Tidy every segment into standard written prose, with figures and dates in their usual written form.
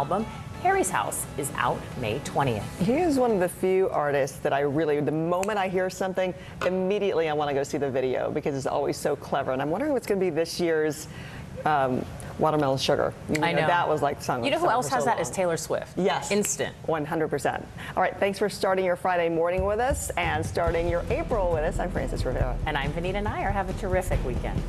album, Harry's House, is out May 20th. He is one of the few artists that the moment I hear something, immediately I want to go see the video because it's always so clever. And I'm wondering what's going to be this year's Watermelon Sugar. I know. That was like the song. You know who else has that is Taylor Swift. Yes. Instant. 100%. All right, thanks for starting your Friday morning with us and starting your April with us. I'm Frances Rivera. And I'm Vanita Nair. Have a terrific weekend.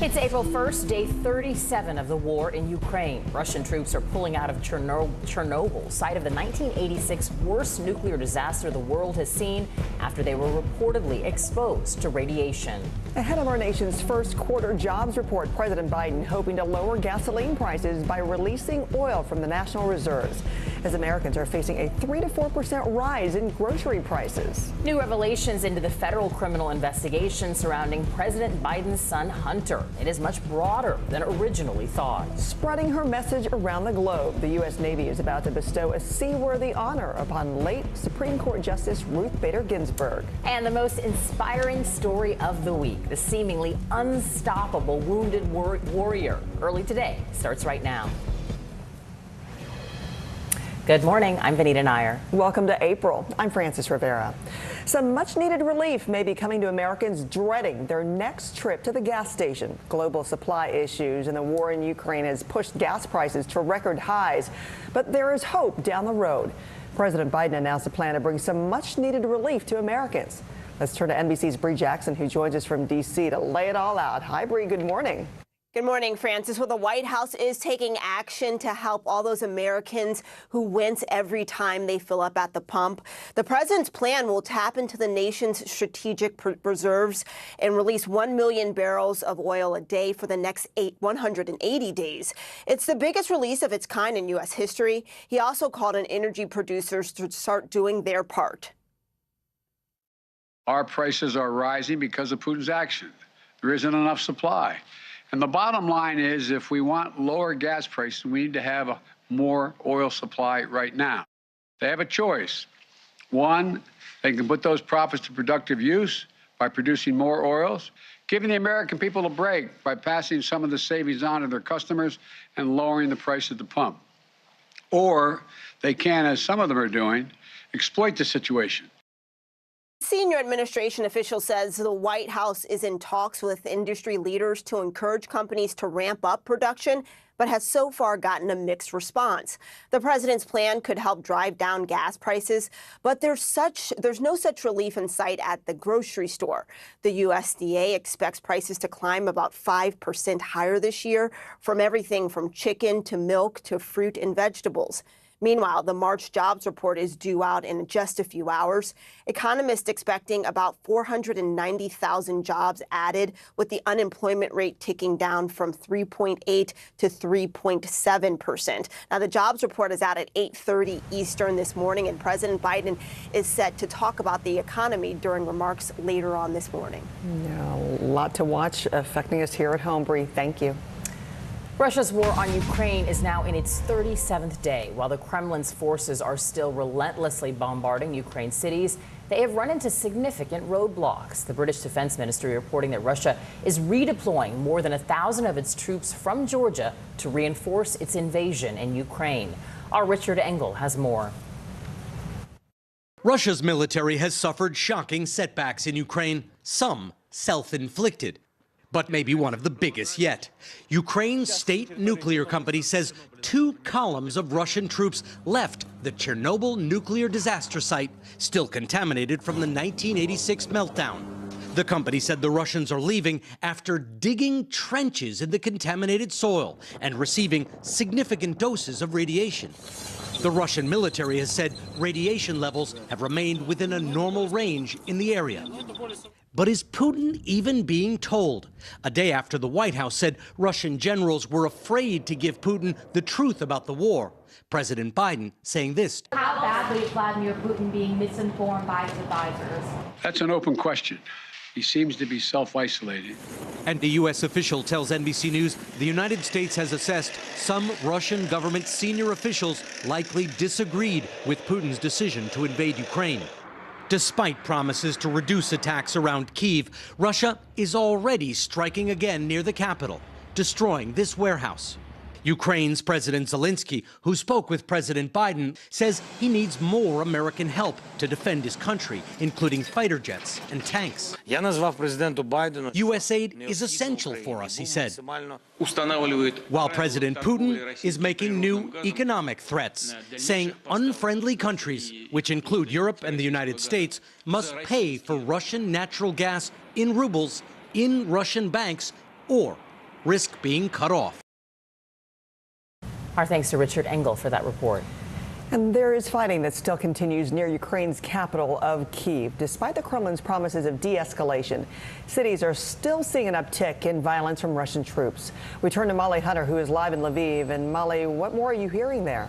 It's April 1st, day 37 of the war in Ukraine. Russian troops are pulling out of Chernobyl, site of the 1986 worst nuclear disaster the world has seen after they were reportedly exposed to radiation. Ahead of our nation's first quarter jobs report, President Biden hoping to lower gasoline prices by releasing oil from the National Reserves, as Americans are facing a 3 to 4% rise in grocery prices. New revelations into the federal criminal investigation surrounding President Biden's son, Hunter. It is much broader than originally thought. Spreading her message around the globe, the U.S. Navy is about to bestow a seaworthy honor upon late Supreme Court Justice Ruth Bader Ginsburg. And the most inspiring story of the week, the seemingly unstoppable wounded warrior. Early today starts right now. Good morning. I'm Vanita Nair. Welcome to April. I'm Frances Rivera. Some much-needed relief may be coming to Americans dreading their next trip to the gas station. Global supply issues and the war in Ukraine has pushed gas prices to record highs, but there is hope down the road. President Biden announced a plan to bring some much-needed relief to Americans. Let's turn to NBC's Bree Jackson, who joins us from D.C. to lay it all out. Hi, Bree. Good morning. Good morning, Francis. Well, the White House is taking action to help all those Americans who wince every time they fill up at the pump. The president's plan will tap into the nation's strategic reserves and release 1 million barrels of oil a day for the next 180 days. It's the biggest release of its kind in U.S. history. He also called on energy producers to start doing their part. Our prices are rising because of Putin's action. There isn't enough supply. And the bottom line is, if we want lower gas prices, we need to have a more oil supply right now. They have a choice. One, they can put those profits to productive use by producing more oils, giving the American people a break by passing some of the savings on to their customers and lowering the price at the pump. Or they can, as some of them are doing, exploit the situation. Senior administration official says the White House is in talks with industry leaders to encourage companies to ramp up production, but has so far gotten a mixed response. The president's plan could help drive down gas prices, but there's no such relief in sight at the grocery store. The USDA expects prices to climb about 5% higher this year, from everything from chicken to milk to fruit and vegetables. Meanwhile, the March jobs report is due out in just a few hours. Economists expecting about 490,000 jobs added, with the unemployment rate ticking down from 3.8 to 3.7%. Now, the jobs report is out at 8:30 Eastern this morning, and President Biden is set to talk about the economy during remarks later on this morning. Yeah, a lot to watch affecting us here at home, Bree. Thank you. Russia's war on Ukraine is now in its 37th day. While the Kremlin's forces are still relentlessly bombarding Ukraine's cities, they have run into significant roadblocks. The British Defense Ministry reporting that Russia is redeploying more than 1,000 of its troops from Georgia to reinforce its invasion in Ukraine. Our Richard Engel has more. Russia's military has suffered shocking setbacks in Ukraine, some self-inflicted. But maybe one of the biggest yet. Ukraine's state nuclear company says 2 columns of Russian troops left the Chernobyl nuclear disaster site, still contaminated from the 1986 meltdown. The company said the Russians are leaving after digging trenches in the contaminated soil and receiving significant doses of radiation. The Russian military has said radiation levels have remained within a normal range in the area. But is Putin even being told? A day after the White House said Russian generals were afraid to give Putin the truth about the war. President Biden saying this. How badly is Vladimir Putin being misinformed by his advisors? That's an open question. He seems to be self-isolating. And the U.S. official tells NBC News the United States has assessed some Russian government senior officials likely disagreed with Putin's decision to invade Ukraine. Despite promises to reduce attacks around Kyiv, Russia is already striking again near the capital, destroying this warehouse. Ukraine's President Zelensky, who spoke with President Biden, says he needs more American help to defend his country, including fighter jets and tanks. U.S. aid is essential for us, he said, while President Putin is making new economic threats, saying unfriendly countries, which include Europe and the United States, must pay for Russian natural gas in rubles in Russian banks or risk being cut off. Our thanks to Richard Engel for that report. And there is fighting that still continues near Ukraine's capital of Kyiv. Despite the Kremlin's promises of de-escalation, cities are still seeing an uptick in violence from Russian troops. We turn to Molly Hunter, who is live in Lviv. And Molly, what more are you hearing there?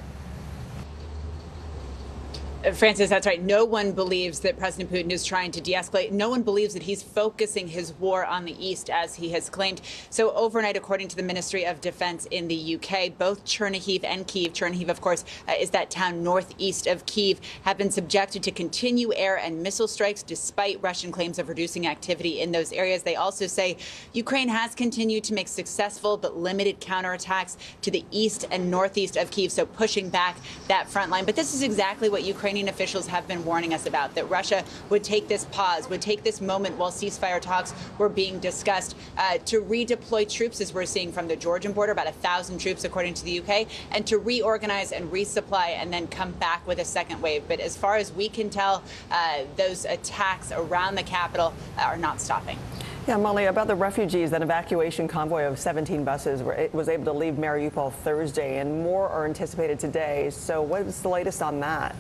Francis, that's right. No one believes that President Putin is trying to de-escalate. No one believes that he's focusing his war on the east, as he has claimed. So overnight, according to the Ministry of Defense in the UK, both Chernihiv and Kyiv, Chernihiv, of course, is that town northeast of Kyiv, have been subjected to continue air and missile strikes despite Russian claims of reducing activity in those areas. They also say Ukraine has continued to make successful but limited counterattacks to the east and northeast of Kyiv, so pushing back that front line. But this is exactly what Ukrainian officials have been warning us about, that Russia would take this pause, would take this moment while ceasefire talks were being discussed to redeploy troops, as we're seeing from the Georgian border, about 1,000 troops according to the UK, and to reorganize and resupply and then come back with a second wave. But as far as we can tell, those attacks around the capital are not stopping. Yeah, Molly, about the refugees, that evacuation convoy of 17 buses was able to leave Mariupol Thursday, and more are anticipated today. So what's the latest on that?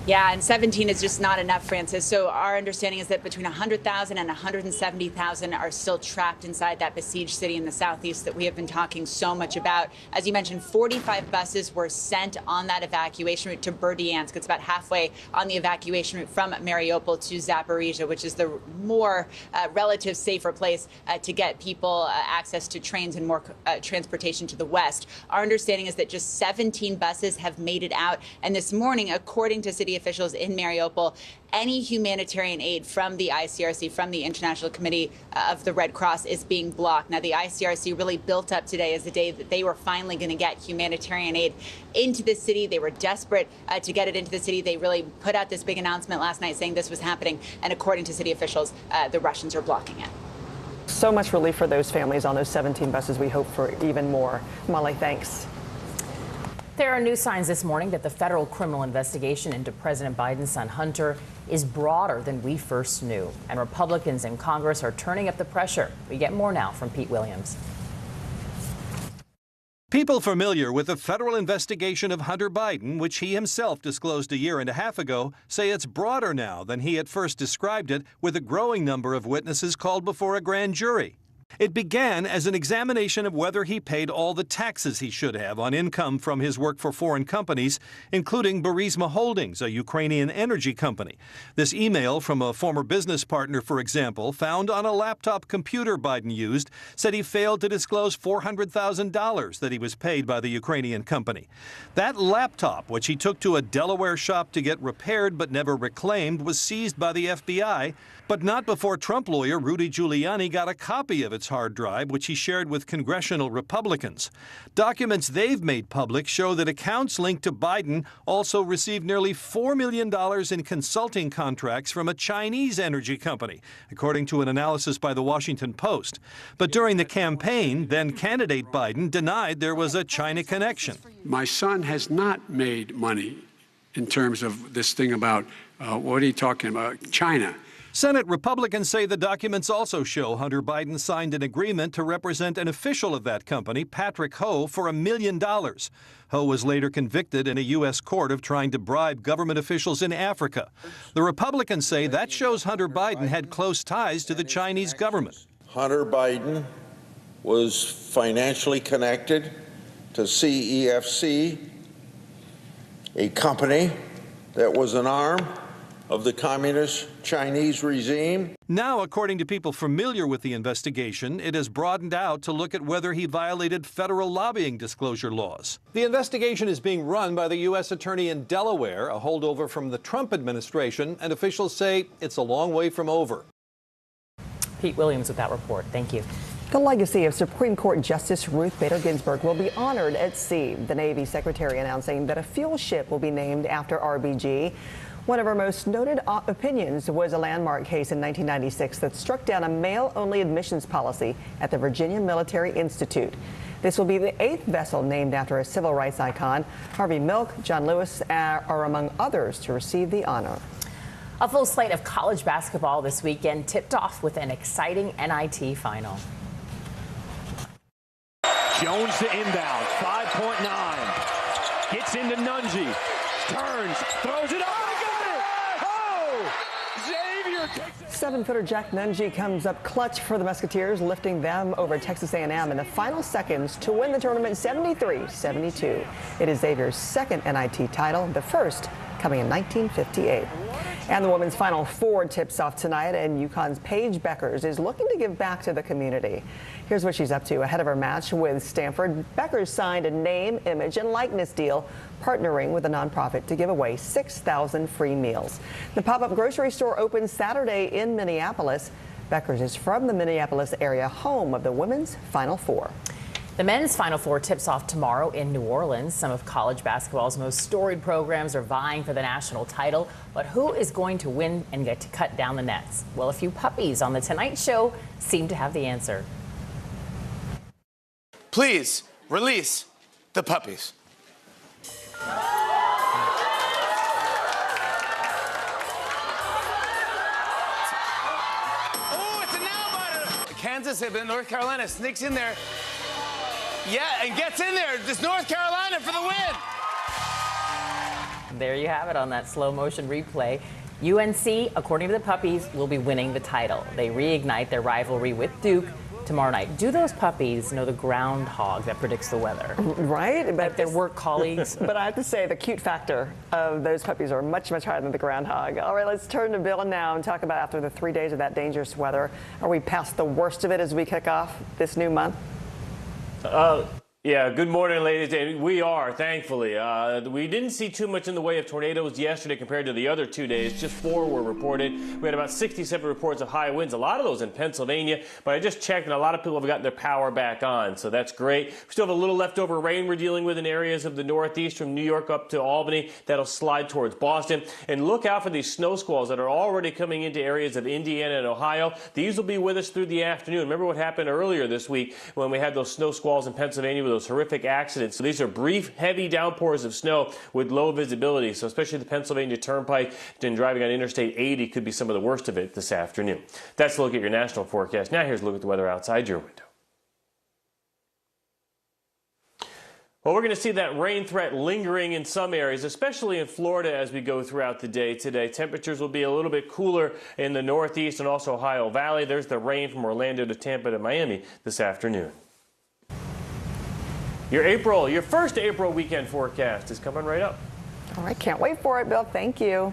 Yeah, and 17 is just not enough, Francis. So our understanding is that between 100,000 and 170,000 are still trapped inside that besieged city in the southeast that we have been talking so much about. As you mentioned, 45 buses were sent on that evacuation route to Berdyansk. It's about halfway on the evacuation route from Mariupol to Zaporizhia, which is the more relative safer place to get people access to trains and more transportation to the west. Our understanding is that just 17 buses have made it out. And this morning, according to city officials in Mariupol, any humanitarian aid from the ICRC, from the International Committee of the Red Cross, is being blocked. Now, the ICRC really built up today as the day that they were finally going to get humanitarian aid into the city. They were desperate to get it into the city. They really put out this big announcement last night saying this was happening. And according to city officials, the Russians are blocking it. So much relief for those families on those 17 buses. We hope for even more. Molly, thanks. There are new signs this morning that the federal criminal investigation into President Biden's son Hunter is broader than we first knew. And Republicans in Congress are turning up the pressure. We get more now from Pete Williams. People familiar with the federal investigation of Hunter Biden, which he himself disclosed a year and a half ago, say it's broader now than he at first described it, with a growing number of witnesses called before a grand jury. It began as an examination of whether he paid all the taxes he should have on income from his work for foreign companies, including Burisma Holdings, a Ukrainian energy company. This email from a former business partner, for example, found on a laptop computer Biden used, said he failed to disclose $400,000 that he was paid by the Ukrainian company. That laptop, which he took to a Delaware shop to get repaired but never reclaimed, was seized by the FBI, but not before Trump lawyer Rudy Giuliani got a copy of its hard drive, which he shared with congressional Republicans. Documents they've made public show that accounts linked to Biden also received nearly $4 million in consulting contracts from a Chinese energy company, according to an analysis by the Washington Post. But during the campaign, then candidate Biden denied there was a China connection. My son has not made money in terms of this thing about, what are you talking about, China. Senate Republicans say the documents also show Hunter Biden signed an agreement to represent an official of that company, Patrick Ho, for $1 million. Ho was later convicted in a U.S. court of trying to bribe government officials in Africa. The Republicans say that shows Hunter Biden had close ties to the Chinese government. Hunter Biden was financially connected to CEFC, a company that was an arm of the Communist Chinese regime. Now, according to people familiar with the investigation, it has broadened out to look at whether he violated federal lobbying disclosure laws. The investigation is being run by the U.S. Attorney in Delaware, a holdover from the Trump administration, and officials say it's a long way from over. Pete Williams with that report. Thank you. The legacy of Supreme Court Justice Ruth Bader Ginsburg will be honored at sea. The Navy Secretary announcing that a fuel ship will be named after RBG. One of her most noted opinions was a landmark case in 1996 that struck down a male-only admissions policy at the Virginia Military Institute. This will be the 8th vessel named after a civil rights icon. Harvey Milk, John Lewis are among others to receive the honor. A full slate of college basketball this weekend tipped off with an exciting NIT final. Jones to inbound, 5.9. Gets into Nunji, turns, throws it up. Oh! Xavier takes it. 7-footer Jack Nunji comes up clutch for the Musketeers, lifting them over Texas A&M in the final seconds to win the tournament 73-72. It is Xavier's second NIT title, the first coming in 1958. And the women's Final Four tips off tonight, and UConn's Paige Beckers is looking to give back to the community. Here's what she's up to ahead of her match with Stanford. Beckers signed a name, image, and likeness deal, partnering with a nonprofit to give away 6,000 free meals. The pop-up grocery store opens Saturday in Minneapolis. Beckers is from the Minneapolis area, home of the women's Final Four. The men's Final Four tips off tomorrow in New Orleans. Some of college basketball's most storied programs are vying for the national title. But who is going to win and get to cut down the nets? Well, a few puppies on The Tonight Show seem to have the answer. Please release the puppies. Oh, it's a nail biter. Kansas, North Carolina sneaks in there. Yeah, and gets in there. Just North Carolina for the win. There you have it on that slow motion replay. UNC, according to the puppies, will be winning the title. They reignite their rivalry with Duke tomorrow night. Do those puppies know the groundhog that predicts the weather? Right? But like their work colleagues? But I have to say the cute factor of those puppies are much, much higher than the groundhog. All right, let's turn to Bill now and talk about after the 3 days of that dangerous weather. Are we past the worst of it as we kick off this new month? Yeah, good morning, ladies. And we are, thankfully. We didn't see too much in the way of tornadoes yesterday compared to the other 2 days. Just 4 were reported. We had about 67 reports of high winds, a lot of those in Pennsylvania. But I just checked, and a lot of people have gotten their power back on, so that's great. We still have a little leftover rain we're dealing with in areas of the Northeast from New York up to Albany. That'll slide towards Boston. And look out for these snow squalls that are already coming into areas of Indiana and Ohio. These will be with us through the afternoon. Remember what happened earlier this week when we had those snow squalls in Pennsylvania with those horrific accidents. So these are brief, heavy downpours of snow with low visibility. So especially the Pennsylvania Turnpike and driving on Interstate 80 could be some of the worst of it this afternoon. That's a look at your national forecast. Now here's a look at the weather outside your window. Well, we're going to see that rain threat lingering in some areas, especially in Florida as we go throughout the day today. Temperatures will be a little bit cooler in the Northeast and also Ohio Valley. There's the rain from Orlando to Tampa to Miami this afternoon. Your first April weekend forecast is coming right up. All right, can't wait for it, Bill. Thank you.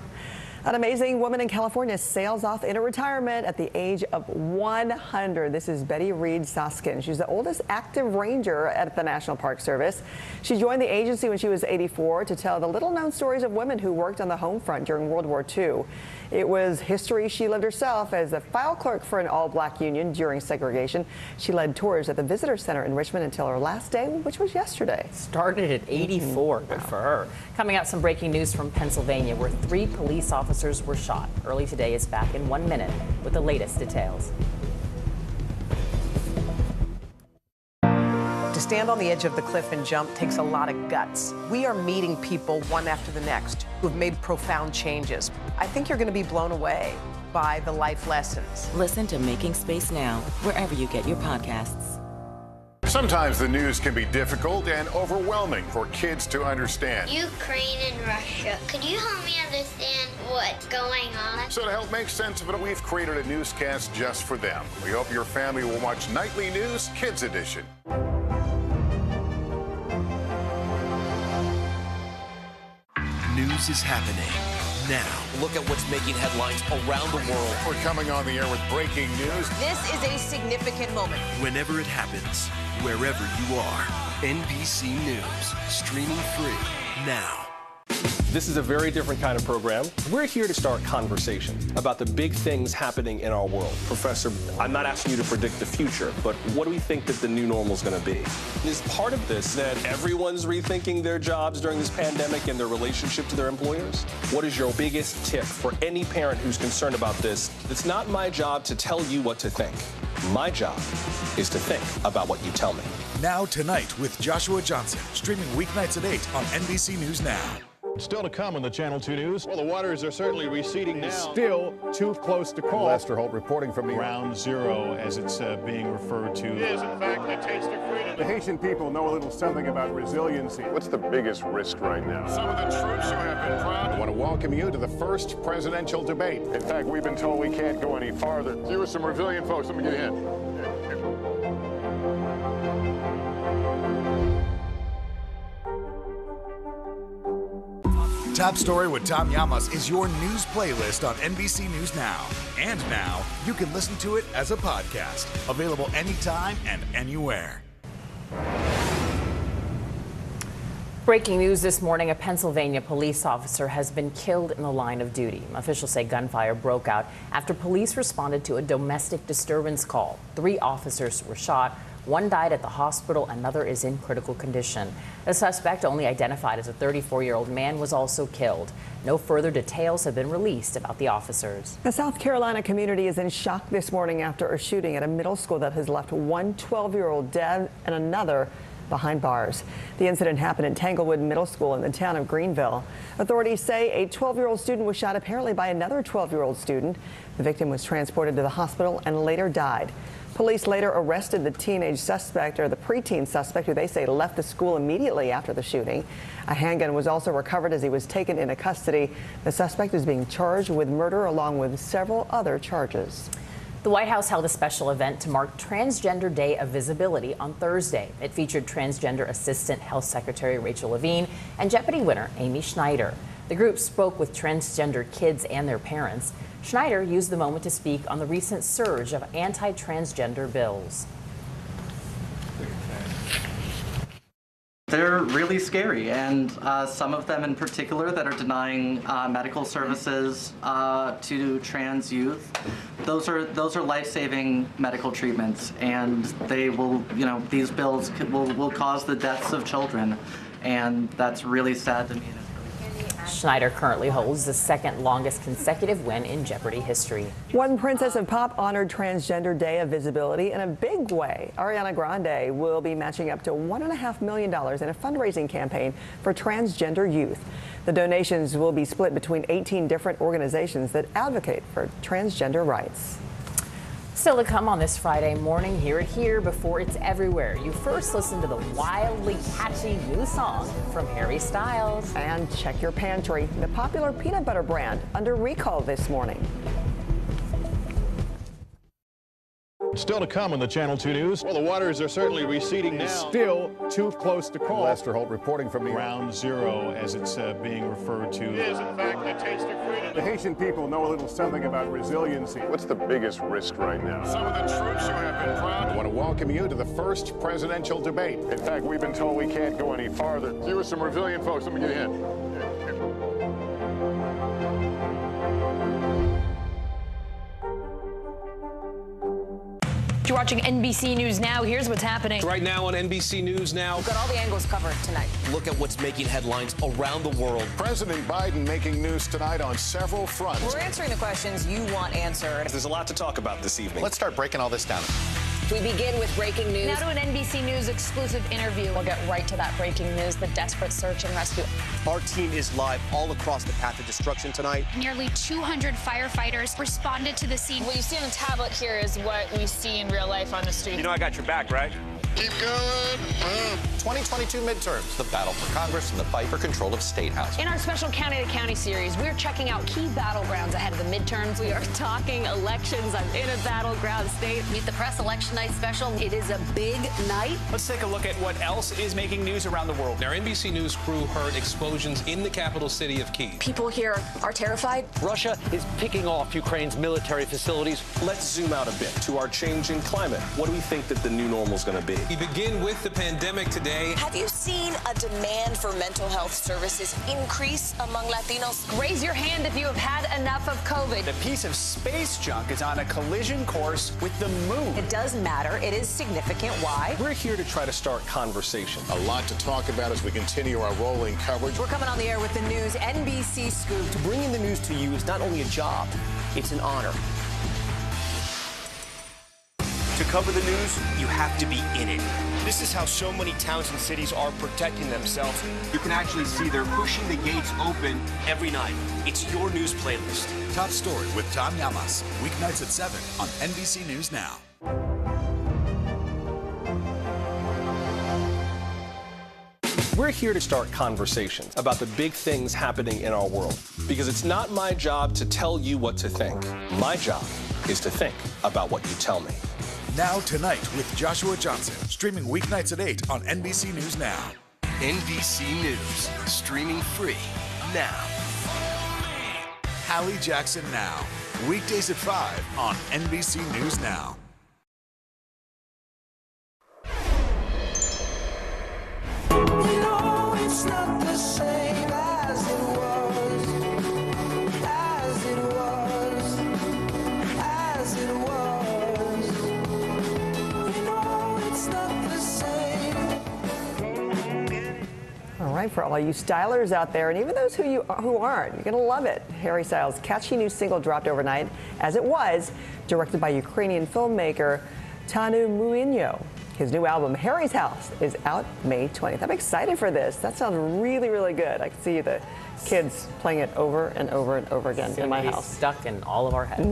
An amazing woman in California sails off into retirement at the age of 100. This is Betty Reed Soskin. She's the oldest active ranger at the National Park Service. She joined the agency when she was 84 to tell the little-known stories of women who worked on the home front during World War II. It was history she lived herself as a file clerk for an all-black union during segregation. She led tours at the Visitor Center in Richmond until her last day, which was yesterday. Started at 84. Good for her. Coming up, some breaking news from Pennsylvania, where 3 police officers were shot. Early today is back in 1 minute with the latest details. To stand on the edge of the cliff and jump takes a lot of guts. We are meeting people one after the next who have made profound changes. I think you're going to be blown away by the life lessons. Listen to Making Space Now, wherever you get your podcasts. Sometimes the news can be difficult and overwhelming for kids to understand. Ukraine and Russia. Could you help me understand what's going on? So to help make sense of it, we've created a newscast just for them. We hope your family will watch Nightly News Kids Edition. News is happening now. Look at what's making headlines around the world. We're coming on the air with breaking news. This is a significant moment. Whenever it happens, wherever you are. NBC News, streaming free now. This is a very different kind of program. We're here to start conversation about the big things happening in our world. Professor, I'm not asking you to predict the future, but what do we think that the new normal is going to be? Is part of this that everyone's rethinking their jobs during this pandemic and their relationship to their employers? What is your biggest tip for any parent who's concerned about this? It's not my job to tell you what to think. My job is to think about what you tell me. Now Tonight with Joshua Johnson, streaming weeknights at 8 on NBC News Now. Still to come on the Channel 2 News. Well, the waters are certainly receding now. Still too close to call. Lester Holt reporting from the Ground Zero, as it's being referred to. It is, in fact, the taste of freedom. The Haitian people know a little something about resiliency. What's the biggest risk right now? Some of the troops who have been proud. I want to welcome you to the first presidential debate. In fact, we've been told we can't go any farther. You are some resilient folks. Let me get in. Top Story with Tom Llamas is your news playlist on NBC News Now. And now, you can listen to it as a podcast. Available anytime and anywhere. Breaking news this morning, a Pennsylvania police officer has been killed in the line of duty. Officials say gunfire broke out after police responded to a domestic disturbance call. 3 officers were shot. 1 died at the hospital, another is in critical condition. The suspect, only identified as a 34-year-old man, was also killed. No further details have been released about the officers. The South Carolina community is in shock this morning after a shooting at a middle school that has left one 12-year-old dead and another behind bars. The incident happened at Tanglewood Middle School in the town of Greenville. Authorities say a 12-year-old student was shot apparently by another 12-year-old student. The victim was transported to the hospital and later died. Police later arrested the teenage suspect, or the preteen suspect, who they say left the school immediately after the shooting. A handgun was also recovered as he was taken into custody. The suspect is being charged with murder along with several other charges. The White House held a special event to mark Transgender Day of Visibility on Thursday. It featured Transgender Assistant Health Secretary Rachel Levine and Jeopardy winner Amy Schneider. The group spoke with transgender kids and their parents. Schneider used the moment to speak on the recent surge of anti-transgender bills. They're really scary, and some of them in particular that are denying medical services to trans youth. Those are life-saving medical treatments, and they will, these bills will cause the deaths of children, and that's really sad to me. Schneider currently holds the second longest consecutive win in Jeopardy history. One Princess of Pop honored Transgender Day of Visibility in a big way. Ariana Grande will be matching up to $1.5 million in a fundraising campaign for transgender youth. The donations will be split between 18 different organizations that advocate for transgender rights. Still to come on this Friday morning, hear it here before it's everywhere. You first listen to the wildly catchy new song from Harry Styles. And check your pantry. The popular peanut butter brand under recall this morning. Still to come on the Channel 2 News. Well, the waters are certainly receding now. Still too close to call. Lester Holt reporting from the Ground Zero, as it's being referred to. It is, in fact, the taste of freedom. The Haitian people know a little something about resiliency. What's the biggest risk right now? Some of the troops who have been proud. I want to welcome you to the first presidential debate. In fact, we've been told we can't go any farther. You are some resilient folks. Let me get in. You're watching NBC News Now. Here's what's happening. Right now on NBC News Now. We've got all the angles covered tonight. Look at what's making headlines around the world. President Biden making news tonight on several fronts. We're answering the questions you want answered. There's a lot to talk about this evening. Let's start breaking all this down. We begin with breaking news. Now to an NBC News exclusive interview. We'll get right to that breaking news, the desperate search and rescue. Our team is live all across the path of destruction tonight. Nearly 200 firefighters responded to the scene. What you see on the tablet here is what we see in real life on the street. You know I got your back, right? Keep going. 2022 midterms, the battle for Congress and the fight for control of State House. In our special County to County series, we're checking out key battlegrounds ahead of the midterms. We are talking elections. I'm in a battleground state. Meet the Press Election Night special. It is a big night. Let's take a look at what else is making news around the world. Our NBC News crew heard explosions in the capital city of Kyiv. People here are terrified. Russia is picking off Ukraine's military facilities. Let's zoom out a bit to our changing climate. What do we think that the new normal is going to be? We begin with the pandemic today. Have you seen a demand for mental health services increase among Latinos? Raise your hand if you have had enough of COVID. A piece of space junk is on a collision course with the moon. It does matter. It is significant. Why? We're here to try to start conversation. A lot to talk about as we continue our rolling coverage. We're coming on the air with the news NBC Scoop. Bringing the news to you is not only a job, it's an honor. To cover the news, you have to be in it. This is how so many towns and cities are protecting themselves. You can actually see they're pushing the gates open every night. It's your news playlist. Top Story with Tom Llamas. Weeknights at 7 on NBC News Now. We're here to start conversations about the big things happening in our world, because it's not my job to tell you what to think. My job is to think about what you tell me. Now Tonight with Joshua Johnson, streaming weeknights at 8 on NBC News Now. NBC News, streaming free now. Hallie Jackson Now, weekdays at 5 on NBC News Now. It's not the same as it was, as it was, as it was. You know it's not the same. All right, for all you stylers out there, and even those who aren't, you're going to love it. Harry Styles' catchy new single dropped overnight, as it was, directed by Ukrainian filmmaker Tanu Muinyo. His new album, Harry's House, is out May 20th. I'm excited for this. That sounds really, really good. I can see the kids playing it over and over and over again in my house. Stuck in all of our heads.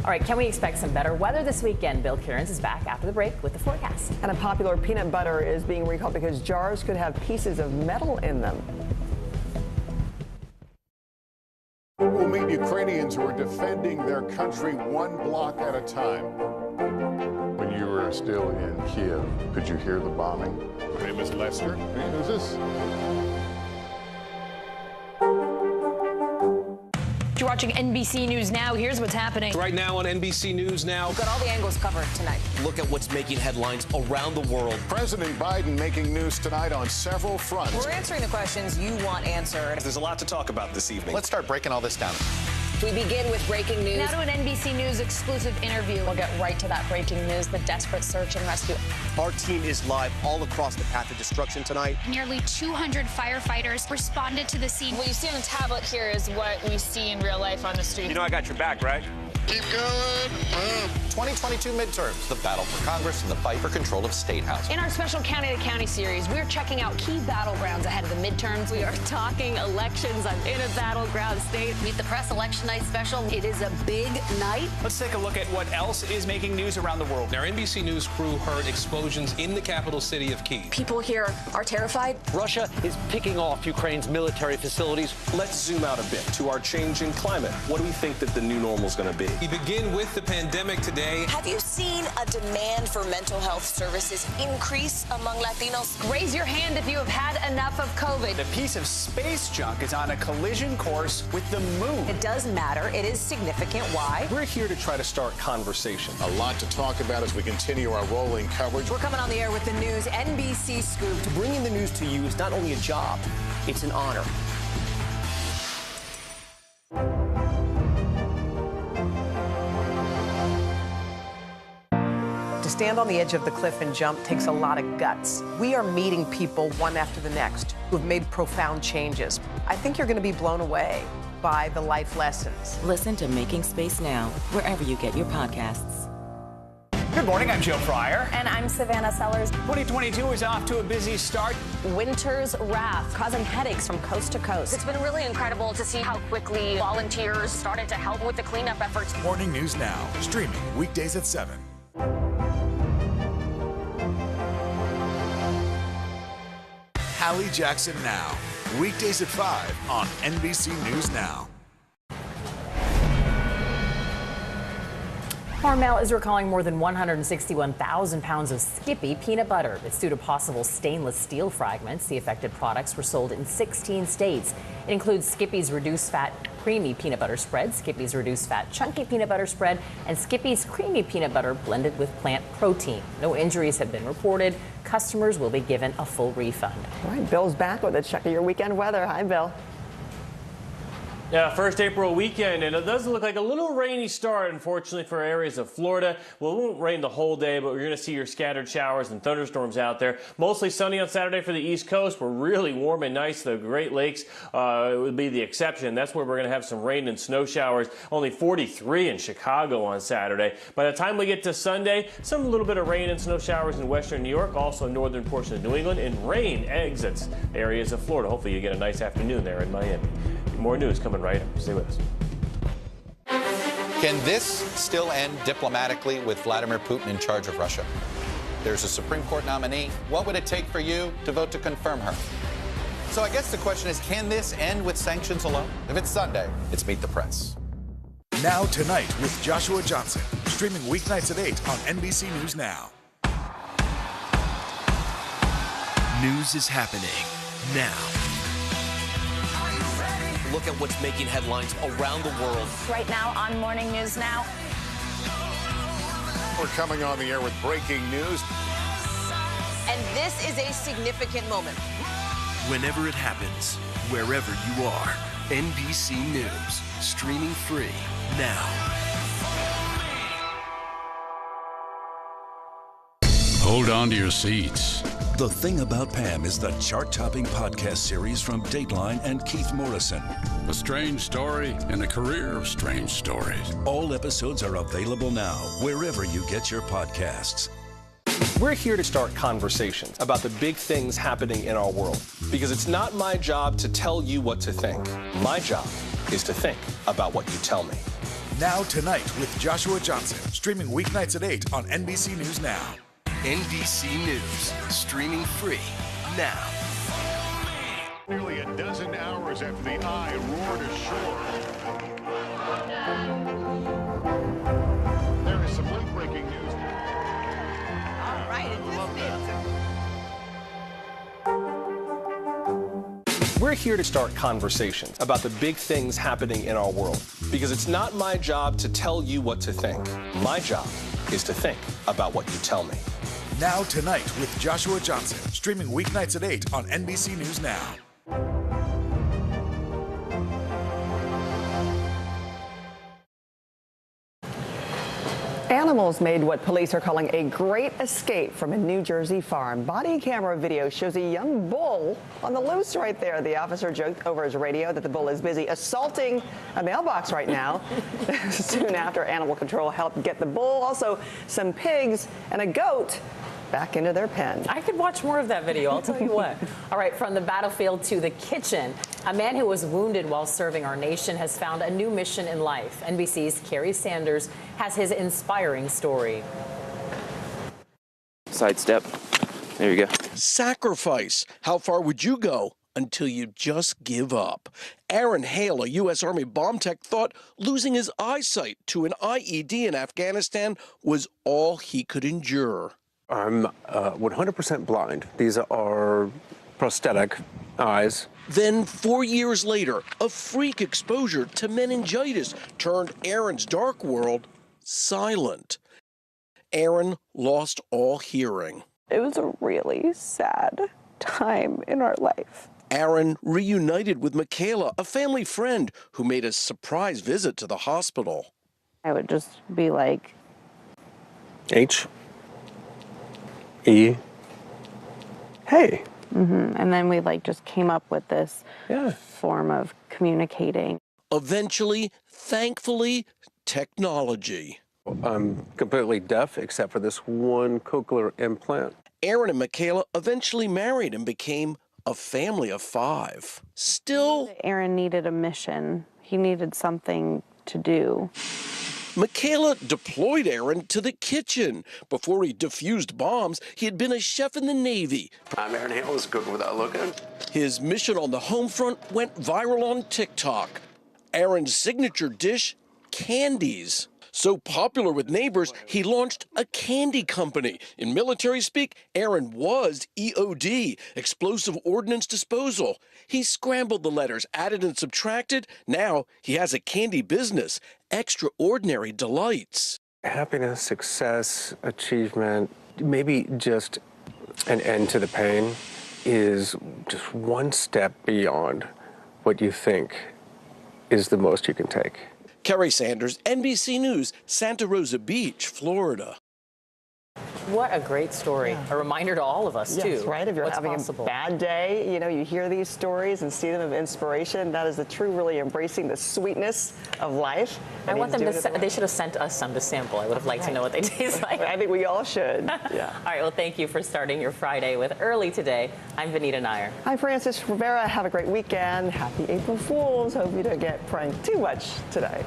All right, can we expect some better weather this weekend? Bill Cairns is back after the break with the forecast. And a popular peanut butter is being recalled because jars could have pieces of metal in them. We'll meet Ukrainians who are defending their country one block at a time. When you were still in Kiev, could you hear the bombing? My name is Lester. Who's this? You're watching NBC News Now. Here's what's happening. Right now on NBC News Now. We've got all the angles covered tonight. Look at what's making headlines around the world. President Biden making news tonight on several fronts. We're answering the questions you want answered. There's a lot to talk about this evening. Let's start breaking all this down. We begin with breaking news. Now to an NBC News exclusive interview. We'll get right to that breaking news, the desperate search and rescue. Our team is live all across the path of destruction tonight. Nearly 200 firefighters responded to the scene. What you see on the tablet here is what we see in real life on the street. You know I got your back, right? Keep going. 2022 midterms, the battle for Congress and the fight for control of State House. In our special County to County series, we're checking out key battlegrounds ahead of the midterms. We are talking elections. I'm in a battleground state. Meet the Press Election Night special. It is a big night. Let's take a look at what else is making news around the world. Our NBC News crew heard explosions in the capital city of Kyiv. People here are terrified. Russia is picking off Ukraine's military facilities. Let's zoom out a bit to our changing climate. What do we think that the new normal is going to be? We begin with the pandemic today. Have you seen a demand for mental health services increase among Latinos? Raise your hand if you have had enough of COVID. A piece of space junk is on a collision course with the moon. It does matter. It is significant. Why? We're here to try to start conversation. A lot to talk about as we continue our rolling coverage. We're coming on the air with the news NBC Scoop. Bringing the news to you is not only a job, it's an honor. To stand on the edge of the cliff and jump takes a lot of guts. We are meeting people one after the next who have made profound changes. I think you're going to be blown away by the life lessons. Listen to Making Space Now, wherever you get your podcasts. Good morning, I'm Joe Fryer. And I'm Savannah Sellers. 2022 is off to a busy start. Winter's wrath causing headaches from coast to coast. It's been really incredible to see how quickly volunteers started to help with the cleanup efforts. Morning News Now, streaming weekdays at 7. Hallie Jackson Now. Weekdays at 5 on NBC News Now. Hormel is recalling more than 161,000 pounds of Skippy peanut butter. It's due to possible stainless steel fragments. The affected products were sold in 16 states. It includes Skippy's reduced fat creamy peanut butter spread, Skippy's reduced fat chunky peanut butter spread, and Skippy's creamy peanut butter blended with plant protein. No injuries have been reported. Customers will be given a full refund. All right, Bill's back with a check of your weekend weather. Hi, Bill. Yeah, first April weekend, and it does look like a little rainy start, unfortunately, for areas of Florida. Well, it won't rain the whole day, but we're going to see your scattered showers and thunderstorms out there. Mostly sunny on Saturday for the East Coast. We're really warm and nice. The Great Lakes would be the exception. That's where we're going to have some rain and snow showers. Only 43 in Chicago on Saturday. By the time we get to Sunday, some little bit of rain and snow showers in western New York, also northern portion of New England, and rain exits areas of Florida. Hopefully you get a nice afternoon there in Miami. More news coming right up. Stay with us. Can this still end diplomatically with Vladimir Putin in charge of Russia? There's a Supreme Court nominee. What would it take for you to vote to confirm her? So I guess the question is, can this end with sanctions alone? If it's Sunday, it's Meet the Press. Now Tonight with Joshua Johnson. Streaming weeknights at 8 on NBC News Now. News is happening now. Look at what's making headlines around the world. Right now on Morning News Now. We're coming on the air with breaking news. And this is a significant moment. Whenever it happens, wherever you are, NBC News, streaming free now. Hold on to your seats. The Thing About Pam is the chart-topping podcast series from Dateline and Keith Morrison. A strange story and a career of strange stories. All episodes are available now, wherever you get your podcasts. We're here to start conversations about the big things happening in our world, because it's not my job to tell you what to think. My job is to think about what you tell me. Now Tonight with Joshua Johnson. Streaming weeknights at 8 on NBC News Now. NBC News, streaming free now. Nearly a dozen hours after the eye roared ashore. There is some late breaking news. All right, We're here to start conversations about the big things happening in our world, because it's not my job to tell you what to think. My job is to think about what you tell me. Now Tonight with Joshua Johnson. Streaming weeknights at 8 on NBC News Now. Animals made what police are calling a great escape from a New Jersey farm. Body camera video shows a young bull on the loose right there. The officer joked over his radio that the bull is busy assaulting a mailbox right now. Soon after, animal control helped get the bull, also some pigs and a goat back into their pen. I could watch more of that video, I'll tell you what. All right, from the battlefield to the kitchen, a man who was wounded while serving our nation has found a new mission in life. NBC's Kerry Sanders has his inspiring story. Sidestep. There you go. Sacrifice. How far would you go until you just give up? Aaron Hale, a U.S. Army bomb tech, thought losing his eyesight to an IED in Afghanistan was all he could endure. I'm 100% blind. These are prosthetic eyes. Then 4 years later, a freak exposure to meningitis turned Aaron's dark world silent. Aaron lost all hearing. It was a really sad time in our life. Aaron reunited with Michaela, a family friend who made a surprise visit to the hospital. I would just be like, H. E. Hey. And then we just came up with this form of communicating. Eventually, thankfully, technology. I'm completely deaf except for this one cochlear implant. Aaron and Michaela eventually married and became a family of 5. Still, Aaron needed a mission. He needed something to do. Michaela deployed Aaron to the kitchen. Before he defused bombs, he had been a chef in the Navy. I'm Aaron Hale. Is good without looking. His mission on the home front went viral on TikTok. Aaron's signature dish, candies. So popular with neighbors, he launched a candy company. In military speak, Aaron was EOD, Explosive Ordnance Disposal. He scrambled the letters, added and subtracted. Now he has a candy business, Extraordinary Delights. Happiness, success, achievement, maybe just an end to the pain is just one step beyond what you think is the most you can take. Kerry Sanders, NBC News, Santa Rosa Beach, Florida. What a great story. Yeah. A reminder to all of us, too. Yes, right. If you're having a bad day, you hear these stories and see them of inspiration. That is the true, really embracing the sweetness of life. I want them to, they should have sent us some to sample. I would have liked to know what they taste like. I think we all should. Yeah. All right, well, thank you for starting your Friday with Early Today. I'm Vanita Nair. I'm Francis Rivera. Have a great weekend. Happy April Fools. Hope you don't get pranked too much today.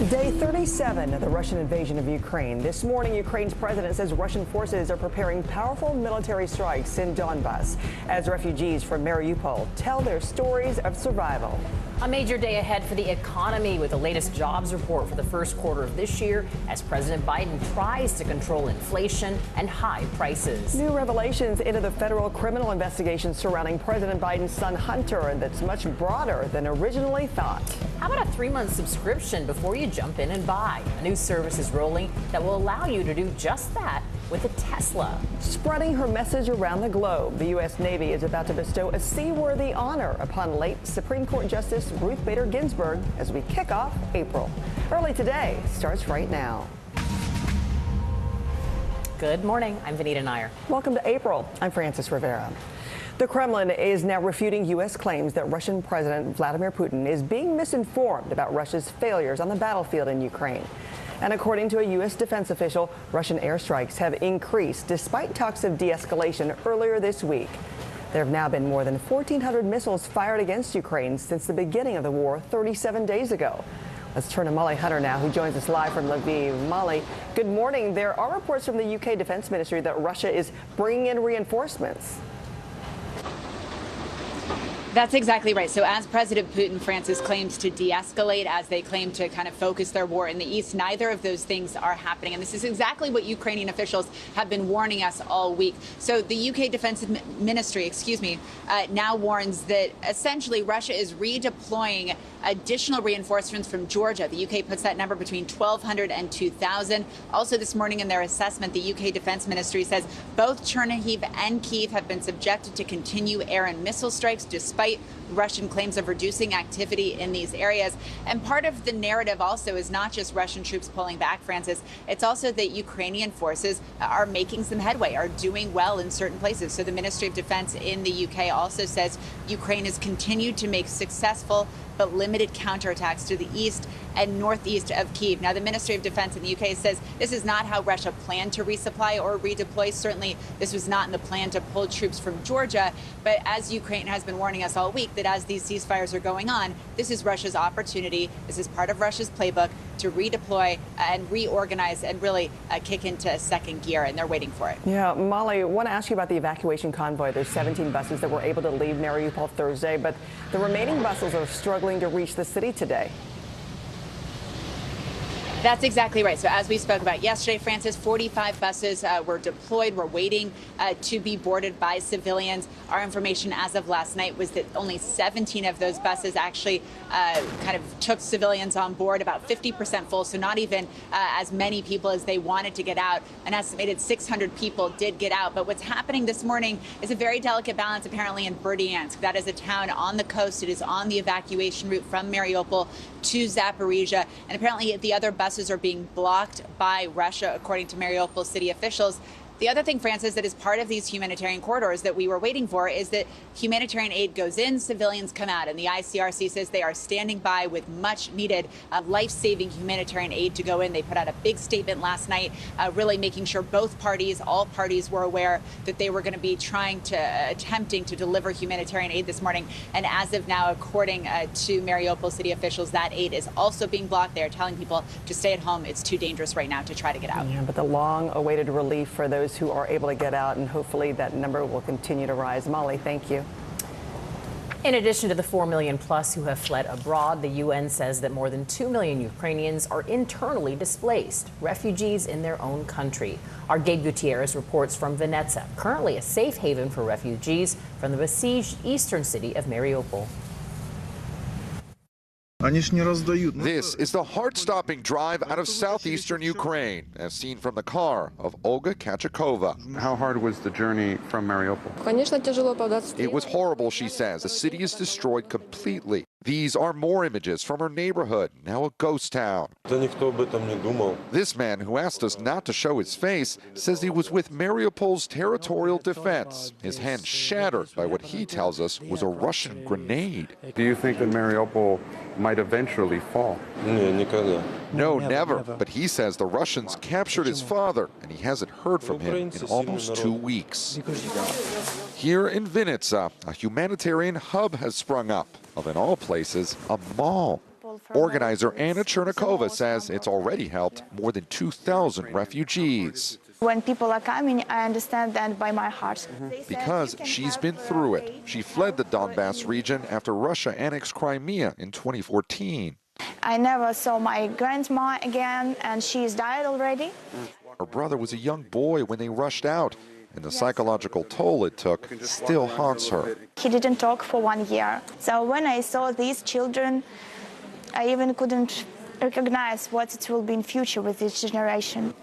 Day 37 of the Russian invasion of Ukraine. This morning, Ukraine's president says Russian forces are preparing powerful military strikes in Donbas as refugees from Mariupol tell their stories of survival. A major day ahead for the economy with the latest jobs report for the first quarter of this year as President Biden tries to control inflation and high prices. New revelations into the federal criminal investigation surrounding President Biden's son Hunter that's much broader than originally thought. How about a 3-month subscription before you jump in and buy? A new service is rolling that will allow you to do just that with a Tesla. Spreading her message around the globe, the U.S. Navy is about to bestow a seaworthy honor upon late Supreme Court Justice Ruth Bader Ginsburg as we kick off April. Early Today starts right now. Good morning. I'm Vanita Nair. Welcome to April. I'm Francis Rivera. The Kremlin is now refuting U.S. claims that Russian President Vladimir Putin is being misinformed about Russia's failures on the battlefield in Ukraine. And according to a U.S. defense official, Russian airstrikes have increased despite talks of de-escalation earlier this week. There have now been more than 1,400 missiles fired against Ukraine since the beginning of the war 37 days ago. Let's turn to Molly Hunter now, who joins us live from Lviv. Molly, good morning. There are reports from the UK Defense Ministry that Russia is bringing in reinforcements. That's exactly right. So as President Putin, Francis, claims to de-escalate, as they claim to kind of focus their war in the east, neither of those things are happening. And this is exactly what Ukrainian officials have been warning us all week. So the UK Defense Ministry, now warns that essentially Russia is redeploying additional reinforcements from Georgia. The UK puts that number between 1,200 and 2,000. Also this morning in their assessment, the UK Defense Ministry says both Chernihiv and Kyiv have been subjected to continue air and missile strikes despite Russian claims of reducing activity in these areas. And part of the narrative also is not just Russian troops pulling back, Francis. It's also that Ukrainian forces are making some headway, are doing well in certain places. So the Ministry of Defense in the UK also says Ukraine has continued to make successful but limited counterattacks to the east and northeast of Kyiv. Now, the Ministry of Defense in the UK says this is not how Russia planned to resupply or redeploy. Certainly, this was not in the plan to pull troops from Georgia. But as Ukraine has been warning us all week, that as these ceasefires are going on, this is Russia's opportunity. This is part of Russia's playbook to redeploy and reorganize and really kick into second gear, and they're waiting for it. Yeah, Molly, I want to ask you about the evacuation convoy. There's 17 buses that were able to leave Mariupol Thursday, but the remaining buses are struggling to reach the city today. That's exactly right. So as we spoke about yesterday, Francis, 45 buses were deployed, were waiting to be boarded by civilians. Our information as of last night was that only 17 of those buses actually kind of took civilians on board, about 50% full, so not even as many people as they wanted to get out. An estimated 600 people did get out. But what's happening this morning is a very delicate balance apparently in Berdyansk. That is a town on the coast. It is on the evacuation route from Mariupol to Zaporizhia. And apparently the other buses are being blocked by Russia, according to Mariupol city officials. The other thing, Francis, that is part of these humanitarian corridors that we were waiting for is that humanitarian aid goes in, civilians come out, and the ICRC says they are standing by with much needed life-saving humanitarian aid to go in. They put out a big statement last night, really making sure both parties, all parties, were aware that they were going to be attempting to deliver humanitarian aid this morning. And as of now, according to Mariupol city officials, that aid is also being blocked. They are telling people to stay at home. It's too dangerous right now to try to get out. Yeah, but the long-awaited relief for those who are able to get out, and hopefully that number will continue to rise. Molly, thank you. In addition to the 4 million plus who have fled abroad, the UN says that more than 2 million Ukrainians are internally displaced, refugees in their own country. Our Gabe Gutierrez reports from Vinnytsia, currently a safe haven for refugees from the besieged eastern city of Mariupol. This is the heart-stopping drive out of southeastern Ukraine, as seen from the car of Olga Kachakova. How hard was the journey from Mariupol? It was horrible, she says. The city is destroyed completely. These are more images from her neighborhood, now a ghost town. This man, who asked us not to show his face, says he was with Mariupol's territorial defense, his hand shattered by what he tells us was a Russian grenade. Do you think that Mariupol might eventually fall? No, never. But he says the Russians captured his father, and he hasn't heard from him in almost 2 weeks. Here in Vinnytsia, a humanitarian hub has sprung up, of in all places, a mall. Organizer Anna Chernikova says it's already helped more than 2,000 refugees. When people are coming, I understand that by my heart. Because she's been through it. She fled the Donbass region after Russia annexed Crimea in 2014. I never saw my grandma again, and she's died already. Her brother was a young boy when they rushed out, and the psychological toll it took still haunts her. He didn't talk for 1 year. So when I saw these children, I even couldn't recognize what it will be in future with this generation.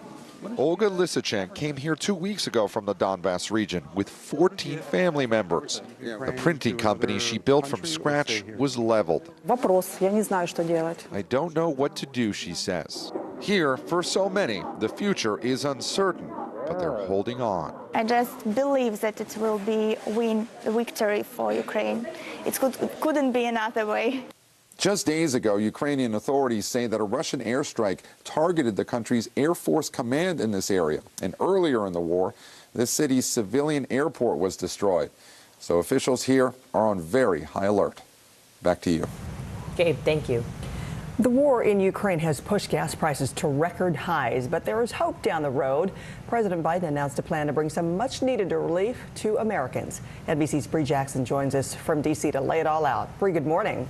Olga Lysachenko came here 2 weeks ago from the Donbass region with 14 family members. The printing company she built from scratch was leveled. I don't know what to do, she says. Here, for so many, the future is uncertain, but they're holding on. I just believe that it will be a victory for Ukraine. It couldn't be another way. Just days ago, Ukrainian authorities say that a Russian airstrike targeted the country's Air Force command in this area. And earlier in the war, this city's civilian airport was destroyed. So officials here are on very high alert. Back to you. Gabe, thank you. The war in Ukraine has pushed gas prices to record highs, but there is hope down the road. President Biden announced a plan to bring some much-needed relief to Americans. NBC's Bree Jackson joins us from D.C. to lay it all out. Bree, good morning.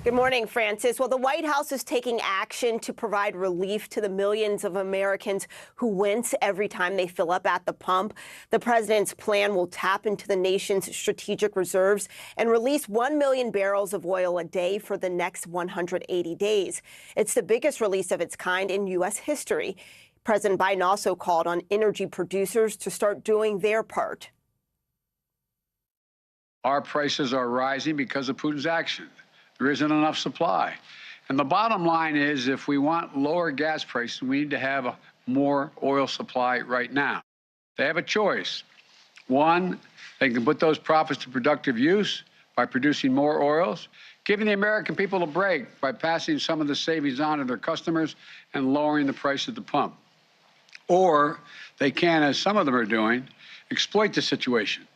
Good morning, Francis. Well, the White House is taking action to provide relief to the millions of Americans who wince every time they fill up at the pump. The president's plan will tap into the nation's strategic reserves and release 1 million barrels of oil a day for the next 180 days. It's the biggest release of its kind in U.S. history. President Biden also called on energy producers to start doing their part. Our prices are rising because of Putin's action. There isn't enough supply. And the bottom line is, if we want lower gas prices, we need to have a more oil supply right now. They have a choice. One, they can put those profits to productive use by producing more oils, giving the American people a break by passing some of the savings on to their customers and lowering the price at the pump. Or they can, as some of them are doing, exploit the situation.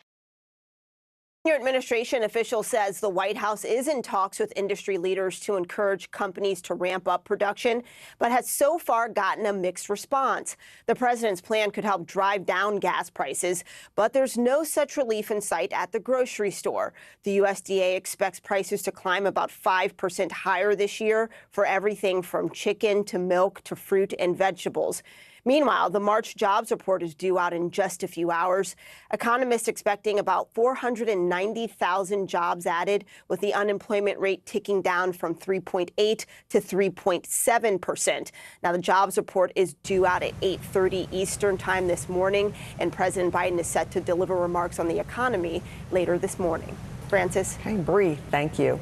Your administration official says the White House is in talks with industry leaders to encourage companies to ramp up production, but has so far gotten a mixed response. The president's plan could help drive down gas prices, but there's no such relief in sight at the grocery store. The USDA expects prices to climb about 5% higher this year for everything from chicken to milk to fruit and vegetables. Meanwhile, the March jobs report is due out in just a few hours. Economists expecting about 490,000 jobs added, with the unemployment rate ticking down from 3.8 to 3.7%. Now, the jobs report is due out at 8:30 Eastern time this morning, and President Biden is set to deliver remarks on the economy later this morning. Francis. Hey, Bree, thank you.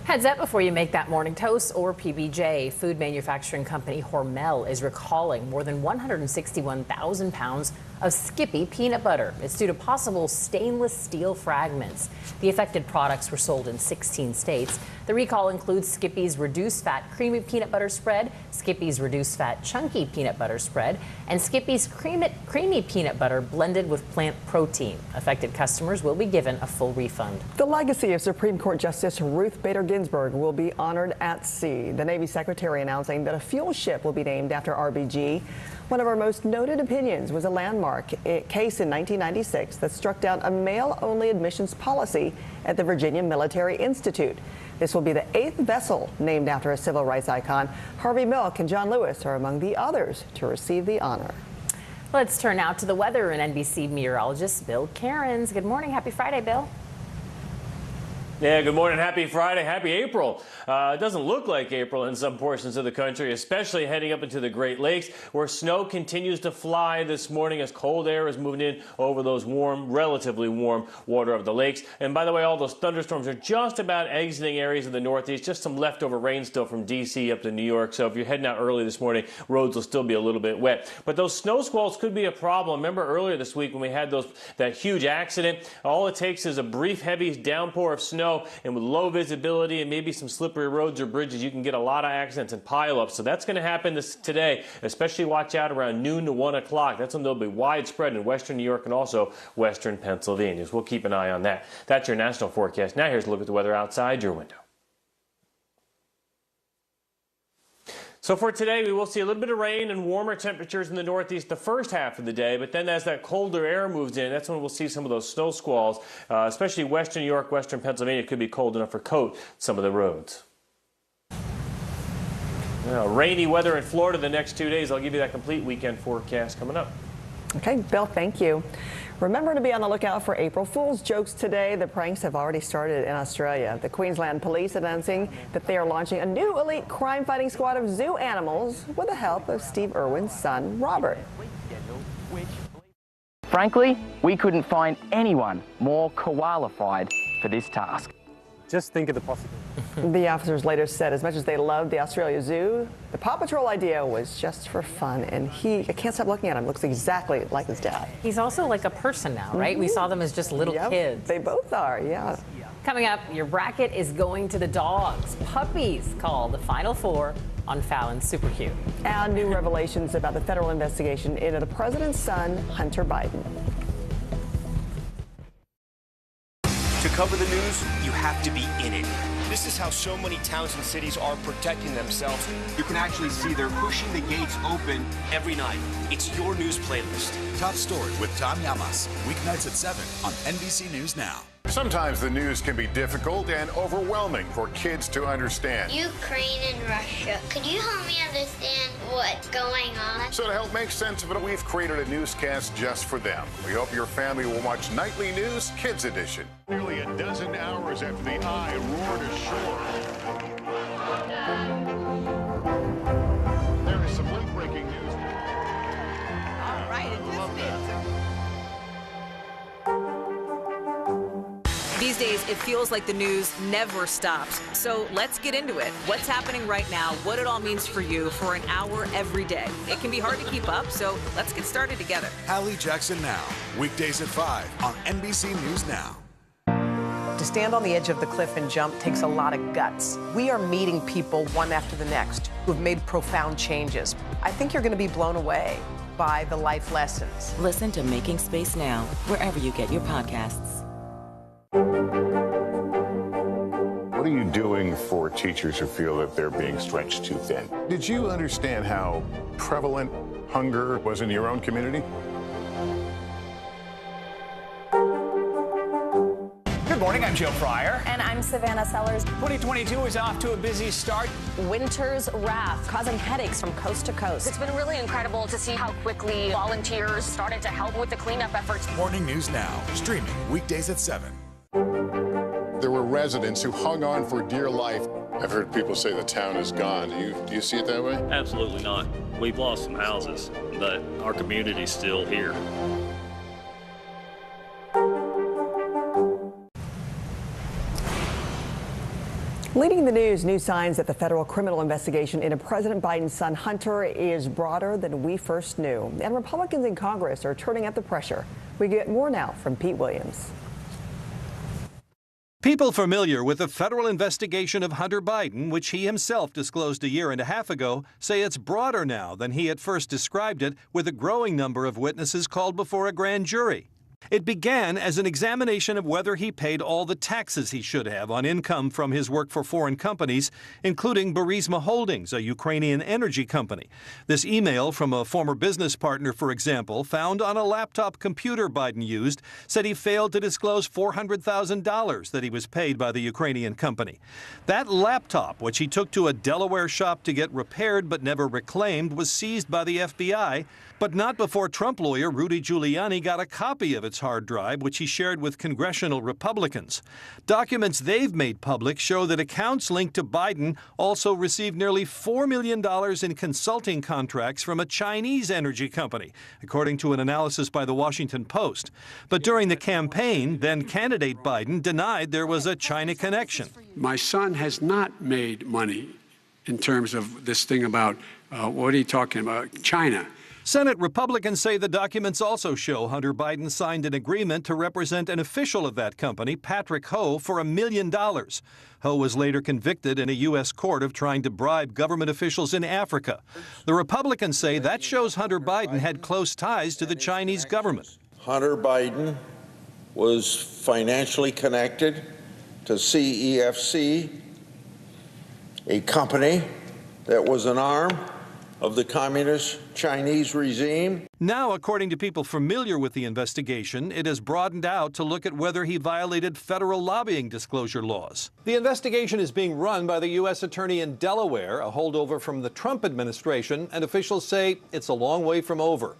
Heads up before you make that morning toast or PBJ. Food manufacturing company Hormel is recalling more than 161,000 pounds of Skippy peanut butter. It's due to possible stainless steel fragments. The affected products were sold in 16 states. The recall includes Skippy's reduced fat creamy peanut butter spread, Skippy's reduced fat chunky peanut butter spread, and Skippy's creamy peanut butter blended with plant protein. Affected customers will be given a full refund. The legacy of Supreme Court Justice Ruth Bader Ginsburg will be honored at sea. The Navy Secretary announcing that a fuel ship will be named after RBG. One of our most noted opinions was a landmark case in 1996 that struck down a male-only admissions policy at the Virginia Military Institute. This will be the 8th vessel named after a civil rights icon. Harvey Milk and John Lewis are among the others to receive the honor. Let's turn now to the weather and NBC meteorologist Bill Cairns. Good morning. Happy Friday, Bill. Yeah, good morning. Happy Friday. Happy April. It doesn't look like April in some portions of the country, especially heading up into the Great Lakes, where snow continues to fly this morning as cold air is moving in over those warm, relatively warm water of the lakes. And by the way, all those thunderstorms are just about exiting areas of the Northeast. Just some leftover rain still from D.C. up to New York. So if you're heading out early this morning, roads will still be a little bit wet. But those snow squalls could be a problem. Remember earlier this week when we had that huge accident? All it takes is a brief, heavy downpour of snow, and with low visibility and maybe some slippery roads or bridges, you can get a lot of accidents and pileups. So that's going to happen today, especially watch out around noon to 1 o'clock. That's when they'll be widespread in western New York and also western Pennsylvania. So we'll keep an eye on that. That's your national forecast. Now here's a look at the weather outside your window. So for today, we will see a little bit of rain and warmer temperatures in the Northeast the first half of the day, but then as that colder air moves in, that's when we'll see some of those snow squalls, especially western New York, western Pennsylvania. It could be cold enough to coat some of the roads. Rainy weather in Florida the next 2 days. I'll give you that complete weekend forecast coming up. Okay, Bill, thank you. Remember to be on the lookout for April Fool's jokes today. The pranks have already started in Australia. The Queensland Police announcing that they are launching a new elite crime-fighting squad of zoo animals with the help of Steve Irwin's son, Robert. Frankly, we couldn't find anyone more qualified for this task. Just think of the possibilities. The officers later said as much as they loved the Australia Zoo, the Paw Patrol idea was just for fun, and I can't stop looking at him, looks exactly like his dad. He's also like a person now, right? We saw them as just little kids. They both are, yeah. Coming up, your bracket is going to the dogs. Puppies call the Final Four on Fallon's Super Cute. And new revelations about the federal investigation into the president's son, Hunter Biden. To cover the news, you have to be in it. This is how so many towns and cities are protecting themselves. You can actually see they're pushing the gates open every night. It's your news playlist. Top Story with Tom Llamas, weeknights at 7 on NBC News Now. Sometimes the news can be difficult and overwhelming for kids to understand. Ukraine and Russia. Could you help me understand what's going on? So to help make sense of it, we've created a newscast just for them. We hope your family will watch Nightly News Kids Edition. Nearly a dozen hours after the eye roared ashore. There is some late-breaking news. All right, These days, it feels like the news never stops. So let's get into it. What's happening right now, what it all means for you for an hour every day. It can be hard to keep up, so let's get started together. Hallie Jackson Now, weekdays at 5 on NBC News Now. To stand on the edge of the cliff and jump takes a lot of guts. We are meeting people one after the next who have made profound changes. I think you're going to be blown away by the life lessons. Listen to Making Space Now, wherever you get your podcasts. What are you doing for teachers who feel that they're being stretched too thin? Did you understand how prevalent hunger was in your own community? Good morning, I'm Joe Fryer. And I'm Savannah Sellers. 2022 is off to a busy start. Winter's wrath causing headaches from coast to coast. It's been really incredible to see how quickly volunteers started to help with the cleanup efforts. Morning News Now, streaming weekdays at 7. There were residents who hung on for dear life. I've heard people say the town is gone. Do you see it that way? Absolutely not. We've lost some houses, but our community's still here. Leading the news, new signs that the federal criminal investigation into President Biden's son Hunter is broader than we first knew. And Republicans in Congress are turning up the pressure. We get more now from Pete Williams. People familiar with the federal investigation of Hunter Biden, which he himself disclosed a year and a half ago, say it's broader now than he at first described it, with a growing number of witnesses called before a grand jury. It began as an examination of whether he paid all the taxes he should have on income from his work for foreign companies, including Burisma Holdings, a Ukrainian energy company. This email from a former business partner, for example, found on a laptop computer Biden used, said he failed to disclose $400,000 that he was paid by the Ukrainian company. That laptop, which he took to a Delaware shop to get repaired but never reclaimed, was seized by the FBI, but not before Trump lawyer Rudy Giuliani got a copy of its hard drive, which he shared with congressional Republicans. Documents they've made public show that accounts linked to Biden also received nearly $4 million in consulting contracts from a Chinese energy company, according to an analysis by the Washington Post. But during the campaign, then-candidate Biden denied there was a China connection. My son has not made money in terms of this thing about, what are you talking about, China. Senate Republicans say the documents also show Hunter Biden signed an agreement to represent an official of that company, Patrick Ho, for $1 million. Ho was later convicted in a U.S. court of trying to bribe government officials in Africa. The Republicans say that shows Hunter Biden had close ties to the Chinese government. Hunter Biden was financially connected to CEFC, a company that was an arm of the communist Chinese regime. Now, according to people familiar with the investigation, it has broadened out to look at whether he violated federal lobbying disclosure laws. The investigation is being run by the U.S. Attorney in Delaware, a holdover from the Trump administration, and officials say it's a long way from over.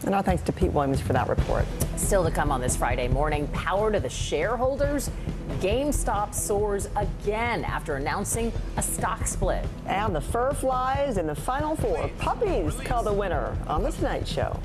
And our thanks to Pete Williams for that report. Still to come on this Friday morning, power to the shareholders. GameStop soars again after announcing a stock split. And the fur flies in the Final Four. Puppies call the winner on The Tonight Show.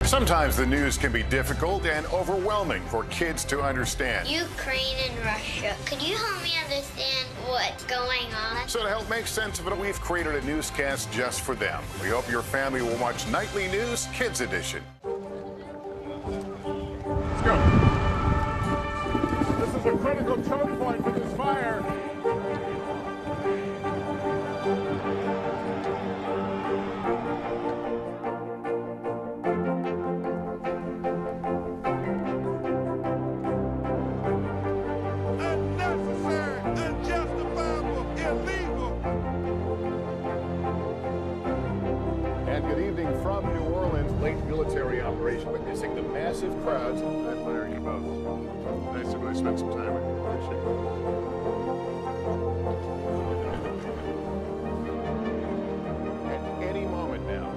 Sometimes the news can be difficult and overwhelming for kids to understand. Ukraine and Russia. Could you help me understand what's going on? So to help make sense of it, we've created a newscast just for them. We hope your family will watch Nightly News Kids Edition. Let's go. This is a critical choke point for this fire. Military operation witnessing the massive crowds. I admire you both. Nice to really spend some time with you. Appreciate it. At any moment now.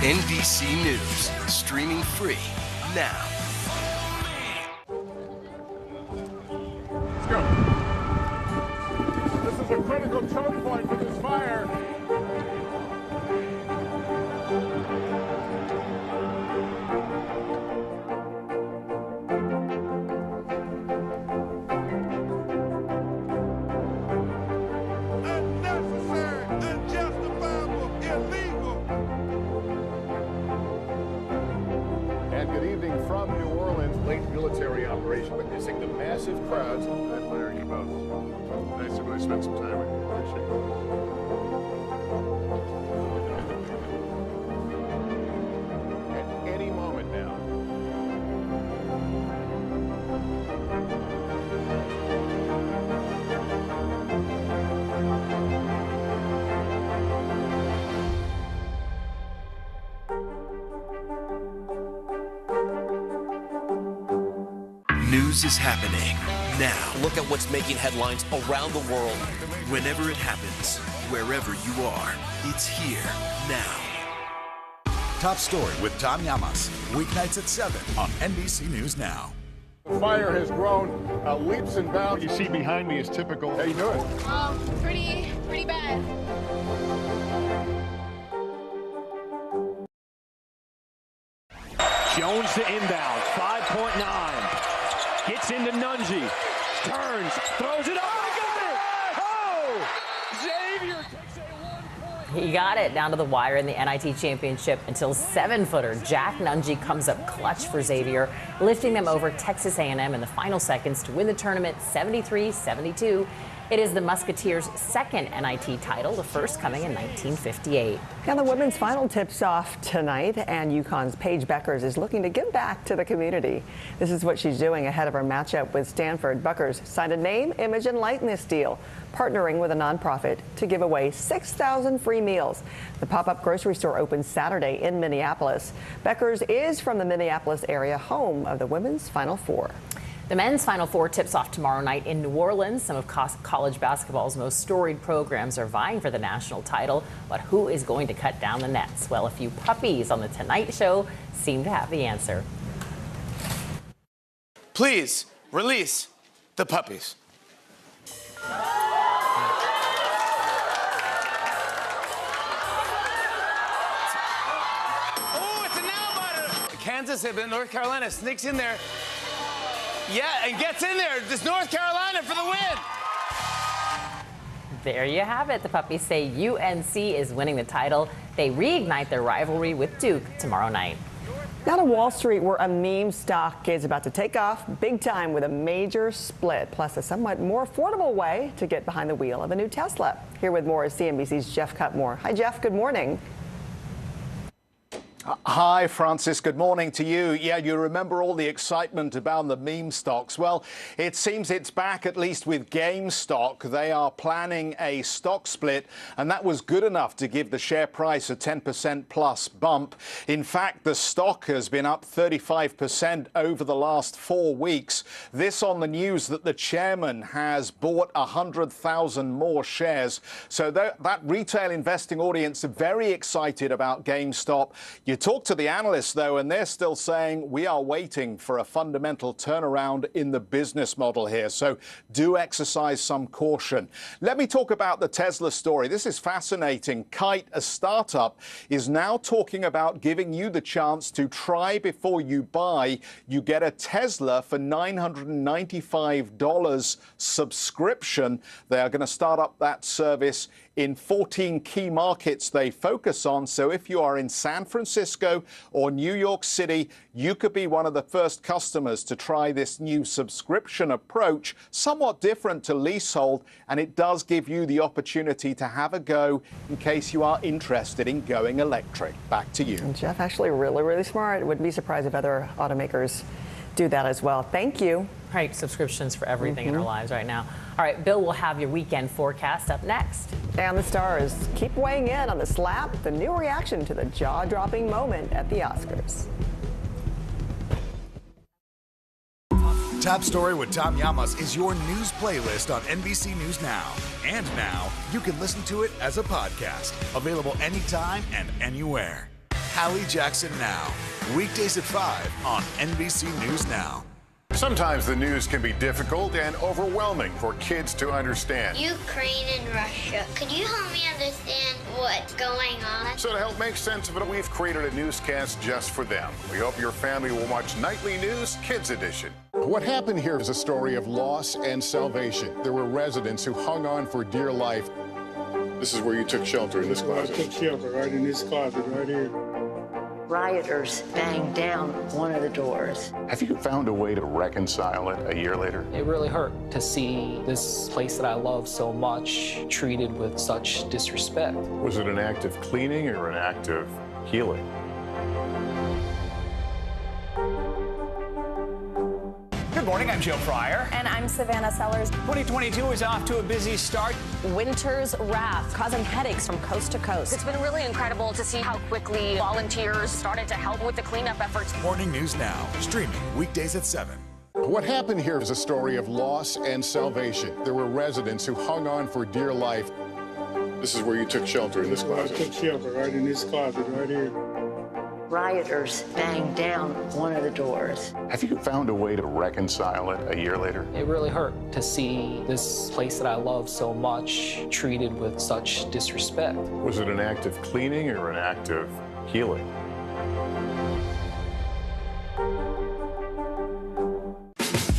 NBC News, streaming free now. Let's go. This is a critical choke point for this fire. Military operation witnessing the massive crowds. I admire you both. Nice to really spend some time with you. Appreciate it. At any moment now. News is happening now. Look at what's making headlines around the world. Whenever it happens, wherever you are, it's here now. Top Story with Tom Llamas, weeknights at 7 on NBC News Now. The fire has grown leaps and bounds. You see behind me is typical. How you doing? Pretty bad. Jones to inbound, 5.9. Gets into Nunji. Turns, throws it up. Oh, Xavier takes a 1 point. He got it down to the wire in the NIT championship until 7-footer Jack Nunji comes up clutch for Xavier, lifting them over Texas A&M in the final seconds to win the tournament 73-72. It is the Musketeers' second NIT title, the first coming in 1958. Now the women's final tips off tonight, and UConn's Paige Beckers is looking to give back to the community. This is what she's doing ahead of her matchup with Stanford. Beckers signed a name, image, and likeness deal, partnering with a nonprofit to give away 6,000 free meals. The pop-up grocery store opens Saturday in Minneapolis. Beckers is from the Minneapolis area, home of the women's Final Four. The men's Final Four tips off tomorrow night in New Orleans. Some of college basketball's most storied programs are vying for the national title, but who is going to cut down the nets? Well, a few puppies on The Tonight Show seem to have the answer. Please release the puppies. Oh, it's a nail biter. Kansas and North Carolina sneaks in there. Yeah, and gets in there. Just North Carolina for the win. There you have it. The puppies say UNC is winning the title. They reignite their rivalry with Duke tomorrow night. Now to Wall Street, where a meme stock is about to take off big time with a major split, plus a somewhat more affordable way to get behind the wheel of a new Tesla. Here with more is CNBC's Jeff Cutmore. Hi, Jeff. Good morning. Hi, Francis. Good morning to you. Yeah, you remember all the excitement about the meme stocks. Well, it seems it's back, at least with GameStop. They are planning a stock split, and that was good enough to give the share price a 10% plus bump. In fact, the stock has been up 35% over the last 4 weeks. This on the news that the chairman has bought 100,000 more shares. So that retail investing audience are very excited about GameStop. You talk to the analysts, though, and they're still saying we are waiting for a fundamental turnaround in the business model here. So do exercise some caution. Let me talk about the Tesla story. This is fascinating. Kite, a startup, is now talking about giving you the chance to try before you buy. You get a Tesla for $995 subscription. They are going to start up that service in 14 key markets they focus on. So if you are in San Francisco or New York City, you could be one of the first customers to try this new subscription approach, somewhat different to leasehold, and it does give you the opportunity to have a go in case you are interested in going electric. Back to you. And Jeff, actually really smart. Wouldn't be surprised if other automakers do that as well. Thank you. Right, subscriptions for everything in our lives right now. All right, Bill will have your weekend forecast up next. And the stars keep weighing in on the slap, the new reaction to the jaw-dropping moment at the Oscars. Top Story with Tom Llamas is your news playlist on NBC News Now. And now you can listen to it as a podcast, available anytime and anywhere. Hallie Jackson Now, weekdays at 5 on NBC News Now. Sometimes the news can be difficult and overwhelming for kids to understand. Ukraine and Russia. Could you help me understand what's going on? So to help make sense of it, we've created a newscast just for them. We hope your family will watch Nightly News Kids Edition. What happened here is a story of loss and salvation. There were residents who hung on for dear life. This is where you took shelter, in this closet. I took shelter right in this closet right here. Rioters banged down one of the doors. Have you found a way to reconcile it a year later? It really hurt to see this place that I love so much treated with such disrespect. Was it an act of cleaning or an act of healing? Good morning, I'm Joe Fryer. And I'm Savannah Sellers. 2022 is off to a busy start. Winter's wrath causing headaches from coast to coast. It's been really incredible to see how quickly volunteers started to help with the cleanup efforts. Morning News Now, streaming weekdays at 7. What happened here is a story of loss and salvation. There were residents who hung on for dear life. This is where you took shelter, in this closet. I took shelter right in this closet right here. rioters banged down one of the doors. Have you found a way to reconcile it a year later? It really hurt to see this place that I love so much treated with such disrespect. Was it an act of cleaning or an act of healing?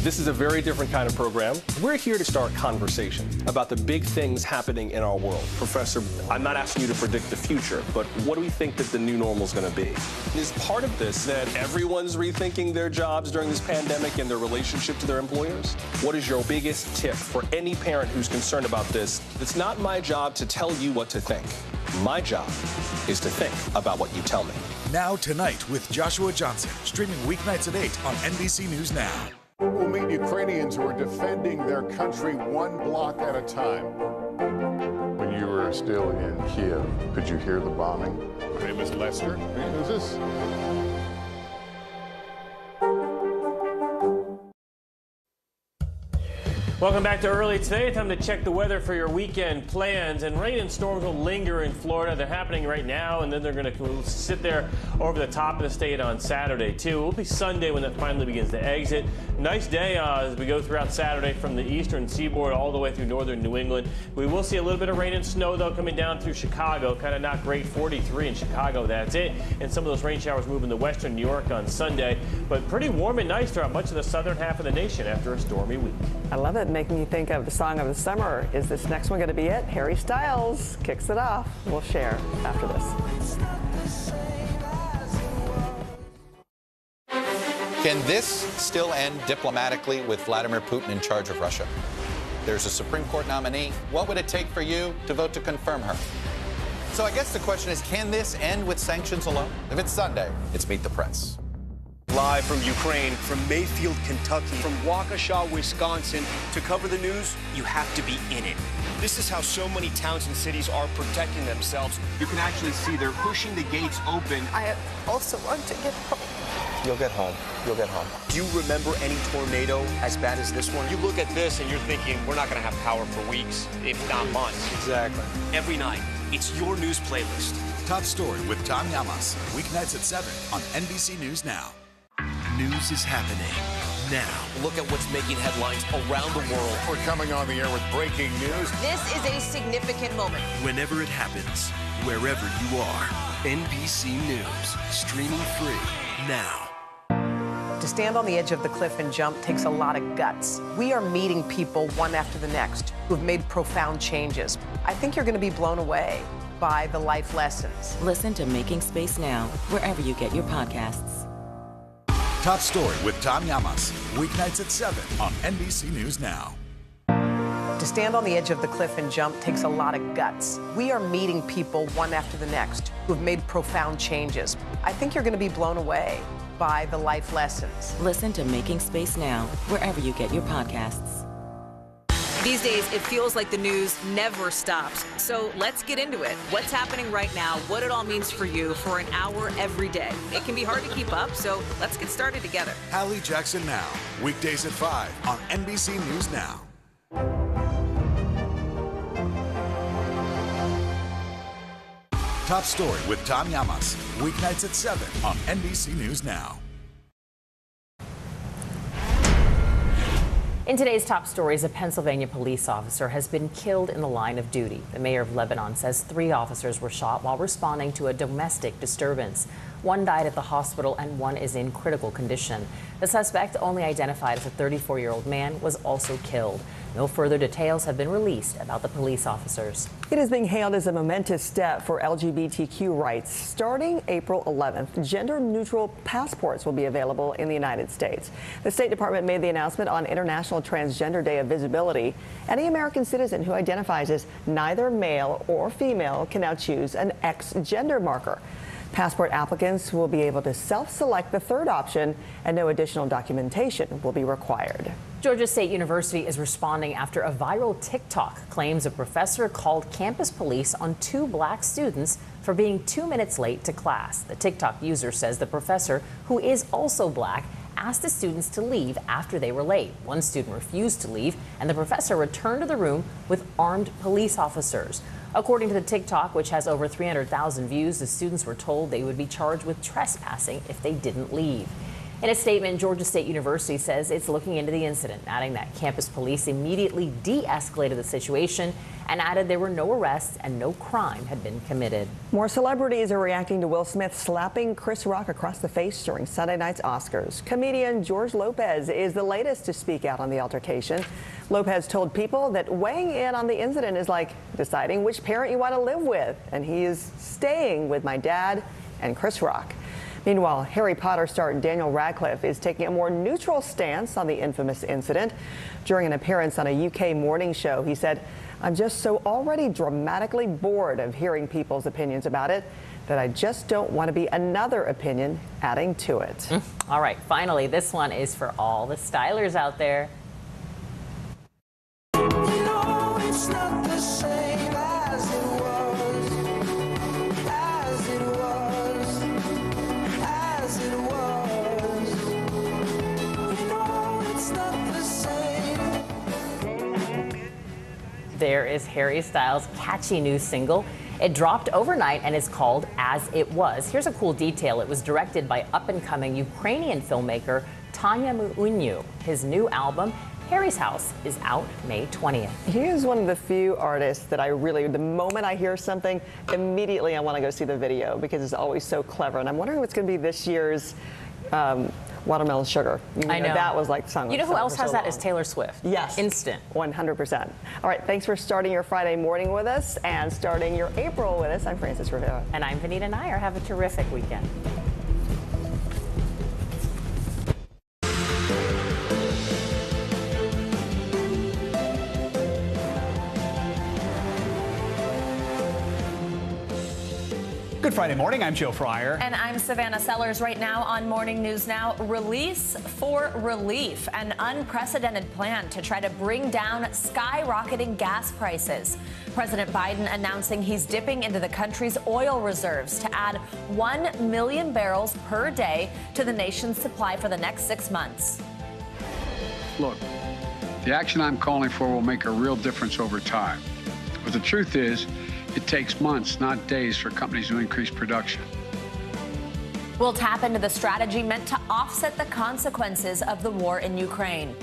This is a very different kind of program. We're here to start conversation about the big things happening in our world. Professor, I'm not asking you to predict the future, but what do we think that the new normal is going to be? Is part of this that everyone's rethinking their jobs during this pandemic and their relationship to their employers? What is your biggest tip for any parent who's concerned about this? It's not my job to tell you what to think. My job is to think about what you tell me. Now Tonight with Joshua Johnson, streaming weeknights at 8 on NBC News Now. We'll meet Ukrainians who are defending their country one block at a time. When you were still in Kiev, could you hear the bombing? My name is Lester. Who's this? Welcome back to Early Today. Time to check the weather for your weekend plans. And rain and storms will linger in Florida. They're happening right now, and then they're going to sit there over the top of the state on Saturday, too. It will be Sunday when that finally begins to exit. Nice day as we go throughout Saturday from the eastern seaboard all the way through northern New England. We will see a little bit of rain and snow, though, coming down through Chicago. Kind of not great, 43 in Chicago. That's it. And some of those rain showers move into western New York on Sunday. But pretty warm and nice throughout much of the southern half of the nation after a stormy week. I love it, making you think of the song of the summer. Is this next one going to be it? Harry Styles kicks it off. We'll share after this. Can this still end diplomatically with Vladimir Putin in charge of Russia? There's a Supreme Court nominee. What would it take for you to vote to confirm her? So I guess the question is, can this end with sanctions alone? If it's Sunday, it's Meet the Press. Live from Ukraine, from Mayfield, Kentucky, from Waukesha, Wisconsin. To cover the news, you have to be in it. This is how so many towns and cities are protecting themselves. You can actually see they're pushing the gates open. I also want to get home. You'll get home. You'll get home. Do you remember any tornado as bad as this one? You look at this and you're thinking, we're not going to have power for weeks, if not months. Exactly. Every night, it's your news playlist. Top Story with Tom Llamas, weeknights at 7 on NBC News Now. News is happening now. Look at what's making headlines around the world. We're coming on the air with breaking news. This is a significant moment. Whenever it happens, wherever you are. NBC News, streaming free now. To stand on the edge of the cliff and jump takes a lot of guts. We are meeting people one after the next who've made profound changes. I think you're going to be blown away by the life lessons. Listen to Making Space Now, wherever you get your podcasts. Top Story with Tom Llamas, weeknights at 7 on NBC News Now. To stand on the edge of the cliff and jump takes a lot of guts. We are meeting people one after the next who've made profound changes. I think you're going to be blown away by the life lessons. Listen to Making Space Now, wherever you get your podcasts. These days, it feels like the news never stops. So let's get into it. What's happening right now, what it all means for you for an hour every day. It can be hard to keep up, so let's get started together. Hallie Jackson Now, weekdays at 5 on NBC News Now. Top Story with Tom Llamas, weeknights at 7 on NBC News Now. In today's top stories, a Pennsylvania police officer has been killed in the line of duty. The mayor of Lebanon says 3 officers were shot while responding to a domestic disturbance. 1 died at the hospital and 1 is in critical condition. The suspect, only identified as a 34-year-old man, was also killed. No further details have been released about the police officers. It is being hailed as a momentous step for LGBTQ rights. Starting April 11th, gender-neutral passports will be available in the United States. The State Department made the announcement on International Transgender Day of Visibility. Any American citizen who identifies as neither male or female can now choose an X gender marker. Passport applicants will be able to self-select the 3rd option, and no additional documentation will be required. Georgia State University is responding after a viral TikTok claims a professor called campus police on 2 black students for being 2 minutes late to class. The TikTok user says the professor, who is also black, asked the students to leave after they were late. 1 student refused to leave, and the professor returned to the room with armed police officers. According to the TikTok, which has over 300,000 views, the students were told they would be charged with trespassing if they didn't leave. In a statement, Georgia State University says it's looking into the incident, adding that campus police immediately de-escalated the situation and added there were no arrests and no crime had been committed. More celebrities are reacting to Will Smith slapping Chris Rock across the face during Sunday night's Oscars. Comedian George Lopez is the latest to speak out on the altercation. Lopez told People that weighing in on the incident is like deciding which parent you want to live with, and he is staying with my dad and Chris Rock. Meanwhile, Harry Potter star Daniel Radcliffe is taking a more neutral stance on the infamous incident. During an appearance on a UK morning show, he said, "I'm just so already dramatically bored of hearing people's opinions about it that I just don't want to be another opinion adding to it." All right, finally, this one is for all the stylers out there. It's not the same as it was, as it was, as it was. You know it's not the same. There is Harry Styles' catchy new single. It dropped overnight and is called As It Was. Here's a cool detail. It was directed by up-and-coming Ukrainian filmmaker Tanya Muunyu. His new album, Harry's House, is out May 20th. He is one of the few artists that the moment I hear something, immediately I want to go see the video because it's always so clever. And I'm wondering what's going to be this year's Watermelon Sugar. I know. That was like sung. You know who else has that is Taylor Swift. Yes. Instant. 100%. All right, thanks for starting your Friday morning with us and starting your April with us. I'm Frances Rivera. And I'm Vanita Nair. Have a terrific weekend. Good Friday morning. I'm Joe Fryer. And I'm Savannah Sellers. Right now on Morning News Now, Release for Relief, an unprecedented plan to try to bring down skyrocketing gas prices. President Biden announcing he's dipping into the country's oil reserves to add 1 million barrels per day to the nation's supply for the next 6 months. Look, the action I'm calling for will make a real difference over time. But the truth is, it takes months, not days, for companies to increase production. We'll tap into the strategy meant to offset the consequences of the war in Ukraine.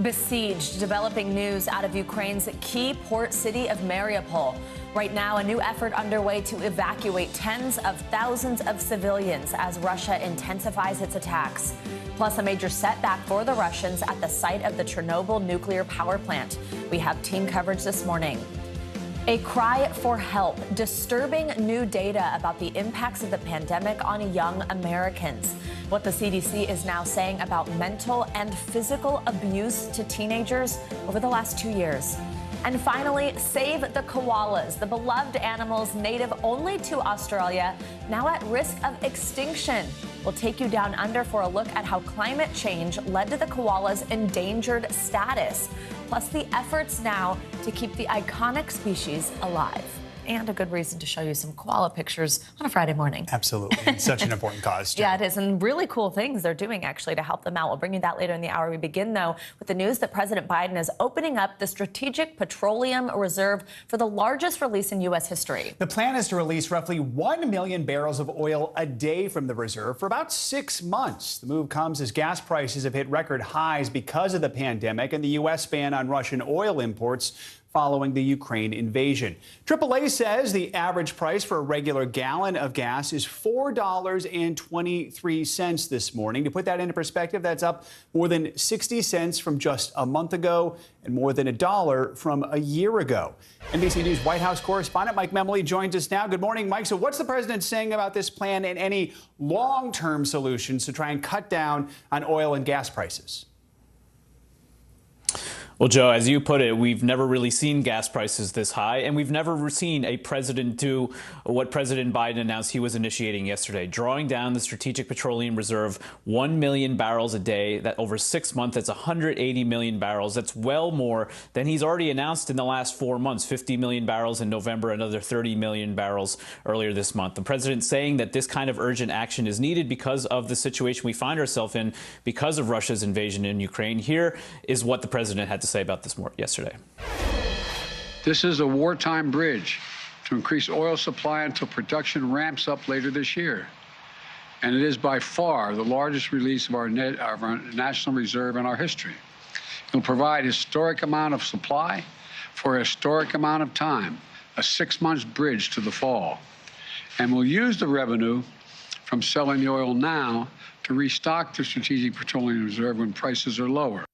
Besieged, developing news out of Ukraine's key port city of Mariupol. Right now, a new effort underway to evacuate tens of thousands of civilians as Russia intensifies its attacks. Plus, a major setback for the Russians at the site of the Chernobyl nuclear power plant. We have team coverage this morning. A cry for help, disturbing new data about the impacts of the pandemic on young Americans. What the CDC is now saying about mental and physical abuse to teenagers over the last 2 years. And finally, save the koalas, the beloved animals native only to Australia, now at risk of extinction. We'll take you down under for a look at how climate change led to the koala's endangered status, plus the efforts now to keep the iconic species alive. And a good reason to show you some koala pictures on a Friday morning. Absolutely. It's such an important cause, Joe. Yeah, it is. And really cool things they're doing, actually, to help them out. We'll bring you that later in the hour. We begin, though, with the news that President Biden is opening up the Strategic Petroleum Reserve for the largest release in U.S. history. The plan is to release roughly 1 million barrels of oil a day from the reserve for about 6 months. The move comes as gas prices have hit record highs because of the pandemic and the U.S. ban on Russian oil imports following the Ukraine invasion. AAA says the average price for a regular gallon of gas is $4.23 this morning. To put that into perspective, that's up more than 60 cents from just a month ago and more than $1 from a year ago. NBC News White House correspondent Mike Memoli joins us now. Good morning, Mike. So what's the president saying about this plan and any long-term solutions to try and cut down on oil and gas prices? Well, Joe, as you put it, we've never really seen gas prices this high, and we've never seen a president do what President Biden announced he was initiating yesterday, drawing down the Strategic Petroleum Reserve 1 million barrels a day. That over 6 months, that's 180 million barrels. That's well more than he's already announced in the last 4 months, 50 million barrels in November, another 30 million barrels earlier this month. The president saying that this kind of urgent action is needed because of the situation we find ourselves in because of Russia's invasion in Ukraine. Here is what the president had to say about this yesterday. This is a wartime bridge. to increase oil supply until production ramps up later this year. And it is by far the largest release of our national reserve in our history. It will provide a historic amount of supply for a historic amount of time, a 6-month bridge to the fall. And we'll use the revenue from selling the oil now to restock the Strategic Petroleum Reserve when prices are lower.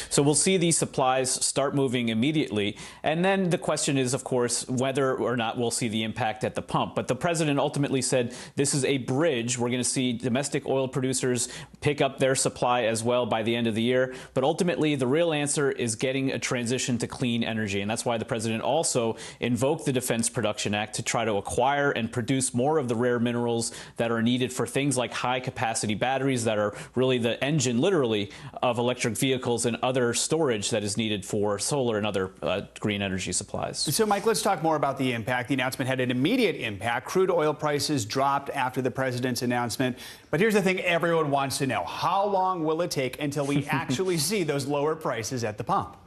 So we'll see these supplies start moving immediately. And then the question is, of course, whether or not we'll see the impact at the pump. But the president ultimately said this is a bridge. We're going to see domestic oil producers pick up their supply as well by the end of the year. But ultimately, the real answer is getting a transition to clean energy. And that's why the president also invoked the Defense Production Act to try to acquire and produce more of the rare minerals that are needed for things like high-capacity batteries that are really the engine, literally, of electric vehicles and other storage that is needed for solar and other green energy supplies. So, Mike, let's talk more about the impact. The announcement had an immediate impact. Crude oil prices dropped after the president's announcement. But here's the thing everyone wants to know. How long will it take until we actually see those lower prices at the pump?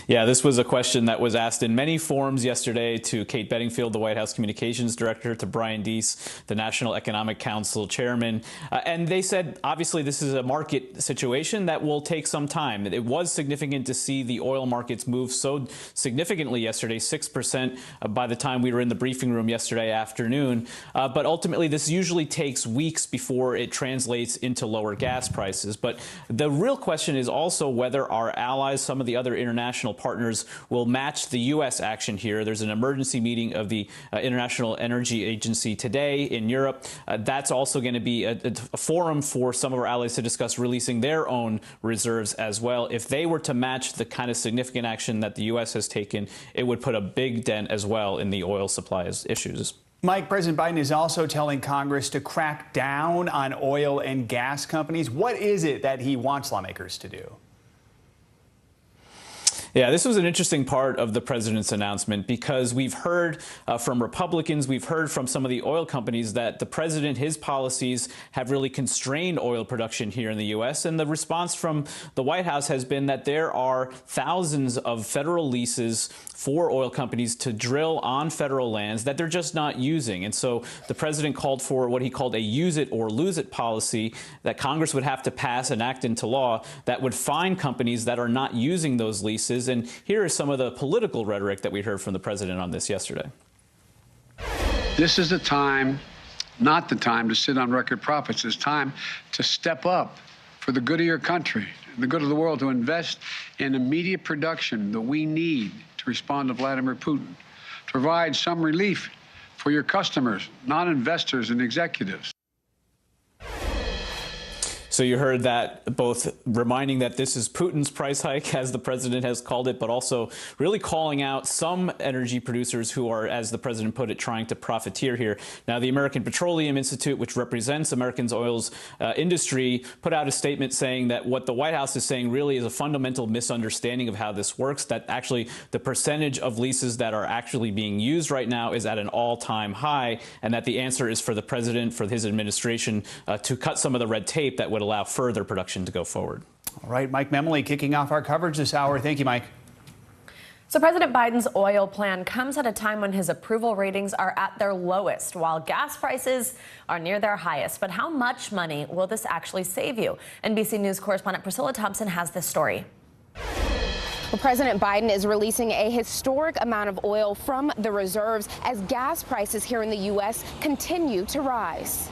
Yeah, this was a question that was asked in many forums yesterday to Kate Bedingfield, the White House Communications Director, to Brian Deese, the National Economic Council Chairman. And they said, obviously, this is a market situation that will take some time. It was significant to see the oil markets move so significantly yesterday, 6% by the time we were in the briefing room yesterday afternoon. But ultimately, this usually takes weeks before it translates into lower gas prices. But the real question is also whether our allies, some of the other international partners, will match the U.S. action here. There's an emergency meeting of the International Energy Agency today in Europe. That's also going to be a forum for some of our allies to discuss releasing their own reserves as well. If they were to match the kind of significant action that the U.S. has taken, it would put a big dent as well in the oil supply issues. Mike, President Biden is also telling Congress to crack down on oil and gas companies. What is it that he wants lawmakers to do? Yeah, this was an interesting part of the president's announcement because we've heard from Republicans, we've heard from some of the oil companies that the president, his policies have really constrained oil production here in the U.S. And the response from the White House has been that there are thousands of federal leases for oil companies to drill on federal lands that they're just not using. And so the president called for what he called a use it or lose it policy that Congress would have to pass and act into law that would fine companies that are not using those leases. And here is some of the political rhetoric that we heard from the president on this yesterday. This is the time, not the time to sit on record profits. It's time to step up for the good of your country, the good of the world, to invest in immediate production that we need to respond to Vladimir Putin, to provide some relief for your customers, not investors and executives. So you heard that, both reminding that this is Putin's price hike, as the president has called it, but also really calling out some energy producers who are, as the president put it, trying to profiteer here. Now, the American Petroleum Institute, which represents American oil's industry, put out a statement saying that what the White House is saying really is a fundamental misunderstanding of how this works, that actually the percentage of leases that are actually being used right now is at an all-time high, and that the answer is for the president, for his administration, to cut some of the red tape that would allow further production to go forward. All right, Mike Memoli kicking off our coverage this hour. Thank you, Mike. So President Biden's oil plan comes at a time when his approval ratings are at their lowest, while gas prices are near their highest. But how much money will this actually save you? NBC News correspondent Priscilla Thompson has this story. Well, President Biden is releasing a historic amount of oil from the reserves as gas prices here in the U.S. continue to rise.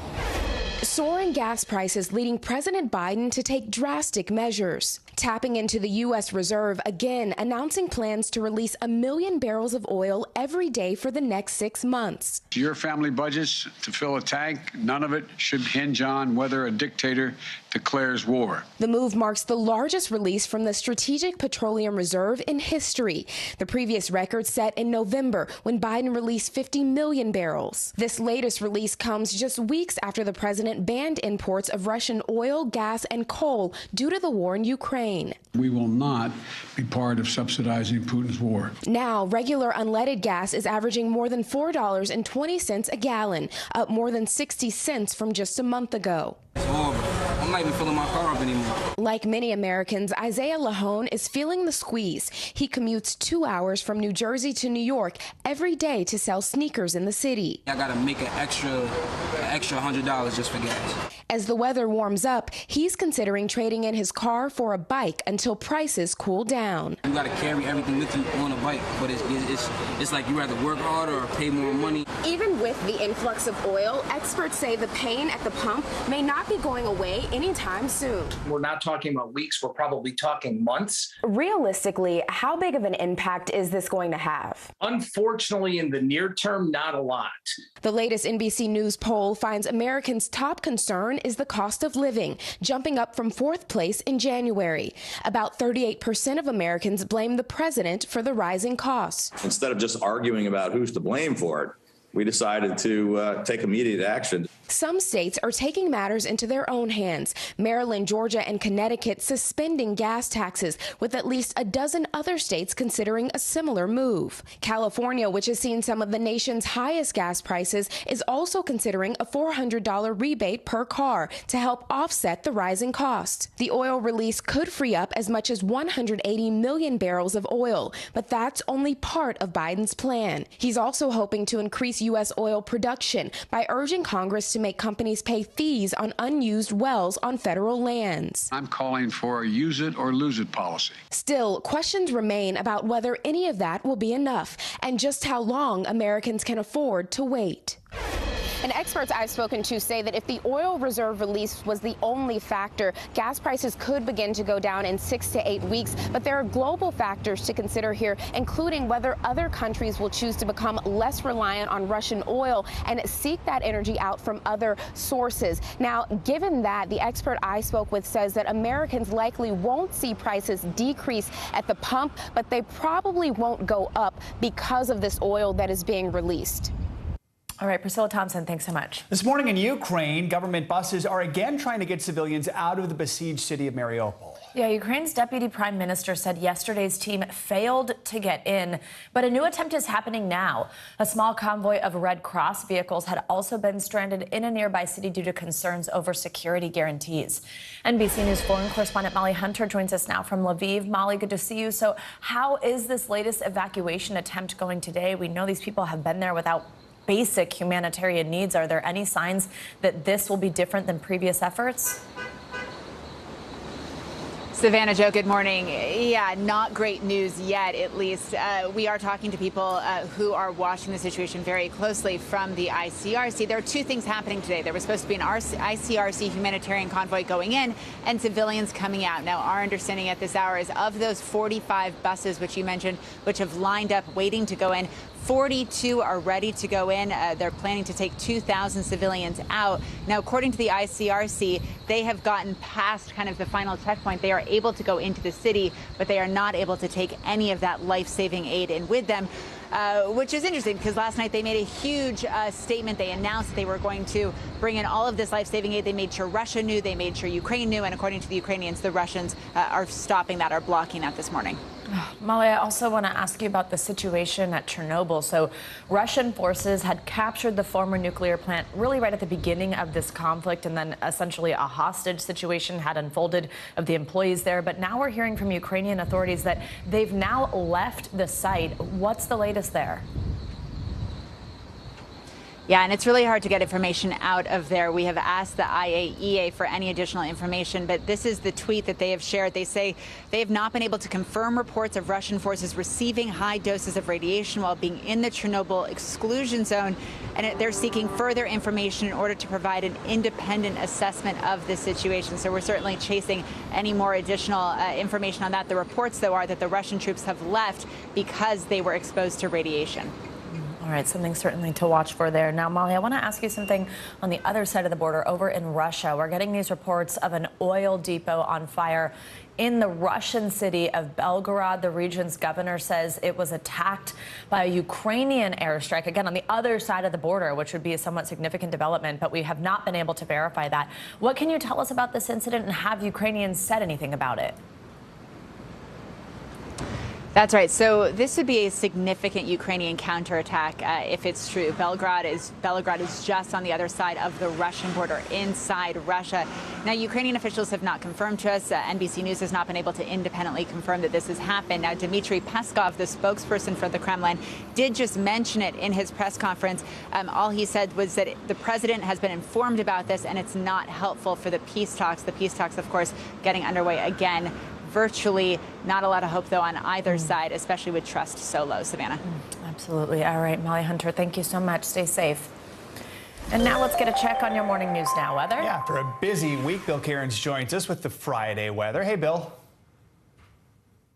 Soaring gas prices leading President Biden to take drastic measures, tapping into the U.S. reserve again, announcing plans to release 1 million barrels of oil every day for the next 6 months. Your family budgets to fill a tank, none of it should hinge on whether a dictator declares war. The move marks the largest release from the Strategic Petroleum Reserve in history. The previous record set in November when Biden released 50 million barrels. This latest release comes just weeks after the president banned imports of Russian oil, gas, and coal due to the war in Ukraine. We will not be part of subsidizing Putin's war. Now, regular unleaded gas is averaging more than $4.20 a gallon, up more than 60 cents from just a month ago. It's horrible. I even filling my car up anymore. Like many Americans, Isaiah Lahone is feeling the squeeze. He commutes 2 hours from New Jersey to New York every day to sell sneakers in the city. I gotta make an extra $100 just for gas. As the weather warms up, he's considering trading in his car for a bike until prices cool down. You gotta carry everything with you on a bike, but it's like you rather work harder or pay more money. Even with the influx of oil, experts say the pain at the pump may not be going away anytime soon. We're not talking about weeks, we're probably talking months. Realistically, how big of an impact is this going to have? Unfortunately, in the near term, not a lot. The latest NBC News poll finds Americans' top concern is the cost of living, jumping up from 4th place in January. About 38% of Americans blame the president for the rising costs. Instead of just arguing about who's to blame for it, we decided to take immediate action. Some states are taking matters into their own hands. Maryland, Georgia, and Connecticut suspending gas taxes, with at least a dozen other states considering a similar move. California, which has seen some of the nation's highest gas prices, is also considering a $400 rebate per car to help offset the rising costs. The oil release could free up as much as 180 million barrels of oil, but that's only part of Biden's plan. He's also hoping to increase U.S. oil production by urging Congress to make companies pay fees on unused wells on federal lands. I'm calling for a use it or lose it policy. Still, questions remain about whether any of that will be enough and just how long Americans can afford to wait. And experts I've spoken to say that if the oil reserve release was the only factor, gas prices could begin to go down in 6 to 8 weeks. But there are global factors to consider here, including whether other countries will choose to become less reliant on Russian oil and seek that energy out from other sources. Now, given that, the expert I spoke with says that Americans likely won't see prices decrease at the pump, but they probably won't go up because of this oil that is being released. All right, Priscilla Thompson, thanks so much. This morning in Ukraine, government buses are again trying to get civilians out of the besieged city of Mariupol. Yeah, Ukraine's deputy prime minister said yesterday's team failed to get in, but a new attempt is happening now. A small convoy of Red Cross vehicles had also been stranded in a nearby city due to concerns over security guarantees. NBC News foreign correspondent Molly Hunter joins us now from Lviv. Molly, good to see you. So how is this latest evacuation attempt going today? We know these people have been there without basic humanitarian needs. Are there any signs that this will be different than previous efforts? Savannah, Joe, good morning. Yeah, not great news yet, at least. We are talking to people who are watching the situation very closely from the ICRC. There are two things happening today. There was supposed to be an ICRC humanitarian convoy going in and civilians coming out. Now, our understanding at this hour is of those 45 buses, which you mentioned, which have lined up waiting to go in, 42 are ready to go in. They're planning to take 2,000 civilians out. Now, according to the ICRC, they have gotten past kind of the final checkpoint. They are able to go into the city, but they are not able to take any of that life-saving aid in with them. Which is interesting because last night they made a huge statement. They announced that they were going to bring in all of this life-saving aid. They made sure Russia knew, they made sure Ukraine knew, and according to the Ukrainians, the Russians are stopping that, are blocking that this morning. Molly, I also want to ask you about the situation at Chernobyl. So Russian forces had captured the former nuclear plant really right at the beginning of this conflict, and then essentially a hostage situation had unfolded of the employees there. But now we're hearing from Ukrainian authorities that they've now left the site. What's the latest there? Yeah, and it's really hard to get information out of there. We have asked the IAEA for any additional information, but this is the tweet that they have shared. They say they have not been able to confirm reports of Russian forces receiving high doses of radiation while being in the Chernobyl exclusion zone, and they're seeking further information in order to provide an independent assessment of the situation. So we're certainly chasing any more additional information on that. The reports, though, are that the Russian troops have left because they were exposed to radiation. All right, something certainly to watch for there. Now, Molly, I want to ask you something on the other side of the border over in Russia. We're getting these reports of an oil depot on fire in the Russian city of Belgorod. The region's governor says it was attacked by a Ukrainian airstrike, again, on the other side of the border, which would be a somewhat significant development, but we have not been able to verify that. What can you tell us about this incident, and have Ukrainians said anything about it? That's right. So this would be a significant Ukrainian counterattack if it's true. Belgrade is just on the other side of the Russian border, inside Russia. Now, Ukrainian officials have not confirmed to us. NBC News has not been able to independently confirm that this has happened. Now, Dmitry Peskov, the spokesperson for the Kremlin, did just mention it in his press conference. All he said was that the president has been informed about this, and it's not helpful for the peace talks. The peace talks, of course, getting underway again. Virtually not a lot of hope, though, on either side, especially with trust so low. Savannah. Absolutely. All right, Molly Hunter, thank you so much. Stay safe. And now let's get a check on your Morning News Now weather. Yeah, after a busy week, Bill Cairns joins us with the Friday weather. Hey, Bill.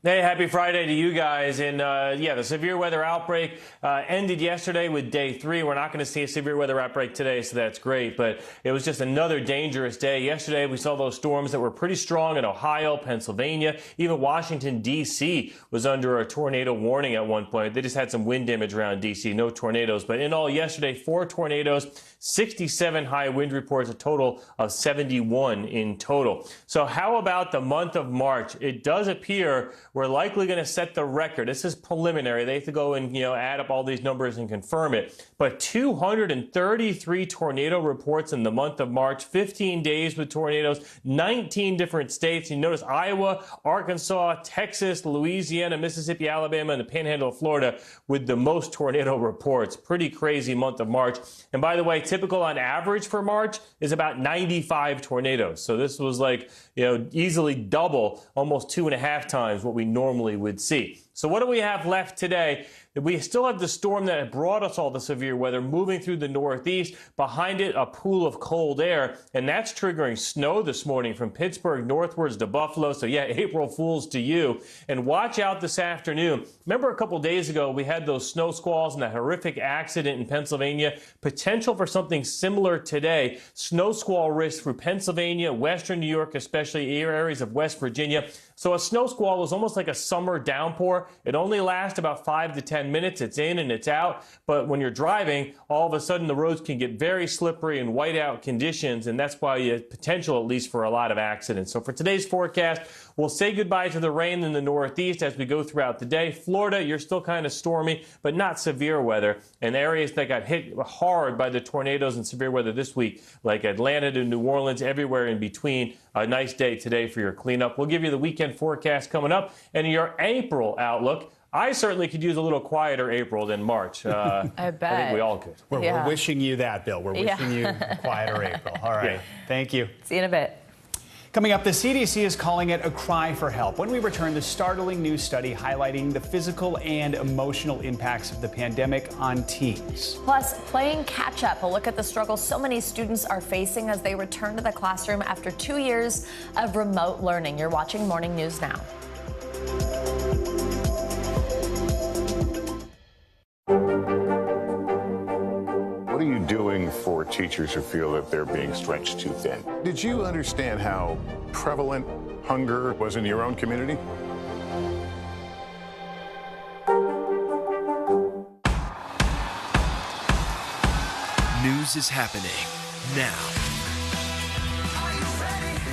Hey, happy Friday to you guys. And yeah, the severe weather outbreak ended yesterday with day 3. We're not going to see a severe weather outbreak today, so that's great. But it was just another dangerous day. Yesterday, we saw those storms that were pretty strong in Ohio, Pennsylvania. Even Washington, D.C. was under a tornado warning at one point. They just had some wind damage around D.C., no tornadoes. But in all, yesterday, 4 tornadoes, 67 high wind reports, a total of 71 in total. So how about the month of March? It does appear we're likely going to set the record. This is preliminary. They have to go and, add up all these numbers and confirm it. But 233 tornado reports in the month of March, 15 days with tornadoes, 19 different states. You notice Iowa, Arkansas, Texas, Louisiana, Mississippi, Alabama, and the Panhandle of Florida with the most tornado reports. Pretty crazy month of March. And by the way, typical on average for March is about 95 tornadoes. So this was like, easily double, almost 2.5 times what we normally would see. So what do we have left today? We still have the storm that brought us all the severe weather moving through the Northeast. Behind it, a pool of cold air, and that's triggering snow this morning from Pittsburgh northwards to Buffalo. So yeah, April Fools to you. And watch out this afternoon. Remember a couple days ago, we had those snow squalls and that horrific accident in Pennsylvania. Potential for something similar today. Snow squall risk through Pennsylvania, western New York, especially areas of West Virginia. So a snow squall is almost like a summer downpour. It only lasts about 5 to 10 minutes. It's in and it's out. But when you're driving, all of a sudden the roads can get very slippery and whiteout conditions. And that's why you have potential, at least, for a lot of accidents. So for today's forecast, we'll say goodbye to the rain in the Northeast as we go throughout the day. Florida, you're still kind of stormy, but not severe weather. And areas that got hit hard by the tornadoes and severe weather this week, like Atlanta to New Orleans, everywhere in between. A nice day today for your cleanup. We'll give you the weekend forecast coming up and your April outlook. I certainly could use a little quieter April than March. I bet. I think we all could. We're wishing you that, Bill. We're wishing you quieter April. All right. Yeah. Thank you. See you in a bit. Coming up, the CDC is calling it a cry for help. When we return, the startling new study highlighting the physical and emotional impacts of the pandemic on teens. Plus, playing catch up. A look at the struggle so many students are facing as they return to the classroom after 2 years of remote learning. You're watching Morning News Now. What are you doing for teachers who feel that they're being stretched too thin? Did you understand how prevalent hunger was in your own community? News is happening now.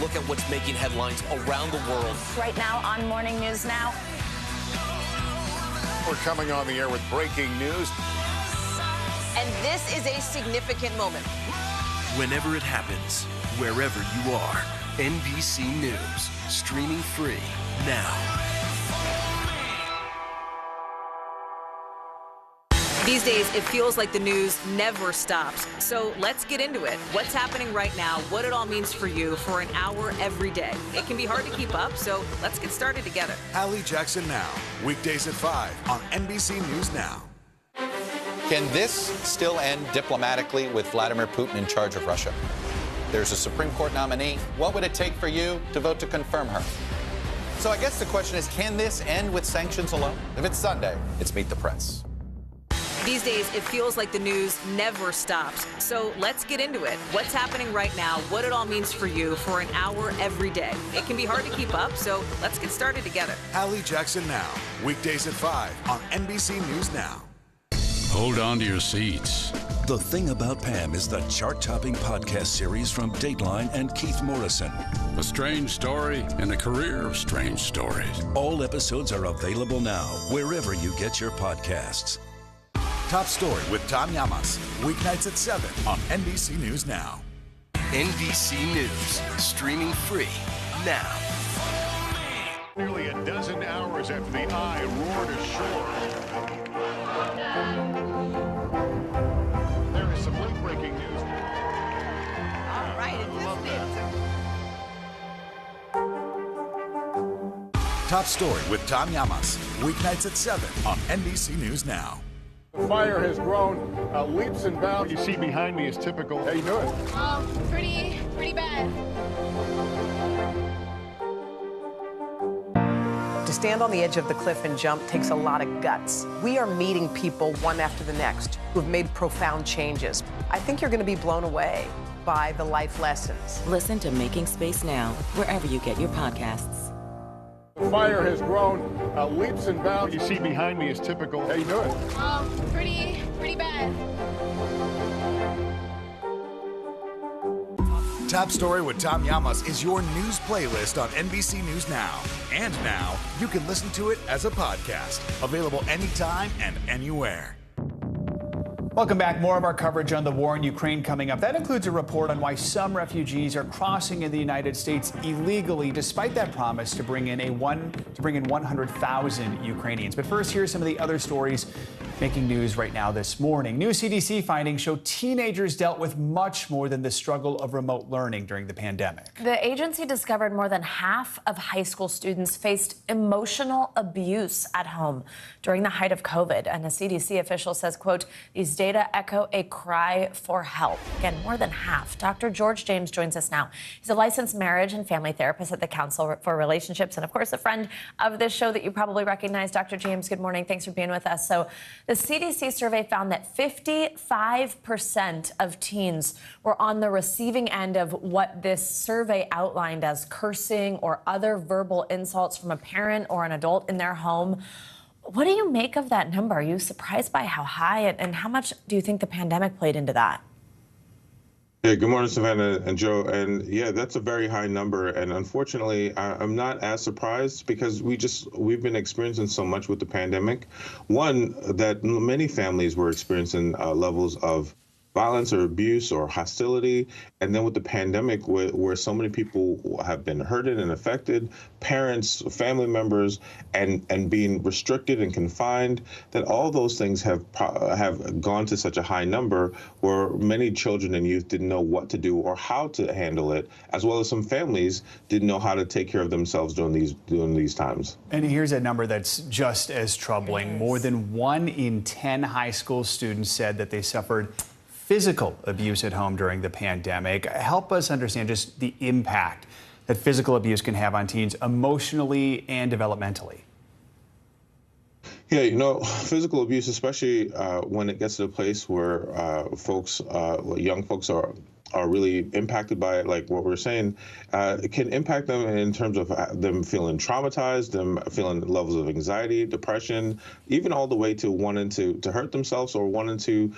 Look at what's making headlines around the world. Right now on Morning News Now. We're coming on the air with breaking news. And this is a significant moment. Whenever it happens, wherever you are, NBC News, streaming free now. These days, it feels like the news never stops. So let's get into it. What's happening right now, what it all means for you for an hour every day. It can be hard to keep up, so let's get started together. Hallie Jackson Now, weekdays at 5 on NBC News Now. Can this still end diplomatically with Vladimir Putin in charge of Russia? There's a Supreme Court nominee. What would it take for you to vote to confirm her? So I guess the question is, can this end with sanctions alone? If it's Sunday, it's Meet the Press. These days, it feels like the news never stops. So let's get into it. What's happening right now, what it all means for you for an hour every day. It can be hard to keep up, so let's get started together. Hallie Jackson Now, weekdays at 5 on NBC News Now. Hold on to your seats. The Thing About Pam is the chart-topping podcast series from Dateline and Keith Morrison. A strange story in a career of strange stories. All episodes are available now, wherever you get your podcasts. Top Story with Tom Llamas, weeknights at 7 on NBC News Now. NBC News, streaming free now. Nearly a dozen hours after the eye roared ashore. There is some late-breaking news. All right, Top Story with Tom Llamas, weeknights at 7 on NBC News Now. The fire has grown leaps and bounds. You see behind me is typical. How you doing? Pretty bad. To stand on the edge of the cliff and jump takes a lot of guts. We are meeting people one after the next who have made profound changes. I think you're going to be blown away by the life lessons. Listen to Making Space Now, wherever you get your podcasts. The fire has grown leaps and bounds. You see behind me is typical. How you doing? Pretty bad. Top Story with Tom Llamas is your news playlist on NBC News Now. And now, you can listen to it as a podcast. Available anytime and anywhere. Welcome back. More of our coverage on the war in Ukraine coming up. That includes a report on why some refugees are crossing in the United States illegally, despite that promise to bring in 100,000 Ukrainians. But first, here's some of the other stories making news right now this morning. New CDC findings show teenagers dealt with much more than the struggle of remote learning during the pandemic. The agency discovered more than half of high school students faced emotional abuse at home during the height of COVID. And a CDC official says, quote, these data echo a cry for help. Again, more than half. Dr. George James joins us now. He's a licensed marriage and family therapist at the Council for Relationships and, of course, a friend of this show that you probably recognize. Dr. James, good morning. Thanks for being with us. So the CDC survey found that 55% of teens were on the receiving end of what this survey outlined as cursing or other verbal insults from a parent or an adult in their home. What do you make of that number? Are you surprised by how high and how much do you think the pandemic played into that? Yeah, good morning, Savannah and Joe. And yeah, that's a very high number. And unfortunately, I'm not as surprised because we've been experiencing so much with the pandemic. One, that many families were experiencing levels of violence or abuse or hostility. And then with the pandemic, where so many people have been hurted and affected, parents, family members, and being restricted and confined, that all those things have gone to such a high number where many children and youth didn't know what to do or how to handle it, as well as some families didn't know how to take care of themselves during these times. And here's a number that's just as troubling. More than 1 in 10 high school students said that they suffered physical abuse at home during the pandemic. Help us understand just the impact that physical abuse can have on teens emotionally and developmentally. Yeah, physical abuse, especially when it gets to a place where young folks are really impacted by it, like what we're saying, it can impact them in terms of them feeling traumatized, them feeling levels of anxiety, depression, even all the way to wanting to hurt themselves or wanting to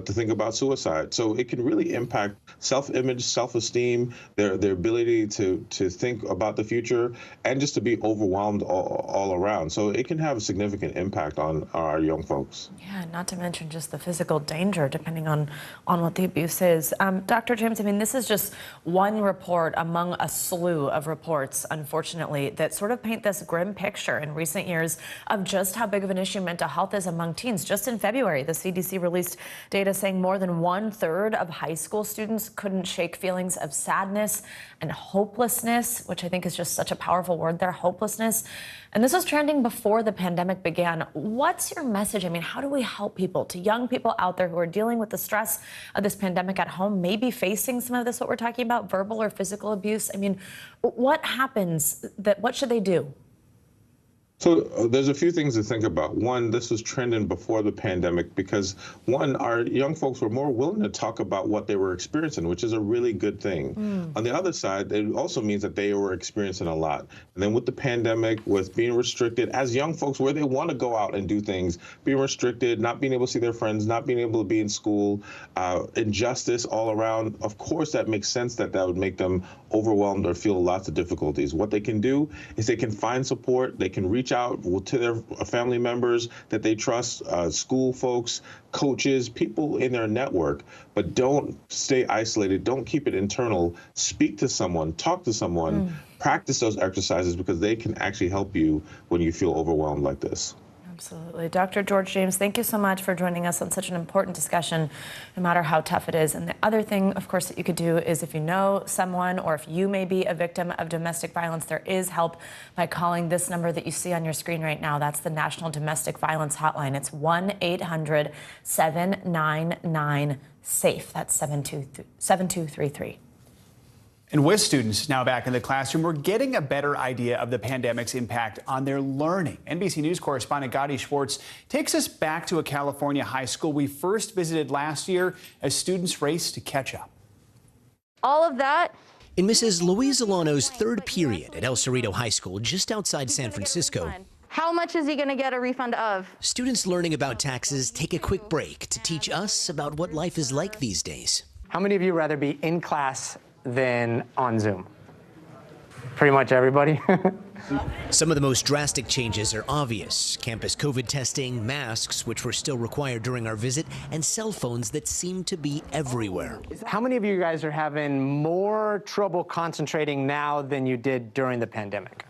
think about suicide. So it can really impact self-image, self-esteem, their ability to think about the future, and just to be overwhelmed all around. So it can have a significant impact on our young folks. Yeah, not to mention just the physical danger, depending on what the abuse is. Dr. James, I mean, this is just one report among a slew of reports, unfortunately, that sort of paint this grim picture in recent years of just how big of an issue mental health is among teens. Just in February, the CDC released data saying more than 1/3 of high school students couldn't shake feelings of sadness and hopelessness, which I think is just such a powerful word there, hopelessness. And this was trending before the pandemic began. What's your message? I mean, how do we help people, to young people out there who are dealing with the stress of this pandemic at home, maybe facing some of this, what we're talking about, verbal or physical abuse? I mean, what happens? What should they do? So there's a few things to think about. One, this was trending before the pandemic because, one, our young folks were more willing to talk about what they were experiencing, which is a really good thing. On the other side, it also means that they were experiencing a lot. And then with the pandemic, with being restricted, as young folks, where they want to go out and do things, being restricted, not being able to see their friends, not being able to be in school, injustice all around, of course, that makes sense that would make them overwhelmed or feel lots of difficulties. What they can do is they can find support, they can reach out to their family members that they trust, school folks, coaches, people in their network, but don't stay isolated. Don't keep it internal. Speak to someone, talk to someone, practice those exercises because they can actually help you when you feel overwhelmed like this. Absolutely. Dr. George James, thank you so much for joining us on such an important discussion, no matter how tough it is. And the other thing, of course, that you could do is if you know someone or if you may be a victim of domestic violence, there is help by calling this number that you see on your screen right now. That's the National Domestic Violence Hotline. It's 1-800-799-SAFE. That's 7233. And with students now back in the classroom, we're getting a better idea of the pandemic's impact on their learning. NBC News correspondent Gadi Schwartz takes us back to a California high school we first visited last year as students race to catch up. All of that in Mrs. Louise Alano's third period at El Cerrito High School, just outside San Francisco. How much is he going to get a refund of? Students learning about taxes take a quick break to teach us about what life is like these days. How many of you rather be in class than on Zoom? Pretty much everybody. Some of the most drastic changes are obvious. Campus COVID testing, masks, which were still required during our visit, and cell phones that seem to be everywhere. How many of you guys are having more trouble concentrating now than you did during the pandemic?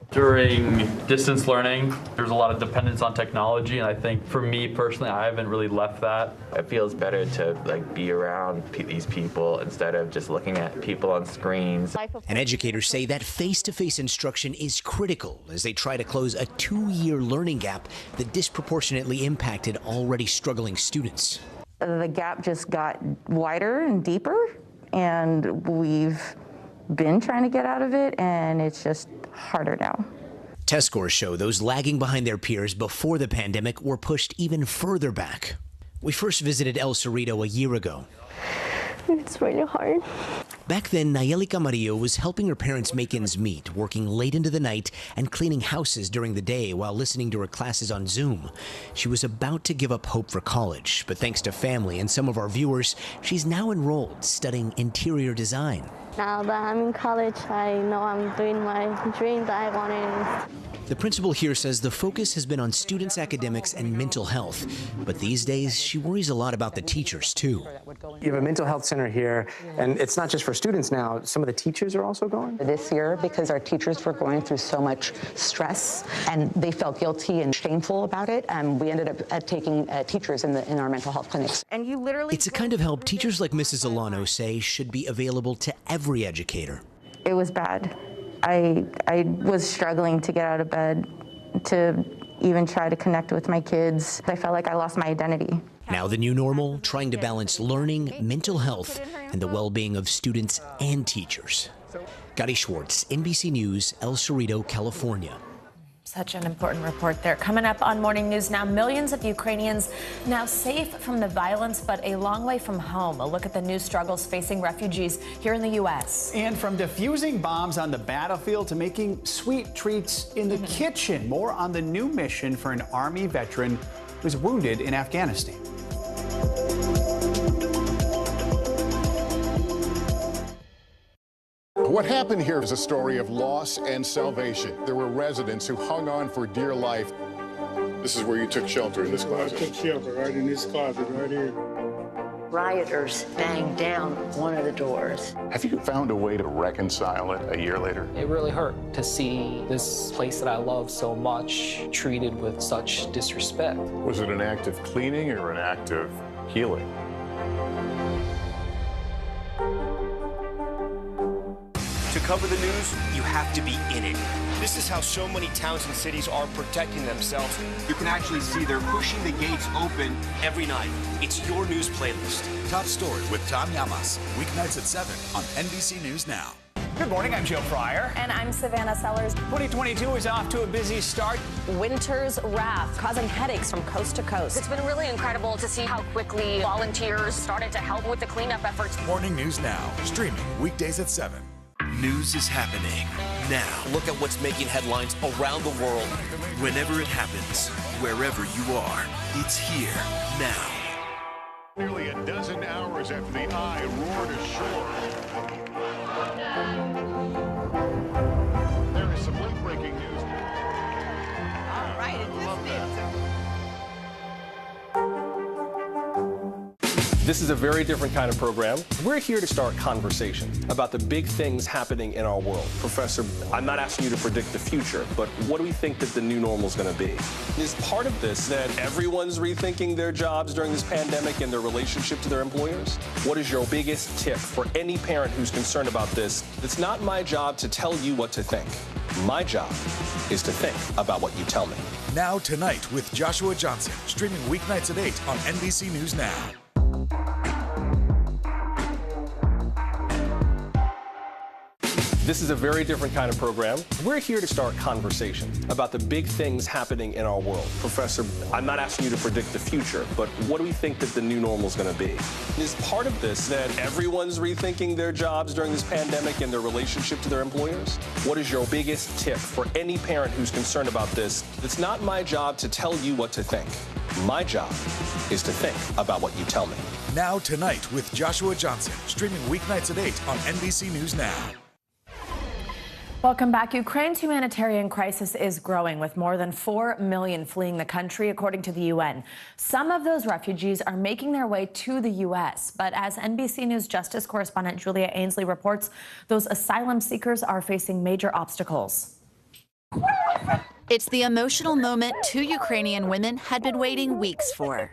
During distance learning, there's a lot of dependence on technology, and I think for me personally, I haven't really left that. It feels better to be around these people instead of just looking at people on screens. And educators say that face-to-face instruction is critical as they try to close a 2-year learning gap that disproportionately impacted already struggling students. The gap just got wider and deeper, and we've been trying to get out of it, and it's just harder now. Test scores show those lagging behind their peers before the pandemic were pushed even further back. We first visited El Cerrito a year ago. It's really hard. Back then, Nayeli Camarillo was helping her parents make ends meet, working late into the night and cleaning houses during the day while listening to her classes on Zoom. She was about to give up hope for college, but thanks to family and some of our viewers, she's now enrolled studying interior design. Now that I'm in college, I know I'm doing my dream that I wanted. The principal here says the focus has been on students' academics and mental health, but these days she worries a lot about the teachers too. You have a mental health center here, and it's not just for students now. Some of the teachers are also going? This year, because our teachers were going through so much stress, and they felt guilty and shameful about it, we ended up taking teachers in our mental health clinics. And you literally... It's a kind of help teachers like Mrs. Alano say should be available to every educator. It was bad. I was struggling to get out of bed, to even try to connect with my kids. I felt like I lost my identity. Now the new normal, trying to balance learning, mental health, and the well-being of students and teachers. Gadi Schwartz, NBC News, El Cerrito, California. Such an important report there. Coming up on Morning News Now, millions of Ukrainians now safe from the violence, but a long way from home. A look at the new struggles facing refugees here in the U.S. And from defusing bombs on the battlefield to making sweet treats in the kitchen. More on the new mission for an Army veteran who's wounded in Afghanistan. What happened here is a story of loss and salvation. There were residents who hung on for dear life. This is where you took shelter, in this closet. I took shelter right in this closet right here. Rioters banged down one of the doors. Have you found a way to reconcile it a year later? It really hurt to see this place that I love so much treated with such disrespect. Was it an act of cleaning or an act of healing? To cover the news, you have to be in it. This is how so many towns and cities are protecting themselves. You can actually see they're pushing the gates open every night. It's your news playlist. Top Story with Tom Llamas, weeknights at 7 on NBC News Now. Good morning, I'm Joe Fryer. And I'm Savannah Sellers. 2022 is off to a busy start. Winter's wrath causing headaches from coast to coast. It's been really incredible to see how quickly volunteers started to help with the cleanup efforts. Morning News Now, streaming weekdays at 7. News is happening now. Look at what's making headlines around the world. Whenever it happens, wherever you are, it's here now. Nearly a dozen hours after the eye roared ashore. There is some late-breaking news. All right, This is a very different kind of program. We're here to start conversation about the big things happening in our world. Professor, I'm not asking you to predict the future, but what do we think that the new normal is going to be? Is part of this that everyone's rethinking their jobs during this pandemic and their relationship to their employers? What is your biggest tip for any parent who's concerned about this? It's not my job to tell you what to think. My job is to think about what you tell me. Now Tonight with Joshua Johnson, streaming weeknights at 8 on NBC News Now. This is a very different kind of program. We're here to start conversation about the big things happening in our world. Professor, I'm not asking you to predict the future, but what do we think that the new normal is going to be? Is part of this that everyone's rethinking their jobs during this pandemic and their relationship to their employers? What is your biggest tip for any parent who's concerned about this? It's not my job to tell you what to think. My job is to think about what you tell me. Now Tonight with Joshua Johnson, streaming weeknights at 8 on NBC News Now. Welcome back. Ukraine's humanitarian crisis is growing, with more than 4 million fleeing the country, according to the UN. Some of those refugees are making their way to the U.S., but as NBC News Justice correspondent Julia Ainsley reports, those asylum seekers are facing major obstacles. It's the emotional moment 2 Ukrainian women had been waiting weeks for.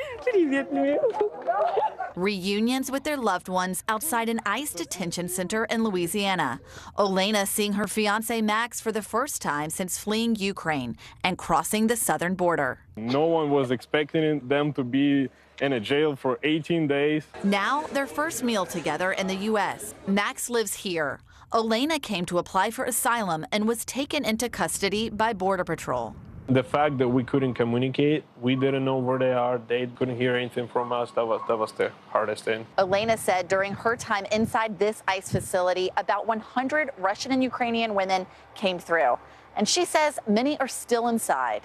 Reunions with their loved ones outside an ICE detention center in Louisiana. Olena seeing her fiancé Max for the first time since fleeing Ukraine and crossing the southern border. No one was expecting them to be in a jail for 18 days. Now, their first meal together in the U.S. Max lives here. Olena came to apply for asylum and was taken into custody by Border Patrol. The fact that we couldn't communicate, we didn't know where they are, they couldn't hear anything from us, that was the hardest thing. Olena said during her time inside this ICE facility, about 100 Russian and Ukrainian women came through. And she says many are still inside.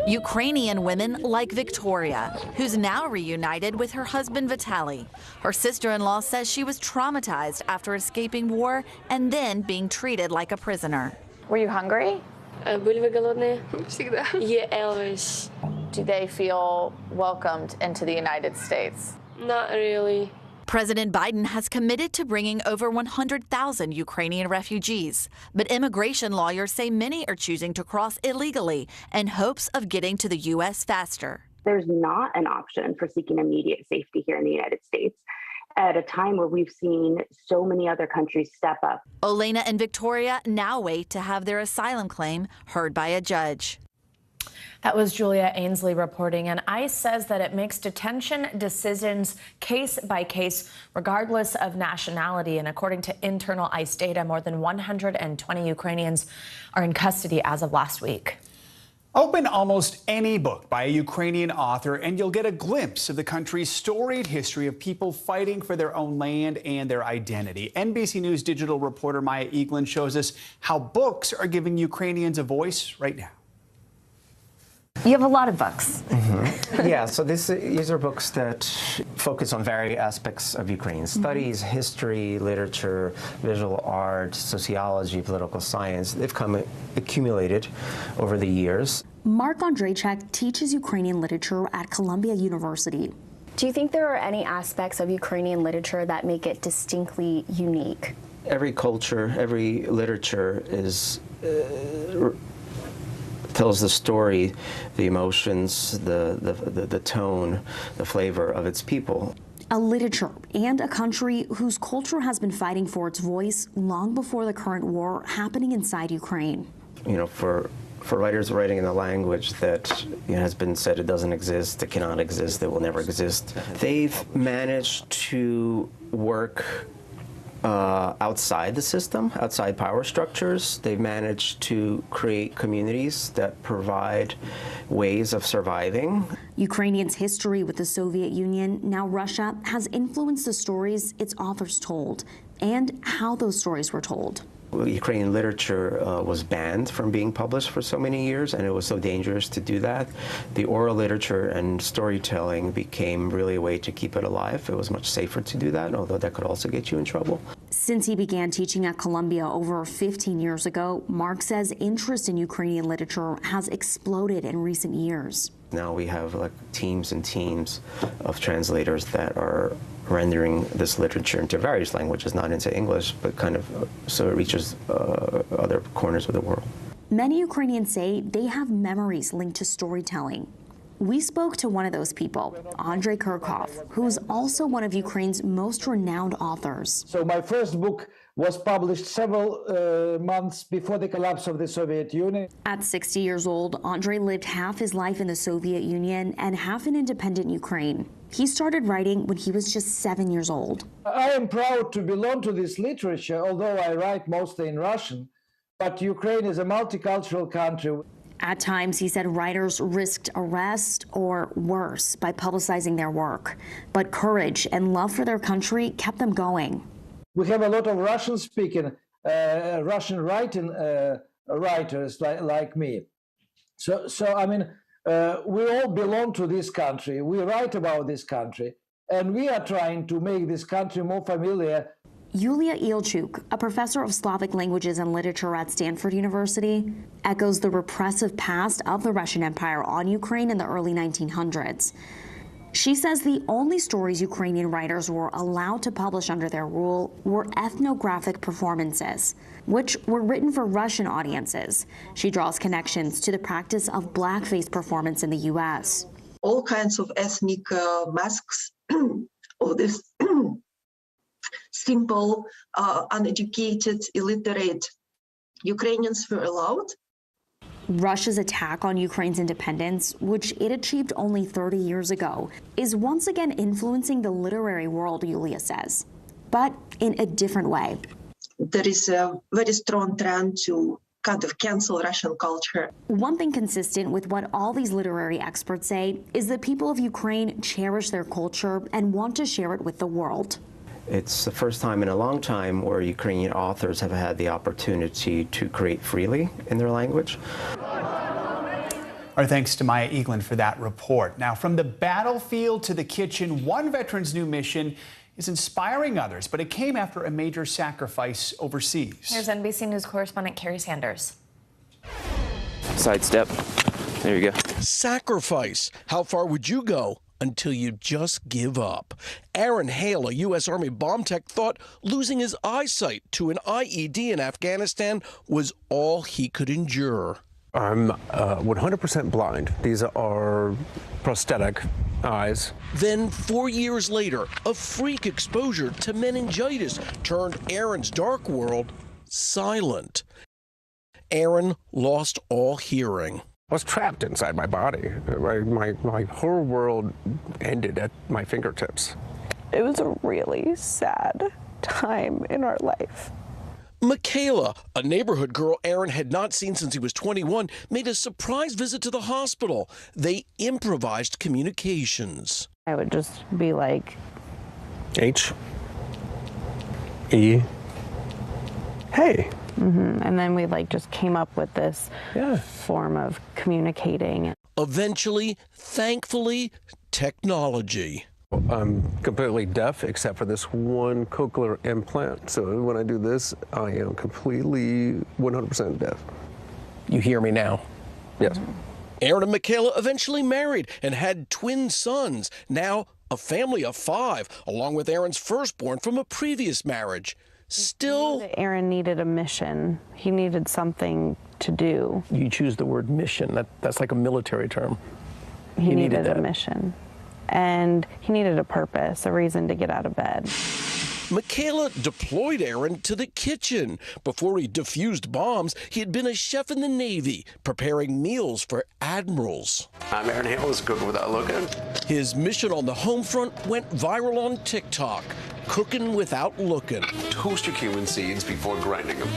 Ukrainian women like Victoria, who's now reunited with her husband Vitaly. Her sister-in-law says she was traumatized after escaping war and then being treated like a prisoner. Were you hungry? Были вы голодные? Всегда. Yeah, always. Do they feel welcomed into the United States? Not really. President Biden has committed to bringing over 100,000 Ukrainian refugees, but immigration lawyers say many are choosing to cross illegally in hopes of getting to the U.S. faster. There's not an option for seeking immediate safety here in the United States at a time where we've seen so many other countries step up. Olena and Victoria now wait to have their asylum claim heard by a judge. That was Julia Ainsley reporting, and ICE says that it makes detention decisions case by case, regardless of nationality. And according to internal ICE data, more than 120 Ukrainians are in custody as of last week. Open almost any book by a Ukrainian author, and you'll get a glimpse of the country's storied history of people fighting for their own land and their identity. NBC News Digital reporter Maya Eaglin shows us how books are giving Ukrainians a voice right now. You have a lot of books. Mm-hmm. Yeah, so these are books that focus on various aspects of Ukraine. Studies, history, literature, visual art, sociology, political science. They've come accumulated over the years. Mark Andreychuk teaches Ukrainian literature at Columbia University. Do you think there are any aspects of Ukrainian literature that make it distinctly unique? Every culture, every literature is tells the story, the emotions, the tone, the flavor of its people. A literature and a country whose culture has been fighting for its voice long before the current war happening inside Ukraine. You know, for writers writing in a language that has been said it doesn't exist, it cannot exist, it will never exist, they've managed to work outside the system, outside power structures. They've managed to create communities that provide ways of surviving. Ukrainians' history with the Soviet Union, now Russia, has influenced the stories its authors told and how those stories were told. Ukrainian literature was banned from being published for so many years, and it was so dangerous to do that. The oral literature and storytelling became really a way to keep it alive. It was much safer to do that, although that could also get you in trouble. Since he began teaching at Columbia over 15 years ago, Mark says interest in Ukrainian literature has exploded in recent years. Now we have like teams and teams of translators that are rendering this literature into various languages, not into English, but kind of so it reaches other corners of the world. Many Ukrainians say they have memories linked to storytelling. We spoke to one of those people, Andrei Kurkov, who's also one of Ukraine's most renowned authors. So my first book was published several months before the collapse of the Soviet Union. At 60 years old, Andrei lived half his life in the Soviet Union and half in independent Ukraine. He started writing when he was just 7 years old. I am proud to belong to this literature, although I write mostly in Russian, but Ukraine is a multicultural country. At times, he said writers risked arrest or worse by publicizing their work. But courage and love for their country kept them going. We have a lot of Russian-speaking, Russian-writing writers like me. So I mean, we all belong to this country. We write about this country, and we are trying to make this country more familiar. Yulia Ilchuk, a professor of Slavic languages and literature at Stanford University, echoes the repressive past of the Russian Empire on Ukraine in the early 1900s. She says the only stories Ukrainian writers were allowed to publish under their rule were ethnographic performances, which were written for Russian audiences. She draws connections to the practice of blackface performance in the U.S. All kinds of ethnic masks of this simple, uneducated, illiterate Ukrainians were allowed. Russia's attack on Ukraine's independence, which it achieved only 30 years ago, is once again influencing the literary world, Yulia says, but in a different way. There is a very strong trend to kind of cancel Russian culture. One thing consistent with what all these literary experts say is that people of Ukraine cherish their culture and want to share it with the world. It's the first time in a long time where Ukrainian authors have had the opportunity to create freely in their language. Our thanks to Maya Eaglin for that report. Now, from the battlefield to the kitchen, one veteran's new mission is inspiring others, but it came after a major sacrifice overseas. Here's NBC News correspondent Carrie Sanders. Sidestep. There you go. Sacrifice. How far would you go until you just give up? Aaron Hale, a U.S. Army bomb tech, thought losing his eyesight to an IED in Afghanistan was all he could endure. I'm 100% blind. These are prosthetic eyes. Then 4 years later, a freak exposure to meningitis turned Aaron's dark world silent. Aaron lost all hearing. I was trapped inside my body. My whole world ended at my fingertips. It was a really sad time in our life. Michaela, a neighborhood girl Aaron had not seen since he was 21, made a surprise visit to the hospital. They improvised communications. I would just be like, H. E. Hey. And then we just came up with this form of communicating. Eventually, thankfully, technology. I'm completely deaf except for this one cochlear implant. So when I do this, I am completely 100% deaf. You hear me now? Yes. Aaron and Michaela eventually married and had twin sons. Now a family of 5, along with Aaron's firstborn from a previous marriage. Still, Aaron needed a mission. He needed something to do. You choose the word mission. That's like a military term. He needed a mission. And he needed a purpose, a reason to get out of bed. Michaela deployed Aaron to the kitchen. Before he defused bombs, he had been a chef in the Navy, preparing meals for admirals. I'm Aaron Hale, is cooking without looking. His mission on the home front went viral on TikTok. cooking without looking. Toast your cumin seeds before grinding them.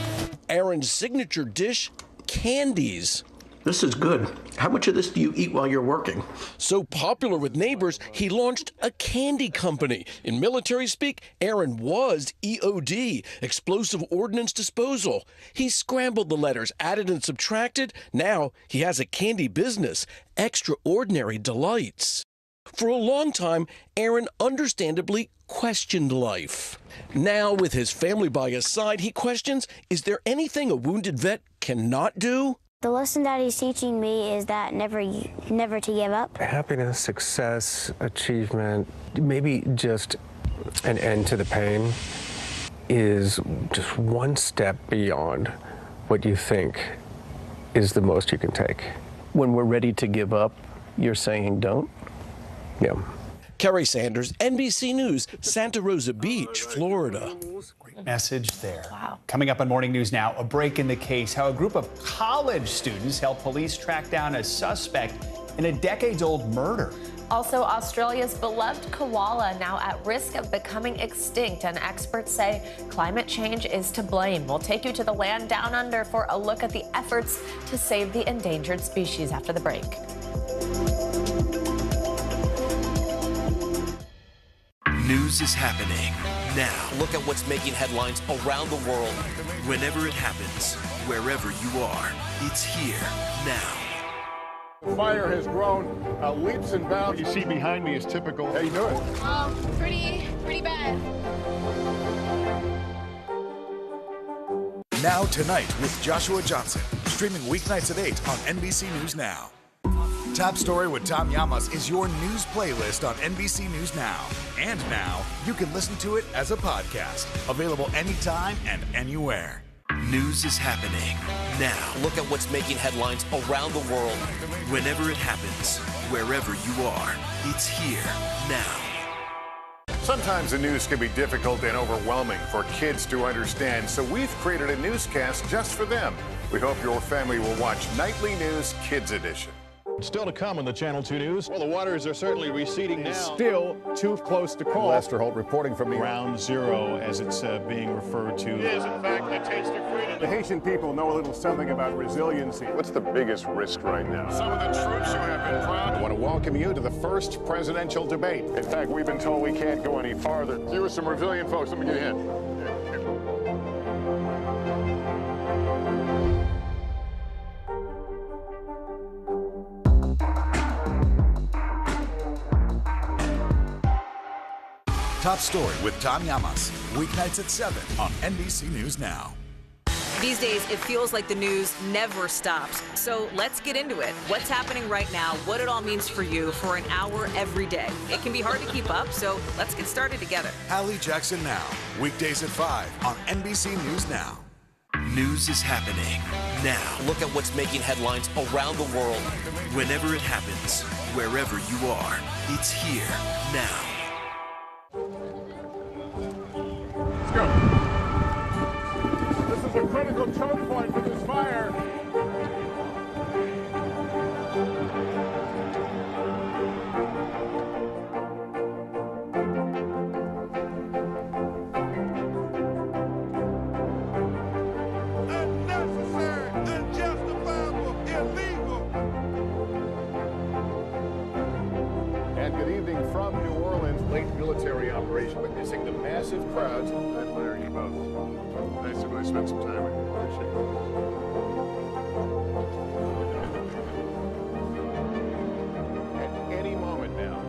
Aaron's signature dish, candies. This is good. How much of this do you eat while you're working? So popular with neighbors, he launched a candy company. In military speak, Aaron was EOD, Explosive Ordnance Disposal. He scrambled the letters, added and subtracted. Now he has a candy business, Extraordinary Delights. For a long time, Aaron understandably questioned life. Now, with his family by his side, he questions, is there anything a wounded vet cannot do? The lesson that he's teaching me is that never to give up. Happiness, success, achievement, maybe just an end to the pain is just one step beyond what you think is the most you can take. When we're ready to give up, you're saying don't? Yeah. Kerry Sanders, NBC News, Santa Rosa Beach, Florida. Great message there. Wow. Coming up on Morning News Now, a break in the case, how a group of college students helped police track down a suspect in a decades-old murder. Also, Australia's beloved koala now at risk of becoming extinct, and experts say climate change is to blame. We'll take you to the land down under for a look at the efforts to save the endangered species after the break. News is happening now. Look at what's making headlines around the world. Whenever it happens, wherever you are, it's here now. The fire has grown leaps and bounds. What you see behind me is typical. How you doing? Pretty bad. Now Tonight with Joshua Johnson, streaming weeknights at 8 on NBC News Now. Top Story with Tom Llamas is your news playlist on NBC News Now. And now, you can listen to it as a podcast. Available anytime and anywhere. News is happening now. Look at what's making headlines around the world. Whenever it happens, wherever you are, it's here now. Sometimes the news can be difficult and overwhelming for kids to understand, so we've created a newscast just for them. We hope your family will watch Nightly News Kids Edition. Still to come on the Channel 2 News. Well, the waters are certainly receding now. Still too close to call. Lester Holt reporting from Ground Zero, as it's being referred to. It is, in fact, a taste of freedom. The Haitian people know a little something about resiliency. What's the biggest risk right now? Some of the troops who have been proud. I want to welcome you to the first presidential debate. In fact, we've been told we can't go any farther. You are some resilient folks. Let me get in. Top Story with Tom Llamas, weeknights at 7 on NBC News Now. These days, it feels like the news never stops. So let's get into it. What's happening right now, what it all means for you for an hour every day. It can be hard to keep up, so let's get started together. Hallie Jackson Now, weekdays at 5 on NBC News Now. News is happening now. Look at what's making headlines around the world. Whenever it happens, wherever you are, it's here now. Let's go. This is a critical choke point for this fire. Unnecessary, unjustifiable, illegal. And good evening from New Orleans. Late military operation witnessing the massive crowds. I admire you both. Nice to really spend some time with you. Appreciate it. At any moment now.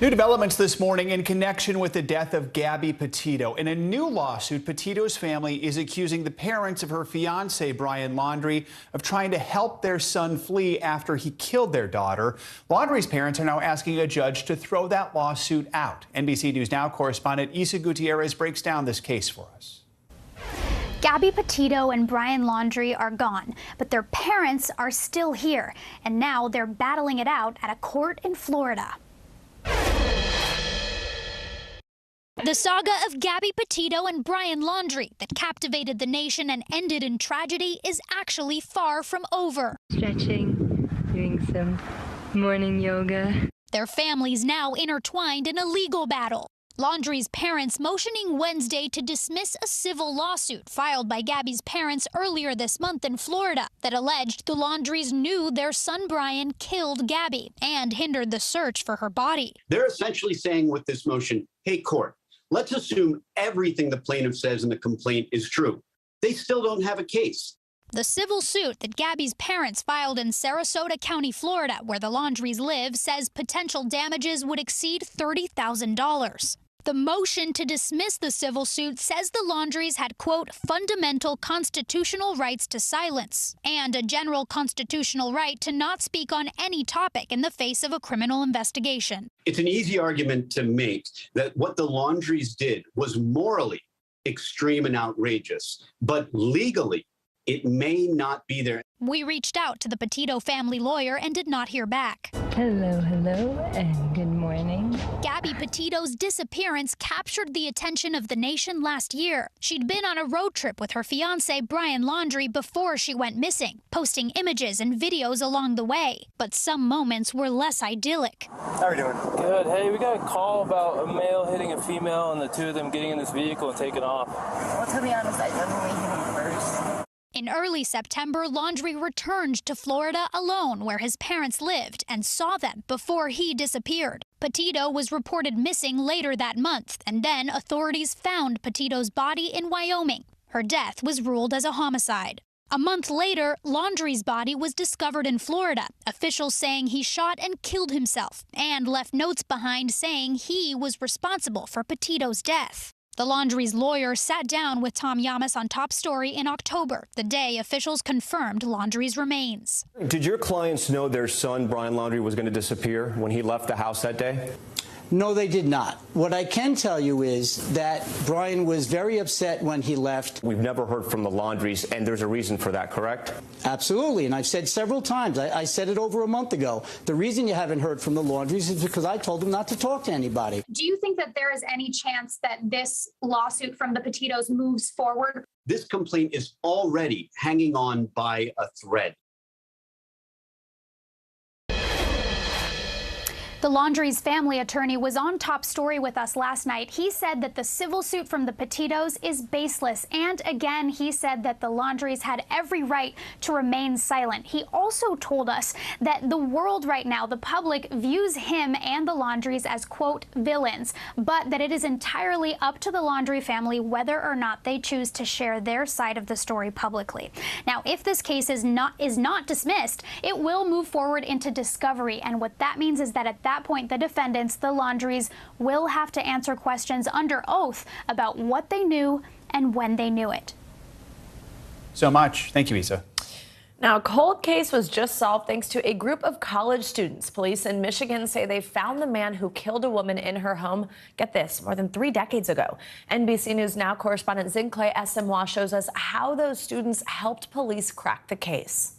New developments this morning in connection with the death of Gabby Petito. In a new lawsuit, Petito's family is accusing the parents of her fiancé, Brian Laundrie, of trying to help their son flee after he killed their daughter. Laundrie's parents are now asking a judge to throw that lawsuit out. NBC News Now correspondent Isa Gutierrez breaks down this case for us. Gabby Petito and Brian Laundrie are gone, but their parents are still here, and now they're battling it out at a court in Florida. The saga of Gabby Petito and Brian Laundrie that captivated the nation and ended in tragedy is actually far from over. Stretching, doing some morning yoga. Their families now intertwined in a legal battle. Laundrie's parents motioning Wednesday to dismiss a civil lawsuit filed by Gabby's parents earlier this month in Florida that alleged the Laundries knew their son Brian killed Gabby and hindered the search for her body. They're essentially saying with this motion, hey, court, let's assume everything the plaintiff says in the complaint is true. They still don't have a case. The civil suit that Gabby's parents filed in Sarasota County, Florida, where the Laundries live, says potential damages would exceed $30,000. The motion to dismiss the civil suit says the Laundries had, quote, fundamental constitutional rights to silence and a general constitutional right to not speak on any topic in the face of a criminal investigation. It's an easy argument to make that what the Laundries did was morally extreme and outrageous, but legally, it may not be there. We reached out to the Petito family lawyer and did not hear back. Hello, and good morning. Gabby Petito's disappearance captured the attention of the nation last year. She'd been on a road trip with her fiancé, Brian Laundrie, before she went missing, posting images and videos along the way. But some moments were less idyllic. How are we doing? Good. Hey, we got a call about a male hitting a female and the two of them getting in this vehicle and taking off. Well, to be honest, I don't know we hit him first. In early September, Laundrie returned to Florida alone, where his parents lived, and saw them before he disappeared. Petito was reported missing later that month, and then authorities found Petito's body in Wyoming. Her death was ruled as a homicide. A month later, Laundrie's body was discovered in Florida, officials saying he shot and killed himself, and left notes behind saying he was responsible for Petito's death. The Laundrie's lawyer sat down with Tom Llamas on Top Story in October, the day officials confirmed Laundrie's remains. Did your clients know their son, Brian Laundrie, was going to disappear when he left the house that day? No, they did not. What I can tell you is that Brian was very upset when he left. We've never heard from the Laundries, and there's a reason for that, correct? Absolutely, and I've said several times, I said it over a month ago, the reason you haven't heard from the Laundries is because I told them not to talk to anybody. Do you think that there is any chance that this lawsuit from the Petitos moves forward? This complaint is already hanging on by a thread. The Laundrie's family attorney was on Top Story with us last night. He said that the civil suit from the Petitos is baseless. And again, he said that the Laundries had every right to remain silent. He also told us that the world right now, the public, views him and the Laundries as, quote, villains, but that it is entirely up to the Laundrie family whether or not they choose to share their side of the story publicly. Now, if this case is not dismissed, it will move forward into discovery. And what that means is that at that point, the defendants, the Laundries, will have to answer questions under oath about what they knew and when they knew it. So much. Thank you, Isa. Now, a cold case was just solved thanks to a group of college students. Police in Michigan say they found the man who killed a woman in her home, get this, more than 3 decades ago. NBC News Now correspondent Zincle Asamoah shows us how those students helped police crack the case.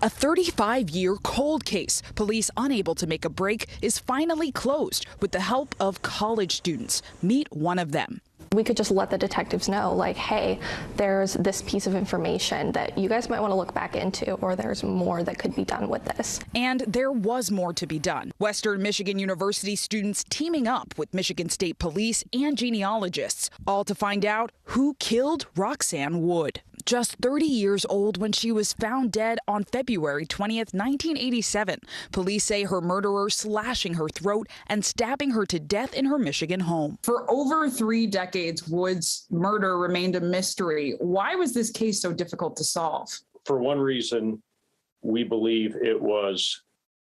A 35-year cold case, police unable to make a break, is finally closed with the help of college students. Meet one of them. We could just let the detectives know, like, hey, there's this piece of information that you guys might want to look back into, or there's more that could be done with this. And there was more to be done. Western Michigan University students teaming up with Michigan State Police and genealogists, all to find out who killed Roxanne Wood. Just 30 years old when she was found dead on February 20th, 1987. Police say her murderer slashing her throat and stabbing her to death in her Michigan home. For over 3 decades, Wood's murder remained a mystery. Why was this case so difficult to solve? For one reason, we believe it was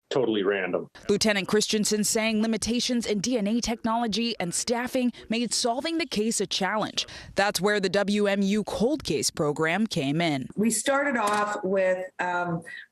totally random. Lieutenant Christensen saying limitations in DNA technology and staffing made solving the case a challenge. That's where the WMU cold case program came in. We started off with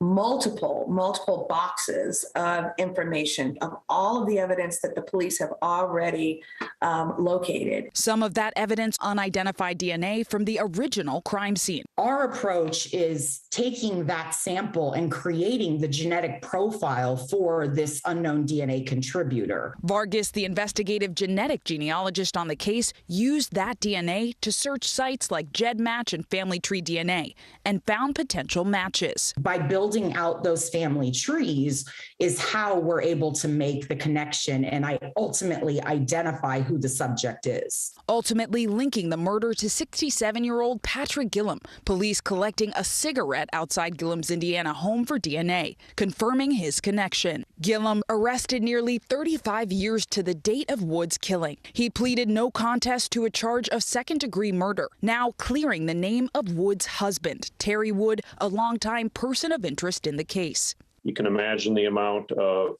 multiple boxes of information of all of the evidence that the police have already located. Some of that evidence, unidentified DNA from the original crime scene. Our approach is taking that sample and creating the genetic profile profile for this unknown DNA contributor. Vargas, the investigative genetic genealogist on the case, used that DNA to search sites like GEDmatch and Family Tree DNA and found potential matches. By building out those family trees is how we're able to make the connection and ultimately identify who the subject is. Ultimately linking the murder to 67-year-old Patrick Gillum. Police collecting a cigarette outside Gillum's Indiana home for DNA, confirming his connection. Gillum arrested nearly 35 years to the date of Wood's killing. He pleaded no contest to a charge of second-degree murder, now clearing the name of Wood's husband, Terry Wood, a longtime person of interest in the case. You can imagine the amount of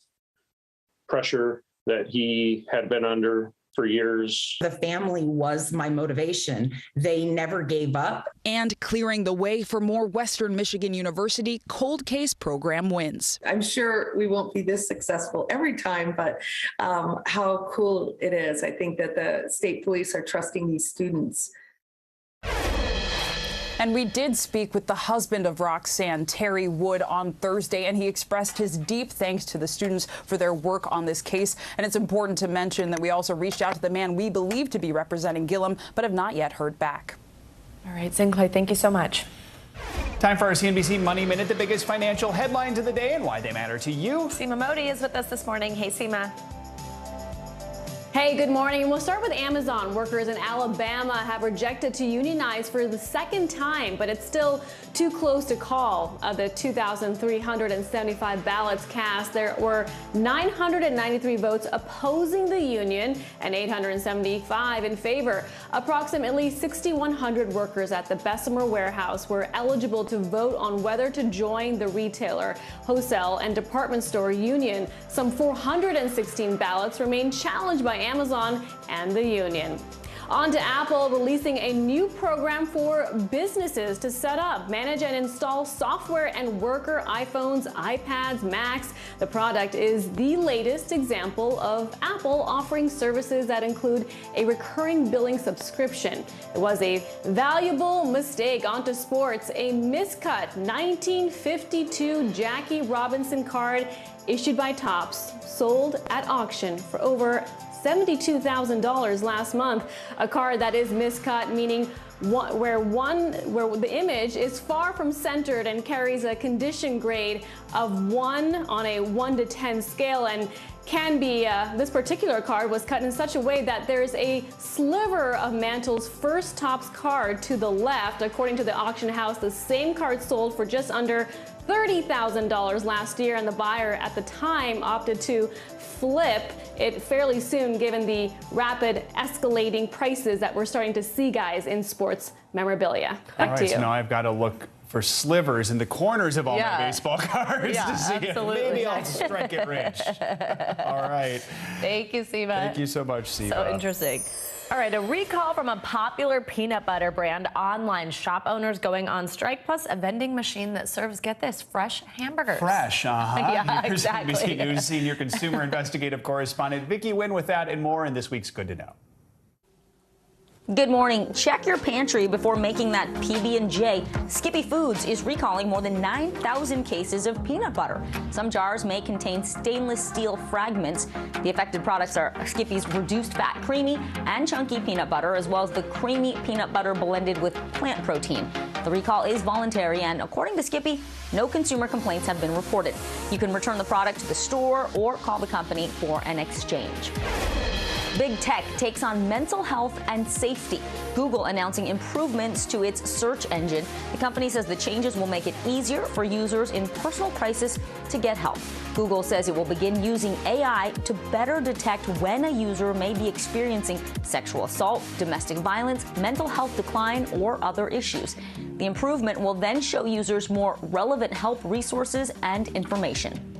pressure that he had been under for years. The family was my motivation. They never gave up. And clearing the way for more Western Michigan University cold case program wins. I'm sure we won't be this successful every time, but how cool it is. I think that the state police are trusting these students. And we did speak with the husband of Roxanne, Terry Wood, on Thursday, and he expressed his deep thanks to the students for their work on this case. And it's important to mention that we also reached out to the man we believe to be representing Gillum, but have not yet heard back. All right, Sinclair, thank you so much. Time for our CNBC Money Minute, the biggest financial headlines of the day and why they matter to you. Seema Modi is with us this morning. Hey, Seema. Hey, good morning. And we'll start with Amazon. Workers in Alabama have rejected to unionize for the second time, but it's still too close to call. Of the 2,375 ballots cast, there were 993 votes opposing the union and 875 in favor. Approximately 6,100 workers at the Bessemer warehouse were eligible to vote on whether to join the retailer, wholesale, and department store union. Some 416 ballots remain challenged by Amazon and the union. On to Apple releasing a new program for businesses to set up, manage, and install software and worker iPhones, iPads, Macs. The product is the latest example of Apple offering services that include a recurring billing subscription. It was a valuable mistake. Onto sports. A miscut 1952 Jackie Robinson card issued by Topps sold at auction for over $72,000 last month. A card that is miscut, meaning where the image is far from centered and carries a condition grade of 1 on a 1 to 10 scale, and can be, this particular card was cut in such a way that there's a sliver of Mantle's first Topps card to the left. According to the auction house, the same card sold for just under $30,000 last year, and the buyer at the time opted to flip it fairly soon, given the rapid escalating prices that we're starting to see, guys, in sports memorabilia. Back to you. So now I've got to look for slivers in the corners of all my baseball cards to see absolutely. it. Maybe I'll strike it rich. All right. Thank you, Seema. Thank you so much, Seema. So interesting. All right, a recall from a popular peanut butter brand. Online shop owners going on strike, plus a vending machine that serves, get this, fresh hamburgers. Fresh, Yeah, Here's exactly. NBC News senior consumer investigative correspondent Vicki Nguyen with that and more in this week's Good to Know. Good morning. Check your pantry before making that PB&J. Skippy Foods is recalling more than 9,000 cases of peanut butter. Some jars may contain stainless steel fragments. The affected products are Skippy's reduced fat creamy and chunky peanut butter, as well as the creamy peanut butter blended with plant protein. The recall is voluntary, and according to Skippy, no consumer complaints have been reported. You can return the product to the store or call the company for an exchange. Big tech takes on mental health and safety. Google announcing improvements to its search engine. The company says the changes will make it easier for users in personal crisis to get help. Google says it will begin using AI to better detect when a user may be experiencing sexual assault, domestic violence, mental health decline, or other issues. The improvement will then show users more relevant help resources and information.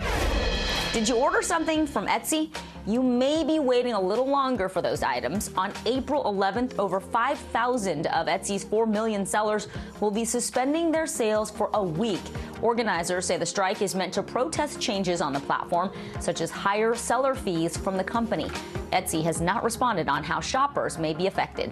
Did you order something from Etsy? You may be waiting a little longer for those items. On April 11th, over 5,000 of Etsy's 4 million sellers will be suspending their sales for a week. Organizers say the strike is meant to protest changes on the platform, such as higher seller fees from the company. Etsy has not responded on how shoppers may be affected.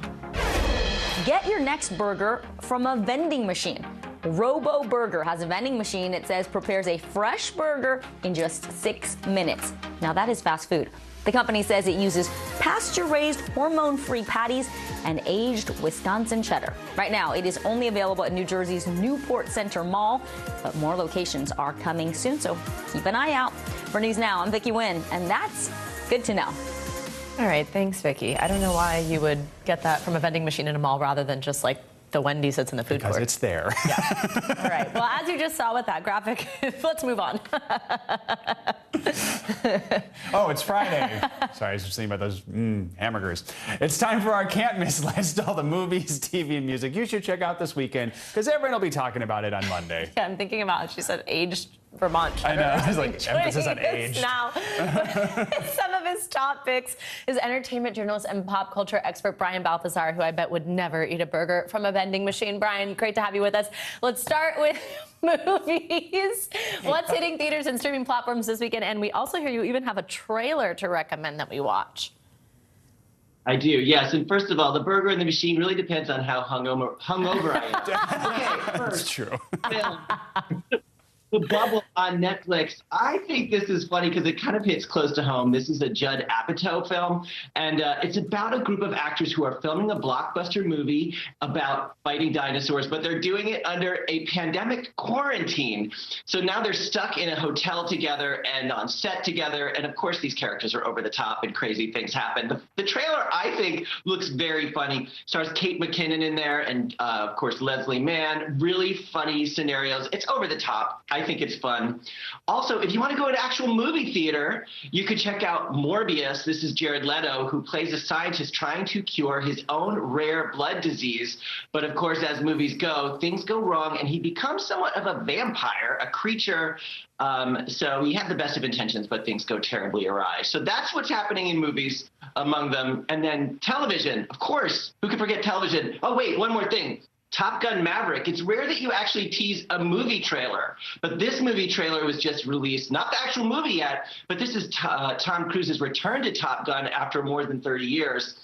Get your next burger from a vending machine. Robo Burger has a vending machine. It says prepares a fresh burger in just 6 minutes. Now that is fast food. The company says it uses pasture-raised, hormone-free patties and aged Wisconsin cheddar. Right now, it is only available at New Jersey's Newport Center Mall, but more locations are coming soon, so keep an eye out. For News Now, I'm Vicki Nguyen, and that's good to know. All right, thanks, Vicki. I don't know why you would get that from a vending machine in a mall rather than just like the Wendy's that's in the food court. Because it's there. Yeah. All right. Well, as you just saw with that graphic, let's move on. Oh, it's Friday. Sorry, I was just thinking about those hamburgers. It's time for our can't miss list, all the movies, TV, and music you should check out this weekend, because everyone will be talking about it on Monday. Yeah, I'm thinking about, she said aged Vermont cheddar. I know, it's like emphasis on age. Now, some of his top picks is entertainment journalist and pop culture expert Brian Balthazar, who I bet would never eat a burger from a vending machine. Brian, great to have you with us. Let's start with movies. What's hitting theaters and streaming platforms this weekend? And we also hear you even have a trailer to recommend that we watch. I do, yes. And first of all, the burger in the machine really depends on how hungover I am. Okay, first. That's true. The Bubble on Netflix. I think this is funny because it kind of hits close to home. This is a Judd Apatow film, and it's about a group of actors who are filming a blockbuster movie about fighting dinosaurs, but they're doing it under a pandemic quarantine. So now they're stuck in a hotel together and on set together, and of course these characters are over the top and crazy things happen. The trailer, I think, looks very funny. Stars Kate McKinnon in there and, of course, Leslie Mann. Really funny scenarios. It's over the top. I think it's fun. Also, if you want to go to actual movie theater, you could check out Morbius. This is Jared Leto, who plays a scientist trying to cure his own rare blood disease. But of course, as movies go, things go wrong, and he becomes somewhat of a vampire, a creature. So he had the best of intentions, but things go terribly awry. So that's what's happening in movies, among them. And then television, of course. Who could forget television? Oh, wait, one more thing. Top Gun Maverick. It's rare that you actually tease a movie trailer, but this movie trailer was just released. Not the actual movie yet, but this is Tom Cruise's return to Top Gun after more than 30 years.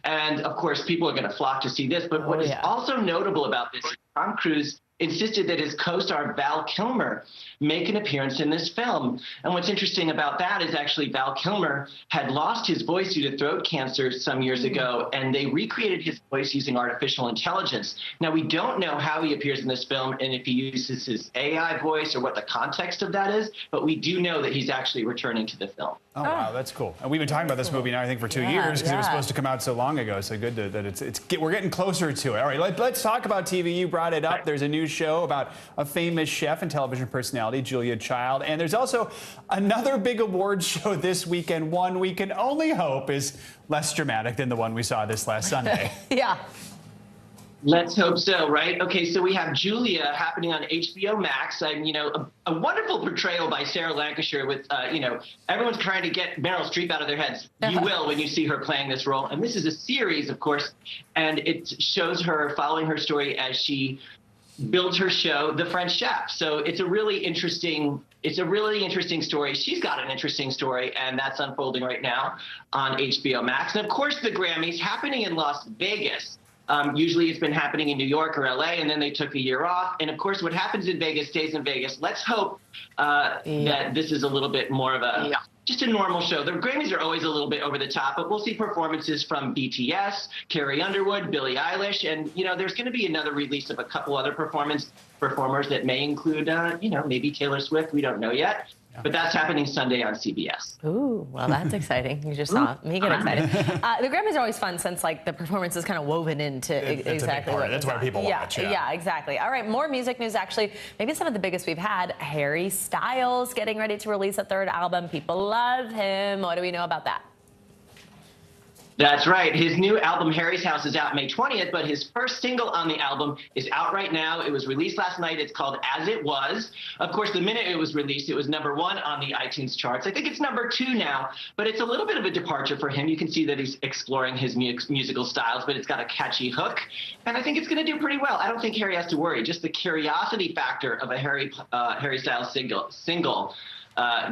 And of course, people are going to flock to see this. But what is also notable about this is Tom Cruise insisted that his co-star Val Kilmer make an appearance in this film. And what's interesting about that is actually Val Kilmer had lost his voice due to throat cancer some years ago, and they recreated his voice using artificial intelligence. Now, we don't know how he appears in this film and if he uses his AI voice or what the context of that is, but we do know that he's actually returning to the film. Oh, wow, that's cool. And we've been talking about this movie now, I think, for 2 years, because it was supposed to come out so long ago. So good that we're getting closer to it. All right, let's talk about TV. You brought it up. There's a new show about a famous chef and television personality, Julia Child. And there's also another big awards show this weekend, one we can only hope is less dramatic than the one we saw this last Sunday. Yeah. Let's hope so, right? Okay, so we have Julia happening on HBO Max. A wonderful portrayal by Sarah Lancashire with, everyone's trying to get Meryl Streep out of their heads. You will when you see her playing this role. And this is a series, of course, and it shows her following her story as she builds her show, The French Chef. So it's a really interesting story. She's got an interesting story, and that's unfolding right now on HBO Max. And of course, the Grammys happening in Las Vegas. Usually it's been happening in New York or LA, and then they took a year off. And of course, what happens in Vegas stays in Vegas. Let's hope that this is a little bit more of just a normal show. The Grammys are always a little bit over the top, but we'll see performances from BTS, Carrie Underwood, Billie Eilish, and there's going to be another release of a couple other performers that may include, maybe Taylor Swift. We don't know yet. But that's happening Sunday on CBS. Ooh, well, that's exciting. You just saw me get excited. The Grammys are always fun since, the performance is kind of woven into exactly what. That's why people watch. Yeah, exactly. All right, more music news, actually. Maybe some of the biggest we've had. Harry Styles getting ready to release a third album. People love him. What do we know about that? That's right. His new album, Harry's House, is out May 20th, but his first single on the album is out right now. It was released last night. It's called As It Was. Of course, the minute it was released, it was #1 on the iTunes charts. I think it's #2 now, but it's a little bit of a departure for him. You can see that he's exploring his musical styles, but it's got a catchy hook, and I think it's going to do pretty well. I don't think Harry has to worry. Just the curiosity factor of a Harry Styles single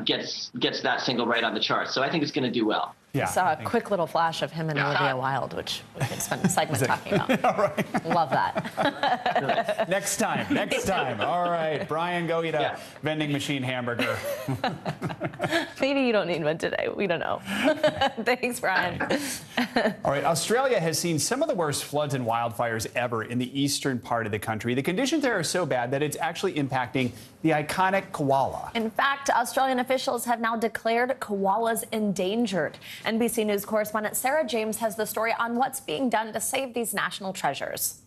gets that single right on the charts. So I think it's going to do well. Yeah, I saw a quick little flash of him and Olivia Wilde, which we could spend a segment talking about. All right. Love that. Next time. All right, Brian, go eat a vending machine hamburger. Maybe you don't need one today. We don't know. Thanks, Brian. All right, Australia has seen some of the worst floods and wildfires ever in the eastern part of the country. The conditions there are so bad that it's actually impacting the iconic koala. In fact, Australian officials have now declared koalas endangered. NBC News correspondent Sarah James has the story on what's being done to save these national treasures.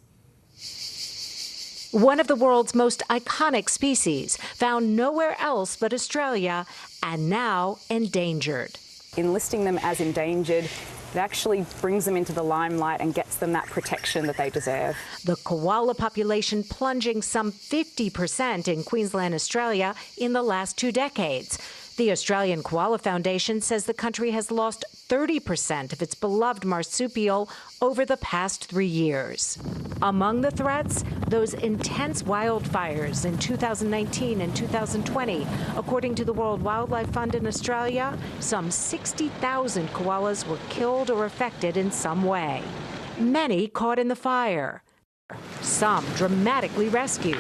One of the world's most iconic species, found nowhere else but Australia, and now endangered. Enlisting them as endangered, it actually brings them into the limelight and gets them that protection that they deserve. The koala population plunging some 50% in Queensland, Australia in the last 2 decades. The Australian Koala Foundation says the country has lost 30% of its beloved marsupial over the past 3 years. Among the threats, those intense wildfires in 2019 and 2020. According to the World Wildlife Fund in Australia, some 60,000 koalas were killed or affected in some way. Many caught in the fire, some dramatically rescued.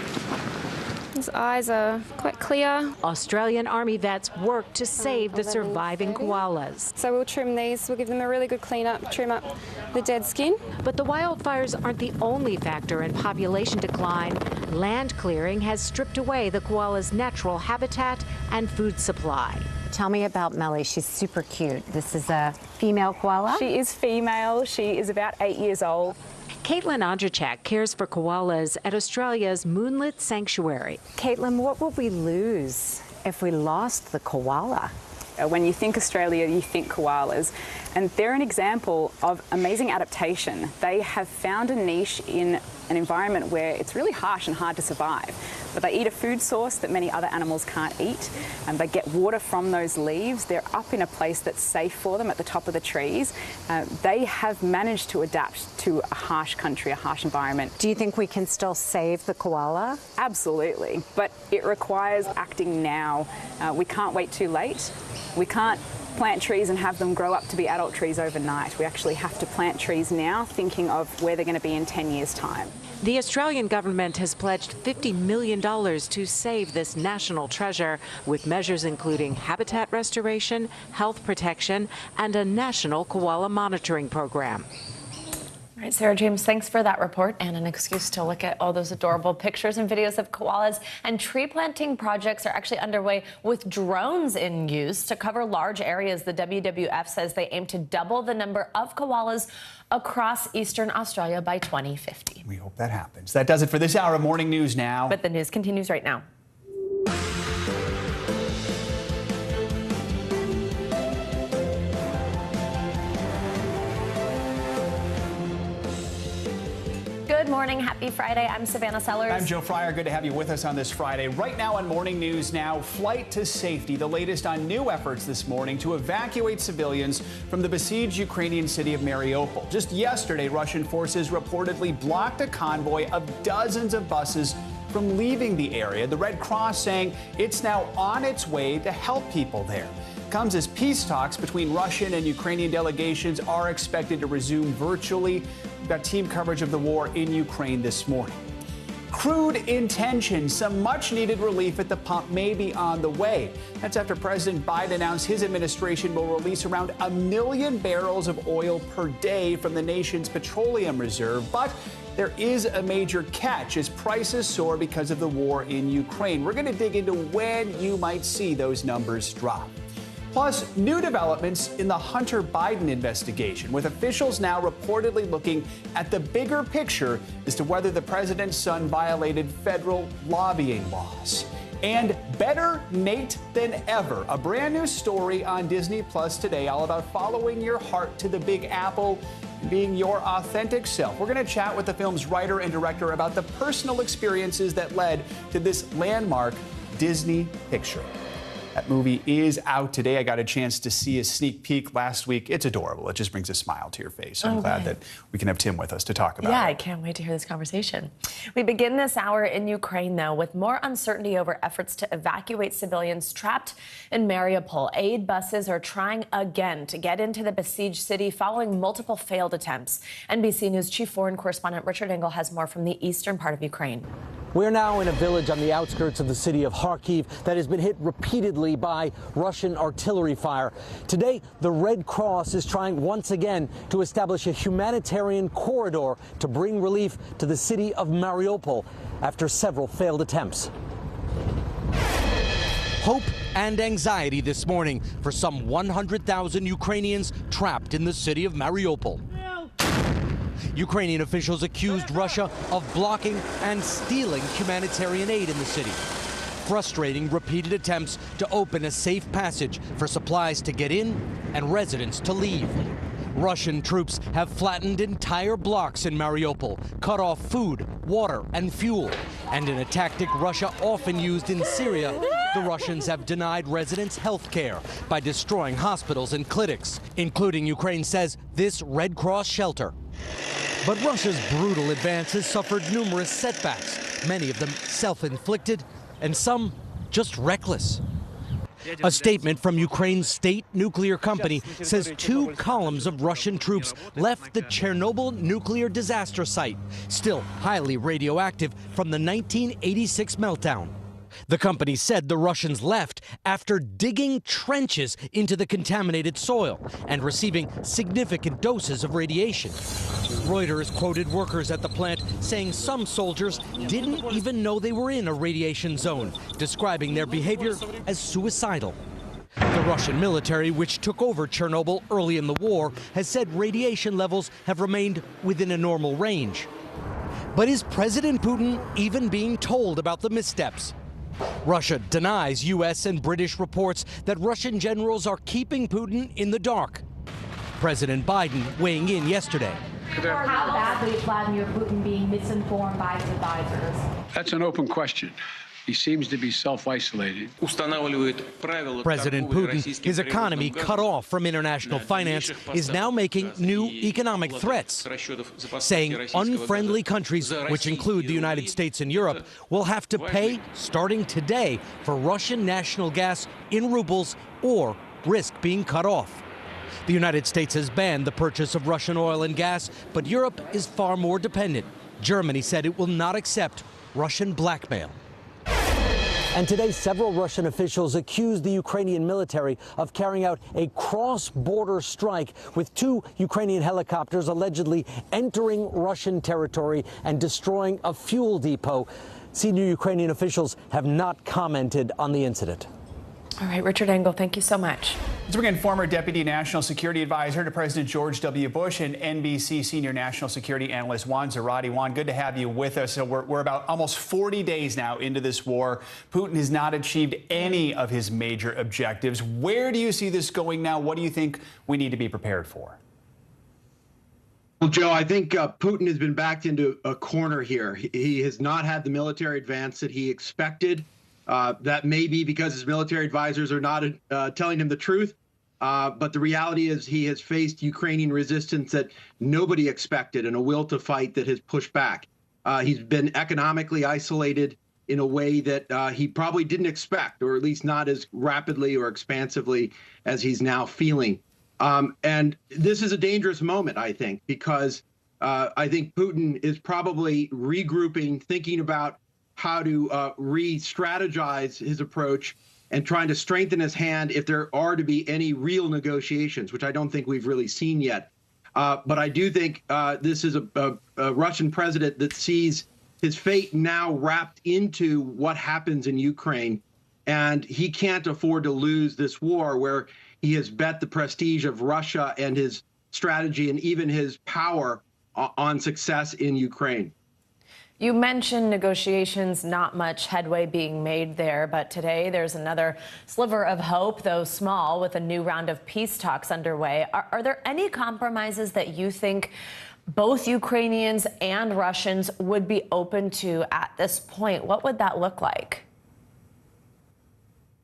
His eyes are quite clear. Australian Army vets work to save the surviving koalas. So we'll trim these, we'll give them a really good clean up, trim up the dead skin. But the wildfires aren't the only factor in population decline. Land clearing has stripped away the koala's natural habitat and food supply. Tell me about Melly. She's super cute. This is a female koala? She is female. She is about 8 years old. Caitlin Ondrachak cares for koalas at Australia's Moonlit Sanctuary. Caitlin, what would we lose if we lost the koala? When you think Australia, you think koalas, and they're an example of amazing adaptation. They have found a niche in an environment where it's really harsh and hard to survive. But they eat a food source that many other animals can't eat, and they get water from those leaves. They're up in a place that's safe for them at the top of the trees. They have managed to adapt to a harsh country, a harsh environment. Do you think we can still save the koala? Absolutely, but it requires acting now. We can't wait too late. We can't plant trees and have them grow up to be adult trees overnight. We actually have to plant trees now, thinking of where they're going to be in 10 years' time. The Australian government has pledged $50 million to save this national treasure, with measures including habitat restoration, health protection, and a national koala monitoring program. All right, Sarah James, thanks for that report and an excuse to look at all those adorable pictures and videos of koalas. And tree planting projects are actually underway with drones in use to cover large areas. The WWF says they aim to double the number of koalas across eastern Australia by 2050. We hope that happens. That does it for this hour of Morning News Now. But the news continues right now. Good morning. Happy Friday. I'm Savannah Sellers. I'm Joe Fryer. Good to have you with us on this Friday. Right now on Morning News Now, flight to safety. The latest on new efforts this morning to evacuate civilians from the besieged Ukrainian city of Mariupol. Just yesterday, Russian forces reportedly blocked a convoy of dozens of buses from leaving the area. The Red Cross saying it's now on its way to help people there. Comes as peace talks between Russian and Ukrainian delegations are expected to resume virtually. We've got team coverage of the war in Ukraine this morning. Crude in tension. Some much-needed relief at the pump may be on the way. That's after President Biden announced his administration will release around 1 million barrels of oil per day from the nation's petroleum reserve. But there is a major catch as prices soar because of the war in Ukraine. We're going to dig into when you might see those numbers drop. Plus, new developments in the Hunter Biden investigation, with officials now reportedly looking at the bigger picture as to whether the president's son violated federal lobbying laws. And better Nate than ever. A brand new story on Disney Plus today, all about following your heart to the Big Apple, being your authentic self. We're going to chat with the film's writer and director about the personal experiences that led to this landmark Disney picture. That movie is out today. I got a chance to see a sneak peek last week. It's adorable. It just brings a smile to your face. I'm glad that we can have Tim with us to talk about it. Yeah, I can't wait to hear this conversation. We begin this hour in Ukraine, though, with more uncertainty over efforts to evacuate civilians trapped in Mariupol. Aid buses are trying again to get into the besieged city following multiple failed attempts. NBC News chief foreign correspondent Richard Engel has more from the eastern part of Ukraine. We're now in a village on the outskirts of the city of Kharkiv that has been hit repeatedly by Russian artillery fire. Today, the Red Cross is trying once again to establish a humanitarian corridor to bring relief to the city of Mariupol after several failed attempts. Hope and anxiety this morning for some 100,000 Ukrainians trapped in the city of Mariupol. Ukrainian officials accused Russia of blocking and stealing humanitarian aid in the city, frustrating repeated attempts to open a safe passage for supplies to get in and residents to leave. Russian troops have flattened entire blocks in Mariupol, cut off food, water, and fuel. And in a tactic Russia often used in Syria, the Russians have denied residents health care by destroying hospitals and clinics, including, Ukraine says, this Red Cross shelter. But Russia's brutal advances suffered numerous setbacks, many of them self-inflicted, and some just reckless. A statement from Ukraine's state nuclear company says 2 columns of Russian troops left the Chernobyl nuclear disaster site, still highly radioactive from the 1986 meltdown. The company said the Russians left after digging trenches into the contaminated soil and receiving significant doses of radiation. Reuters quoted workers at the plant saying some soldiers didn't even know they were in a radiation zone, describing their behavior as suicidal. The Russian military, which took over Chernobyl early in the war, has said radiation levels have remained within a normal range. But is President Putin even being told about the missteps? Russia denies U.S. and British reports that Russian generals are keeping Putin in the dark. President Biden weighing in yesterday. How badly is Vladimir Putin being misinformed by his advisors? That's an open question. He seems to be self-isolated. President Putin, his economy cut off from international finance, is now making new economic threats, saying unfriendly countries, which include the United States and Europe, will have to pay, starting today, for Russian national gas in rubles or risk being cut off. The United States has banned the purchase of Russian oil and gas, but Europe is far more dependent. Germany said it will not accept Russian blackmail. And today, several Russian officials accused the Ukrainian military of carrying out a cross-border strike with 2 Ukrainian helicopters allegedly entering Russian territory and destroying a fuel depot. Senior Ukrainian officials have not commented on the incident. All right, Richard Engel, thank you so much. Let's bring in former Deputy National Security Advisor to President George W. Bush and NBC Senior National Security Analyst Juan Zarate. Juan, good to have you with us. So we're about almost 40 days now into this war. Putin has not achieved any of his major objectives. Where do you see this going now? What do you think we need to be prepared for? Well, Joe, I think Putin has been backed into a corner here. He has not had the military advance that he expected. That may be because his military advisors are not telling him the truth. But the reality is he has faced Ukrainian resistance that nobody expected and a will to fight that has pushed back. He's been economically isolated in a way that he probably didn't expect, or at least not as rapidly or expansively as he's now feeling. And this is a dangerous moment, I think, because I think Putin is probably regrouping, thinking about how to re-strategize his approach and trying to strengthen his hand if there are to be any real negotiations, which I don't think we've really seen yet. But I do think this is a Russian president that sees his fate now wrapped into what happens in Ukraine. And he can't afford to lose this war where he has bet the prestige of Russia and his strategy and even his power on success in Ukraine. You mentioned negotiations, not much headway being made there, but today there's another sliver of hope, though small, with a new round of peace talks underway. Are there any compromises that you think both Ukrainians and Russians would be open to at this point? What would that look like?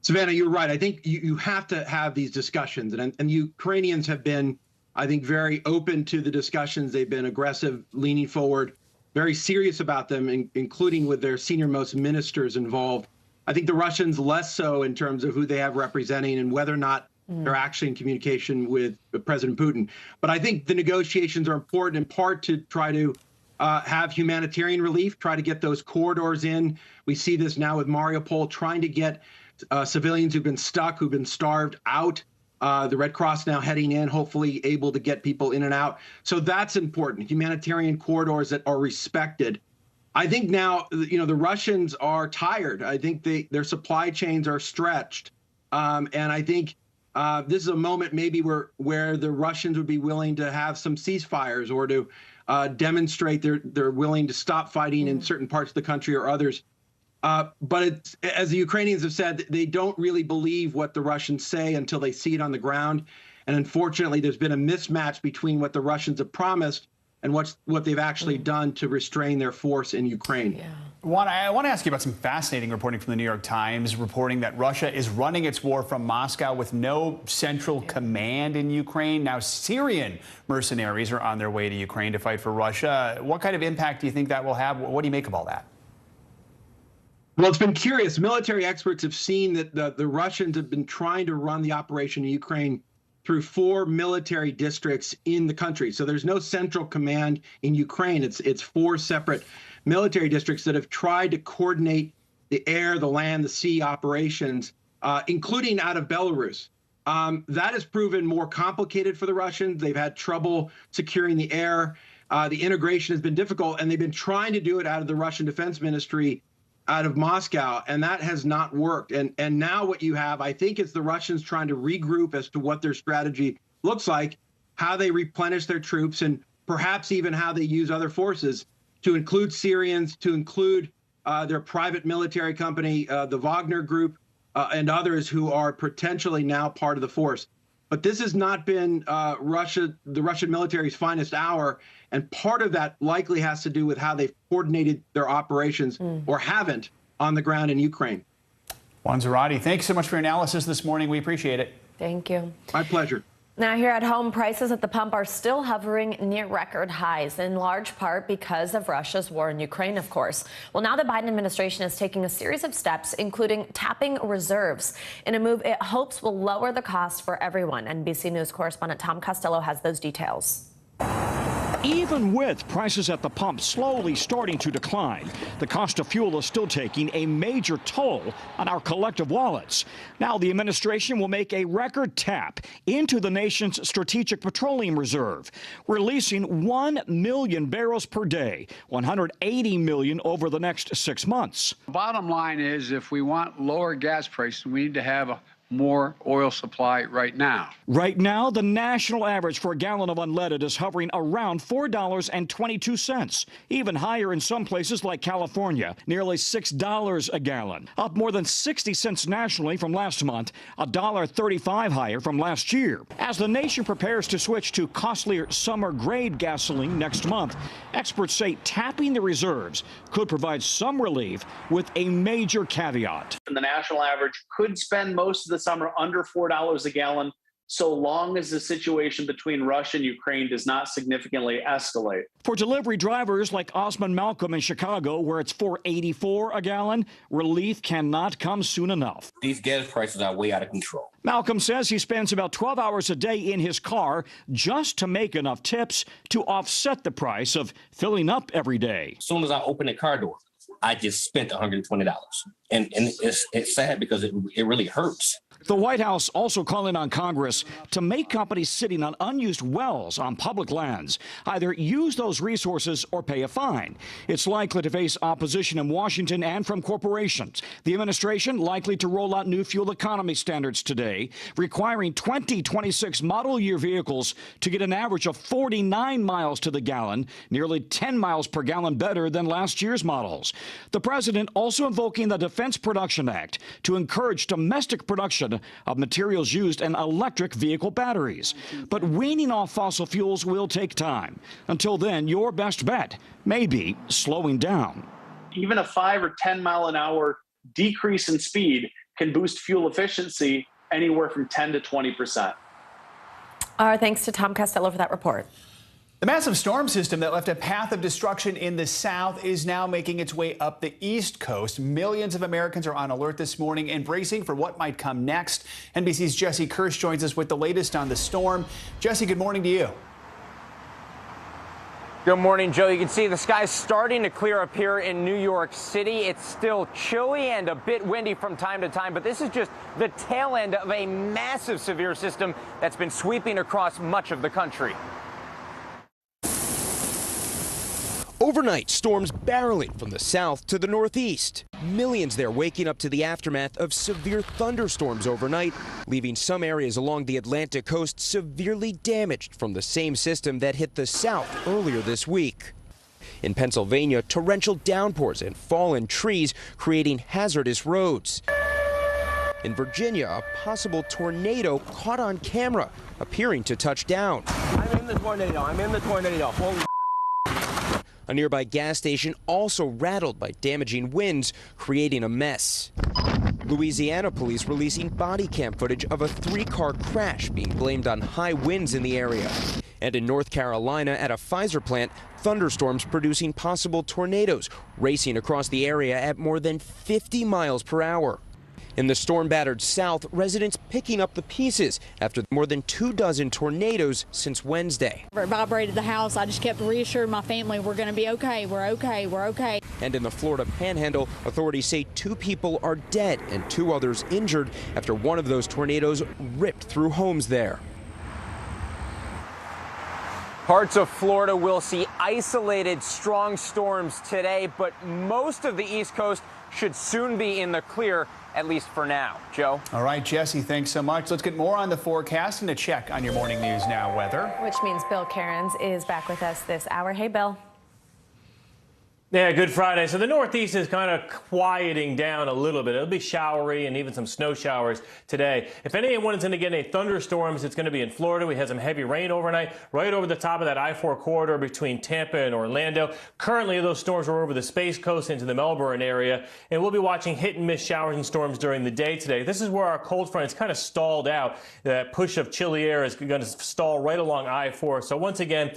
Savannah, you're right. I think you have to have these discussions, and Ukrainians have been, I think, very open to the discussions. They've been aggressive, leaning forward, very serious about them, including with their senior-most ministers involved. I think the Russians less so in terms of who they have representing and whether or not they're actually in communication with President Putin. But I think the negotiations are important in part to try to have humanitarian relief, try to get those corridors in. We see this now with Mariupol, trying to get civilians who've been stuck, who've been starved out. The Red Cross now heading in, hopefully able to get people in and out. So that's important, humanitarian corridors that are respected. I think now, the Russians are tired. I think their supply chains are stretched. And I think this is a moment maybe where the Russians would be willing to have some ceasefires or to demonstrate they're willing to stop fighting in certain parts of the country or others. But as the Ukrainians have said, they don't really believe what the Russians say until they see it on the ground. And unfortunately, there's been a mismatch between what the Russians have promised and what they've actually done to restrain their force in Ukraine. Yeah. I want to ask you about some fascinating reporting from the New York Times, reporting that Russia is running its war from Moscow with no central command in Ukraine. Now, Syrian mercenaries are on their way to Ukraine to fight for Russia. What kind of impact do you think that will have? What do you make of all that? Well, it's been curious. Military experts have seen that the Russians have been trying to run the operation in Ukraine through 4 military districts in the country. So there's no central command in Ukraine. It's 4 separate military districts that have tried to coordinate the air, the land, the sea operations, including out of Belarus. That has proven more complicated for the Russians. They've had trouble securing the air. The integration has been difficult, and they've been trying to do it out of the Russian Defense Ministry out of Moscow, and that has not worked. And now what you have, I think, is the Russians trying to regroup as to what their strategy looks like, how they replenish their troops, and perhaps even how they use other forces to include Syrians, to include their private military company, the Wagner Group, and others who are potentially now part of the force. But this has not been the Russian military's finest hour. And part of that likely has to do with how they've coordinated their operations or haven't on the ground in Ukraine. Juan Zarate, thanks so much for your analysis this morning. We appreciate it. Thank you. My pleasure. Now, here at home, prices at the pump are still hovering near record highs, in large part because of Russia's war in Ukraine, of course. Well, now the Biden administration is taking a series of steps, including tapping reserves, in a move it hopes will lower the cost for everyone. NBC News correspondent Tom Costello has those details. Even with prices at the pump slowly starting to decline, the cost of fuel is still taking a major toll on our collective wallets. Now the administration will make a record tap into the nation's strategic petroleum reserve, releasing 1 million barrels per day, 180 million over the next 6 months. The bottom line is, if we want lower gas prices, we need to have more oil supply right now. Right now, the national average for a gallon of unleaded is hovering around $4.22, even higher in some places like California, nearly $6 a gallon, up more than 60 cents nationally from last month, $1.35 higher from last year. As the nation prepares to switch to costlier summer-grade gasoline next month, experts say tapping the reserves could provide some relief with a major caveat. The national average could spend most of the summer under $4 a gallon, so long as the situation between Russia and Ukraine does not significantly escalate. For delivery drivers like Osman Malcolm in Chicago, where it's $4.84 a gallon, relief cannot come soon enough. These gas prices are way out of control. Malcolm says he spends about 12 hours a day in his car just to make enough tips to offset the price of filling up every day. As soon as I open the car door, I just spent $120. And it's sad because it really hurts. The White House also calling on Congress to make companies sitting on unused wells on public lands either use those resources or pay a fine. It's likely to face opposition in Washington and from corporations. The administration likely to roll out new fuel economy standards today, requiring 2026 model year vehicles to get an average of 49 miles to the gallon, nearly 10 miles per gallon better than last year's models. The president also invoking the Defense Production Act to encourage domestic production of materials used in electric vehicle batteries. But weaning off fossil fuels will take time. Until then, your best bet may be slowing down. Even a 5 or 10 mile an hour decrease in speed can boost fuel efficiency anywhere from 10 to 20%. Our thanks to Tom Costello for that report. The massive storm system that left a path of destruction in the south is now making its way up the East Coast. Millions of Americans are on alert this morning and bracing for what might come next. NBC's Jesse Kirsch joins us with the latest on the storm. Jesse, good morning to you. Good morning, Joe. You can see the sky's starting to clear up here in New York City. It's still chilly and a bit windy from time to time, but this is just the tail end of a massive severe system that's been sweeping across much of the country. Overnight, storms barreling from the south to the northeast. Millions there waking up to the aftermath of severe thunderstorms overnight, leaving some areas along the Atlantic coast severely damaged from the same system that hit the south earlier this week. In Pennsylvania, torrential downpours and fallen trees creating hazardous roads. In Virginia, a possible tornado caught on camera, appearing to touch down. I'm in the tornado. Holy. A nearby gas station also rattled by damaging winds, creating a mess. Louisiana police releasing body cam footage of a 3-car crash being blamed on high winds in the area. And in North Carolina, at a Pfizer plant, thunderstorms producing possible tornadoes racing across the area at more than 50 miles per hour. In the storm-battered south, residents picking up the pieces after more than 24 tornadoes since Wednesday. It vibrated the house. I just kept reassuring my family we're going to be okay, we're okay, we're okay. And in the Florida Panhandle, authorities say 2 people are dead and 2 others injured after one of those tornadoes ripped through homes there. Parts of Florida will see isolated strong storms today, but most of the East Coast should soon be in the clear, at least for now. Joe? All right, Jesse, thanks so much. Let's get more on the forecast and a check on your Morning News Now weather. Which means Bill Cairns is back with us this hour. Hey, Bill. Yeah, Good Friday. So the Northeast is kind of quieting down a little bit. It'll be showery and even some snow showers today. If anyone is going to get any thunderstorms, it's going to be in Florida. We had some heavy rain overnight, right over the top of that I-4 corridor between Tampa and Orlando. Currently, those storms are over the Space Coast into the Melbourne area, and we'll be watching hit-and-miss showers and storms during the day today. This is where our cold front is kind of stalled out. That push of chilly air is going to stall right along I-4. So once again,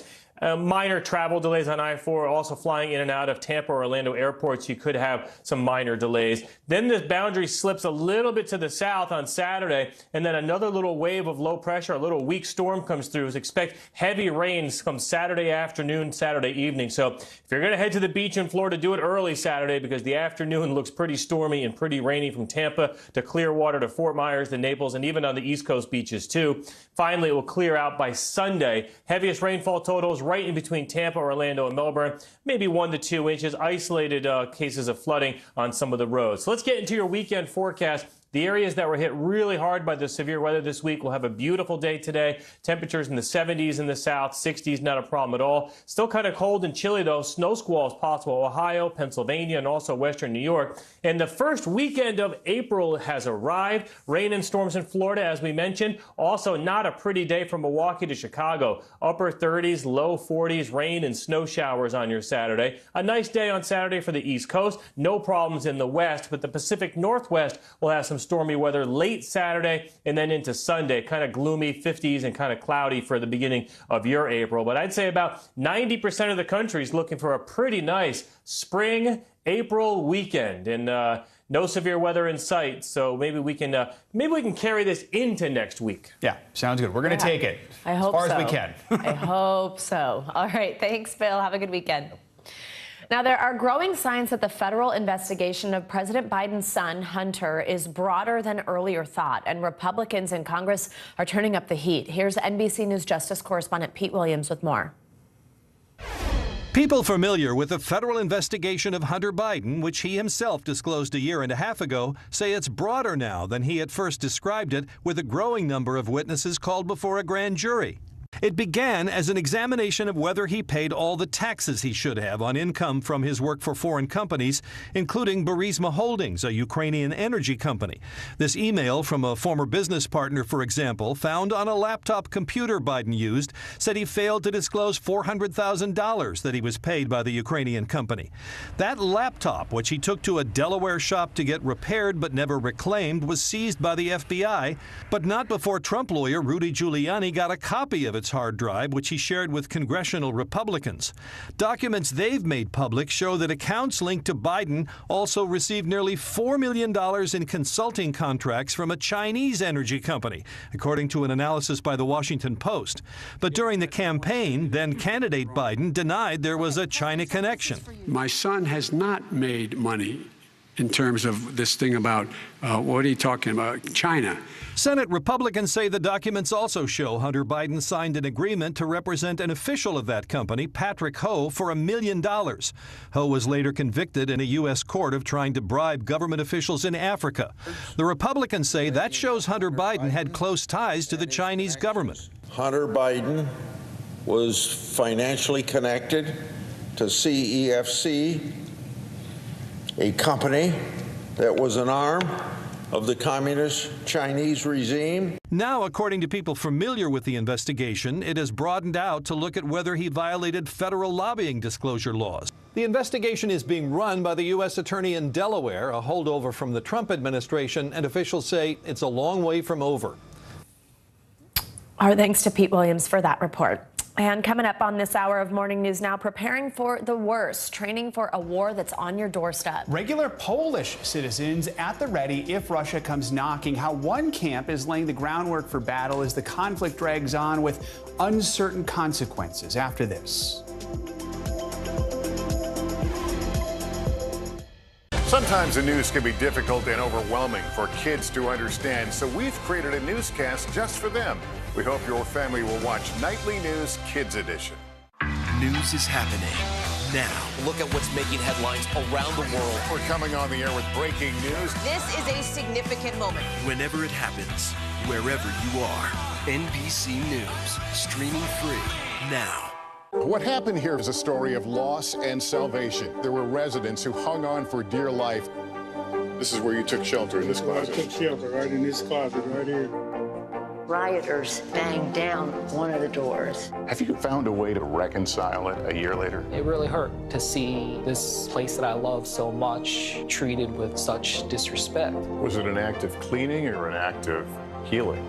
minor travel delays on I-4, also flying in and out of Tampa or Orlando airports. You could have some minor delays. Then this boundary slips a little bit to the south on Saturday, and then another little wave of low pressure, a little weak storm comes through. So expect heavy rains come Saturday afternoon, Saturday evening. So if you're going to head to the beach in Florida, do it early Saturday because the afternoon looks pretty stormy and pretty rainy from Tampa to Clearwater to Fort Myers to Naples and even on the East Coast beaches too. Finally, it will clear out by Sunday. Heaviest rainfall totals right in between Tampa, Orlando, and Melbourne. Maybe 1 to 2 inches. Isolated cases of flooding on some of the roads. So let's get into your weekend forecast. The areas that were hit really hard by the severe weather this week will have a beautiful day today. Temperatures in the 70s in the south, 60s, not a problem at all. Still kind of cold and chilly, though. Snow squalls possible. Ohio, Pennsylvania, and also western New York. And the first weekend of April has arrived. Rain and storms in Florida, as we mentioned. Also, not a pretty day from Milwaukee to Chicago. Upper 30s, low 40s, rain and snow showers on your Saturday. A nice day on Saturday for the East Coast. No problems in the west, but the Pacific Northwest will have some stormy weather late Saturday and then into Sunday. Kind of gloomy 50s and kind of cloudy for the beginning of your April. But I'd say about 90% of the country is looking for a pretty nice spring April weekend. And no severe weather in sight, so maybe we can carry this into next week. Yeah, sounds good. We're going to take it I hope as far so. as we can. I hope so. All right, thanks, Bill. Have a good weekend. Now, there are growing signs that the federal investigation of President Biden's son, Hunter, is broader than earlier thought, and Republicans in Congress are turning up the heat. Here's NBC News Justice correspondent Pete Williams with more. People familiar with the federal investigation of Hunter Biden, which he himself disclosed a year and a half ago, say it's broader now than he at first described it, with a growing number of witnesses called before a grand jury. It began as an examination of whether he paid all the taxes he should have on income from his work for foreign companies, including Burisma Holdings, a Ukrainian energy company. This email from a former business partner, for example, found on a laptop computer Biden used, said he failed to disclose $400,000 that he was paid by the Ukrainian company. That laptop, which he took to a Delaware shop to get repaired but never reclaimed, was seized by the FBI, but not before Trump lawyer Rudy Giuliani got a copy of its hard drive, which he shared with congressional Republicans. Documents they've made public show that accounts linked to Biden also received nearly $4 million in consulting contracts from a Chinese energy company, according to an analysis by the Washington Post. But during the campaign, then candidate Biden denied there was a China connection. My son has not made money in terms of this thing about, what are you talking about, China? Senate Republicans say the documents also show Hunter Biden signed an agreement to represent an official of that company, Patrick Ho, for $1 million. Ho was later convicted in a U.S. court of trying to bribe government officials in Africa. The Republicans say that shows Hunter Biden had close ties to the Chinese government. Hunter Biden was financially connected to CEFC, a company that was an arm of the communist Chinese regime. Now, according to people familiar with the investigation, it has broadened out to look at whether he violated federal lobbying disclosure laws. The investigation is being run by the U.S. Attorney in Delaware, a holdover from the Trump administration, and officials say it's a long way from over. Our thanks to Pete Williams for that report. And coming up on this hour of Morning News Now, preparing for the worst, training for a war that's on your doorstep. Regular Polish citizens at the ready if Russia comes knocking. How one camp is laying the groundwork for battle as the conflict drags on with uncertain consequences. After this. Sometimes the news can be difficult and overwhelming for kids to understand, so we've created a newscast just for them. We hope your family will watch Nightly News Kids Edition. News is happening now. Look at what's making headlines around the world. We're coming on the air with breaking news. This is a significant moment. Whenever it happens, wherever you are, NBC News, streaming free now. What happened here is a story of loss and salvation. There were residents who hung on for dear life. This is where you took shelter, in this closet. I took shelter right in this closet right here. Rioters banged down one of the doors. Have you found a way to reconcile it a year later? It really hurt to see this place that I love so much treated with such disrespect. Was it an act of cleaning or an act of healing?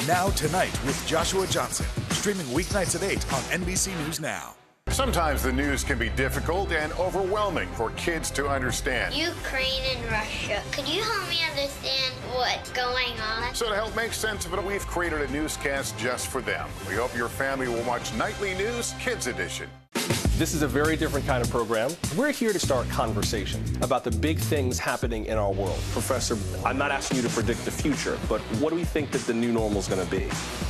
Now Tonight with Joshua Johnson, streaming weeknights at 8 on NBC News Now. Sometimes the news can be difficult and overwhelming for kids to understand. Ukraine and Russia. Could you help me understand what's going on? So to help make sense of it, we've created a newscast just for them. We hope your family will watch Nightly News Kids Edition. This is a very different kind of program. We're here to start conversation about the big things happening in our world. Professor, I'm not asking you to predict the future, but what do we think that the new normal is going to be?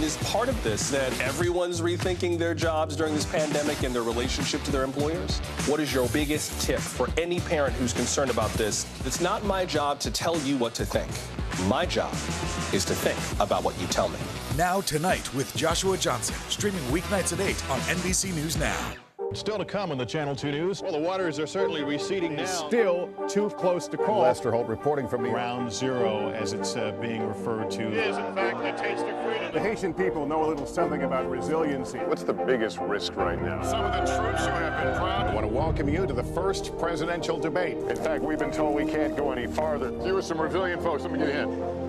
Is part of this that everyone's rethinking their jobs during this pandemic and their relationship to their employers? What is your biggest tip for any parent who's concerned about this? It's not my job to tell you what to think. My job is to think about what you tell me. Now Tonight with Joshua Johnson, streaming weeknights at 8 on NBC News Now. Still to come on the Channel 2 News. Well, the waters are certainly receding now. Still too close to call. Lester Holt reporting from the Ground Zero, as it's being referred to. It is, in fact, the taste of freedom. The Haitian people know a little something about resiliency. What's the biggest risk right now? Some of the troops who have been proud. I want to welcome you to the first presidential debate. In fact, we've been told we can't go any farther. Here are some resilient folks. Let me get in.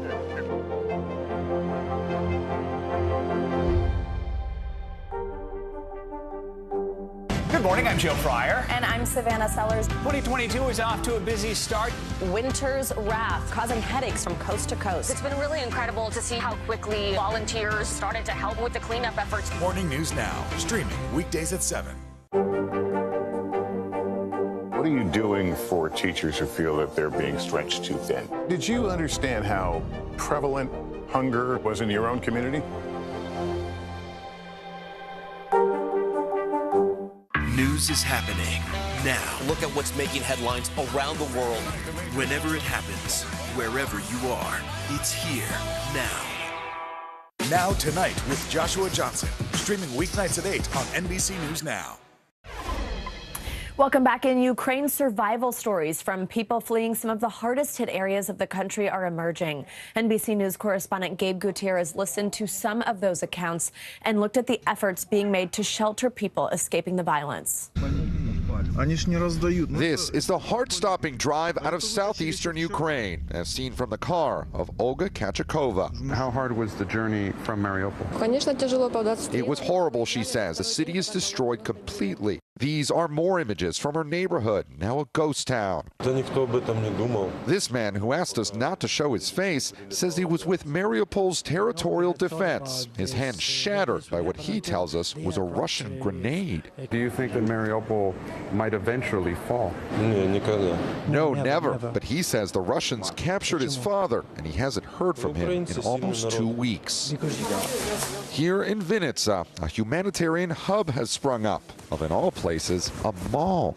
Good morning, I'm Joe Fryer. And I'm Savannah Sellers. 2022 is off to a busy start. Winter's wrath causing headaches from coast to coast. It's been really incredible to see how quickly volunteers started to help with the cleanup efforts. Morning News Now, streaming weekdays at 7. What are you doing for teachers who feel that they're being stretched too thin? Did you understand how prevalent hunger was in your own community? News is happening now. Look at what's making headlines around the world. Whenever it happens, wherever you are. It's here now. Now Tonight with Joshua Johnson, streaming weeknights at 8 on NBC News Now. Welcome back. In Ukraine, survival stories from people fleeing some of the hardest hit areas of the country are emerging. NBC News correspondent Gabe Gutierrez listened to some of those accounts and looked at the efforts being made to shelter people escaping the violence. This is the heart-stopping drive out of southeastern Ukraine, as seen from the car of Olga Kachakova. How hard was the journey from Mariupol? It was horrible, she says. The city is destroyed completely. These are more images from her neighborhood, now a ghost town. This man, who asked us not to show his face, says he was with Mariupol's territorial defense. His hand shattered by what he tells us was a Russian grenade. Do you think that Mariupol might eventually fall? No, never. But he says the Russians captured his father, and he hasn't heard from him in almost 2 weeks. Here in Vinnytsia, a humanitarian hub has sprung up, of in all places, a mall.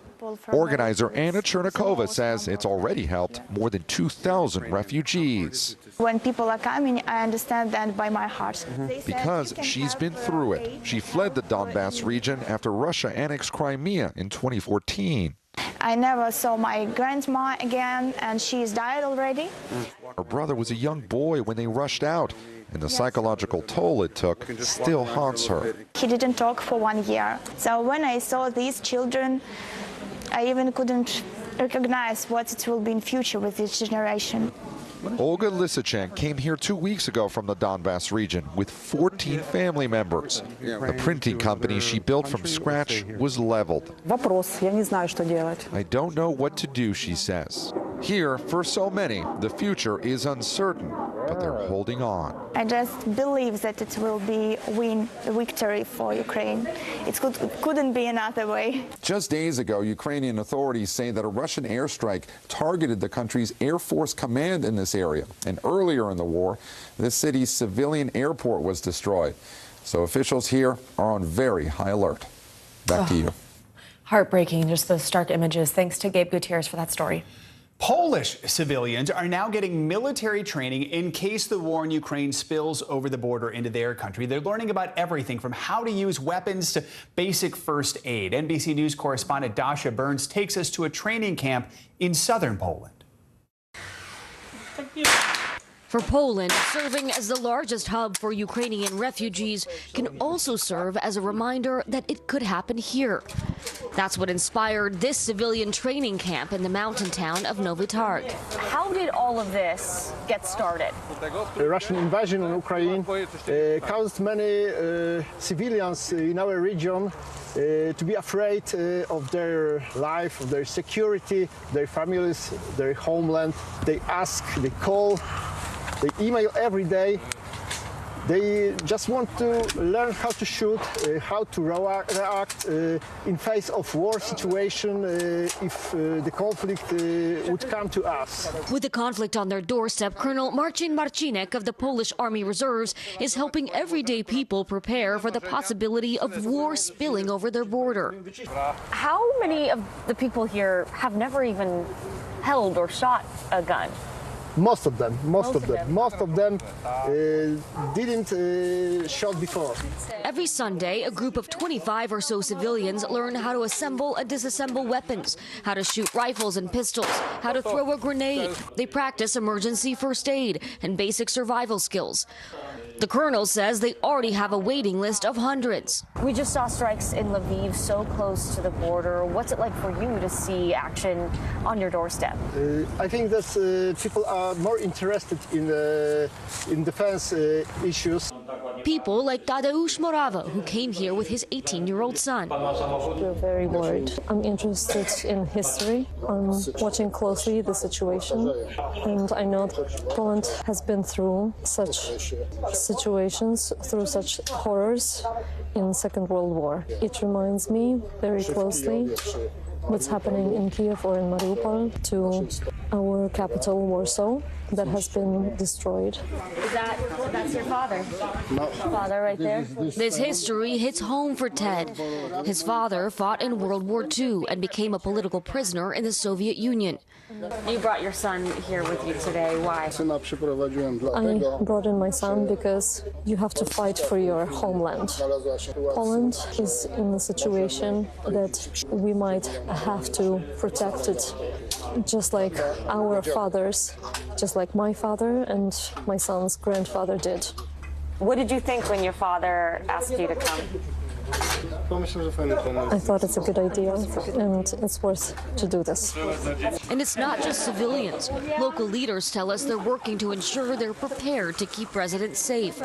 Organizer Anna Chernikova says it's already helped more than 2,000 refugees. When people are coming, I understand that by my heart. Because she's been through it. She fled the Donbass region after Russia annexed Crimea in 2014. I never saw my grandma again, and she's died already. Her brother was a young boy when they rushed out, and the psychological toll it took still haunts her. He didn't talk for 1 year. So when I saw these children, I even couldn't recognize what it will be in future with this generation. Olga Lysachenko came here 2 weeks ago from the Donbass region with 14 family members. The printing company she built from scratch was leveled. I don't know what to do, she says. Here, for so many, the future is uncertain, but they're holding on. I just believe that it will be a victory for Ukraine. It couldn't be another way. Just days ago, Ukrainian authorities say that a Russian airstrike targeted the country's Air Force command in this area. And earlier in the war, this city's civilian airport was destroyed. So officials here are on very high alert. Back to you. Heartbreaking, just the stark images. Thanks to Gabe Gutierrez for that story. Polish civilians are now getting military training in case the war in Ukraine spills over the border into their country. They're learning about everything from how to use weapons to basic first aid. NBC News correspondent Dasha Burns takes us to a training camp in southern Poland. For Poland, serving as the largest hub for Ukrainian refugees can also serve as a reminder that it could happen here. That's what inspired this civilian training camp in the mountain town of Nowy Targ. How did all of this get started? The Russian invasion on Ukraine caused many civilians in our region to be afraid of their life, of their security, their families, their homeland. They ask, they call, they email every day. They just want to learn how to shoot, how to react in face of war situation if the conflict would come to us. With the conflict on their doorstep, Colonel Marcin Marcinek of the Polish Army Reserves is helping everyday people prepare for the possibility of war spilling over their border. How many of the people here have never even held or shot a gun? Most of them didn't shot before. Every Sunday, a group of 25 or so civilians learn how to assemble and disassemble weapons, how to shoot rifles and pistols, how to throw a grenade. They practice emergency first aid and basic survival skills. The colonel says they already have a waiting list of hundreds. We just saw strikes in Lviv, so close to the border. What's it like for you to see action on your doorstep? I think that people are more interested in defense issues. People like Tadeusz Morava, who came here with his 18-year-old son. We're very worried. I'm interested in history. I'm watching closely the situation. And I know that Poland has been through such situations, through such horrors in Second World War. It reminds me very closely what's happening in Kiev or in Mariupol to our capital, Warsaw, that has been destroyed. That's your father? No. Father right there? This history hits home for Ted. His father fought in World War II and became a political prisoner in the Soviet Union. You brought your son here with you today. Why? I brought in my son because you have to fight for your homeland. Poland is in a situation that we might have to protect it, just like our fathers, just like my father and my son's grandfather did. What did you think when your father asked you to come? I thought it's a good idea, and it's worth to do this. And it's not just civilians. Local leaders tell us they're working to ensure they're prepared to keep residents safe.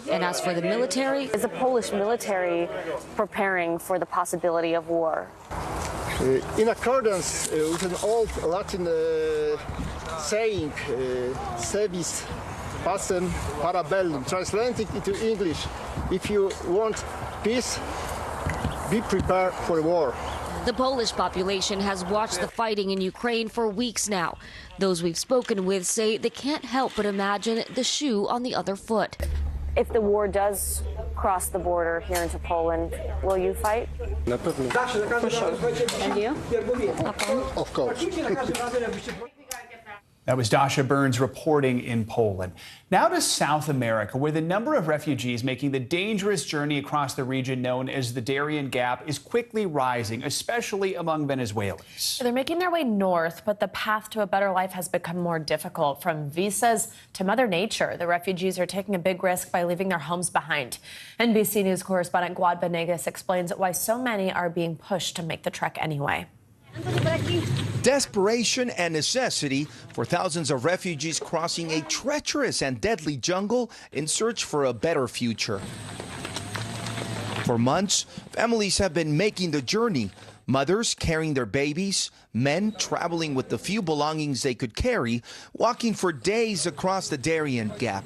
And as for the military, is the Polish military preparing for the possibility of war? In accordance with an old Latin saying, "Servis pacem para bellum," translated into English, if you want peace, be prepared for war. the Polish population has watched the fighting in Ukraine for weeks now. Those we've spoken with say they can't help but imagine the shoe on the other foot. If the war does cross the border here into Poland, will you fight? And you? Of course. That was Dasha Burns reporting in Poland. Now to South America, where the number of refugees making the dangerous journey across the region known as the Darien Gap is quickly rising, especially among Venezuelans. They're making their way north, but the path to a better life has become more difficult. From visas to Mother Nature, the refugees are taking a big risk by leaving their homes behind. NBC News correspondent Guad Venegas explains why so many are being pushed to make the trek anyway. Desperation and necessity for thousands of refugees crossing a treacherous and deadly jungle in search for a better future. For months, families have been making the journey. Mothers carrying their babies, men traveling with the few belongings they could carry, walking for days across the Darien Gap.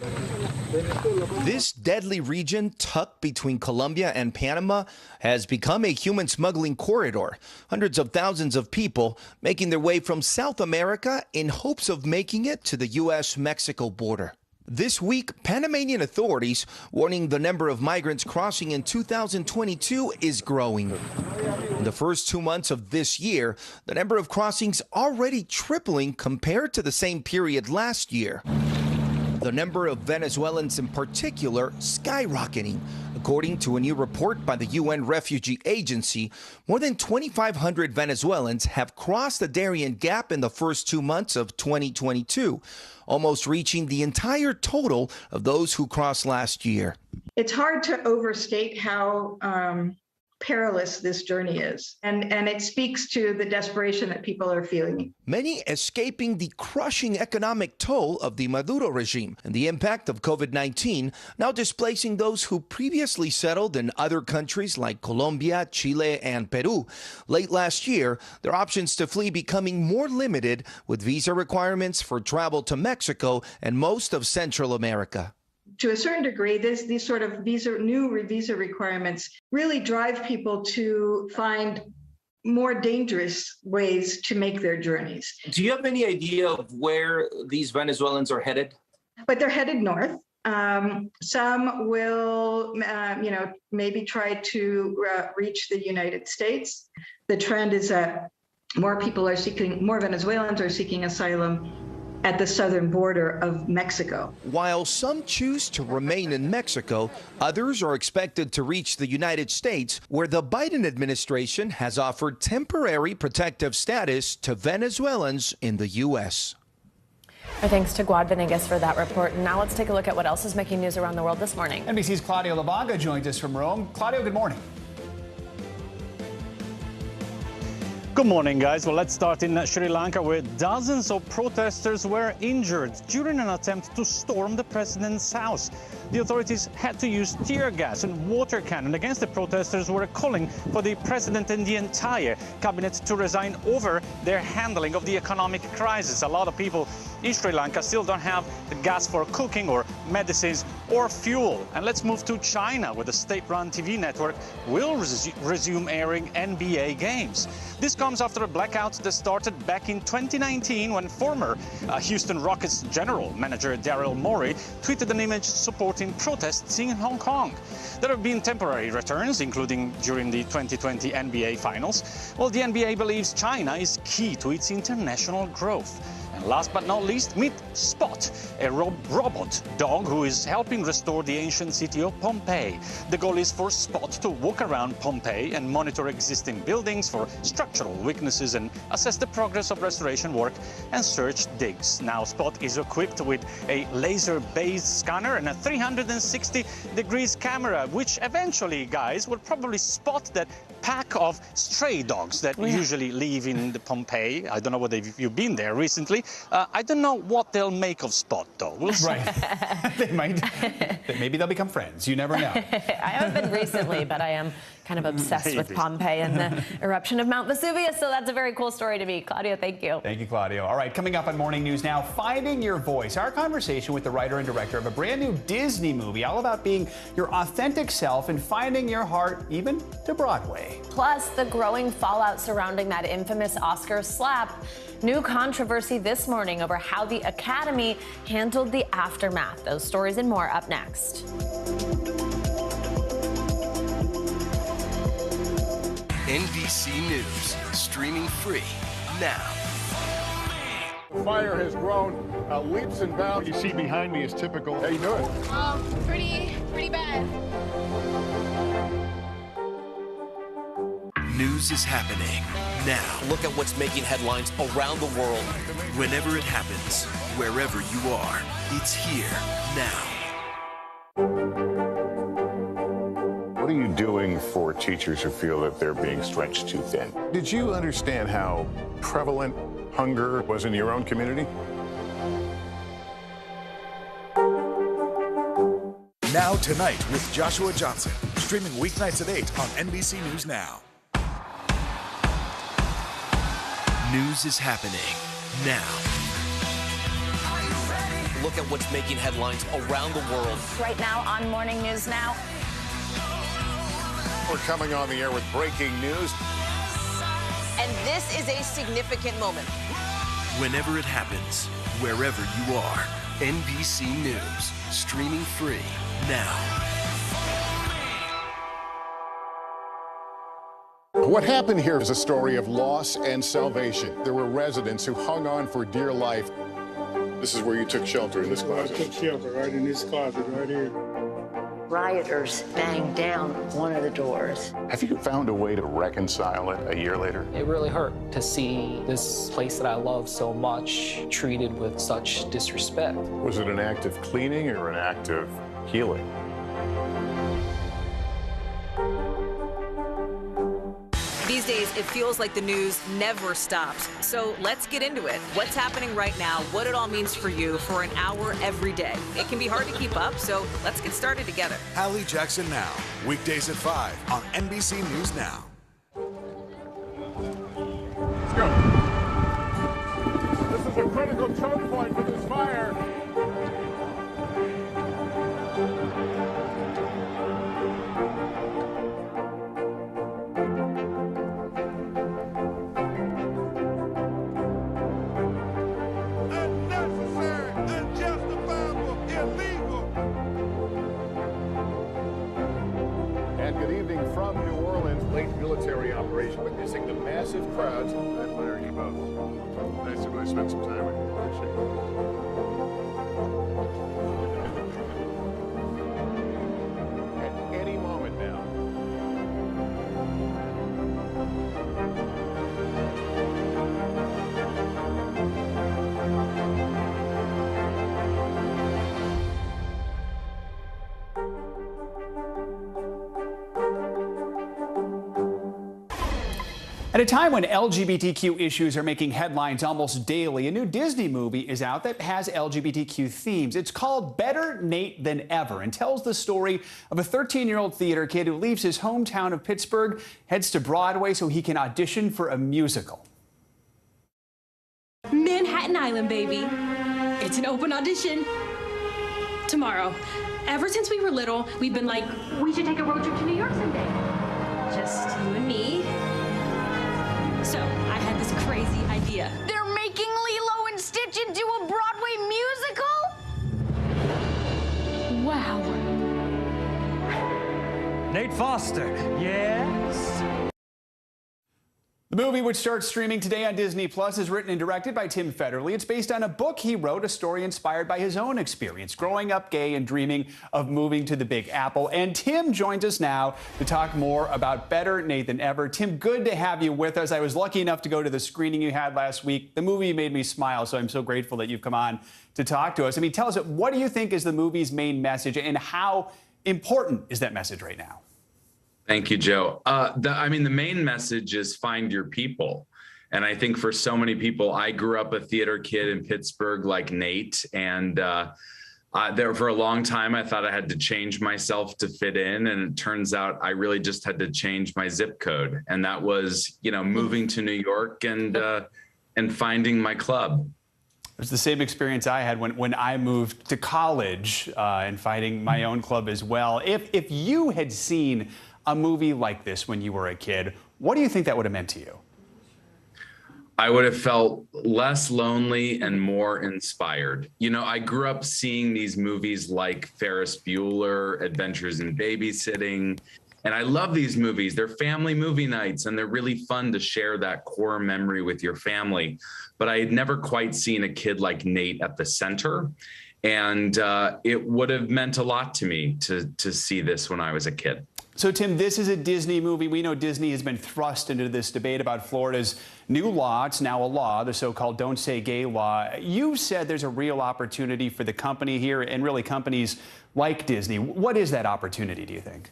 This deadly region, tucked between Colombia and Panama, has become a human smuggling corridor. Hundreds of thousands of people making their way from South America in hopes of making it to the U.S.-Mexico border. This week, Panamanian authorities warning the number of migrants crossing in 2022 is growing. In the first 2 months of this year, the number of crossings already tripling compared to the same period last year. The number of Venezuelans in particular skyrocketing. According to a new report by the UN Refugee Agency, more than 2,500 Venezuelans have crossed the Darien Gap in the first 2 months of 2022, almost reaching the entire total of those who crossed last year. It's hard to overstate how perilous this journey is. And it speaks to the desperation that people are feeling. Many escaping the crushing economic toll of the Maduro regime and the impact of COVID-19, now displacing those who previously settled in other countries like Colombia, Chile, and Peru. Late last year, their options to flee becoming more limited with visa requirements for travel to Mexico and most of Central America. To a certain degree, these sort of new visa requirements really drive people to find more dangerous ways to make their journeys. Do you have any idea of where these Venezuelans are headed? But they're headed north. Some will, maybe try to reach the United States. The trend is that more Venezuelans are seeking asylum at the southern border of Mexico. While some choose to remain in Mexico, others are expected to reach the United States, where the Biden administration has offered temporary protective status to Venezuelans in the U.S. Our thanks to Guad Venegas for that report. And now let's take a look at what else is making news around the world this morning. NBC's Claudio Lavaga joins us from Rome. Claudio, good morning. Good morning, guys. Well, let's start in Sri Lanka, where dozens of protesters were injured during an attempt to storm the president's house. the authorities had to use tear gas and water cannon against the protesters who were calling for the president and the entire cabinet to resign over their handling of the economic crisis. A lot of people in Sri Lanka still don't have the gas for cooking or medicines or fuel. And let's move to China, where the state-run TV network will resume airing NBA games. This comes after a blackout that started back in 2019 when former Houston Rockets general manager Daryl Morey tweeted an image supporting protests in Hong Kong. There have been temporary returns, including during the 2020 NBA Finals. Well, the NBA believes China is key to its international growth. And last but not least, meet Spot, a robot dog who is helping restore the ancient city of Pompeii. The goal is for Spot to walk around Pompeii and monitor existing buildings for structural weaknesses and assess the progress of restoration work and search digs. Now, Spot is equipped with a laser-based scanner and a 360 degrees camera, which eventually, guys, will probably spot that pack of stray dogs that usually live in the Pompeii. I don't know whether you've been there recently. I don't know what they'll make of Spot, though. We'll see. Right. They might. Maybe they'll become friends. You never know. I haven't been recently, but I am kind of obsessed with Pompeii and the eruption of Mount Vesuvius, so that's a very cool story to me. Claudio, thank you. Thank you, Claudio. All right, coming up on Morning News Now, Finding Your Voice, our conversation with the writer and director of a brand new Disney movie, all about being your authentic self and finding your heart even to Broadway. Plus, the growing fallout surrounding that infamous Oscar slap. New controversy this morning over how the Academy handled the aftermath. Those stories and more up next. NBC News, streaming free now. Fire has grown leaps and bounds. You see behind me is typical. How you doing? Pretty bad. News is happening now. Look at what's making headlines around the world. Whenever it happens, wherever you are, it's here now. What are you doing for teachers who feel that they're being stretched too thin? Did you understand how prevalent hunger was in your own community? Now Tonight with Joshua Johnson, streaming weeknights at 8 on NBC News Now. News is happening now. Look at what's making headlines around the world. Right now on Morning News Now. We're coming on the air with breaking news. And this is a significant moment. Whenever it happens, wherever you are, NBC News, streaming free now. What happened here is a story of loss and salvation. There were residents who hung on for dear life. This is where you took shelter, in this closet. I took shelter right in this closet right here. Rioters banged down one of the doors. Have you found a way to reconcile it a year later? It really hurt to see this place that I love so much treated with such disrespect. Was it an act of cleaning or an act of healing? These days, it feels like the news never stops. So let's get into it. What's happening right now, what it all means for you for an hour every day. It can be hard to keep up, so let's get started together. Hallie Jackson Now, weekdays at 5 on NBC News Now. Let's go. This is a critical choke point for this fire. Military operation, witnessing the massive crowds. I admire you both. Nice to really spend some time with you. Appreciate it. At any moment now. At a time when LGBTQ issues are making headlines almost daily, a new Disney movie is out that has LGBTQ themes. It's called Better Nate Than Ever and tells the story of a 13-year-old theater kid who leaves his hometown of Pittsburgh, heads to Broadway so he can audition for a musical. Manhattan Island, baby. It's an open audition. Tomorrow. Ever since we were little, we've been like, we should take a road trip to New York someday. Just you and me. So I had this crazy idea. They're making Lilo and Stitch into a Broadway musical? Wow. Nate Foster, yes? The movie, which starts streaming today on Disney Plus, is written and directed by Tim Federle. It's based on a book he wrote, a story inspired by his own experience growing up gay and dreaming of moving to the Big Apple. And Tim joins us now to talk more about Better Nate Than Ever. Tim, good to have you with us. I was lucky enough to go to the screening you had last week. The movie made me smile, so I'm so grateful that you've come on to talk to us. I mean, tell us, what do you think is the movie's main message, and how important is that message right now? Thank you, Joe. The main message is find your people. And I think for so many people, I grew up a theater kid in Pittsburgh like Nate. And there for a long time, I thought I had to change myself to fit in. And it turns out I really just had to change my zip code. And that was, moving to New York and finding my club. It was the same experience I had when I moved to college and finding my own club as well. If you had seen a movie like this when you were a kid, what do you think that would have meant to you? I would have felt less lonely and more inspired. I grew up seeing these movies like Ferris Bueller, Adventures in Babysitting, and I love these movies. They're family movie nights, and they're really fun to share that core memory with your family. But I had never quite seen a kid like Nate at the center, and it would have meant a lot to me to see this when I was a kid. So, Tim, this is a Disney movie. We know Disney has been thrust into this debate about Florida's new law. It's now a law, the so-called Don't Say Gay law. You said there's a real opportunity for the company here and really companies like Disney. What is that opportunity, do you think?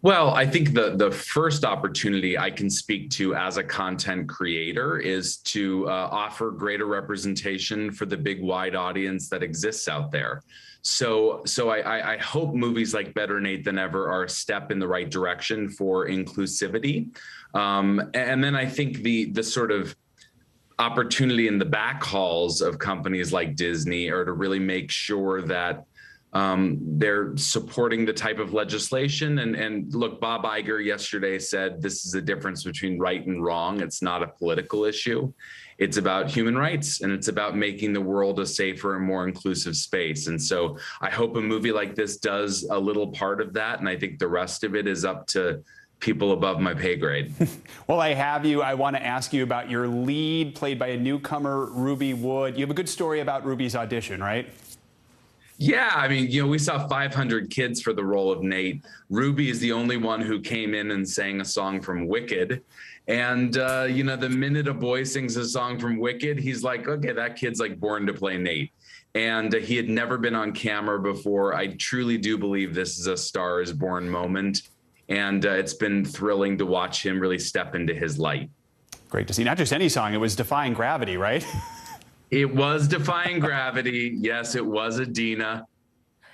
Well, I think the first opportunity I can speak to as a content creator is to offer greater representation for the big wide audience that exists out there. So I hope movies like Better Nate Than Ever are a step in the right direction for inclusivity. And then I think the sort of opportunity in the back halls of companies like Disney are to really make sure that they're supporting the type of legislation. And look, Bob Iger yesterday said this is a difference between right and wrong. It's not a political issue. It's about human rights, and it's about making the world a safer and more inclusive space. And so I hope a movie like this does a little part of that. And I think the rest of it is up to people above my pay grade. Well, I have you. I want to ask you about your lead, played by a newcomer, Ruby Wood. You have a good story about Ruby's audition, right? Yeah, we saw 500 kids for the role of Nate. Ruby is the only one who came in and sang a song from Wicked. And, the minute a boy sings a song from Wicked, he's like, okay, that kid's like born to play Nate. And he had never been on camera before. I truly do believe this is a Star is Born moment. And it's been thrilling to watch him really step into his light. Great to see. Not just any song, it was Defying Gravity, right? It was Defying Gravity. Yes, it was Adina.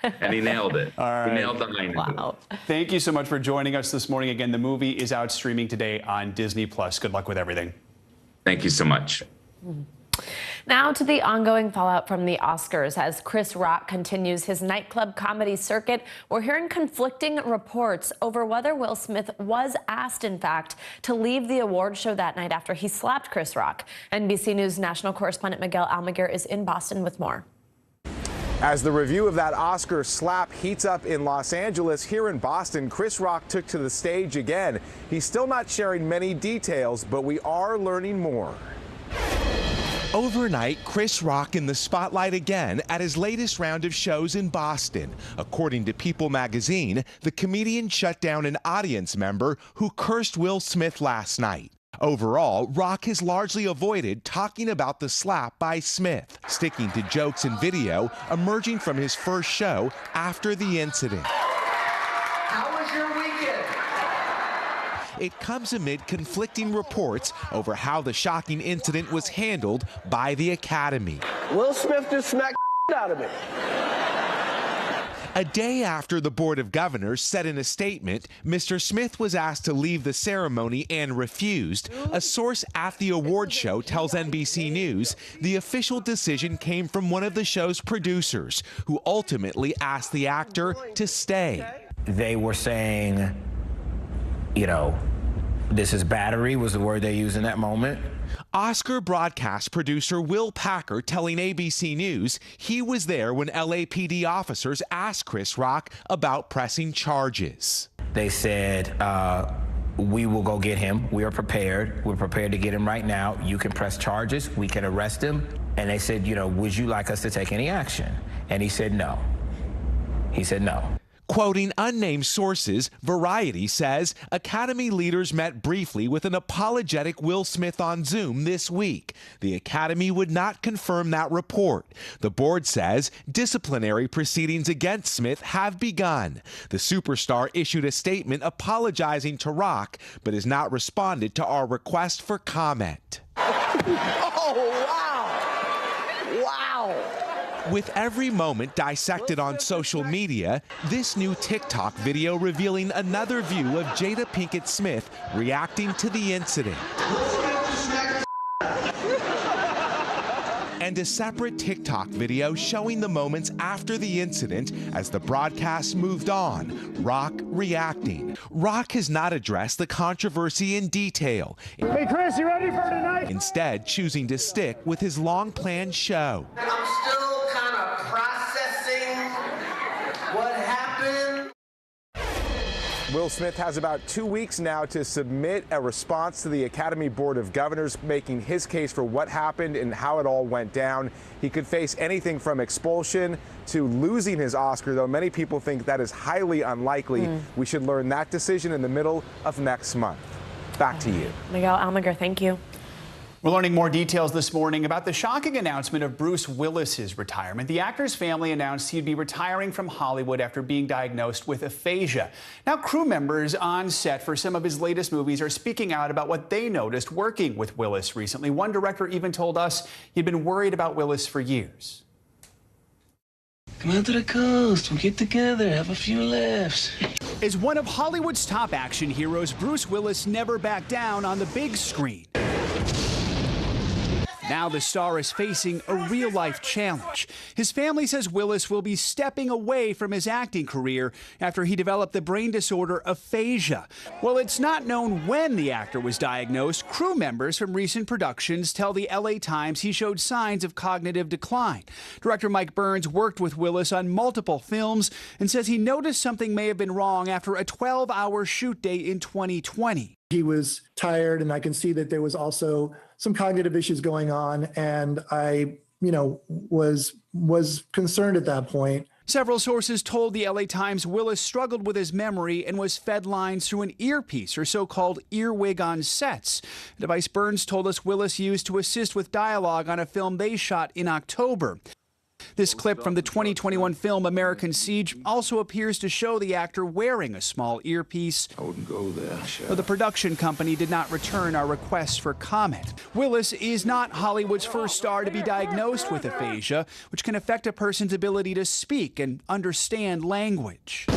And he nailed it. All right. He nailed the high note. Wow. Thank you so much for joining us this morning. Again, the movie is out streaming today on Disney Plus. Good luck with everything. Thank you so much. Now to the ongoing fallout from the Oscars. As Chris Rock continues his nightclub comedy circuit, we're hearing conflicting reports over whether Will Smith was asked, in fact, to leave the award show that night after he slapped Chris Rock. NBC News national correspondent Miguel Almaguer is in Boston with more. As the review of that Oscar slap heats up in Los Angeles, here in Boston, Chris Rock took to the stage again. He's still not sharing many details, but we are learning more. Overnight, Chris Rock in the spotlight again at his latest round of shows in Boston. According to People magazine, the comedian shut down an audience member who cursed Will Smith last night. Overall, Rock has largely avoided talking about the slap by Smith, sticking to jokes and video emerging from his first show after the incident. How was your weekend? It comes amid conflicting reports over how the shocking incident was handled by the Academy. Will Smith just smacked out of me. A day after the Board of Governors said in a statement, Mr. Smith was asked to leave the ceremony and refused. A source at the award show tells NBC News the official decision came from one of the show's producers, who ultimately asked the actor to stay. They were saying, you know, this is battery was the word they used in that moment. Oscar broadcast producer Will Packer telling ABC News he was there when LAPD officers asked Chris Rock about pressing charges. They said, we will go get him. We are prepared. We're prepared to get him right now. You can press charges. We can arrest him. And they said, you know, would you like us to take any action? And he said no. He said no. Quoting unnamed sources, Variety says Academy leaders met briefly with an apologetic Will Smith on Zoom this week. The Academy would not confirm that report. The board says disciplinary proceedings against Smith have begun. The superstar issued a statement apologizing to Rock, but has not responded to our request for comment. Oh, wow. Wow. With every moment dissected on social media, this new TikTok video revealing another view of Jada Pinkett Smith reacting to the incident. And a separate TikTok video showing the moments after the incident as the broadcast moved on, Rock reacting. Rock has not addressed the controversy in detail. Hey, Chris, you ready for tonight? Instead, choosing to stick with his long-planned show. I'm still kind of processing what happened. Will Smith has about 2 weeks now to submit a response to the Academy Board of Governors, making his case for what happened and how it all went down. He could face anything from expulsion to losing his Oscar, though many people think that is highly unlikely. We should learn that decision in the middle of next month. Back to you. Miguel Almaguer, thank you. We're learning more details this morning about the shocking announcement of Bruce Willis's retirement. The actor's family announced he'd be retiring from Hollywood after being diagnosed with aphasia. Now, crew members on set for some of his latest movies are speaking out about what they noticed working with Willis recently. One director even told us he'd been worried about Willis for years. Come out to the coast. We'll get together, have a few laughs. As one of Hollywood's top action heroes, Bruce Willis never backed down on the big screen. Now the star is facing a real-life challenge. His family says Willis will be stepping away from his acting career after he developed the brain disorder aphasia. Well, it's not known when the actor was diagnosed. Crew members from recent productions tell the LA Times he showed signs of cognitive decline. Director Mike Burns worked with Willis on multiple films and says he noticed something may have been wrong after a 12-hour shoot day in 2020. He was tired, and I can see that there was also some cognitive issues going on, and I, was concerned at that point. Several sources told the LA Times Willis struggled with his memory and was fed lines through an earpiece, or so-called earwig on sets, a device Burns told us Willis used to assist with dialogue on a film they shot in October. This clip from the 2021 film American Siege also appears to show the actor wearing a small earpiece. I wouldn't go there. But the production company did not return our requests for comment. Willis is not Hollywood's first star to be diagnosed with aphasia, which can affect a person's ability to speak and understand language.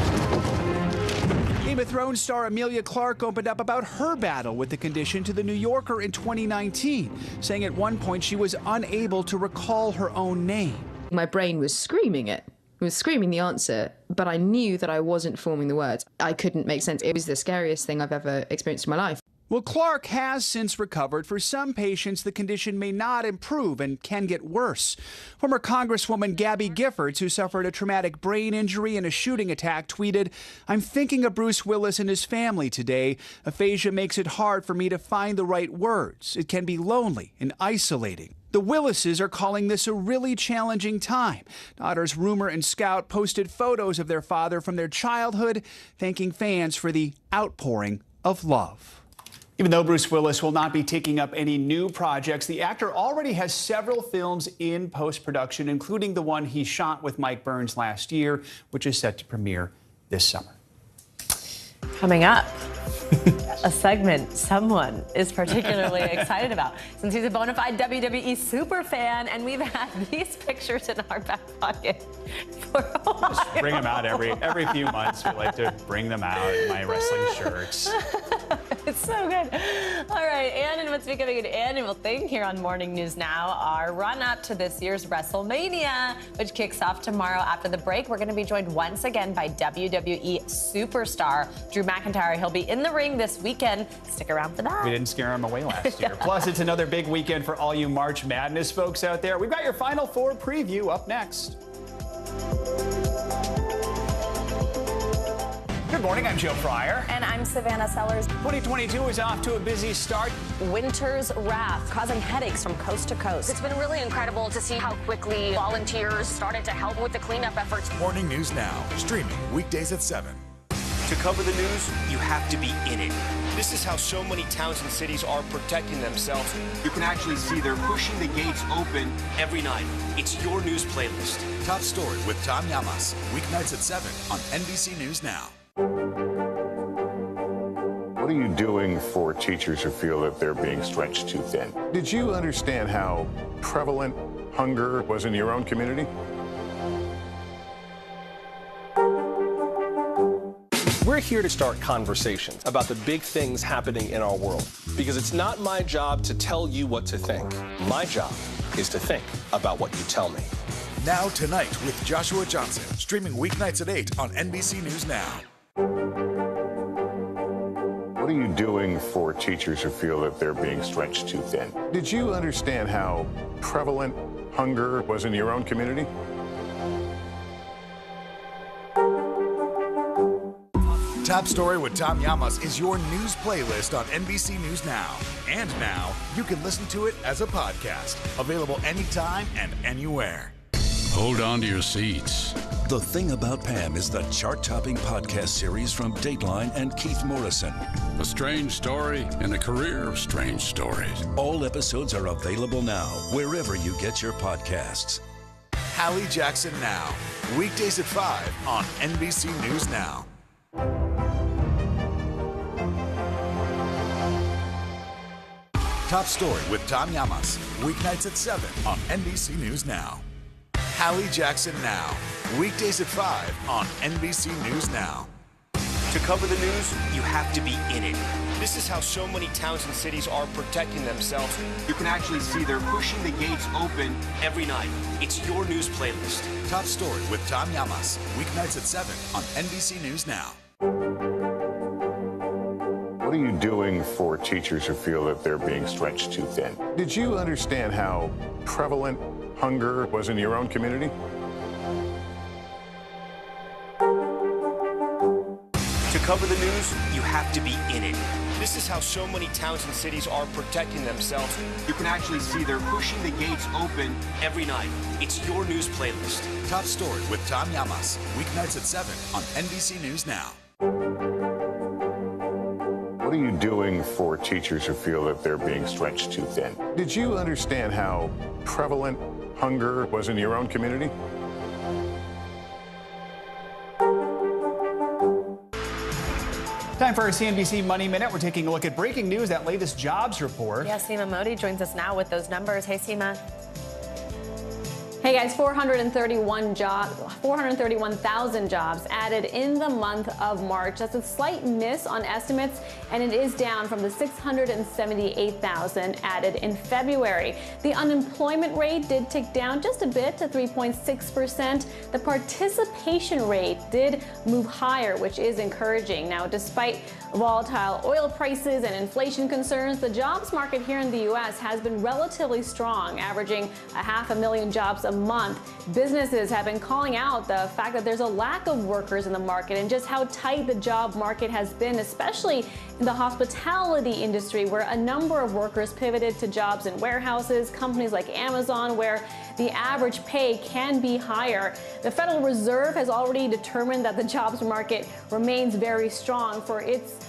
Game of Thrones star Emilia Clarke opened up about her battle with the condition to The New Yorker in 2019, saying at one point she was unable to recall her own name. My brain was screaming it. It was screaming the answer, but I knew that I wasn't forming the words. I couldn't make sense. It was the scariest thing I've ever experienced in my life. Well, Clarke has since recovered. For some patients, the condition may not improve and can get worse. Former Congresswoman Gabby Giffords, who suffered a traumatic brain injury in a shooting attack, tweeted, "I'm thinking of Bruce Willis and his family today. Aphasia makes it hard for me to find the right words. It can be lonely and isolating." The Willises are calling this a really challenging time. Daughters Rumor and Scout posted photos of their father from their childhood, thanking fans for the outpouring of love. Even though Bruce Willis will not be taking up any new projects, the actor already has several films in post-production, including the one he shot with Mike Burns last year, which is set to premiere this summer. Coming up, A segment someone is particularly excited about, since he's a bona fide WWE super fan, and we've had these pictures in our back pocket for a while. Just bring them out every few months. We like to bring them out in my wrestling shirts. It's so good. All right, and what's becoming an annual thing here on Morning News Now, our run-up to this year's WrestleMania, which kicks off tomorrow after the break. We're going to be joined once again by WWE superstar Drew McIntyre. He'll be in the ring this weekend. Stick around for that. We didn't scare him away last year. Plus, it's another big weekend for all you March Madness folks out there. We've got your Final Four preview up next. Good morning, I'm Joe Fryer. And I'm Savannah Sellers. 2022 is off to a busy start. Winter's wrath causing headaches from coast to coast. It's been really incredible to see how quickly volunteers started to help with the cleanup efforts. Morning News Now, streaming weekdays at 7. To cover the news, you have to be in it. This is how so many towns and cities are protecting themselves. You can actually see they're pushing the gates open every night. It's your news playlist. Top Story with Tom Llamas, weeknights at 7 on NBC News Now. What are you doing for teachers who feel that they're being stretched too thin? Did you understand how prevalent hunger was in your own community? We're here to start conversations about the big things happening in our world, because it's not my job to tell you what to think. My job is to think about what you tell me. Now Tonight with Joshua Johnson, streaming weeknights at 8 on NBC News Now. What are you doing for teachers who feel that they're being stretched too thin? Did you understand how prevalent hunger was in your own community? Top Story with Tom Llamas is your news playlist on NBC News Now. And now, you can listen to it as a podcast. Available anytime and anywhere. Hold on to your seats. The Thing About Pam is the chart-topping podcast series from Dateline and Keith Morrison. A strange story and a career of strange stories. All episodes are available now, wherever you get your podcasts. Hallie Jackson Now, weekdays at 5 on NBC News Now. Top Story with Tom Llamas, weeknights at 7 on NBC News Now. Hallie Jackson Now, weekdays at 5 on NBC News Now. To cover the news, you have to be in it. This is how so many towns and cities are protecting themselves. You can actually see they're pushing the gates open every night. It's your news playlist. Top Story with Tom Llamas, weeknights at 7 on NBC News Now. What are you doing for teachers who feel that they're being stretched too thin? Did you understand how prevalent hunger was in your own community? To cover the news, you have to be in it. This is how so many towns and cities are protecting themselves. You can actually see they're pushing the gates open every night. It's your news playlist. Top Story with Tom Llamas, weeknights at 7 on NBC News Now. What are you doing for teachers who feel that they're being stretched too thin? Did you understand how prevalent hunger was in your own community? Time for our CNBC Money Minute. We're taking a look at breaking news, that latest jobs report. Yeah, Seema Modi joins us now with those numbers. Hey, Seema. Hey guys, 431,000 jobs added in the month of March. That's a slight miss on estimates, and it is down from the 678,000 added in February. The unemployment rate did tick down just a bit to 3.6%. The participation rate did move higher, which is encouraging. Now, despite volatile oil prices and inflation concerns, the jobs market here in the U.S. has been relatively strong, averaging 500,000 jobs a month. Businesses have been calling out the fact that there's a lack of workers in the market and just how tight the job market has been, especially in the hospitality industry, where a number of workers pivoted to jobs in warehouses, companies like Amazon, where the average pay can be higher. The Federal Reserve has already determined that the jobs market remains very strong for its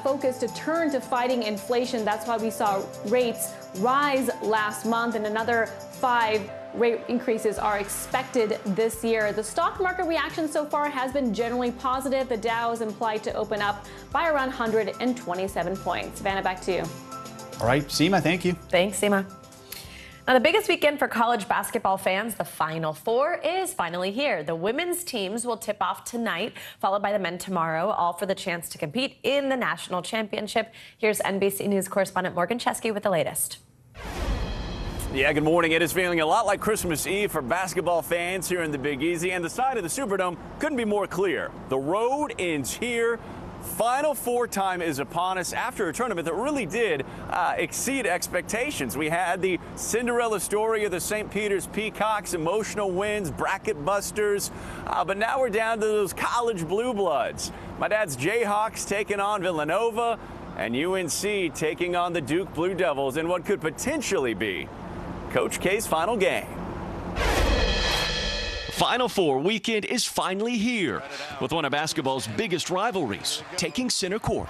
focus to turn to fighting inflation. That's why we saw rates rise last month, and another 5 rate increases are expected this year. The stock market reaction so far has been generally positive. The Dow is implied to open up by around 127 points. Savannah, back to you. All right, Seema, thank you. Thanks, Seema. Now, the biggest weekend for college basketball fans, the Final Four, is finally here. The women's teams will tip off tonight, followed by the men tomorrow, all for the chance to compete in the national championship. Here's NBC News correspondent Morgan Chesky with the latest. Yeah, good morning. It is feeling a lot like Christmas Eve for basketball fans here in the Big Easy, and the side of the Superdome couldn't be more clear. The road ends here. Final Four time is upon us after a tournament that really did exceed expectations. We had the Cinderella story of the St. Peter's Peacocks, emotional wins, bracket busters, but now we're down to those college blue bloods. My dad's Jayhawks taking on Villanova, and UNC taking on the Duke Blue Devils in what could potentially be Coach K's final game. Final Four weekend is finally here, with one of basketball's biggest rivalries taking center court.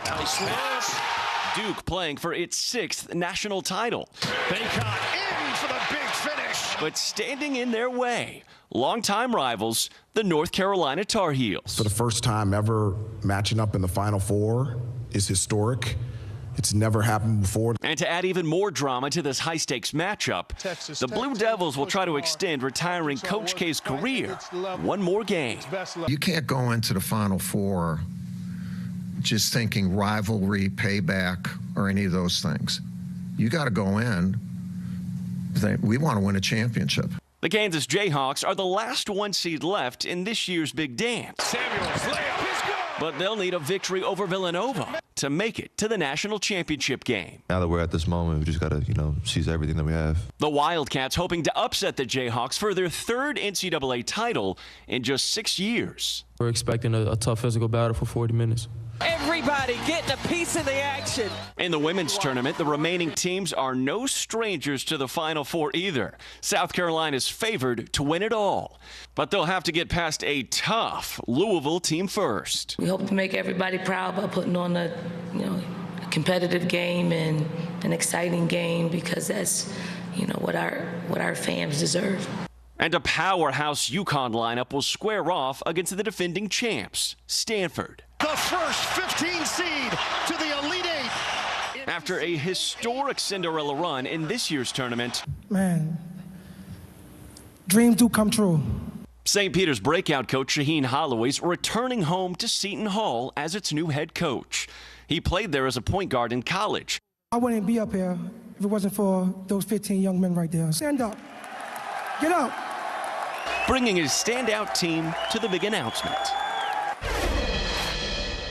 Duke playing for its 6th national title. Baycott in for the big finish. But standing in their way, longtime rivals, the North Carolina Tar Heels. For the first time ever, matching up in the Final Four is historic. It's never happened before. And to add even more drama to this high-stakes matchup, the Blue Devils will try to extend retiring Coach K's career one more game. You can't go into the Final Four just thinking rivalry, payback, or any of those things. You got to go in, we want to win a championship. The Kansas Jayhawks are the last 1 seed left in this year's big dance. Samuels layup is good. But they'll need a victory over Villanova to make it to the national championship game. Now that we're at this moment, we just got to, seize everything that we have. The Wildcats hoping to upset the Jayhawks for their 3rd NCAA title in just 6 years. We're expecting a tough physical battle for 40 minutes. Everybody getting a piece of the action. In the women's tournament, the remaining teams are no strangers to the Final Four either. South Carolina's favored to win it all, but they'll have to get past a tough Louisville team first. We hope to make everybody proud by putting on a competitive game and an exciting game, because that's what our fans deserve. And a powerhouse UConn lineup will square off against the defending champs, Stanford. The first 15 seed to the Elite Eight. After a historic Cinderella run in this year's tournament, man, dreams do come true. St. Peter's breakout coach Shaheen Holloway's returning home to Seton Hall as its new head coach. He played there as a point guard in college. I wouldn't be up here if it wasn't for those 15 young men right there. Stand up. Get up. Bringing his standout team to the big announcement.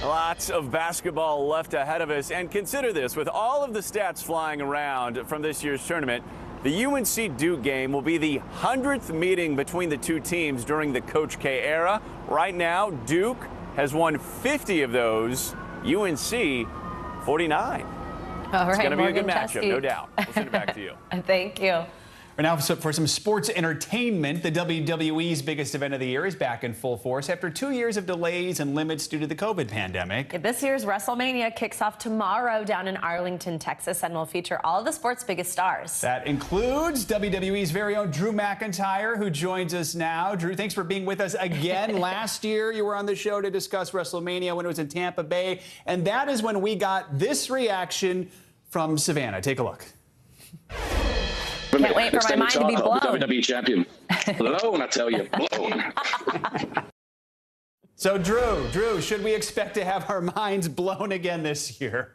Lots of basketball left ahead of us, and consider this, with all of the stats flying around from this year's tournament, the UNC Duke game will be the 100th meeting between the two teams during the Coach K era. Right now, Duke has won 50 of those, UNC 49. All right, it's going to be a good Morgan matchup, Chesky. no doubt. We'll send it back to you. Thank you. Right now, for some sports entertainment, the WWE's biggest event of the year is back in full force after 2 years of delays and limits due to the COVID pandemic. This year's WrestleMania kicks off tomorrow down in Arlington, Texas, and will feature all of the sport's biggest stars. That includes WWE's very own Drew McIntyre, who joins us now. Drew, thanks for being with us again. Last year, you were on the show to discuss WrestleMania when it was in Tampa Bay, and that is when we got this reaction from Savannah. Take a look. Can't wait for my mind to be blown. WWE champion. Blown, I tell you, blown. So, Drew, should we expect to have our minds blown again this year?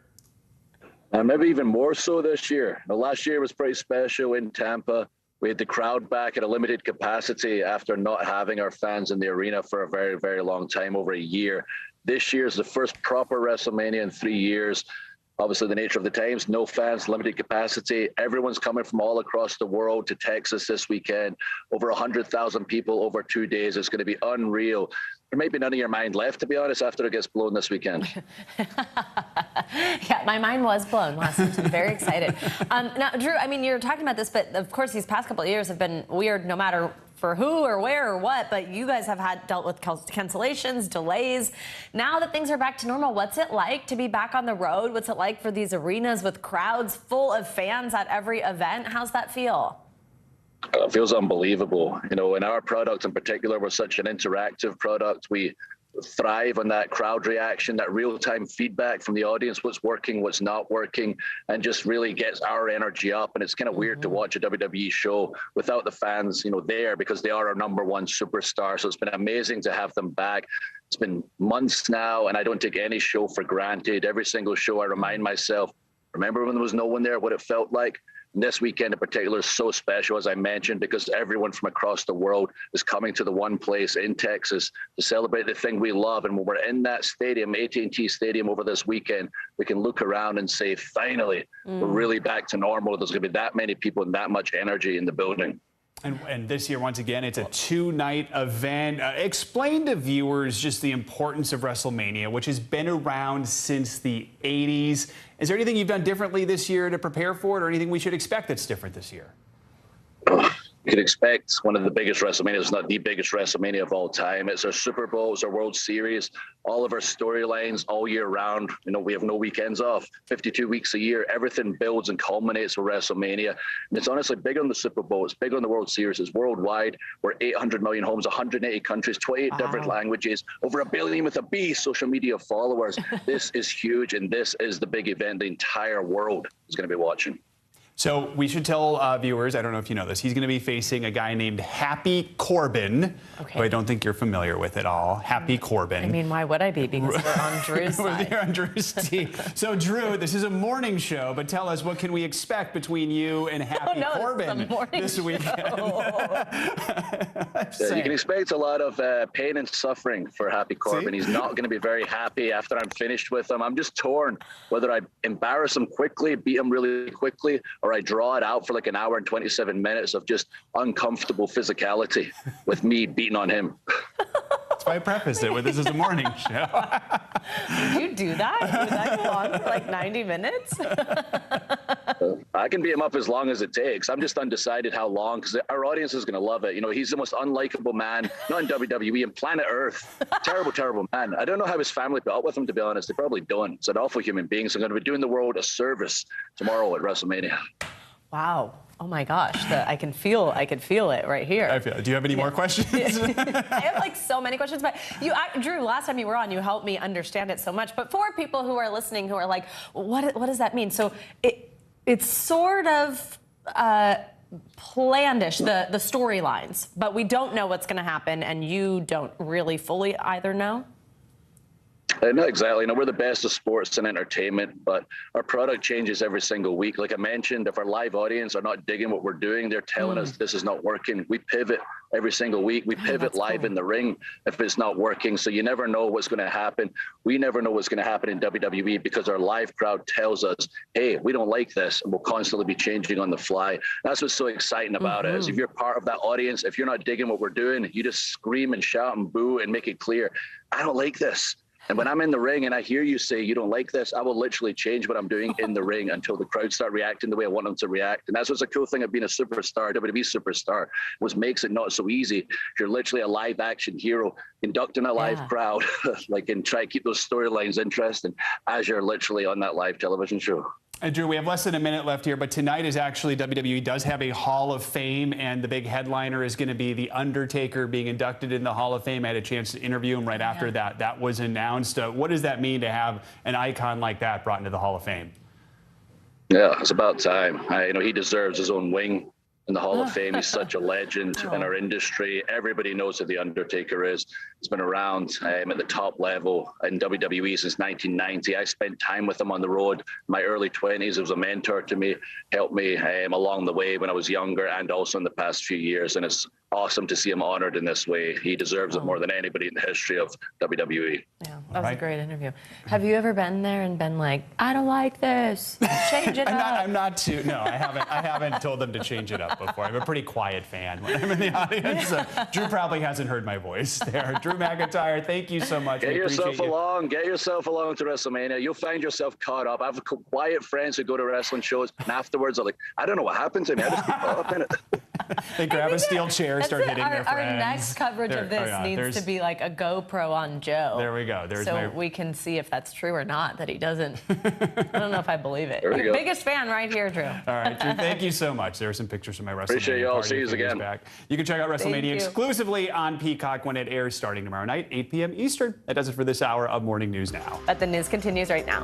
Maybe even more so this year. Last year was pretty special in Tampa. We had the crowd back at a limited capacity after not having our fans in the arena for a very, very long time, over a year. This year is the first proper WrestleMania in 3 years. Obviously, the nature of the times, no fans, limited capacity. Everyone's coming from all across the world to Texas this weekend. Over 100,000 people over 2 days. It's going to be unreal. there might be none of your mind left, to be honest, after it gets blown this weekend. Yeah, my mind was blown last night. I'm very excited. Now, Drew, I mean, you're talking about this, but of course, these past couple of years have been weird, no matter for who or where or what. But you guys have dealt with cancellations, delays. Now that things are back to normal, what's it like to be back on the road? What's it like for these arenas with crowds full of fans at every event? How's that feel? It feels unbelievable. You know, in our product in particular, we're such an interactive product. We thrive on that crowd reaction, that real-time feedback from the audience, what's working, what's not working, and just really gets our energy up. And it's kind of weird to watch a WWE show without the fans, you know, there, because they are our #1 superstar. So it's been amazing to have them back. It's been months now, and I don't take any show for granted. Every single show I remind myself, remember when there was no one there, what it felt like? And this weekend in particular is so special, as I mentioned, because everyone from across the world is coming to the one place in Texas to celebrate the thing we love. And when we're in that stadium, AT&T Stadium, over this weekend, we can look around and say, finally, we're really back to normal. There's going to be that many people and that much energy in the building. And this year, once again, it's a 2-night event. Explain to viewers just the importance of WrestleMania, which has been around since the 80s. Is there anything you've done differently this year to prepare for it, or anything we should expect that's different this year? You could expect one of the biggest WrestleManias, not the biggest WrestleMania of all time. It's our Super Bowl, it's our World Series, all of our storylines all year round. You know, we have no weekends off, 52 weeks a year. Everything builds and culminates with WrestleMania. And it's honestly bigger than the Super Bowl. It's bigger than the World Series. It's worldwide. We're 800 million homes, 180 countries, 28 different languages, over 1 billion with a B social media followers. This is huge, and this is the big event the entire world is going to be watching. So we should tell viewers, I don't know if you know this, he's going to be facing a guy named Happy Corbin, who I don't think you're familiar with at all. Happy Corbin. I mean, why would I be? Because we're on Drew's side. We're on Drew's team. So, Drew, this is a morning show, but tell us, what can we expect between you and Happy Corbin this weekend? You can expect a lot of pain and suffering for Happy Corbin. He's not going to be very happy after I'm finished with him. I'm just torn whether I embarrass him quickly, beat him really quickly, or I draw it out for like 1 hour and 27 minutes of just uncomfortable physicality with me beating on him. That's why I prefaced it with this is a morning show. Did you do that? Did that go on for like 90 minutes? I can beat him up as long as it takes. I'm just undecided how long, because our audience is going to love it. You know, he's the most unlikable man, not in WWE, in planet Earth. Terrible, terrible man. I don't know how his family put up with him, to be honest. They probably don't. It's an awful human being. So I'm going to be doing the world a service tomorrow at WrestleMania. Wow. Oh my gosh. I can feel it right here. I feel it. Do you have any more questions? I have like so many questions, but Drew, last time you were on, you helped me understand it so much. But for people who are listening, who are like, what does that mean? So it's sort of plandish, the storylines, but we don't know what's going to happen, and you don't really fully either know? Not exactly. No, we're the best of sports and entertainment, but our product changes every single week. Like I mentioned, if our live audience are not digging what we're doing, they're telling us this is not working. We pivot every single week. We pivot live in the ring if it's not working. So you never know what's going to happen. We never know what's going to happen in WWE because our live crowd tells us, hey, we don't like this, and we'll constantly be changing on the fly. That's what's so exciting about it, is if you're part of that audience, if you're not digging what we're doing, you just scream and shout and boo and make it clear, I don't like this. And when I'm in the ring and I hear you say you don't like this, I will literally change what I'm doing in the ring until the crowd start reacting the way I want them to react. And that's what's a cool thing of being a superstar, WWE superstar, was makes it not so easy. You're literally a live action hero inducting a live crowd, like, and try to keep those storylines interesting as you're literally on that live television show. Drew, we have less than a minute left here, but tonight is actually WWE does have a Hall of Fame, and the big headliner is going to be The Undertaker being inducted in the Hall of Fame. I had a chance to interview him right after that was announced. What does that mean to have an icon like that brought into the Hall of Fame? Yeah, it's about time. You know, he deserves his own wing in the Hall of Fame. He's such a legend in our industry. Everybody knows who The Undertaker is. He's been around at the top level in WWE since 1990. I spent time with him on the road in my early 20s. He was a mentor to me, helped me along the way when I was younger and also in the past few years. And it's awesome to see him honored in this way. He deserves it more than anybody in the history of WWE. Yeah, that was a great interview. Have you ever been there and been like, I don't like this, change it up? I'm not too. No, I haven't told them to change it up. before. I'm a pretty quiet fan when I'm in the audience. So Drew probably hasn't heard my voice there. Drew McIntyre, thank you so much. Get yourself along to WrestleMania. You'll find yourself caught up. I have quiet friends who go to wrestling shows, and afterwards are like, I don't know what happened to me. I just keep caught up in it. They grab a steel chair, start hitting their friends. Our next coverage of this needs to be like a GoPro on Joe. There we go. We can see if that's true or not, that he doesn't. I don't know if I believe it. There we go. Biggest fan right here, Drew. All right, Drew, thank you so much. There are some pictures from my WrestleMania. Appreciate you all. Party See you again. Back. You can check out WrestleMania exclusively on Peacock when it airs starting tomorrow night, 8 p.m. Eastern. That does it for this hour of Morning News Now. But the news continues right now.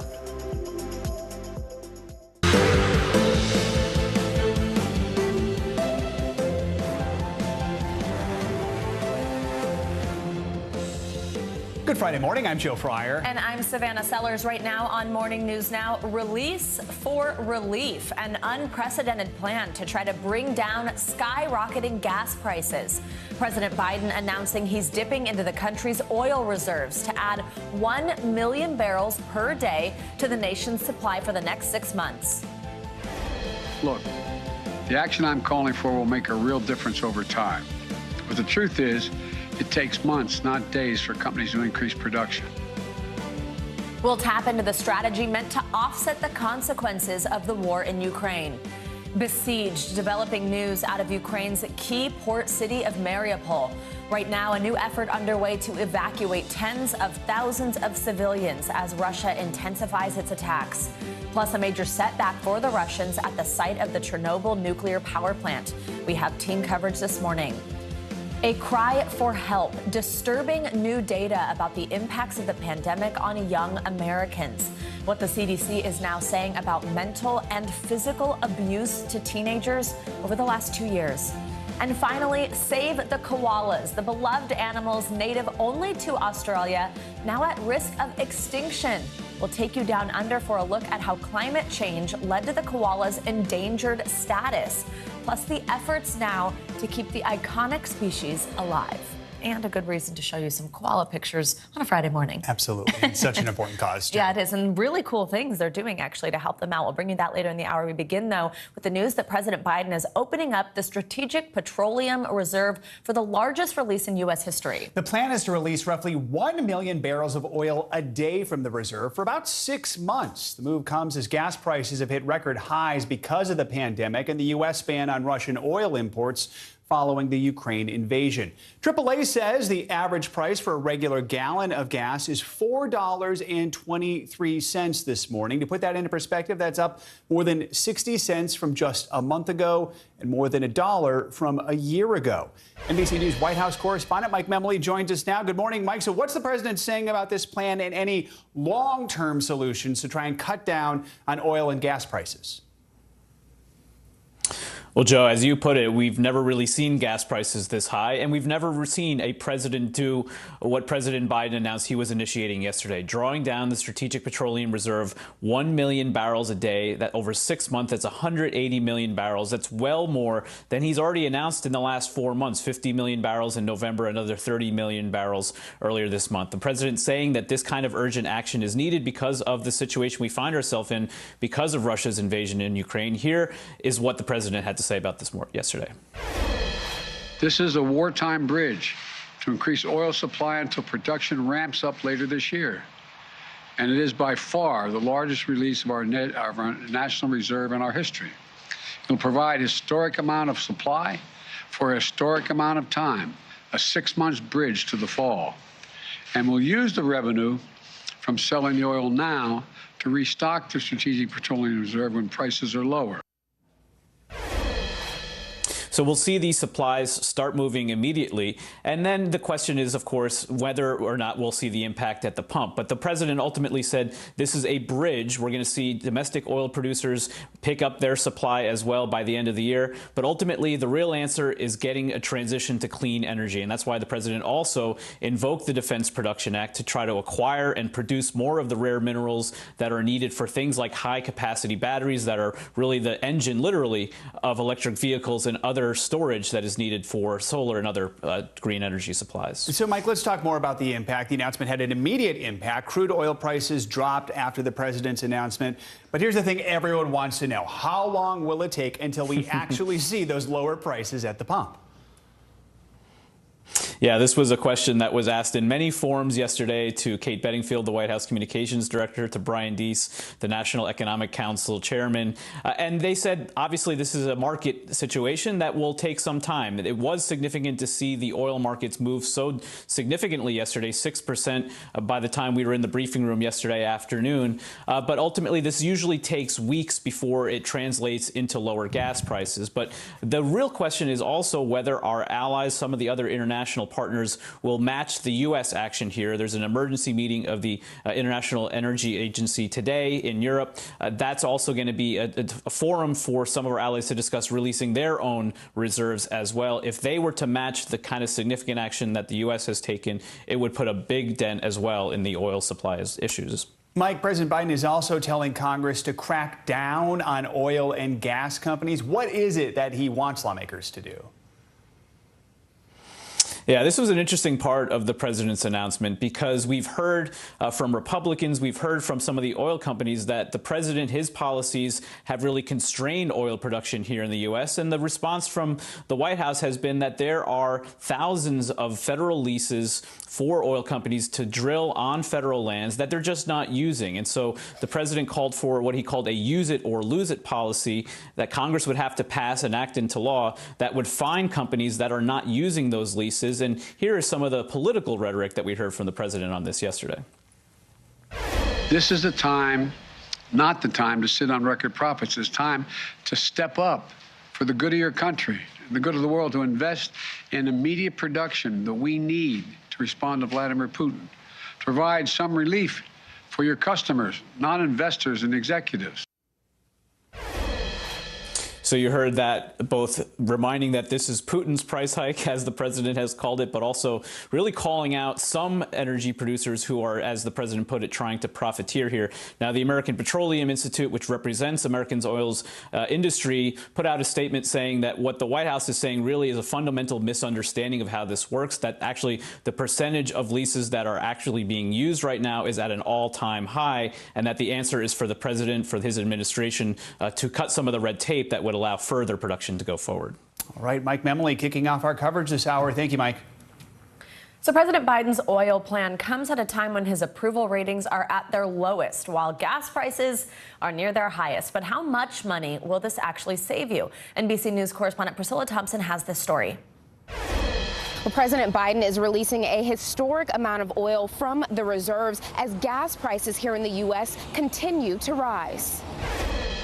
Good Friday morning. I'm Joe Fryer. And I'm Savannah Sellers. Right now on Morning News Now, release for relief, an unprecedented plan to try to bring down skyrocketing gas prices. President Biden announcing he's dipping into the country's oil reserves to add 1 million barrels per day to the nation's supply for the next 6 months. Look, the action I'm calling for will make a real difference over time. But the truth is, it takes months, not days, for companies to increase production. We'll tap into the strategy meant to offset the consequences of the war in Ukraine. Besieged, developing news out of Ukraine's key port city of Mariupol. Right now, a new effort underway to evacuate tens of thousands of civilians as Russia intensifies its attacks. Plus, a major setback for the Russians at the site of the Chernobyl nuclear power plant. We have team coverage this morning. A cry for help, disturbing new data about the impacts of the pandemic on young Americans. What the CDC is now saying about mental and physical abuse to teenagers over the last 2 years. And finally, save the koalas, the beloved animals native only to Australia, now at risk of extinction. We'll take you down under for a look at how climate change led to the koala's endangered status, plus the efforts now to keep the iconic species alive. And a good reason to show you some koala pictures on a Friday morning. Absolutely. It's such an important cause, too. Yeah, it is. And really cool things they're doing, actually, to help them out. We'll bring you that later in the hour. We begin, though, with the news that President Biden is opening up the Strategic Petroleum Reserve for the largest release in U.S. history. The plan is to release roughly 1 million barrels of oil a day from the reserve for about 6 months. The move comes as gas prices have hit record highs because of the pandemic and the U.S. ban on Russian oil imports following the Ukraine invasion. AAA says the average price for a regular gallon of gas is $4.23 this morning. To put that into perspective, that's up more than 60 cents from just a month ago and more than $1 from a year ago. NBC News White House correspondent Mike Memoli joins us now. Good morning, Mike. So what's the president saying about this plan and any long-term solutions to try and cut down on oil and gas prices? Well, Joe, as you put it, we've never really seen gas prices this high, and we've never seen a president do what President Biden announced he was initiating yesterday, drawing down the Strategic Petroleum Reserve 1 million barrels a day. That over 6 months, that's 180 million barrels. That's well more than he's already announced in the last 4 months, 50 million barrels in November, another 30 million barrels earlier this month. The president saying that this kind of urgent action is needed because of the situation we find ourselves in because of Russia's invasion in Ukraine. Here is what the president had to say about this yesterday. This is a wartime bridge to increase oil supply until production ramps up later this year. And it is by far the largest release of our national reserve in our history. It'll provide a historic amount of supply for a historic amount of time, a 6 months bridge to the fall. And we'll use the revenue from selling the oil now to restock the Strategic Petroleum Reserve when prices are lower. So we'll see these supplies start moving immediately. And then the question is, of course, whether or not we'll see the impact at the pump. But the president ultimately said this is a bridge. We're going to see domestic oil producers pick up their supply as well by the end of the year. But ultimately, the real answer is getting a transition to clean energy. And that's why the president also invoked the Defense Production Act to try to acquire and produce more of the rare minerals that are needed for things like high capacity batteries that are really the engine, literally, of electric vehicles and other nuclear storage that is needed for solar and other green energy supplies. So, Mike, let's talk more about the impact. The announcement had an immediate impact. Crude oil prices dropped after the president's announcement. But here's the thing everyone wants to know. How long will it take until we actually see those lower prices at the pump? Yeah, this was a question that was asked in many forums yesterday to Kate Bedingfield, the White House Communications Director, to Brian Deese, the National Economic Council Chairman. And they said, obviously, this is a market situation that will take some time. It was significant to see the oil markets move so significantly yesterday, 6% by the time we were in the briefing room yesterday afternoon. But ultimately, this usually takes weeks before it translates into lower gas prices. But the real question is also whether our allies, some of the other international partners, will match the U.S. action here. There's an emergency meeting of the International Energy Agency today in Europe. That's also going to be a forum for some of our allies to discuss releasing their own reserves as well. If they were to match the kind of significant action that the U.S. has taken, it would put a big dent as well in the oil supply issues. Mike, President Biden is also telling Congress to crack down on oil and gas companies. What is it that he wants lawmakers to do? Yeah, this was an interesting part of the president's announcement because we've heard from Republicans, we've heard from some of the oil companies that the president, his policies have really constrained oil production here in the U.S. And the response from the White House has been that there are thousands of federal leases for oil companies to drill on federal lands that they're just not using. And so the president called for what he called a use it or lose it policy that Congress would have to pass and act into law that would fine companies that are not using those leases. And here is some of the political rhetoric that we heard from the president on this yesterday. This is the time, not the time to sit on record profits. It's time to step up for the good of your country, the good of the world, to invest in immediate production that we need to respond to Vladimir Putin, to provide some relief for your customers, not investors and executives. So you heard that, both reminding that this is Putin's price hike, as the president has called it, but also really calling out some energy producers who are, as the president put it, trying to profiteer here. Now, the American Petroleum Institute, which represents Americans' oil's industry, put out a statement saying that what the White House is saying really is a fundamental misunderstanding of how this works, that actually the percentage of leases that are actually being used right now is at an all-time high, and that the answer is for the president, for his administration, to cut some of the red tape that would allow further production to go forward. All right, Mike Memley kicking off our coverage this hour. Thank you, Mike. So President Biden's oil plan comes at a time when his approval ratings are at their lowest, while gas prices are near their highest. But how much money will this actually save you? NBC News correspondent Priscilla Thompson has this story. Well, President Biden is releasing a historic amount of oil from the reserves as gas prices here in the U.S. continue to rise.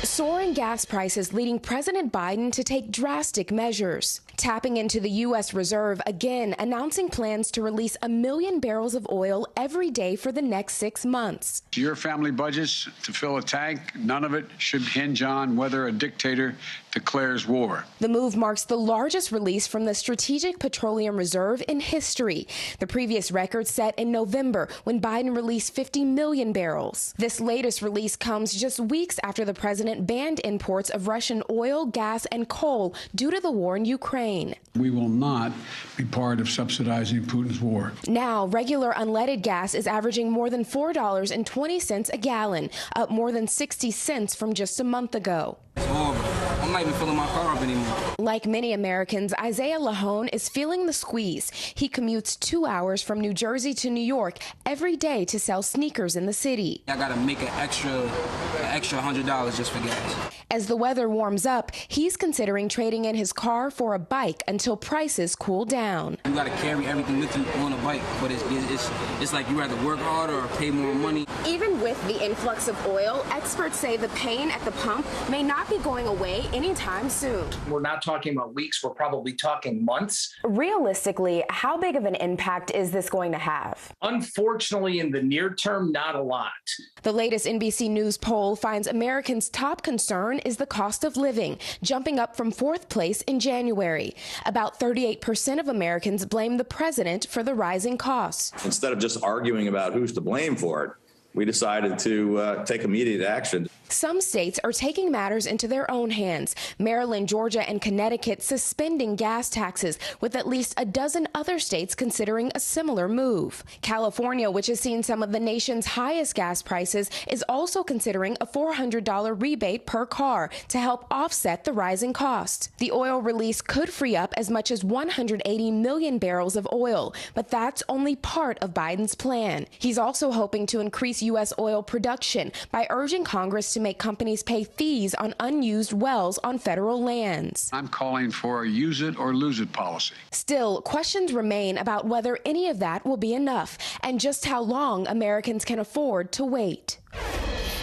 Soaring gas prices leading President Biden to take drastic measures, tapping into the U.S. Reserve again, announcing plans to release 1 million barrels of oil every day for the next 6 months. Your family budgets to fill a tank, none of it should hinge on whether a dictator declares war. The move marks the largest release from the Strategic Petroleum Reserve in history. The previous record set in November when Biden released 50 million barrels. This latest release comes just weeks after the president banned imports of Russian oil, gas, and coal due to the war in Ukraine. We will not be part of subsidizing Putin's war. Now, regular unleaded gas is averaging more than $4.20 a gallon, up more than 60 cents from just a month ago. It's horrible. I'm not even filling my car up anymore. Like many Americans, Isaiah Lahone is feeling the squeeze. He commutes 2 hours from New Jersey to New York every day to sell sneakers in the city. I gotta make an extra $100 just for gas. As the weather warms up, he's considering trading in his car for a bike until prices cool down. You gotta carry everything with you on a bike, but it's like you rather work harder or pay more money. Even with the influx of oil, experts say the pain at the pump may not be going away anytime soon. We're not talking about weeks, we're probably talking months. Realistically, how big of an impact is this going to have? Unfortunately, in the near term, not a lot. The latest NBC News poll finds Americans' top concern is the cost of living, jumping up from 4th place in January. About 38% of Americans blame the president for the rising costs. Instead of just arguing about who's to blame for it, we decided to take immediate action. Some states are taking matters into their own hands. Maryland, Georgia, and Connecticut suspending gas taxes, with at least a dozen other states considering a similar move. California, which has seen some of the nation's highest gas prices, is also considering a $400 rebate per car to help offset the rising cost. The oil release could free up as much as 180 million barrels of oil, but that's only part of Biden's plan. He's also hoping to increase U.S. oil production by urging Congress to make companies pay fees on unused wells on federal lands. I'm calling for a use it or lose it policy. Still, questions remain about whether any of that will be enough and just how long Americans can afford to wait.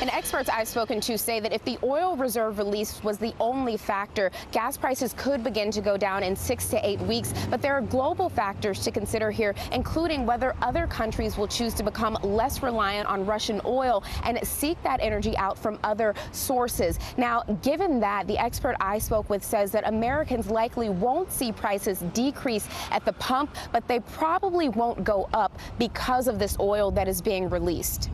And experts I've spoken to say that if the oil reserve release was the only factor, gas prices could begin to go down in 6 to 8 weeks. But there are global factors to consider here, including whether other countries will choose to become less reliant on Russian oil and seek that energy out from other sources. Now, given that, the expert I spoke with says that Americans likely won't see prices decrease at the pump, but they probably won't go up because of this oil that is being released.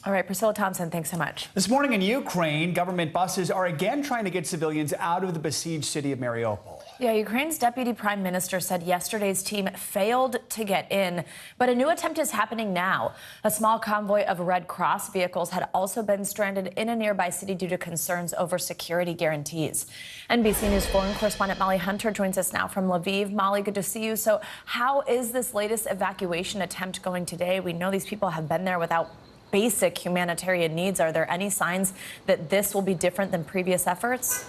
All right, Priscilla Thompson, thanks so much. This morning in Ukraine, government buses are again trying to get civilians out of the besieged city of Mariupol. Yeah, Ukraine's deputy prime minister said yesterday's team failed to get in, but a new attempt is happening now. A small convoy of Red Cross vehicles had also been stranded in a nearby city due to concerns over security guarantees. NBC News foreign correspondent Molly Hunter joins us now from Lviv. Molly, good to see you. So how is this latest evacuation attempt going today? We know these people have been there without basic humanitarian needs. Are there any signs that this will be different than previous efforts?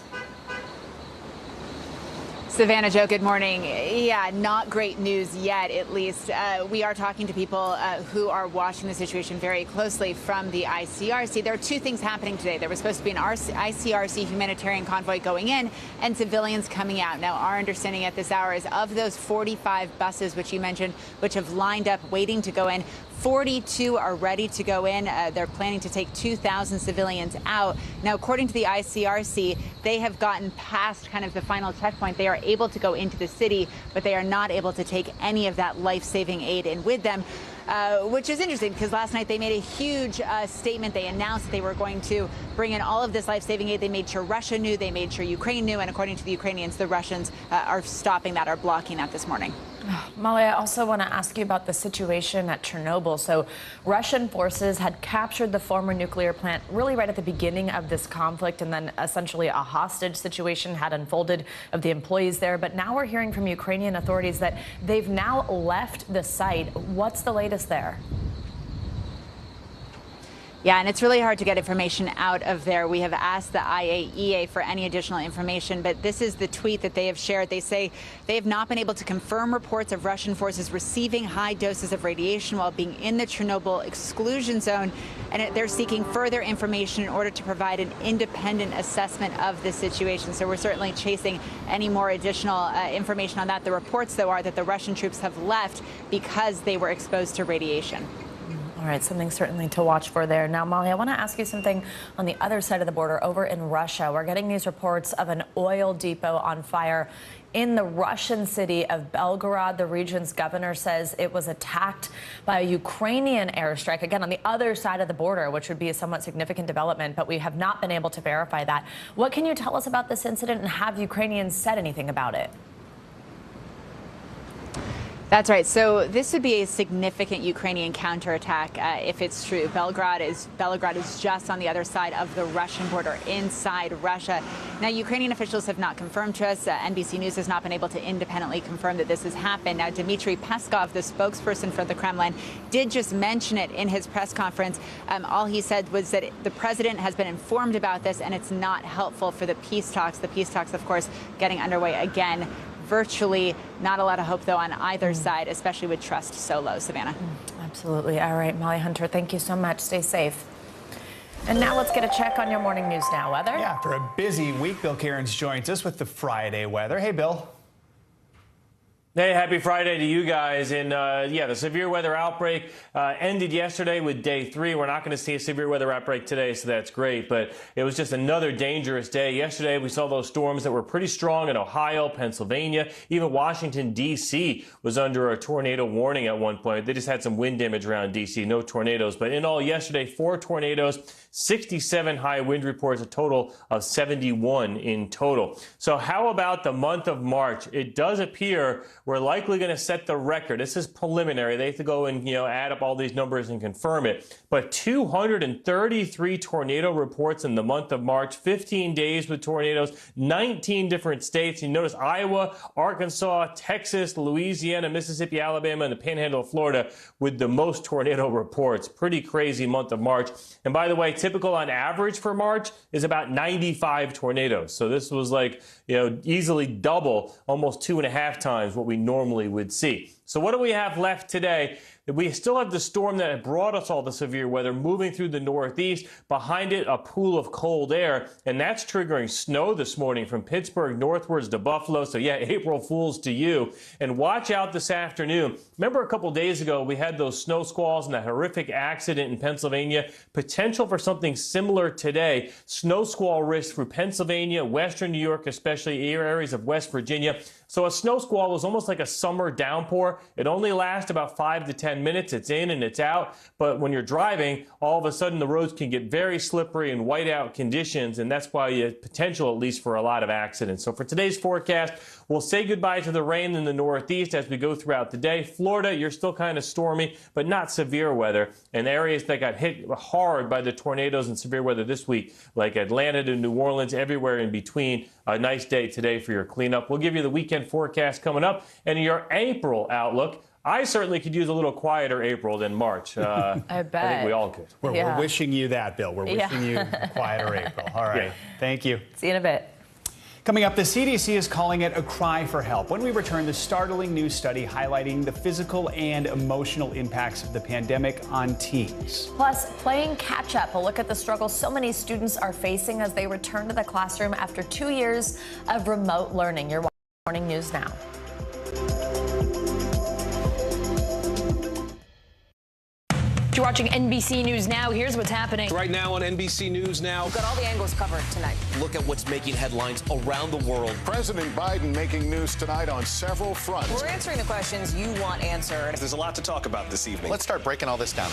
Savannah, Joe, good morning. Yeah, not great news yet, at least. We are talking to people who are watching the situation very closely from the ICRC. There are two things happening today. There was supposed to be an ICRC humanitarian convoy going in and civilians coming out. Now, our understanding at this hour is of those 45 buses, which you mentioned, which have lined up waiting to go in, 42 are ready to go in. They're planning to take 2,000 civilians out. Now, according to the ICRC, they have gotten past kind of the final checkpoint. They are able to go into the city, but they are not able to take any of that life-saving aid in with them. Which is interesting because last night they made a huge statement. They announced that they were going to bring in all of this life-saving aid. They made sure Russia knew, they made sure Ukraine knew, and according to the Ukrainians, the Russians are stopping that, are blocking that this morning. Molly, I also want to ask you about the situation at Chernobyl. So Russian forces had captured the former nuclear plant really right at the beginning of this conflict, and then essentially a hostage situation had unfolded of the employees there. But now we're hearing from Ukrainian authorities that they've now left the site. What's the latest there? Yeah, and it's really hard to get information out of there. We have asked the IAEA for any additional information, but this is the tweet that they have shared. They say they have not been able to confirm reports of Russian forces receiving high doses of radiation while being in the Chernobyl exclusion zone, and they're seeking further information in order to provide an independent assessment of the situation. So we're certainly chasing any more additional information on that. The reports, though, are that the Russian troops have left because they were exposed to radiation. All right, something certainly to watch for there. Now, Molly, I want to ask you something on the other side of the border over in Russia. We're getting these reports of an oil depot on fire in the Russian city of Belgorod. The region's governor says it was attacked by a Ukrainian airstrike, again, on the other side of the border, which would be a somewhat significant development, but we have not been able to verify that. What can you tell us about this incident, and have Ukrainians said anything about it? That's right. So this would be a significant Ukrainian counterattack if it's true. Belgorod is just on the other side of the Russian border, inside Russia. Now, Ukrainian officials have not confirmed to us. NBC News has not been able to independently confirm that this has happened. Now, Dmitry Peskov, the spokesperson for the Kremlin, did just mention it in his press conference. All he said was that the president has been informed about this, and it's not helpful for the peace talks. The peace talks, of course, getting underway again. Virtually not a lot of hope, though, on either side, especially with trust so low. Savannah. Absolutely. All right, Molly Hunter, thank you so much. Stay safe. And now let's get a check on your morning News Now weather. Yeah, after a busy week, Bill Cairns joins us with the Friday weather. Hey, Bill. Hey, happy Friday to you guys. And the severe weather outbreak ended yesterday with day 3. We're not going to see a severe weather outbreak today, so that's great. But it was just another dangerous day. Yesterday, we saw those storms that were pretty strong in Ohio, Pennsylvania. Even Washington, D.C. was under a tornado warning at one point. They just had some wind damage around D.C., no tornadoes. But in all, yesterday, 4 tornadoes, 67 high wind reports, a total of 71 in total. So how about the month of March? It does appear we're likely going to set the record. This is preliminary. They have to go and, add up all these numbers and confirm it. But 233 tornado reports in the month of March, 15 days with tornadoes, 19 different states. You notice Iowa, Arkansas, Texas, Louisiana, Mississippi, Alabama, and the Panhandle of Florida with the most tornado reports. Pretty crazy month of March. And by the way, typical on average for March is about 95 tornadoes. So this was like, easily double, almost 2.5 times what we normally would see. So what do we have left today? We still have the storm that brought us all the severe weather moving through the Northeast. Behind it, a pool of cold air, and that's triggering snow this morning from Pittsburgh northwards to Buffalo. So yeah, April Fools to you. And watch out this afternoon. Remember a couple days ago, we had those snow squalls and that horrific accident in Pennsylvania. Potential for something similar today. Snow squall risk through Pennsylvania, western New York, especially areas of West Virginia. So a snow squall is almost like a summer downpour. It only lasts about 5 to 10 minutes. It's in and it's out. But when you're driving, all of a sudden the roads can get very slippery and whiteout conditions. And that's why you have potential, at least, for a lot of accidents. So for today's forecast, we'll say goodbye to the rain in the Northeast as we go throughout the day. Florida, you're still kind of stormy, but not severe weather. And areas that got hit hard by the tornadoes and severe weather this week, like Atlanta to New Orleans, everywhere in between. A nice day today for your cleanup. We'll give you the weekend forecast coming up and your April outlook. I certainly could use a little quieter April than March. I bet. I think we all could. We're wishing you that, Bill. We're wishing you quieter April. All right. Thank you. See you in a bit. Coming up, the CDC is calling it a cry for help. When we return, the startling new study highlighting the physical and emotional impacts of the pandemic on teens. Plus, playing catch up. A look at the struggle so many students are facing as they return to the classroom after 2 years of remote learning. You're watching Morning News Now. You're watching NBC News Now. Here's what's happening. Right now on NBC News Now. We've got all the angles covered tonight. Look at what's making headlines around the world. President Biden making news tonight on several fronts. We're answering the questions you want answered. There's a lot to talk about this evening. Let's start breaking all this down.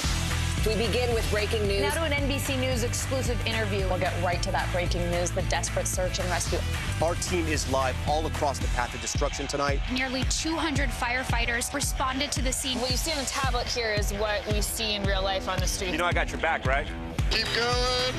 We begin with breaking news. Now to an NBC News exclusive interview. We'll get right to that breaking news, the desperate search and rescue. Our team is live all across the path of destruction tonight. Nearly 200 firefighters responded to the scene. What you see on the tablet here is what we see in real life on the street. You know I got your back, right? Keep going.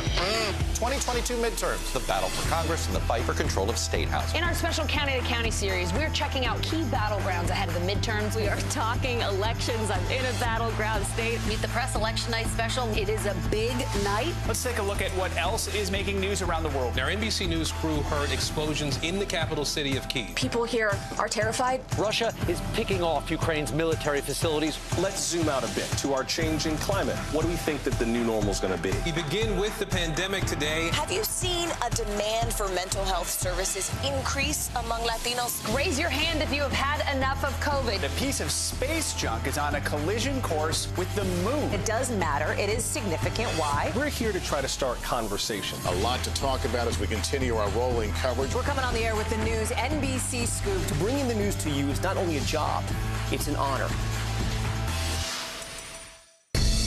2022 midterms, the battle for Congress and the fight for control of State House. In our special County to County series, we're checking out key battlegrounds ahead of the midterms. We are talking elections. I'm in a battleground state. Meet the Press Election Night special. It is a big night. Let's take a look at what else is making news around the world. Our NBC News crew heard explosions in the capital city of Kyiv. People here are terrified. Russia is picking off Ukraine's military facilities. Let's zoom out a bit to our changing climate. What do we think that the new normal is going to be? We begin with the pandemic today. Have you seen a demand for mental health services increase among Latinos? Raise your hand if you have had enough of COVID. A piece of space junk is on a collision course with the moon. It does matter. It is significant. Why? We're here to try to start conversation. A lot to talk about as we continue our rolling coverage. We're coming on the air with the news NBC Scoop. Bringing the news to you is not only a job, it's an honor.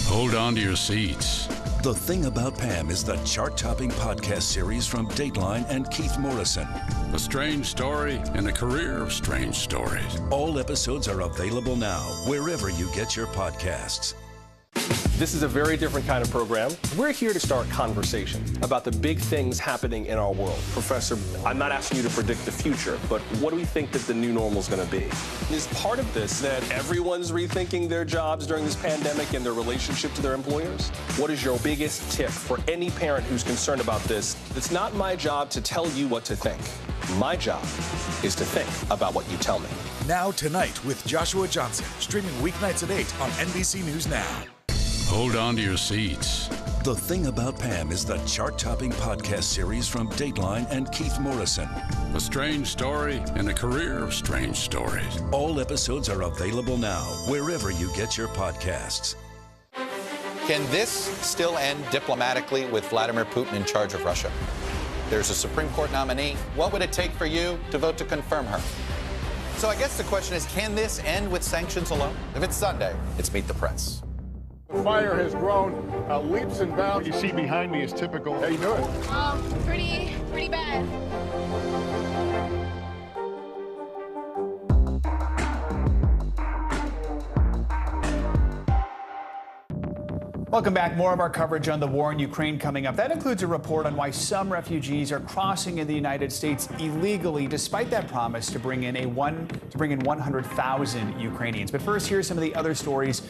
Hold on to your seats. The Thing About Pam is the chart-topping podcast series from Dateline and Keith Morrison. A strange story and a career of strange stories. All episodes are available now, wherever you get your podcasts. This is a very different kind of program. We're here to start conversation about the big things happening in our world. Professor, I'm not asking you to predict the future, but what do we think that the new normal is going to be? Is part of this that everyone's rethinking their jobs during this pandemic and their relationship to their employers? What is your biggest tip for any parent who's concerned about this? It's not my job to tell you what to think. My job is to think about what you tell me. Now Tonight with Joshua Johnson, streaming weeknights at 8 on NBC News Now. Hold on to your seats. The Thing About Pam is the chart-topping podcast series from Dateline and Keith Morrison. A strange story in a career of strange stories. All episodes are available now, wherever you get your podcasts. Can this still end diplomatically with Vladimir Putin in charge of Russia? There's a Supreme Court nominee. What would it take for you to vote to confirm her? So I guess the question is, can this end with sanctions alone? If it's Sunday, it's Meet the Press. The fire has grown leaps and bounds. What you see behind me is typical. How you doing? Pretty bad. Welcome back. More of our coverage on the war in Ukraine coming up. That includes a report on why some refugees are crossing in the United States illegally, despite that promise to bring in 100,000 Ukrainians. But first, here's some of the other stories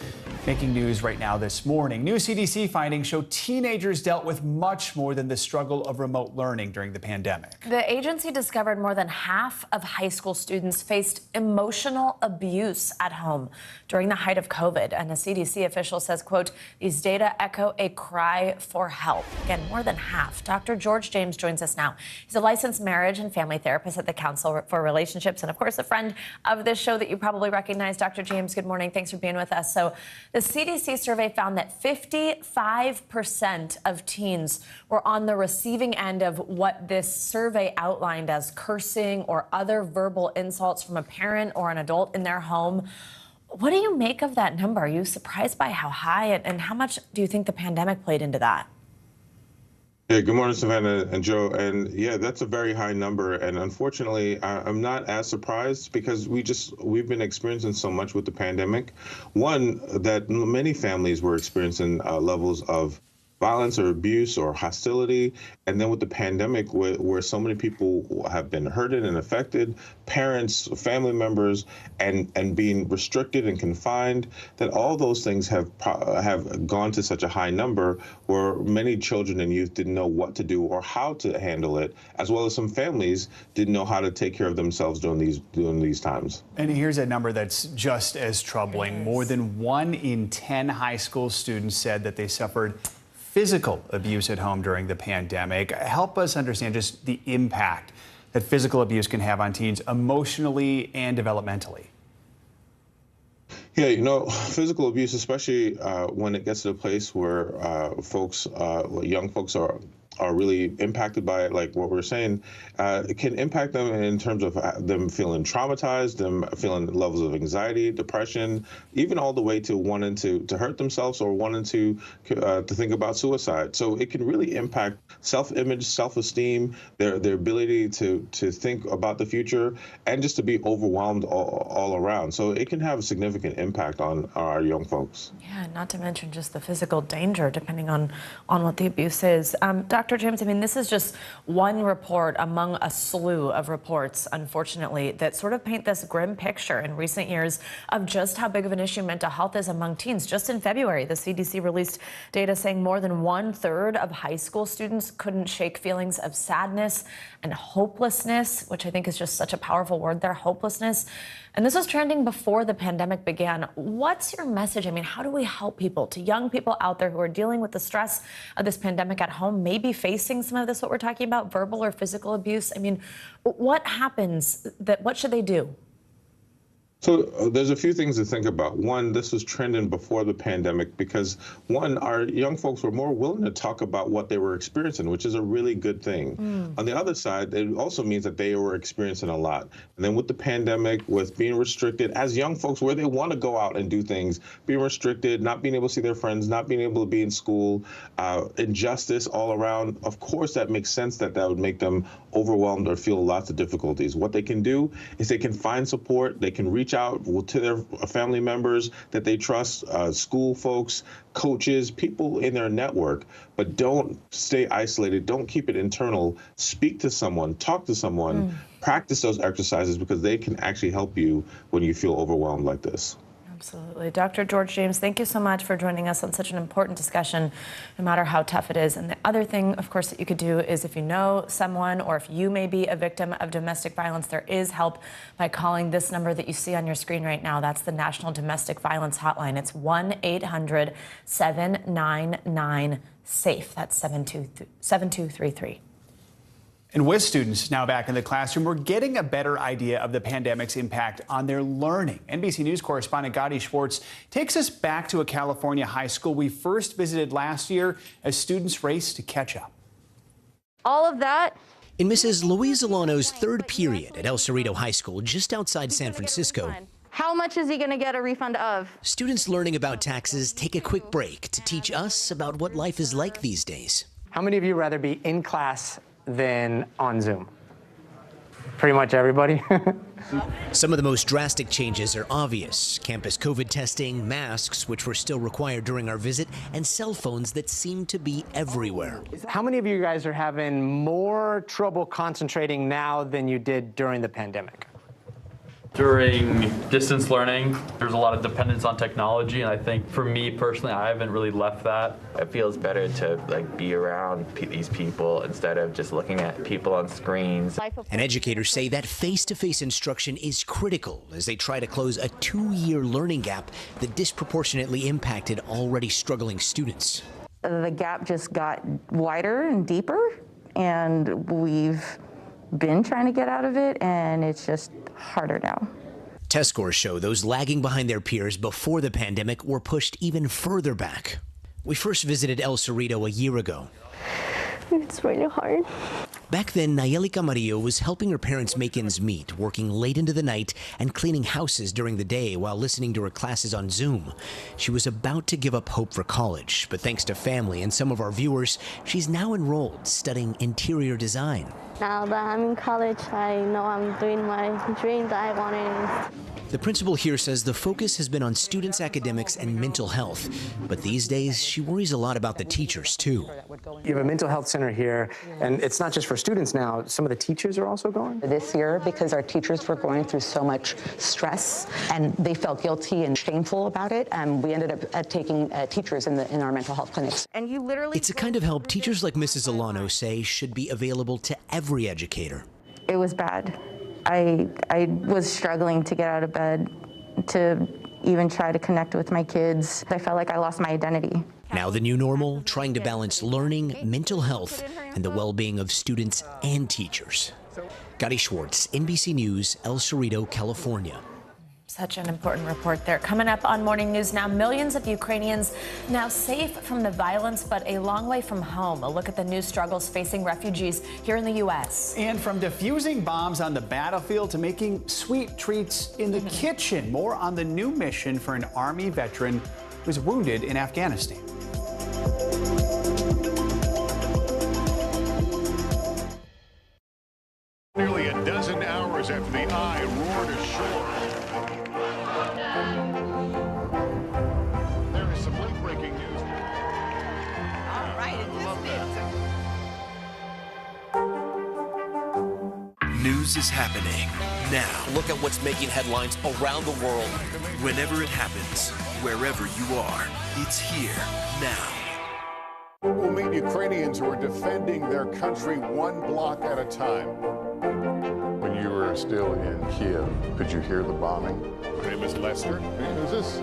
making news right now this morning. New CDC findings show teenagers dealt with much more than the struggle of remote learning during the pandemic. The agency discovered more than half of high school students faced emotional abuse at home during the height of COVID. And a CDC official says, quote, these data echo a cry for help. Again, more than half. Dr. George James joins us now. He's a licensed marriage and family therapist at the Council for Relationships and, of course, a friend of this show that you probably recognize. Dr. James, good morning. Thanks for being with us. So the CDC survey found that 55% of teens were on the receiving end of what this survey outlined as cursing or other verbal insults from a parent or an adult in their home. What do you make of that number? Are you surprised by how high and how much do you think the pandemic played into that? Yeah, good morning, Savannah and Joe. And yeah, that's a very high number. And unfortunately, I'm not as surprised because we've been experiencing so much with the pandemic. One, that many families were experiencing levels of violence or abuse or hostility. And then with the pandemic, where so many people have been hurted and affected, parents, family members, and being restricted and confined, that all those things have gone to such a high number where many children and youth didn't know what to do or how to handle it, as well as some families didn't know how to take care of themselves during these times. And here's a number that's just as troubling. More than 1 in 10 high school students said that they suffered physical abuse at home during the pandemic. Help us understand just the impact that physical abuse can have on teens emotionally and developmentally. Yeah, physical abuse, especially when it gets to a place where young folks are really impacted by it, like what we're saying, it can impact them in terms of them feeling traumatized, them feeling levels of anxiety, depression, even all the way to wanting to hurt themselves or wanting to think about suicide. So it can really impact self-image, self-esteem, their ability to think about the future, and just to be overwhelmed all around. So it can have a significant impact on our young folks. Yeah, not to mention just the physical danger, depending on what the abuse is. Dr. James, I mean, this is just one report among a slew of reports, unfortunately, that sort of paint this grim picture in recent years of just how big of an issue mental health is among teens. Just in February, the CDC released data saying more than 1/3 of high school students couldn't shake feelings of sadness and hopelessness, which I think is just such a powerful word there, hopelessness. And this was trending before the pandemic began. What's your message? I mean, how do we help people, to young people out there who are dealing with the stress of this pandemic at home, maybe facing some of this, what we're talking about, verbal or physical abuse? I mean, what happens? What should they do? So there's a few things to think about. One, this was trending before the pandemic because, one, our young folks were more willing to talk about what they were experiencing, which is a really good thing. On the other side, it also means that they were experiencing a lot. And then with the pandemic, with being restricted, as young folks, where they want to go out and do things, being restricted, not being able to see their friends, not being able to be in school, injustice all around, of course, that makes sense that would make them overwhelmed or feel lots of difficulties. What they can do is they can find support, they can reach out to their family members that they trust, school folks, coaches, people in their network, but don't stay isolated. Don't keep it internal. Speak to someone, talk to someone, practice those exercises because they can actually help you when you feel overwhelmed like this. Absolutely. Dr. George James, thank you so much for joining us on such an important discussion, no matter how tough it is. And the other thing, of course, that you could do is if you know someone or if you may be a victim of domestic violence, there is help by calling this number that you see on your screen right now. That's the National Domestic Violence Hotline. It's 1-800-799 SAFE. That's 7233. And with students now back in the classroom, we're getting a better idea of the pandemic's impact on their learning. NBC News correspondent Gadi Schwartz takes us back to a California high school we first visited last year as students race to catch up. All of that. In Mrs. Louise Alano's third period at El Cerrito High School, just outside San Francisco, How much is he going to get a refund of? students learning about taxes take a quick break to teach us about what life is like these days. How many of you rather be in class than on Zoom? Pretty much everybody. Some of the most drastic changes are obvious. Campus COVID testing, masks, which were still required during our visit, and cell phones that seem to be everywhere. How many of you guys are having more trouble concentrating now than you did during the pandemic? During distance learning, there's a lot of dependence on technology, and I think for me personally, I haven't really left that. It feels better to be around these people instead of just looking at people on screens. And educators say that face-to-face instruction is critical as they try to close a 2-year learning gap that disproportionately impacted already struggling students. The gap just got wider and deeper, and we've been trying to get out of it, and it's just harder now. Test scores show those lagging behind their peers before the pandemic were pushed even further back. We first visited El Cerrito a year ago. It's really hard. Back then, Nayeli Camarillo was helping her parents make ends meet, working late into the night and cleaning houses during the day while listening to her classes on Zoom. She was about to give up hope for college, but thanks to family and some of our viewers, she's now enrolled studying interior design. Now that I'm in college, I know I'm doing my dream that I wanted. The principal here says the focus has been on students' academics and mental health, but these days she worries a lot about the teachers too. You have a mental health center here, and it's not just for students now. Some of the teachers are also going? This year, because our teachers were going through so much stress and they felt guilty and shameful about it, we ended up taking teachers in our mental health clinics. And you literally... It's a kind of help teachers like Mrs. Alano say should be available to every educator. It was bad. I was struggling to get out of bed, to even try to connect with my kids. I felt like I lost my identity. Now the new normal, trying to balance learning, mental health, and the well-being of students and teachers. Gadi Schwartz, NBC News, El Cerrito, California. Such an important report there. Coming up on Morning News Now, millions of Ukrainians now safe from the violence, but a long way from home. A look at the new struggles facing refugees here in the U.S. And from defusing bombs on the battlefield to making sweet treats in the kitchen. More on the new mission for an Army veteran who's wounded in Afghanistan. Nearly a dozen hours after the eye roared ashore. There is some late-breaking news. All right, News is happening now. Look at what's making headlines around the world. Whenever it happens, wherever you are, it's here now. We'll meet Ukrainians who are defending their country one block at a time. When you were still in Kiev, could you hear the bombing? My name is Lester. Hey, who's this?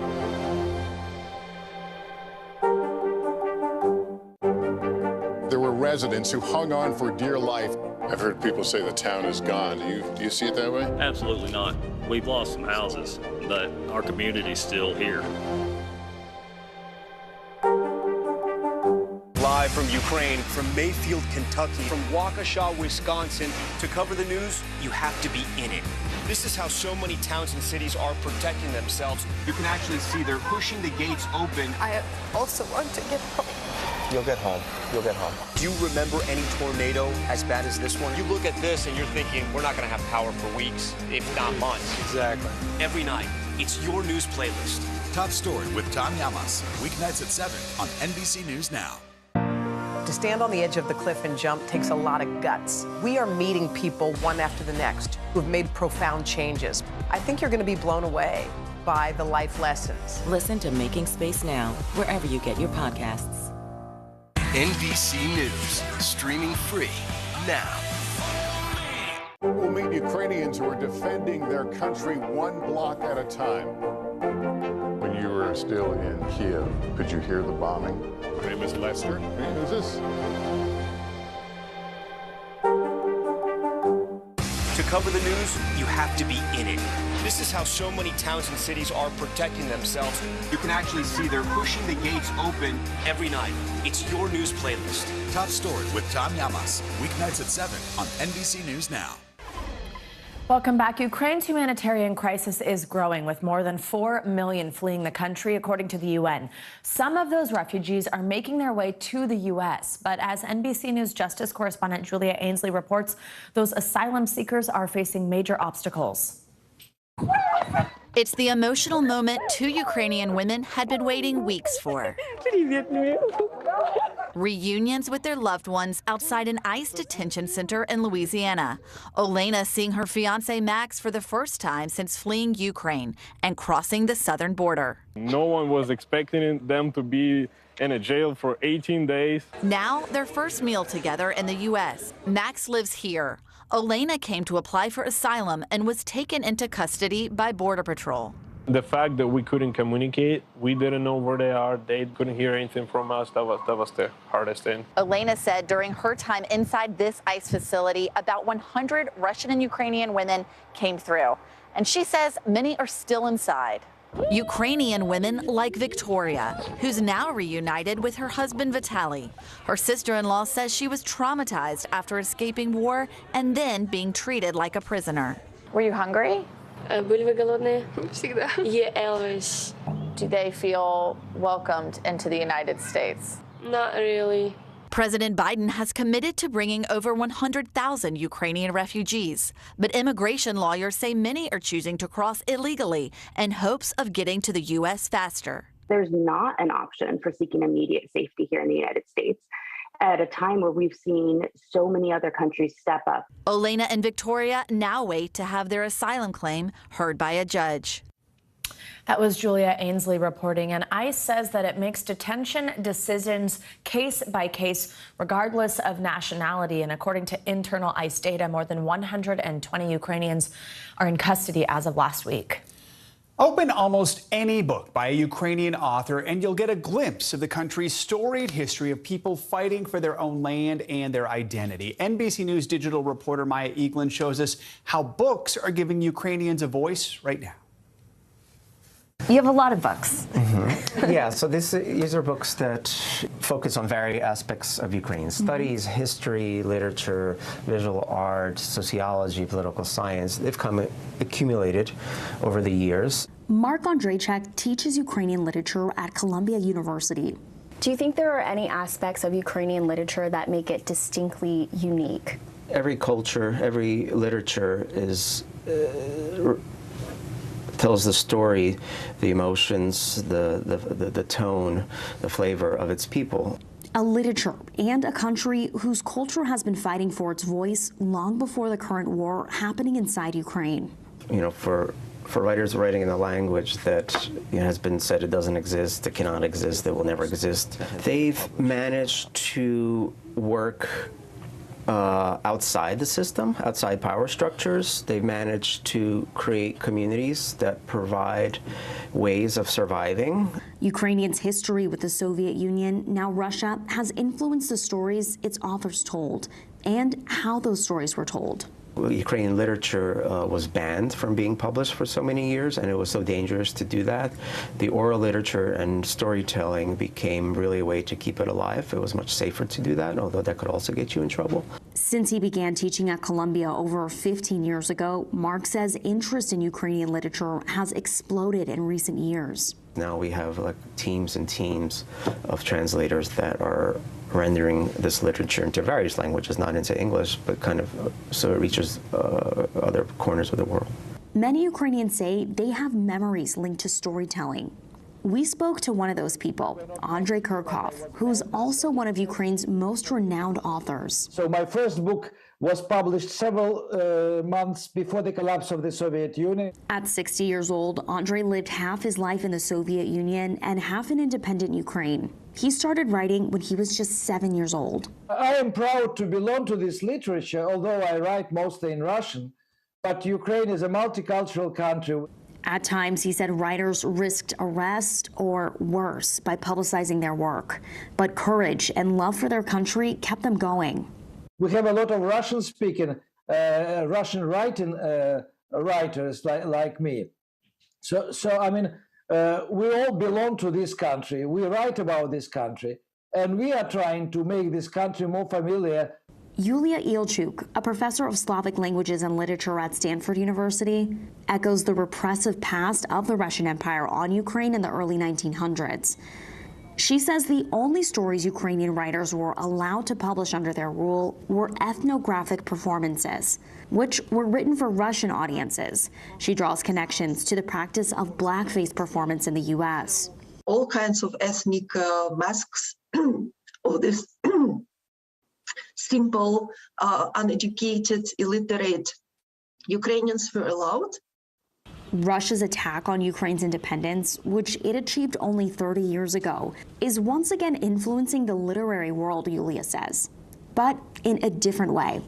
There were residents who hung on for dear life. I've heard people say the town is gone. Do you see it that way? Absolutely not. We've lost some houses, but our community's still here. Live from Ukraine, from Mayfield, Kentucky, from Waukesha, Wisconsin. To cover the news, you have to be in it. This is how so many towns and cities are protecting themselves. You can actually see they're pushing the gates open. I also want to get home. You'll get home. You'll get home. Do you remember any tornado as bad as this one? You look at this and you're thinking, we're not going to have power for weeks, if not months. Exactly. Every night, it's your news playlist. Top Story with Tom Llamas. Weeknights at 7 on NBC News Now. To stand on the edge of the cliff and jump takes a lot of guts. We are meeting people one after the next who have made profound changes. I think you're going to be blown away by the life lessons. Listen to Making Space Now, wherever you get your podcasts. NBC News, streaming free now. We'll meet Ukrainians who are defending their country one block at a time. When you were were still in Kiev, could you hear the bombing? My name is Lester. Who's this? To cover the news, you have to be in it. This is how so many towns and cities are protecting themselves. You can actually see they're pushing the gates open every night. It's your news playlist. Top Story with Tom Yamas. Weeknights at 7 on NBC News Now. Welcome back. Ukraine's humanitarian crisis is growing, with more than 4 million fleeing the country, according to the UN. Some of those refugees are making their way to the U.S., but as NBC News Justice correspondent Julia Ainsley reports, those asylum seekers are facing major obstacles. It's the emotional moment 2 Ukrainian women had been waiting weeks for. Reunions with their loved ones outside an ICE detention center in Louisiana. Olena seeing her fiancé Max for the first time since fleeing Ukraine and crossing the southern border. No one was expecting them to be in a jail for 18 days. Now, their first meal together in the U.S. Max lives here. Olena came to apply for asylum and was taken into custody by Border Patrol. The fact that we couldn't communicate, we didn't know where they are, they couldn't hear anything from us, that was the hardest thing. Olena said during her time inside this ICE facility, about 100 Russian and Ukrainian women came through. And she says many are still inside. Ukrainian women like Victoria, who's now reunited with her husband Vitaly. Her sister-in-law says she was traumatized after escaping war and then being treated like a prisoner. Were you hungry? Были вы голодные? Всегда. Yeah, always. Do they feel welcomed into the United States? Not really. President Biden has committed to bringing over 100,000 Ukrainian refugees, but immigration lawyers say many are choosing to cross illegally in hopes of getting to the U.S. faster. There's not an option for seeking immediate safety here in the United States at a time where we've seen so many other countries step up. Olena and Victoria now wait to have their asylum claim heard by a judge. That was Julia Ainsley reporting, and ICE says that it makes detention decisions case by case, regardless of nationality. And according to internal ICE data, more than 120 Ukrainians are in custody as of last week. Open almost any book by a Ukrainian author, and you'll get a glimpse of the country's storied history of people fighting for their own land and their identity. NBC News Digital reporter Maya Eaglin shows us how books are giving Ukrainians a voice right now. You have a lot of books. Mm-hmm. Yeah, so these are books that focus on various aspects of Ukraine. Studies, history, literature, visual art, sociology, political science. They've accumulated over the years. Mark Andreychuk teaches Ukrainian literature at Columbia University. Do you think there are any aspects of Ukrainian literature that make it distinctly unique? Every culture, every literature is tells the story, the emotions, the tone, the flavor of its people. A literature and a country whose culture has been fighting for its voice long before the current war happening inside Ukraine. You know, for writers writing in a language that has been said it doesn't exist, it cannot exist, it will never exist, they've managed to work outside the system, outside power structures. They've managed to create communities that provide ways of surviving. Ukrainians' history with the Soviet Union, now Russia, has influenced the stories its authors told and how those stories were told. Ukrainian literature was banned from being published for so many years, and it was so dangerous to do that. The oral literature and storytelling became really a way to keep it alive. It was much safer to do that, although that could also get you in trouble. Since he began teaching at Columbia over 15 years ago, Mark says interest in Ukrainian literature has exploded in recent years. Now we have like teams and teams of translators that are rendering this literature into various languages, not into English, but kind of so it reaches other corners of the world. Many Ukrainians say they have memories linked to storytelling. We spoke to one of those people, Andrei Kurkov, who's also one of Ukraine's most renowned authors. So my first book was published several months before the collapse of the Soviet Union. At 60 years old, Andrei lived half his life in the Soviet Union and half in independent Ukraine. He started writing when he was just 7 years old. I am proud to belong to this literature, although I write mostly in Russian, but Ukraine is a multicultural country. At times, he said writers risked arrest or worse by publicizing their work. But courage and love for their country kept them going. We have a lot of Russian-speaking, Russian writing writers like me. So I mean, we all belong to this country. We write about this country, and we are trying to make this country more familiar. Yulia Ilchuk, a professor of Slavic languages and literature at Stanford University, echoes the repressive past of the Russian Empire on Ukraine in the early 1900s. She says the only stories Ukrainian writers were allowed to publish under their rule were ethnographic performances, which were written for Russian audiences. She draws connections to the practice of blackface performance in the U.S. All kinds of ethnic masks, all this simple, uneducated, illiterate Ukrainians were allowed. Russia's attack on Ukraine's independence, which it achieved only 30 years ago, is once again influencing the literary world, Yulia says, but in a different way.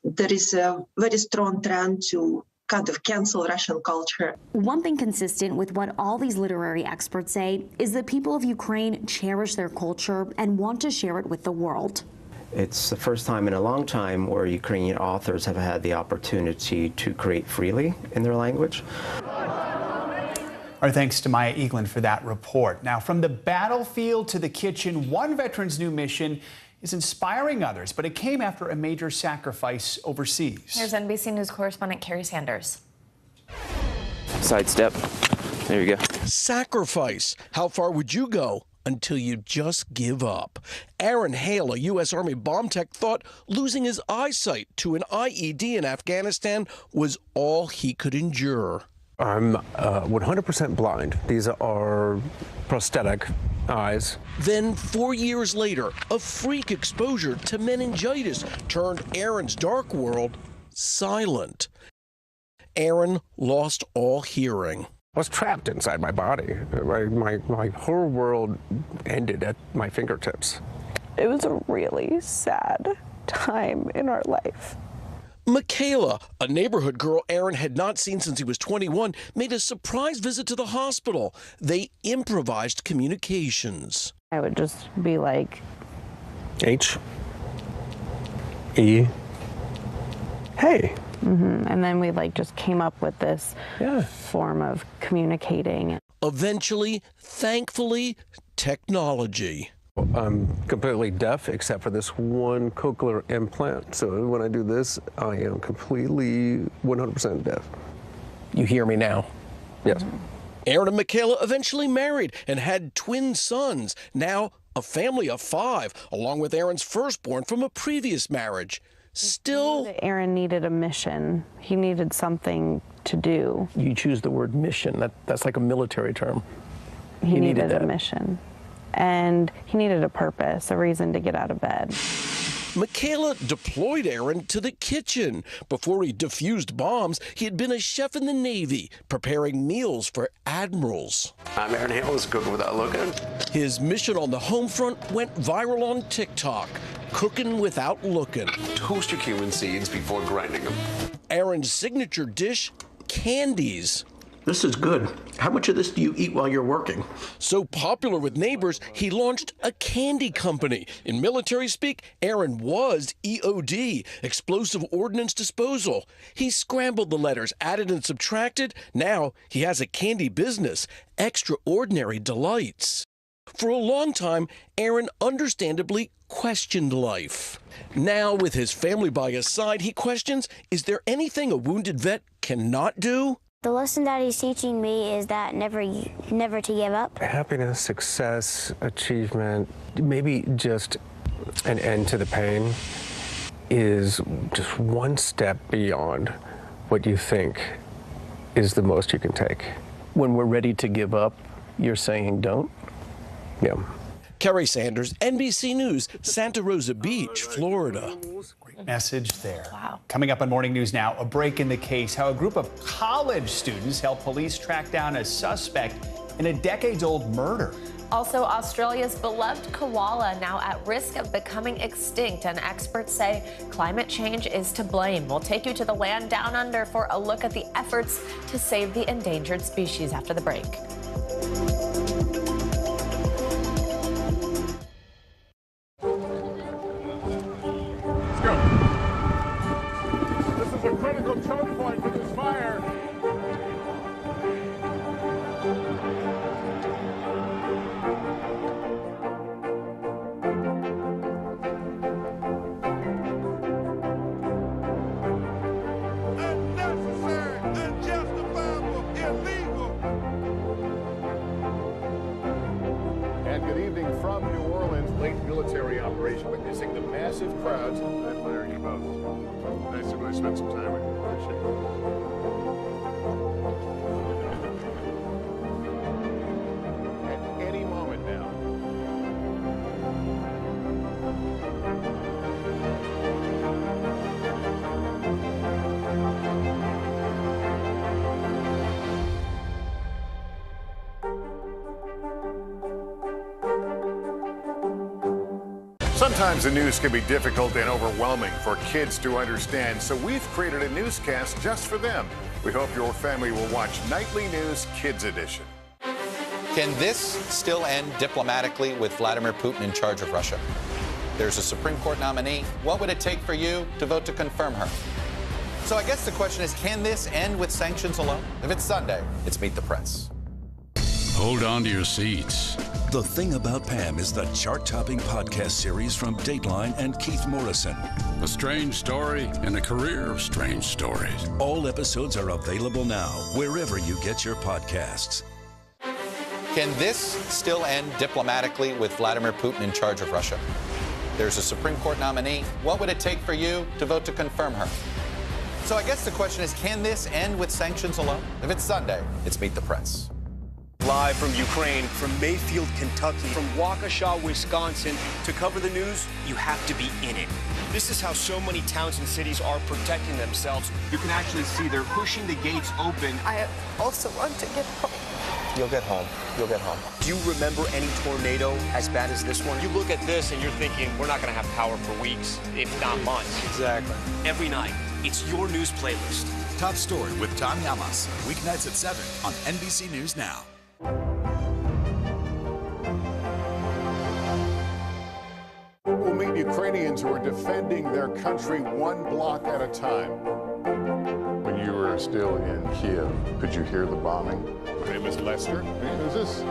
There is a very strong trend to kind of cancel Russian culture. One thing consistent with what all these literary experts say is that people of Ukraine cherish their culture and want to share it with the world. It's the first time in a long time where Ukrainian authors have had the opportunity to create freely in their language. Our thanks to Maya Eaglin for that report. Now, from the battlefield to the kitchen, one veteran's new mission is inspiring others, but it came after a major sacrifice overseas. Here's NBC News correspondent Carrie Sanders. Sidestep. There you go. Sacrifice. How far would you go until you just give up? Aaron Hale, a U.S. Army bomb tech, thought losing his eyesight to an IED in Afghanistan was all he could endure. I'm 100% blind. These are prosthetic eyes. Then 4 years later, a freak exposure to meningitis turned Aaron's dark world silent. Aaron lost all hearing. I was trapped inside my body. My whole world ended at my fingertips. It was a really sad time in our life. Michaela, a neighborhood girl Aaron had not seen since he was 21, made a surprise visit to the hospital. They improvised communications. I would just be like, H, E, hey. And then we just came up with this form of communicating. Eventually, thankfully, technology. I'm completely deaf except for this one cochlear implant. So when I do this, I am completely 100% deaf. You hear me now? Yes. Aaron and Michaela eventually married and had twin sons. Now a family of 5, along with Aaron's firstborn from a previous marriage. Still, Aaron needed a mission. He needed something to do. You choose the word mission. That's like a military term. He needed a mission. And he needed a purpose, a reason to get out of bed. Michaela deployed Aaron to the kitchen. Before he defused bombs, he had been a chef in the Navy, preparing meals for admirals. I'm Aaron Hale, is cooking without looking. His mission on the home front went viral on TikTok, cooking without looking. Toast your cumin seeds before grinding them. Aaron's signature dish, candies. This is good. How much of this do you eat while you're working? So popular with neighbors, he launched a candy company. In military speak, Aaron was EOD, Explosive Ordnance Disposal. He scrambled the letters, added and subtracted. Now he has a candy business, Extraordinary Delights. For a long time, Aaron understandably questioned life. Now, with his family by his side, he questions, is there anything a wounded vet cannot do? The lesson that he's teaching me is that never to give up. Happiness, success, achievement, maybe just an end to the pain is just one step beyond what you think is the most you can take. When we're ready to give up, you're saying don't? Yeah. Kerry Sanders, NBC News, Santa Rosa Beach, Florida. Great message there. Wow. Coming up on Morning News Now, a break in the case, how a group of college students helped police track down a suspect in a decades-old murder. Also, Australia's beloved koala now at risk of becoming extinct, and experts say climate change is to blame. We'll take you to the land down under for a look at the efforts to save the endangered species after the break. Let's go. This is a critical choke point for this fire. And good evening from New Orleans. Late military operation witnessing the massive crowds. I admire you both. Nice to really spend some time with you. Appreciate it. At any moment now. Sometimes the news can be difficult and overwhelming for kids to understand, so we've created a newscast just for them. We hope your family will watch Nightly News Kids Edition. Can this still end diplomatically with Vladimir Putin in charge of Russia? There's a Supreme Court nominee. What would it take for you to vote to confirm her? So I guess the question is, can this end with sanctions alone? If it's Sunday, it's Meet the Press. Hold on to your seats. The Thing About Pam is the chart-topping podcast series from Dateline and Keith Morrison. A strange story and a career of strange stories. All episodes are available now, wherever you get your podcasts. Can this still end diplomatically with Vladimir Putin in charge of Russia? There's a Supreme Court nominee. What would it take for you to vote to confirm her? So I guess the question is, can this end with sanctions alone? If it's Sunday, it's Meet the Press. Live from Ukraine, from Mayfield, Kentucky, from Waukesha, Wisconsin, to cover the news, you have to be in it. This is how so many towns and cities are protecting themselves. You can actually see they're pushing the gates open. I also want to get home. You'll get home. You'll get home. Do you remember any tornado as bad as this one? You look at this and you're thinking, we're not going to have power for weeks, if not months. Exactly. Every night, it's your news playlist. Top Story with Tom Llamas, weeknights at 7 on NBC News Now. We'll meet Ukrainians who are defending their country one block at a time. When you were still in Kiev, could you hear the bombing? My name is Lester. Hey, who's this?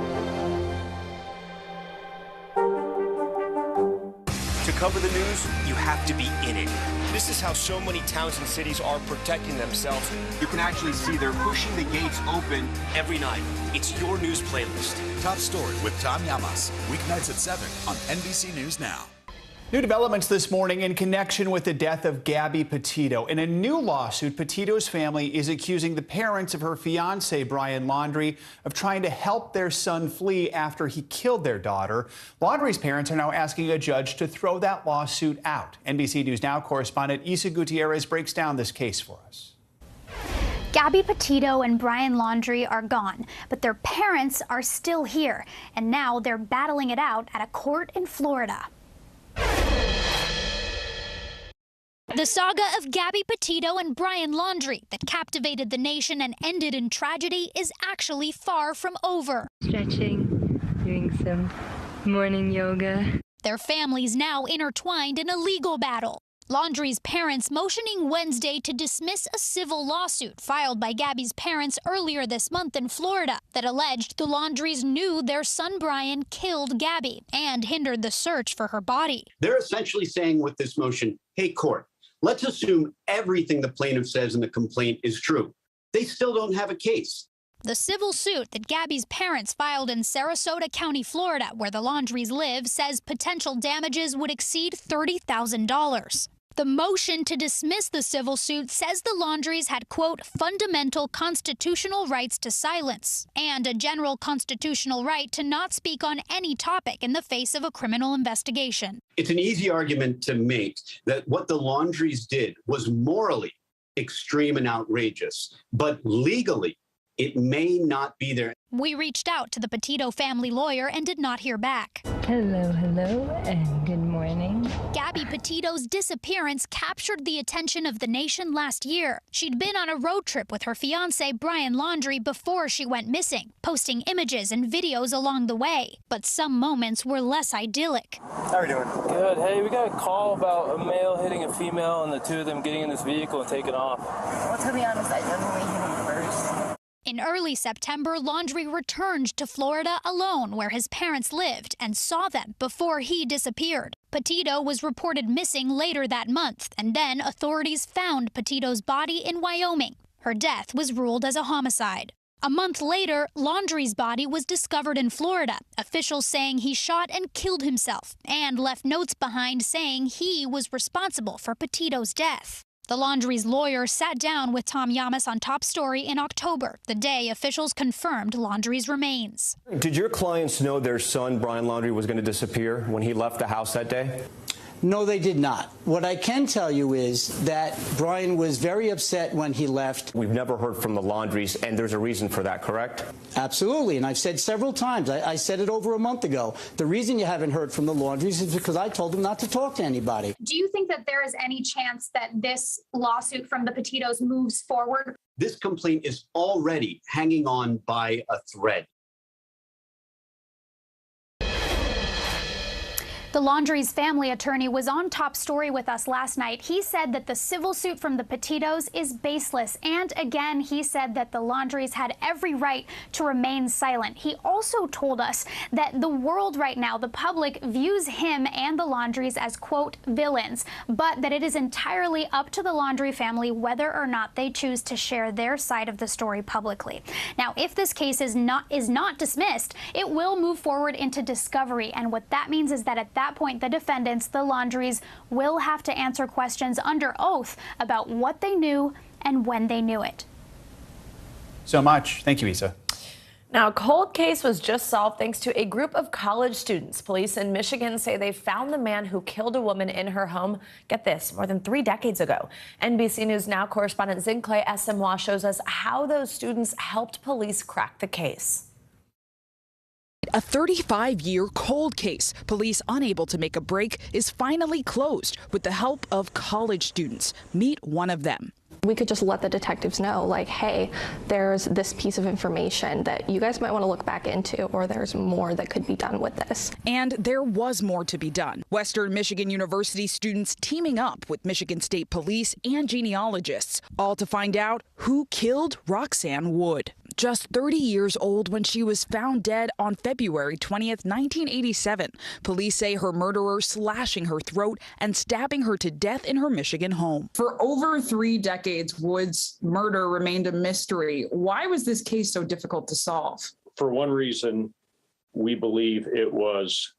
To cover the news, you have to be in it. This is how so many towns and cities are protecting themselves. You can actually see they're pushing the gates open every night. It's your news playlist. Top Story with Tom Llamas, weeknights at 7 on NBC News Now. New developments this morning in connection with the death of Gabby Petito. In a new lawsuit, Petito's family is accusing the parents of her fiancé, Brian Laundrie, of trying to help their son flee after he killed their daughter. Laundrie's parents are now asking a judge to throw that lawsuit out. NBC News Now correspondent Isa Gutierrez breaks down this case for us. Gabby Petito and Brian Laundrie are gone, but their parents are still here, and now they're battling it out at a court in Florida. The saga of Gabby Petito and Brian Laundrie that captivated the nation and ended in tragedy is actually far from over. Stretching, doing some morning yoga. Their families now intertwined in a legal battle. Laundrie's parents motioning Wednesday to dismiss a civil lawsuit filed by Gabby's parents earlier this month in Florida that alleged the Laundries knew their son Brian killed Gabby and hindered the search for her body. They're essentially saying with this motion, hey, court, let's assume everything the plaintiff says in the complaint is true. They still don't have a case. The civil suit that Gabby's parents filed in Sarasota County, Florida, where the Laundries live, says potential damages would exceed $30,000. The motion to dismiss the civil suit says the Laundries had, quote, fundamental constitutional rights to silence and a general constitutional right to not speak on any topic in the face of a criminal investigation. It's an easy argument to make that what the Laundries did was morally extreme and outrageous, but legally, it may not be there. We reached out to the Petito family lawyer and did not hear back. Hello, and good morning. Gabby Petito's disappearance captured the attention of the nation last year. She'd been on a road trip with her fiancé, Brian Laundrie, before she went missing, posting images and videos along the way. But some moments were less idyllic. How are you doing? Good. Hey, we got a call about a male hitting a female and the two of them getting in this vehicle and taking off. Well, to be honest, I don't really hit him first. In early September, Laundrie returned to Florida alone where his parents lived and saw them before he disappeared. Petito was reported missing later that month, and then authorities found Petito's body in Wyoming. Her death was ruled as a homicide. A month later, Laundrie's body was discovered in Florida, officials saying he shot and killed himself and left notes behind saying he was responsible for Petito's death. The Laundrie's lawyer sat down with Tom Llamas on Top Story in October, the day officials confirmed Laundrie's remains. Did your clients know their son, Brian Laundrie, was going to disappear when he left the house that day? No, they did not. What I can tell you is that Brian was very upset when he left. We've never heard from the Laundries, and there's a reason for that, correct? Absolutely, and I've said several times, I said it over a month ago, the reason you haven't heard from the Laundries is because I told them not to talk to anybody. Do you think that there is any chance that this lawsuit from the Petitos moves forward? This complaint is already hanging on by a thread. The Laundrie's family attorney was on Top Story with us last night. He said that the civil suit from the Petitos is baseless. And again, he said that the Laundries had every right to remain silent. He also told us that the world right now, the public, views him and the Laundries as, quote, villains, but that it is entirely up to the Laundrie family whether or not they choose to share their side of the story publicly. Now, if this case is not dismissed, it will move forward into discovery. And what that means is that at that point, the defendants, the Laundries, will have to answer questions under oath about what they knew and when they knew it. So much. Thank you, Isa. Now, a cold case was just solved thanks to a group of college students. Police in Michigan say they found the man who killed a woman in her home, get this, more than 3 decades ago. NBC News Now correspondent Zincle Esemwa shows us how those students helped police crack the case. A 35-year cold case, police unable to make a break, is finally closed with the help of college students. Meet one of them. We could just let the detectives know, like, hey, there's this piece of information that you guys might want to look back into, or there's more that could be done with this. And there was more to be done. Western Michigan University students teaming up with Michigan State Police and genealogists, all to find out who killed Roxanne Wood. Just 30 years old when she was found dead on February 20th, 1987. Police say her murderer slashing her throat and stabbing her to death in her Michigan home. For over 3 decades, Wood's murder remained a mystery. Why was this case so difficult to solve? For one reason, we believe it was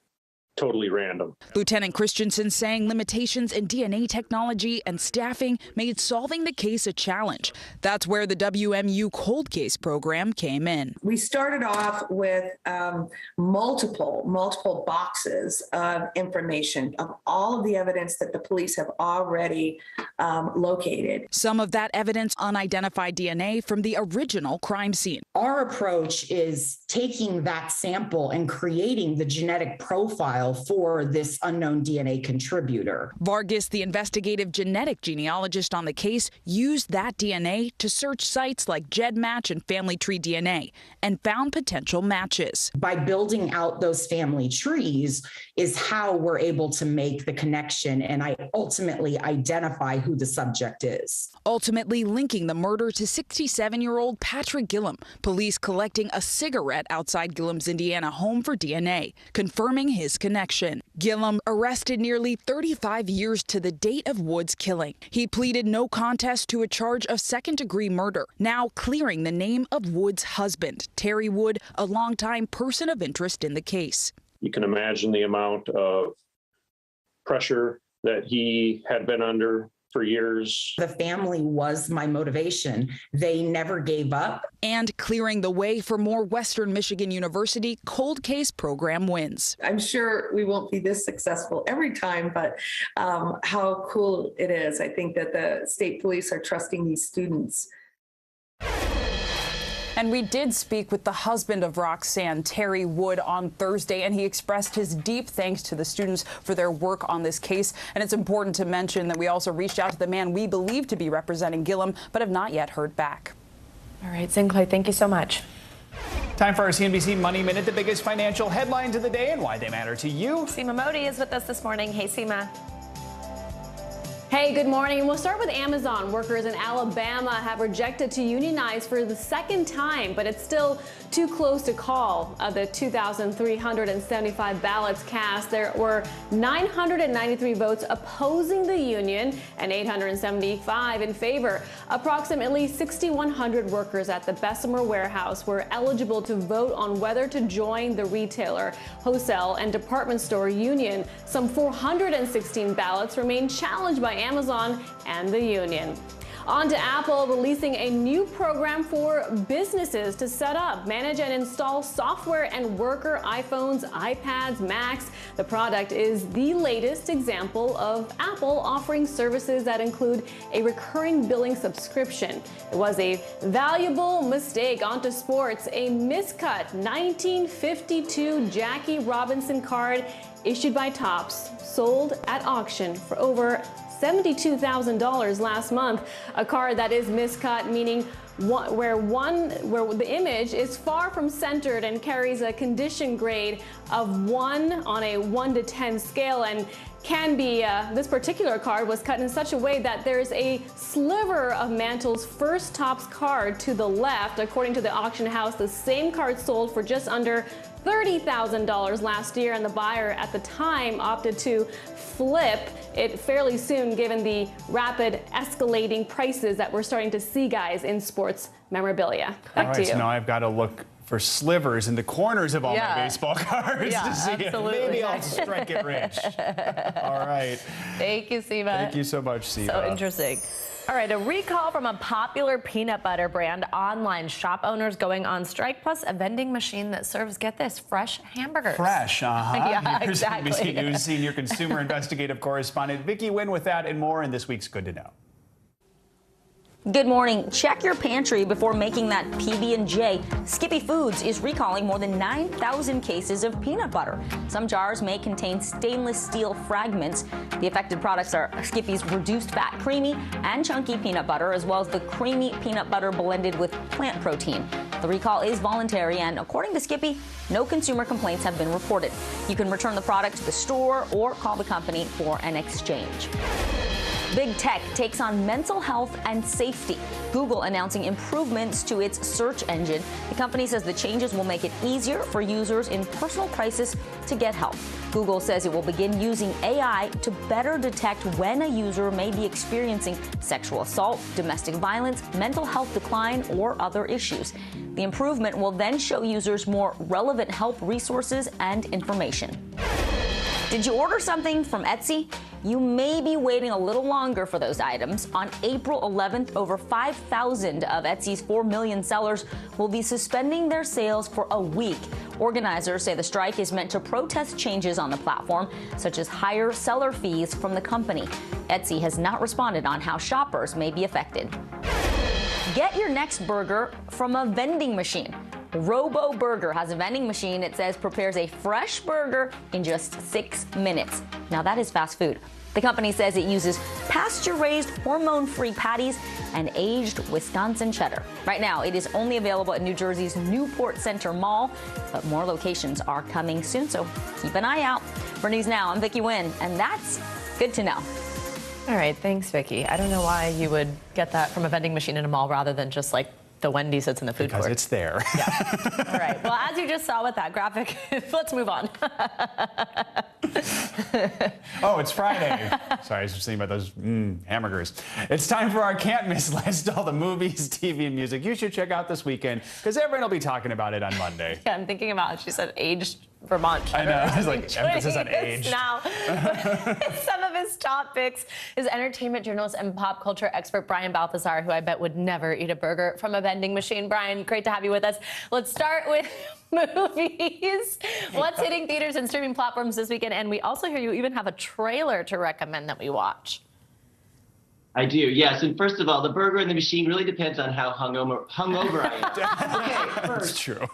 totally random. Lieutenant Christensen saying limitations in DNA technology and staffing made solving the case a challenge. That's where the WMU cold case program came in. We started off with multiple boxes of information of all of the evidence that the police have already located. Some of that evidence, unidentified DNA from the original crime scene. Our approach is taking that sample and creating the genetic profile for this unknown DNA contributor. Vargas, the investigative genetic genealogist on the case, used that DNA to search sites like GEDmatch and Family Tree DNA and found potential matches. By building out those family trees is how we're able to make the connection and ultimately identify who the subject is. Ultimately linking the murder to 67-year-old Patrick Gillum. Police collecting a cigarette outside Gillum's Indiana home for DNA, confirming his connection. Gillum arrested nearly 35 years to the date of Wood's killing. He pleaded no contest to a charge of second-degree murder, now clearing the name of Wood's husband, Terry Wood, a longtime person of interest in the case. You can imagine the amount of pressure that he had been under for years. The family was my motivation. They never gave up. And clearing the way for more Western Michigan University cold case program wins. I'm sure we won't be this successful every time, but how cool it is. I think that the state police are trusting these students. And we did speak with the husband of Roxanne, Terry Wood, on Thursday, and he expressed his deep thanks to the students for their work on this case. And it's important to mention that we also reached out to the man we believe to be representing Gillum, but have not yet heard back. All right, Sinclair, thank you so much. Time for our CNBC Money Minute, the biggest financial headlines of the day and why they matter to you. Seema Modi is with us this morning. Hey, Seema. Hey, good morning. And we'll start with Amazon. Workers in Alabama have rejected to unionize for the second time, but it's still too close to call. Of the 2,375 ballots cast, there were 993 votes opposing the union and 875 in favor. Approximately 6,100 workers at the Bessemer warehouse were eligible to vote on whether to join the retailer, wholesale, and department store union. Some 416 ballots remain challenged by Amazon and the union. On to Apple releasing a new program for businesses to set up, manage, and install software and worker iPhones, iPads, Macs. The product is the latest example of Apple offering services that include a recurring billing subscription. It was a valuable mistake. Onto sports. A miscut 1952 Jackie Robinson card issued by Topps sold at auction for over $72,000 last month. A card that is miscut, meaning where the image is far from centered and carries a condition grade of 1 on a 1 to 10 scale, and can be, this particular card was cut in such a way that there's a sliver of Mantle's first Topps card to the left. According to the auction house, the same card sold for just under $30,000 last year, and the buyer at the time opted to flip it fairly soon, given the rapid escalating prices that we're starting to see, guys, in sports memorabilia. Back to you. So now I've got to look for slivers in the corners of all my baseball cards to see absolutely. it. Maybe I'll strike it rich. All right. Thank you, Seema. Thank you so much, Seema. So interesting. All right, a recall from a popular peanut butter brand. Online shop owners going on strike, plus a vending machine that serves, get this, fresh hamburgers. Fresh, Yeah, Here's exactly. NBC News senior consumer investigative correspondent Vicki Nguyen with that and more in this week's Good to Know. Good morning. Check your pantry before making that PB&J. Skippy Foods is recalling more than 9,000 cases of peanut butter. Some jars may contain stainless steel fragments. The affected products are Skippy's reduced fat creamy and chunky peanut butter, as well as the creamy peanut butter blended with plant protein. The recall is voluntary, and according to Skippy, no consumer complaints have been reported. You can return the product to the store or call the company for an exchange. Big tech takes on mental health and safety. Google announcing improvements to its search engine. The company says the changes will make it easier for users in personal crisis to get help. Google says it will begin using AI to better detect when a user may be experiencing sexual assault, domestic violence, mental health decline, or other issues. The improvement will then show users more relevant help resources and information. Did you order something from Etsy? You may be waiting a little longer for those items. On April 11th, over 5,000 of Etsy's 4 million sellers will be suspending their sales for a week. Organizers say the strike is meant to protest changes on the platform, such as higher seller fees from the company. Etsy has not responded on how shoppers may be affected. Get your next burger from a vending machine. Robo Burger has a vending machine. It says prepares a fresh burger in just 6 minutes. Now that is fast food. The company says it uses pasture-raised, hormone-free patties and aged Wisconsin cheddar. Right now, it is only available at New Jersey's Newport Center Mall, but more locations are coming soon, so keep an eye out. For News Now, I'm Vicki Nguyen, and that's Good to Know. All right, thanks, Vicki. I don't know why you would get that from a vending machine in a mall rather than just like the Wendy's that's in the food court. Because it's there. Yeah. All right. Well, as you just saw with that graphic, let's move on. Oh, it's Friday. Sorry, I was just thinking about those hamburgers. It's time for our can't miss list. All the movies, TV, and music you should check out this weekend, because everyone will be talking about it on Monday. Yeah, I'm thinking about, she said aged Vermont cheddar. I know. It's like emphasis on age. Now, some of his top picks is entertainment journalist and pop culture expert Brian Balthazar, who I bet would never eat a burger from a vending machine. Brian, great to have you with us. Let's start with movies. What's hitting theaters and streaming platforms this weekend? And we also hear you even have a trailer to recommend that we watch. I do, yes. And first of all, the burger in the machine really depends on how hungover I am. Okay, first. That's true.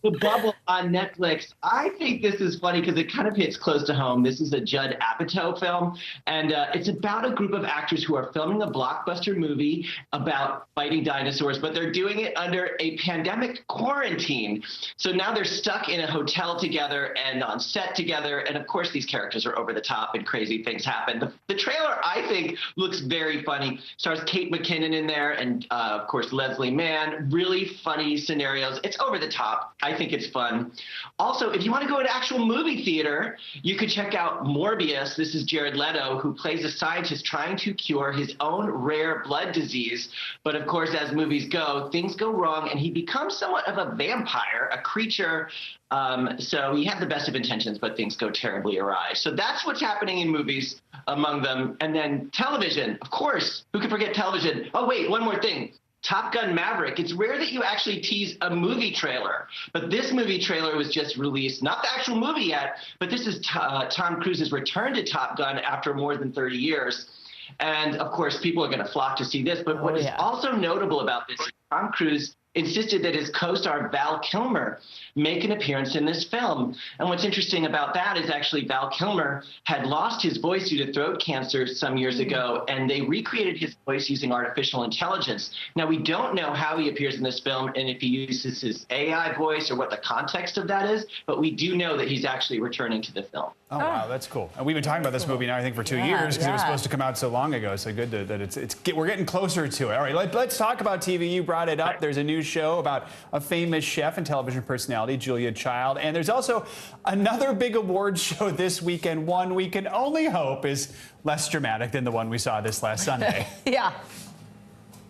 The Bubble on Netflix. I think this is funny because it kind of hits close to home. This is a Judd Apatow film, and it's about a group of actors who are filming a blockbuster movie about fighting dinosaurs, but they're doing it under a pandemic quarantine. So now they're stuck in a hotel together and on set together, and of course these characters are over the top and crazy things happen. The trailer, I think, looks very funny. Stars Kate McKinnon in there and, of course, Leslie Mann. Really funny scenarios. It's over the top. I think it's fun. Also, if you want to go to actual movie theater, you could check out Morbius. This is Jared Leto, who plays a scientist trying to cure his own rare blood disease. But of course, as movies go, things go wrong, and he becomes somewhat of a vampire, a creature. So he had the best of intentions, but things go terribly awry. So that's what's happening in movies, among them. And then television, of course. Who can forget television? Oh, wait, one more thing. Top Gun Maverick. It's rare that you actually tease a movie trailer, but this movie trailer was just released. Not the actual movie yet, but this is Tom Cruise's return to Top Gun after more than 30 years. And of course, people are going to flock to see this. But what is also notable about this, Tom Cruise insisted that his co-star Val Kilmer make an appearance in this film. And what's interesting about that is actually Val Kilmer had lost his voice due to throat cancer some years ago, and they recreated his voice using artificial intelligence. Now, we don't know how he appears in this film and if he uses his AI voice or what the context of that is, but we do know that he's actually returning to the film. Oh, wow, that's cool. And we've been talking about this movie now, I think, for 2 years because it was supposed to come out so long ago. So good that we're getting closer to it. All right, let's talk about TV. You brought it up. There's a new show about a famous chef and television personality, Julia Child. And there's also another big awards show this weekend, one we can only hope is less dramatic than the one we saw this last Sunday. Yeah.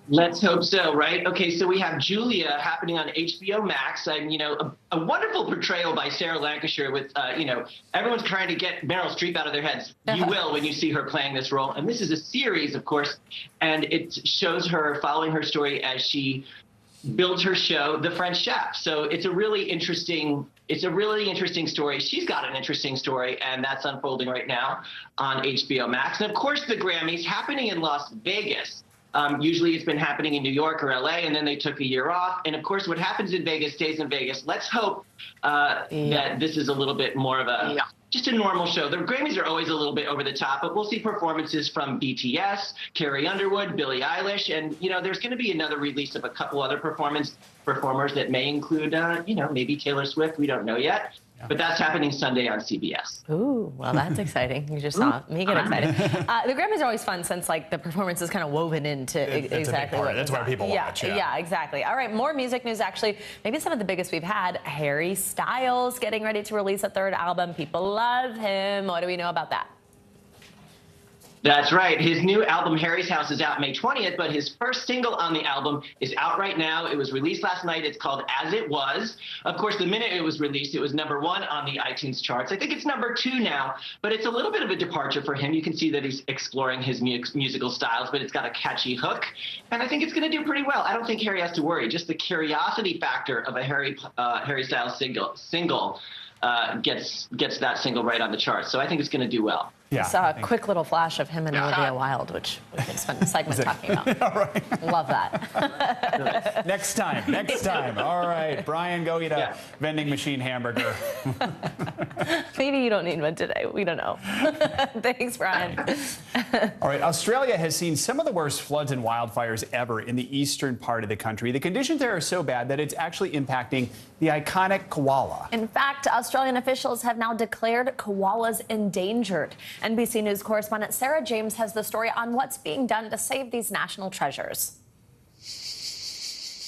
Let's hope so, right? Okay, so we have Julia happening on HBO Max. And, a wonderful portrayal by Sarah Lancashire with, everyone's trying to get Meryl Streep out of their heads. You will when you see her playing this role. And this is a series, of course, and it shows her following her story as she built her show, The French Chef. So it's a really interesting story. She's got an interesting story, and that's unfolding right now on HBO Max. And of course, the Grammys happening in Las Vegas. Usually it's been happening in New York or LA, and then they took a year off. And of course, what happens in Vegas stays in Vegas. Let's hope that this is a little bit more of just a normal show. The Grammys are always a little bit over the top, but we'll see performances from BTS, Carrie Underwood, Billie Eilish, and there's going to be another release of a couple other performers that may include, maybe Taylor Swift. We don't know yet. But that's happening Sunday on CBS. Ooh, well, that's exciting. You just saw me get excited. The Grammys are always fun since, the performance is kind of woven into exactly what. That's why people watch. Yeah, exactly. All right, more music news, actually. Maybe some of the biggest we've had. Harry Styles getting ready to release a third album. People love him. What do we know about that? That's right. His new album, Harry's House, is out May 20th, but his first single on the album is out right now. It was released last night. It's called As It Was. Of course, the minute it was released, it was #1 on the iTunes charts. I think it's #2 now, but it's a little bit of a departure for him. You can see that he's exploring his musical styles, but it's got a catchy hook, and I think it's going to do pretty well. I don't think Harry has to worry. Just the curiosity factor of a Harry Styles single gets that single right on the charts. So I think it's going to do well. Yeah, I saw a quick little flash of him and Olivia Wilde, which we can spend a segment talking about. All right. Love that. Next time. All right, Brian, go eat a vending machine hamburger. Maybe you don't need one today. We don't know. Thanks, Brian. All right, Australia has seen some of the worst floods and wildfires ever in the eastern part of the country. The conditions there are so bad that it's actually impacting the iconic koala. In fact, Australian officials have now declared koalas endangered. NBC News correspondent Sarah James has the story on what's being done to save these national treasures.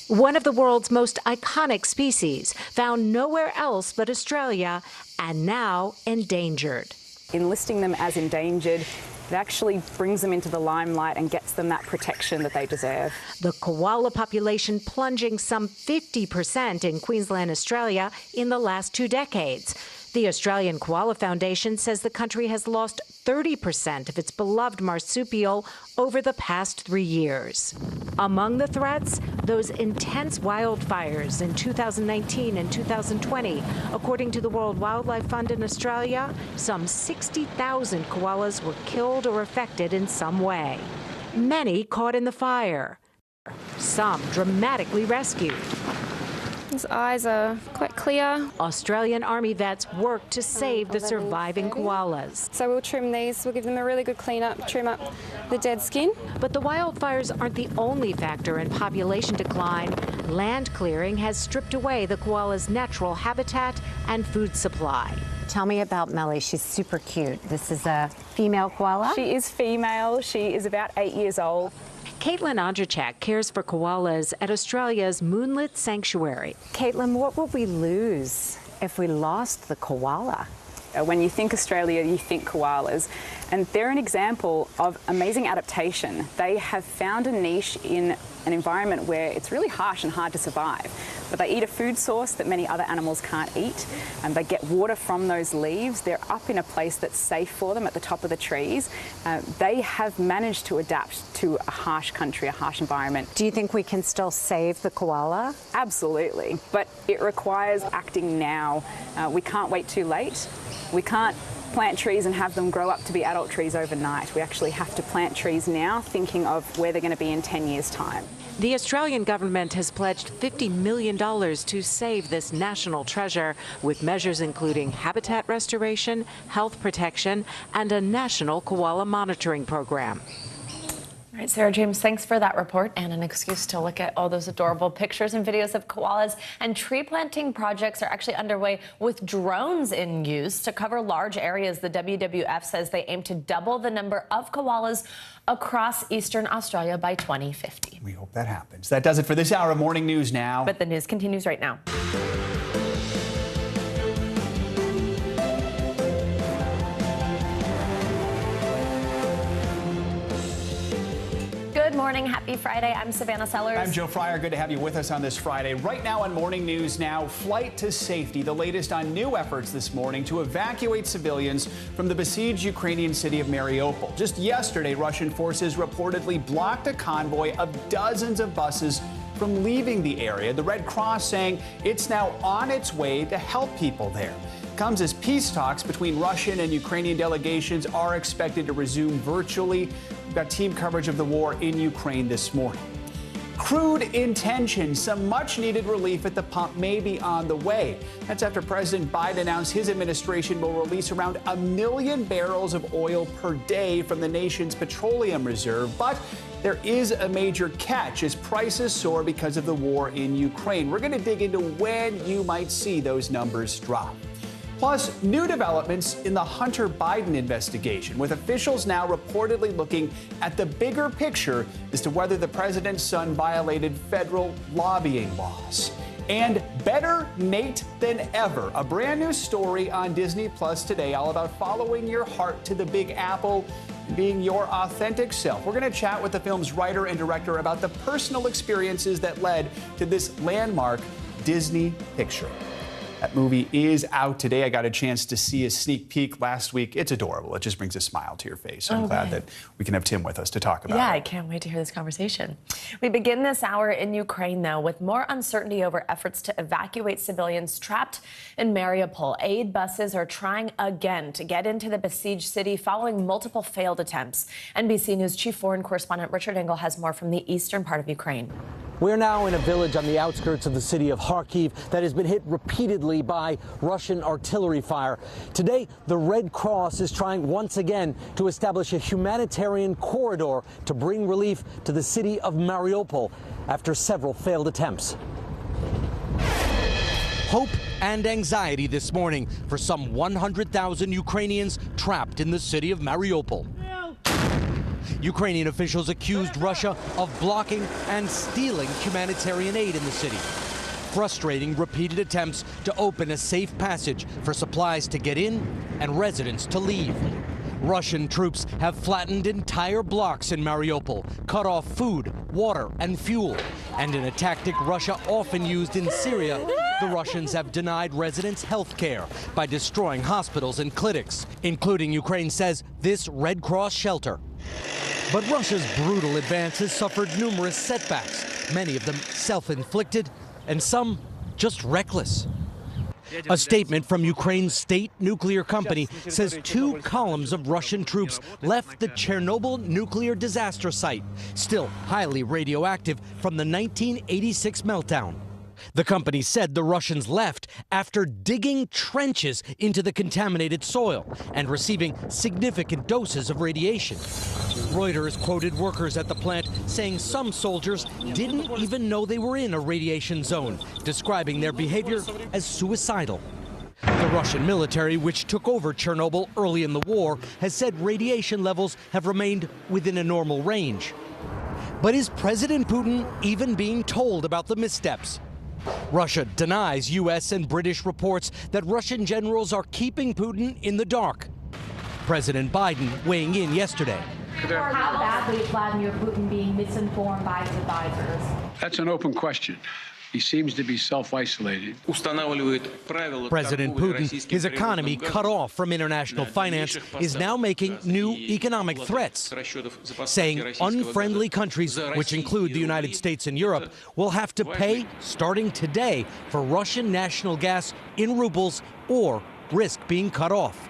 One of the world's most iconic species, found nowhere else but Australia, and now endangered. Enlisting them as endangered, it actually brings them into the limelight and gets them that protection that they deserve. The koala population plunging some 50% in Queensland, Australia in the last 2 decades. The Australian Koala Foundation says the country has lost 30% of its beloved marsupial over the past 3 years. Among the threats, those intense wildfires in 2019 and 2020. According to the World Wildlife Fund in Australia, some 60,000 koalas were killed or affected in some way. Many caught in the fire, some dramatically rescued. His eyes are quite clear. Australian Army vets worked to save the surviving koalas. So we'll trim these, we'll give them a really good clean up, trim up the dead skin. But the wildfires aren't the only factor in population decline. Land clearing has stripped away the koala's natural habitat and food supply. Tell me about Melly. She's super cute. This is a female koala? She is female. She is about 8 years old. Caitlin Ondrachak cares for koalas at Australia's Moonlit Sanctuary. Caitlin, what would we lose if we lost the koala? When you think Australia, you think koalas, and they're an example of amazing adaptation. They have found a niche in an environment where it's really harsh and hard to survive. But they eat a food source that many other animals can't eat, and they get water from those leaves. They're up in a place that's safe for them at the top of the trees. They have managed to adapt to a harsh country, a harsh environment. Do you think we can still save the koala? Absolutely, but it requires acting now. We can't wait too late. We can't plant trees and have them grow up to be adult trees overnight. We actually have to plant trees now, thinking of where they're going to be in 10 years' time. The Australian government has pledged $50 million to save this national treasure, with measures including habitat restoration, health protection, and a national koala monitoring program. All right, Sarah James, thanks for that report and an excuse to look at all those adorable pictures and videos of koalas. And tree planting projects are actually underway with drones in use to cover large areas. The WWF says they aim to double the number of koalas across eastern Australia by 2050. We hope that happens. That does it for this hour of Morning News Now. But the news continues right now. Good morning. Happy Friday. I'm Savannah Sellers. I'm Joe Fryer. Good to have you with us on this Friday. Right now on Morning News Now, flight to safety. The latest on new efforts this morning to evacuate civilians from the besieged Ukrainian city of Mariupol. Just yesterday, Russian forces reportedly blocked a convoy of dozens of buses from leaving the area. The Red Cross saying it's now on its way to help people there. Comes as peace talks between Russian and Ukrainian delegations are expected to resume virtually. We've got team coverage of the war in Ukraine this morning. Crude in tension. Some much-needed relief at the pump may be on the way. That's after President Biden announced his administration will release around 1 million barrels of oil per day from the nation's petroleum reserve. But there is a major catch as prices soar because of the war in Ukraine. We're going to dig into when you might see those numbers drop. Plus, new developments in the Hunter Biden investigation, with officials now reportedly looking at the bigger picture as to whether the president's son violated federal lobbying laws. And better Nate than ever. A brand new story on Disney Plus today, all about following your heart to the Big Apple, being your authentic self. We're going to chat with the film's writer and director about the personal experiences that led to this landmark Disney picture. That movie is out today. I got a chance to see a sneak peek last week. It's adorable. It just brings a smile to your face. I'm glad that we can have Tim with us to talk about it. Yeah, I can't wait to hear this conversation. We begin this hour in Ukraine, though, with more uncertainty over efforts to evacuate civilians trapped in Mariupol. Aid buses are trying again to get into the besieged city following multiple failed attempts. NBC News chief foreign correspondent Richard Engel has more from the eastern part of Ukraine. We're now in a village on the outskirts of the city of Kharkiv that has been hit repeatedly by Russian artillery fire. Today, the Red Cross is trying once again to establish a humanitarian corridor to bring relief to the city of Mariupol after several failed attempts. Hope and anxiety this morning for some 100,000 Ukrainians trapped in the city of Mariupol. Ukrainian officials accused Russia of blocking and stealing humanitarian aid in the city, frustrating repeated attempts to open a safe passage for supplies to get in and residents to leave. Russian troops have flattened entire blocks in Mariupol, cut off food, water, and fuel. And in a tactic Russia often used in Syria, the Russians have denied residents health care by destroying hospitals and clinics, including, Ukraine says, this Red Cross shelter. But Russia's brutal advances suffered numerous setbacks, many of them self-inflicted, and some just reckless. A statement from Ukraine's state nuclear company says 2 columns of Russian troops left the Chernobyl nuclear disaster site, still highly radioactive from the 1986 meltdown. The company said the Russians left after digging trenches into the contaminated soil and receiving significant doses of radiation. Reuters quoted workers at the plant saying some soldiers didn't even know they were in a radiation zone, describing their behavior as suicidal. The Russian military, which took over Chernobyl early in the war, has said radiation levels have remained within a normal range. But is President Putin even being told about the missteps? Russia denies U.S. and British reports that Russian generals are keeping Putin in the dark. President Biden weighing in yesterday. How badly is Vladimir Putin being misinformed by his advisors? That's an open question. He seems to be self-isolated. President Putin, his economy cut off from international finance, is now making new economic threats, saying unfriendly countries, which include the United States and Europe, will have to pay, starting today, for Russian national gas in rubles or risk being cut off.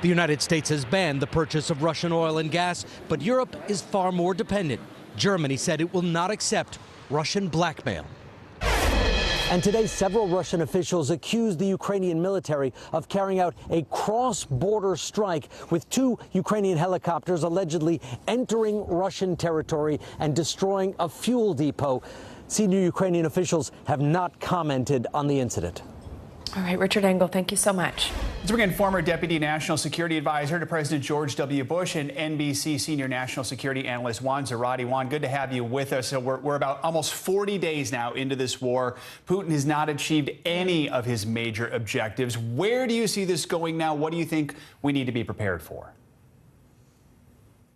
The United States has banned the purchase of Russian oil and gas, but Europe is far more dependent. Germany said it will not accept Russian blackmail. And today, several Russian officials accused the Ukrainian military of carrying out a cross-border strike with 2 Ukrainian helicopters allegedly entering Russian territory and destroying a fuel depot. Senior Ukrainian officials have not commented on the incident. All right, Richard Engel, thank you so much. Let's bring in former Deputy National Security Advisor to President George W. Bush and NBC Senior National Security Analyst Juan Zarate. Juan, good to have you with us. So we're about almost 40 days now into this war. Putin has not achieved any of his major objectives. Where do you see this going now? What do you think we need to be prepared for?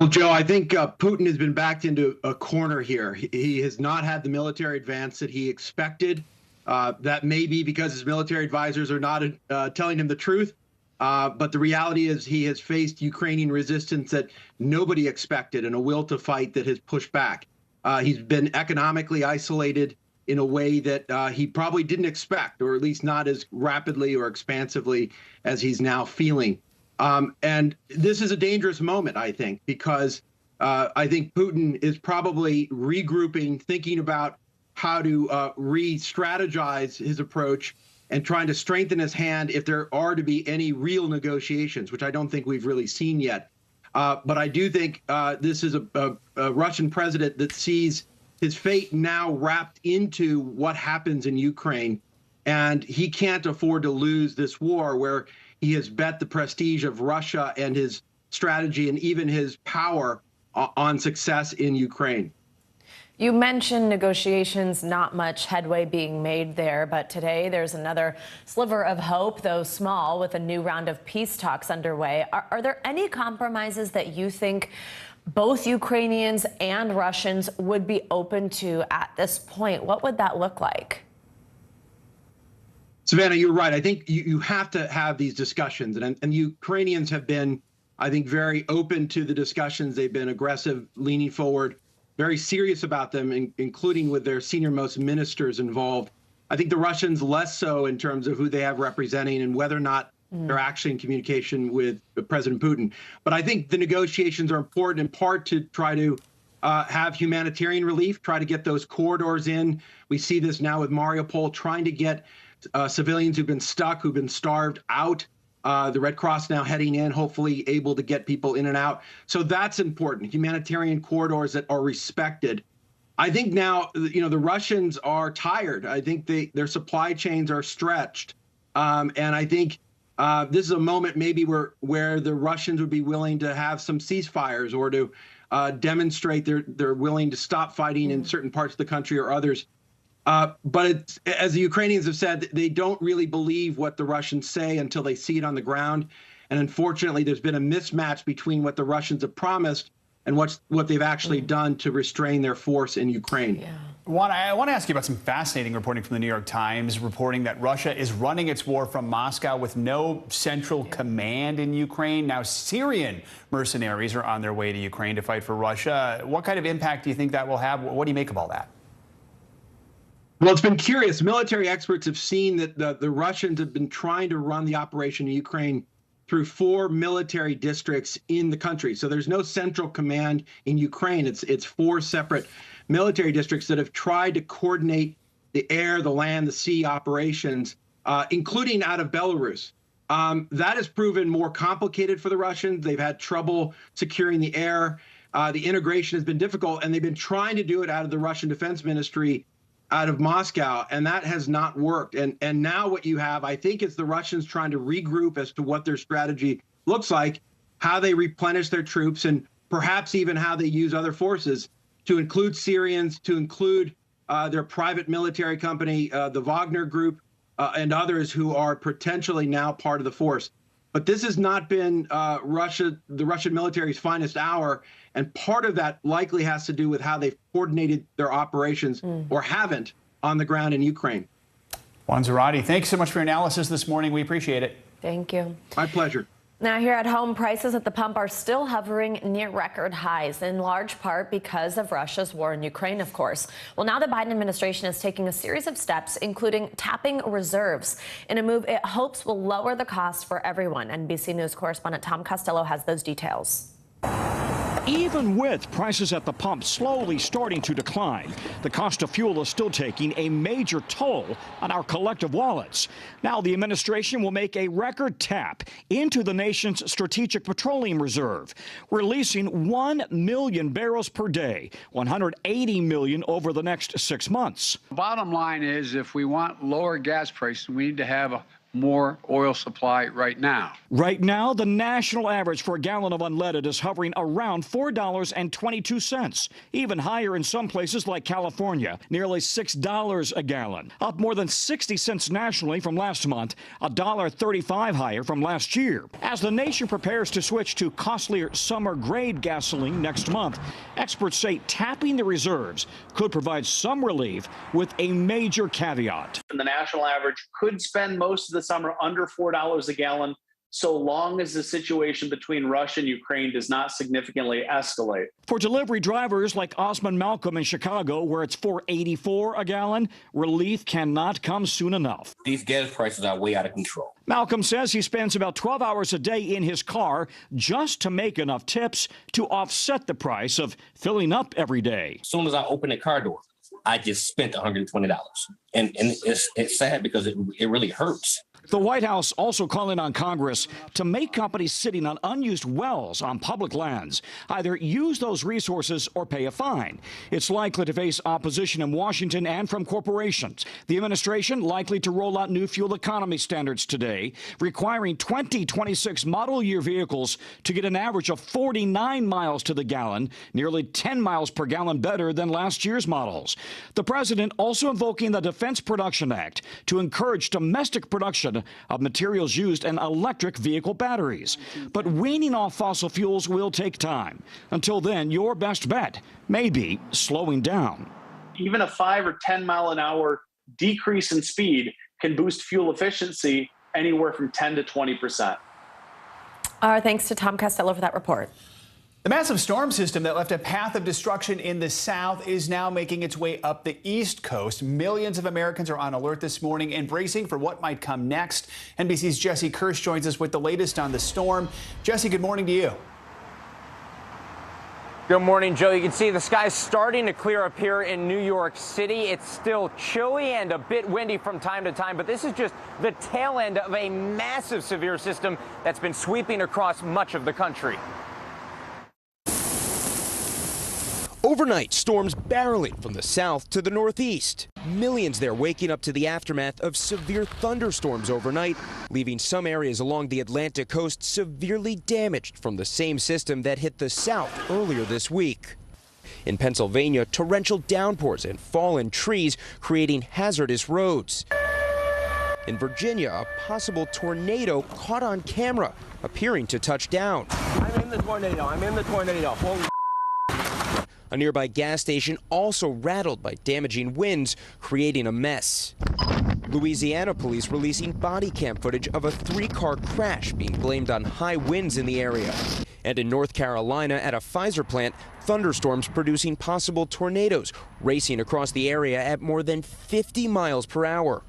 Well, Joe, I think Putin has been backed into a corner here. He has not had the military advance that he expected. That may be because his military advisors are not telling him the truth. But the reality is he has faced Ukrainian resistance that nobody expected and a will to fight that has pushed back. He's been economically isolated in a way that he probably didn't expect, or at least not as rapidly or expansively as he's now feeling. And this is a dangerous moment, I think, because I think Putin is probably regrouping, thinking about how to re-strategize his approach and trying to strengthen his hand if there are to be any real negotiations, which I don't think we've really seen yet. But I do think this is a Russian president that sees his fate now wrapped into what happens in Ukraine. And he can't afford to lose this war where he has bet the prestige of Russia and his strategy and even his power on success in Ukraine. You mentioned negotiations, not much headway being made there, but today there's another sliver of hope, though small, with a new round of peace talks underway. Are there any compromises that you think both Ukrainians and Russians would be open to at this point? What would that look like? Savannah, you're right. I think you have to have these discussions, and Ukrainians have been, I think, very open to the discussions. They've been aggressive, leaning forward, very serious about them, including with their senior-most ministers involved. I think the Russians less so in terms of who they have representing and whether or not they're actually in communication with President Putin. But I think the negotiations are important in part to try to have humanitarian relief, try to get those corridors in. We see this now with Mariupol, trying to get civilians who've been stuck, who've been starved out. The Red Cross now heading in, hopefully able to get people in and out. So that's important, humanitarian corridors that are respected. I think now, the Russians are tired. I think their supply chains are stretched. And I think this is a moment maybe where the Russians would be willing to have some ceasefires or to demonstrate they're willing to stop fighting in certain parts of the country or others. But as the Ukrainians have said, they don't really believe what the Russians say until they see it on the ground. And unfortunately, there's been a mismatch between what the Russians have promised and what they've actually done to restrain their force in Ukraine. I want to ask you about some fascinating reporting from the New York Times, reporting that Russia is running its war from Moscow with no central command in Ukraine. Now, Syrian mercenaries are on their way to Ukraine to fight for Russia. What kind of impact do you think that will have? What do you make of all that? Well, it's been curious. Military experts have seen that the Russians have been trying to run the operation in Ukraine through 4 military districts in the country. So there's no central command in Ukraine. It's 4 separate military districts that have tried to coordinate the air, the land, the sea operations, including out of Belarus. That has proven more complicated for the Russians. They've had trouble securing the air. The integration has been difficult, and they've been trying to do it out of the Russian Defense Ministry out of Moscow, and that has not worked. And now what you have, I think, is the Russians trying to regroup as to what their strategy looks like, how they replenish their troops, and perhaps even how they use other forces, to include Syrians, to include their private military company, the Wagner Group, and others who are potentially now part of the force. But this has not been the Russian military's finest hour, and part of that likely has to do with how they've coordinated their operations, or haven't, on the ground in Ukraine. Juan Zarate, thanks so much for your analysis this morning. We appreciate it. Thank you. My pleasure. Now, here at home, prices at the pump are still hovering near record highs, in large part because of Russia's war in Ukraine, of course. Well, now the Biden administration is taking a series of steps, including tapping reserves, in a move it hopes will lower the cost for everyone. NBC News correspondent Tom Costello has those details. Even with prices at the pump slowly starting to decline, the cost of fuel is still taking a major toll on our collective wallets. Now the administration will make a record tap into the nation's strategic petroleum reserve, releasing 1 million barrels per day, 180 million over the next 6 months. Bottom line is, if we want lower gas prices, we need to have a more oil supply right now. Right now, the national average for a gallon of unleaded is hovering around $4.22, even higher in some places like California, nearly $6 a gallon, up more than 60 cents nationally from last month, $1.35 higher from last year. As the nation prepares to switch to costlier summer-grade gasoline next month, experts say tapping the reserves could provide some relief, with a major caveat. The national average could spend most of the summer under $4 a gallon, so long as the situation between Russia and Ukraine does not significantly escalate. For delivery drivers like Osman Malcolm in Chicago, where it's $4.84 a gallon, relief cannot come soon enough. These gas prices are way out of control. Malcolm says he spends about 12 hours a day in his car just to make enough tips to offset the price of filling up every day. As soon as I open the car door, I just spent $120. And it's sad because it really hurts. The White House also calling on Congress to make companies sitting on unused wells on public lands either use those resources or pay a fine. It's likely to face opposition in Washington and from corporations. The administration likely to roll out new fuel economy standards today, requiring 2026 model year vehicles to get an average of 49 miles to the gallon, nearly 10 miles per gallon better than last year's models. The president also invoking the Defense Production Act to encourage domestic production of materials used in electric vehicle batteries. But weaning off fossil fuels will take time. Until then, your best bet may be slowing down. Even a 5 or 10 mile an hour decrease in speed can boost fuel efficiency anywhere from 10 to 20%. Our thanks to Tom Costello for that report. The massive storm system that left a path of destruction in the south is now making its way up the East Coast. Millions of Americans are on alert this morning and bracing for what might come next. NBC's Jesse Kirsch joins us with the latest on the storm. Jesse, good morning to you. Good morning, Joe. You can see the sky's starting to clear up here in New York City. It's still chilly and a bit windy from time to time, but this is just the tail end of a massive severe system that's been sweeping across much of the country. Overnight, storms barreling from the south to the northeast. Millions there waking up to the aftermath of severe thunderstorms overnight, leaving some areas along the Atlantic coast severely damaged from the same system that hit the south earlier this week. In Pennsylvania, torrential downpours and fallen trees creating hazardous roads. In Virginia, a possible tornado caught on camera, appearing to touch down. I'm in the tornado. Holy A nearby gas station also rattled by damaging winds, creating a mess. Louisiana police releasing body cam footage of a 3-car crash being blamed on high winds in the area. And in North Carolina, at a Pfizer plant, thunderstorms producing possible tornadoes racing across the area at more than 50 miles per hour.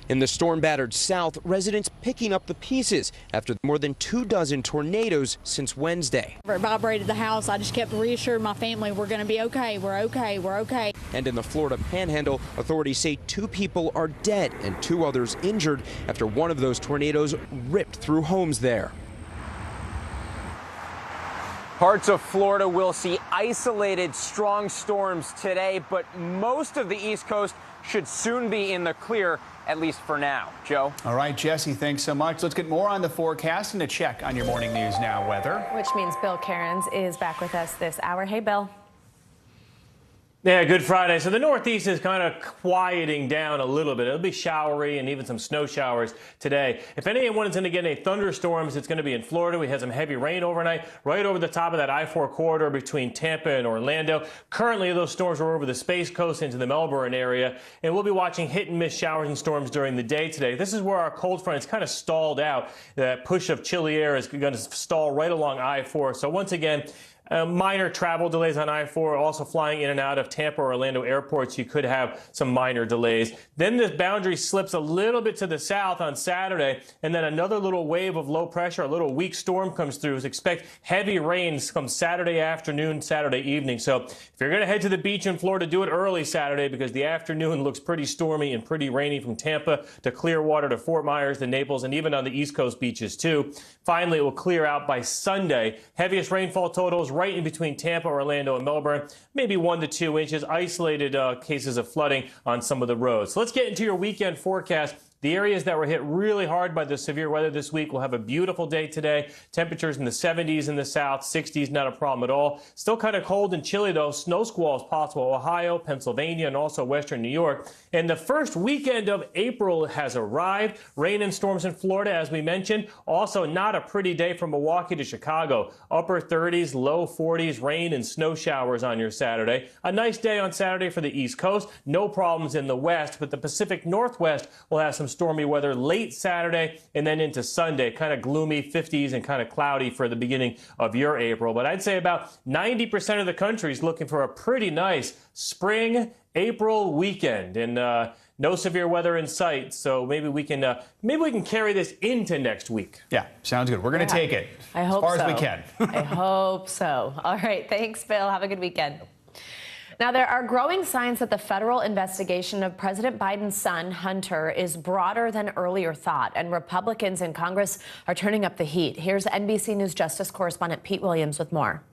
In the storm-battered South, residents picking up the pieces after more than 24 tornadoes since Wednesday. It vibrated the house. I just kept reassuring my family we're going to be okay, we're okay, we're okay. And in the Florida Panhandle, authorities say 2 people are dead and 2 others injured after one of those tornadoes ripped through homes there. Parts of Florida will see isolated strong storms today, but most of the East Coast should soon be in the clear, at least for now. Joe? All right, Jesse, thanks so much. Let's get more on the forecast and a check on your Morning News Now weather. Which means Bill Cairns is back with us this hour. Hey, Bill. Yeah, Good Friday. So the Northeast is kind of quieting down a little bit. It'll be showery and even some snow showers today. If anyone is going to get any thunderstorms, it's going to be in Florida. We had some heavy rain overnight, right over the top of that I-4 corridor between Tampa and Orlando. Currently, those storms are over the Space Coast into the Melbourne area, and we'll be watching hit-and-miss showers and storms during the day today. This is where our cold front is kind of stalled out. That push of chilly air is going to stall right along I-4. So once again, minor travel delays on I-4, also flying in and out of Tampa or Orlando airports. You could have some minor delays. Then this boundary slips a little bit to the south on Saturday, and then another little wave of low pressure, a little weak storm comes through. Expect heavy rains come Saturday afternoon, Saturday evening. So if you're going to head to the beach in Florida, do it early Saturday because the afternoon looks pretty stormy and pretty rainy from Tampa to Clearwater to Fort Myers to Naples and even on the East Coast beaches too. Finally, it will clear out by Sunday. Heaviest rainfall totals right in between Tampa, Orlando, and Melbourne, maybe 1 to 2 inches, isolated cases of flooding on some of the roads. So let's get into your weekend forecast. The areas that were hit really hard by the severe weather this week will have a beautiful day today. Temperatures in the 70s in the south, 60s, not a problem at all. Still kind of cold and chilly, though. Snow squalls possible. Ohio, Pennsylvania, and also western New York. And the first weekend of April has arrived. Rain and storms in Florida, as we mentioned. Also, not a pretty day from Milwaukee to Chicago. Upper 30s, low 40s, rain and snow showers on your Saturday. A nice day on Saturday for the East Coast. No problems in the west, but the Pacific Northwest will have some stormy weather late Saturday and then into Sunday. Kind of gloomy 50s and kind of cloudy for the beginning of your April. But I'd say about 90% of the country is looking for a pretty nice spring April weekend. And no severe weather in sight, so maybe we can carry this into next week. Yeah, sounds good. We're going to take it I hope as far so. as we can. I hope so. All right, thanks, Bill. Have a good weekend. Now, there are growing signs that the federal investigation of President Biden's son, Hunter, is broader than earlier thought, and Republicans in Congress are turning up the heat. Here's NBC News Justice correspondent Pete Williams with more.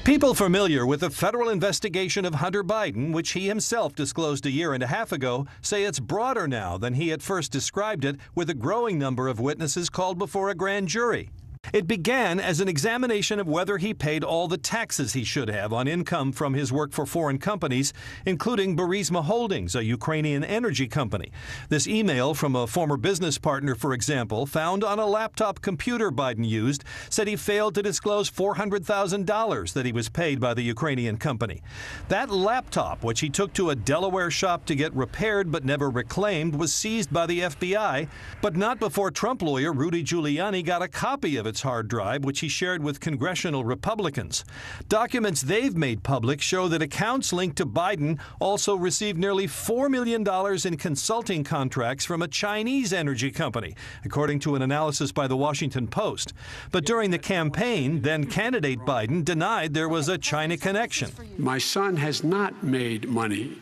People familiar with the federal investigation of Hunter Biden, which he himself disclosed a year and a half ago, say it's broader now than he at first described it, with a growing number of witnesses called before a grand jury. It began as an examination of whether he paid all the taxes he should have on income from his work for foreign companies, including Burisma Holdings, a Ukrainian energy company. This email from a former business partner, for example, found on a laptop computer Biden used, said he failed to disclose $400,000 that he was paid by the Ukrainian company. That laptop, which he took to a Delaware shop to get repaired but never reclaimed, was seized by the FBI, but not before Trump lawyer Rudy Giuliani got a copy of its hard drive, which he shared with congressional Republicans. Documents they've made public show that accounts linked to Biden also received nearly $4 million in consulting contracts from a Chinese energy company, according to an analysis by the Washington Post. But during the campaign, then candidate Biden denied there was a China connection. My son has not made money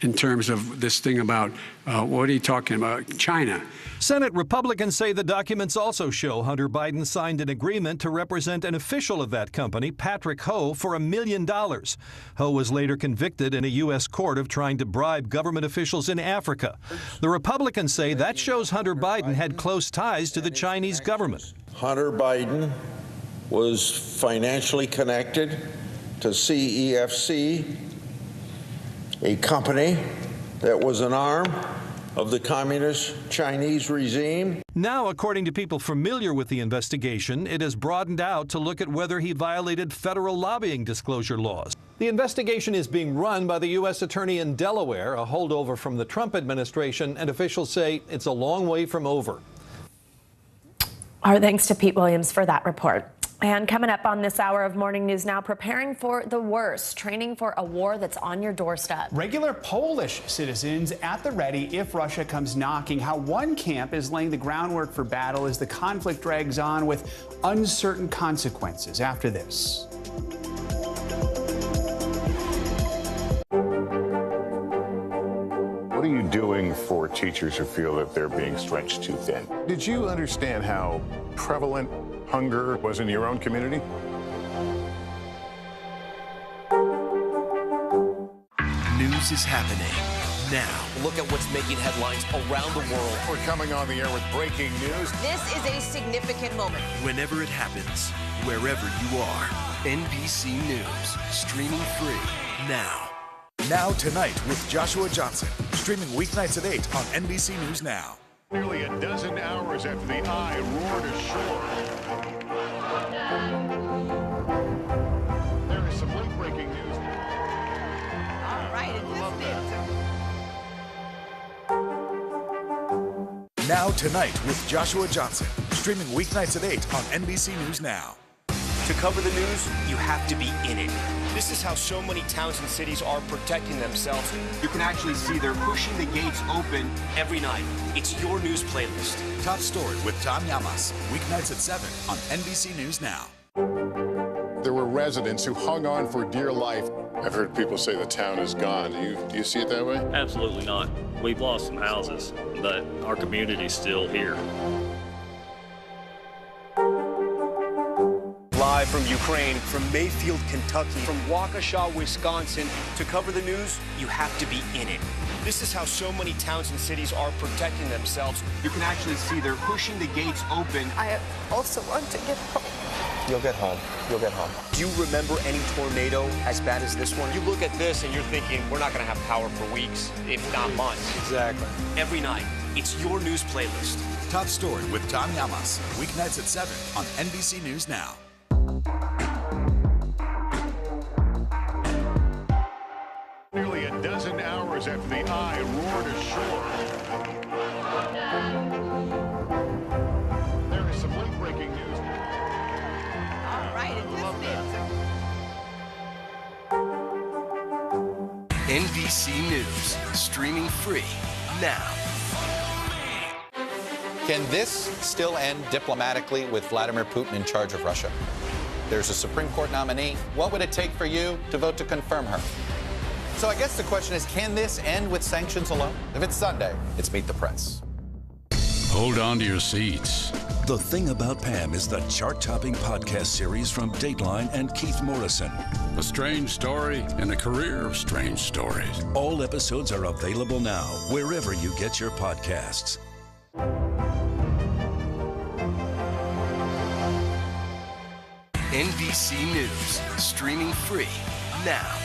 in terms of this thing about, what are you talking about, China? Senate Republicans say the documents also show Hunter Biden signed an agreement to represent an official of that company, Patrick Ho, for $1 million. Ho was later convicted in a U.S. court of trying to bribe government officials in Africa. The Republicans say that shows Hunter Biden had close ties to the Chinese government. Hunter Biden was financially connected to CEFC, a company that was an arm of the Communist Chinese regime. Now, according to people familiar with the investigation, it has broadened out to look at whether he violated federal lobbying disclosure laws. The investigation is being run by the U.S. Attorney in Delaware, a holdover from the Trump administration, and officials say it's a long way from over. Our thanks to Pete Williams for that report. And coming up on this hour of Morning News Now, preparing for the worst, training for a war that's on your doorstep. Regular Polish citizens at the ready if Russia comes knocking. How one camp is laying the groundwork for battle as the conflict drags on with uncertain consequences. After this. What are you doing for teachers who feel that they're being stretched too thin? Did you understand how prevalent hunger was in your own community? News is happening now. Look at what's making headlines around the world. We're coming on the air with breaking news. This is a significant moment. Whenever it happens, wherever you are. NBC News, streaming free now. Now Tonight with Joshua Johnson, streaming weeknights at 8 on NBC News Now. Nearly a dozen hours after the eye roared ashore. There is some late breaking news. All right, Now Tonight with Joshua Johnson, streaming weeknights at 8 on NBC News Now. To cover the news, you have to be in it. This is how so many towns and cities are protecting themselves. You can actually see they're pushing the gates open every night. It's your news playlist. Top Story with Tom Llamas, weeknights at 7 on NBC News Now. There were residents who hung on for dear life. I've heard people say the town is gone. Do you see it that way? Absolutely not. We've lost some houses, but our community's still here. Live from Ukraine, from Mayfield, Kentucky, from Waukesha, Wisconsin. To cover the news, you have to be in it. This is how so many towns and cities are protecting themselves. You can actually see they're pushing the gates open. I also want to get home. You'll get home. You'll get home. Do you remember any tornado as bad as this one? You look at this and you're thinking, we're not going to have power for weeks, if not months. Exactly. Every night, it's your news playlist. Top Story with Tom Llamas, weeknights at 7 on NBC News Now. Nearly a dozen hours after the eye roared ashore. There is some late breaking news. All right, NBC News, streaming free now. Can this still end diplomatically with Vladimir Putin in charge of Russia? There's a Supreme Court nominee. What would it take for you to vote to confirm her? So I guess the question is, can this end with sanctions alone? If it's Sunday, it's Meet the Press. Hold on to your seats. The Thing About Pam is the chart-topping podcast series from Dateline and Keith Morrison. A strange story and a career of strange stories. All episodes are available now, wherever you get your podcasts. NBC News, streaming free now.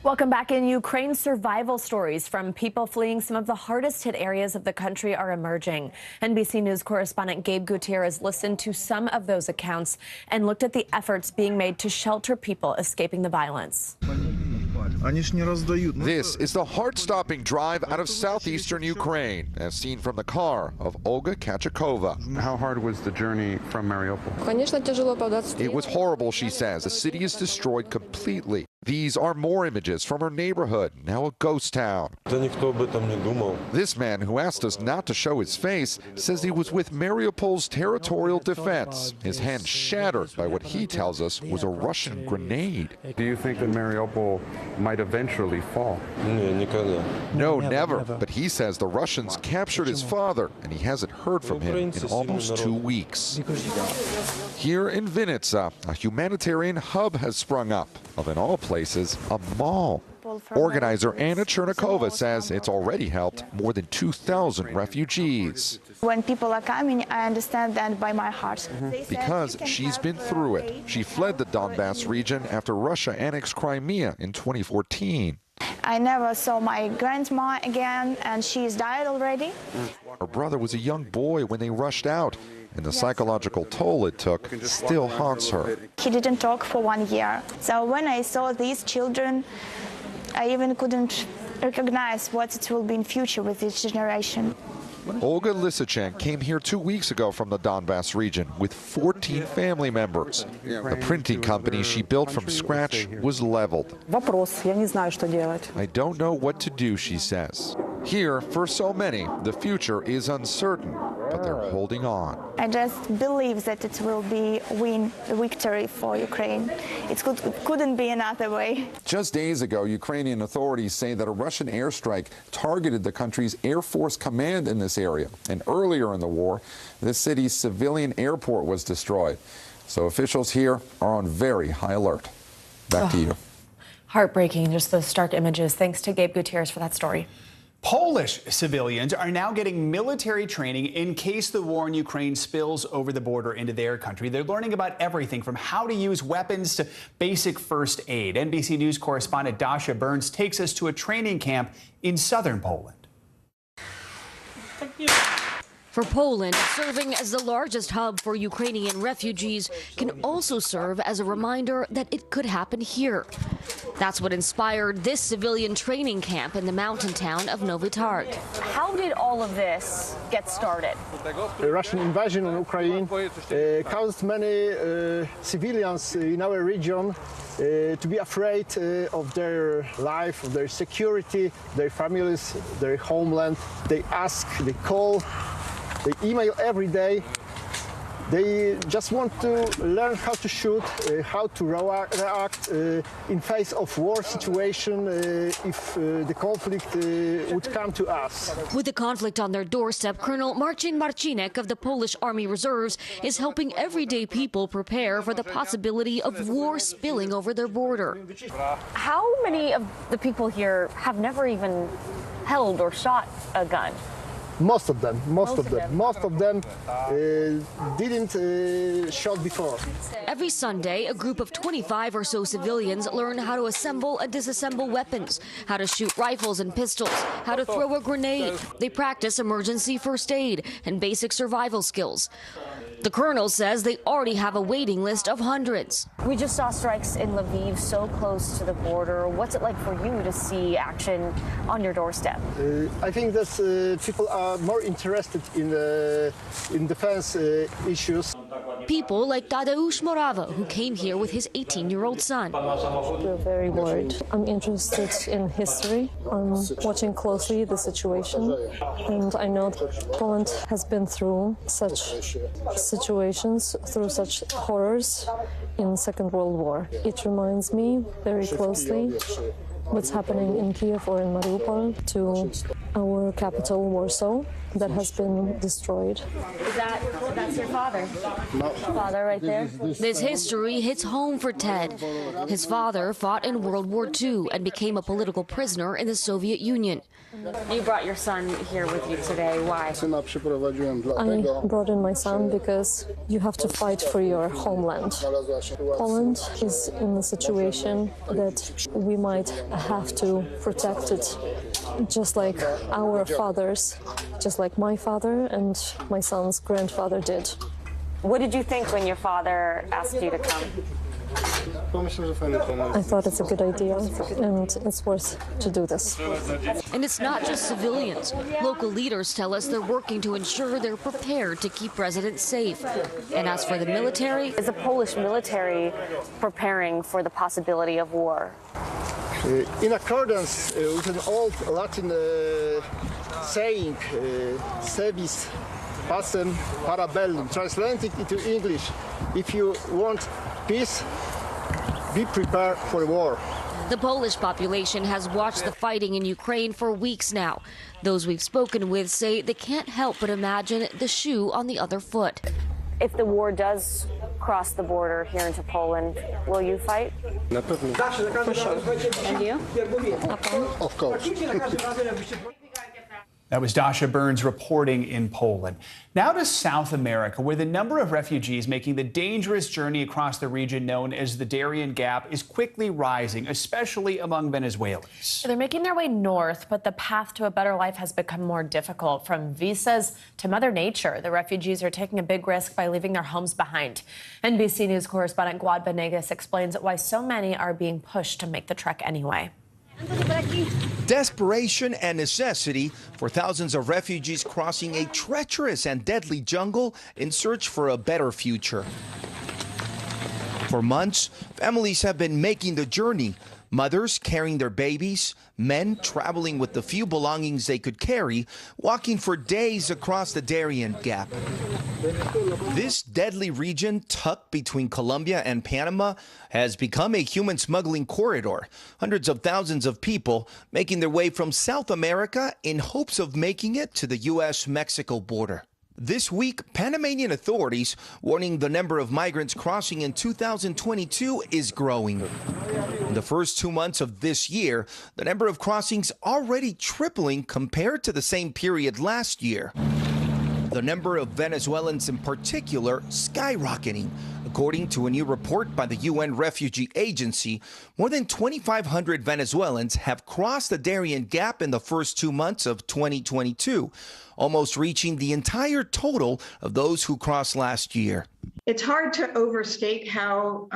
Welcome back in. Ukraine survival stories from people fleeing some of the hardest hit areas of the country are emerging. NBC News correspondent Gabe Gutierrez listened to some of those accounts and looked at the efforts being made to shelter people escaping the violence. This is the heart-stopping drive out of southeastern Ukraine, as seen from the car of Olga Kachakova. How hard was the journey from Mariupol? It was horrible, she says. The city is destroyed completely. These are more images from her neighborhood, now a ghost town. This man, who asked us not to show his face, says he was with Mariupol's territorial defense, his hand shattered by what he tells us was a Russian grenade. Do you think that Mariupol might eventually fall? No, never. But he says the Russians captured his father, and he hasn't heard from him in almost 2 weeks. Here in Vinnytsia, a humanitarian hub has sprung up, of in all places, a mall. Organizer Anna Chernikova says it's already helped more than 2,000 refugees. When people are coming, I understand that by my heart. Because she's been through it. She fled the Donbass region after Russia annexed Crimea in 2014. I never saw my grandma again, and she's died already. Her brother was a young boy when they rushed out, and the psychological toll it took still haunts her. He didn't talk for 1 year. So when I saw these children, I even couldn't recognize what it will be in future with this generation. Olga Lysachenko came here 2 weeks ago from the Donbass region with 14 family members. The printing company she built from scratch was leveled. I don't know what to do, she says. Here, for so many, the future is uncertain, but they're holding on. I just believe that it will be victory for Ukraine. It couldn't be another way. Just days ago, Ukrainian authorities say that a Russian airstrike targeted the country's Air Force command in this area. And earlier in the war, the city's civilian airport was destroyed. So officials here are on very high alert. Back to you. Heartbreaking, just those stark images. Thanks to Gabe Gutierrez for that story. Polish civilians are now getting military training in case the war in Ukraine spills over the border into their country. They're learning about everything from how to use weapons to basic first aid. NBC News correspondent Dasha Burns takes us to a training camp in southern Poland. For Poland, serving as the largest hub for Ukrainian refugees can also serve as a reminder that it could happen here. That's what inspired this civilian training camp in the mountain town of Nowy Targ. How did all of this get started? The Russian invasion on Ukraine caused many civilians in our region to be afraid of their life, of their security, their families, their homeland. They ask, they call, they email every day. They just want to learn how to shoot, how to react in face of war situation if the conflict would come to us. With the conflict on their doorstep, Colonel Marcin Marcinek of the Polish Army Reserves is helping everyday people prepare for the possibility of war spilling over their border. How many of the people here have never even held or shot a gun? Most of them didn't shot before. Every Sunday, a group of 25 or so civilians learn how to assemble and disassemble weapons, how to shoot rifles and pistols, how to throw a grenade. They practice emergency first aid and basic survival skills. The colonel says they already have a waiting list of hundreds. We just saw strikes in Lviv, so close to the border. What's it like for you to see action on your doorstep? I think that people are more interested in defense issues. People like Tadeusz Morava, who came here with his 18-year-old son. We're very worried. I'm interested in history. I'm watching closely the situation. And I know that Poland has been through such situations, through such horrors in Second World War. It reminds me very closely what's happening in Kiev or in Mariupol to our capital, Warsaw, that has been destroyed. That's your father? No. Father right there? This history hits home for Ted. His father fought in World War II and became a political prisoner in the Soviet Union. You brought your son here with you today. Why? I brought in my son because you have to fight for your homeland. Poland is in a situation that we might have to protect it, just like our fathers, just like my father and my son's grandfather did. What did you think when your father asked you to come? I thought it's a good idea, and it's worth to do this. And it's not just civilians. Local leaders tell us they're working to ensure they're prepared to keep residents safe. And as for the military, is the Polish military preparing for the possibility of war? In accordance with an old Latin saying, "Sevis pacem para bellum," translated into English, if you want peace, be prepared for war. The Polish population has watched the fighting in Ukraine for weeks now. Those we've spoken with say they can't help but imagine the shoe on the other foot. If the war does cross the border here into Poland, will you fight? For sure. And you? Of course. That was Dasha Burns reporting in Poland. Now to South America, where the number of refugees making the dangerous journey across the region known as the Darien Gap is quickly rising, especially among Venezuelans. They're making their way north, but the path to a better life has become more difficult. From visas to Mother Nature, the refugees are taking a big risk by leaving their homes behind. NBC News correspondent Guad Venegas explains why so many are being pushed to make the trek anyway. Desperation and necessity for thousands of refugees crossing a treacherous and deadly jungle in search for a better future. For months, families have been making the journey. Mothers carrying their babies, men traveling with the few belongings they could carry, walking for days across the Darien Gap. This deadly region, tucked between Colombia and Panama, has become a human smuggling corridor. Hundreds of thousands of people making their way from South America in hopes of making it to the U.S.-Mexico border. This week, Panamanian authorities warning the number of migrants crossing in 2022 is growing. In the first 2 months of this year, the number of crossings already tripling compared to the same period last year. The number of Venezuelans in particular skyrocketing. According to a new report by the UN Refugee Agency, more than 2,500 Venezuelans have crossed the Darien Gap in the first 2 months of 2022, almost reaching the entire total of those who crossed last year. It's hard to overstate how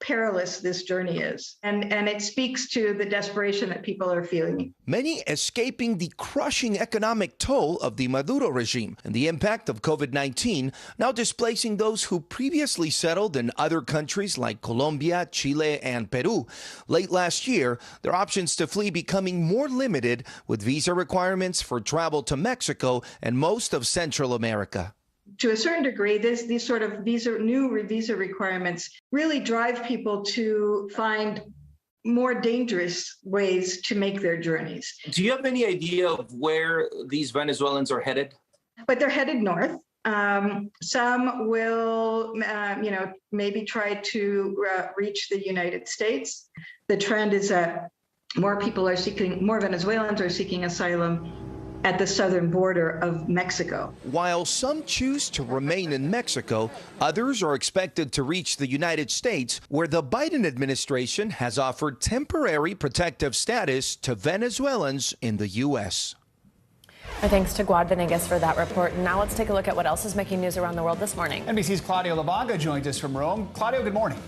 perilous this journey is. And it speaks to the desperation that people are feeling. Many escaping the crushing economic toll of the Maduro regime and the impact of COVID-19, now displacing those who previously settled in other countries like Colombia, Chile, and Peru. Late last year, their options to flee becoming more limited with visa requirements for travel to Mexico and most of Central America. To a certain degree, these new visa requirements really drive people to find more dangerous ways to make their journeys. Do you have any idea of where these Venezuelans are headed? But they're headed north. Some will, maybe try to reach the United States. The trend is that more Venezuelans are seeking asylum at the southern border of Mexico. While some choose to remain in Mexico, others are expected to reach the United States, where the Biden administration has offered temporary protective status to Venezuelans in the U.S. Our thanks to Guad Venegas for that report. And now let's take a look at what else is making news around the world this morning. NBC's Claudio Lavaga joins us from Rome. Claudio, good morning.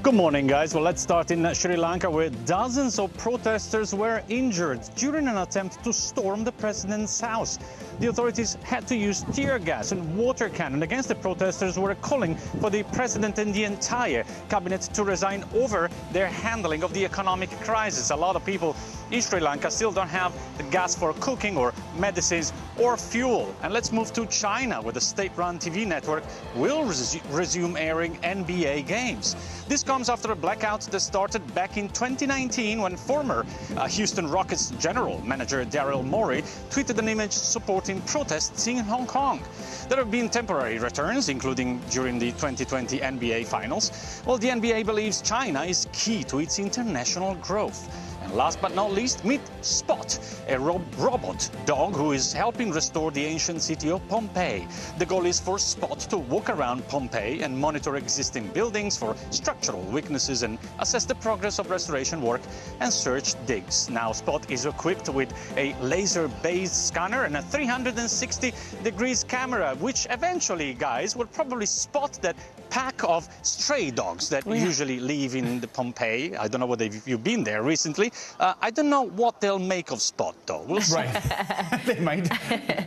Good morning, guys. Well, let's start in Sri Lanka, where dozens of protesters were injured during an attempt to storm the president's house. The authorities had to use tear gas and water cannon against the protesters who were calling for the president and the entire cabinet to resign over their handling of the economic crisis. A lot of people in Sri Lanka still don't have the gas for cooking or medicines or fuel. And let's move to China, where the state-run TV network will resume airing NBA games. This comes after a blackout that started back in 2019 when former Houston Rockets general manager Daryl Morey tweeted an image supporting protests in Hong Kong. There have been temporary returns, including during the 2020 NBA Finals. Well, the NBA believes China is key to its international growth. And last but not least, meet Spot, a robot dog who is helping restore the ancient city of Pompeii. The goal is for Spot to walk around Pompeii and monitor existing buildings for structural weaknesses and assess the progress of restoration work and search digs. Now, Spot is equipped with a laser-based scanner and a 360 degrees camera, which eventually, guys, will probably spot that pack of stray dogs that usually live in the Pompeii. I don't know whether you've been there recently. I don't know what they'll make of Spot, though. We'll see. Right. They might.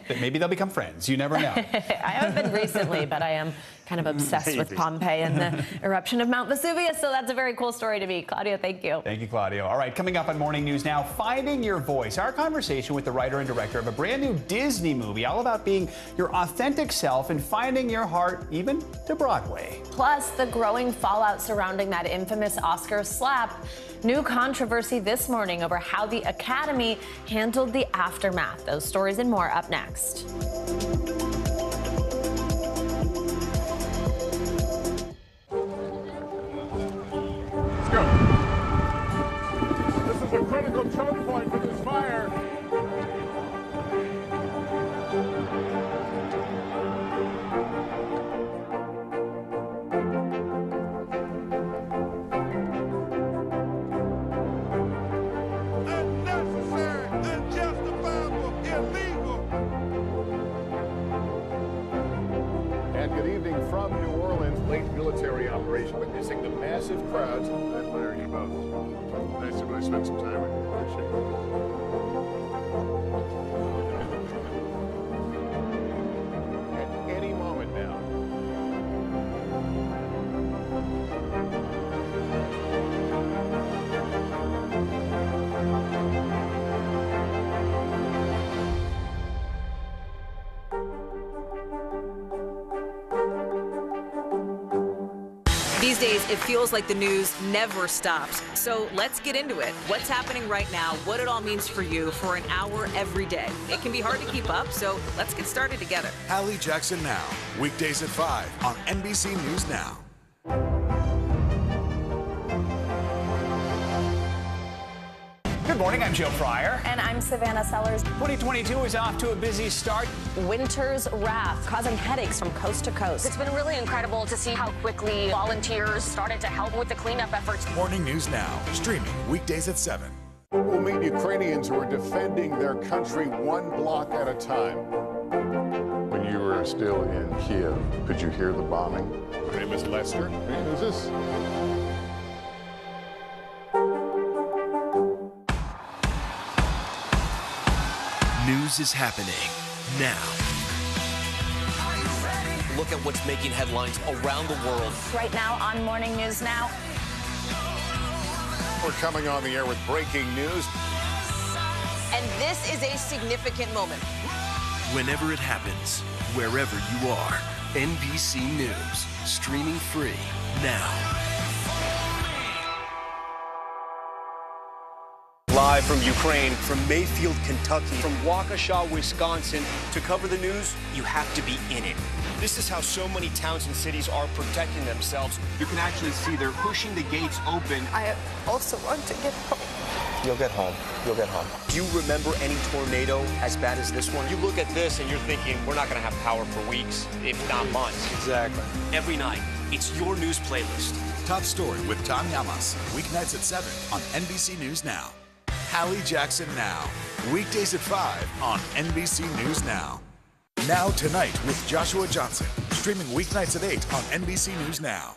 Maybe they'll become friends. You never know. I haven't been recently, but I am kind of obsessed with Pompeii and the eruption of Mount Vesuvius, so that's a very cool story to me. Claudio, thank you. Thank you, Claudio. All right, coming up on Morning News Now, Finding Your Voice, our conversation with the writer and director of a brand new Disney movie, all about being your authentic self and finding your heart even to Broadway. Plus, the growing fallout surrounding that infamous Oscar slap. New controversy this morning over how the Academy handled the aftermath. Those stories and more up next. This is a critical choke point for this fire. And good evening from New Orleans. Late military operation witnessing the massive crowds. I admire you both. Nice to really spend some time with you. Appreciate it. At any moment now. These days, it feels like the news never stops. So let's get into it. What's happening right now, what it all means for you for an hour every day. It can be hard to keep up, so let's get started together. Hallie Jackson Now, weekdays at 5 on NBC News Now. Good morning, I'm Joe Fryer. And I'm Savannah Sellers. 2022 is off to a busy start. Winter's wrath causing headaches from coast to coast. It's been really incredible to see how quickly volunteers started to help with the cleanup efforts. Morning News Now, streaming weekdays at 7. We'll meet Ukrainians who are defending their country one block at a time. When you were still in Kiev, could you hear the bombing? My name is Lester. Hey, who's this? News is happening now. Look at what's making headlines around the world. Right now on Morning News Now. We're coming on the air with breaking news. And this is a significant moment. Whenever it happens, wherever you are, NBC News, streaming free now. Live from Ukraine, from Mayfield, Kentucky, from Waukesha, Wisconsin. To cover the news, you have to be in it. This is how so many towns and cities are protecting themselves. You can actually see they're pushing the gates open. I also want to get home. You'll get home. You'll get home. Do you remember any tornado as bad as this one? You look at this and you're thinking, we're not going to have power for weeks, if not months. Exactly. Every night, it's your news playlist. Top Story with Tom Yamas, weeknights at 7 on NBC News Now. Hallie Jackson Now, weekdays at 5 on NBC News Now. Now Tonight with Joshua Johnson, streaming weeknights at 8 on NBC News Now.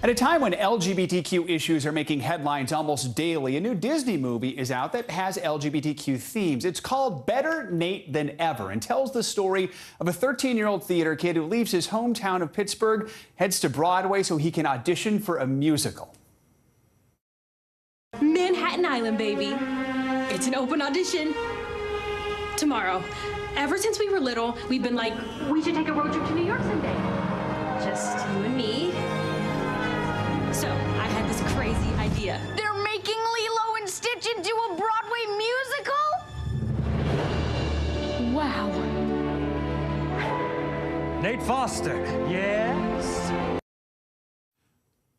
At a time when LGBTQ issues are making headlines almost daily, a new Disney movie is out that has LGBTQ themes. It's called Better Nate Than Ever and tells the story of a 13-year-old theater kid who leaves his hometown of Pittsburgh, heads to Broadway so he can audition for a musical. Manhattan Island, baby. It's an open audition. Tomorrow. Ever since we were little, we've been like, we should take a road trip to New York someday. Just you and me. So, I had this crazy idea. They're making Lilo and Stitch into a Broadway musical? Wow. Nate Foster, yes?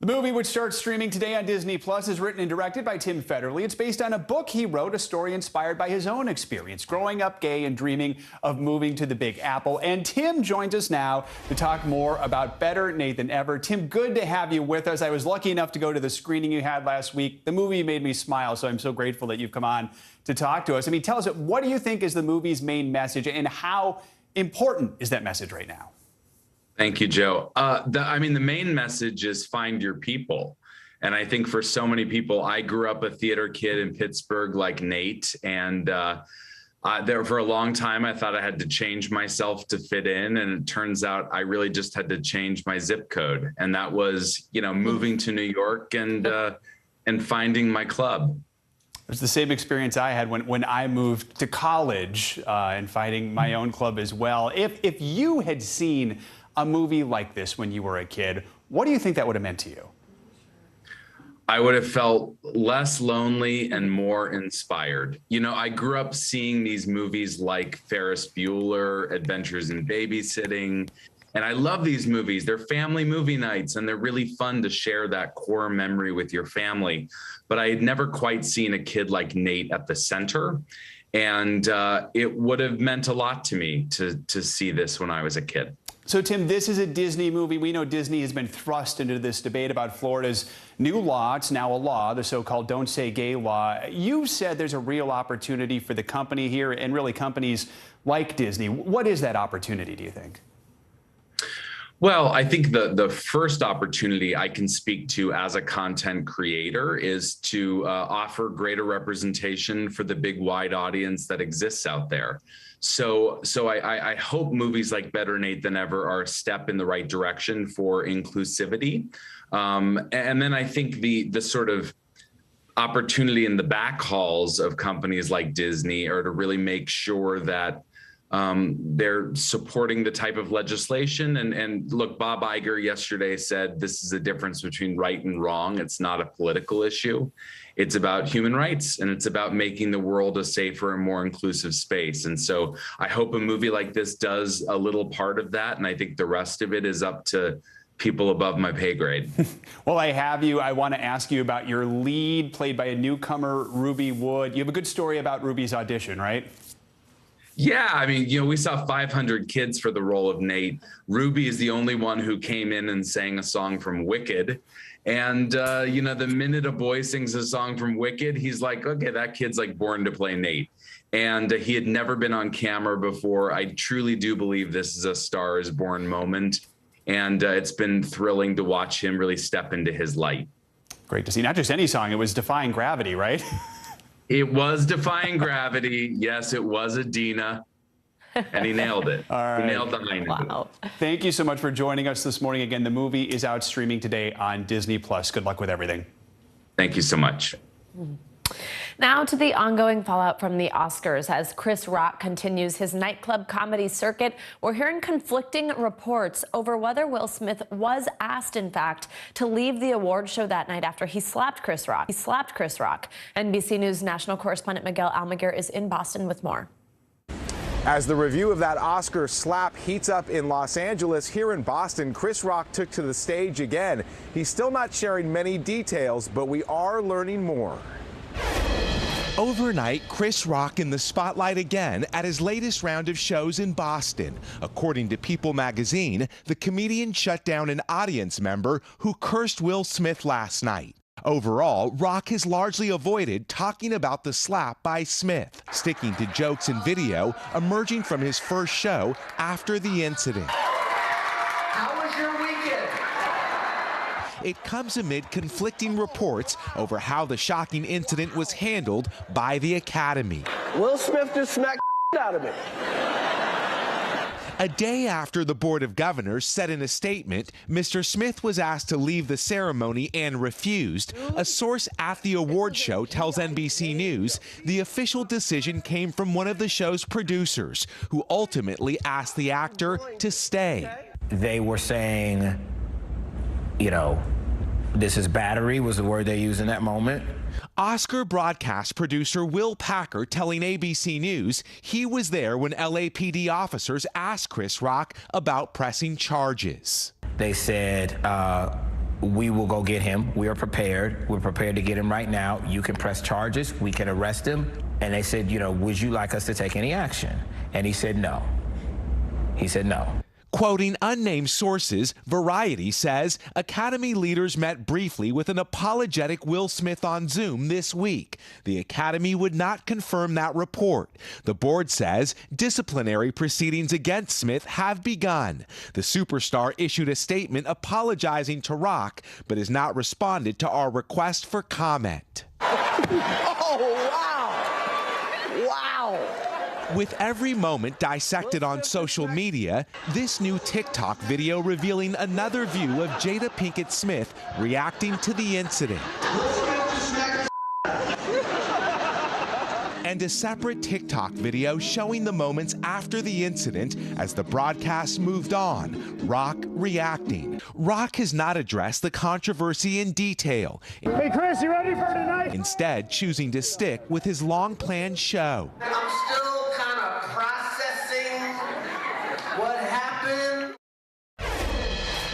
The movie, which starts streaming today on Disney Plus, is written and directed by Tim Federle. It's based on a book he wrote, a story inspired by his own experience, growing up gay and dreaming of moving to the Big Apple. And Tim joins us now to talk more about Better Nate Than Ever. Tim, good to have you with us. I was lucky enough to go to the screening you had last week. The movie made me smile, so I'm so grateful that you've come on to talk to us. I mean, tell us, what do you think is the movie's main message, and how important is that message right now? Thank you, Joe. The main message is find your people. And I think for so many people, I grew up a theater kid in Pittsburgh like Nate. And there for a long time, I thought I had to change myself to fit in. And it turns out I really just had to change my zip code. And that was, moving to New York and finding my club. It was the same experience I had when I moved to college and finding my own club as well. If you had seen a movie like this when you were a kid, what do you think that would have meant to you? I would have felt less lonely and more inspired. I grew up seeing these movies like Ferris Bueller, Adventures in Babysitting, And I love these movies. They're family movie nights, and they're really fun to share that core memory with your family. But I had never quite seen a kid like Nate at the center. And it would have meant a lot to me to see this when I was a kid. So, Tim, this is a Disney movie. We know Disney has been thrust into this debate about Florida's new law. It's now a law, the so-called Don't Say Gay law. You said there's a real opportunity for the company here and really companies like Disney. What is that opportunity, do you think? Well, I think the first opportunity I can speak to as a content creator is to offer greater representation for the big wide audience that exists out there. So I hope movies like Better Nate Than Ever are a step in the right direction for inclusivity. And then I think the sort of opportunity in the back halls of companies like Disney are to really make sure that they're supporting the type of legislation. And look, Bob Iger yesterday said this is a difference between right and wrong. It's not a political issue. It's about human rights, and it's about making the world a safer and more inclusive space. And so I hope a movie like this does a little part of that. And I think the rest of it is up to people above my pay grade. Well, I have you. I want to ask you about your lead, played by a newcomer, Ruby Wood. You have a good story about Ruby's audition, right? Yeah, I mean, we saw 500 kids for the role of Nate. Ruby is the only one who came in and sang a song from Wicked. And, the minute a boy sings a song from Wicked, he's like, okay, that kid's like born to play Nate. And he had never been on camera before. I truly do believe this is a Star is Born moment. And it's been thrilling to watch him really step into his light. Great to see. Not just any song, it was Defying Gravity, right? It was Defying Gravity. Yes, it was Adina. And he nailed it. All right. He nailed the high note. Wow. Thank you so much for joining us this morning. Again, the movie is out streaming today on Disney+. Good luck with everything. Thank you so much. Now to the ongoing fallout from the Oscars. As Chris Rock continues his nightclub comedy circuit, we're hearing conflicting reports over whether Will Smith was asked, in fact, to leave the award show that night after he slapped Chris Rock. NBC News national correspondent Miguel Almaguer is in Boston with more. As the review of that Oscar slap heats up in Los Angeles, here in Boston, Chris Rock took to the stage again. He's still not sharing many details, but we are learning more. Overnight, Chris Rock in the spotlight again at his latest round of shows in Boston. According to People magazine, the comedian shut down an audience member who cursed Will Smith last night. Overall, Rock has largely avoided talking about the slap by Smith, sticking to jokes and video emerging from his first show after the incident. How was your weekend? It comes amid conflicting reports over how the shocking incident was handled by the Academy. Will Smith just smacked out of me. A day after the Board of Governors said in a statement Mr. Smith was asked to leave the ceremony and refused, a source at the award show tells NBC News the official decision came from one of the show's producers, who ultimately asked the actor to stay. They were saying, this is battery was the word they used in that moment. Oscar broadcast producer Will Packer telling ABC News he was there when LAPD officers asked Chris Rock about pressing charges. They said, we will go get him. We are prepared. We're prepared to get him right now. You can press charges. We can arrest him. And they said, would you like us to take any action? And he said no. He said no. Quoting unnamed sources, Variety says Academy leaders met briefly with an apologetic Will Smith on Zoom this week. The Academy would not confirm that report. The board says disciplinary proceedings against Smith have begun. The superstar issued a statement apologizing to Rock, but has not responded to our request for comment. Oh, wow. Wow. With every moment dissected on social media, this new TikTok video revealing another view of Jada Pinkett Smith reacting to the incident. And a separate TikTok video showing the moments after the incident as the broadcast moved on, Rock reacting. Rock has not addressed the controversy in detail. Hey, Chris, you ready for tonight? Instead, choosing to stick with his long-planned show. I'm still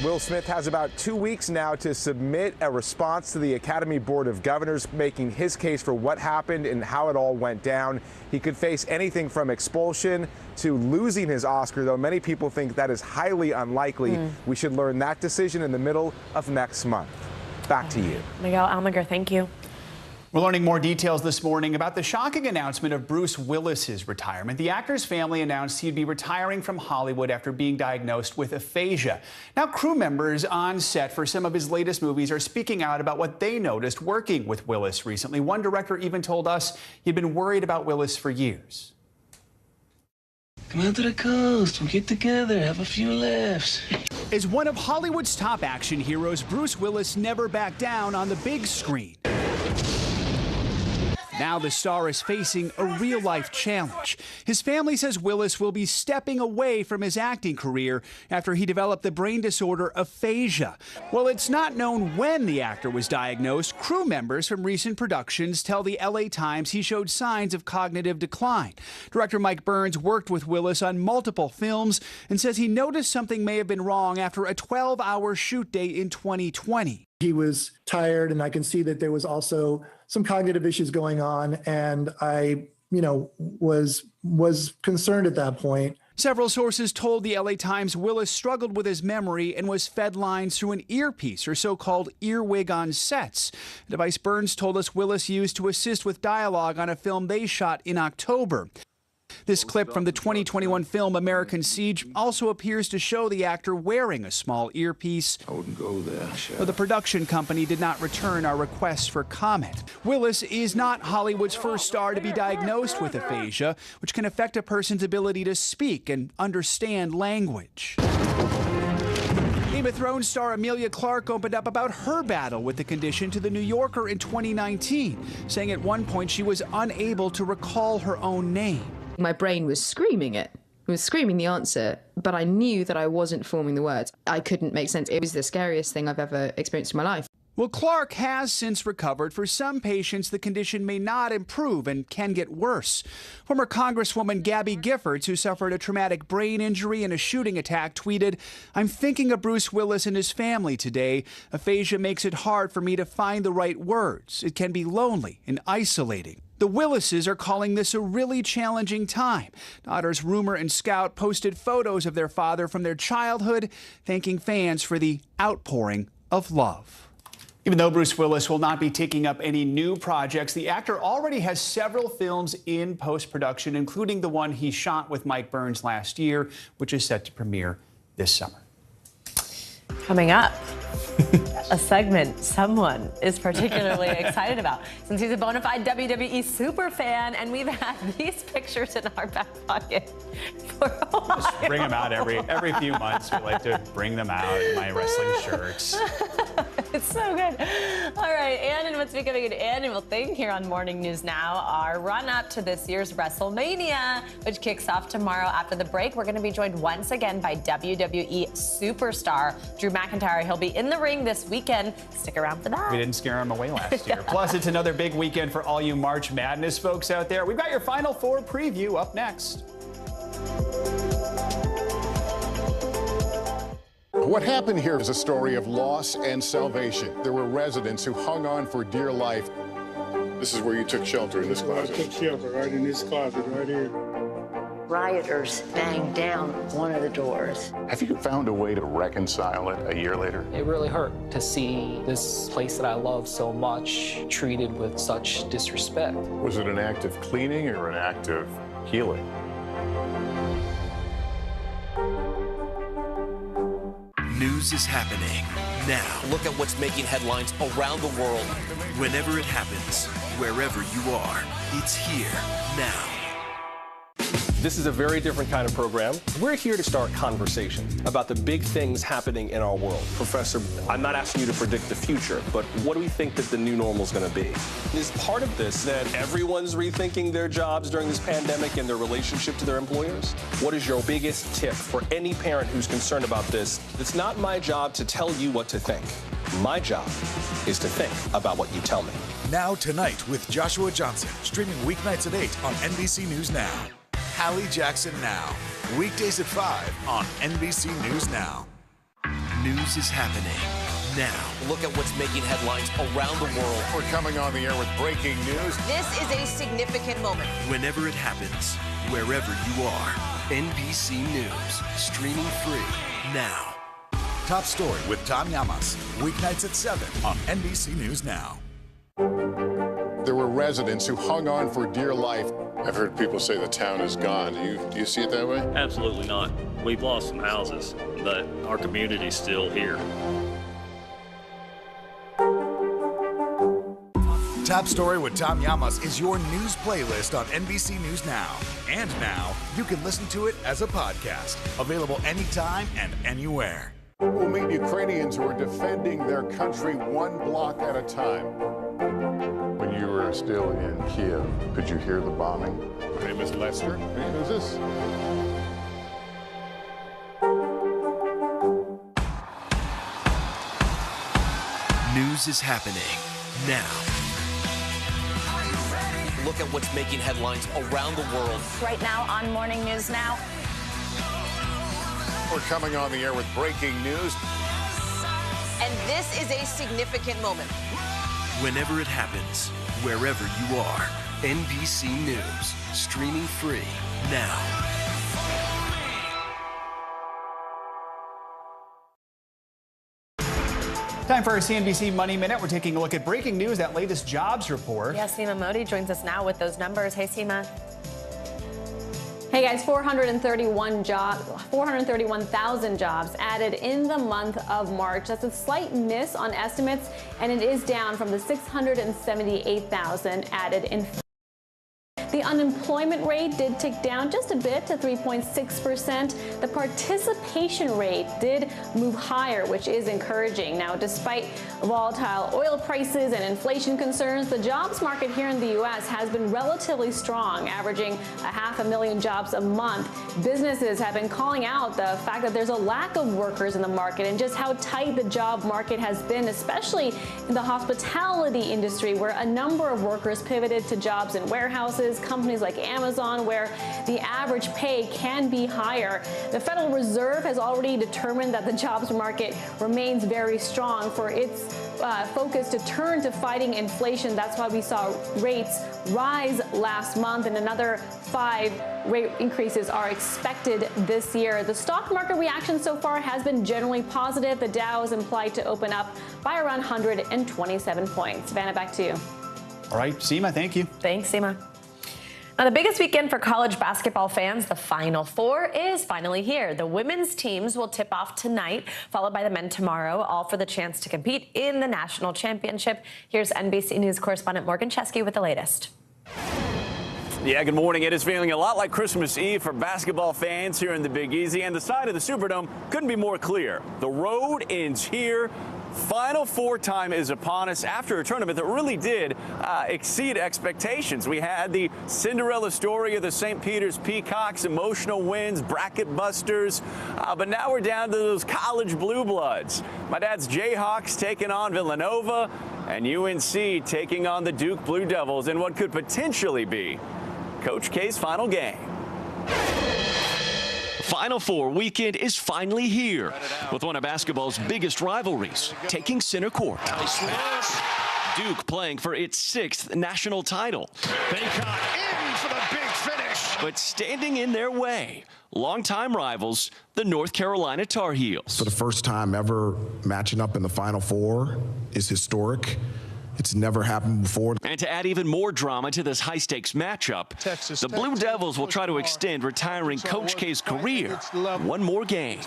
Will Smith has about 2 weeks now to submit a response to the Academy Board of Governors, making his case for what happened and how it all went down. He could face anything from expulsion to losing his Oscar, though many people think that is highly unlikely. We should learn that decision in the middle of next month. Back to you. Miguel Almaguer, thank you. We're learning more details this morning about the shocking announcement of Bruce Willis's retirement. The actor's family announced he'd be retiring from Hollywood after being diagnosed with aphasia. Now, crew members on set for some of his latest movies are speaking out about what they noticed working with Willis recently. One director even told us he'd been worried about Willis for years. Come out to the coast, we'll get together, have a few laughs. As one of Hollywood's top action heroes, Bruce Willis never backed down on the big screen. Now the star is facing a real-life challenge. His family says Willis will be stepping away from his acting career after he developed the brain disorder aphasia. Well, it's not known when the actor was diagnosed. Crew members from recent productions tell the LA Times he showed signs of cognitive decline. Director Mike Burns worked with Willis on multiple films and says he noticed something may have been wrong after a 12-hour shoot day in 2020. He was tired, and I can see that there was also some cognitive issues going on, and I, was concerned at that point. Several sources told the LA Times Willis struggled with his memory and was fed lines through an earpiece, or so-called earwig on sets, a device Burns told us Willis used to assist with dialogue on a film they shot in October. This clip from the 2021 film American Siege also appears to show the actor wearing a small earpiece. I wouldn't go there. But the production company did not return our requests for comment. Willis is not Hollywood's first star to be diagnosed with aphasia, which can affect a person's ability to speak and understand language. Game of Thrones star Emilia Clarke opened up about her battle with the condition to The New Yorker in 2019, saying at one point she was unable to recall her own name. My brain was screaming it. It was screaming the answer, but I knew that I wasn't forming the words. I couldn't make sense. It was the scariest thing I've ever experienced in my life. Well, Clarke has since recovered. For some patients, the condition may not improve and can get worse. Former Congresswoman Gabby Giffords, who suffered a traumatic brain injury and a shooting attack, tweeted, "I'm thinking of Bruce Willis and his family today. Aphasia makes it hard for me to find the right words. It can be lonely and isolating." The Willises are calling this a really challenging time. Daughters Rumor and Scout posted photos of their father from their childhood, thanking fans for the outpouring of love. Even though Bruce Willis will not be taking up any new projects, the actor already has several films in post-production, including the one he shot with Mike Burns last year, which is set to premiere this summer. Coming up, a segment someone is particularly excited about, since he's a bona fide WWE super fan, and we've had these pictures in our back pocket for a while. Just bring them out every few months. We like to bring them out in my wrestling shirts. It's so good. All right, and what's becoming an annual thing here on Morning News Now, our run-up to this year's WrestleMania, which kicks off tomorrow. After the break, we're going to be joined once again by WWE superstar Drew McIntyre. He'll be in the ring this weekend. Stick around for that. We didn't scare him away last year. Plus, it's another big weekend for all you March Madness folks out there. We've got your Final Four preview up next. What happened here is a story of loss and salvation. There were residents who hung on for dear life. This is where you took shelter, in this closet. I took shelter right in this closet right here. Rioters banged down one of the doors. Have you found a way to reconcile it a year later? It really hurt to see this place that I love so much treated with such disrespect. Was it an act of cleaning or an act of healing? News is happening now. Look at what's making headlines around the world. Whenever it happens, wherever you are, it's here now. This is a very different kind of program. We're here to start conversation about the big things happening in our world. Professor, I'm not asking you to predict the future, but what do we think that the new normal is going to be? Is part of this that everyone's rethinking their jobs during this pandemic and their relationship to their employers? What is your biggest tip for any parent who's concerned about this? It's not my job to tell you what to think. My job is to think about what you tell me. Now Tonight with Joshua Johnson, streaming weeknights at 8 on NBC News Now. Hallie Jackson Now, weekdays at 5 on NBC News Now. News is happening now. Look at what's making headlines around the world. We're coming on the air with breaking news. This is a significant moment. Whenever it happens, wherever you are, NBC News, streaming free now. Top Story with Tom Llamas, weeknights at 7 on NBC News Now. There were residents who hung on for dear life. I've heard people say the town is gone. Do you see it that way? Absolutely not. We've lost some houses, but our community's still here. Top Story with Tom Llamas is your news playlist on NBC News Now. And now, you can listen to it as a podcast. Available anytime and anywhere. We'll meet Ukrainians who are defending their country one block at a time. When you were still in Kiev, could you hear the bombing? My name is Lester. Hey, who's this? News is happening now. Look at what's making headlines around the world. Right now on Morning News Now. We're coming on the air with breaking news. And this is a significant moment. Whenever it happens, wherever you are, NBC News, streaming free now. Time for our CNBC Money Minute. We're taking a look at breaking news, that latest jobs report. Yes, Seema Modi joins us now with those numbers. Hey, Seema. Hey guys, 431,000 jobs added in the month of March. That's a slight miss on estimates, and it is down from the 678,000 added in. The unemployment rate did tick down just a bit to 3.6%. The participation rate did move higher, which is encouraging. Now, despite volatile oil prices and inflation concerns, the jobs market here in the U.S. has been relatively strong, averaging 500,000 jobs a month. Businesses have been calling out the fact that there's a lack of workers in the market and just how tight the job market has been, especially in the hospitality industry, where a number of workers pivoted to jobs in warehouses, companies like Amazon, where the average pay can be higher. The Federal Reserve has already determined that the jobs market remains very strong for its focus to turn to fighting inflation. That's why we saw rates rise last month, and another 5 rate increases are expected this year. The stock market reaction so far has been generally positive. The Dow is implied to open up by around 127 points. Vanna, back to you. All right, Seema, thank you. Thanks, Seema. Now, the biggest weekend for college basketball fans, the Final Four, is finally here. The women's teams will tip off tonight, followed by the men tomorrow, all for the chance to compete in the national championship. Here's NBC News correspondent Morgan Chesky with the latest. Yeah, good morning. It is feeling a lot like Christmas Eve for basketball fans here in the Big Easy, and the side of the Superdome couldn't be more clear. The road ends here. Final Four time is upon us after a tournament that really did exceed expectations. We had the Cinderella story of the St. Peter's Peacocks, emotional wins, bracket busters, but now we're down to those college blue bloods. My dad's Jayhawks taking on Villanova, and UNC taking on the Duke Blue Devils in what could potentially be Coach K's final game. Final Four weekend is finally here, with one of basketball's biggest rivalries taking center court. Duke playing for its 6th national title. They got in for the big finish. But standing in their way, longtime rivals, the North Carolina Tar Heels. For the first time ever matching up in the Final Four is historic. It's never happened before. And to add even more drama to this high-stakes matchup, the Blue Devils will try to extend retiring Coach K's career one more game.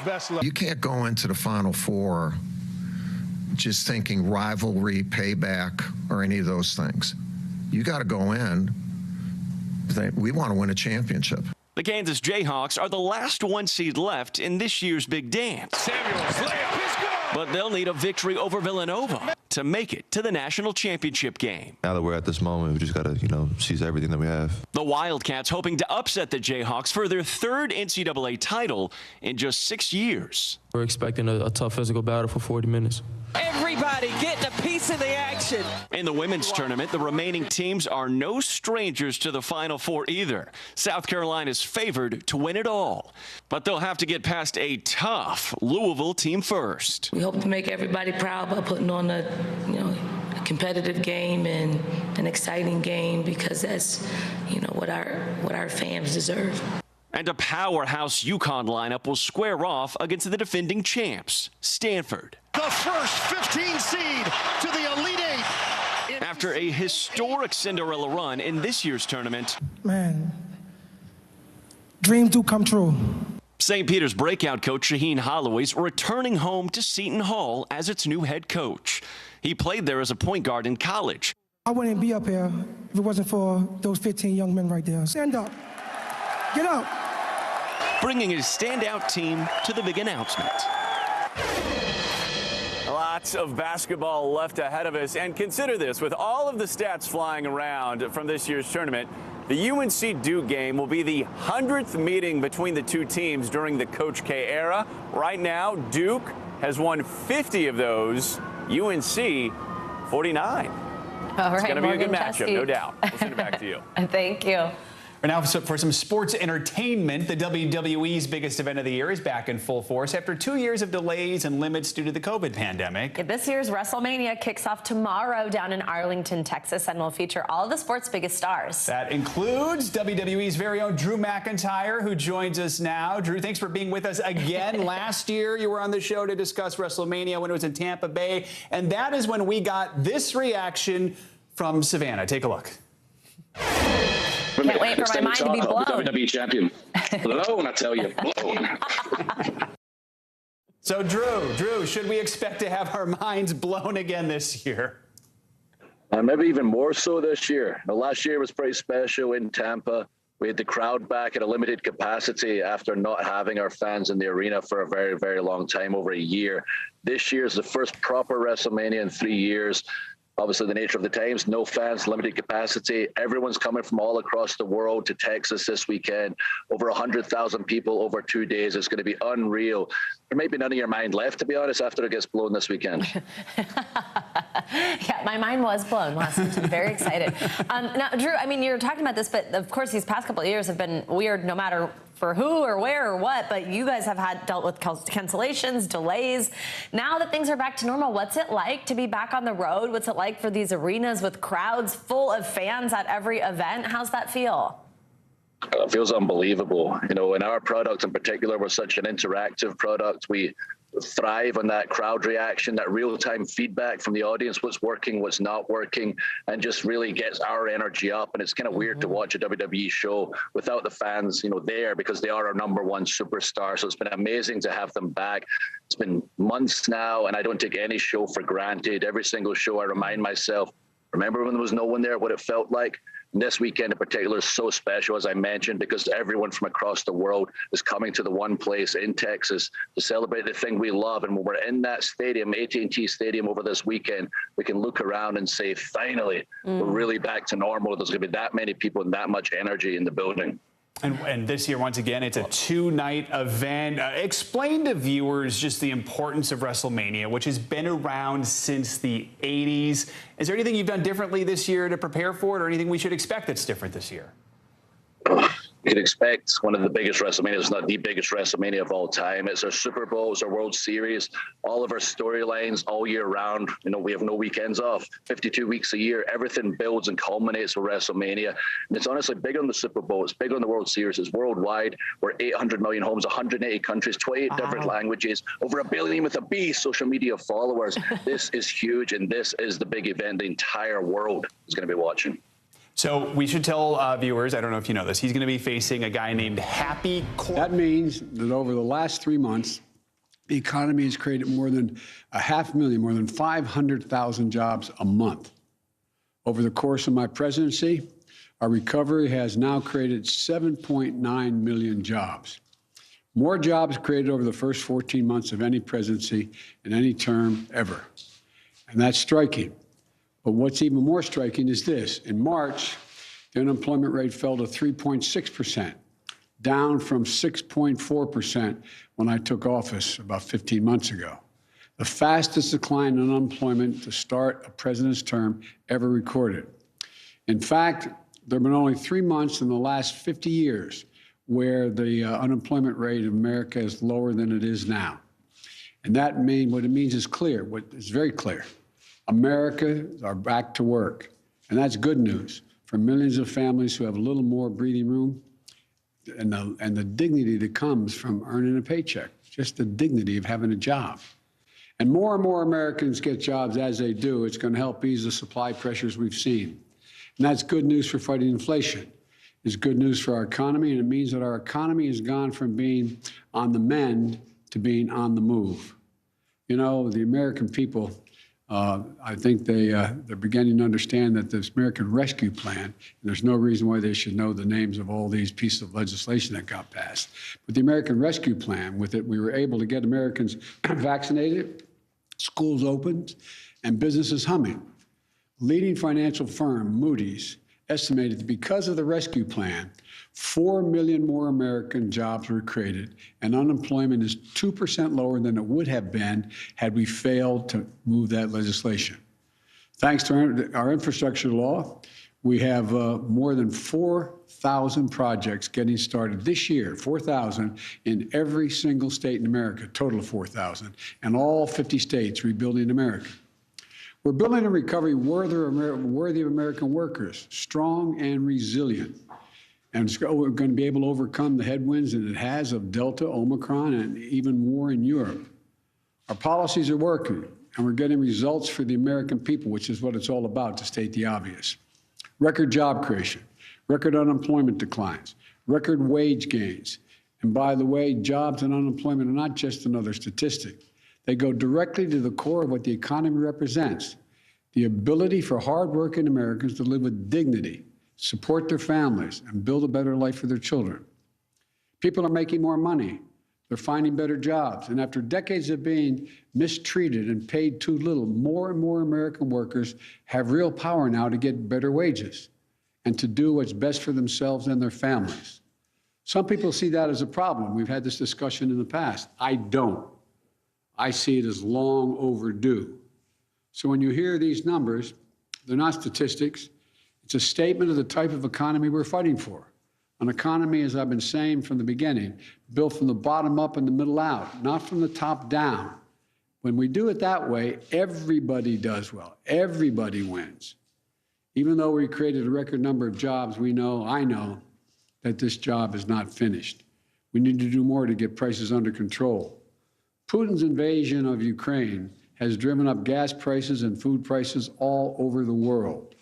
You can't go into the Final Four just thinking rivalry, payback, or any of those things. You got to go in. We want to win a championship. The Kansas Jayhawks are the last 1 seed left in this year's big dance. Samuel's layup is good. But they'll need a victory over Villanova to make it to the national championship game. Now that we're at this moment, we just got to, seize everything that we have. The Wildcats hoping to upset the Jayhawks for their 3rd NCAA title in just 6 years. We're expecting a tough physical battle for 40 minutes. Everybody getting a piece of the action. In the women's tournament, the remaining teams are no strangers to the Final Four either. South Carolina is favored to win it all, but they'll have to get past a tough Louisville team first. We hope to make everybody proud by putting on a competitive game and an exciting game, because that's, what our fans deserve. And a powerhouse UConn lineup will square off against the defending champs, Stanford. The first 15 seed to the Elite Eight. After a historic Cinderella run in this year's tournament, man, dreams do come true. St. Peter's breakout coach Shaheen Holloway's returning home to Seton Hall as its new head coach. He played there as a point guard in college. I wouldn't be up here if it wasn't for those 15 young men right there. Stand up. Get up. Bringing his standout team to the big announcement. Lots of basketball left ahead of us. And consider this, with all of the stats flying around from this year's tournament, the UNC Duke game will be the 100th meeting between the two teams during the Coach K era. Right now, Duke has won 50 of those, UNC 49. All it's right, going to be a good Morgan matchup, Chesky. no doubt. We'll send it back to you. Thank you. Now for some sports entertainment, the WWE's biggest event of the year is back in full force after 2 years of delays and limits due to the COVID pandemic. Yeah, this year's WrestleMania kicks off tomorrow down in Arlington, Texas, and will feature all of the sport's biggest stars. That includes WWE's very own Drew McIntyre, who joins us now. Drew, thanks for being with us again. Last year, you were on the show to discuss WrestleMania when it was in Tampa Bay, and that is when we got this reaction from Savannah. Take a look. Can't wait for my mind to be blown. WWE champion. Blown, I tell you. Blown. So, Drew, should we expect to have our minds blown again this year? Maybe even more so this year. Last year was pretty special in Tampa. We had the crowd back at a limited capacity after not having our fans in the arena for a very, very long time, over a year. This year is the first proper WrestleMania in 3 years. Obviously, the nature of the times, no fans, limited capacity. Everyone's coming from all across the world to Texas this weekend. Over 100,000 people over 2 days. It's going to be unreal. There might be none of your mind left, to be honest, after it gets blown this weekend. Yeah, my mind was blown last week. I'm very excited. Now, Drew, I mean, you're talking about this, but of course, these past couple of years have been weird no matter for who or where or what, but you guys have dealt with cancellations, delays. Now that things are back to normal, what's it like to be back on the road? What's it like for these arenas with crowds full of fans at every event? How's that feel? It feels unbelievable. You know, in our product in particular, we're such an interactive product. We thrive on that crowd reaction, that real-time feedback from the audience, what's working, what's not working, and just really gets our energy up. And it's kind of weird to watch a WWE show without the fans, you know, there, because they are our #1 superstar. So it's been amazing to have them back. It's been months now, and I don't take any show for granted. Every single show I remind myself, remember when there was no one there, what it felt like? And this weekend in particular is so special, as I mentioned, because everyone from across the world is coming to the one place in Texas to celebrate the thing we love. And when we're in that stadium, AT&T Stadium, over this weekend, we can look around and say, finally, we're really back to normal. There's going to be that many people and that much energy in the building. And this year, once again, it's a 2-night event. Explain to viewers just the importance of WrestleMania, which has been around since the 80s. Is there anything you've done differently this year to prepare for it, or anything we should expect that's different this year? You can expect one of the biggest WrestleManias, not the biggest WrestleMania of all time. It's our Super Bowl, it's our World Series, all of our storylines all year round. You know, we have no weekends off, 52 weeks a year. Everything builds and culminates with WrestleMania. And it's honestly big on the Super Bowl. It's big on the World Series. It's worldwide. We're 800 million homes, 180 countries, 28 different languages, over 1 billion with a B social media followers. This is huge, and this is the big event the entire world is going to be watching. So we should tell viewers, I don't know if you know this, he's going to be facing a guy named Happy Corbin. That means that over the last 3 months, the economy has created more than 500,000, more than 500,000 jobs a month. Over the course of my presidency, our recovery has now created 7.9 million jobs. More jobs created over the first 14 months of any presidency in any term ever. And that's striking. But what's even more striking is this. In March, the unemployment rate fell to 3.6%, down from 6.4% when I took office about 15 months ago. the fastest decline in unemployment to start a president's term ever recorded. In fact, there have been only 3 months in the last 50 years where the unemployment rate in America is lower than it is now. And that what it means is clear. What is very clear. Americans are back to work. And that's good news for millions of families who have a little more breathing room and the dignity that comes from earning a paycheck, just the dignity of having a job. And more Americans get jobs as they do. It's going to help ease the supply pressures we've seen. And that's good news for fighting inflation. It's good news for our economy, and it means that our economy has gone from being on the mend to being on the move. You know, the American people, I think they're beginning to understand that this American Rescue Plan, and there's no reason why they should know the names of all these pieces of legislation that got passed. But the American Rescue Plan, with it, we were able to get Americans vaccinated, schools opened, and businesses humming. Leading financial firm Moody's estimated that because of the rescue plan, 4 million more American jobs were created, and unemployment is 2% lower than it would have been had we failed to move that legislation. Thanks to our infrastructure law, we have more than 4,000 projects getting started this year, 4,000 in every single state in America, total of 4,000, and all 50 states rebuilding America. We're building a recovery worthy of American workers, strong and resilient. And we're going to be able to overcome the headwinds that it has of Delta, Omicron, and even more in Europe. Our policies are working, and we're getting results for the American people, which is what it's all about, to state the obvious. Record job creation, record unemployment declines, record wage gains. And by the way, jobs and unemployment are not just another statistic. They go directly to the core of what the economy represents, the ability for hardworking Americans to live with dignity, support their families, and build a better life for their children. People are making more money. They're finding better jobs. And after decades of being mistreated and paid too little, more and more American workers have real power now to get better wages and to do what's best for themselves and their families. Some people see that as a problem. We've had this discussion in the past. I don't. I see it as long overdue. So when you hear these numbers, they're not statistics. It's a statement of the type of economy we're fighting for. An economy, as I've been saying from the beginning, built from the bottom up and the middle out, not from the top down. When we do it that way, everybody does well. Everybody wins. Even though we created a record number of jobs, I know, that this job is not finished. We need to do more to get prices under control. Putin's invasion of Ukraine has driven up gas prices and food prices all over the world.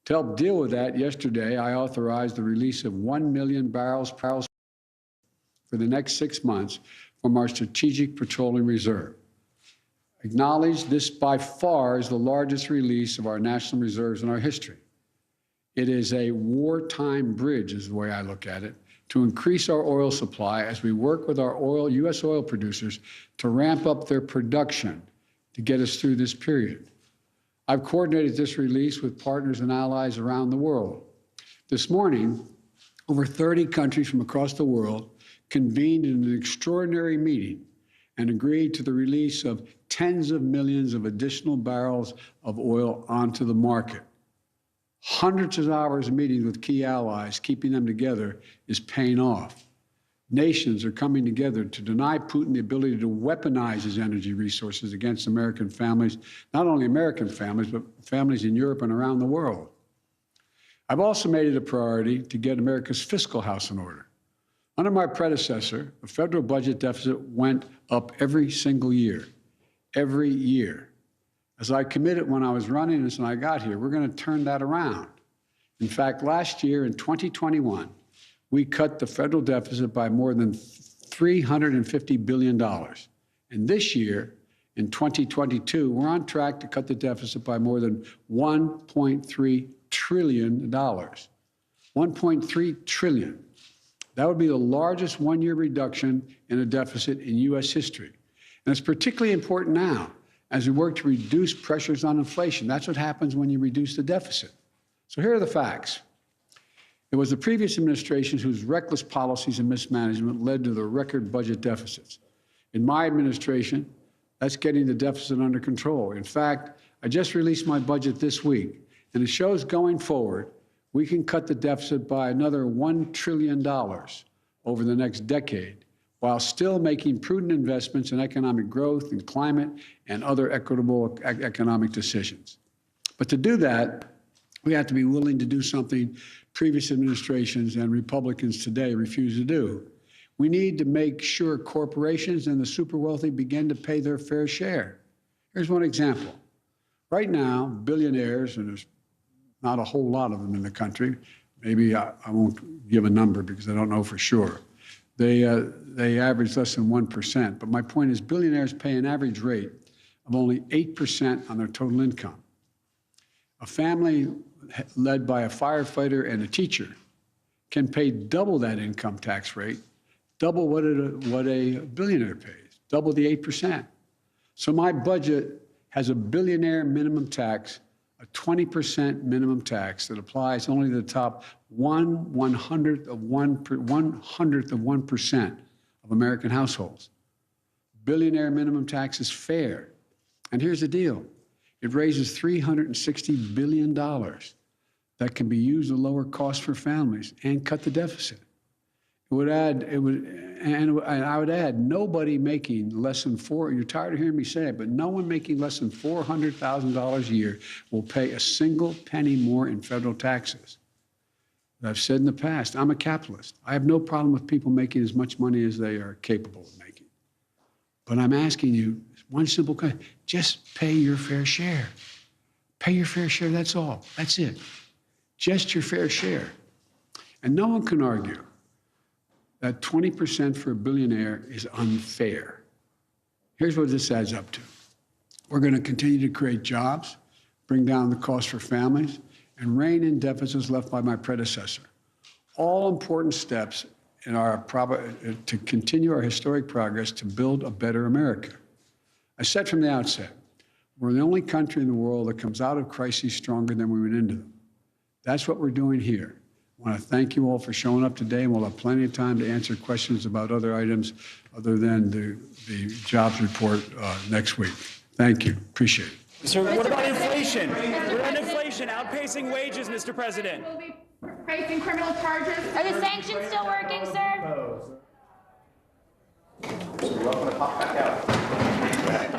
To help deal with that, yesterday I authorized the release of 1 million barrels for the next 6 months from our Strategic Petroleum Reserve. Acknowledge this by far is the largest release of our national reserves in our history. It is a wartime bridge, is the way I look at it, to increase our oil supply as we work with our U.S. oil producers to ramp up their production to get us through this period. I've coordinated this release with partners and allies around the world. This morning, over 30 countries from across the world convened in an extraordinary meeting and agreed to the release of tens of millions of additional barrels of oil onto the market. Hundreds of hours of meetings with key allies, keeping them together, is paying off. Nations are coming together to deny Putin the ability to weaponize his energy resources against American families, not only American families, but families in Europe and around the world. I've also made it a priority to get America's fiscal house in order. Under my predecessor, the federal budget deficit went up every single year, every year. As I committed when I was running this and I got here, we're going to turn that around. In fact, last year in 2021, we cut the federal deficit by more than $350 billion. And this year, in 2022, we're on track to cut the deficit by more than $1.3 trillion. $1.3 trillion. That would be the largest one-year reduction in a deficit in U.S. history. And it's particularly important now as we work to reduce pressures on inflation. That's what happens when you reduce the deficit. So here are the facts. It was the previous administration whose reckless policies and mismanagement led to the record budget deficits. In my administration, That's getting the deficit under control. In fact, I just released my budget this week, and it shows going forward, we can cut the deficit by another $1 trillion over the next decade, while still making prudent investments in economic growth and climate and other equitable economic decisions. But to do that, we have to be willing to do something previous administrations and Republicans today refuse to do. We need to make sure corporations and the super wealthy begin to pay their fair share. Here's one example. Right now, billionaires, and there's not a whole lot of them in the country, maybe I won't give a number because I don't know for sure, they average less than 1%. But my point is billionaires pay an average rate of only 8% on their total income. A family led by a firefighter and a teacher can pay double that income tax rate, double what a billionaire pays, double the 8%. So my budget has a billionaire minimum tax, a 20% minimum tax that applies only to the top 1/100th of 1% of American households. Billionaire minimum tax is fair. And here's the deal. It raises $360 billion that can be used to lower costs for families and cut the deficit. I would add, nobody making less than you're tired of hearing me say it, but no one making less than $400,000 a year will pay a single penny more in federal taxes. I've said in the past, I'm a capitalist. I have no problem with people making as much money as they are capable of making. But I'm asking you one simple question, just pay your fair share. Pay your fair share, that's all. That's it. Just your fair share. And no one can argue that 20% for a billionaire is unfair. Here's what this adds up to. We're going to continue to create jobs, bring down the cost for families, and rein in deficits left by my predecessor. All important steps in to continue our historic progress to build a better America. I said from the outset, we're the only country in the world that comes out of crises stronger than we went into them. That's what we're doing here. I want to thank you all for showing up today, and we'll have plenty of time to answer questions about other items other than the jobs report next week. Thank you. Appreciate it. Sir, what about inflation? We're on inflation outpacing wages, Mr. President. Facing criminal charges. Are the sanctions still working, sir? Welcome to pop back out.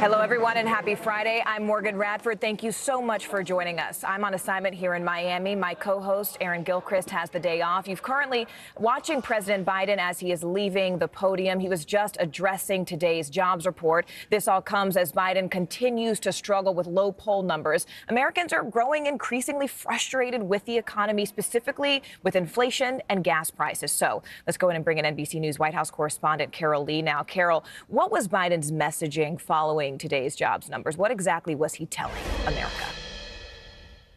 Hello, everyone, and happy Friday. I'm Morgan Radford. Thank you so much for joining us. I'm on assignment here in Miami. My co-host, Aaron Gilchrist, has the day off. You've currently watching President Biden as he is leaving the podium. He was just addressing today's jobs report. This all comes as Biden continues to struggle with low poll numbers. Americans are growing increasingly frustrated with the economy, specifically with inflation and gas prices. So let's go in and bring in NBC News White House correspondent Carol Lee now. Carol, what was Biden's messaging following today's jobs numbers? What exactly was he telling America?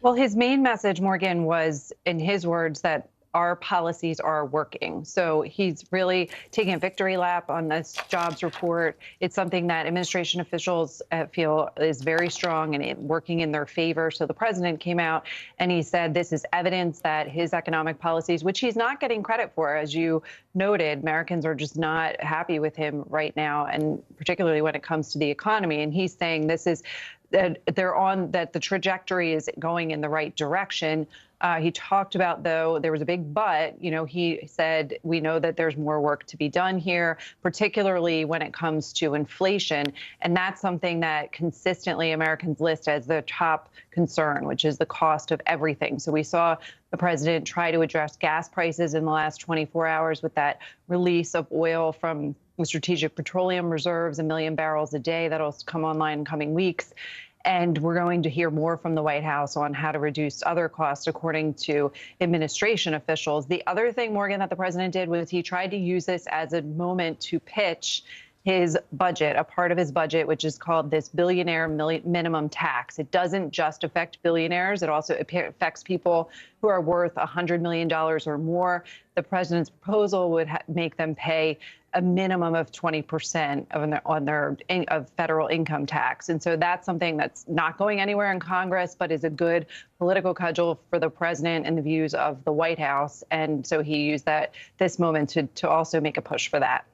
Well, his main message, Morgan, was, in his words, that our policies are working. So he's really taking a victory lap on this jobs report. It's something that administration officials feel is very strong and working in their favor. So the president came out and he said this is evidence that his economic policies, which he's not getting credit for, as you noted, Americans are just not happy with him right now, and particularly when it comes to the economy. And he's saying this is that the trajectory is going in the right direction. He talked about, though, there was a big but. He said, we know that there's more work to be done here, particularly when it comes to inflation. And that's something that consistently Americans list as their top concern, which is the cost of everything. So we saw the president try to address gas prices in the last 24 hours with that release of oil from the strategic petroleum reserves, 1 million barrels a day that'll come online in coming weeks. And we're going to hear more from the White House on how to reduce other costs, according to administration officials. The other thing, Morgan, that the president did was he tried to use this as a moment to pitch his budget, a part of his budget, which is called this billionaire minimum tax. It doesn't just affect billionaires. It also affects people who are worth $100 million or more. The president's proposal would make them pay a minimum of 20% on their federal income tax. And so that's something that's not going anywhere in Congress, but is a good political cudgel for the president and the views of the White House. And so he used this moment to also make a push for that.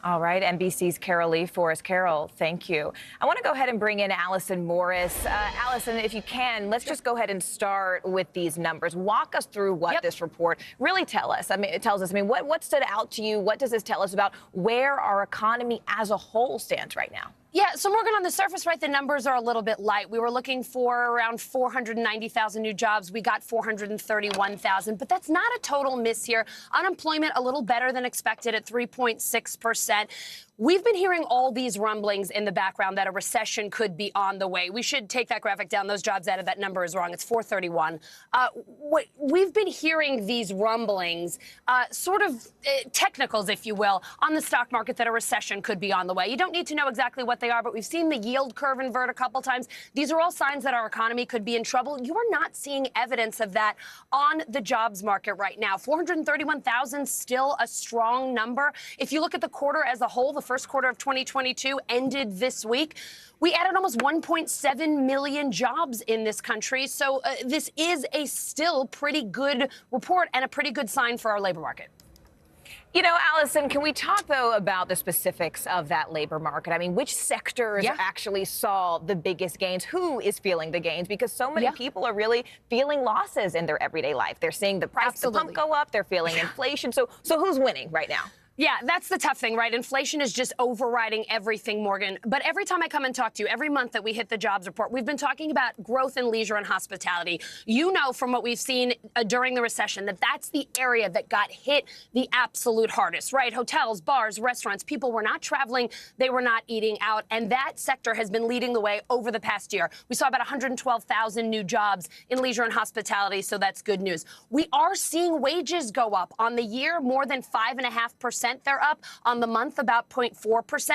All right, NBC's Carol Lee for us. Carol, thank you. I want to go ahead and bring in Allison Morris. Allison, if you can, let's just go ahead and start with these numbers. Walk us through what this report really tells us. It tells us, what stood out to you? What does this tell us about where our economy as a whole stands right now? Yeah, so Morgan, on the surface, right, the numbers are a little bit light. We were looking for around 490,000 new jobs. We got 431,000, but that's not a total miss here. Unemployment a little better than expected at 3.6%. We've been hearing all these rumblings in the background that a recession could be on the way. We should take that graphic down. Those jobs added, that number is wrong. It's 431. We've been hearing these rumblings, sort of technicals, if you will, on the stock market that a recession could be on the way. You don't need to know exactly what they are, but we've seen the yield curve invert a couple times. These are all signs that our economy could be in trouble. You are not seeing evidence of that on the jobs market right now. 431,000, still a strong number. If you look at the quarter as a whole, the first quarter of 2022 ended this week. We added almost 1.7 million jobs in this country. So this is a still pretty good report and a pretty good sign for our labor market. You know, Allison, can we talk, though, about the specifics of that labor market? I mean, which sectors actually saw the biggest gains? Who is feeling the gains? Because so many people are really feeling losses in their everyday life. They're seeing the price of the pump go up. They're feeling inflation. So who's winning right now? Yeah, that's the tough thing, right? Inflation is just overriding everything, Morgan. But every time I come and talk to you, every month that we hit the jobs report, we've been talking about growth in leisure and hospitality. You know from what we've seen during the recession that that's the area that got hit the absolute hardest, right? Hotels, bars, restaurants, people were not traveling, they were not eating out, and that sector has been leading the way over the past year. We saw about 112,000 new jobs in leisure and hospitality, so that's good news. We are seeing wages go up on the year, more than 5.5%. They're up on the month, about 0.4%.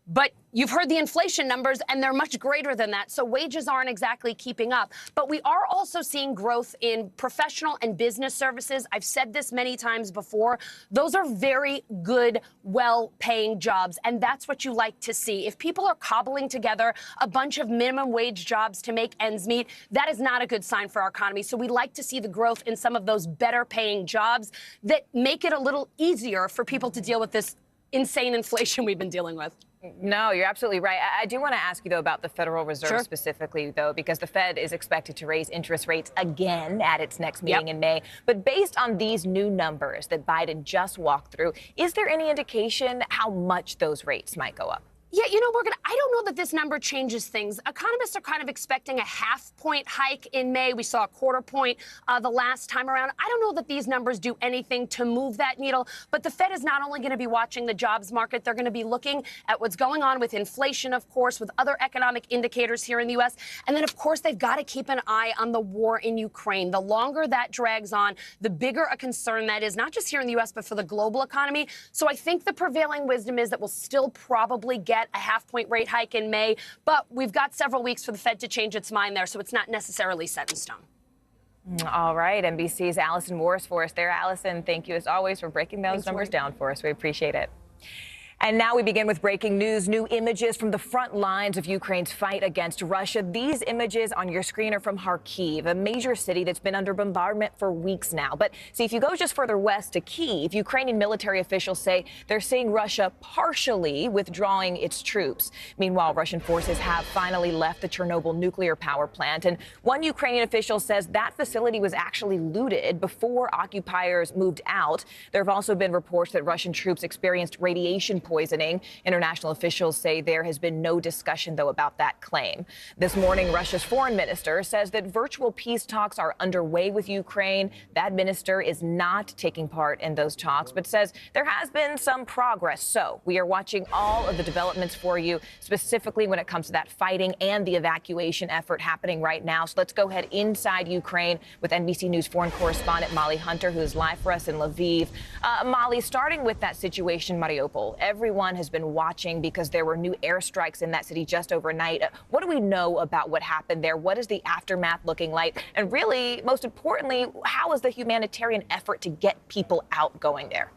But you've heard the inflation numbers, and they're much greater than that. So wages aren't exactly keeping up. But we are also seeing growth in professional and business services. I've said this many times before. Those are very good, well-paying jobs, and that's what you like to see. If people are cobbling together a bunch of minimum wage jobs to make ends meet, that is not a good sign for our economy. So we like to see the growth in some of those better-paying jobs that make it a little easier for people to deal with this insane inflation we've been dealing with. No, you're absolutely right. I do want to ask you, though, about the Federal Reserve specifically, though, because the Fed is expected to raise interest rates again at its next meeting in May. But based on these new numbers that Biden just walked through, is there any indication how much those rates might go up? Yeah, you know, Morgan, I don't know that this number changes things. Economists are kind of expecting a half-point hike in May. We saw a quarter point the last time around. I don't know that these numbers do anything to move that needle. But the Fed is not only going to be watching the jobs market, they're going to be looking at what's going on with inflation, of course, with other economic indicators here in the U.S. And then, of course, they've got to keep an eye on the war in Ukraine. The longer that drags on, the bigger a concern that is, not just here in the U.S., but for the global economy. So I think the prevailing wisdom is that we'll still probably get a half-point rate hike in May, but we've got several weeks for the Fed to change its mind there, so it's not necessarily set in stone. All right, NBC's Allison Morris for us there. Allison, thank you as always for breaking those numbers down for us. We appreciate it. And now we begin with breaking news. New images from the front lines of Ukraine's fight against Russia. These images on your screen are from Kharkiv, a major city that's been under bombardment for weeks now. But see, if you go just further west to Kyiv, Ukrainian military officials say they're seeing Russia partially withdrawing its troops. Meanwhile, Russian forces have finally left the Chernobyl nuclear power plant. And one Ukrainian official says that facility was actually looted before occupiers moved out. There have also been reports that Russian troops experienced radiation poisoning. International officials say there has been no discussion, though, about that claim. This morning, Russia's foreign minister says that virtual peace talks are underway with Ukraine. That minister is not taking part in those talks, but says there has been some progress. So we are watching all of the developments for you, specifically when it comes to that fighting and the evacuation effort happening right now. So let's go ahead inside Ukraine with NBC News foreign correspondent Molly Hunter, who is live for us in Lviv. Molly, starting with that situation, Mariupol, everyone has been watching because there were new airstrikes in that city just overnight. What do we know about what happened there? What is the aftermath looking like? And really, most importantly, how is the humanitarian effort to get people out going there?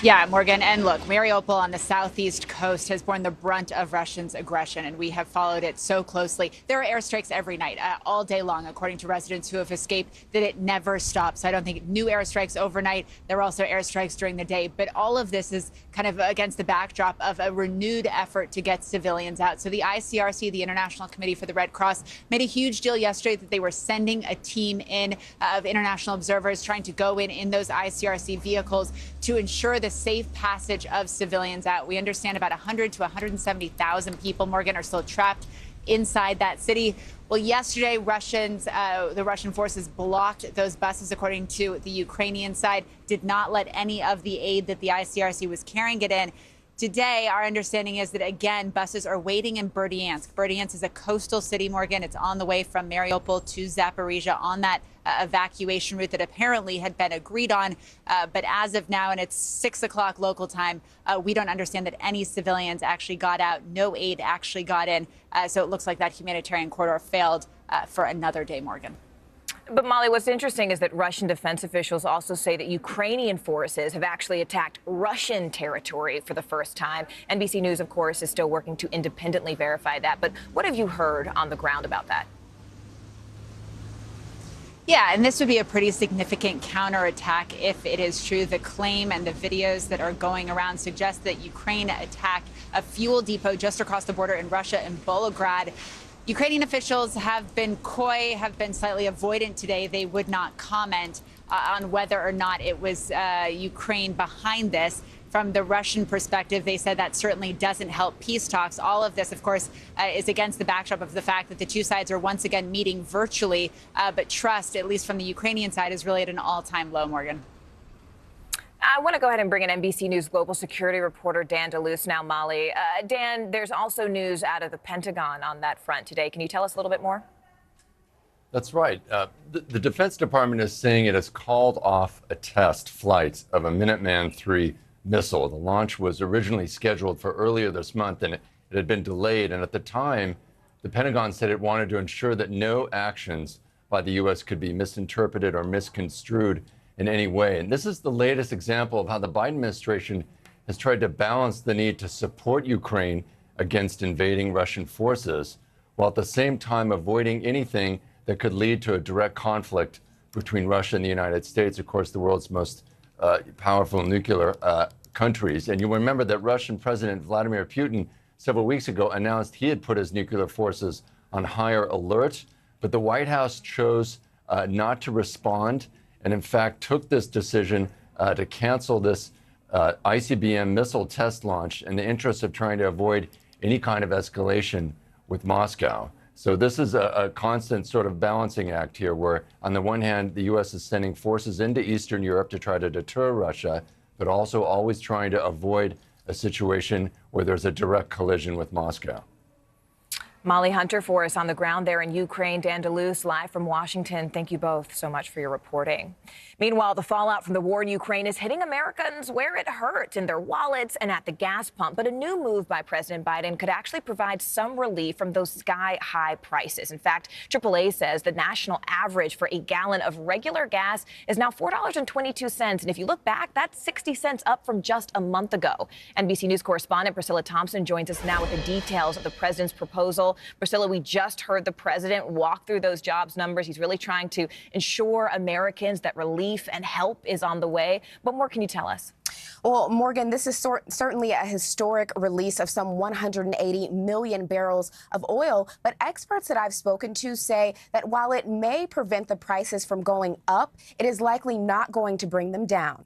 Yeah, Morgan. And look, Mariupol on the southeast coast has borne the brunt of Russians' aggression, and we have followed it so closely. There are airstrikes every night, all day long, according to residents who have escaped, that it never stops. I don't think new airstrikes overnight. There are also airstrikes during the day. But all of this is kind of against the backdrop of a renewed effort to get civilians out. So the ICRC, the International Committee for the Red Cross, made a huge deal yesterday that they were sending a team in of international observers trying to go in those ICRC vehicles to ensure the safe passage of civilians out. We understand about 100 to 170,000 people, Morgan, are still trapped inside that city. Well, yesterday, the Russian forces blocked those buses, according to the Ukrainian side, did not let any of the aid that the ICRC was carrying get in. Today, our understanding is that, again, buses are waiting in Berdyansk. Berdyansk is a coastal city, Morgan. It's on the way from Mariupol to Zaporizhia on that evacuation route that apparently had been agreed on. But as of now, and it's 6 o'clock local time, we don't understand that any civilians actually got out. No aid actually got in. So it looks like that humanitarian corridor failed for another day, Morgan. But, Molly, what's interesting is that Russian defense officials also say that Ukrainian forces have actually attacked Russian territory for the first time. NBC News, of course, is still working to independently verify that. But what have you heard on the ground about that? Yeah, and this would be a pretty significant counterattack if it is true. The claim and the videos that are going around suggest that Ukraine attacked a fuel depot just across the border in Russia in Volgograd. Ukrainian officials have been coy, have been slightly avoidant today. They would not comment on whether or not it was Ukraine behind this. From the Russian perspective, they said that certainly doesn't help peace talks. All of this, of course, is against the backdrop of the fact that the two sides are once again meeting virtually. But trust, at least from the Ukrainian side, is really at an all-time low, Morgan. I want to go ahead and bring in NBC News global security reporter Dan DeLuce now, Molly. Dan, there's also news out of the Pentagon on that front today. Can you tell us a little bit more? That's right. The Defense Department is saying it has called off a test flight of a Minuteman III missile. The launch was originally scheduled for earlier this month, and it had been delayed. And at the time, the Pentagon said it wanted to ensure that no actions by the U.S. could be misinterpreted or misconstrued in any way. And this is the latest example of how the Biden administration has tried to balance the need to support Ukraine against invading Russian forces, while at the same time avoiding anything that could lead to a direct conflict between Russia and the United States, of course, the world's most powerful nuclear countries. And you remember that Russian President Vladimir Putin several weeks ago announced he had put his nuclear forces on higher alert, but the White House chose not to respond, and in fact took this decision to cancel this ICBM missile test launch in the interest of trying to avoid any kind of escalation with Moscow. So this is a constant sort of balancing act here, where on the one hand, the U.S. is sending forces into Eastern Europe to try to deter Russia, but also always trying to avoid a situation where there's a direct collision with Moscow. Molly Hunter for us on the ground there in Ukraine. Dan DeLuce live from Washington. Thank you both so much for your reporting. Meanwhile, the fallout from the war in Ukraine is hitting Americans where it hurts, in their wallets and at the gas pump. But a new move by President Biden could actually provide some relief from those sky-high prices. In fact, AAA says the national average for a gallon of regular gas is now $4.22. And if you look back, that's 60 cents up from just a month ago. NBC News correspondent Priscilla Thompson joins us now with the details of the president's proposal. Priscilla, we just heard the president walk through those jobs numbers. He's really trying to ensure Americans that relief and help is on the way. What more can you tell us? Well, Morgan, this is certainly a historic release of some 180 million barrels of oil. But experts that I've spoken to say that while it may prevent the prices from going up, it is likely not going to bring them down.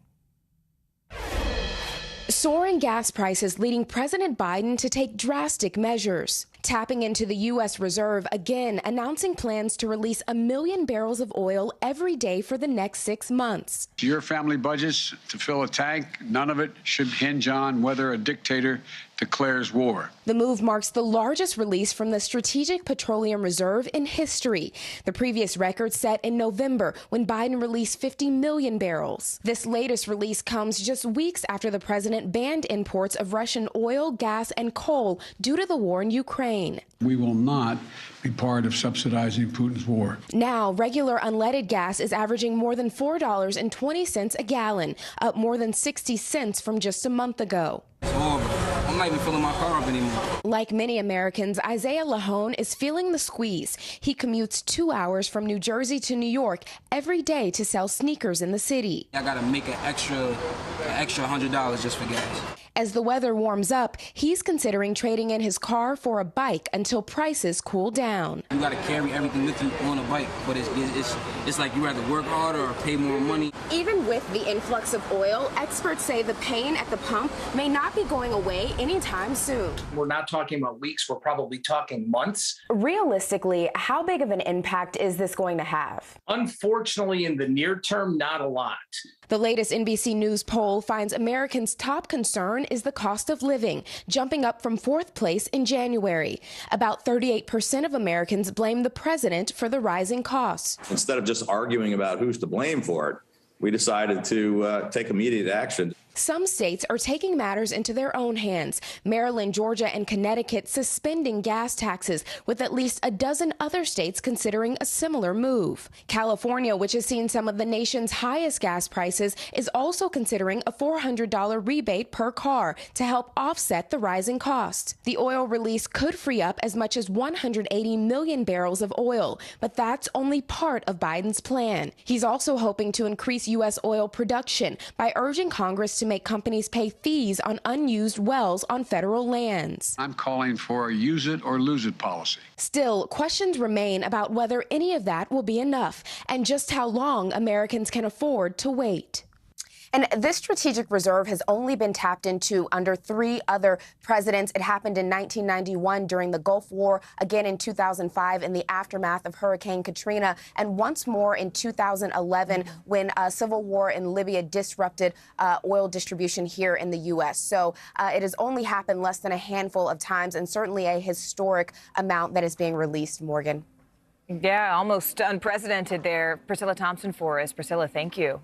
Soaring gas prices leading President Biden to take drastic measures. Tapping into the U.S. Reserve again, announcing plans to release 1 million barrels of oil every day for the next 6 months. Your family budgets to fill a tank, none of it should hinge on whether a dictator declares war. The move marks the largest release from the Strategic Petroleum Reserve in history. The previous record set in November when Biden released 50 million barrels. This latest release comes just weeks after the president banned imports of Russian oil, gas, and coal due to the war in Ukraine. We will not be part of subsidizing Putin's war. Now, regular unleaded gas is averaging more than $4.20 a gallon, up more than 60 cents from just a month ago. It's horrible. I'm not even filling my car up anymore. Like many Americans, Isaiah Lahone is feeling the squeeze. He commutes 2 hours from New Jersey to New York every day to sell sneakers in the city. I gotta make an extra $100 just for gas. As the weather warms up, he's considering trading in his car for a bike until prices cool down. You gotta carry everything with you on a bike, but it's like you rather work harder or pay more money. Even with the influx of oil, experts say the pain at the pump may not be going away anytime soon. We're not talking about weeks, we're probably talking months. Realistically, how big of an impact is this going to have? Unfortunately, in the near term, not a lot. The latest NBC News poll finds Americans' top concern is the cost of living, jumping up from 4th place in January. About 38% of Americans blame the president for the rising costs. Instead of just arguing about who's to blame for it, we decided to take immediate action. Some states are taking matters into their own hands. Maryland, Georgia, and Connecticut suspending gas taxes, with at least a dozen other states considering a similar move. California, which has seen some of the nation's highest gas prices, is also considering a $400 rebate per car to help offset the rising costs. The oil release could free up as much as 180 million barrels of oil, but that's only part of Biden's plan. He's also hoping to increase U.S. oil production by urging Congress to make companies pay fees on unused wells on federal lands. I'm calling for a use it or lose it policy. Still, questions remain about whether any of that will be enough and just how long Americans can afford to wait. And this strategic reserve has only been tapped into under 3 other presidents. It happened in 1991 during the Gulf War, again in 2005 in the aftermath of Hurricane Katrina, and once more in 2011 when a civil war in Libya disrupted oil distribution here in the U.S. So it has only happened less than a handful of times, and certainly a historic amount that is being released, Morgan. Yeah, almost unprecedented there. Priscilla Thompson for us. Priscilla, thank you.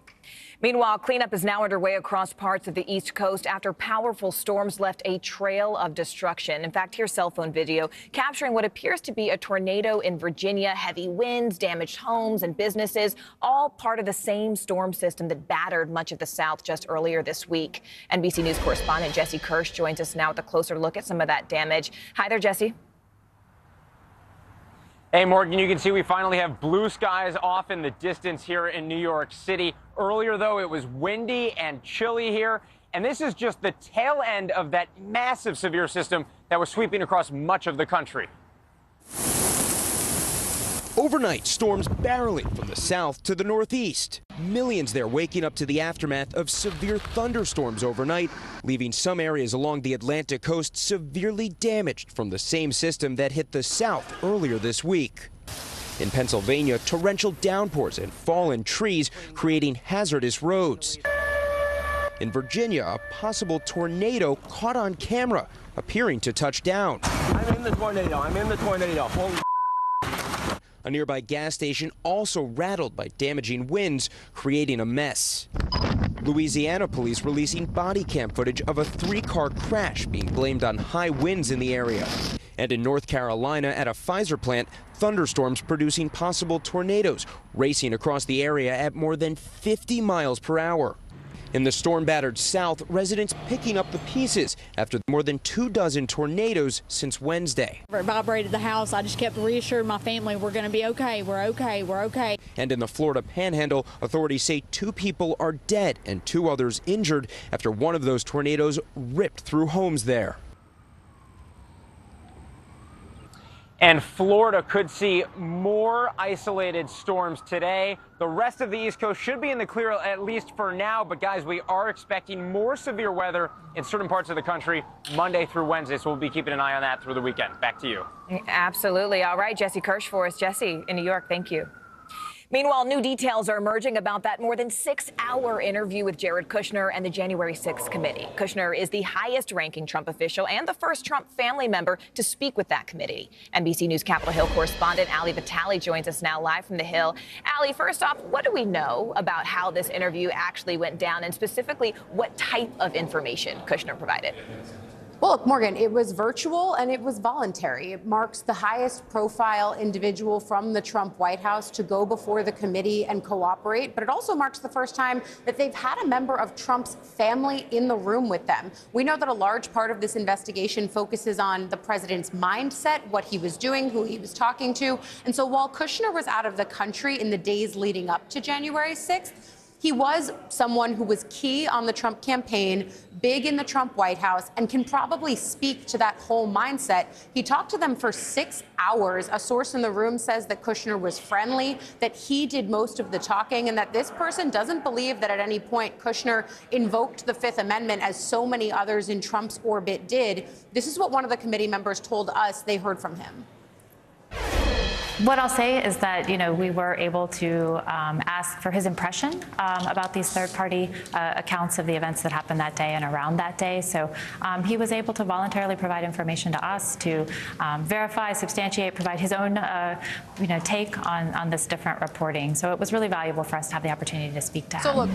Meanwhile, cleanup is now underway across parts of the East Coast after powerful storms left a trail of destruction. In fact, here's cell phone video capturing what appears to be a tornado in Virginia. Heavy winds, damaged homes and businesses, all part of the same storm system that battered much of the South just earlier this week. NBC News correspondent Jesse Kirsch joins us now with a closer look at some of that damage. Hi there, Jesse. Hey, Morgan, you can see we finally have blue skies off in the distance here in New York City. Earlier, though, it was windy and chilly here. And this is just the tail end of that massive severe system that was sweeping across much of the country. Overnight, storms barreling from the south to the northeast. Millions there waking up to the aftermath of severe thunderstorms overnight, leaving some areas along the Atlantic coast severely damaged from the same system that hit the south earlier this week. In Pennsylvania, torrential downpours and fallen trees creating hazardous roads. In Virginia, a possible tornado caught on camera, appearing to touch down. I'm in the tornado. Holy. A nearby gas station also rattled by damaging winds, creating a mess. Louisiana police releasing body cam footage of a 3-car crash being blamed on high winds in the area. And in North Carolina, at a Pfizer plant, thunderstorms producing possible tornadoes racing across the area at more than 50 miles per hour. In the storm-battered South, residents picking up the pieces after more than 24 tornadoes since Wednesday. It vibrated the house. I just kept reassuring my family we're going to be okay, we're okay, we're okay. And in the Florida Panhandle, authorities say 2 people are dead and 2 others injured after one of those tornadoes ripped through homes there. And Florida could see more isolated storms today. The rest of the East Coast should be in the clear, at least for now. But, guys, we are expecting more severe weather in certain parts of the country Monday through Wednesday. So we'll be keeping an eye on that through the weekend. Back to you. Absolutely. All right, Jesse Kirsch for us. Jesse in New York, thank you. Meanwhile, new details are emerging about that more than 6-hour interview with Jared Kushner and the January 6th committee. Kushner is the highest-ranking Trump official and the first Trump family member to speak with that committee. NBC News Capitol Hill correspondent Ali Vitale joins us now live from the Hill. Ali, first off, what do we know about how this interview actually went down, and specifically what type of information Kushner provided? Well, look, Morgan, it was virtual and it was voluntary. It marks the highest profile individual from the Trump White House to go before the committee and cooperate. But it also marks the first time that they've had a member of Trump's family in the room with them. We know that a large part of this investigation focuses on the president's mindset, what he was doing, who he was talking to. And so while Kushner was out of the country in the days leading up to January 6th, he was someone who was key on the Trump campaign, big in the Trump White House, and can probably speak to that whole mindset. He talked to them for 6 hours. A source in the room says that Kushner was friendly, that he did most of the talking, and that this person doesn't believe that at any point Kushner invoked the Fifth Amendment as so many others in Trump's orbit did. This is what one of the committee members told us they heard from him. What I'll say is that, we were able to ask for his impression about these third-party accounts of the events that happened that day and around that day. So he was able to voluntarily provide information to us to verify, substantiate, provide his own, take on this different reporting. So it was really valuable for us to have the opportunity to speak to him.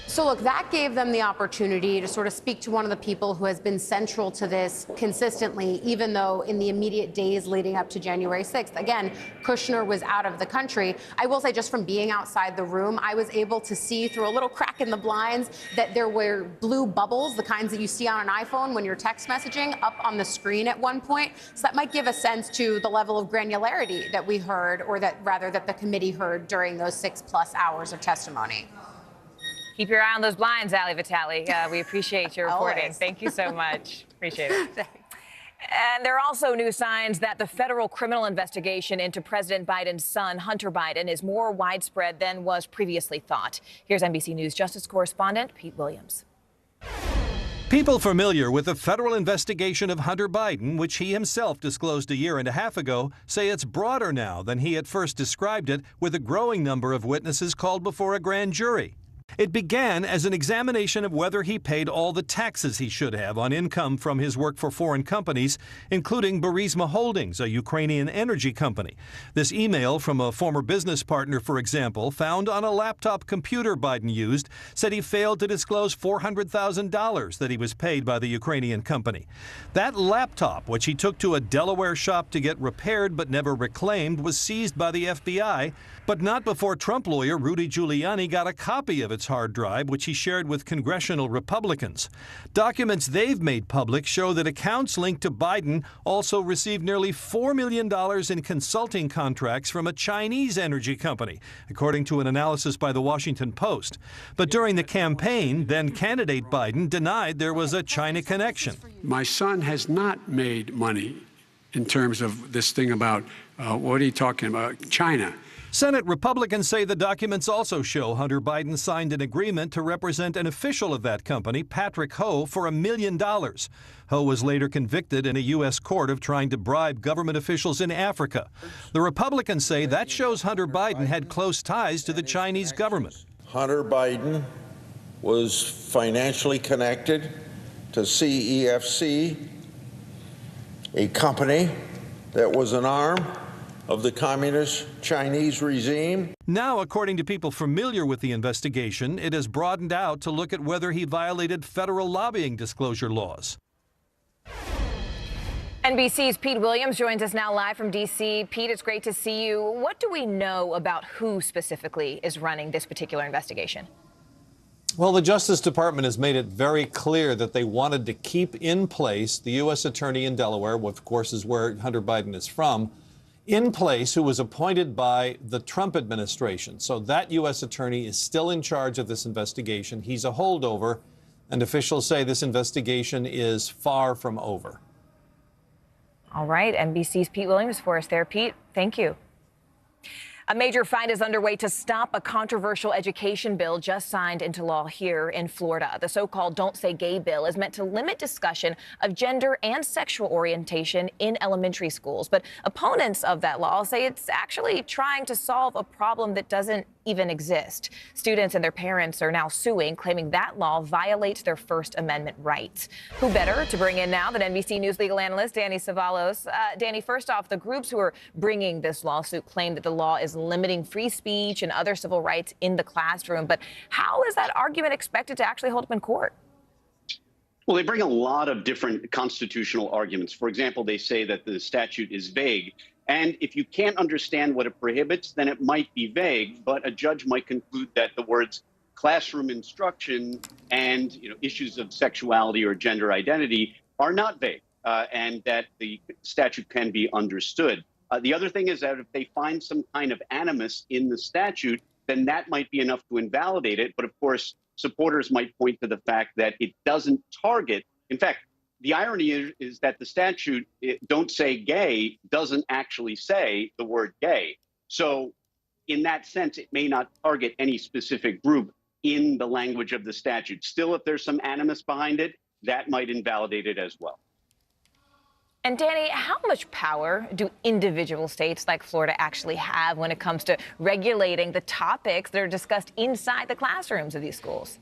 So look, that gave them the opportunity to sort of speak to one of the people who has been central to this consistently, even though in the immediate days leading up to January 6th, again, Kushner was out of the country. I will say, just from being outside the room, I was able to see through a little crack in the blinds that there were blue bubbles, the kinds that you see on an iPhone when you're text messaging, up on the screen at one point. So that might give a sense to the level of granularity that we heard, or that rather that the committee heard during those 6+ hours of testimony. Keep your eye on those blinds, Ali Vitale. We appreciate your reporting. Always. Thank you so much. Appreciate it. And there are also new signs that the federal criminal investigation into President Biden's son, Hunter Biden, is more widespread than was previously thought. Here's NBC News Justice correspondent Pete Williams. People familiar with the federal investigation of Hunter Biden, which he himself disclosed a year and a half ago, say it's broader now than he at first described it, with a growing number of witnesses called before a grand jury. It began as an examination of whether he paid all the taxes he should have on income from his work for foreign companies, including Burisma Holdings, a Ukrainian energy company. This email from a former business partner, for example, found on a laptop computer Biden used, said he failed to disclose $400,000 that he was paid by the Ukrainian company. That laptop, which he took to a Delaware shop to get repaired but never reclaimed, was seized by the FBI, but not before Trump lawyer Rudy Giuliani got a copy of its hard drive, which he shared with congressional Republicans. Documents they've made public show that accounts linked to Biden also received nearly $4 million in consulting contracts from a Chinese energy company, according to an analysis by the Washington Post. But during the campaign, then candidate Biden denied there was a China connection. My son has not made money in terms of this thing about, what are you talking about, China? Senate Republicans say the documents also show Hunter Biden signed an agreement to represent an official of that company, Patrick Ho, for $1 million. Ho was later convicted in a U.S. court of trying to bribe government officials in Africa. The Republicans say that shows Hunter Biden had close ties to the Chinese government. Hunter Biden was financially connected to CEFC, a company that was an arm of the communist Chinese regime. Now, according to people familiar with the investigation, it has broadened out to look at whether he violated federal lobbying disclosure laws. NBC's Pete Williams joins us now live from D.C. Pete, it's great to see you. What do we know about who specifically is running this particular investigation? Well, the Justice Department has made it very clear that they wanted to keep in place the U.S. attorney in Delaware, which of course is where Hunter Biden is from, in place, who was appointed by the Trump administration. So that U.S. attorney is still in charge of this investigation. He's a holdover, and officials say this investigation is far from over. All right, NBC's Pete Williams for us there. Pete, thank you. A major fight is underway to stop a controversial education bill just signed into law here in Florida. The so-called Don't Say Gay bill is meant to limit discussion of gender and sexual orientation in elementary schools. But opponents of that law say it's actually trying to solve a problem that doesn't even exist. Students and their parents are now suing, claiming that law violates their First Amendment rights. Who better to bring in now than NBC News legal analyst Danny Savalos. Danny, first off, the groups who are bringing this lawsuit claim that the law is limiting free speech and other civil rights in the classroom. But how is that argument expected to actually hold up in court? Well, they bring a lot of different constitutional arguments. For example, they say that the statute is vague. And if you can't understand what it prohibits, then it might be vague. But a judge might conclude that the words classroom instruction and issues of sexuality or gender identity are not vague, and that the statute can be understood. The other thing is that if they find some kind of animus in the statute, then that might be enough to invalidate it. But of course, supporters might point to the fact that it doesn't target. In fact, the irony is that the statute, Don't Say Gay, doesn't actually say the word gay. So in that sense, it may not target any specific group in the language of the statute. Still, if there's some animus behind it, that might invalidate it as well. And Danny, how much power do individual states like Florida actually have when it comes to regulating the topics that are discussed inside the classrooms of these schools?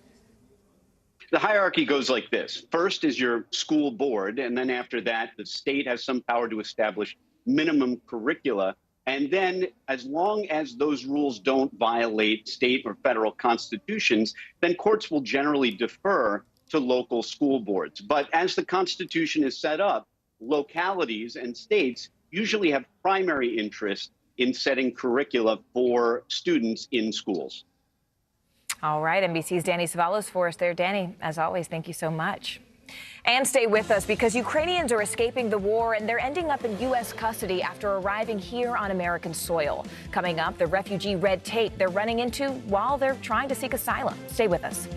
The hierarchy goes like this. First is your school board, and then after that, the state has some power to establish minimum curricula. And then as long as those rules don't violate state or federal constitutions, then courts will generally defer to local school boards. But as the Constitution is set up, localities and states usually have primary interest in setting curricula for students in schools. All right, NBC's Danny Savalos for us there. Danny, as always, thank you so much. And stay with us because Ukrainians are escaping the war and they're ending up in U.S. custody after arriving here on American soil. Coming up, the refugee red tape they're running into while they're trying to seek asylum. Stay with us.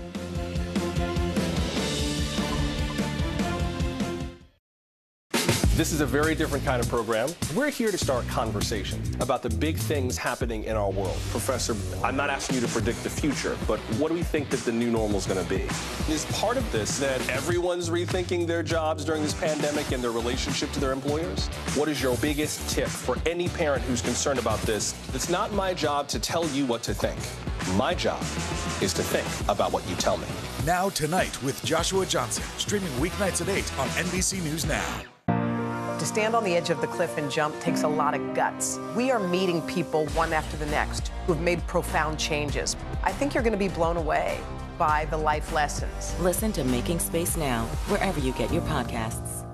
This is a very different kind of program. We're here to start conversation about the big things happening in our world. Professor, I'm not asking you to predict the future, but what do we think that the new normal is going to be? Is part of this that everyone's rethinking their jobs during this pandemic and their relationship to their employers? What is your biggest tip for any parent who's concerned about this? It's not my job to tell you what to think. My job is to think about what you tell me. Now Tonight with Joshua Johnson, streaming weeknights at 8 on NBC News Now. To stand on the edge of the cliff and jump takes a lot of guts. We are meeting people one after the next who have made profound changes. I think you're going to be blown away by the life lessons. Listen to Making Space Now, wherever you get your podcasts.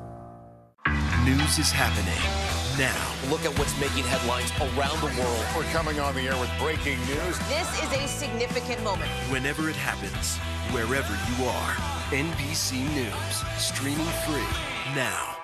News is happening now. Look at what's making headlines around the world. We're coming on the air with breaking news. This is a significant moment. Whenever it happens, wherever you are, NBC News, streaming free now.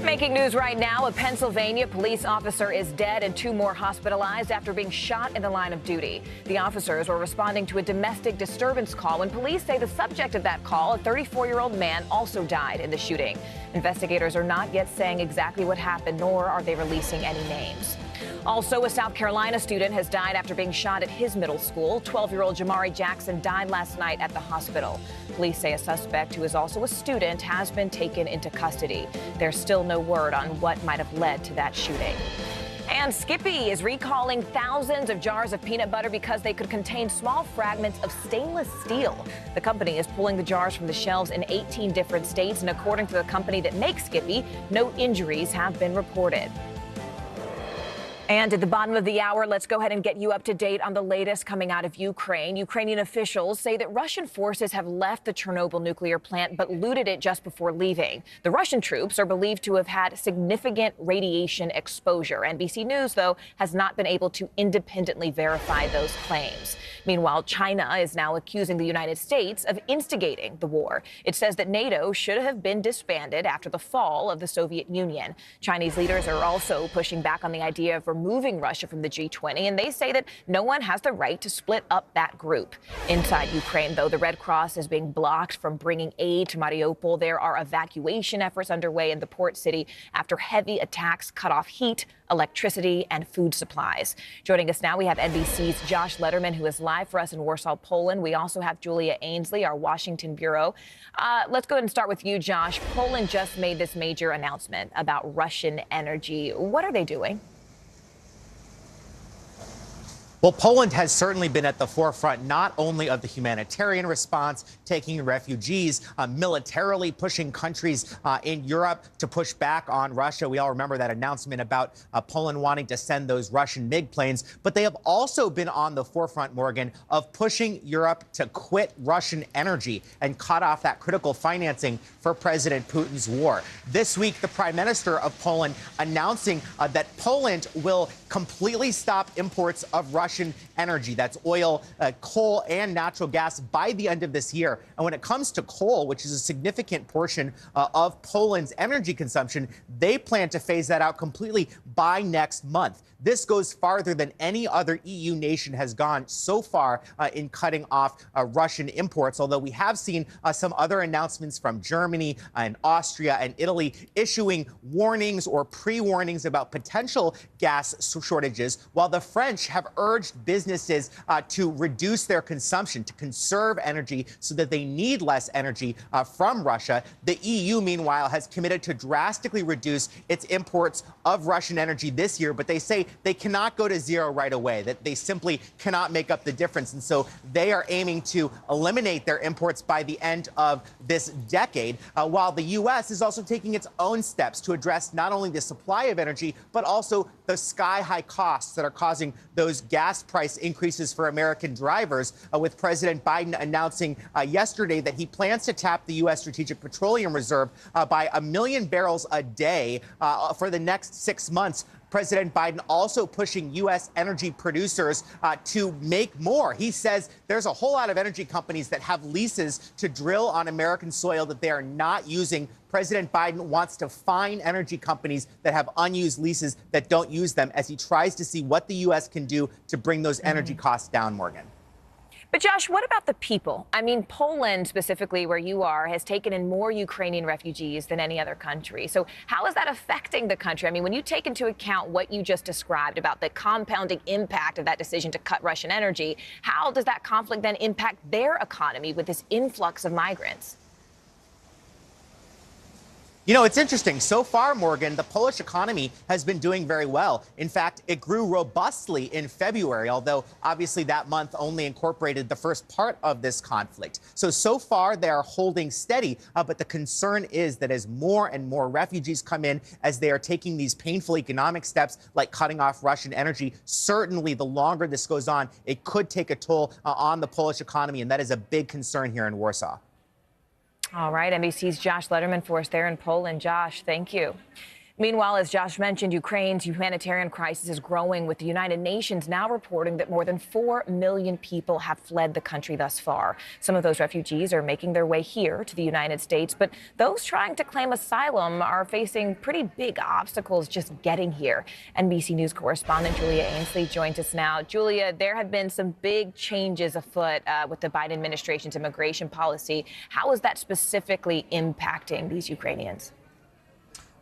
Making news right now, a Pennsylvania police officer is dead and 2 more hospitalized after being shot in the line of duty. The officers were responding to a domestic disturbance call when police say the subject of that call, a 34-year-old man, also died in the shooting. Investigators are not yet saying exactly what happened, nor are they releasing any names. Also, a South Carolina student has died after being shot at his middle school. 12-year-old Jamari Jackson died last night at the hospital. Police say a suspect who is also a student has been taken into custody. There's still no word on what might have led to that shooting. And Skippy is recalling thousands of jars of peanut butter because they could contain small fragments of stainless steel. The company is pulling the jars from the shelves in 18 different states, and according to the company that makes Skippy, no injuries have been reported. And at the bottom of the hour, let's go ahead and get you up to date on the latest coming out of Ukraine. Ukrainian officials say that Russian forces have left the Chernobyl nuclear plant but looted it just before leaving. The Russian troops are believed to have had significant radiation exposure. NBC News, though, has not been able to independently verify those claims. Meanwhile, China is now accusing the United States of instigating the war. It says that NATO should have been disbanded after the fall of the Soviet Union. Chinese leaders are also pushing back on the idea of removing Russia from the G20, and they say that no one has the right to split up that group. Inside Ukraine, though, the Red Cross is being blocked from bringing aid to Mariupol. There are evacuation efforts underway in the port city after heavy attacks cut off heat, electricity, and food supplies. Joining us now, we have NBC's Josh Letterman, who is live for us in Warsaw, Poland. We also have Julia Ainsley, our Washington bureau. Let's go ahead and start with you, Josh. Poland just made this major announcement about Russian energy. What are they doing? Well, Poland has certainly been at the forefront not only of the humanitarian response, taking refugees, militarily pushing countries in Europe to push back on Russia. We all remember that announcement about Poland wanting to send those Russian MiG planes. But they have also been on the forefront, Morgan, of pushing Europe to quit Russian energy and cut off that critical financing for President Putin's war. This week, the Prime Minister of Poland announcing that Poland will completely stop imports of Russian energy. That's oil, coal, and natural gas by the end of this year. And when it comes to coal, which is a significant portion of Poland's energy consumption, they plan to phase that out completely by next month. This goes farther than any other EU nation has gone so far in cutting off Russian imports, although we have seen some other announcements from Germany and Austria and Italy issuing warnings or pre-warnings about potential gas shortages, while the French have urged businesses to reduce their consumption, to conserve energy so that they need less energy from Russia. The EU, meanwhile, has committed to drastically reduce its imports of Russian energy this year, but they say they cannot go to zero right away, that they simply cannot make up the difference. And so they are aiming to eliminate their imports by the end of this decade, while the U.S. is also taking its own steps to address not only the supply of energy, but also the sky-high costs that are causing those gas price increases for American drivers, with President Biden announcing yesterday that he plans to tap the U.S. Strategic Petroleum Reserve by 1 million barrels a day for the next 6 months. President Biden also pushing U.S. energy producers to make more. He says there's a whole lot of energy companies that have leases to drill on American soil that they are not using. President Biden wants to fine energy companies that have unused leases that don't use them as he tries to see what the U.S. can do to bring those energy costs down, Morgan. But Josh, what about the people? I mean, Poland, specifically where you are, has taken in more Ukrainian refugees than any other country. So how is that affecting the country? I mean, when you take into account what you just described about the compounding impact of that decision to cut Russian energy, how does that conflict then impact their economy with this influx of migrants? You know, it's interesting. So far, Morgan, the Polish economy has been doing very well. In fact, it grew robustly in February, although obviously that month only incorporated the first part of this conflict. So far, they are holding steady. But the concern is that as more and more refugees come in, as they are taking these painful economic steps like cutting off Russian energy, certainly the longer this goes on, it could take a toll on the Polish economy. And that is a big concern here in Warsaw. All right, NBC's Josh Letterman for us there in Poland. Josh, thank you. Meanwhile, as Josh mentioned, Ukraine's humanitarian crisis is growing, with the United Nations now reporting that more than 4 million people have fled the country thus far. Some of those refugees are making their way here to the United States, but those trying to claim asylum are facing pretty big obstacles just getting here. NBC News correspondent Julia Ainsley joins us now. Julia, there have been some big changes afoot with the Biden administration's immigration policy. How is that specifically impacting these Ukrainians?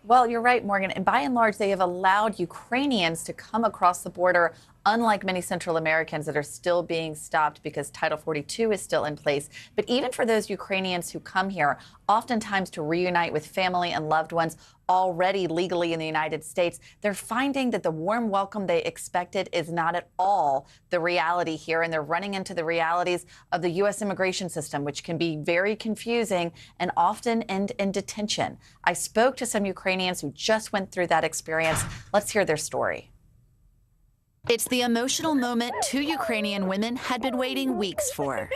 Well, you're right, Morgan. And by and large, they have allowed Ukrainians to come across the border, unlike many Central Americans that are still being stopped because Title 42 is still in place. But even for those Ukrainians who come here, oftentimes to reunite with family and loved ones already legally in the United States, they're finding that the warm welcome they expected is not at all the reality here. And they're running into the realities of the U.S. immigration system, which can be very confusing and often end in detention. I spoke to some Ukrainians who just went through that experience. Let's hear their story. It's the emotional moment two Ukrainian women had been waiting weeks for.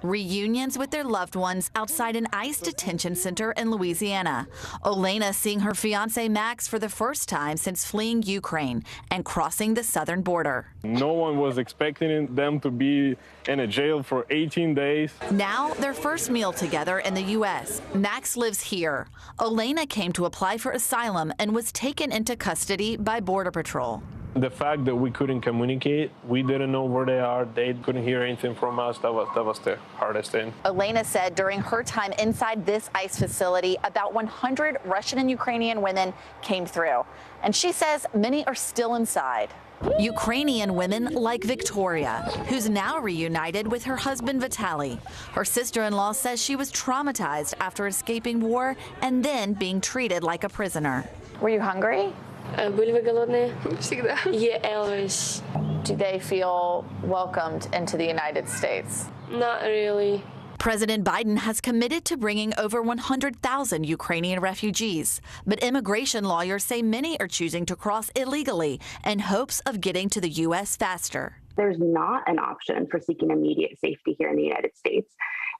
Reunions with their loved ones outside an ICE detention center in Louisiana. Olena seeing her fiancé Max for the first time since fleeing Ukraine and crossing the southern border. No one was expecting them to be in a jail for 18 days. Now, their first meal together in the U.S. Max lives here. Olena came to apply for asylum and was taken into custody by Border Patrol. The fact that we couldn't communicate, we didn't know where they are, they couldn't hear anything from us, that was the hardest thing. Olena said during her time inside this ICE facility, about 100 Russian and Ukrainian women came through. And she says many are still inside. Ukrainian women like Victoria, who's now reunited with her husband Vitaly. Her sister-in-law says she was traumatized after escaping war and then being treated like a prisoner. Were you hungry? Были вы голодные? Всегда. Yeah, always. Do they feel welcomed into the United States? Not really. President Biden has committed to bringing over 100,000 Ukrainian refugees, but immigration lawyers say many are choosing to cross illegally in hopes of getting to the U.S. faster. There's not an option for seeking immediate safety here in the United States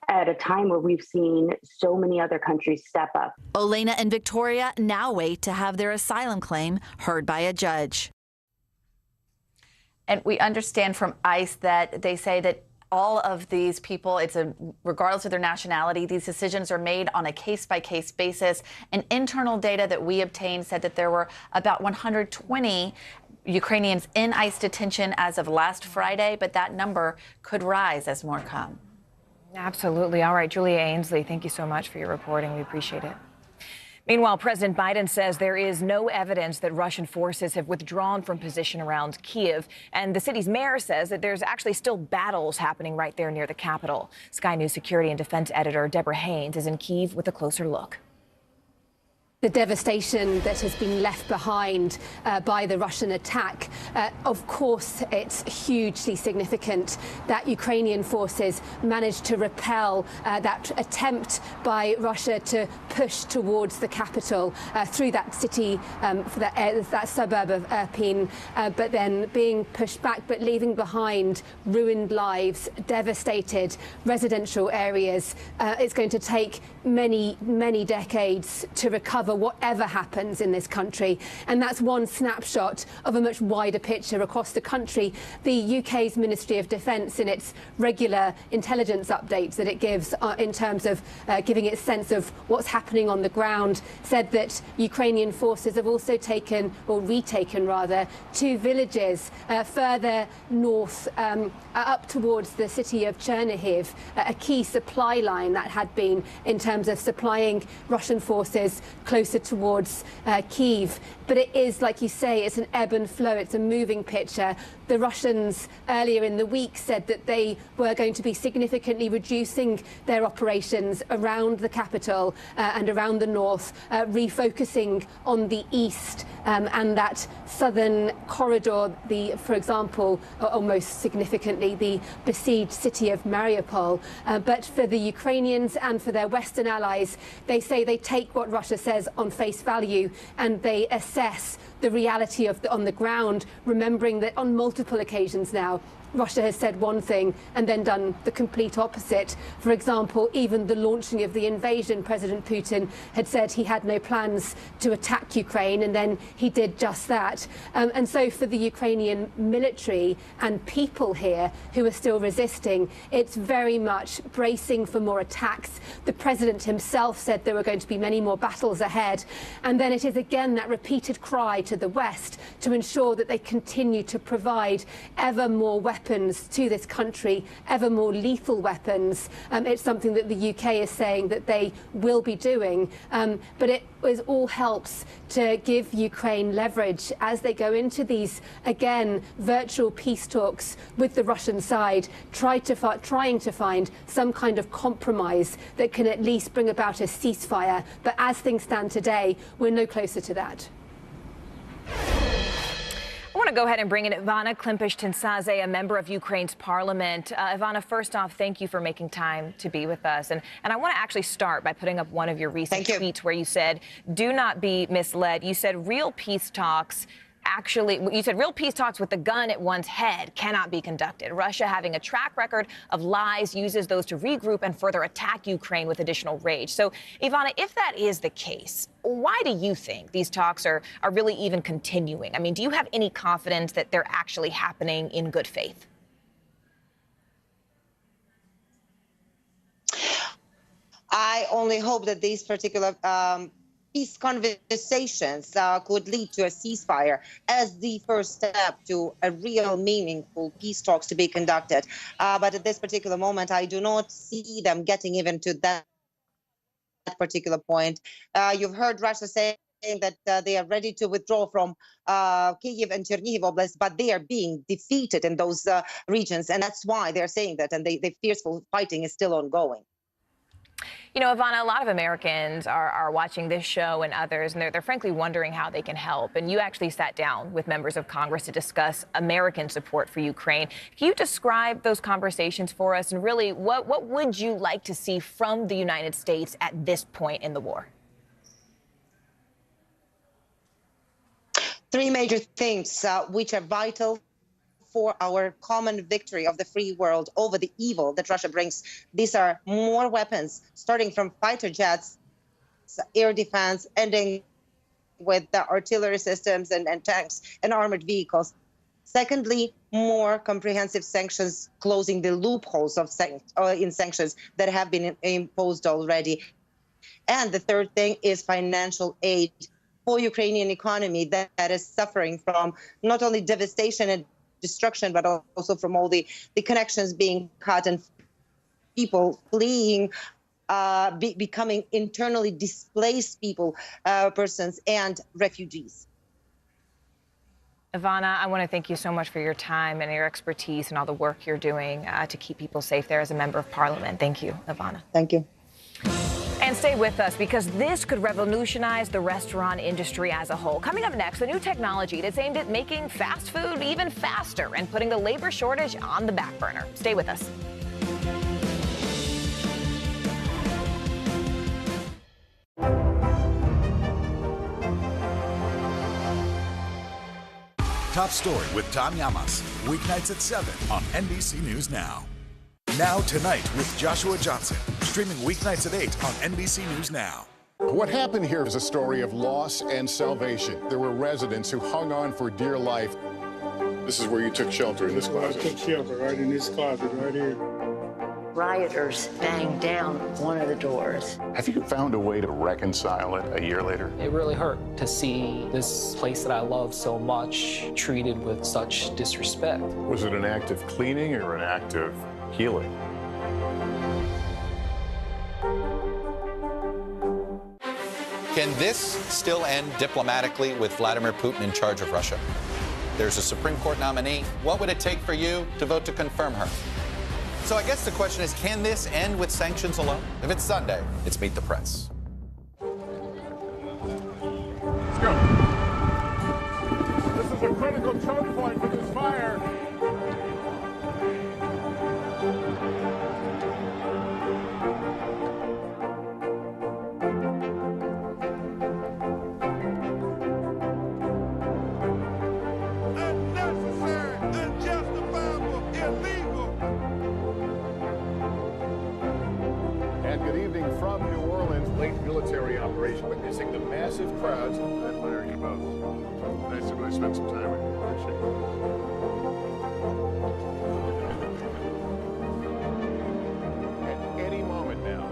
at a time where we've seen so many other countries step up. Olena and Victoria now wait to have their asylum claim heard by a judge. And we understand from ICE that they say that all of these people, regardless of their nationality, these decisions are made on a case-by-case basis. And internal data that we obtained said that there were about 120 Ukrainians in ICE detention as of last Friday, but that number could rise as more come. Absolutely. All right, Julia Ainsley, thank you so much for your reporting. We appreciate it. Meanwhile, President Biden says there is no evidence that Russian forces have withdrawn from position around Kyiv. And the city's mayor says that there's actually still battles happening right there near the capital. Sky News security and defense editor Deborah Haynes is in Kyiv with a closer look. The devastation that has been left behind by the Russian attack. Of course, it's hugely significant that Ukrainian forces managed to repel that attempt by Russia to push towards the capital through that city, that suburb of Irpin, but then being pushed back, but leaving behind ruined lives, devastated residential areas. It's going to take many, many decades to recover whatever happens in this country. And that's one snapshot of a much wider picture across the country. The UK's Ministry of Defence, in its regular intelligence updates that it gives in terms of giving its sense of what's happening on the ground, said that Ukrainian forces have also taken, or retaken rather, 2 villages further north up towards the city of Chernihiv, a key supply line that had been in terms of supplying Russian forces closer towards Kyiv. But it is, like you say, it's an ebb and flow. It's a moving picture. The Russians earlier in the week said that they were going to be significantly reducing their operations around the capital and around the north, refocusing on the east and that southern corridor, for example, or most significantly, the besieged city of Mariupol. But for the Ukrainians and for their Western allies, they say they take what Russia says on face value and they assess the reality of on the ground, remembering that on multiple occasions now, Russia has said one thing and then done the complete opposite. For example, even the launching of the invasion, President Putin had said he had no plans to attack Ukraine, and then he did just that. And so for the Ukrainian military and people here who are still resisting, it's very much bracing for more attacks. The president himself said there were going to be many more battles ahead. And then it is again that repeated cry to the West to ensure that they continue to provide ever more weapons to this country, ever more lethal weapons. It's something that the UK is saying that they will be doing, but it all helps to give Ukraine leverage as they go into these, again, virtual peace talks with the Russian side, trying to find some kind of compromise that can at least bring about a ceasefire. But as things stand today, we're no closer to that. I want to go ahead and bring in Ivana Klimpish-Tinsadze, a member of Ukraine's parliament. Ivana, first off, thank you for making time to be with us. And I want to actually start by putting up one of your recent tweets where you said, do not be misled. You said real peace talks actually, you said real peace talks with the gun at one's head cannot be conducted. Russia, having a track record of lies, uses those to regroup and further attack Ukraine with additional rage. So, Ivana, if that is the case, why do you think these talks are really even continuing? I mean, do you have any confidence that they're actually happening in good faith? I only hope that these particular peace conversations could lead to a ceasefire as the first step to a real meaningful peace talks to be conducted. But at this particular moment, I do not see them getting even to that particular point. You've heard Russia saying that they are ready to withdraw from Kyiv and Chernihiv Oblast, but they are being defeated in those regions. And that's why they're saying that. And the fierceful fighting is still ongoing. You know, Ivana, a lot of Americans are watching this show and others, and they're frankly wondering how they can help. And you actually sat down with members of Congress to discuss American support for Ukraine. Can you describe those conversations for us? And really, what would you like to see from the United States at this point in the war? Three major things which are vital for our common victory of the free world over the evil that Russia brings. These are more weapons, starting from fighter jets, air defense, ending with the artillery systems and tanks and armored vehicles. Secondly, more comprehensive sanctions, closing the loopholes of in sanctions that have been imposed already. And the third thing is financial aid for Ukrainian economy that is suffering from not only devastation and destruction, but also from all the connections being cut and people fleeing, becoming internally displaced persons and refugees. Ivana, I want to thank you so much for your time and your expertise and all the work you're doing to keep people safe there as a member of parliament. Thank you, Ivana. Thank you. And stay with us, because this could revolutionize the restaurant industry as a whole. Coming up next, a new technology that's aimed at making fast food even faster and putting the labor shortage on the back burner. Stay with us. Top Story with Tom Llamas, weeknights at 7 on NBC News Now. Now Tonight with Joshua Johnson, streaming weeknights at 8 on NBC News Now. What happened here is a story of loss and salvation. There were residents who hung on for dear life. This is where you took shelter, in this closet. I took shelter right in this closet right here. Rioters banged down one of the doors. Have you found a way to reconcile it a year later? It really hurt to see this place that I love so much treated with such disrespect. Was it an act of cleaning or an act of healing? Can this still end diplomatically with Vladimir Putin in charge of Russia? There's a Supreme Court nominee. What would it take for you to vote to confirm her? So I guess the question is, can this end with sanctions alone? If it's Sunday, it's Meet the Press. Let's go. This is a critical choke point for this fire. Military operation, witnessing the massive crowds. I admire you both. Nice to really spend some time with you. Appreciate it. At any moment now.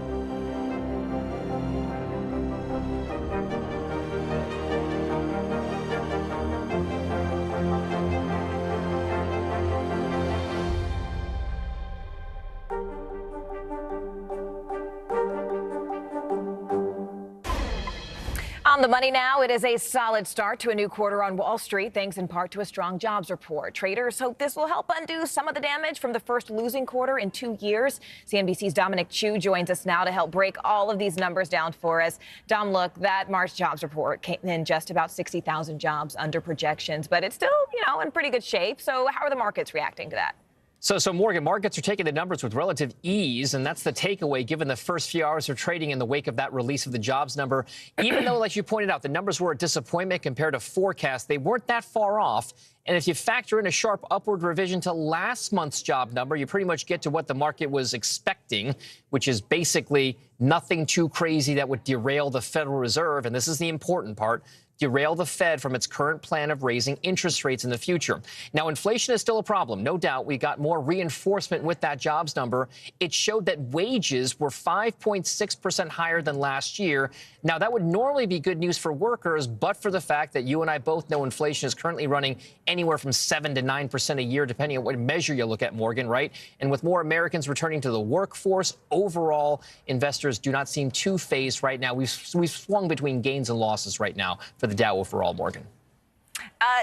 On the money now, it is a solid start to a new quarter on Wall Street, thanks in part to a strong jobs report. Traders hope this will help undo some of the damage from the first losing quarter in 2 years. CNBC's Dominic Chu joins us now to help break all of these numbers down for us. Dom, look, that March jobs report came in just about 60,000 jobs under projections, but it's still, in pretty good shape. So how are the markets reacting to that? So Morgan, markets are taking the numbers with relative ease, and that's the takeaway given the first few hours of trading in the wake of that release of the jobs number. Even though, like you pointed out, the numbers were a disappointment compared to forecast, they weren't that far off. And if you factor in a sharp upward revision to last month's job number, you pretty much get to what the market was expecting, which is basically nothing too crazy that would derail the Federal Reserve. And this is the important part. Derail the Fed from its current plan of raising interest rates in the future. Now, inflation is still a problem. No doubt we got more reinforcement with that jobs number. It showed that wages were 5.6% higher than last year. Now, that would normally be good news for workers, but for the fact that you and I both know inflation is currently running anywhere from 7 to 9% a year, depending on what measure you look at, Morgan, right? And with more Americans returning to the workforce, overall, investors do not seem too phased right now. We've swung between gains and losses right now for the Dow overall, Morgan.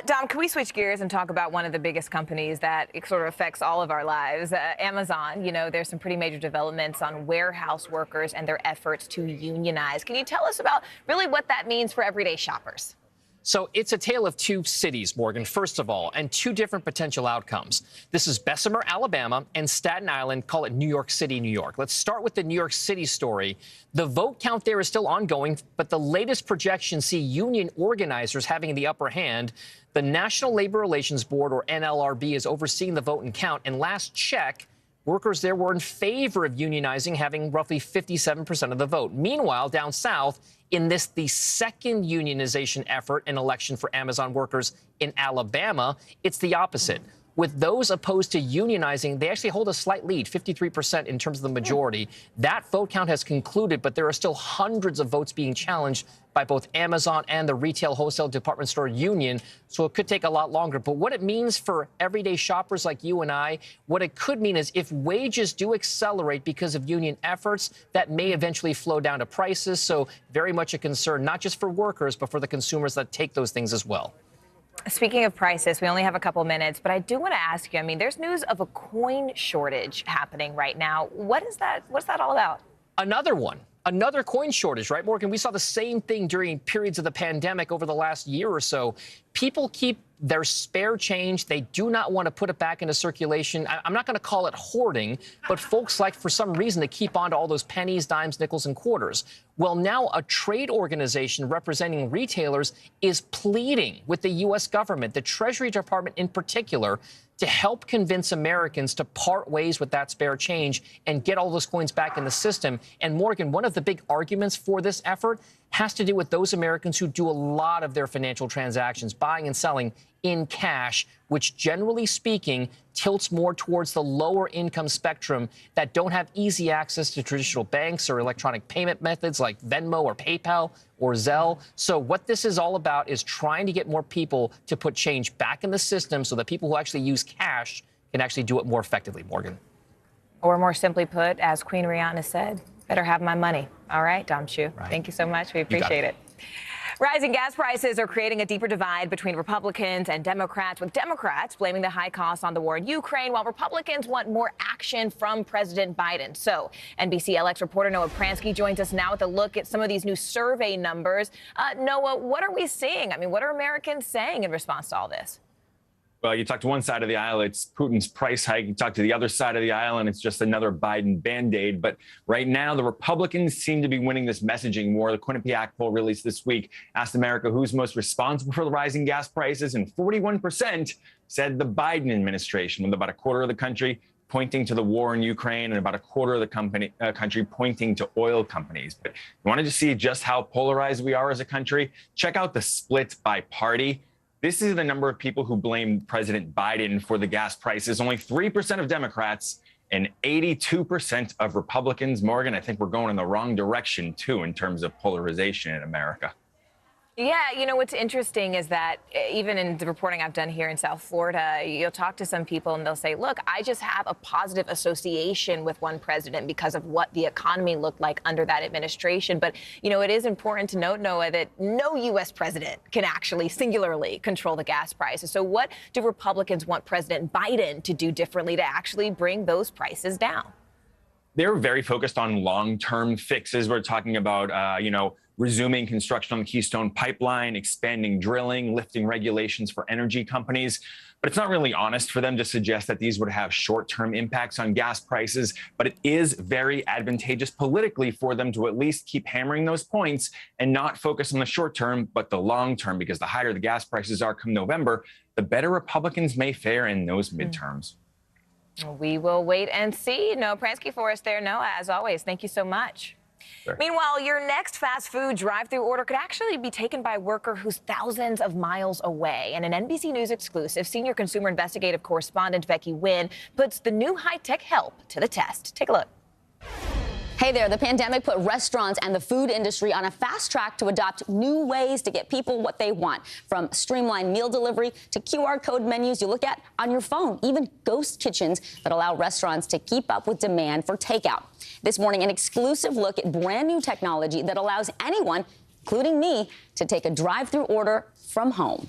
Dom, can we switch gears and talk about one of the biggest companies that sort of affects all of our lives, Amazon? You know, there's some pretty major developments on warehouse workers and their efforts to unionize. Can you tell us about really what that means for everyday shoppers? So it's a tale of two cities, Morgan, first of all, and two different potential outcomes. This is Bessemer, Alabama, and Staten Island, call it New York City, New York. Let's start with the New York City story. The vote count there is still ongoing, but the latest projections see union organizers having the upper hand. The National Labor Relations Board, or NLRB, is overseeing the vote and count, and last check, workers there were in favor of unionizing, having roughly 57% of the vote. Meanwhile, down south, in the second unionization effort and election for Amazon workers in Alabama, it's the opposite. With those opposed to unionizing, they actually hold a slight lead, 53% in terms of the majority. That vote count has concluded, but there are still hundreds of votes being challenged by both Amazon and the Retail Wholesale Department Store Union, so it could take a lot longer. But what it means for everyday shoppers like you and I, what it could mean is if wages do accelerate because of union efforts, that may eventually flow down to prices. So very much a concern, not just for workers, but for the consumers that take those things as well. Speaking of prices, we only have a couple minutes, but I do want to ask you, I mean, there's news of a coin shortage happening right now. What is that? What's that all about? Another one. Another coin shortage, right, Morgan? We saw the same thing during periods of the pandemic over the last year or so. People keep their spare change. They do not want to put it back into circulation. I'm not going to call it hoarding, but folks like, for some reason, to keep on to all those pennies, dimes, nickels, and quarters. Well, now a trade organization representing retailers is pleading with the U.S. government, the Treasury Department in particular, to help convince Americans to part ways with that spare change and get all those coins back in the system. And Morgan, one of the big arguments for this effort has to do with those Americans who do a lot of their financial transactions, buying and selling in cash, which generally speaking tilts more towards the lower income spectrum that don't have easy access to traditional banks or electronic payment methods like Venmo or PayPal or Zelle. So what this is all about is trying to get more people to put change back in the system so that people who actually use cash can actually do it more effectively, Morgan. Or more simply put, as Queen Rihanna said, better have my money. All right, Dom Chu, thank you so much. We appreciate it. Rising gas prices are creating a deeper divide between Republicans and Democrats, with Democrats blaming the high costs on the war in Ukraine, while Republicans want more action from President Biden. So NBC LX reporter Noah Pransky joins us now with a look at some of these new survey numbers. Noah, what are we seeing? I mean, what are Americans saying in response to all this? Well, you talk to one side of the aisle, it's Putin's price hike. You talk to the other side of the aisle, and it's just another Biden Band-Aid. But right now, the Republicans seem to be winning this messaging war. The Quinnipiac poll released this week asked America who's most responsible for the rising gas prices, and 41% said the Biden administration, with about a quarter of the country pointing to the war in Ukraine and about a quarter of the country pointing to oil companies. But you wanted to see just how polarized we are as a country? Check out the split by party. This is the number of people who blame President Biden for the gas prices. Only 3% of Democrats and 82% of Republicans. Morgan, I think we're going in the wrong direction, too, in terms of polarization in America. Yeah, you know, what's interesting is that even in the reporting I've done here in South Florida, you'll talk to some people and they'll say, look, I just have a positive association with one president because of what the economy looked like under that administration. But, you know, it is important to note, Noah, that no U.S. president can actually singularly control the gas prices. So what do Republicans want President Biden to do differently to actually bring those prices down? They're very focused on long-term fixes. We're talking about, resuming construction on the Keystone Pipeline, expanding drilling, lifting regulations for energy companies. But it's not really honest for them to suggest that these would have short-term impacts on gas prices. But it is very advantageous politically for them to at least keep hammering those points and not focus on the short term, but the long term, because the higher the gas prices are come November, the better Republicans may fare in those midterms. We will wait and see. Noah Pransky for us there, Noah, as always. Thank you so much. Sure. Meanwhile, your next fast food drive-through order could actually be taken by a worker who's thousands of miles away. And an NBC News exclusive, senior consumer investigative correspondent Becky Wynn puts the new high-tech help to the test. Take a look. Hey there, the pandemic put restaurants and the food industry on a fast track to adopt new ways to get people what they want, from streamlined meal delivery to QR code menus you look at on your phone, even ghost kitchens that allow restaurants to keep up with demand for takeout. This morning, an exclusive look at brand new technology that allows anyone, including me, to take a drive-through order from home.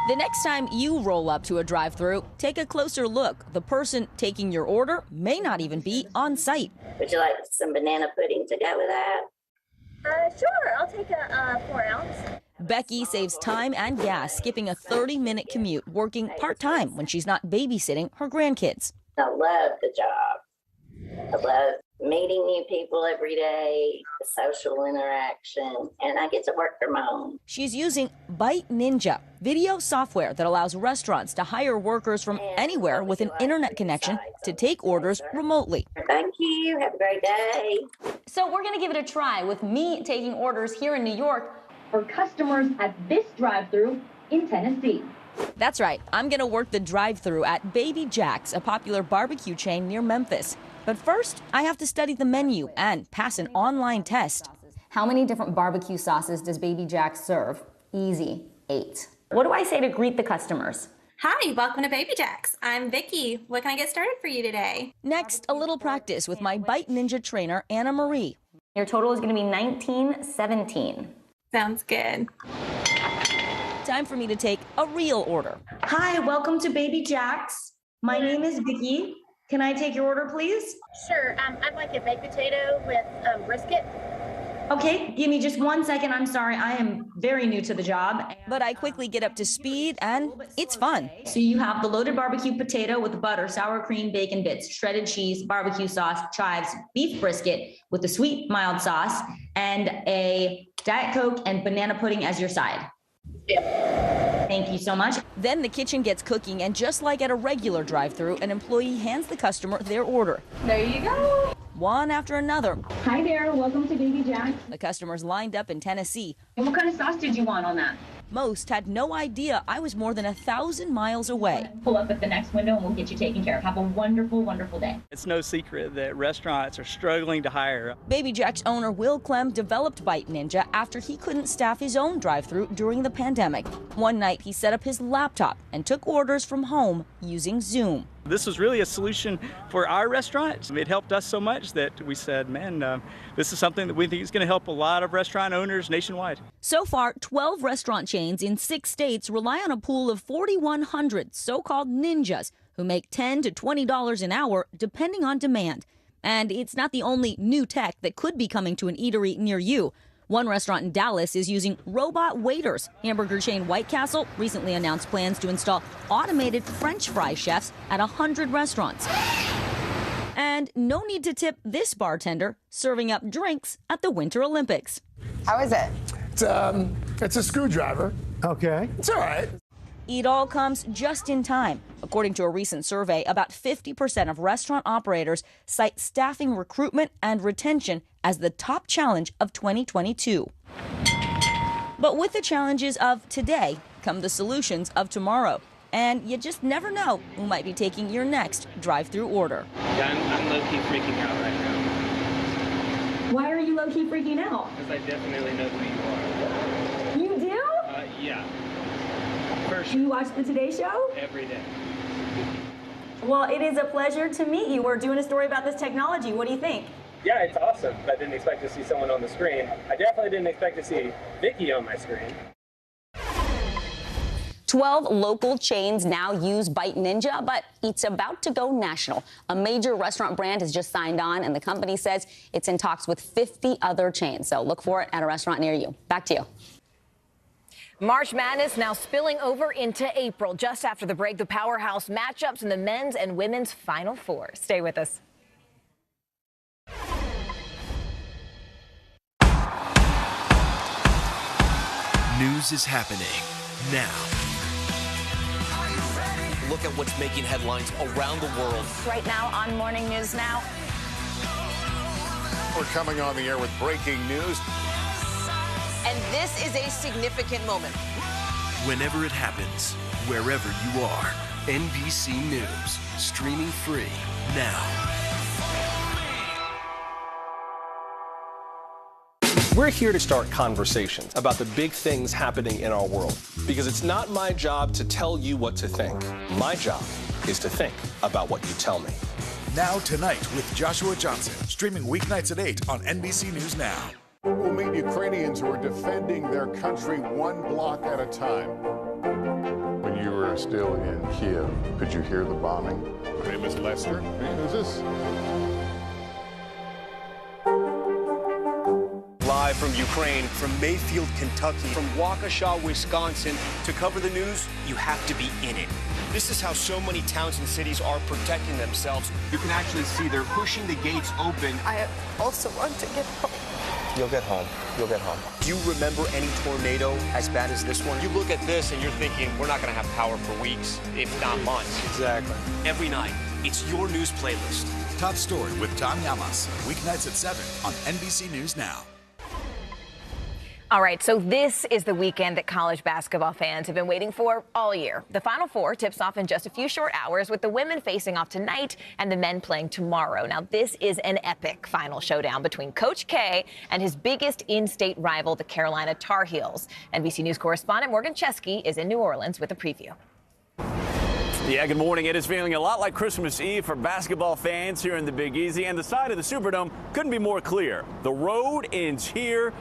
The next time you roll up to a drive-thru, take a closer look. The person taking your order may not even be on site. Would you like some banana pudding to go with that? Sure, I'll take a 4-ounce. Becky saves time and gas, skipping a 30-minute commute, working part-time when she's not babysitting her grandkids. I love the job. I love meeting new people every day, the social interaction, and I get to work from home. She's using Bite Ninja, video software that allows restaurants to hire workers from anywhere with an internet connection to take orders remotely. Thank you. Have a great day. So we're going to give it a try with me taking orders here in New York For customers at this drive-thru in Tennessee. That's right. I'm going to work the drive-thru at Baby Jack's, a popular barbecue chain near Memphis. But first, I have to study the menu and pass an online test. How many different barbecue sauces does Baby Jack serve? Easy, 8. What do I say to greet the customers? Hi, welcome to Baby Jack's. I'm Vicky. What can I get started for you today? Next, a little practice with my Bite Ninja trainer, Anna Marie. Your total is going to be $19.17. Sounds good. Time for me to take a real order. Hi, welcome to Baby Jack's. My name is Vicky. Can I take your order, please? Sure. I'd like a baked potato with brisket. Okay, give me just 1 second. I'm sorry, I am very new to the job. But I quickly get up to speed, and it's fun. So you have the loaded barbecue potato with butter, sour cream, bacon bits, shredded cheese, barbecue sauce, chives, beef brisket with the sweet mild sauce, and a Diet Coke and banana pudding as your side. Thank you so much. Then the kitchen gets cooking, and just like at a regular drive-thru, an employee hands the customer their order. There you go. One after another. Hi there, welcome to Baby Jack's. The customers lined up in Tennessee. And what kind of sauce did you want on that? Most had no idea I was more than 1,000 miles away. Pull up at the next window and we'll get you taken care of. Have a wonderful, wonderful day. It's no secret that restaurants are struggling to hire. Baby Jack's owner Will Clem developed Bite Ninja after he couldn't staff his own drive-thru during the pandemic. One night he set up his laptop and took orders from home using Zoom. This was really a solution for our restaurants. It helped us so much that we said, man, this is something that we think is going to help a lot of restaurant owners nationwide. So far, 12 restaurant chains in 6 states rely on a pool of 4,100 so-called ninjas who make $10 to $20 an hour depending on demand. And it's not the only new tech that could be coming to an eatery near you. One restaurant in Dallas is using robot waiters. Hamburger chain White Castle recently announced plans to install automated French fry chefs at 100 restaurants. And no need to tip this bartender serving up drinks at the Winter Olympics. How is it? It's a screwdriver. Okay. It's all right. It all comes just in time. According to a recent survey, about 50% of restaurant operators cite staffing recruitment and retention as the top challenge of 2022. But with the challenges of today come the solutions of tomorrow. And you just never know who might be taking your next drive-thru order. Yeah, I'm low-key freaking out right now. Why are you low-key freaking out? Because I definitely know who you are. You do? Yeah. For sure. Do you watch the Today Show? Every day. Well, it is a pleasure to meet you. We're doing a story about this technology. What do you think? Yeah, it's awesome. I didn't expect to see someone on the screen. I definitely didn't expect to see Vicky on my screen. 12 local chains now use Bite Ninja, but it's about to go national. A major restaurant brand has just signed on, and the company says it's in talks with 50 other chains. So look for it at a restaurant near you. Back to you. March Madness now spilling over into April. Just after the break, the powerhouse matchups in the men's and women's Final Four. Stay with us. News is happening now. Look at what's making headlines around the world. Right now on Morning News Now. We're coming on the air with breaking news. And this is a significant moment. Whenever it happens, wherever you are, NBC News, streaming free now. We're here to start conversations about the big things happening in our world, because it's not my job to tell you what to think. My job is to think about what you tell me. Now Tonight with Joshua Johnson, streaming weeknights at 8 on NBC News Now. We'll meet Ukrainians who are defending their country one block at a time. When you were still in Kiev, could you hear the bombing? My name is Lester. Who's this? Live from Ukraine, from Mayfield, Kentucky, from Waukesha, Wisconsin. To cover the news, you have to be in it. This is how so many towns and cities are protecting themselves. You can actually see they're pushing the gates open. I also want to get home. You'll get home. You'll get home. Do you remember any tornado as bad as this one? You look at this and you're thinking, we're not going to have power for weeks, if not months. Exactly. Every night, it's your news playlist. Top Story with Tom Llamas, weeknights at 7 on NBC News Now. All right, so this is the weekend that college basketball fans have been waiting for all year. The Final Four tips off in just a few short hours, with the women facing off tonight and the men playing tomorrow. Now, this is an epic final showdown between Coach K and his biggest in-state rival, the Carolina Tar Heels. NBC News correspondent Morgan Chesky is in New Orleans with a preview. Yeah, good morning. It is feeling a lot like Christmas Eve for basketball fans here in the Big Easy, and the side of the Superdome couldn't be more clear. The road ends here.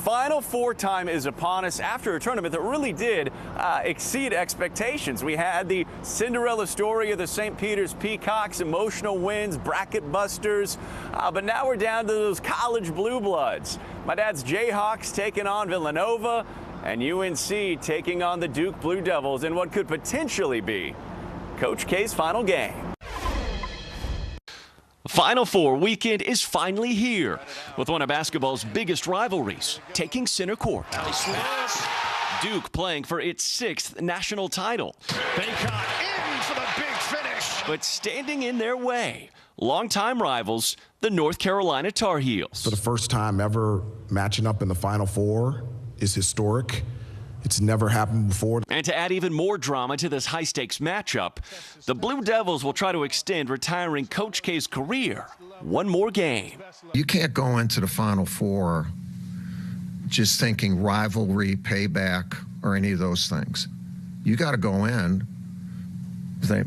Final Four time is upon us after a tournament that really did exceed expectations. We had the Cinderella story of the St. Peter's Peacocks, emotional wins, bracket busters, but now we're down to those college blue bloods. My dad's Jayhawks taking on Villanova, and UNC taking on the Duke Blue Devils in what could potentially be Coach K's final game. Final Four weekend is finally here, with one of basketball's biggest rivalries taking center court. Duke playing for its 6th national title. Baycott in for the big finish. But standing in their way, longtime rivals, the North Carolina Tar Heels. For the first time ever matching up in the Final Four is historic. It's never happened before. And to add even more drama to this high-stakes matchup, the Blue Devils will try to extend retiring Coach K's career one more game. You can't go into the Final Four just thinking rivalry, payback, or any of those things. You got to go in,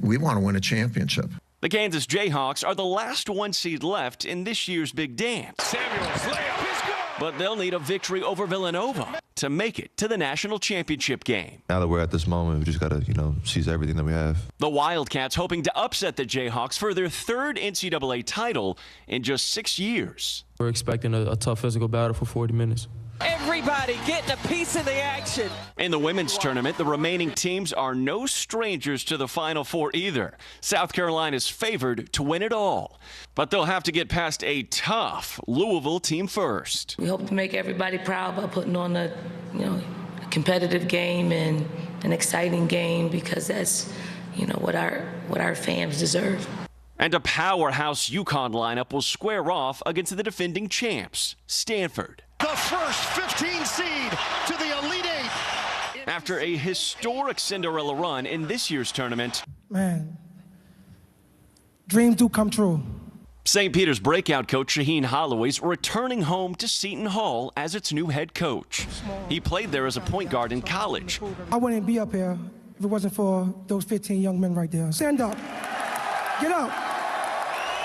we want to win a championship. The Kansas Jayhawks are the last 1 seed left in this year's big dance. Samuels layup is good. But they'll need a victory over Villanova to make it to the national championship game. Now that we're at this moment, we just got to, seize everything that we have. The Wildcats hoping to upset the Jayhawks for their 3rd NCAA title in just 6 years. We're expecting a tough physical battle for 40 minutes. Everybody getting a piece of the action. In the women's tournament, the remaining teams are no strangers to the Final Four either. South Carolina's favored to win it all, but they'll have to get past a tough Louisville team first. We hope to make everybody proud by putting on a competitive game and an exciting game, because that's what our fans deserve. And a powerhouse UConn lineup will square off against the defending champs, Stanford. The first 15 seed to the Elite Eight. After a historic Cinderella run in this year's tournament, man, dreams do come true. St. Peter's breakout coach Shaheen Holloway's returning home to Seton Hall as its new head coach. He played there as a point guard in college. I wouldn't be up here if it wasn't for those 15 young men right there. Stand up. Get up.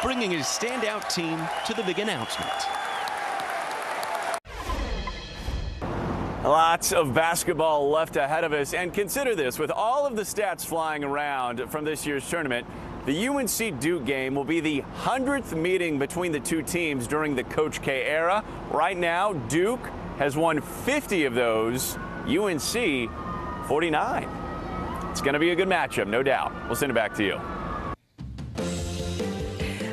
Bringing his standout team to the big announcement. Lots of basketball left ahead of us. And consider this, with all of the stats flying around from this year's tournament, the UNC Duke game will be the 100th meeting between the two teams during the Coach K era. Right now, Duke has won 50 of those, UNC 49. It's going to be a good matchup, no doubt. We'll send it back to you.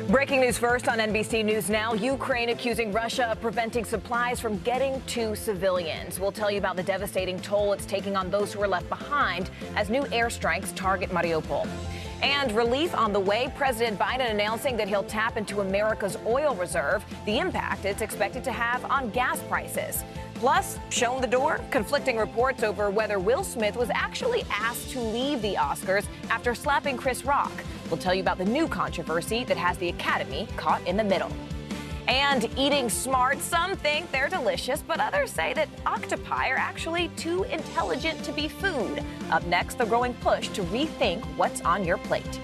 Breaking news first on NBC News Now. Ukraine accusing Russia of preventing supplies from getting to civilians. We'll tell you about the devastating toll it's taking on those who are left behind as new airstrikes target Mariupol. And relief on the way. President Biden announcing that he'll tap into America's oil reserve, the impact it's expected to have on gas prices. Plus, shown the door, conflicting reports over whether Will Smith was actually asked to leave the Oscars after slapping Chris Rock. We'll tell you about the new controversy that has the Academy caught in the middle. And eating smart. Some think they're delicious, but others say that octopi are actually too intelligent to be food. Up next, the growing push to rethink what's on your plate.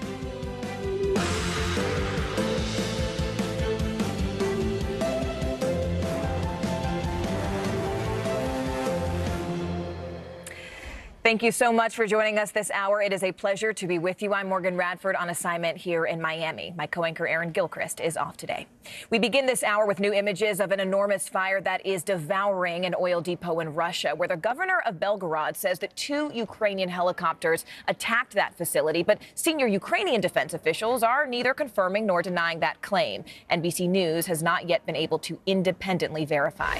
Thank you so much for joining us this hour. It is a pleasure to be with you. I'm Morgan Radford on assignment here in Miami. My co-anchor Aaron Gilchrist is off today. We begin this hour with new images of an enormous fire that is devouring an oil depot in Russia, where the governor of Belgorod says that 2 Ukrainian helicopters attacked that facility. But senior Ukrainian defense officials are neither confirming nor denying that claim. NBC News has not yet been able to independently verify.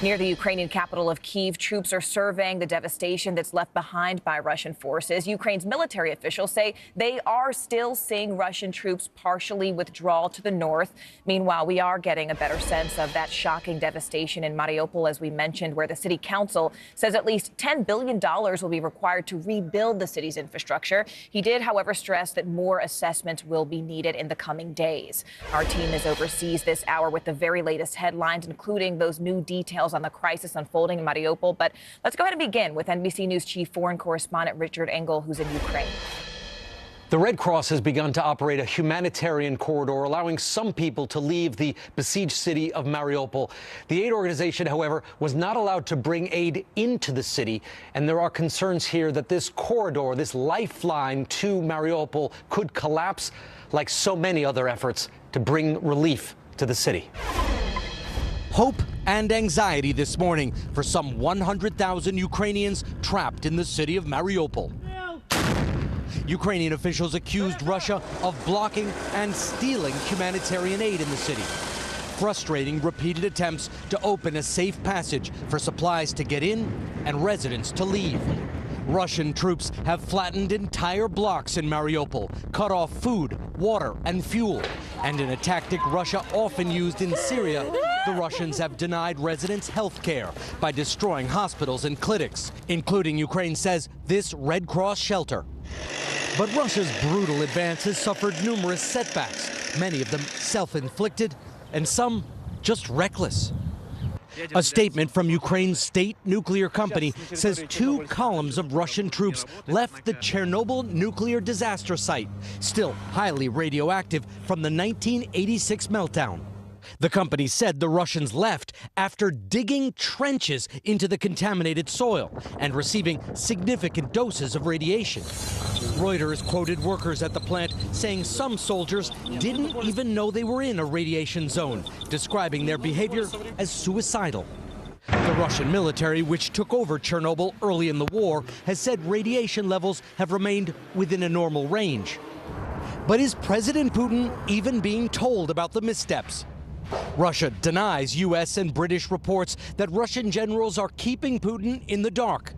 Near the Ukrainian capital of Kyiv, troops are surveying the devastation that's left behind by Russian forces. Ukraine's military officials say they are still seeing Russian troops partially withdraw to the north. Meanwhile, we are getting a better sense of that shocking devastation in Mariupol, as we mentioned, where the city council says at least $10 billion will be required to rebuild the city's infrastructure. He did, however, stress that more assessments will be needed in the coming days. Our team is overseas this hour with the very latest headlines, including those new details on the crisis unfolding in Mariupol. But let's go ahead and begin with NBC News Chief Foreign Correspondent Richard Engel, who's in Ukraine. The Red Cross has begun to operate a humanitarian corridor, allowing some people to leave the besieged city of Mariupol. The aid organization, however, was not allowed to bring aid into the city, and there are concerns here that this corridor, this lifeline to Mariupol, could collapse like so many other efforts to bring relief to the city. Hope and anxiety this morning for some 100,000 Ukrainians trapped in the city of Mariupol. Ukrainian officials accused Russia of blocking and stealing humanitarian aid in the city, frustrating repeated attempts to open a safe passage for supplies to get in and residents to leave. Russian troops have flattened entire blocks in Mariupol, cut off food, water, and fuel. And in a tactic Russia often used in Syria, the Russians have denied residents health care by destroying hospitals and clinics, including, Ukraine says, this Red Cross shelter. But Russia's brutal advances suffered numerous setbacks, many of them self-inflicted, and some just reckless. A statement from Ukraine's state nuclear company says 2 columns of Russian troops left the Chernobyl nuclear disaster site, still highly radioactive from the 1986 meltdown. The company said the Russians left after digging trenches into the contaminated soil and receiving significant doses of radiation. Reuters quoted workers at the plant saying some soldiers didn't even know they were in a radiation zone, describing their behavior as suicidal. The Russian military, which took over Chernobyl early in the war, has said radiation levels have remained within a normal range. But is President Putin even being told about the missteps? Russia denies U.S. and British reports that Russian generals are keeping Putin in the dark.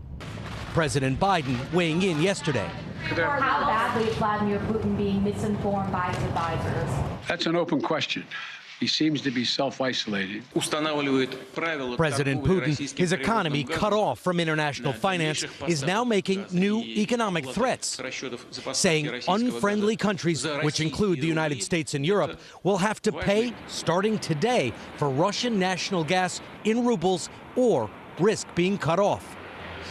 President Biden weighing in yesterday. How badly is Vladimir Putin being misinformed by his advisors? That's an open question. He seems to be self-isolating. President Putin, his economy cut off from international finance, is now making new economic threats, saying unfriendly countries, which include the United States and Europe, will have to pay, starting today, for Russian national gas in rubles or risk being cut off.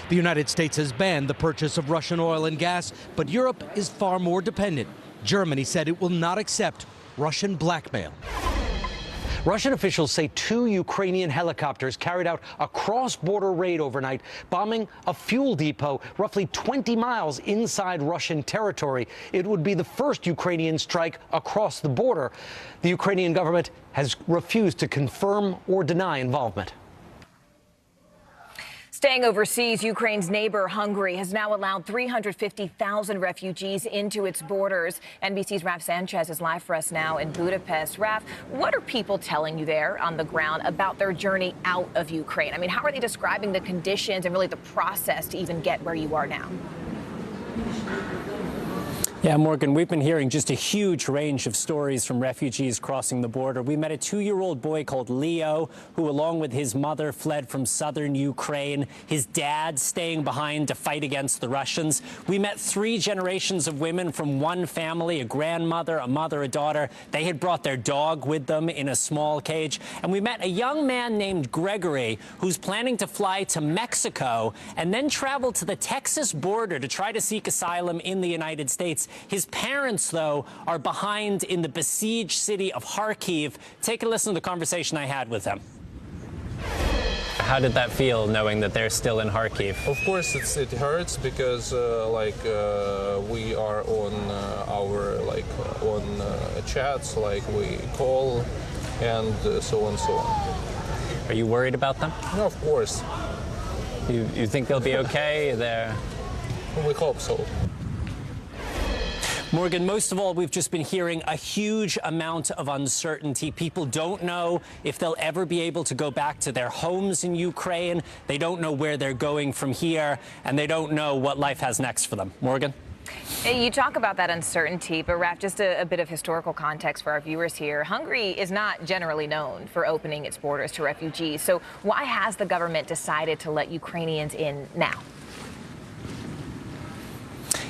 The United States has banned the purchase of Russian oil and gas, but Europe is far more dependent. Germany said it will not accept Russian blackmail. Russian officials say 2 Ukrainian helicopters carried out a cross-border raid overnight, bombing a fuel depot roughly 20 miles inside Russian territory. It would be the first Ukrainian strike across the border. The Ukrainian government has refused to confirm or deny involvement. Staying overseas, Ukraine's neighbor Hungary has now allowed 350,000 refugees into its borders. NBC's Raf Sanchez is live for us now in Budapest. Raf, what are people telling you there on the ground about their journey out of Ukraine? I mean, how are they describing the conditions and really the process to even get where you are now? Yeah, Morgan, we've been hearing just a huge range of stories from refugees crossing the border. We met a 2-year-old boy called Leo, who, along with his mother, fled from southern Ukraine. His dad staying behind to fight against the Russians. We met 3 generations of women from one family, a grandmother, a mother, a daughter. They had brought their dog with them in a small cage. And we met a young man named Gregory, who's planning to fly to Mexico and then travel to the Texas border to try to seek asylum in the United States. His parents, though, are behind in the besieged city of Kharkiv. Take a listen to the conversation I had with them. How did that feel, knowing that they're still in Kharkiv? Of course, it hurts because, we are on our chats, we call, and so on and so on. Are you worried about them? No, of course. You think they'll be okay? We hope so. Morgan, most of all, we've just been hearing a huge amount of uncertainty. People don't know if they'll ever be able to go back to their homes in Ukraine. They don't know where they're going from here, and they don't know what life has next for them. Morgan? You talk about that uncertainty, but Raf, just a bit of historical context for our viewers here. Hungary is not generally known for opening its borders to refugees. So why has the government decided to let Ukrainians in now?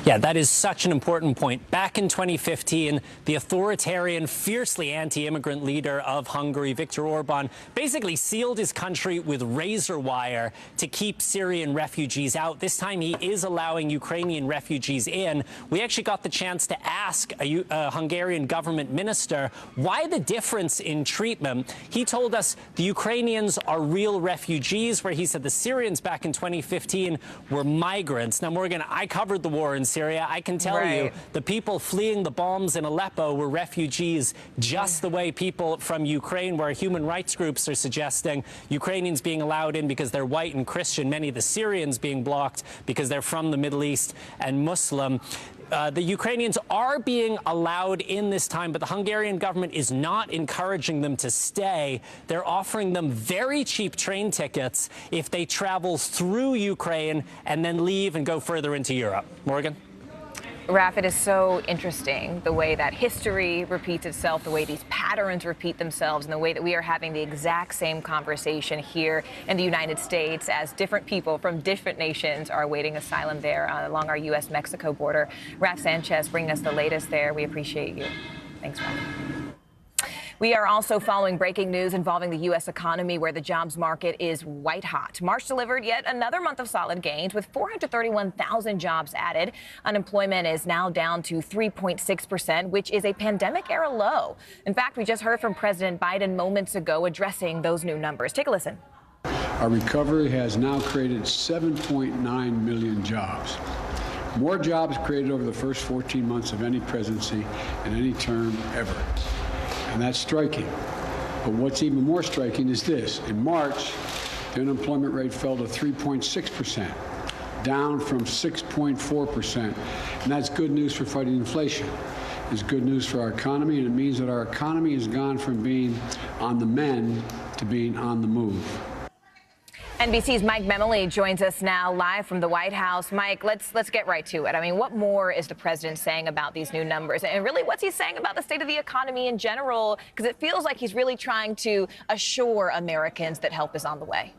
Yeah, that is such an important point. Back in 2015, the authoritarian, fiercely anti-immigrant leader of Hungary, Viktor Orban, basically sealed his country with razor wire to keep Syrian refugees out. This time he is allowing Ukrainian refugees in. We actually got the chance to ask a Hungarian government minister why the difference in treatment. He told us the Ukrainians are real refugees, where he said the Syrians back in 2015 were migrants. Now, Morgan, I covered the war in Syria. I can tell you the people fleeing the bombs in Aleppo were refugees just the way people from Ukraine were. Human rights groups are suggesting Ukrainians being allowed in because they're white and Christian, many of the Syrians being blocked because they're from the Middle East and Muslim. The Ukrainians are being allowed in this time, but the Hungarian government is not encouraging them to stay. They're offering them very cheap train tickets if they travel through Ukraine and then leave and go further into Europe. Morgan? Raf, it is so interesting the way that history repeats itself, the way these patterns repeat themselves, and the way that we are having the exact same conversation here in the United States as different people from different nations are awaiting asylum there along our U.S.-Mexico border. Raf Sanchez bringing us the latest there. We appreciate you. Thanks, Raf. We are also following breaking news involving the U.S. economy, where the jobs market is white hot. March delivered yet another month of solid gains with 431,000 jobs added. Unemployment is now down to 3.6%, which is a pandemic-era low. In fact, we just heard from President Biden moments ago addressing those new numbers. Take a listen. Our recovery has now created 7.9 million jobs. More jobs created over the first 14 months of any presidency in any term ever. And that's striking. But what's even more striking is this. In March, the unemployment rate fell to 3.6%, down from 6.4%. And that's good news for fighting inflation. It's good news for our economy, and it means that our economy has gone from being on the mend to being on the move. NBC's Mike Memoli joins us now live from the White House. Mike, let's get right to it. I mean, what more is the president saying about these new numbers? And really, what's he saying about the state of the economy in general? Because it feels like he's really trying to assure Americans that help is on the way.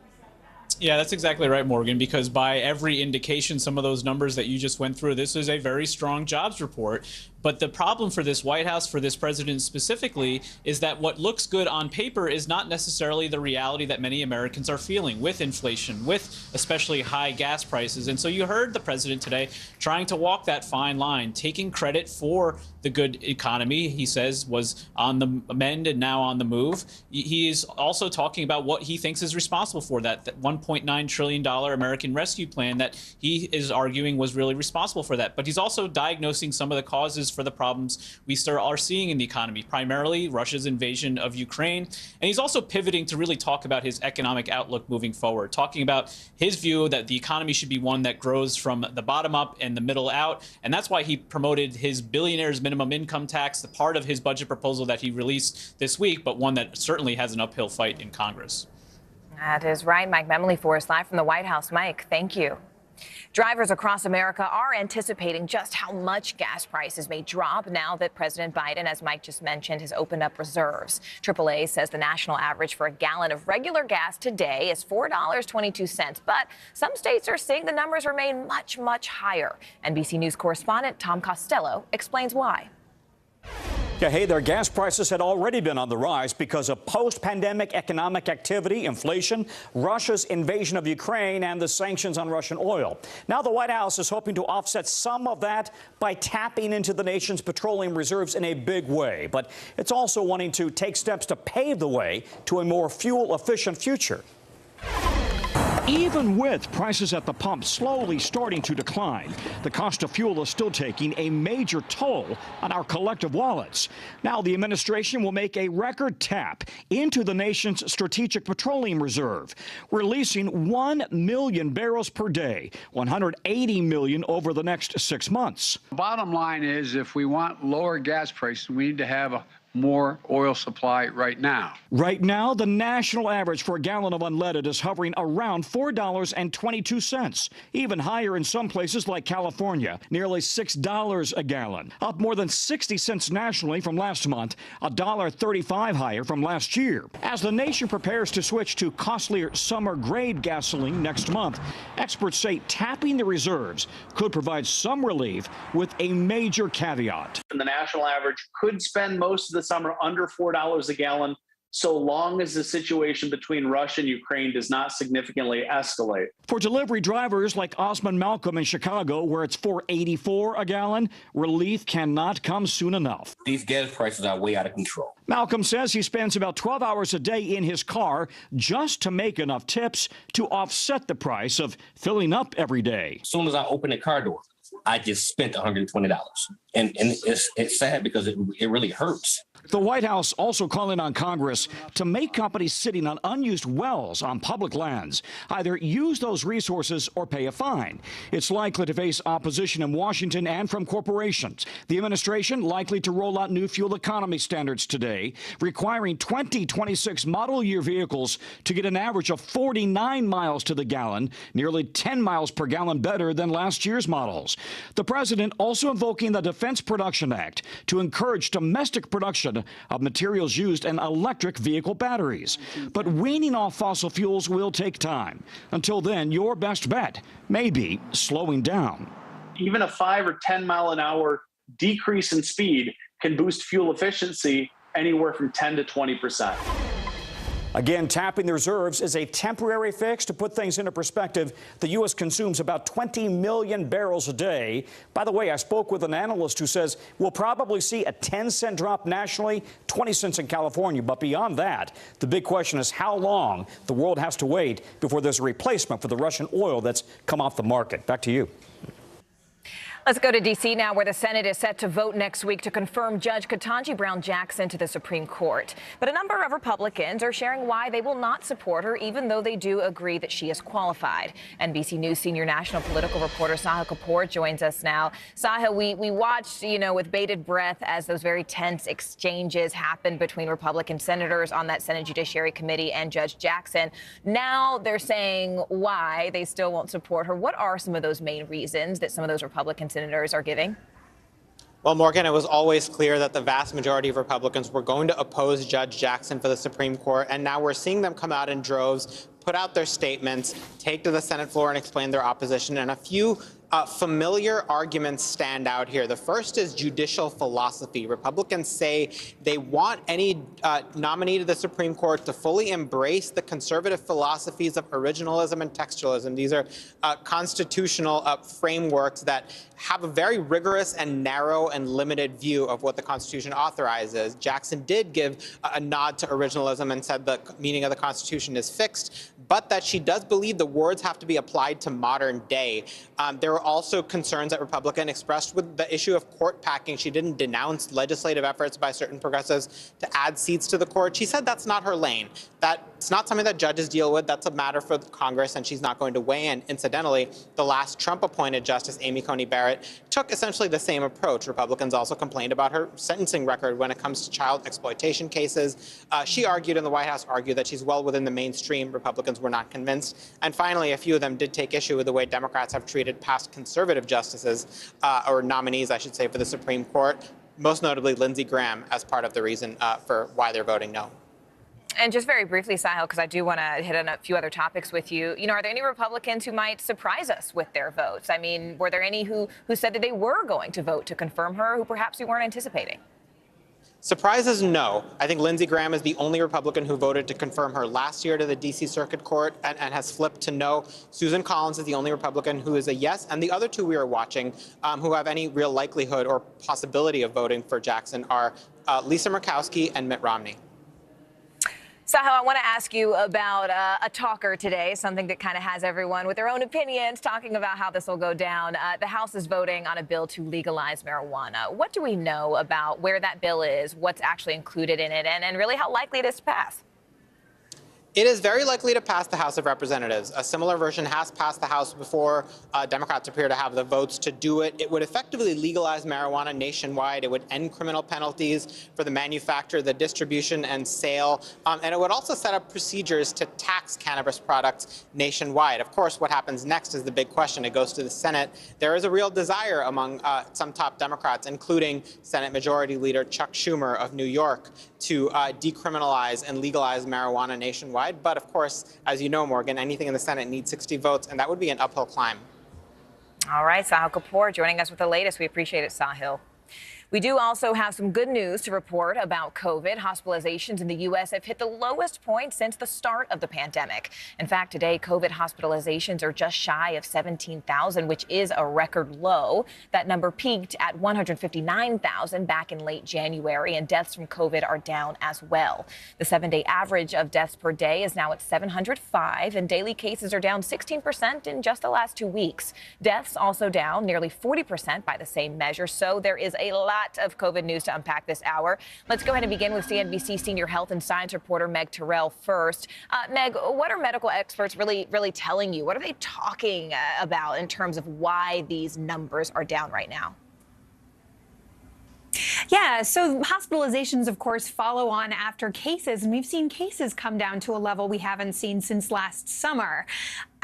Yeah, that's exactly right, Morgan, because by every indication, some of those numbers that you just went through, this is a very strong jobs report. But the problem for this White House, for this president specifically, is that what looks good on paper is not necessarily the reality that many Americans are feeling with inflation, with especially high gas prices. And so you heard the president today trying to walk that fine line, taking credit for the good economy, he says, was on the mend and now on the move. He is also talking about what he thinks is responsible for that $1.9 trillion American Rescue Plan that he is arguing was really responsible for that. But he's also diagnosing some of the causes for the problems we are seeing in the economy, primarily Russia's invasion of Ukraine. And he's also pivoting to really talk about his economic outlook moving forward, talking about his view that the economy should be one that grows from the bottom up and the middle out. And that's why he promoted his billionaire's minimum income tax, the part of his budget proposal that he released this week, but one that certainly has an uphill fight in Congress. That is right. Mike Memley for us live from the White House. Mike, thank you. Drivers across America are anticipating just how much gas prices may drop now that President Biden, as Mike just mentioned, has opened up reserves. AAA says the national average for a gallon of regular gas today is $4.22, but some states are seeing the numbers remain much, much higher. NBC News correspondent Tom Costello explains why. Yeah, hey there, gas prices had already been on the rise because of post-pandemic economic activity, inflation, Russia's invasion of Ukraine, and the sanctions on Russian oil. Now the White House is hoping to offset some of that by tapping into the nation's petroleum reserves in a big way. But it's also wanting to take steps to pave the way to a more fuel-efficient future. Even with prices at the pump slowly starting to decline, the cost of fuel is still taking a major toll on our collective wallets. Now the administration will make a record tap into the nation's strategic petroleum reserve, releasing 1 million barrels per day, 180 million over the next 6 months. Bottom line is, if we want lower gas prices, we need to have a more oil supply right now. Right now, the national average for a gallon of unleaded is hovering around $4.22, even higher in some places like California, nearly $6 a gallon, up more than 60 cents nationally from last month, $1.35 higher from last year. As the nation prepares to switch to costlier summer-grade gasoline next month, experts say tapping the reserves could provide some relief with a major caveat. And the national average could spend most of the summer under $4 a gallon, so long as the situation between Russia and Ukraine does not significantly escalate. For delivery drivers like Osman Malcolm in Chicago, where it's $4.84 a gallon, relief cannot come soon enough. These gas prices are way out of control. Malcolm says he spends about 12 hours a day in his car just to make enough tips to offset the price of filling up every day. As soon as I open the car door, I just spent $120. And it's sad because it really hurts. The White House also calling on Congress to make companies sitting on unused wells on public lands either use those resources or pay a fine. It's likely to face opposition in Washington and from corporations. The administration likely to roll out new fuel economy standards today, requiring 2026 model year vehicles to get an average of 49 miles to the gallon, nearly 10 miles per gallon better than last year's models. The president also invoking the Defense Production Act to encourage domestic production of materials used in electric vehicle batteries. But weaning off fossil fuels will take time. Until then, your best bet may be slowing down. Even a 5 or 10 mile an hour decrease in speed can boost fuel efficiency anywhere from 10 to 20%. Again, tapping the reserves is a temporary fix. To put things into perspective, the U.S. consumes about 20 million barrels a day. By the way, I spoke with an analyst who says we'll probably see a 10-cent drop nationally, 20 cents in California. But beyond that, the big question is how long the world has to wait before there's a replacement for the Russian oil that's come off the market. Back to you. Let's go to D.C. now, where the Senate is set to vote next week to confirm Judge Ketanji Brown Jackson to the Supreme Court. But a number of Republicans are sharing why they will not support her, even though they do agree that she is qualified. NBC News senior national political reporter Saha Kapoor joins us now. Saha, we watched, with bated breath as those very tense exchanges happened between Republican senators on that Senate Judiciary Committee and Judge Jackson. Now they're saying why they still won't support her. What are some of those main reasons that some of those Republican senators are giving? Well, Morgan, it was always clear that the vast majority of Republicans were going to oppose Judge Jackson for the Supreme Court, and now we're seeing them come out in droves, put out their statements, take to the Senate floor and explain their opposition. And a few familiar arguments stand out here. The first is judicial philosophy. Republicans say they want any nominee to the Supreme Court to fully embrace the conservative philosophies of originalism and textualism. These are constitutional frameworks that have a very rigorous and narrow and limited view of what the Constitution authorizes. Jackson did give a nod to originalism and said the meaning of the Constitution is fixed, but that she does believe the words have to be applied to modern day. There were also concerns that Republicans expressed with the issue of court packing. She didn't denounce legislative efforts by certain progressives to add seats to the court. She said that's not her lane. That's not something that judges deal with. That's a matter for Congress, and she's not going to weigh in. Incidentally, the last Trump-appointed Justice Amy Coney Barrett took essentially the same approach. Republicans also complained about her sentencing record when it comes to child exploitation cases. She argued, and the White House argued, that she's well within the mainstream. Republicans were not convinced. And finally, a few of them did take issue with the way Democrats have treated past conservative justices, or nominees, I should say, for the Supreme Court, most notably Lindsey Graham, as part of the reason for why they're voting no. And just very briefly, Sahil, because I do want to hit on a few other topics with you. Are there any Republicans who might surprise us with their votes? I mean, were there any who said that they were going to vote to confirm her, who perhaps we weren't anticipating? Surprises, no. I think Lindsey Graham is the only Republican who voted to confirm her last year to the D.C. Circuit Court and has flipped to no. Susan Collins is the only Republican who is a yes. And the other two we are watching who have any real likelihood or possibility of voting for Jackson are Lisa Murkowski and Mitt Romney. Sahil, I want to ask you about a talker today, something that kind of has everyone with their own opinions talking about how this will go down. The House is voting on a bill to legalize marijuana. What do we know about where that bill is, what's actually included in it, and really how likely it is to pass? It is very likely to pass the House of Representatives. A similar version has passed the House before. Democrats appear to have the votes to do it. It would effectively legalize marijuana nationwide. It would end criminal penalties for the manufacture, the distribution, and sale. And it would also set up procedures to tax cannabis products nationwide. Of course, what happens next is the big question. It goes to the Senate. There is a real desire among some top Democrats, including Senate Majority Leader Chuck Schumer of New York, to decriminalize and legalize marijuana nationwide. But of course, as you know, Morgan, anything in the Senate needs 60 votes, and that would be an uphill climb. All right, Sahil Kapoor joining us with the latest. We appreciate it, Sahil. We do also have some good news to report about COVID. Hospitalizations in the U.S. have hit the lowest point since the start of the pandemic. In fact, today, COVID hospitalizations are just shy of 17,000, which is a record low. That number peaked at 159,000 back in late January, and deaths from COVID are down as well. The 7-day average of deaths per day is now at 705, and daily cases are down 16% in just the last 2 weeks. Deaths also down nearly 40% by the same measure, so there is a lot of COVID news to unpack this hour. Let's go ahead and begin with CNBC senior health and science reporter Meg Terrell first. Meg, what are medical experts really telling you? What are they talking about in terms of why these numbers are down right now? Yeah, so hospitalizations, of course, follow on after cases, and we've seen cases come down to a level we haven't seen since last summer.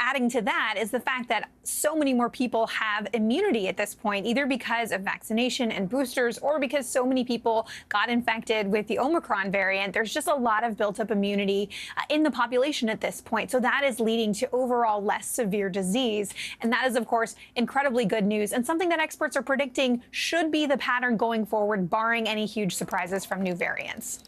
Adding to that is the fact that so many more people have immunity at this point, either because of vaccination and boosters or because so many people got infected with the Omicron variant. There's just a lot of built up immunity in the population at this point. So that is leading to overall less severe disease. And that is, of course, incredibly good news and something that experts are predicting should be the pattern going forward, barring any huge surprises from new variants.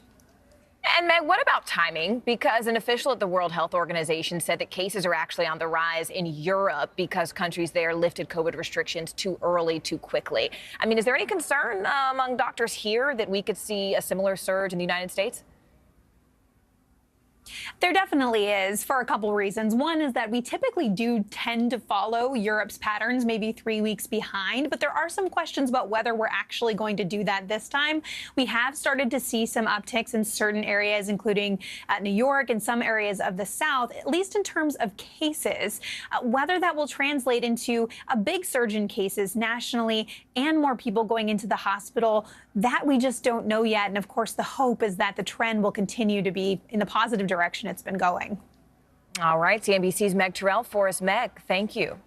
And Meg, what about timing? Because an official at the World Health Organization said that cases are actually on the rise in Europe because countries there lifted COVID restrictions too early, too quickly. I mean, is there any concern among doctors here that we could see a similar surge in the United States? There definitely is, for a couple reasons. One is that we typically do tend to follow Europe's patterns, maybe 3 weeks behind, but there are some questions about whether we're actually going to do that this time. We have started to see some upticks in certain areas, including New York and some areas of the South, at least in terms of cases. Whether that will translate into a big surge in cases nationally and more people going into the hospital, that we just don't know yet. And of course, the hope is that the trend will continue to be in the positive direction it's been going. All right, CNBC's Meg Terrell for us. Meg, thank you.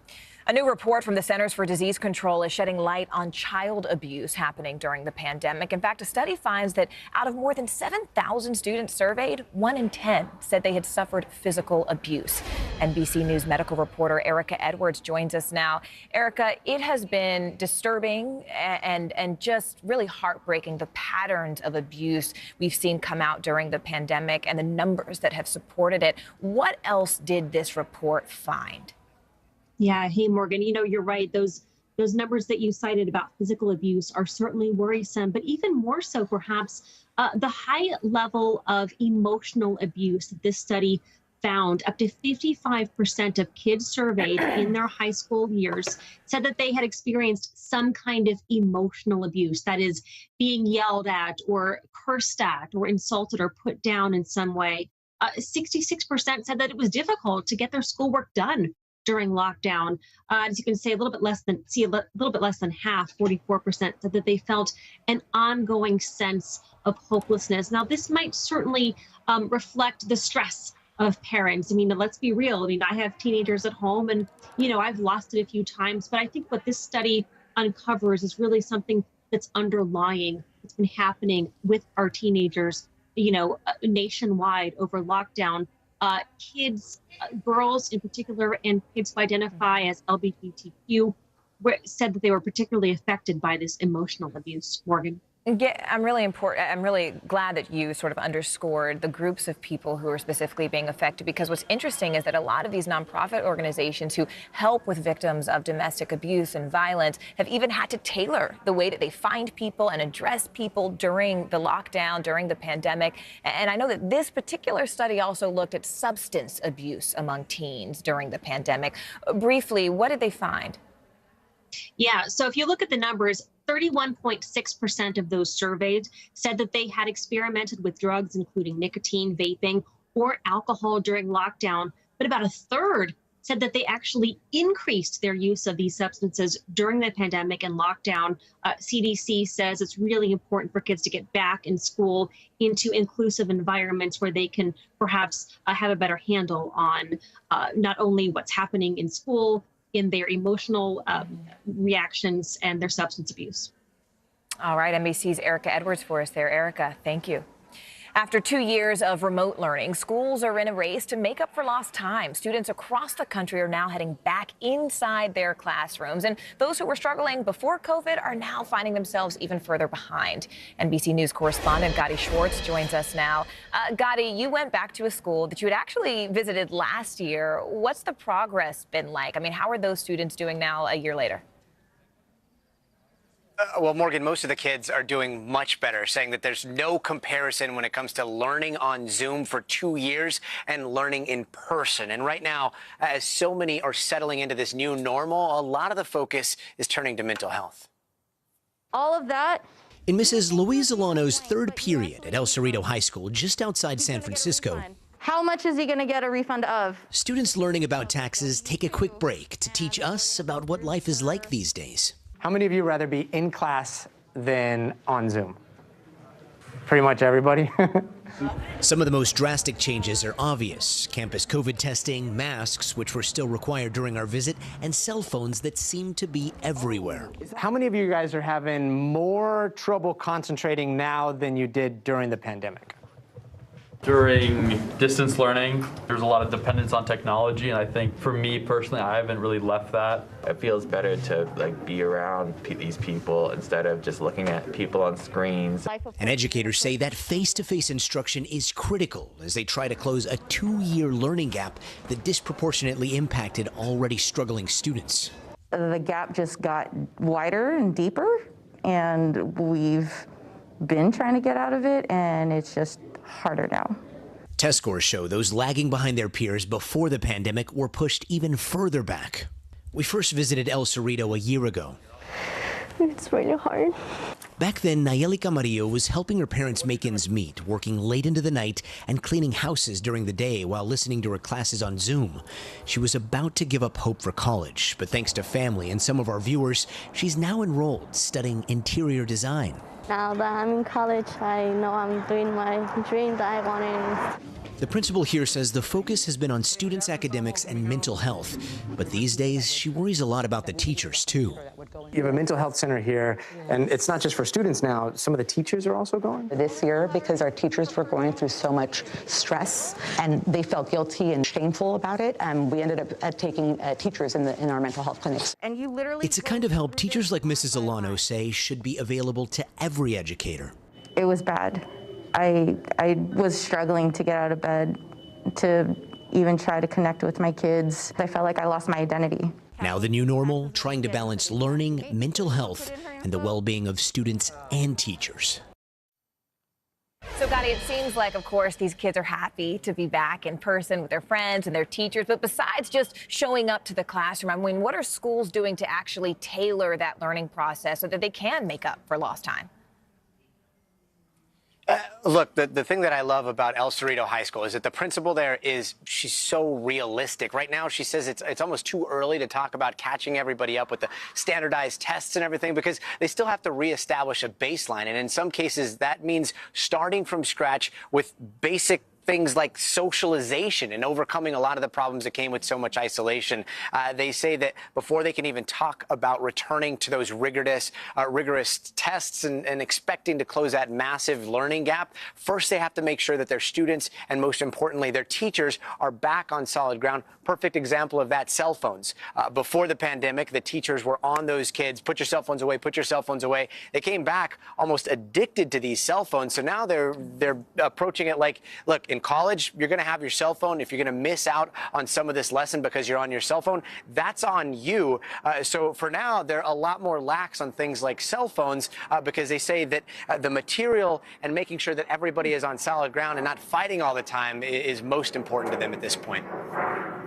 A new report from the Centers for Disease Control is shedding light on child abuse happening during the pandemic. In fact, a study finds that out of more than 7,000 students surveyed, 1 in 10 said they had suffered physical abuse. NBC News medical reporter Erica Edwards joins us now. Erica, it has been disturbing and just really heartbreaking, the patterns of abuse we've seen come out during the pandemic and the numbers that have supported it. What else did this report find? Yeah. Hey, Morgan, you're right. Those numbers that you cited about physical abuse are certainly worrisome, but even more so, perhaps, the high level of emotional abuse that this study found. Up to 55% of kids surveyed in their high school years said that they had experienced some kind of emotional abuse, that is, being yelled at or cursed at or insulted or put down in some way. 66% said that it was difficult to get their schoolwork done during lockdown. As you can say, a little bit less than half, 44%, said that they felt an ongoing sense of hopelessness. Now, this might certainly reflect the stress of parents. I mean, let's be real. I mean, I have teenagers at home and, I've lost it a few times, but I think what this study uncovers is really something that's underlying. It's been happening with our teenagers, nationwide over lockdown. Kids, girls in particular, and kids who identify as LGBTQ said that they were particularly affected by this emotional abuse. Morgan? Yeah, I'm really glad that you sort of underscored the groups of people who are specifically being affected, because what's interesting is that a lot of these nonprofit organizations who help with victims of domestic abuse and violence have even had to tailor the way that they find people and address people during the lockdown, during the pandemic. And I know that this particular study also looked at substance abuse among teens during the pandemic. Briefly, what did they find? Yeah, so if you look at the numbers, 31.6% of those surveyed said that they had experimented with drugs, including nicotine, vaping, or alcohol during lockdown. But about a third said that they actually increased their use of these substances during the pandemic and lockdown. CDC says it's really important for kids to get back in school into inclusive environments where they can perhaps have a better handle on not only what's happening in school, in their emotional reactions and their substance abuse. All right, NBC's Erica Edwards for us there. Erica, thank you. After 2 years of remote learning, schools are in a race to make up for lost time. Students across the country are now heading back inside their classrooms. And those who were struggling before COVID are now finding themselves even further behind. NBC News correspondent Gadi Schwartz joins us now. Gadi, you went back to a school that you had actually visited last year. What's the progress been like? I mean, how are those students doing now a year later? Well, Morgan, most of the kids are doing much better, saying that there's no comparison when it comes to learning on Zoom for 2 years and learning in person. And right now, as so many are settling into this new normal, a lot of the focus is turning to mental health. All of that. In Mrs. Louise Alano's third period at El Cerrito High School, just outside San Francisco, how much is he going to get a refund of? Students learning about taxes take a quick break to teach us about what life is like these days. How many of you rather be in class than on Zoom? Pretty much everybody. Some of the most drastic changes are obvious. Campus COVID testing, masks, which were still required during our visit, and cell phones that seem to be everywhere. How many of you guys are having more trouble concentrating now than you did during the pandemic? During distance learning, there's a lot of dependence on technology, and I think for me personally, I haven't really left that. It feels better to be around these people instead of just looking at people on screens. And educators say that face-to-face instruction is critical as they try to close a 2-year learning gap that disproportionately impacted already struggling students. The gap just got wider and deeper, and we've been trying to get out of it, and it's just harder now. Test scores show those lagging behind their peers before the pandemic were pushed even further back. We first visited El Cerrito a year ago. It's really hard. Back then, Nayeli Camarillo was helping her parents make ends meet, working late into the night and cleaning houses during the day while listening to her classes on Zoom. She was about to give up hope for college, but thanks to family and some of our viewers, she's now enrolled studying interior design. Now that I'm in college, I know I'm doing my dream that I wanted. The principal here says the focus has been on students' academics and mental health, but these days she worries a lot about the teachers too. You have a mental health center here, and it's not just for students now. Some of the teachers are also going? This year, because our teachers were going through so much stress, and they felt guilty and shameful about it, we ended up taking teachers in our mental health clinics. And you literally... It's a kind of help teachers like Mrs. Alano say should be available to every educator. It was bad. I was struggling to get out of bed, to even try to connect with my kids. I felt like I lost my identity. Now the new normal, trying to balance learning, mental health, and the well-being of students and teachers. So, Gotti, it seems like, of course, these kids are happy to be back in person with their friends and their teachers. But besides just showing up to the classroom, I mean, what are schools doing to actually tailor that learning process so that they can make up for lost time? Look, the thing that I love about El Cerrito High School is that the principal there she's so realistic. Right now, she says it's almost too early to talk about catching everybody up with the standardized tests and everything because they still have to reestablish a baseline. And in some cases, that means starting from scratch with basic things like socialization and overcoming a lot of the problems that came with so much isolation. They say that before they can even talk about returning to those rigorous tests and expecting to close that massive learning gap, first they have to make sure that their students and most importantly their teachers are back on solid ground. Perfect example of that, cell phones. Before the pandemic, the teachers were on those kids, put your cell phones away, put your cell phones away. They came back almost addicted to these cell phones. So now they're approaching it like, look, in college, you're going to have your cell phone. If you're going to miss out on some of this lesson because you're on your cell phone, that's on you. So for now, they're a lot more lax on things like cell phones because they say that the material and making sure that everybody is on solid ground and not fighting all the time is most important to them at this point.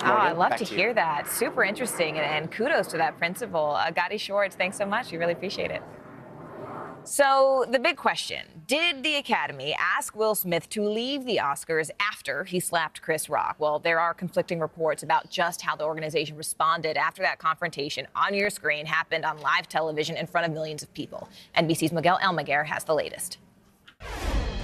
Morgan, I love to hear that. Super interesting, and kudos to that principal. Gotti Schwartz, thanks so much. We really appreciate it. So the big question, did the Academy ask Will Smith to leave the Oscars after he slapped Chris Rock? Well, there are conflicting reports about just how the organization responded after that confrontation on your screen happened on live television in front of millions of people. NBC's Miguel Almaguer has the latest.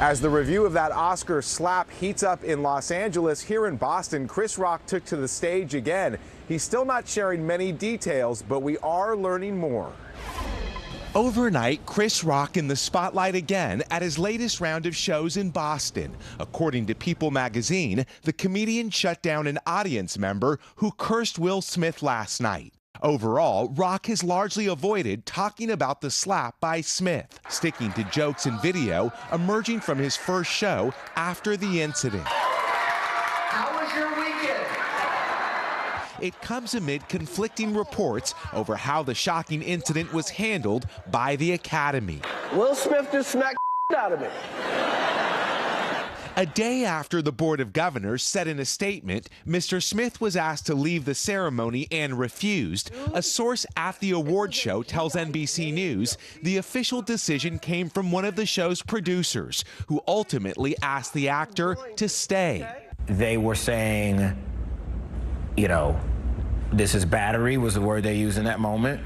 As the review of that Oscar slap heats up in Los Angeles, here in Boston, Chris Rock took to the stage again. He's still not sharing many details, but we are learning more. Overnight, Chris Rock in the spotlight again at his latest round of shows in Boston. According to People magazine, the comedian shut down an audience member who cursed Will Smith last night. Overall, Rock has largely avoided talking about the slap by Smith, sticking to jokes and video emerging from his first show after the incident. How was your weekend? It comes amid conflicting reports over how the shocking incident was handled by the Academy. Will Smith just smacked out of me. A day after the Board of Governors said in a statement, Mr. Smith was asked to leave the ceremony and refused. A source at the award show tells NBC News the official decision came from one of the show's producers, who ultimately asked the actor to stay. They were saying, you know, this is battery was the word they used in that moment.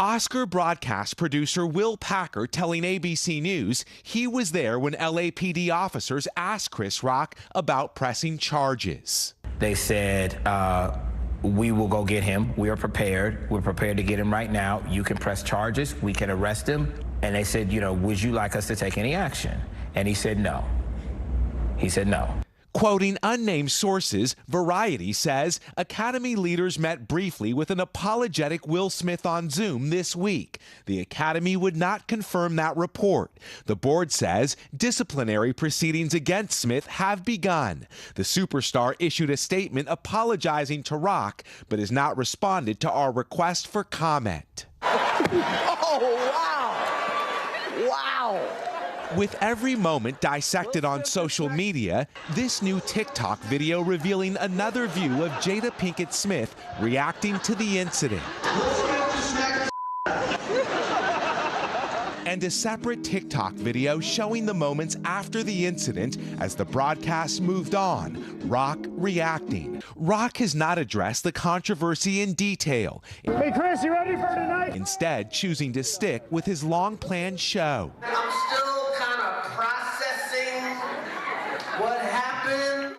Oscar broadcast producer Will Packer telling ABC News he was there when LAPD officers asked Chris Rock about pressing charges. They said, we will go get him. We are prepared. We're prepared to get him right now. You can press charges. We can arrest him. And they said, you know, would you like us to take any action? And he said no. He said no. Quoting unnamed sources, Variety says Academy leaders met briefly with an apologetic Will Smith on Zoom this week. The Academy would not confirm that report. The board says disciplinary proceedings against Smith have begun. The superstar issued a statement apologizing to Rock, but has not responded to our request for comment. Oh, wow. Wow. With every moment dissected on social media, this new TikTok video revealing another view of Jada Pinkett Smith reacting to the incident. And a separate TikTok video showing the moments after the incident as the broadcast moved on, Rock reacting. Rock has not addressed the controversy in detail. Hey, Chris, you ready for tonight? Instead, choosing to stick with his long-planned show. I'm still kind of processing what happened.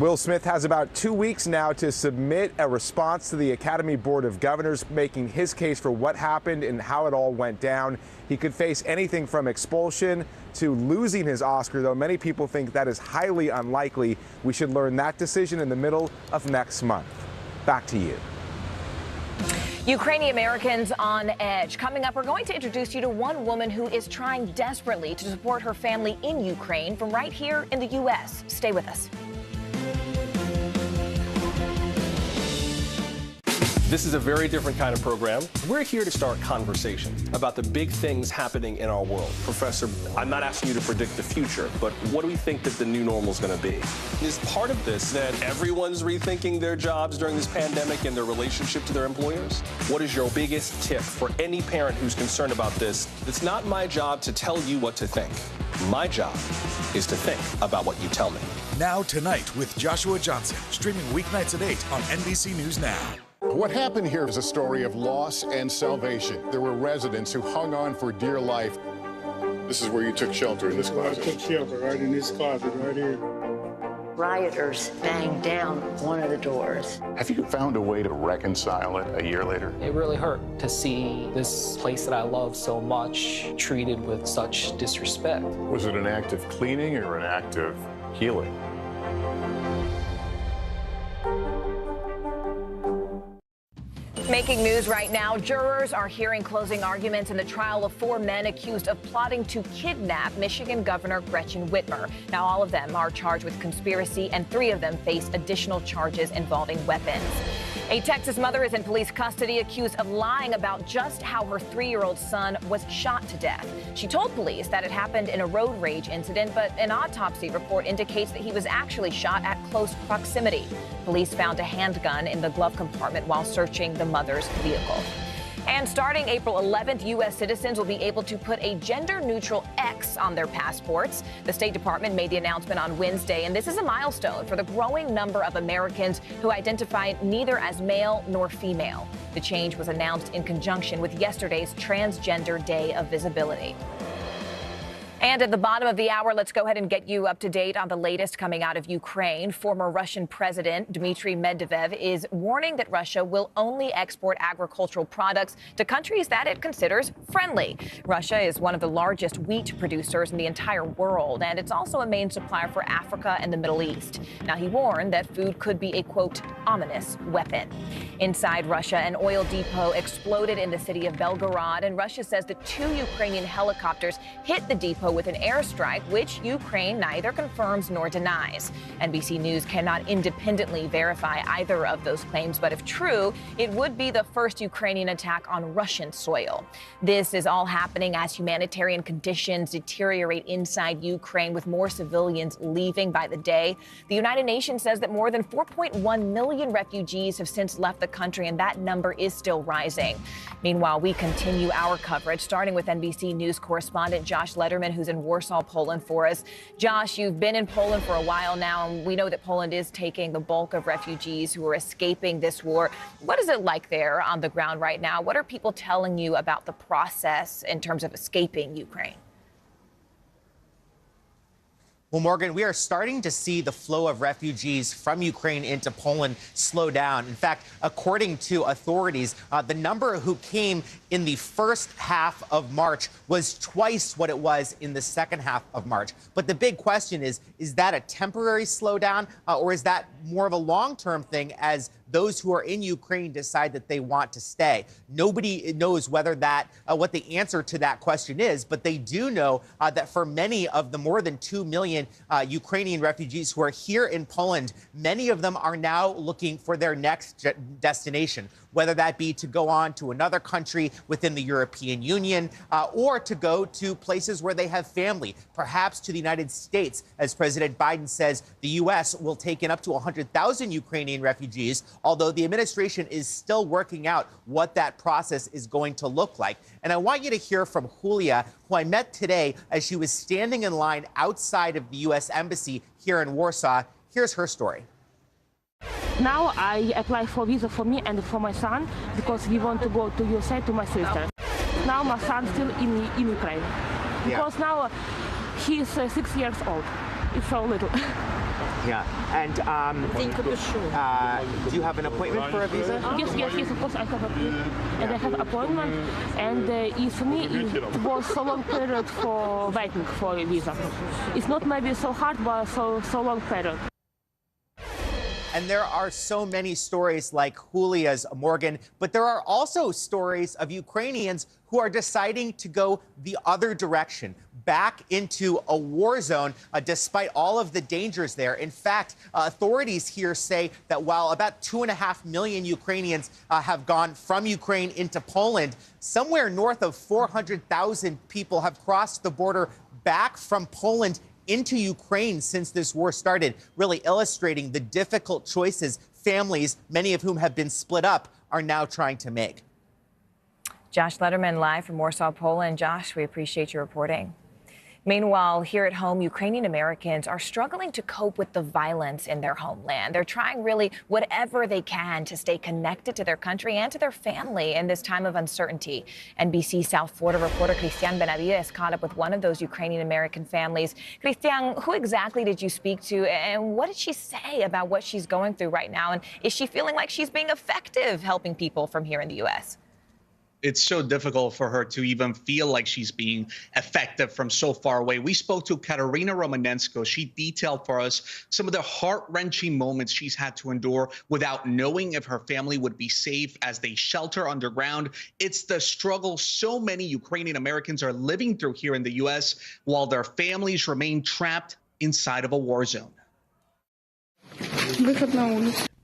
Will Smith has about 2 weeks now to submit a response to the Academy Board of Governors, making his case for what happened and how it all went down. He could face anything from expulsion to losing his Oscar, though many people think that is highly unlikely. We should learn that decision in the middle of next month. Back to you. Ukrainian Americans on edge. Coming up, we're going to introduce you to one woman who is trying desperately to support her family in Ukraine from right here in the U.S. Stay with us. This is a very different kind of program. We're here to start conversation about the big things happening in our world. Professor, I'm not asking you to predict the future, but what do we think that the new normal is going to be? Is part of this that everyone's rethinking their jobs during this pandemic and their relationship to their employers? What is your biggest tip for any parent who's concerned about this? It's not my job to tell you what to think. My job is to think about what you tell me. Now Tonight with Joshua Johnson, streaming weeknights at 8 on NBC News Now. What happened here is a story of loss and salvation. There were residents who hung on for dear life. This is where you took shelter, in this closet. I took shelter right in this closet right here. Rioters banged down one of the doors. Have you found a way to reconcile it a year later? It really hurt to see this place that I love so much treated with such disrespect. Was it an act of cleaning or an act of healing? Making news right now, jurors are hearing closing arguments in the trial of 4 men accused of plotting to kidnap Michigan Governor Gretchen Whitmer. Now, all of them are charged with conspiracy, and 3 of them face additional charges involving weapons. A Texas mother is in police custody accused of lying about just how her 3-year-old son was shot to death. She told police that it happened in a road rage incident, but an autopsy report indicates that he was actually shot at close proximity. Police found a handgun in the glove compartment while searching the mother's vehicle. And starting April 11th, U.S. citizens will be able to put a gender-neutral X on their passports. The State Department made the announcement on Wednesday, and this is a milestone for the growing number of Americans who identify neither as male nor female. The change was announced in conjunction with yesterday's Transgender Day of Visibility. And at the bottom of the hour, let's go ahead and get you up to date on the latest coming out of Ukraine. Former Russian President Dmitry Medvedev is warning that Russia will only export agricultural products to countries that it considers friendly. Russia is one of the largest wheat producers in the entire world, and it's also a main supplier for Africa and the Middle East. Now, he warned that food could be a, quote, ominous weapon. Inside Russia, an oil depot exploded in the city of Belgorod, and Russia says that 2 Ukrainian helicopters hit the depot with an airstrike, which Ukraine neither confirms nor denies. NBC News cannot independently verify either of those claims, but if true, it would be the first Ukrainian attack on Russian soil. This is all happening as humanitarian conditions deteriorate inside Ukraine, with more civilians leaving by the day. The United Nations says that more than 4.1 million refugees have since left the country, and that number is still rising. Meanwhile, we continue our coverage, starting with NBC News correspondent Josh Lederman, who's in Warsaw, Poland, for us. Josh, you've been in Poland for a while now, and we know that Poland is taking the bulk of refugees who are escaping this war. What is it like there on the ground right now? What are people telling you about the process in terms of escaping Ukraine? Well, Morgan, we are starting to see the flow of refugees from Ukraine into Poland slow down. In fact, according to authorities, the number who came in the first half of March was twice what it was in the second half of March. But the big question is that a temporary slowdown, or is that more of a long-term thing as those who are in Ukraine decide that they want to stay? Nobody knows whether that what the answer to that question is, but they do know that for many of the more than 2 million Ukrainian refugees who are here in Poland, many of them are now looking for their next destination, whether that be to go on to another country within the European Union or to go to places where they have family, perhaps to the United States. As President Biden says, the U.S. will take in up to 100,000 Ukrainian refugees, although the administration is still working out what that process is going to look like. And I want you to hear from Julia, who I met today as she was standing in line outside of the U.S. Embassy here in Warsaw. Here's her story. Now I apply for visa for me and for my son because we want to go to USA to my sister. Now my son's still in Ukraine because now he is 6 years old. It's so little. Yeah. And do you have an appointment for a visa? Yes, of course I have appointment. And I have appointment, and for me it was so long period for waiting for a visa. It's not maybe so hard, but so long period. And there are so many stories like Julia's, Morgan, but there are also stories of Ukrainians who are deciding to go the other direction, back into a war zone, despite all of the dangers there. In fact, authorities here say that while about 2.5 million Ukrainians have gone from Ukraine into Poland, somewhere north of 400,000 people have crossed the border back from Poland into Ukraine since this war started, really illustrating the difficult choices families, many of whom have been split up, are now trying to make. Josh Letterman live from Warsaw, Poland. Josh, we appreciate your reporting. Meanwhile, here at home, Ukrainian Americans are struggling to cope with the violence in their homeland. They're trying really whatever they can to stay connected to their country and to their family in this time of uncertainty. NBC South Florida reporter Christian Benavides caught up with one of those Ukrainian American families. Christian, who exactly did you speak to, and what did she say about what she's going through right now? And is she feeling like she's being effective helping people from here in the U.S.? It's so difficult for her to even feel like she's being effective from so far away. We spoke to Katerina Romanenko. She detailed for us some of the heart-wrenching moments she's had to endure without knowing if her family would be safe as they shelter underground. It's the struggle so many Ukrainian Americans are living through here in the U.S. while their families remain trapped inside of a war zone.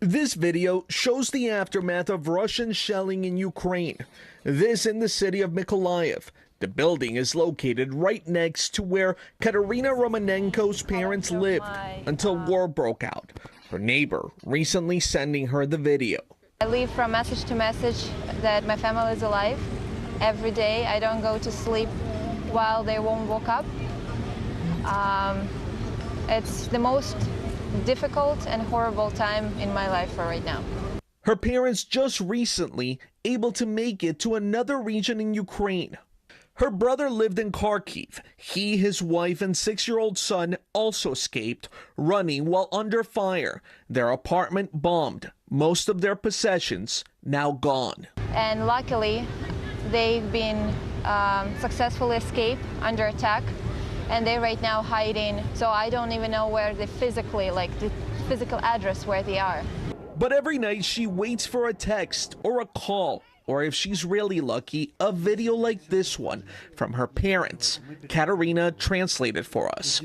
This video shows the aftermath of Russian shelling in Ukraine. This in the city of Mykolaiv. The building is located right next to where Katerina Romanenko's parents lived until war broke out. Her neighbor recently sending her the video. I live from message to message that my family is alive. Every day I don't go to sleep while they won't wake up. It's the most difficult and horrible time in my life for right now. Her parents just recently able to make it to another region in Ukraine. Her brother lived in Kharkiv. He, his wife, and 6-year-old son also escaped, running while under fire. Their apartment bombed. Most of their possessions now gone. And luckily, they've been successfully escaped under attack. And they're right now hiding, so I don't even know where they physically, like the physical address where they are. But every night she waits for a text or a call, or if she's really lucky, a video like this one from her parents. Katerina translated for us.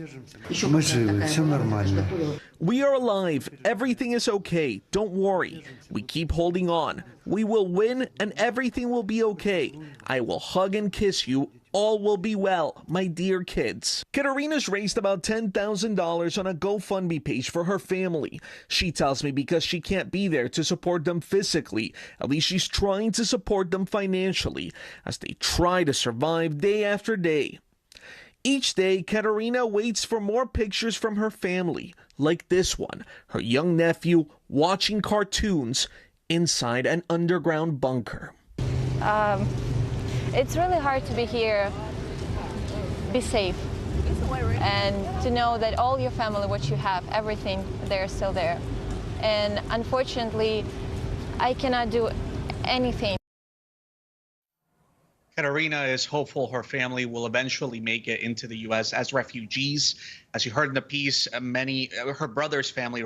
We are alive. Everything is okay. Don't worry. We keep holding on. We will win and everything will be okay. I will hug and kiss you. All will be well, my dear kids. Katerina's raised about $10,000 on a GoFundMe page for her family. She tells me because she can't be there to support them physically, at least she's trying to support them financially as they try to survive day after day. Each day, Katerina waits for more pictures from her family, like this one, her young nephew watching cartoons inside an underground bunker. It's really hard to be here, be safe, and to know that all your family, what you have, everything, they're still there. And unfortunately, I cannot do anything. Katerina is hopeful her family will eventually make it into the U.S. as refugees. As you heard in the piece, her brother's family,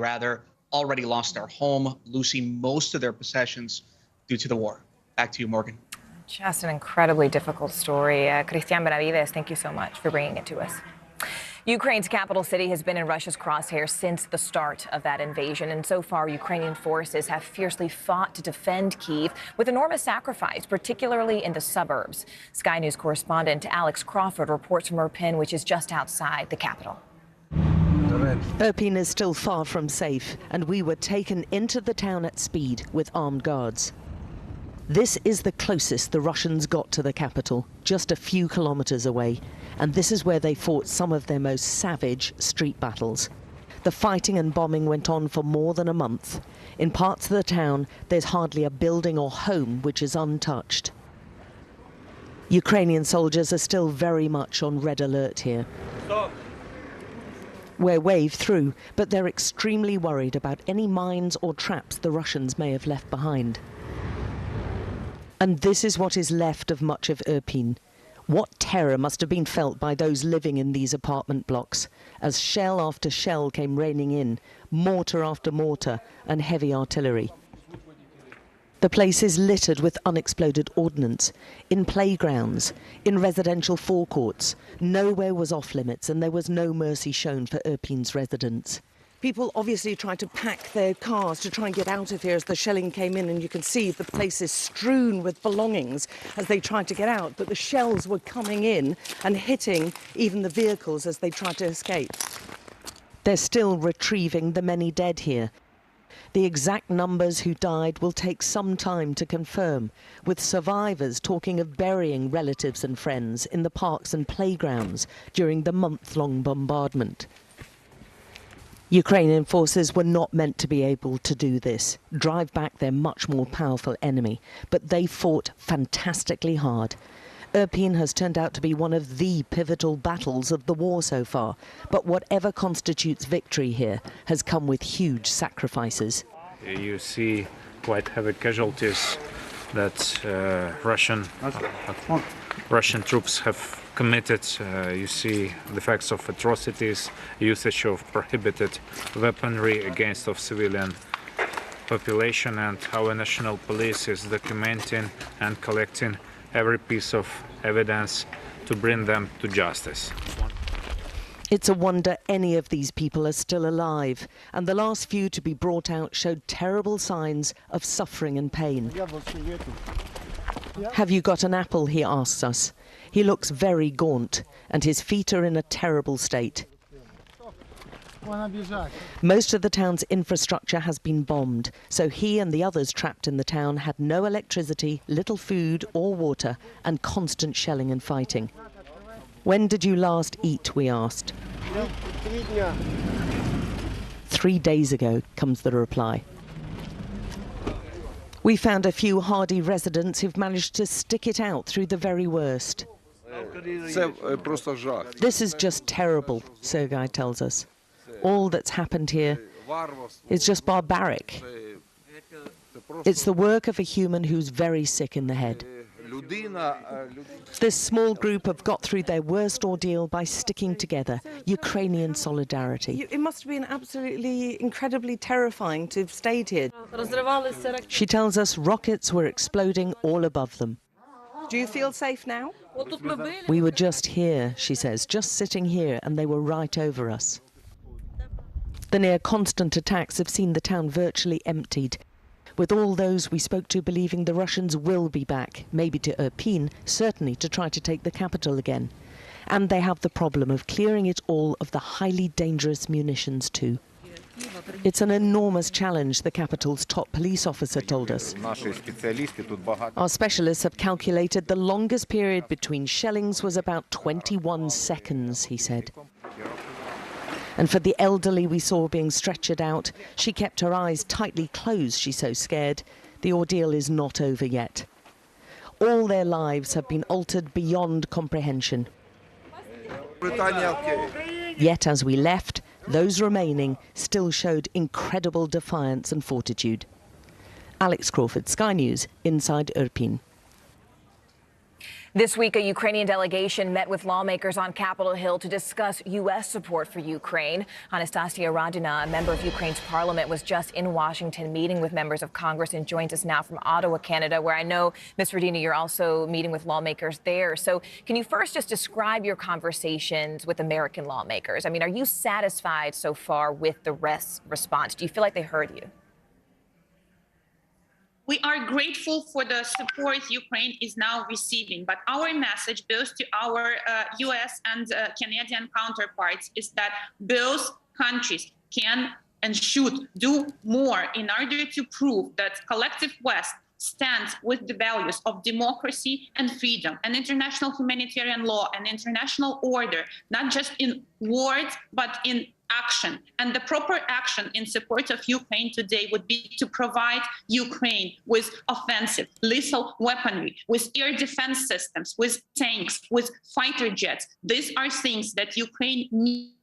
already lost their home, losing most of their possessions due to the war. Back to you, Morgan. Just an incredibly difficult story. Christian Benavides, thank you so much for bringing it to us. Ukraine's capital city has been in Russia's crosshairs since the start of that invasion. And so far, Ukrainian forces have fiercely fought to defend Kyiv with enormous sacrifice, particularly in the suburbs. Sky News correspondent Alex Crawford reports from Irpin, which is just outside the capital. Irpin is still far from safe, and we were taken into the town at speed with armed guards. This is the closest the Russians got to the capital, just a few kilometers away, and this is where they fought some of their most savage street battles. The fighting and bombing went on for more than a month. In parts of the town, there's hardly a building or home which is untouched. Ukrainian soldiers are still very much on red alert here. We're waved through, but they're extremely worried about any mines or traps the Russians may have left behind. And this is what is left of much of Irpin. What terror must have been felt by those living in these apartment blocks as shell after shell came raining in, mortar after mortar and heavy artillery. The place is littered with unexploded ordnance, in playgrounds, in residential forecourts. Nowhere was off limits and there was no mercy shown for Irpin's residents. People obviously tried to pack their cars to try and get out of here as the shelling came in, and you can see the place is strewn with belongings as they tried to get out, but the shells were coming in and hitting even the vehicles as they tried to escape. They're still retrieving the many dead here. The exact numbers who died will take some time to confirm, with survivors talking of burying relatives and friends in the parks and playgrounds during the month-long bombardment. Ukrainian forces were not meant to be able to do this, drive back their much more powerful enemy, but they fought fantastically hard. Irpin has turned out to be one of the pivotal battles of the war so far, but whatever constitutes victory here has come with huge sacrifices. You see quite heavy casualties that Russian troops have committed. You see the facts of atrocities, usage of prohibited weaponry against of civilian population, and our national police is documenting and collecting every piece of evidence to bring them to justice. It's a wonder any of these people are still alive, and the last few to be brought out showed terrible signs of suffering and pain. Have you got an apple, he asks us. He looks very gaunt, and his feet are in a terrible state. Most of the town's infrastructure has been bombed, so he and the others trapped in the town had no electricity, little food or water, and constant shelling and fighting. When did you last eat, we asked. 3 days ago, comes the reply. We found a few hardy residents who've managed to stick it out through the very worst. This is just terrible, Sergei tells us. All that's happened here is just barbaric. It's the work of a human who's very sick in the head. This small group have got through their worst ordeal by sticking together. Ukrainian solidarity. It must have been absolutely incredibly terrifying to have stayed here. She tells us rockets were exploding all above them. Do you feel safe now? We were just here, she says, just sitting here, and they were right over us. The near-constant attacks have seen the town virtually emptied, with all those we spoke to believing the Russians will be back, maybe to Irpin, certainly to try to take the capital again. And they have the problem of clearing it all of the highly dangerous munitions too. It's an enormous challenge, the capital's top police officer told us. Our specialists have calculated the longest period between shellings was about 21 seconds, he said. And for the elderly we saw being stretchered out, she kept her eyes tightly closed, she's so scared. The ordeal is not over yet. All their lives have been altered beyond comprehension. Yet as we left, those remaining still showed incredible defiance and fortitude. Alex Crawford, Sky News, inside Irpin. This week, a Ukrainian delegation met with lawmakers on Capitol Hill to discuss U.S. support for Ukraine. Anastasia Radina, a member of Ukraine's parliament, was just in Washington meeting with members of Congress and joins us now from Ottawa, Canada, where I know, Ms. Radina, you're also meeting with lawmakers there. So can you first just describe your conversations with American lawmakers? I mean, are you satisfied so far with the response? Do you feel like they heard you? We are grateful for the support Ukraine is now receiving, but our message both to our US and Canadian counterparts is that both countries can and should do more in order to prove that collective West stands with the values of democracy and freedom and international humanitarian law and international order, not just in words, but in action. And the proper action in support of Ukraine today would be to provide Ukraine with offensive, lethal weaponry, with air defense systems, with tanks, with fighter jets. These are things that Ukraine needs.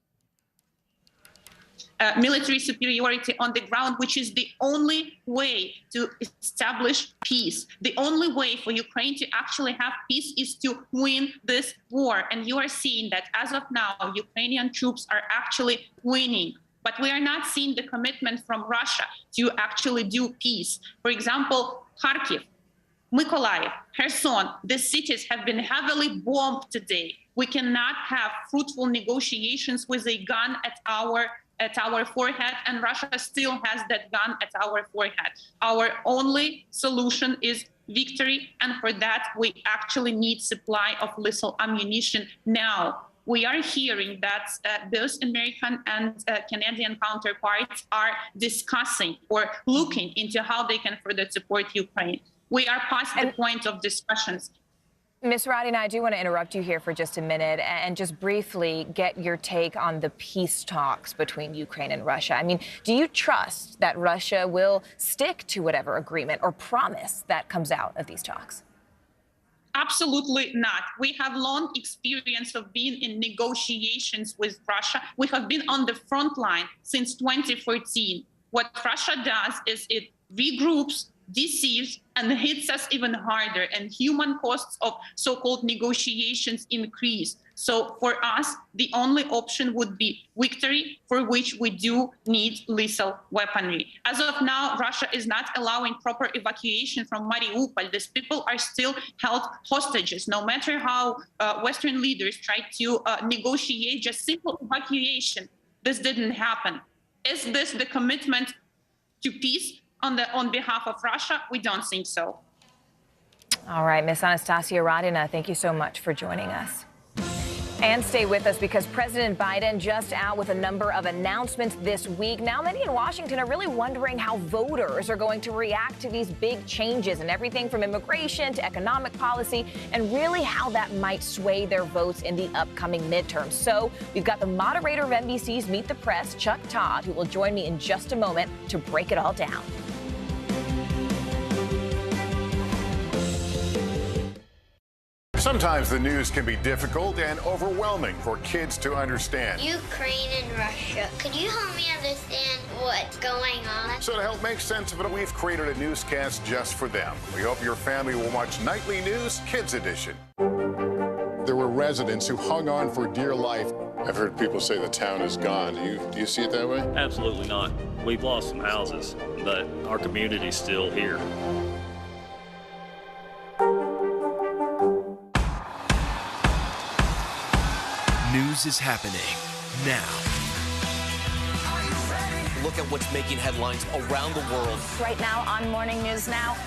military superiority on the ground, which is the only way to establish peace. The only way for Ukraine to actually have peace is to win this war. And you are seeing that as of now, Ukrainian troops are actually winning. But we are not seeing the commitment from Russia to actually do peace. For example, Kharkiv, Mykolaiv, Kherson, these cities have been heavily bombed today. We cannot have fruitful negotiations with a gun at our forehead, and Russia still has that gun at our forehead. Our only solution is victory, and for that, we actually need supply of lethal ammunition now. We are hearing that those American and Canadian counterparts are discussing or looking into how they can further support Ukraine. We are past the point of discussions. Ms. Radina, I do want to interrupt you here for just a minute and just briefly get your take on the peace talks between Ukraine and Russia. I mean, do you trust that Russia will stick to whatever agreement or promise that comes out of these talks? Absolutely not. We have long experience of being in negotiations with Russia. We have been on the front line since 2014. What Russia does is it regroups, deceives, and hits us even harder, and human costs of so-called negotiations increase. So for us, the only option would be victory, for which we do need lethal weaponry. As of now, Russia is not allowing proper evacuation from Mariupol. These people are still held hostages. No matter how Western leaders tried to negotiate just simple evacuation, this didn't happen. Is this the commitment to peace on behalf of Russia? We don't think so. All right, Ms. Anastasia Radina, thank you so much for joining us. And stay with us because President Biden just out with a number of announcements this week. Now, many in Washington are really wondering how voters are going to react to these big changes and everything from immigration to economic policy, and really how that might sway their votes in the upcoming midterms. So we've got the moderator of NBC's Meet the Press, Chuck Todd, who will join me in just a moment to break it all down. Sometimes the news can be difficult and overwhelming for kids to understand. Ukraine and Russia. Could you help me understand what's going on? So to help make sense of it, we've created a newscast just for them. We hope your family will watch Nightly News Kids Edition. There were residents who hung on for dear life. I've heard people say the town is gone. Do you see it that way? Absolutely not. We've lost some houses, but our community's still here. News is happening now. Look at what's making headlines around the world. Right now on Morning News Now.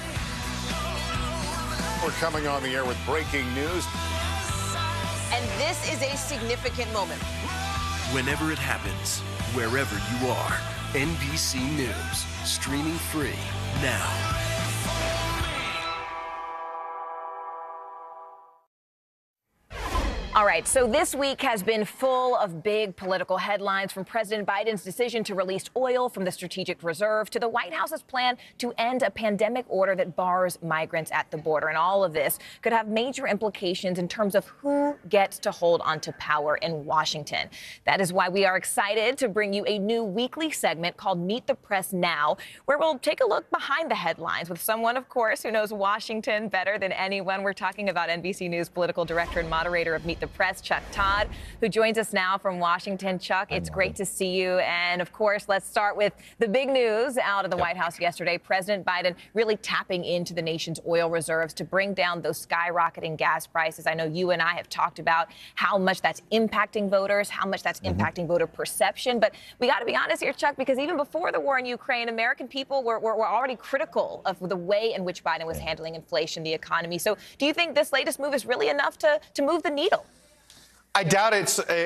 We're coming on the air with breaking news. And this is a significant moment. Whenever it happens, wherever you are, NBC News, streaming free now. All right, so this week has been full of big political headlines, from President Biden's decision to release oil from the strategic reserve to the White House's plan to end a pandemic order that bars migrants at the border. And all of this could have major implications in terms of who gets to hold onto power in Washington. That is why we are excited to bring you a new weekly segment called Meet the Press Now, where we'll take a look behind the headlines with someone, of course, who knows Washington better than anyone. We're talking about NBC News political director and moderator of Meet the Press, Chuck Todd, who joins us now from Washington. Chuck, it's great to see you. And of course, let's start with the big news out of the White House yesterday. President Biden really tapping into the nation's oil reserves to bring down those skyrocketing gas prices. I know you and I have talked about how much that's impacting voters, how much that's impacting voter perception. But we got to be honest here, Chuck, because even before the war in Ukraine, American people were already critical of the way in which Biden was handling inflation, the economy. So do you think this latest move is really enough to move the needle? I doubt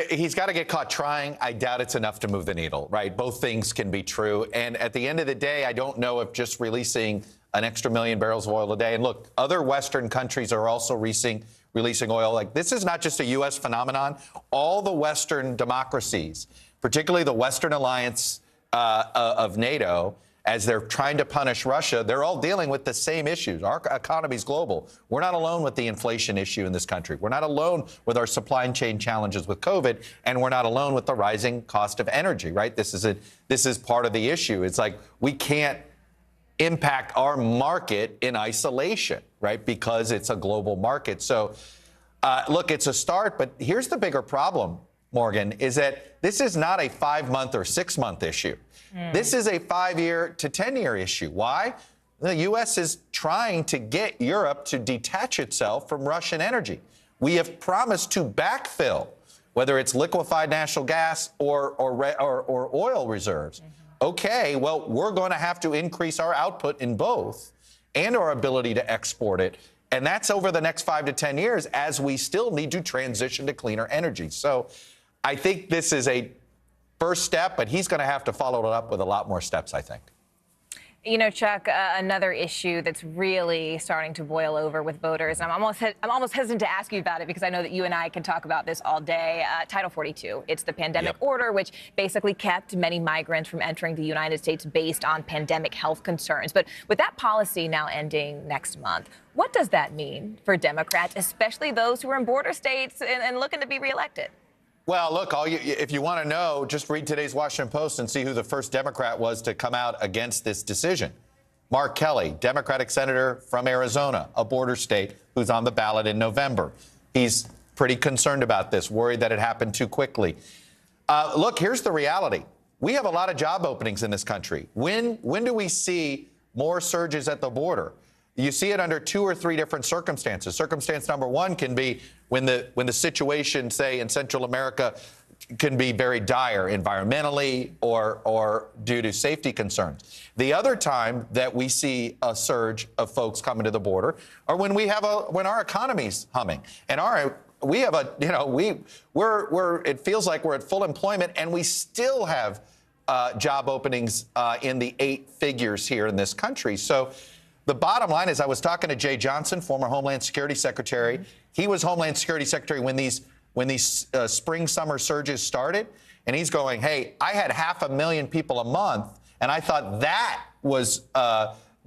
he's got to get caught trying. I doubt it's enough to move the needle, right? Both things can be true. And at the end of the day, I don't know if just releasing an extra 1 million barrels of oil a day. And look, other Western countries are also releasing oil. Like, this is not just a U.S. phenomenon. All the Western democracies, particularly the Western alliance of NATO, as they're trying to punish Russia, they're all dealing with the same issues. Our economy's global. We're not alone with the inflation issue in this country. We're not alone with our supply chain challenges with COVID, and we're not alone with the rising cost of energy, right? This is part of the issue. It's like we can't impact our market in isolation, right? Because it's a global market. So, look, it's a start, but here's the bigger problem, Morgan, is that this is not a 5-month or 6-month issue. This is a 5-year to 10-year issue. Why? The U.S. is trying to get Europe to detach itself from Russian energy. We have promised to backfill, whether it's liquefied natural gas or oil reserves. Okay, well, we're going to have to increase our output in both and our ability to export it. And that's over the next 5 to 10 years as we still need to transition to cleaner energy. So I think this is a first step, but he's going to have to follow it up with a lot more steps, I think. You know, Chuck, another issue that's really starting to boil over with voters, and I'm almost hesitant to ask you about it because I know that you and I can talk about this all day. Title 42. It's the pandemic order, which basically kept many migrants from entering the United States based on pandemic health concerns. But with that policy now ending next month, what does that mean for Democrats, especially those who are in border states and looking to be reelected? Well, look, if you want to know, just read today's Washington Post and see who the first Democrat was to come out against this decision. Mark Kelly, Democratic senator from Arizona, a border state, who's on the ballot in November. He's pretty concerned about this, worried that it happened too quickly. Look, here's the reality. We have a lot of job openings in this country. When do we see more surges at the border? You see it under 2 or 3 different circumstances. Circumstance number 1 can be when the situation, say, in Central America can be very dire environmentally or due to safety concerns. The other time that we see a surge of folks coming to the border are when when our economy's humming and it feels like we're at full employment and we still have job openings in the 8 figures here in this country. So the bottom line is I was talking to Jay Johnson, former Homeland Security Secretary. He was Homeland Security Secretary when these spring, summer surges started. And he's going, hey, I had 500,000 people a month, and I thought that was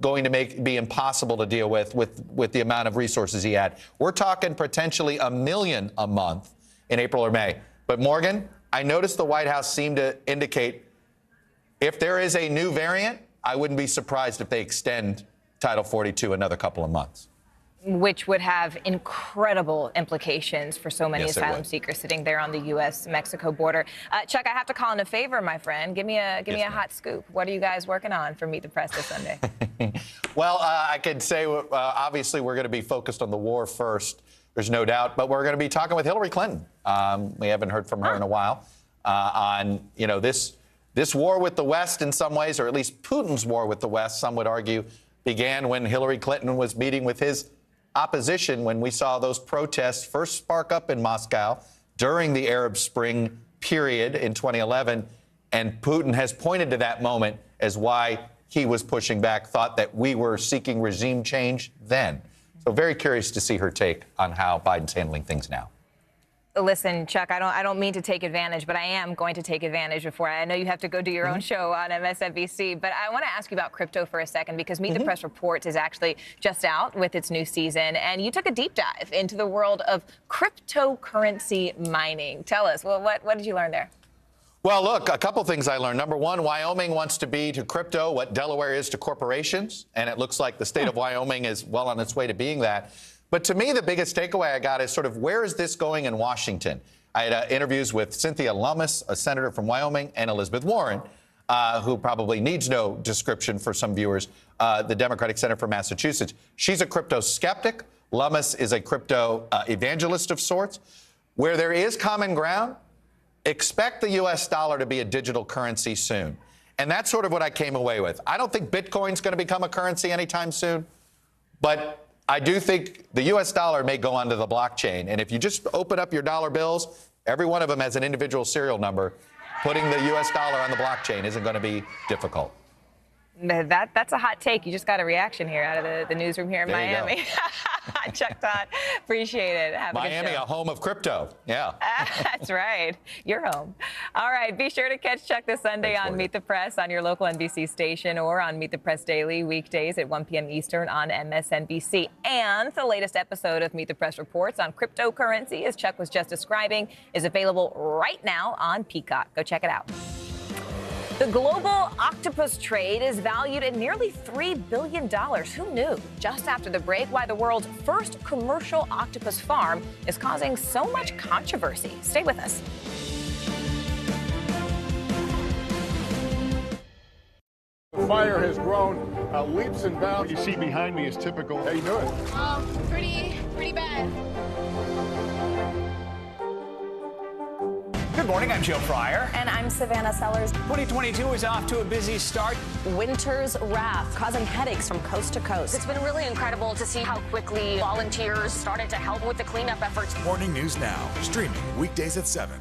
going to be impossible to deal with the amount of resources he had. We're talking potentially 1 million a month in April or May. But, Morgan, I noticed the White House seemed to indicate if there is a new variant, I wouldn't be surprised if they extend Title 42 another couple of months. Which would have incredible implications for so many asylum seekers sitting there on the U.S.-Mexico border. Chuck, I have to call in a favor, my friend. Give me a hot scoop. What are you guys working on for Meet the Press this Sunday? Well, I could say, obviously, we're going to be focused on the war first. There's no doubt. But we're going to be talking with Hillary Clinton. We haven't heard from her in a while on, this war with the West in some ways, or at least Putin's war with the West, some would argue, began when Hillary Clinton was meeting with his opposition when we saw those protests first spark up in Moscow during the Arab Spring period in 2011. And Putin has pointed to that moment as why he was pushing back, thought that we were seeking regime change then. So very curious to see her take on how Biden's handling things now. Listen, Chuck, I don't mean to take advantage, but I am going to take advantage before I know you have to go do your own show on MSNBC. But I want to ask you about crypto for a second, because Meet the Press Reports is actually just out with its new season, and you took a deep dive into the world of cryptocurrency mining. Tell us, well, what did you learn there? Well, look, a couple things I learned. Number 1, Wyoming wants to be to crypto what Delaware is to corporations, and it looks like the state of Wyoming is well on its way to being that. But to me, the biggest takeaway I got is sort of where is this going in Washington? I had interviews with Cynthia Lummis, a senator from Wyoming, and Elizabeth Warren, who probably needs no description for some viewers, the Democratic senator from Massachusetts. She's a crypto skeptic. Lummis is a crypto evangelist of sorts. Where there is common ground, expect the U.S. dollar to be a digital currency soon. And that's sort of what I came away with. I don't think Bitcoin's going to become a currency anytime soon, but I do think the U.S. dollar may go onto the blockchain. And if you just open up your dollar bills, every one of them has an individual serial number. Putting the U.S. dollar on the blockchain isn't going to be difficult. That's a hot take. You just got a reaction here out of the newsroom here in There you Miami. Chuck Todd, appreciate it. Have Miami, a good show. a home of crypto. Yeah. That's right. You're home. All right. Be sure to catch Chuck this Sunday on Meet the Press on your local NBC station or on Meet the Press Daily weekdays at 1 p.m. Eastern on MSNBC. And the latest episode of Meet the Press Reports on cryptocurrency, as Chuck was just describing, is available right now on Peacock. Go check it out. The global octopus trade is valued at nearly $3 billion. Who knew? Just after the break, why the world's first commercial octopus farm is causing so much controversy. Stay with us. The fire has grown leaps and bounds. What you see behind me is typical. How you doing? Pretty bad. Good morning, I'm Joe Fryer. And I'm Savannah Sellers. 2022 is off to a busy start. Winter's wrath causing headaches from coast to coast. It's been really incredible to see how quickly volunteers started to help with the cleanup efforts. Morning News Now, streaming weekdays at 7.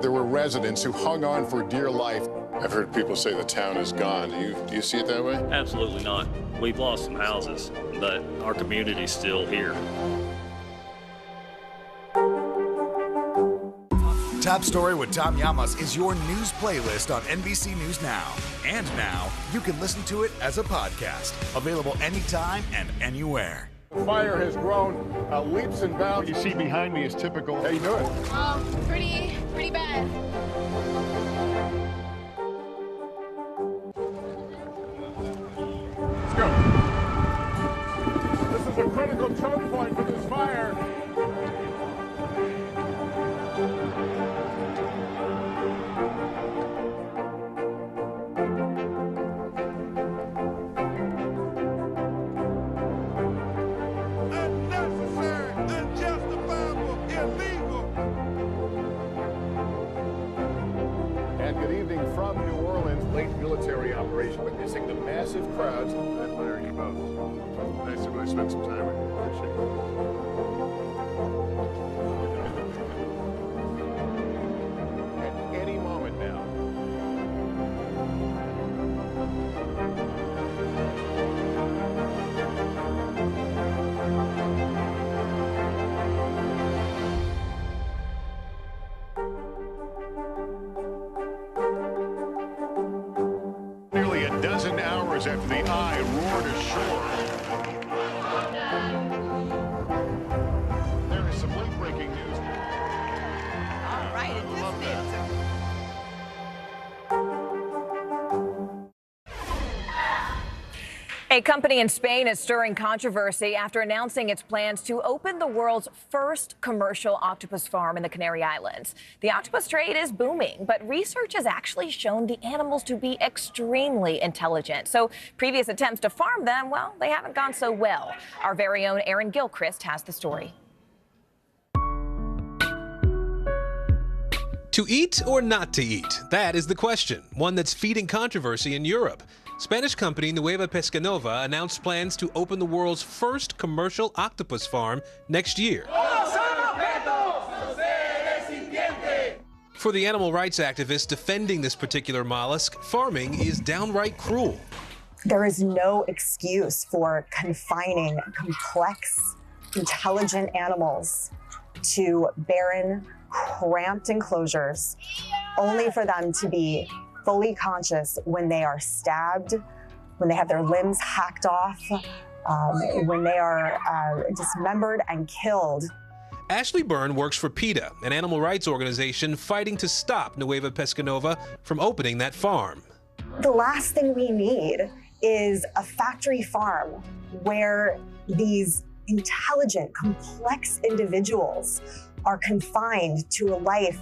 There were residents who hung on for dear life. I've heard people say the town is gone. Do you see it that way? Absolutely not. We've lost some houses, but our community's still here. Top Story with Tom Llamas is your news playlist on NBC News Now. And now, you can listen to it as a podcast. Available anytime and anywhere. The fire has grown leaps and bounds. What you see behind me is typical. How you doing? Pretty bad. Let's go. This is a critical choke point for this fire. Military operation, witnessing the massive crowds. I admire you both. Nice to really spend some time with you. Appreciate it. At any moment now. Hours after the eye roared ashore. There is some late-breaking news. All right, it just is. A company in Spain is stirring controversy after announcing its plans to open the world's first commercial octopus farm in the Canary Islands. The octopus trade is booming, but research has actually shown the animals to be extremely intelligent. So previous attempts to farm them, well, they haven't gone so well. Our very own Aaron Gilchrist has the story. To eat or not to eat? That is the question, one that's feeding controversy in Europe. Spanish company Nueva Pescanova announced plans to open the world's first commercial octopus farm next year. For the animal rights activists defending this particular mollusk, farming is downright cruel. There is no excuse for confining complex, intelligent animals to barren, cramped enclosures, only for them to be fully conscious when they are stabbed, when they have their limbs hacked off, when they are dismembered and killed. Ashley Byrne works for PETA, an animal rights organization fighting to stop Nueva Pescanova from opening that farm. The last thing we need is a factory farm where these intelligent, complex individuals are confined to a life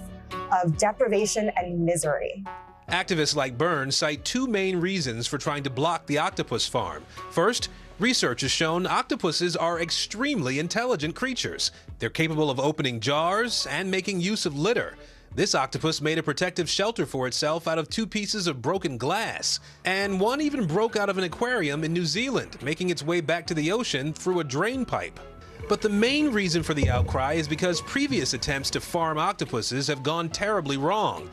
of deprivation and misery. Activists like Byrne cite two main reasons for trying to block the octopus farm. First, research has shown octopuses are extremely intelligent creatures. They're capable of opening jars and making use of litter. This octopus made a protective shelter for itself out of 2 pieces of broken glass. And one even broke out of an aquarium in New Zealand, making its way back to the ocean through a drain pipe. But the main reason for the outcry is because previous attempts to farm octopuses have gone terribly wrong.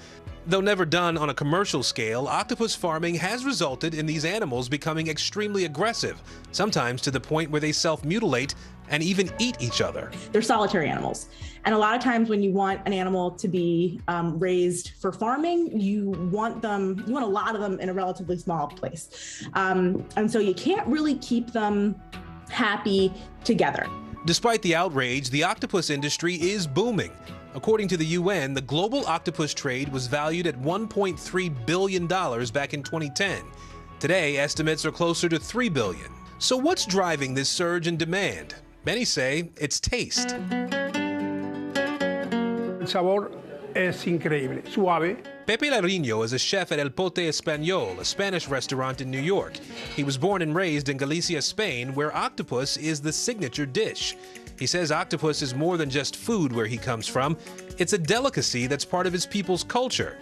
Though never done on a commercial scale, octopus farming has resulted in these animals becoming extremely aggressive, sometimes to the point where they self-mutilate and even eat each other. They're solitary animals. And a lot of times when you want an animal to be raised for farming, you want a lot of them in a relatively small place. And so you can't really keep them happy together. Despite the outrage, the octopus industry is booming. According to the UN, the global octopus trade was valued at $1.3 billion back in 2010. Today, estimates are closer to $3 billion. So what's driving this surge in demand? Many say it's taste. El sabor es increíble, suave. Pepe Larino is a chef at El Pote Español, a Spanish restaurant in New York. He was born and raised in Galicia, Spain, where octopus is the signature dish. He says octopus is more than just food where he comes from. It's a delicacy that's part of his people's culture.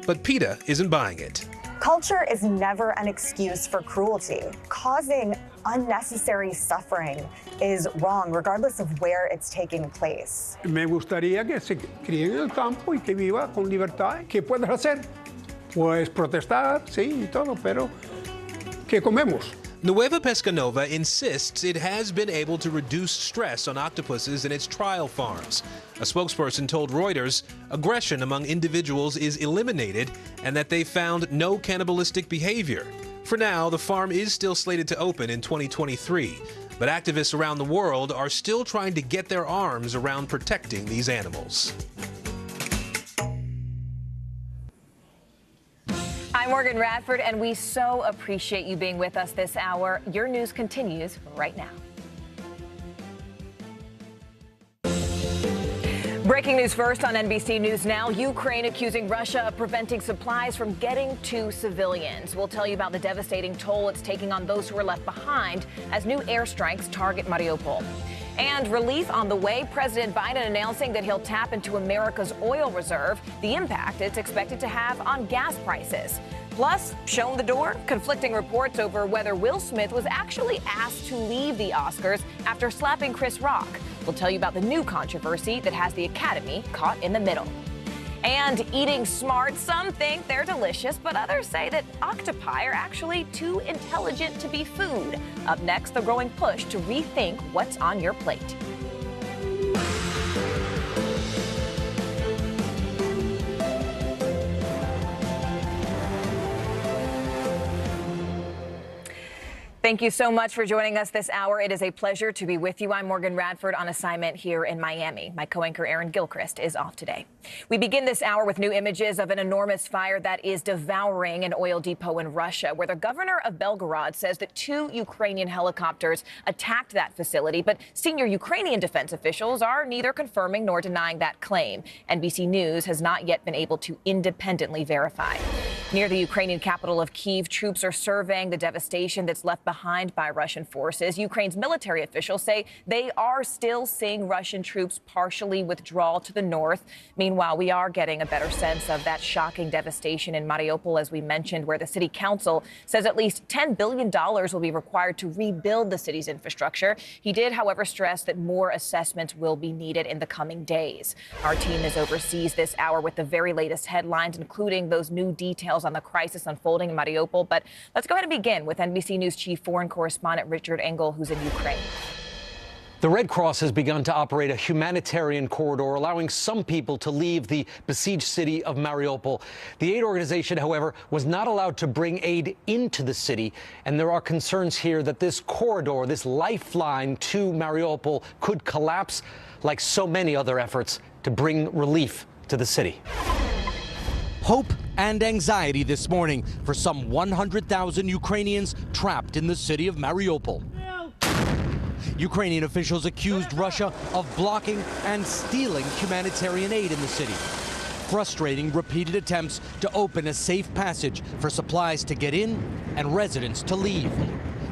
But PETA isn't buying it. Culture is never an excuse for cruelty. Causing unnecessary suffering is wrong, regardless of where it's taking place. Me gustaría que se críen en el campo y que viva con libertad. ¿Qué puedes hacer? Pues protestar, sí, y todo, pero ¿qué comemos? Nueva Pescanova insists it has been able to reduce stress on octopuses in its trial farms. A spokesperson told Reuters aggression among individuals is eliminated and that they found no cannibalistic behavior. For now, the farm is still slated to open in 2023, but activists around the world are still trying to get their arms around protecting these animals. I'm Morgan Radford, and we so appreciate you being with us this hour. Your news continues right now. Breaking news first on NBC News Now. Ukraine accusing Russia of preventing supplies from getting to civilians. We'll tell you about the devastating toll it's taking on those who are left behind as new airstrikes target Mariupol. And relief on the way. President Biden announcing that he'll tap into America's oil reserve, the impact it's expected to have on gas prices. Plus, shown the door, conflicting reports over whether Will Smith was actually asked to leave the Oscars after slapping Chris Rock. We'll tell you about the new controversy that has the Academy caught in the middle. And eating smart. Some think they're delicious, but others say that octopi are actually too intelligent to be food. Up next, the growing push to rethink what's on your plate. Thank you so much for joining us this hour. It is a pleasure to be with you. I'm Morgan Radford on assignment here in Miami. My co-anchor Aaron Gilchrist is off today. We begin this hour with new images of an enormous fire that is devouring an oil depot in Russia, where the governor of Belgorod says that 2 Ukrainian helicopters attacked that facility. But senior Ukrainian defense officials are neither confirming nor denying that claim. NBC News has not yet been able to independently verify. Near the Ukrainian capital of Kyiv, troops are surveying the devastation that's left behind by Russian forces. Ukraine's military officials say they are still seeing Russian troops partially withdraw to the north. Meanwhile, we are getting a better sense of that shocking devastation in Mariupol, as we mentioned, where the city council says at least $10 billion will be required to rebuild the city's infrastructure. He did, however, stress that more assessments will be needed in the coming days. Our team is overseas this hour with the very latest headlines, including those new details on the crisis unfolding in Mariupol. But let's go ahead and begin with NBC News Chief Foreign Correspondent Richard Engel, who's in Ukraine. The Red Cross has begun to operate a humanitarian corridor, allowing some people to leave the besieged city of Mariupol. The aid organization, however, was not allowed to bring aid into the city, and there are concerns here that this corridor, this lifeline to Mariupol, could collapse like so many other efforts to bring relief to the city. Hope and anxiety this morning for some 100,000 Ukrainians trapped in the city of Mariupol. Ukrainian officials accused Russia of blocking and stealing humanitarian aid in the city, frustrating repeated attempts to open a safe passage for supplies to get in and residents to leave.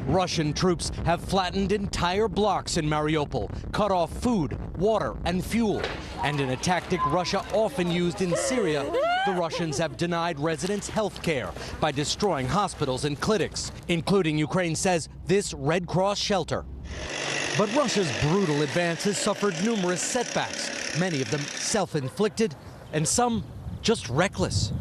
Russian troops have flattened entire blocks in Mariupol, cut off food, water, and fuel. And in a tactic Russia often used in Syria, the Russians have denied residents health care by destroying hospitals and clinics, including, Ukraine says, this Red Cross shelter. But Russia's brutal advances suffered numerous setbacks, many of them self-inflicted, and some just reckless.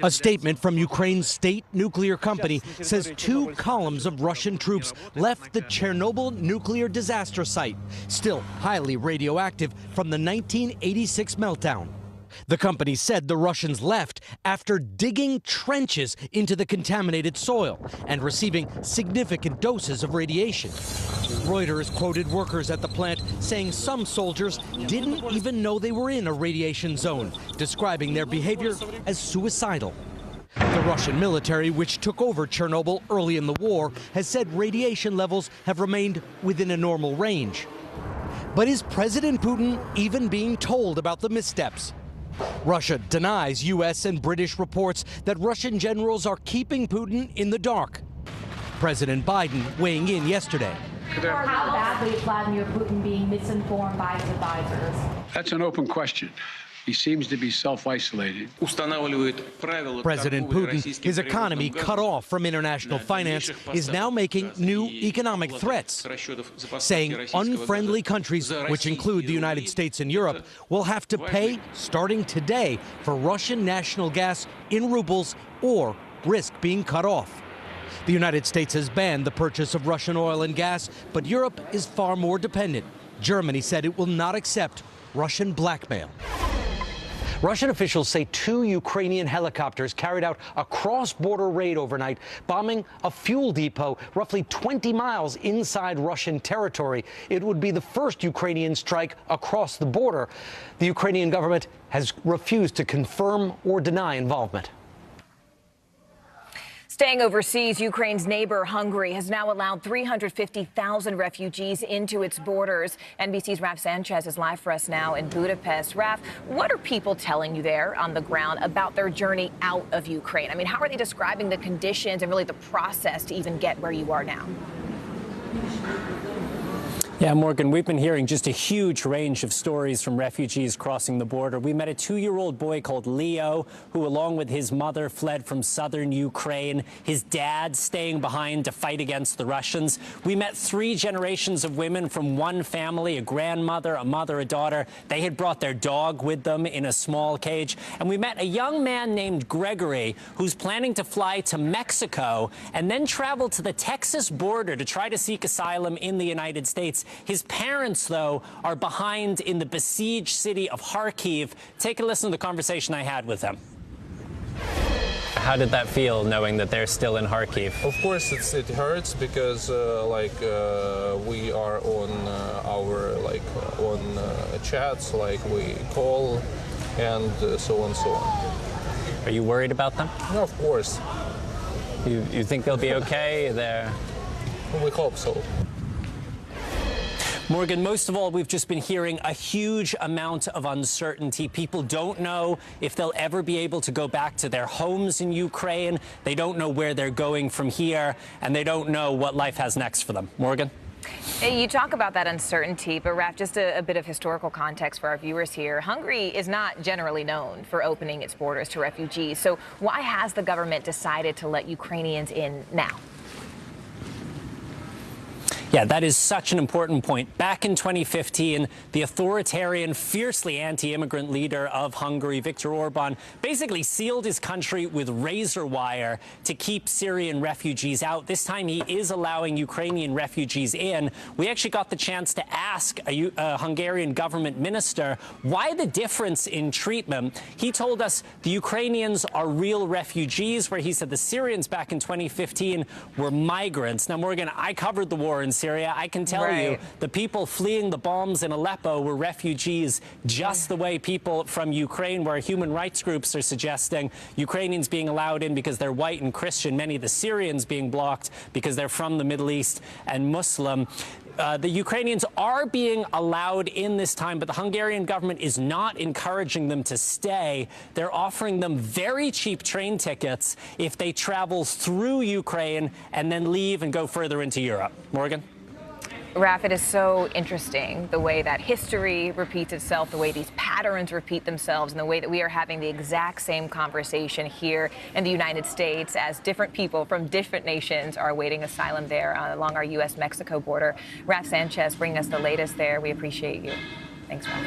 A statement from Ukraine's state nuclear company says 2 columns of Russian troops left the Chernobyl nuclear disaster site, still highly radioactive from the 1986 meltdown. The company said the Russians left after digging trenches into the contaminated soil and receiving significant doses of radiation. Reuters quoted workers at the plant saying some soldiers didn't even know they were in a radiation zone, describing their behavior as suicidal. The Russian military, which took over Chernobyl early in the war, has said radiation levels have remained within a normal range. But is President Putin even being told about the missteps? Russia denies U.S. and British reports that Russian generals are keeping Putin in the dark. President Biden weighing in yesterday. How badly is Vladimir Putin being misinformed by his advisors? That's an open question. He seems to be self-isolated. President Putin, his economy cut off from international finance, is now making new economic threats, saying unfriendly countries, which include the United States and Europe, will have to pay, starting today, for Russian national gas in rubles or risk being cut off. The United States has banned the purchase of Russian oil and gas, but Europe is far more dependent. Germany said it will not accept Russian blackmail. Russian officials say 2 Ukrainian helicopters carried out a cross-border raid overnight, bombing a fuel depot roughly 20 miles inside Russian territory. It would be the first Ukrainian strike across the border. The Ukrainian government has refused to confirm or deny involvement. Staying overseas, Ukraine's neighbor, Hungary, has now allowed 350,000 refugees into its borders. NBC's Raf Sanchez is live for us now in Budapest. Raf, what are people telling you there on the ground about their journey out of Ukraine? I mean, how are they describing the conditions and really the process to even get where you are now? Yeah, Morgan, we've been hearing just a huge range of stories from refugees crossing the border. We met a 2-year-old boy called Leo, who, along with his mother, fled from southern Ukraine, his dad staying behind to fight against the Russians. We met 3 generations of women from one family, a grandmother, a mother, a daughter. They had brought their dog with them in a small cage. And we met a young man named Gregory, who's planning to fly to Mexico and then travel to the Texas border to try to seek asylum in the United States. His parents, though, are behind in the besieged city of Kharkiv. Take a listen to the conversation I had with them. How did that feel, knowing that they're still in Kharkiv? Of course, it hurts because, we are on chats, we call, and so on and so on. Are you worried about them? No, of course. You think they'll be okay? We hope so. Morgan, most of all, we've just been hearing a huge amount of uncertainty. People don't know if they'll ever be able to go back to their homes in Ukraine. They don't know where they're going from here, and they don't know what life has next for them. Morgan? You talk about that uncertainty, but Raf, just a bit of historical context for our viewers here. Hungary is not generally known for opening its borders to refugees. So why has the government decided to let Ukrainians in now? Yeah, that is such an important point. Back in 2015, the authoritarian, fiercely anti-immigrant leader of Hungary, Viktor Orban, basically sealed his country with razor wire to keep Syrian refugees out. This time he is allowing Ukrainian refugees in. We actually got the chance to ask a Hungarian government minister why the difference in treatment. He told us the Ukrainians are real refugees, where he said the Syrians back in 2015 were migrants. Now, Morgan, I covered the war in Syria. I can tell you the people fleeing the bombs in Aleppo were refugees, just the way people from Ukraine, where human rights groups are suggesting Ukrainians being allowed in because they're white and Christian, many of the Syrians being blocked because they're from the Middle East and Muslim. The Ukrainians are being allowed in this time, but the Hungarian government is not encouraging them to stay. They're offering them very cheap train tickets if they travel through Ukraine and then leave and go further into Europe. Morgan? Raf, it is so interesting the way that history repeats itself, the way these patterns repeat themselves, and the way that we are having the exact same conversation here in the United States as different people from different nations are awaiting asylum there along our U.S.-Mexico border. Raf Sanchez bringing us the latest there. We appreciate you. Thanks, Raf.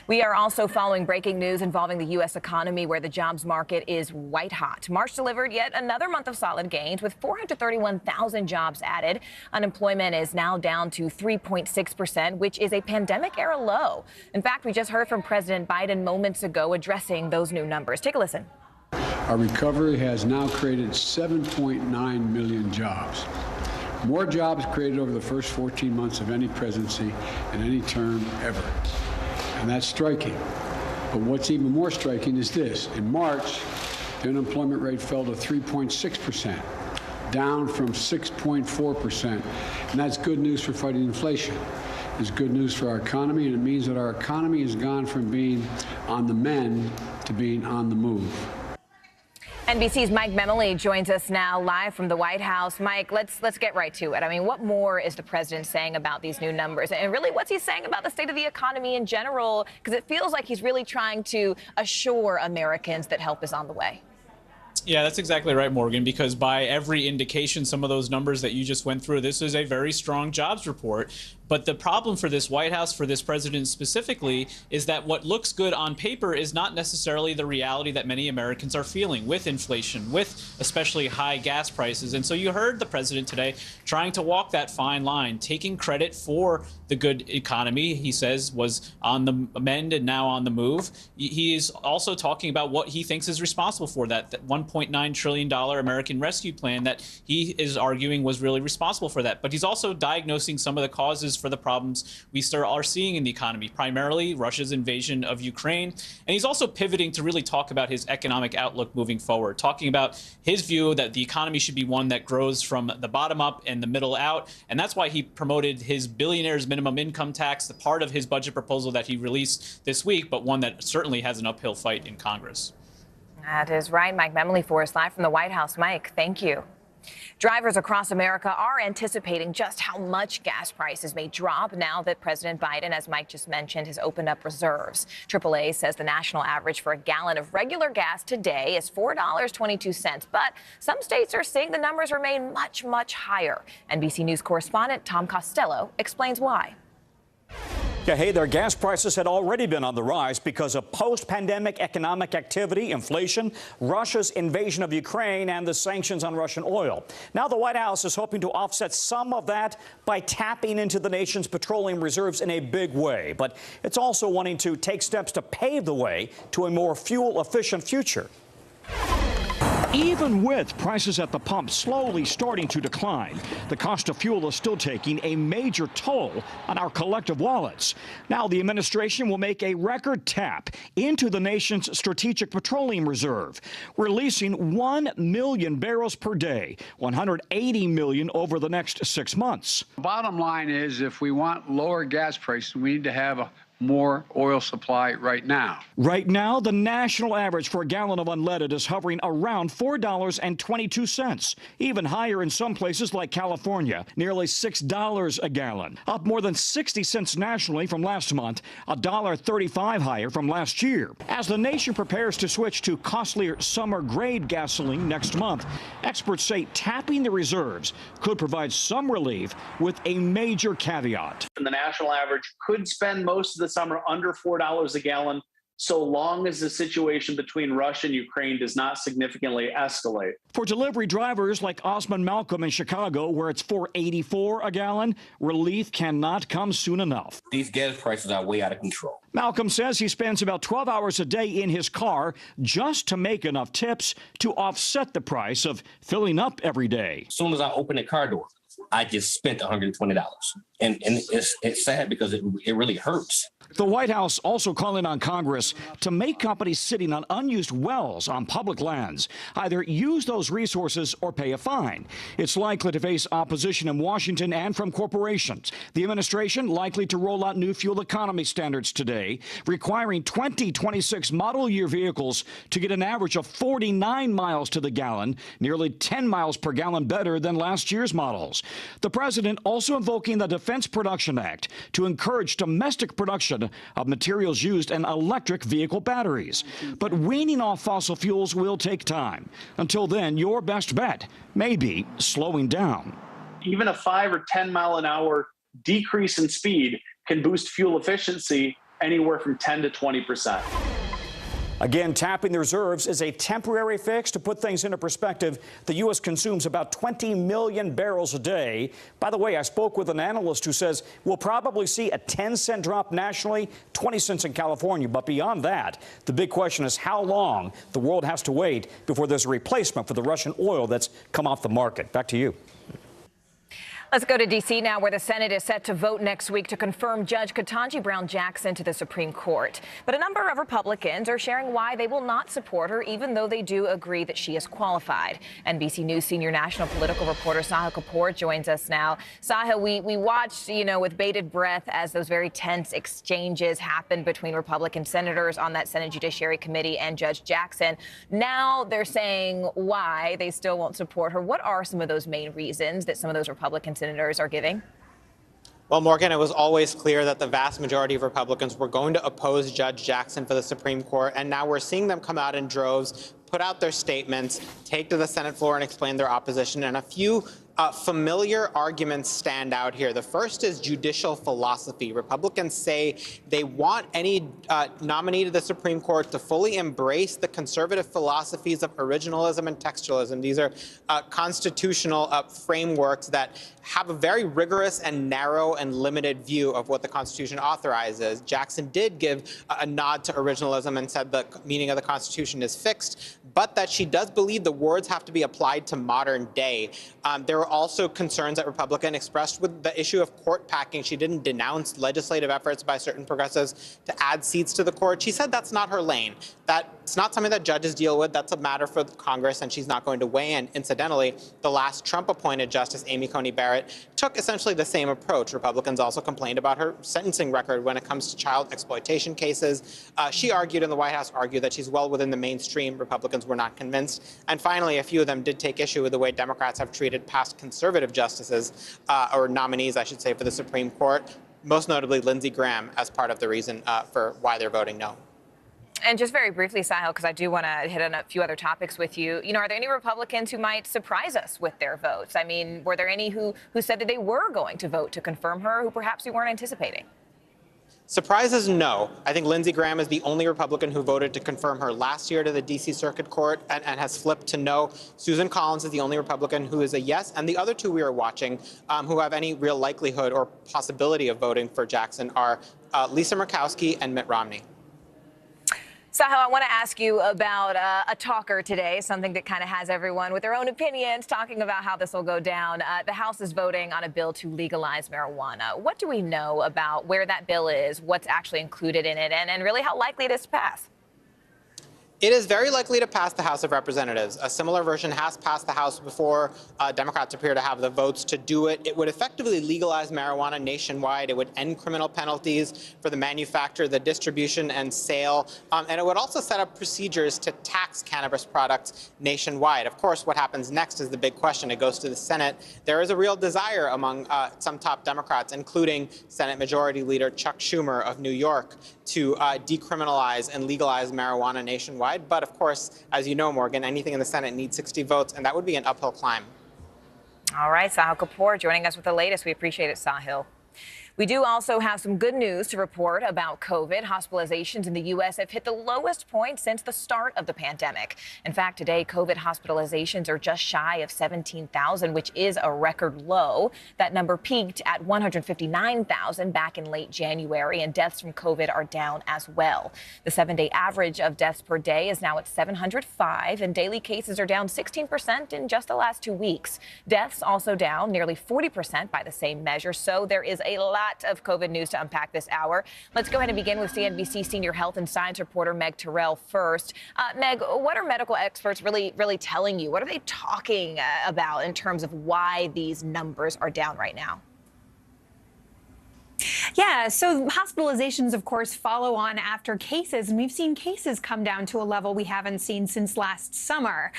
We are also following breaking news involving the U.S. economy, where the jobs market is white hot. March delivered yet another month of solid gains with 431,000 jobs added. Unemployment is now down to 3.6%, which is a pandemic-era low. In fact, we just heard from President Biden moments ago addressing those new numbers. Take a listen. Our recovery has now created 7.9 million jobs. More jobs created over the first 14 months of any presidency in any term ever. And that's striking. But what's even more striking is this. In March, the unemployment rate fell to 3.6%, down from 6.4%. And that's good news for fighting inflation. It's good news for our economy, and it means that our economy has gone from being on the mend to being on the move. NBC's Mike Memoli joins us now live from the White House. Mike, let's get right to it. I mean, what more is the president saying about these new numbers? And really, what's he saying about the state of the economy in general? Because it feels like he's really trying to assure Americans that help is on the way. Yeah, that's exactly right, Morgan, because by every indication, some of those numbers that you just went through, this is a very strong jobs report. But the problem for this White House, for this president specifically, is that what looks good on paper is not necessarily the reality that many Americans are feeling with inflation, with especially high gas prices. And so you heard the president today trying to walk that fine line, taking credit for the good economy, he says, was on the mend and now on the move. He is also talking about what he thinks is responsible for that $1.9 trillion American Rescue Plan that he is arguing was really responsible for that. But he's also diagnosing some of the causes for the problems we are seeing in the economy, primarily Russia's invasion of Ukraine. And he's also pivoting to really talk about his economic outlook moving forward, talking about his view that the economy should be one that grows from the bottom up and the middle out. And that's why he promoted his billionaire's minimum income tax, the part of his budget proposal that he released this week, but one that certainly has an uphill fight in Congress. That is right. Mike Memoli for us live from the White House. Mike, thank you. Drivers across America are anticipating just how much gas prices may drop now that President Biden, as Mike just mentioned, has opened up reserves. AAA says the national average for a gallon of regular gas today is $4.22, but some states are seeing the numbers remain much, much higher. NBC News correspondent Tom Costello explains why. Yeah, hey, their gas prices had already been on the rise because of post-pandemic economic activity, inflation, Russia's invasion of Ukraine, and the sanctions on Russian oil. Now the White House is hoping to offset some of that by tapping into the nation's petroleum reserves in a big way. But it's also wanting to take steps to pave the way to a more fuel-efficient future. Even with prices at the pump slowly starting to decline, the cost of fuel is still taking a major toll on our collective wallets. Now the administration will make a record tap into the nation's strategic petroleum reserve, releasing 1 million barrels per day, 180 million over the next 6 months. Bottom line is, if we want lower gas prices, we need to have a more oil supply right now. Right now, the national average for a gallon of unleaded is hovering around $4.22, even higher in some places like California, nearly $6 a gallon, up more than 60 cents nationally from last month, $1.35 higher from last year. As the nation prepares to switch to costlier summer-grade gasoline next month, experts say tapping the reserves could provide some relief with a major caveat. The national average could spend most of the summer under $4 a gallon, so long as the situation between Russia and Ukraine does not significantly escalate. For delivery drivers like Osman Malcolm in Chicago, where it's $4.84 a gallon, relief cannot come soon enough. These gas prices are way out of control. Malcolm says he spends about 12 hours a day in his car just to make enough tips to offset the price of filling up every day. As soon as I open the car door, I just spent $120. And it's sad because it really hurts. The White House also calling on Congress to make companies sitting on unused wells on public lands either use those resources or pay a fine. It's likely to face opposition in Washington and from corporations. The administration likely to roll out new fuel economy standards today, requiring 2026 model year vehicles to get an average of 49 miles to the gallon, nearly 10 miles per gallon better than last year's models. The president also invoking the Defense Production Act to encourage domestic production of materials used in electric vehicle batteries. But weaning off fossil fuels will take time. Until then, your best bet may be slowing down. Even a 5 or 10 mile an hour decrease in speed can boost fuel efficiency anywhere from 10 to 20%. Again, tapping the reserves is a temporary fix. To put things into perspective, the U.S. consumes about 20 million barrels a day. By the way, I spoke with an analyst who says we'll probably see a 10-cent drop nationally, 20 cents in California. But beyond that, the big question is how long the world has to wait before there's a replacement for the Russian oil that's come off the market. Back to you. Let's go to D.C. now, where the Senate is set to vote next week to confirm Judge Ketanji Brown Jackson to the Supreme Court. But a number of Republicans are sharing why they will not support her, even though they do agree that she is qualified. NBC News senior national political reporter Sahil Kapoor joins us now. Sahil, we watched, with bated breath as those very tense exchanges happened between Republican senators on that Senate Judiciary Committee and Judge Jackson. Now they're saying why they still won't support her. What are some of those main reasons that some of those Republican senators are giving? Well, Morgan, it was always clear that the vast majority of Republicans were going to oppose Judge Jackson for the Supreme Court, and now we're seeing them come out in droves, put out their statements, take to the Senate floor and explain their opposition, and a few familiar arguments stand out here. The first is judicial philosophy. Republicans say they want any nominee to the Supreme Court to fully embrace the conservative philosophies of originalism and textualism. These are constitutional frameworks that have a very rigorous and narrow and limited view of what the Constitution authorizes. Jackson did give a nod to originalism and said the meaning of the Constitution is fixed, but that she does believe the words have to be applied to modern day. There were also concerns that Republicans expressed with the issue of court packing. She didn't denounce legislative efforts by certain progressives to add seats to the court. She said that's not her lane. That's not something that judges deal with. That's a matter for Congress, and she's not going to weigh in. Incidentally, the last Trump-appointed Justice Amy Coney Barrett took essentially the same approach. Republicans also complained about her sentencing record when it comes to child exploitation cases. She argued, and the White House argued, that she's well within the mainstream. Republicans were not convinced. And finally, a few of them did take issue with the way Democrats have treated past conservative justices, or nominees, I should say, for the Supreme Court, most notably Lindsey Graham, as part of the reason for why they're voting no. And just very briefly, Sahil, because I do want to hit on a few other topics with you. Are there any Republicans who might surprise us with their votes? I mean, were there any who said that they were going to vote to confirm her, who perhaps we weren't anticipating? Surprises, no. I think Lindsey Graham is the only Republican who voted to confirm her last year to the D.C. Circuit Court and has flipped to no. Susan Collins is the only Republican who is a yes. And the other two we are watching who have any real likelihood or possibility of voting for Jackson are Lisa Murkowski and Mitt Romney. Sahil, I want to ask you about a talker today, something that kind of has everyone with their own opinions talking about how this will go down. The House is voting on a bill to legalize marijuana. What do we know about where that bill is, what's actually included in it, and really how likely it is to pass? It is very likely to pass the House of Representatives. A similar version has passed the House before. Democrats appear to have the votes to do it. It would effectively legalize marijuana nationwide. It would end criminal penalties for the manufacture, the distribution, and sale. And it would also set up procedures to tax cannabis products nationwide. Of course, what happens next is the big question. It goes to the Senate. There is a real desire among some top Democrats, including Senate Majority Leader Chuck Schumer of New York, to decriminalize and legalize marijuana nationwide. But of course, as you know, Morgan, anything in the Senate needs 60 votes, and that would be an uphill climb. All right, Sahil Kapoor joining us with the latest. We appreciate it, Sahil. We do also have some good news to report about COVID. Hospitalizations in the U.S. have hit the lowest point since the start of the pandemic. In fact, today, COVID hospitalizations are just shy of 17,000, which is a record low. That number peaked at 159,000 back in late January, and deaths from COVID are down as well. The 7-day average of deaths per day is now at 705, and daily cases are down 16% in just the last 2 weeks. Deaths also down nearly 40% by the same measure, so there is a lot of COVID news to unpack this hour. Let's go ahead and begin with CNBC senior health and science reporter Meg Terrell first. Meg, what are medical experts really telling you? What are they talking about in terms of why these numbers are down right now? Yeah, so hospitalizations, of course, follow on after cases, and we've seen cases come down to a level we haven't seen since last summer.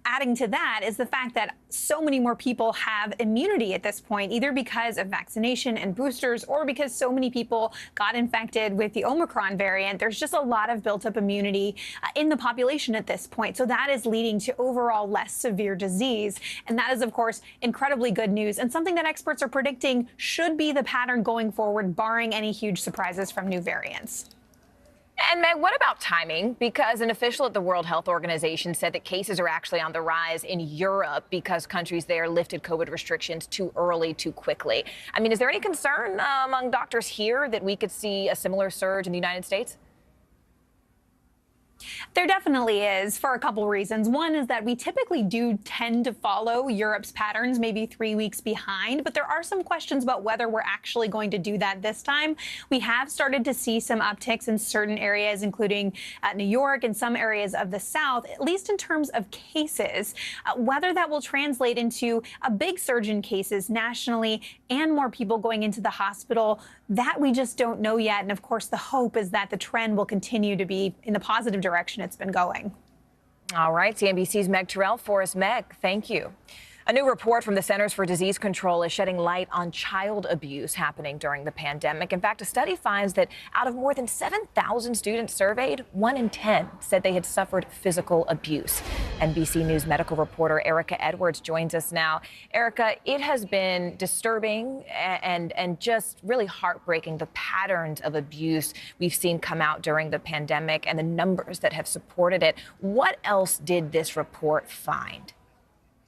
adding to that is the fact that so many more people have immunity at this point, either because of vaccination and boosters or because so many people got infected with the Omicron variant. There's just a lot of built up immunity in the population at this point. So that is leading to overall less severe disease. And that is, of course, incredibly good news and something that experts are predicting should be the pattern going forward, barring any huge surprises from new variants. And Meg, what about timing? Because an official at the World Health Organization said that cases are actually on the rise in Europe because countries there lifted COVID restrictions too early, too quickly. I mean, is there any concern among doctors here that we could see a similar surge in the United States? There definitely is, for a couple reasons. One is that we typically do tend to follow Europe's patterns, maybe 3 weeks behind, but there are some questions about whether we're actually going to do that this time. We have started to see some upticks in certain areas, including New York and some areas of the South, at least in terms of cases. Whether that will translate into a big surge in cases nationally and more people going into the hospital, that we just don't know yet. And of course, the hope is that the trend will continue to be in the positive direction it's been going. All right, CNBC's Meg Terrell for us. Meg, thank you. A new report from the Centers for Disease Control is shedding light on child abuse happening during the pandemic. In fact, a study finds that out of more than 7,000 students surveyed, 1 in 10 said they had suffered physical abuse. NBC News medical reporter Erica Edwards joins us now. Erica, it has been disturbing and just really heartbreaking, the patterns of abuse we've seen come out during the pandemic and the numbers that have supported it. What else did this report find?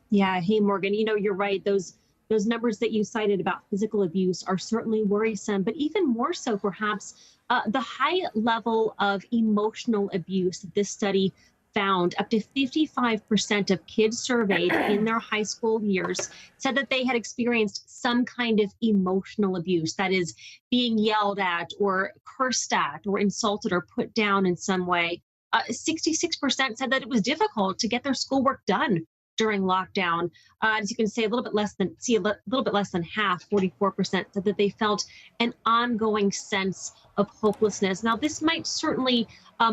Yeah. Hey, Morgan, you know, you're right. Those numbers that you cited about physical abuse are certainly worrisome, but even more so, perhaps, the high level of emotional abuse that this study found. Up to 55% of kids surveyed in their high school years said that they had experienced some kind of emotional abuse, that is, being yelled at or cursed at or insulted or put down in some way. 66% said that it was difficult to get their schoolwork done during lockdown. As you can say, a little bit less than half, 44%, said that they felt an ongoing sense of hopelessness. Now, this might certainly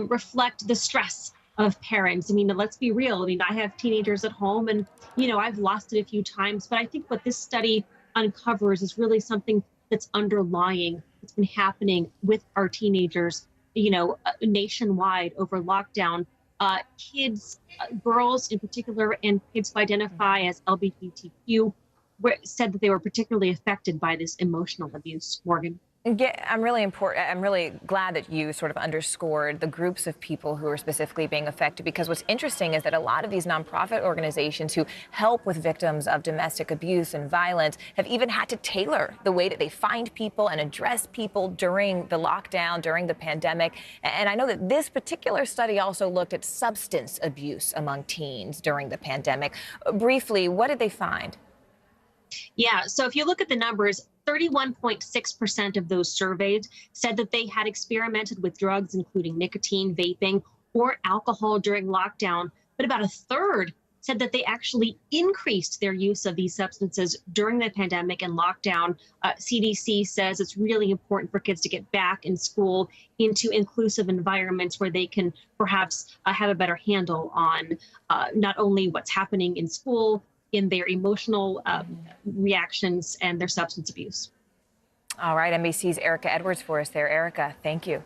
reflect the stress of parents. I mean, let's be real. I mean, I have teenagers at home and, you know, I've lost it a few times, but I think what this study uncovers is really something that's underlying. It's been happening with our teenagers, you know, nationwide over lockdown. Kids, girls in particular, and kids who identify as LGBTQ said that they were particularly affected by this emotional abuse. Morgan? Yeah, I'm really glad that you sort of underscored the groups of people who are specifically being affected, because what's interesting is that a lot of these nonprofit organizations who help with victims of domestic abuse and violence have even had to tailor the way that they find people and address people during the lockdown, during the pandemic. And I know that this particular study also looked at substance abuse among teens during the pandemic. Briefly, what did they find? Yeah, so if you look at the numbers, 31.6% of those surveyed said that they had experimented with drugs, including nicotine, vaping, or alcohol during lockdown. But about a third said that they actually increased their use of these substances during the pandemic and lockdown. CDC says it's really important for kids to get back in school into inclusive environments where they can perhaps have a better handle on not only what's happening in school, in their emotional reactions and their substance abuse. All right, NBC's Erica Edwards for us there. Erica, thank you.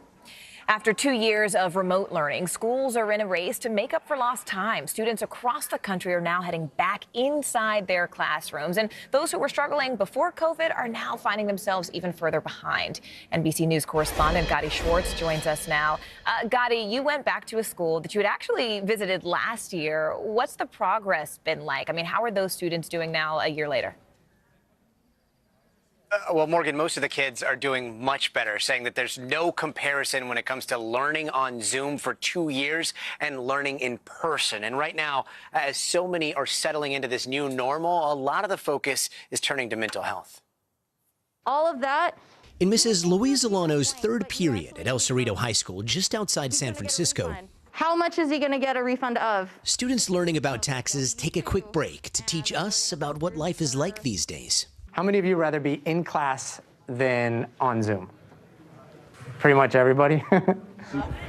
After 2 years of remote learning, schools are in a race to make up for lost time. Students across the country are now heading back inside their classrooms. And those who were struggling before COVID are now finding themselves even further behind. NBC News correspondent Gadi Schwartz joins us now. Gadi, you went back to a school that you had actually visited last year. What's the progress been like? I mean, how are those students doing now a year later? Well, Morgan, most of the kids are doing much better, saying that there's no comparison when it comes to learning on Zoom for 2 years and learning in person. And right now, as so many are settling into this new normal, a lot of the focus is turning to mental health. All of that. In Mrs. Louise Alano's third period at El Cerrito High School, just outside San Francisco, how much is he going to get a refund of? Students learning about taxes take a quick break to teach us about what life is like these days. How many of you rather be in class than on Zoom? Pretty much everybody.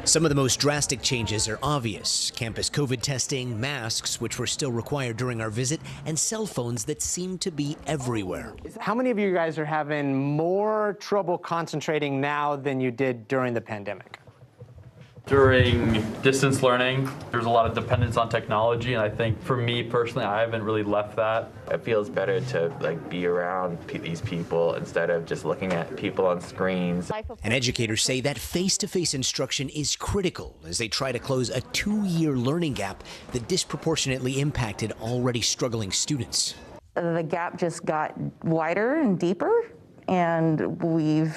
Some of the most drastic changes are obvious. Campus COVID testing, masks, which were still required during our visit, and cell phones that seem to be everywhere. How many of you guys are having more trouble concentrating now than you did during the pandemic? During distance learning, there's a lot of dependence on technology, and I think for me personally, I haven't really left that. It feels better to be around these people instead of just looking at people on screens. And educators say that face-to-face instruction is critical as they try to close a 2-year learning gap that disproportionately impacted already struggling students. The gap just got wider and deeper, and we've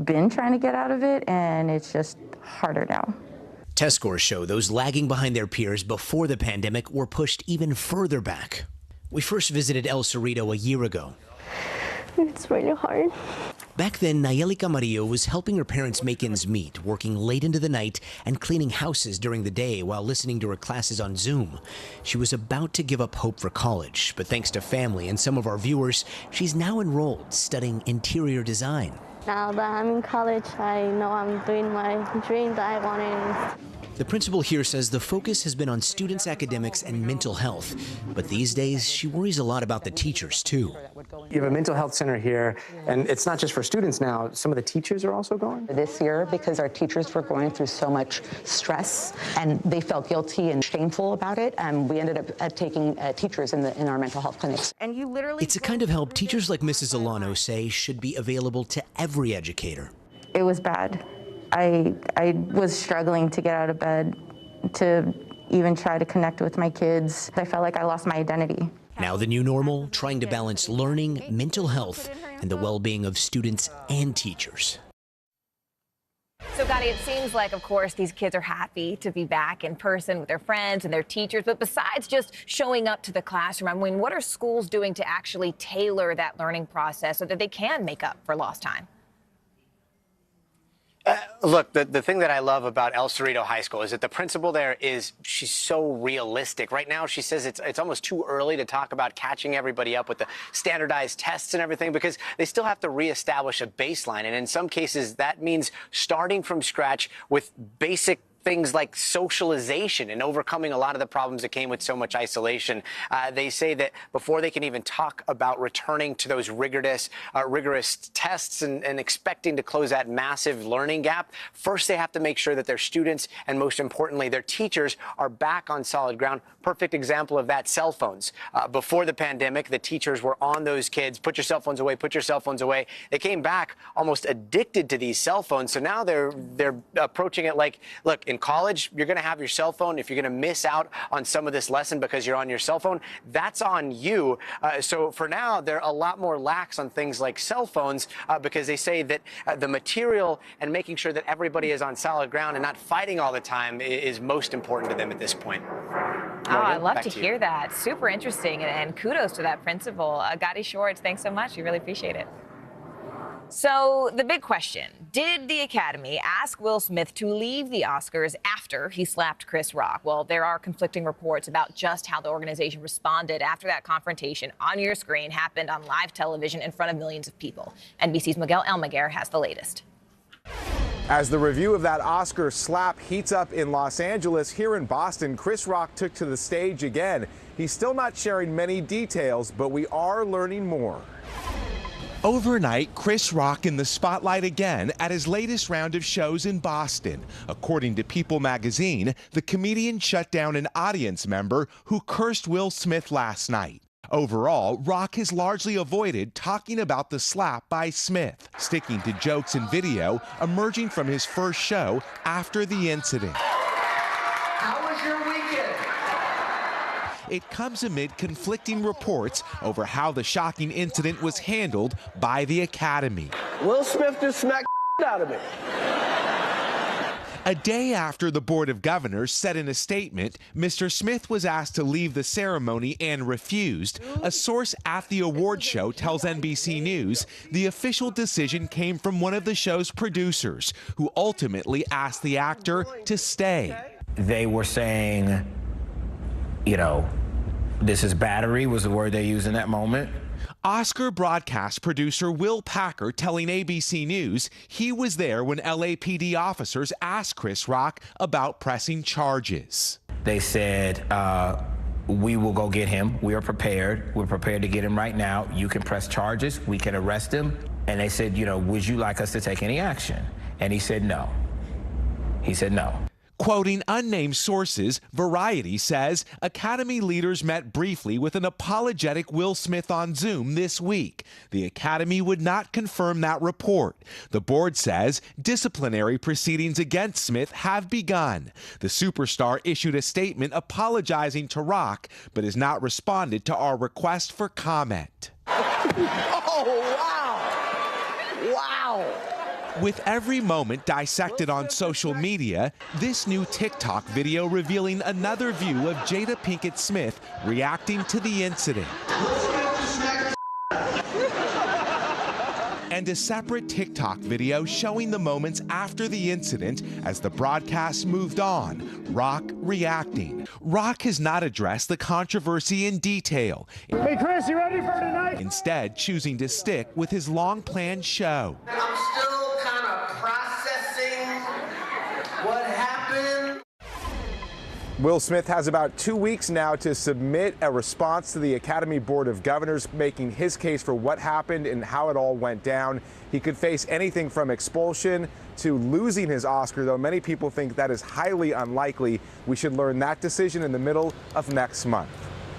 been trying to get out of it, and it's just harder now. Test scores show those lagging behind their peers before the pandemic were pushed even further back. We first visited El Cerrito a year ago. It's really hard. Back then, Nayeli Camarillo was helping her parents make ends meet, working late into the night and cleaning houses during the day while listening to her classes on Zoom. She was about to give up hope for college, but thanks to family and some of our viewers, she's now enrolled studying interior design. Now that I'm in college, I know I'm doing my dream that I wanted. The principal here says the focus has been on students' academics and mental health, but these days she worries a lot about the teachers too. You have a mental health center here, and it's not just for students now. Some of the teachers are also going? This year, because our teachers were going through so much stress, and they felt guilty and shameful about it, we ended up taking teachers in our mental health clinics. And you literally... It's a kind of help teachers like Mrs. Alano say should be available to every educator. It was bad. I was struggling to get out of bed, to even try to connect with my kids. I felt like I lost my identity. Now the new normal, trying to balance learning, mental health, and the well-being of students and teachers. So, Gotti, it seems like, of course, these kids are happy to be back in person with their friends and their teachers. But besides just showing up to the classroom, I mean, what are schools doing to actually tailor that learning process so that they can make up for lost time? Look, the thing that I love about El Cerrito High School is that the principal there she's so realistic. Right now, she says it's almost too early to talk about catching everybody up with the standardized tests and everything because they still have to reestablish a baseline. And in some cases, that means starting from scratch with basic things like socialization and overcoming a lot of the problems that came with so much isolation. They say that before they can even talk about returning to those rigorous tests and expecting to close that massive learning gap, first they have to make sure that their students and most importantly their teachers are back on solid ground. Perfect example of that, cell phones. Before the pandemic, the teachers were on those kids, put your cell phones away, put your cell phones away. They came back almost addicted to these cell phones. So now they're approaching it like, look, in college, you're going to have your cell phone. If you're going to miss out on some of this lesson because you're on your cell phone, that's on you. So for now, they're a lot more lax on things like cell phones because they say that the material and making sure that everybody is on solid ground and not fighting all the time is most important to them at this point. Oh, I love to hear that. Super interesting, and kudos to that principal. Gotti Schwartz, thanks so much. We really appreciate it. So the big question, did the Academy ask Will Smith to leave the Oscars after he slapped Chris Rock? Well, there are conflicting reports about just how the organization responded after that confrontation on your screen happened on live television in front of millions of people. NBC's Miguel Almaguer has the latest. As the review of that Oscar slap heats up in Los Angeles, here in Boston, Chris Rock took to the stage again. He's still not sharing many details, but we are learning more. Overnight, Chris Rock in the spotlight again at his latest round of shows in Boston. According to People magazine, the comedian shut down an audience member who cursed Will Smith last night. Overall, Rock has largely avoided talking about the slap by Smith, sticking to jokes and video emerging from his first show after the incident. How was your weekend? It comes amid conflicting reports over how the shocking incident was handled by the Academy. Will Smith just smacked out of me. A day after the Board of Governors said in a statement, Mr. Smith was asked to leave the ceremony and refused. A source at the award show tells NBC News the official decision came from one of the show's producers, who ultimately asked the actor to stay. They were saying, you know, this is battery was the word they used in that moment. Oscar broadcast producer Will Packer telling ABC News he was there when LAPD officers asked Chris Rock about pressing charges. They said, we will go get him. We are prepared. We're prepared to get him right now. You can press charges. We can arrest him. And they said, would you like us to take any action? And he said no. He said no. Quoting unnamed sources, Variety says Academy leaders met briefly with an apologetic Will Smith on Zoom this week. The Academy would not confirm that report. The board says disciplinary proceedings against Smith have begun. The superstar issued a statement apologizing to Rock, but has not responded to our request for comment. Oh, wow. Wow. With every moment dissected on social media, this new TikTok video revealing another view of Jada Pinkett Smith reacting to the incident. And a separate TikTok video showing the moments after the incident as the broadcast moved on, Rock reacting. Rock has not addressed the controversy in detail. Hey, Chris, you ready for tonight? Instead, choosing to stick with his long-planned show. I'm still kind of processing what happened. Will Smith has about 2 weeks now to submit a response to the Academy Board of Governors, making his case for what happened and how it all went down. He could face anything from expulsion to losing his Oscar, though many people think that is highly unlikely. We should learn that decision in the middle of next month.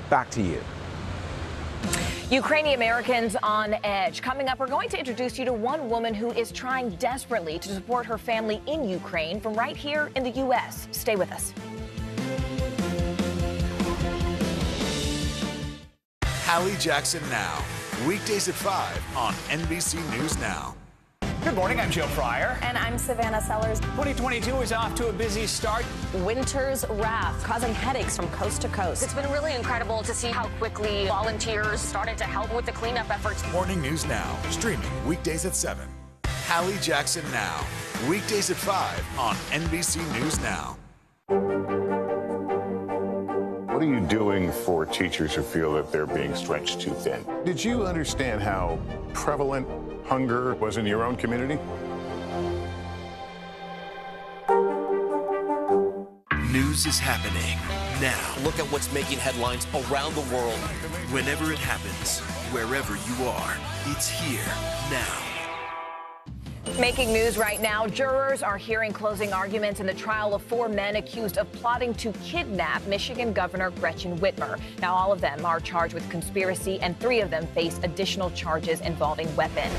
Back to you. Ukrainian Americans on edge. Coming up, we're going to introduce you to one woman who is trying desperately to support her family in Ukraine from right here in the U.S. Stay with us. Hallie Jackson Now, weekdays at 5 on NBC News Now. Good morning, I'm Joe Fryer. And I'm Savannah Sellers. 2022 is off to a busy start. Winter's wrath causing headaches from coast to coast. It's been really incredible to see how quickly volunteers started to help with the cleanup efforts. Morning News Now, streaming weekdays at 7. Hallie Jackson Now, weekdays at 5 on NBC News Now. What are you doing for teachers who feel that they're being stretched too thin? Did you understand how prevalent hunger was in your own community? News is happening now. Look at what's making headlines around the world. Whenever it happens, wherever you are, it's here now. Making news right now, jurors are hearing closing arguments in the trial of 4 men accused of plotting to kidnap Michigan Governor Gretchen Whitmer. Now, all of them are charged with conspiracy, and 3 of them face additional charges involving weapons.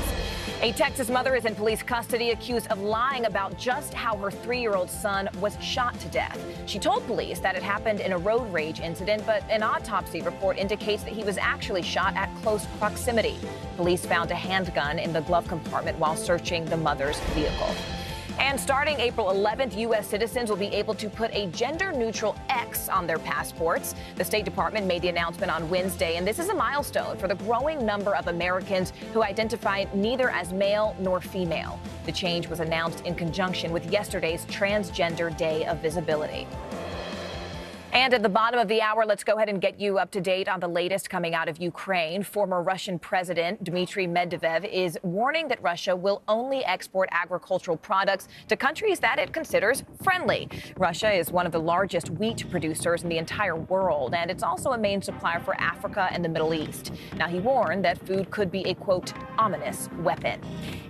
A Texas mother is in police custody accused of lying about just how her 3-year-old son was shot to death. She told police that it happened in a road rage incident, but an autopsy report indicates that he was actually shot at close proximity. Police found a handgun in the glove compartment while searching the mother's vehicle. And starting April 11th, U.S. citizens will be able to put a gender-neutral X on their passports. The State Department made the announcement on Wednesday, and this is a milestone for the growing number of Americans who identify neither as male nor female. The change was announced in conjunction with yesterday's Transgender Day of Visibility. And at the bottom of the hour, let's go ahead and get you up to date on the latest coming out of Ukraine. Former Russian President Dmitry Medvedev is warning that Russia will only export agricultural products to countries that it considers friendly. Russia is one of the largest wheat producers in the entire world, and it's also a main supplier for Africa and the Middle East. Now, he warned that food could be a, quote, ominous weapon.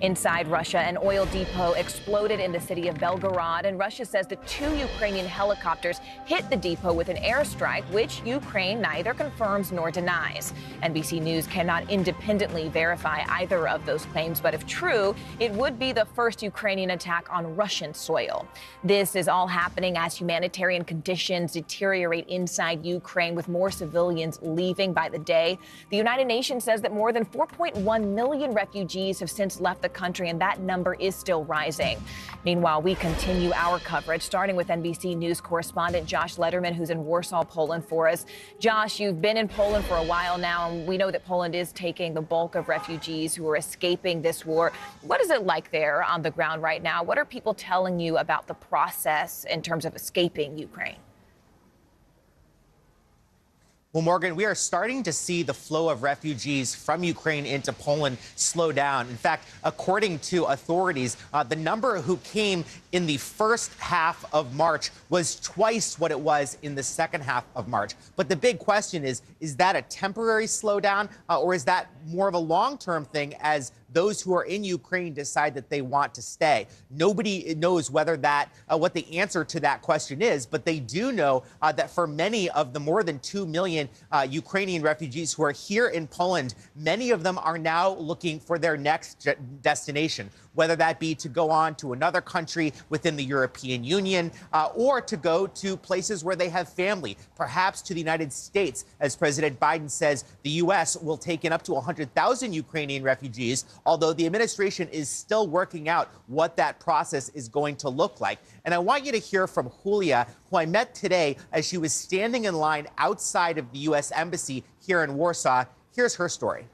Inside Russia, an oil depot exploded in the city of Belgorod, and Russia says that 2 Ukrainian helicopters hit the depot with an airstrike, which Ukraine neither confirms nor denies. NBC News cannot independently verify either of those claims, but if true, it would be the first Ukrainian attack on Russian soil. This is all happening as humanitarian conditions deteriorate inside Ukraine, with more civilians leaving by the day. The United Nations says that more than 4.1 million refugees have since left the country, and that number is still rising. Meanwhile, we continue our coverage, starting with NBC News correspondent Josh Lederman, who's in Warsaw, Poland, for us. Josh, you've been in Poland for a while now, and we know that Poland is taking the bulk of refugees who are escaping this war. What is it like there on the ground right now? What are people telling you about the process in terms of escaping Ukraine? Well, Morgan, we are starting to see the flow of refugees from Ukraine into Poland slow down. In fact, according to authorities, the number who came in the first half of March was twice what it was in the second half of March. But the big question is that a temporary slowdown or is that more of a long-term thing as those who are in Ukraine decide that they want to stay? Nobody knows whether that what the answer to that question is, but they do know that for many of the more than 2 million Ukrainian refugees who are here in Poland, many of them are now looking for their next destination, whether that be to go on to another country within the European Union or to go to places where they have family, perhaps to the United States. As President Biden says, the U.S. will take in up to 100,000 Ukrainian refugees, although the administration is still working out what that process is going to look like. And I want you to hear from Julia, who I met today as she was standing in line outside of the U.S. Embassy here in Warsaw. Here's her story.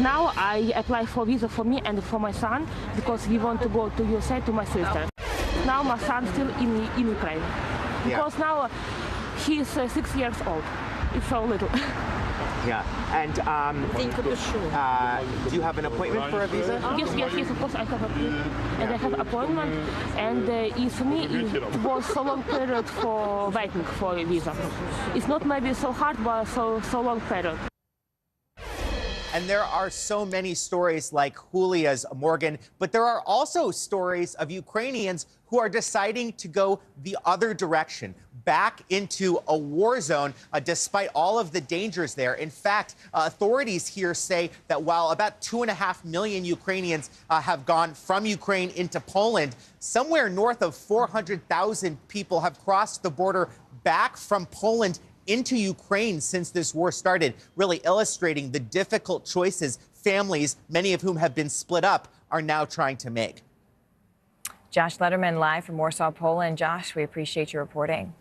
Now I apply for visa for me and for my son because we want to go to USA to my sister. Now my son's still in Ukraine because now he's 6 years old. It's so little. Yeah, and do you have an appointment for a visa? Yes, of course I have and I have appointment, and for me it was so long period for waiting for a visa. It's not maybe so hard, but so long period. And there are so many stories like Julia's, Morgan, but there are also stories of Ukrainians who are deciding to go the other direction, back into a war zone, despite all of the dangers there. In fact, authorities here say that while about 2.5 million Ukrainians have gone from Ukraine into Poland, somewhere north of 400,000 people have crossed the border back from Poland into Ukraine since this war started, really illustrating the difficult choices families, many of whom have been split up, are now trying to make. Josh Letterman live from Warsaw, Poland. Josh, we appreciate your reporting.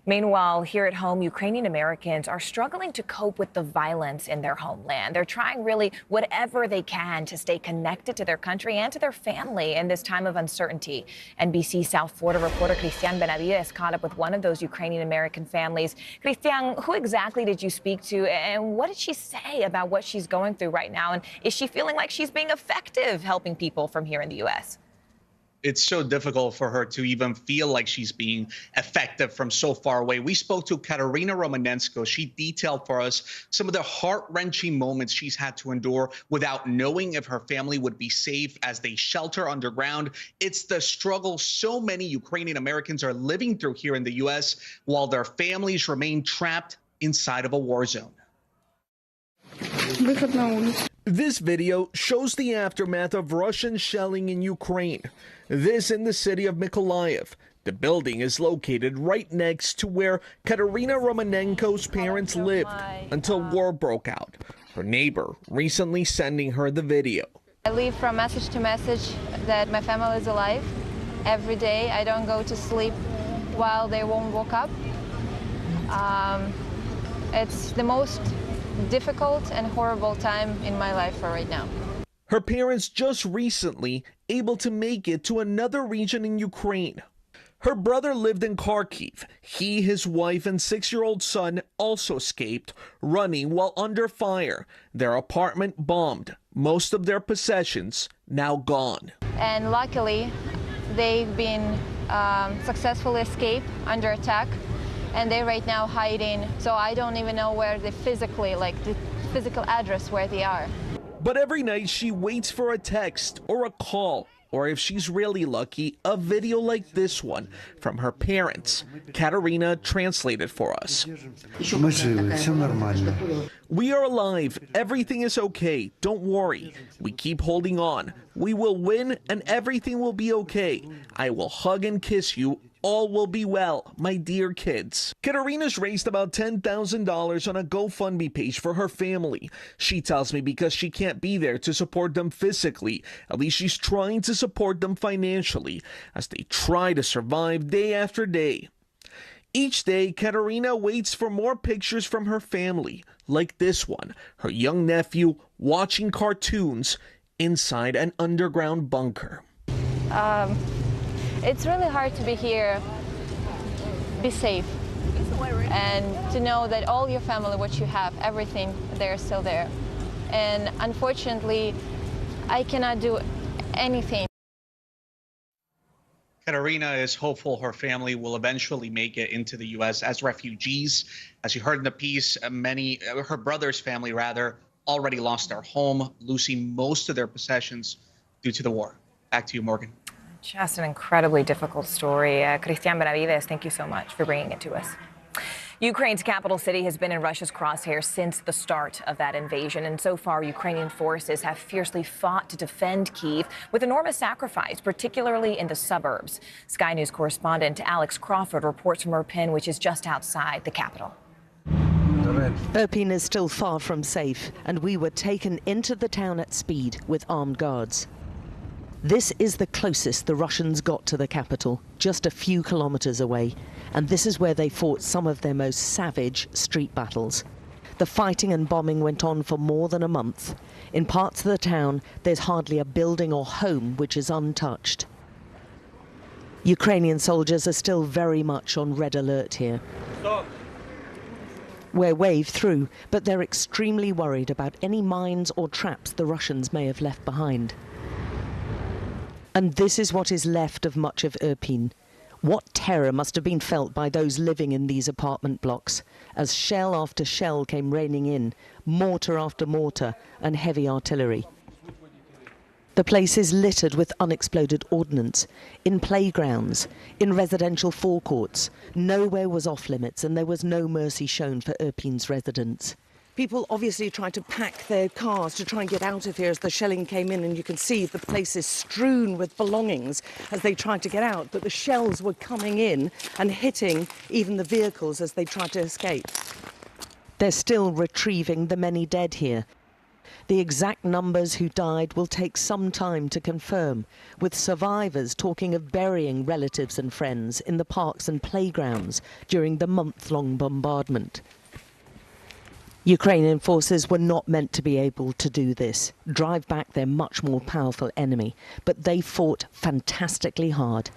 Meanwhile, here at home, Ukrainian Americans are struggling to cope with the violence in their homeland. They're trying really whatever they can to stay connected to their country and to their family in this time of uncertainty. NBC South Florida reporter Christian Benavides caught up with one of those Ukrainian American families. Christian, who exactly did you speak to and what did she say about what she's going through right now? And is she feeling like she's being effective helping people from here in the U.S.? It's so difficult for her to even feel like she's being effective from so far away. We spoke to Katerina Romanenko. She detailed for us some of the heart-wrenching moments she's had to endure without knowing if her family would be safe as they shelter underground. It's the struggle so many Ukrainian Americans are living through here in the U.S. while their families remain trapped inside of a war zone. This video shows the aftermath of Russian shelling in Ukraine. This in the city of Mykolaiv. The building is located right next to where Katerina Romanenko's parents lived until war broke out. Her neighbor recently sending her the video. I live from message to message that my family is alive. Every day I don't go to sleep while they won't wake up. It's the most difficult and horrible time in my life for right now. Her parents just recently able to make it to another region in Ukraine. Her brother lived in Kharkiv. He, his wife, and 6-year-old son also escaped, running while under fire. Their apartment bombed. Most of their possessions now gone. And luckily, they've been successfully escaped under attack. And they're right now hiding, so I don't even know where they physically, like the physical address where they are. But every night she waits for a text or a call, or if she's really lucky, a video like this one from her parents. Katerina translated for us. We are alive. Everything is okay. Don't worry. We keep holding on. We will win and everything will be okay. I will hug and kiss you. All will be well, my dear kids. Katerina's raised about $10,000 on a GoFundMe page for her family. She tells me because she can't be there to support them physically, at least she's trying to support them financially as they try to survive day after day. Each day, Katerina waits for more pictures from her family, like this one, her young nephew watching cartoons inside an underground bunker. It's really hard to be here, be safe. and to know that all your family, what you have, everything, they're still there. And unfortunately, I cannot do anything. Katerina is hopeful her family will eventually make it into the U.S. as refugees. As you heard in the piece, her brother's family, already lost their home, losing most of their possessions due to the war. Back to you, Morgan. Just an incredibly difficult story. Cristian Benavides, thank you so much for bringing it to us. Ukraine's capital city has been in Russia's crosshairs since the start of that invasion. And so far, Ukrainian forces have fiercely fought to defend Kyiv with enormous sacrifice, particularly in the suburbs. Sky News correspondent Alex Crawford reports from Irpin, which is just outside the capital. Irpin is still far from safe, and we were taken into the town at speed with armed guards. This is the closest the Russians got to the capital, just a few kilometers away, and this is where they fought some of their most savage street battles. The fighting and bombing went on for more than a month. In parts of the town, there's hardly a building or home which is untouched. Ukrainian soldiers are still very much on red alert here. Stop. We're waved through, but they're extremely worried about any mines or traps the Russians may have left behind. And this is what is left of much of Irpin. What terror must have been felt by those living in these apartment blocks as shell after shell came raining in, mortar after mortar and heavy artillery. The place is littered with unexploded ordnance, in playgrounds, in residential forecourts. Nowhere was off limits and there was no mercy shown for Irpin's residents. People obviously tried to pack their cars to try and get out of here as the shelling came in, and you can see the place is strewn with belongings as they tried to get out, but the shells were coming in and hitting even the vehicles as they tried to escape. They're still retrieving the many dead here. The exact numbers who died will take some time to confirm, with survivors talking of burying relatives and friends in the parks and playgrounds during the month-long bombardment. Ukrainian forces were not meant to be able to do this, drive back their much more powerful enemy, but they fought fantastically hard.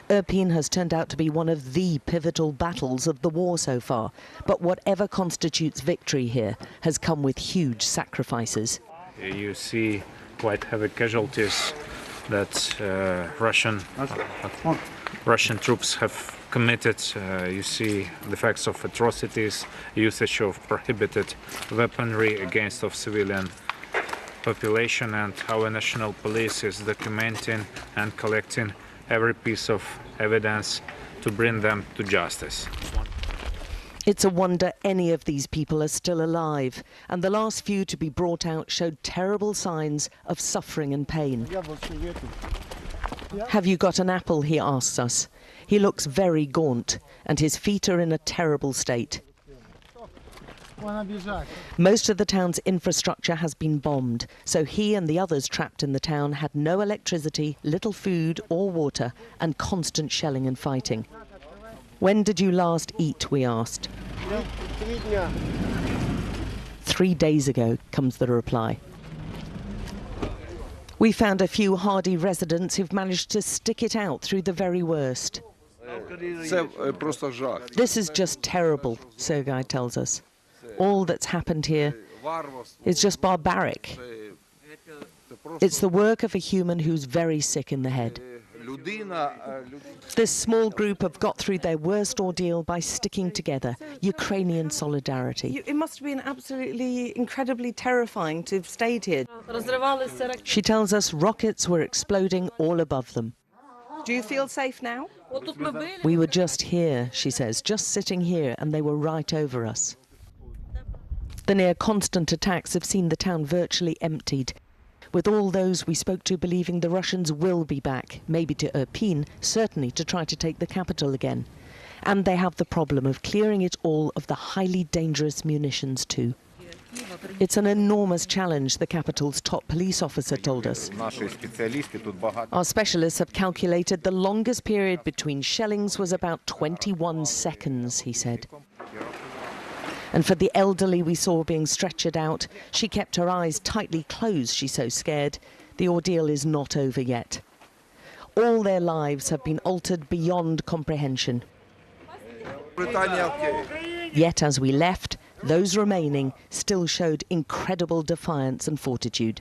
Irpin has turned out to be one of the pivotal battles of the war so far, but whatever constitutes victory here has come with huge sacrifices. You see quite heavy casualties that Russian troops have committed. You see the facts of atrocities, usage of prohibited weaponry against of civilian population, and our national police is documenting and collecting every piece of evidence to bring them to justice. It's a wonder any of these people are still alive, and the last few to be brought out showed terrible signs of suffering and pain. Have you got an apple, he asks us. He looks very gaunt, and his feet are in a terrible state. Most of the town's infrastructure has been bombed, so he and the others trapped in the town had no electricity, little food or water, and constant shelling and fighting. When did you last eat, we asked. 3 days ago, comes the reply. We found a few hardy residents who've managed to stick it out through the very worst. This is just terrible, Sergei tells us. All that's happened here is just barbaric. It's the work of a human who's very sick in the head. This small group have got through their worst ordeal by sticking together. Ukrainian solidarity. It must have been absolutely incredibly terrifying to have stayed here. She tells us rockets were exploding all above them. Do you feel safe now? We were just here, she says, just sitting here, and they were right over us. The near-constant attacks have seen the town virtually emptied, with all those we spoke to believing the Russians will be back, maybe to Irpin, certainly to try to take the capital again. And they have the problem of clearing it all of the highly dangerous munitions too. It's an enormous challenge, the capital's top police officer told us. Our specialists have calculated the longest period between shellings was about 21 seconds, he said. And for the elderly we saw being stretchered out, she kept her eyes tightly closed, she's so scared. The ordeal is not over yet. All their lives have been altered beyond comprehension. Yet as we left, those remaining still showed incredible defiance and fortitude.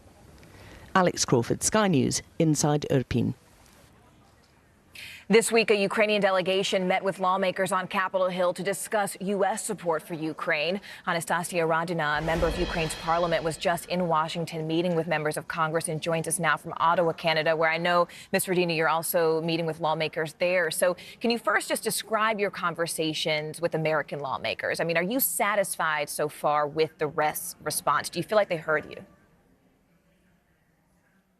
Alex Crawford, Sky News, inside Irpin. This week, a Ukrainian delegation met with lawmakers on Capitol Hill to discuss U.S. support for Ukraine. Anastasia Radina, a member of Ukraine's parliament, was just in Washington meeting with members of Congress and joins us now from Ottawa, Canada, where I know, Ms. Radina, you're also meeting with lawmakers there. So can you first just describe your conversations with American lawmakers? I mean, are you satisfied so far with the response? Do you feel like they heard you?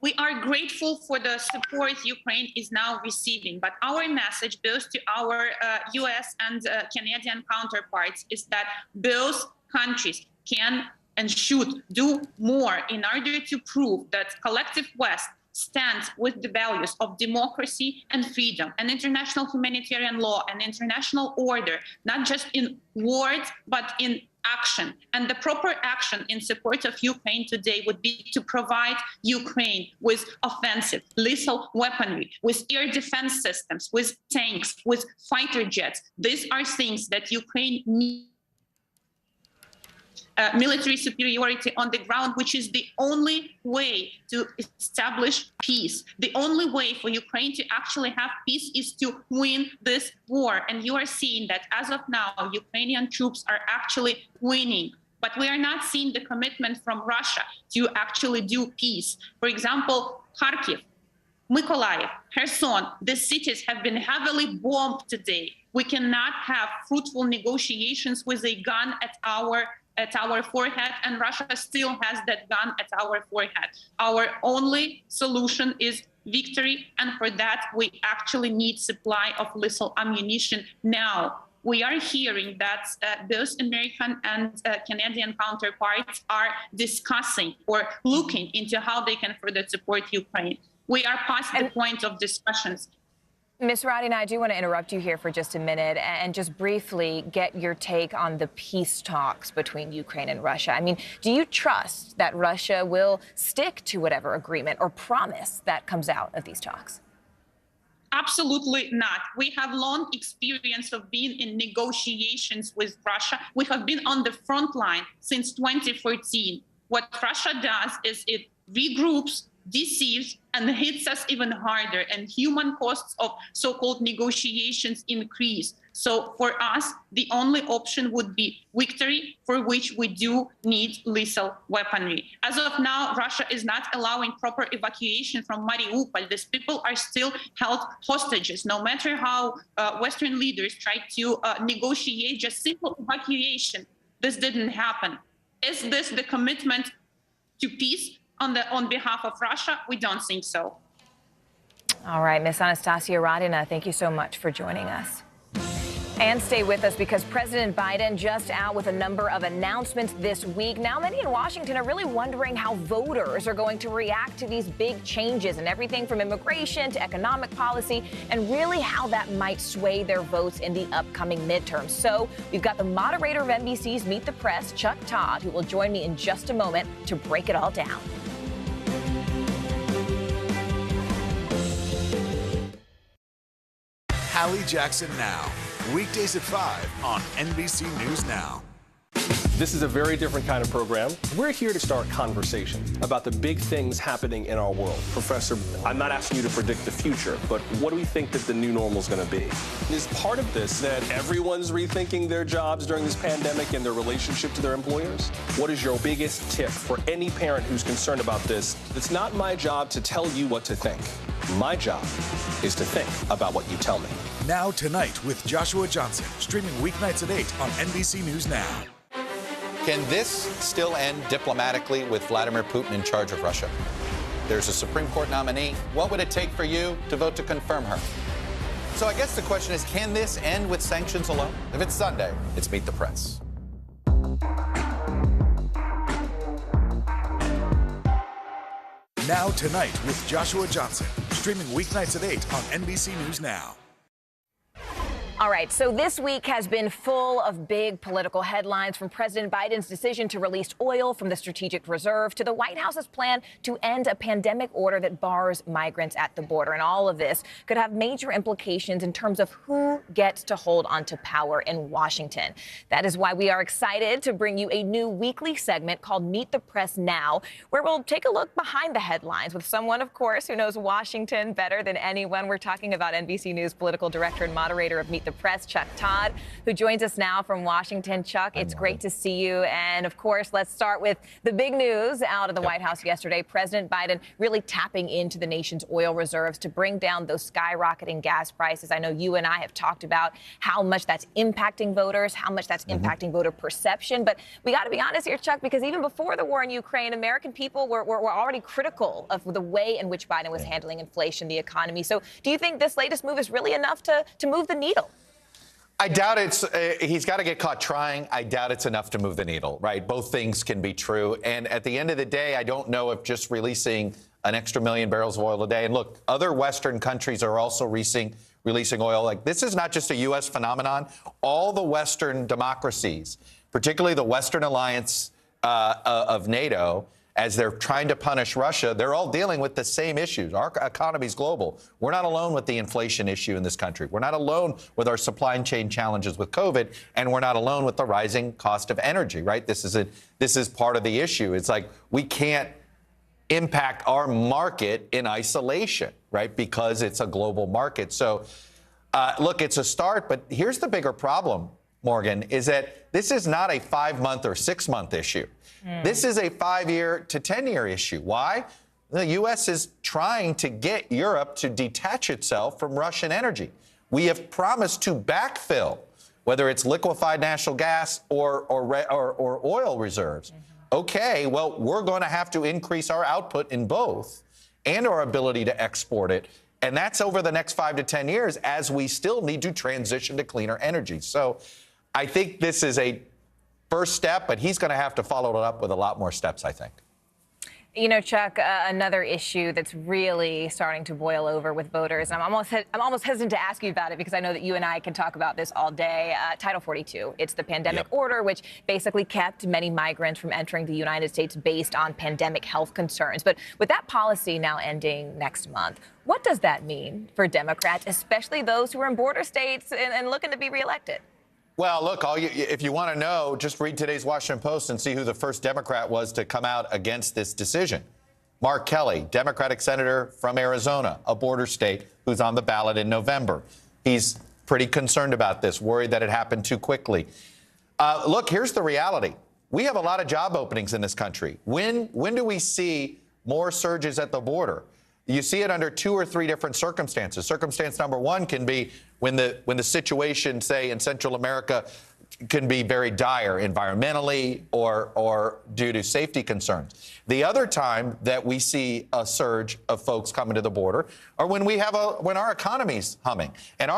We are grateful for the support Ukraine is now receiving, but our message both to our US and Canadian counterparts is that both countries can and should do more in order to prove that collective West stands with the values of democracy and freedom and international humanitarian law and international order, not just in words, but in action. And the proper action in support of Ukraine today would be to provide Ukraine with offensive, lethal weaponry, with air defense systems, with tanks, with fighter jets. These are things that Ukraine needs. Military superiority on the ground, which is the only way to establish peace. The only way for Ukraine to actually have peace is to win this war. And you are seeing that as of now, Ukrainian troops are actually winning. But we are not seeing the commitment from Russia to actually do peace. For example, Kharkiv, Mykolaiv, Kherson, these cities have been heavily bombed today. We cannot have fruitful negotiations with a gun at our forehead, and Russia still has that gun at our forehead. Our only solution is victory, and for that, we actually need supply of lethal ammunition now. We are hearing that both American and Canadian counterparts are discussing or looking into how they can further support Ukraine. We are past the point of discussions. Ms. Radina, I do want to interrupt you here for just a minute and just briefly get your take on the peace talks between Ukraine and Russia. I mean, do you trust that Russia will stick to whatever agreement or promise that comes out of these talks? Absolutely not. We have long experience of being in negotiations with Russia. We have been on the front line since 2014. What Russia does is it regroups, deceives, and hits us even harder, and human costs of so-called negotiations increase. So for us, the only option would be victory, for which we do need lethal weaponry. As of now, Russia is not allowing proper evacuation from Mariupol. These people are still held hostages, no matter how Western leaders tried to negotiate just simple evacuation. This didn't happen. Is this the commitment to peace on behalf of Russia? We don't think so. All right, Ms. Anastasia Radina, thank you so much for joining us. And stay with us because President Biden just out with a number of announcements this week. Now, many in Washington are really wondering how voters are going to react to these big changes and everything from immigration to economic policy, and really how that might sway their votes in the upcoming midterms. So we've got the moderator of NBC's Meet the Press, Chuck Todd, who will join me in just a moment to break it all down. Hallie Jackson Now, weekdays at 5 on NBC News Now. This is a very different kind of program. We're here to start conversation about the big things happening in our world. Professor, I'm not asking you to predict the future, but what do we think that the new normal is going to be? Is part of this that everyone's rethinking their jobs during this pandemic and their relationship to their employers? What is your biggest tip for any parent who's concerned about this? It's not my job to tell you what to think. My job is to think about what you tell me. Now Tonight with Joshua Johnson, streaming weeknights at 8 on NBC News Now. Can this still end diplomatically with Vladimir Putin in charge of Russia? There's a Supreme Court nominee. What would it take for you to vote to confirm her? So I guess the question is, can this end with sanctions alone? If it's Sunday, it's Meet the Press. Now Tonight with Joshua Johnson, streaming weeknights at 8 on NBC News Now. All right, so this week has been full of big political headlines, from President Biden's decision to release oil from the strategic reserve to the White House's plan to end a pandemic order that bars migrants at the border. And all of this could have major implications in terms of who gets to hold onto power in Washington. That is why we are excited to bring you a new weekly segment called Meet the Press Now, where we'll take a look behind the headlines with someone, of course, who knows Washington better than anyone. We're talking about NBC News political director and moderator of Meet the Press, Chuck Todd, who joins us now from Washington. Chuck, it's great to see you. And of course, let's start with the big news out of the White House yesterday. President Biden really tapping into the nation's oil reserves to bring down those skyrocketing gas prices. I know you and I have talked about how much that's impacting voters, how much that's impacting voter perception. But we got to be honest here, Chuck, because even before the war in Ukraine, American people were already critical of the way in which Biden was handling inflation, the economy. So do you think this latest move is really enough to move the needle? I doubt he's got to get caught trying. I doubt it's enough to move the needle, right? Both things can be true. And at the end of the day, I don't know if just releasing an extra 1 million barrels of oil a day. And look, other Western countries are also releasing oil. Like, this is not just a U.S. phenomenon. All the Western democracies, particularly the Western alliance of NATO, as they're trying to punish Russia, they're all dealing with the same issues. Our economy's global. We're not alone with the inflation issue in this country. We're not alone with our supply chain challenges with COVID, and we're not alone with the rising cost of energy, right? This is part of the issue. It's like we can't impact our market in isolation, right? Because it's a global market. So, look, it's a start, but here's the bigger problem, Morgan, is that this is not a 5-month or 6-month issue. This is a 5-year to 10-year issue. Why? The U.S. is trying to get Europe to detach itself from Russian energy. We have promised to backfill, whether it's liquefied natural gas or oil reserves. Okay, well, we're going to have to increase our output in both and our ability to export it. And that's over the next 5 to 10 years, as we still need to transition to cleaner energy. So I think this is a first step, but he's going to have to follow it up with a lot more steps, I think. You know, Chuck, another issue that's really starting to boil over with voters, and I'm almost hesitant to ask you about it because I know that you and I can talk about this all day. Title 42. It's the pandemic order, which basically kept many migrants from entering the United States based on pandemic health concerns. But with that policy now ending next month, what does that mean for Democrats, especially those who are in border states and looking to be reelected? Well, look, if you want to know, just read today's Washington Post and see who the first Democrat was to come out against this decision. Mark Kelly, Democratic senator from Arizona, a border state, who's on the ballot in November. He's pretty concerned about this, worried that it happened too quickly. Look, here's the reality. We have a lot of job openings in this country. When do we see more surges at the border? You see it under 2 or 3 different circumstances. Circumstance number 1 can be when the situation, say, in Central America can be very dire environmentally or due to safety concerns. The other time that we see a surge of folks coming to the border are when when our economy's humming and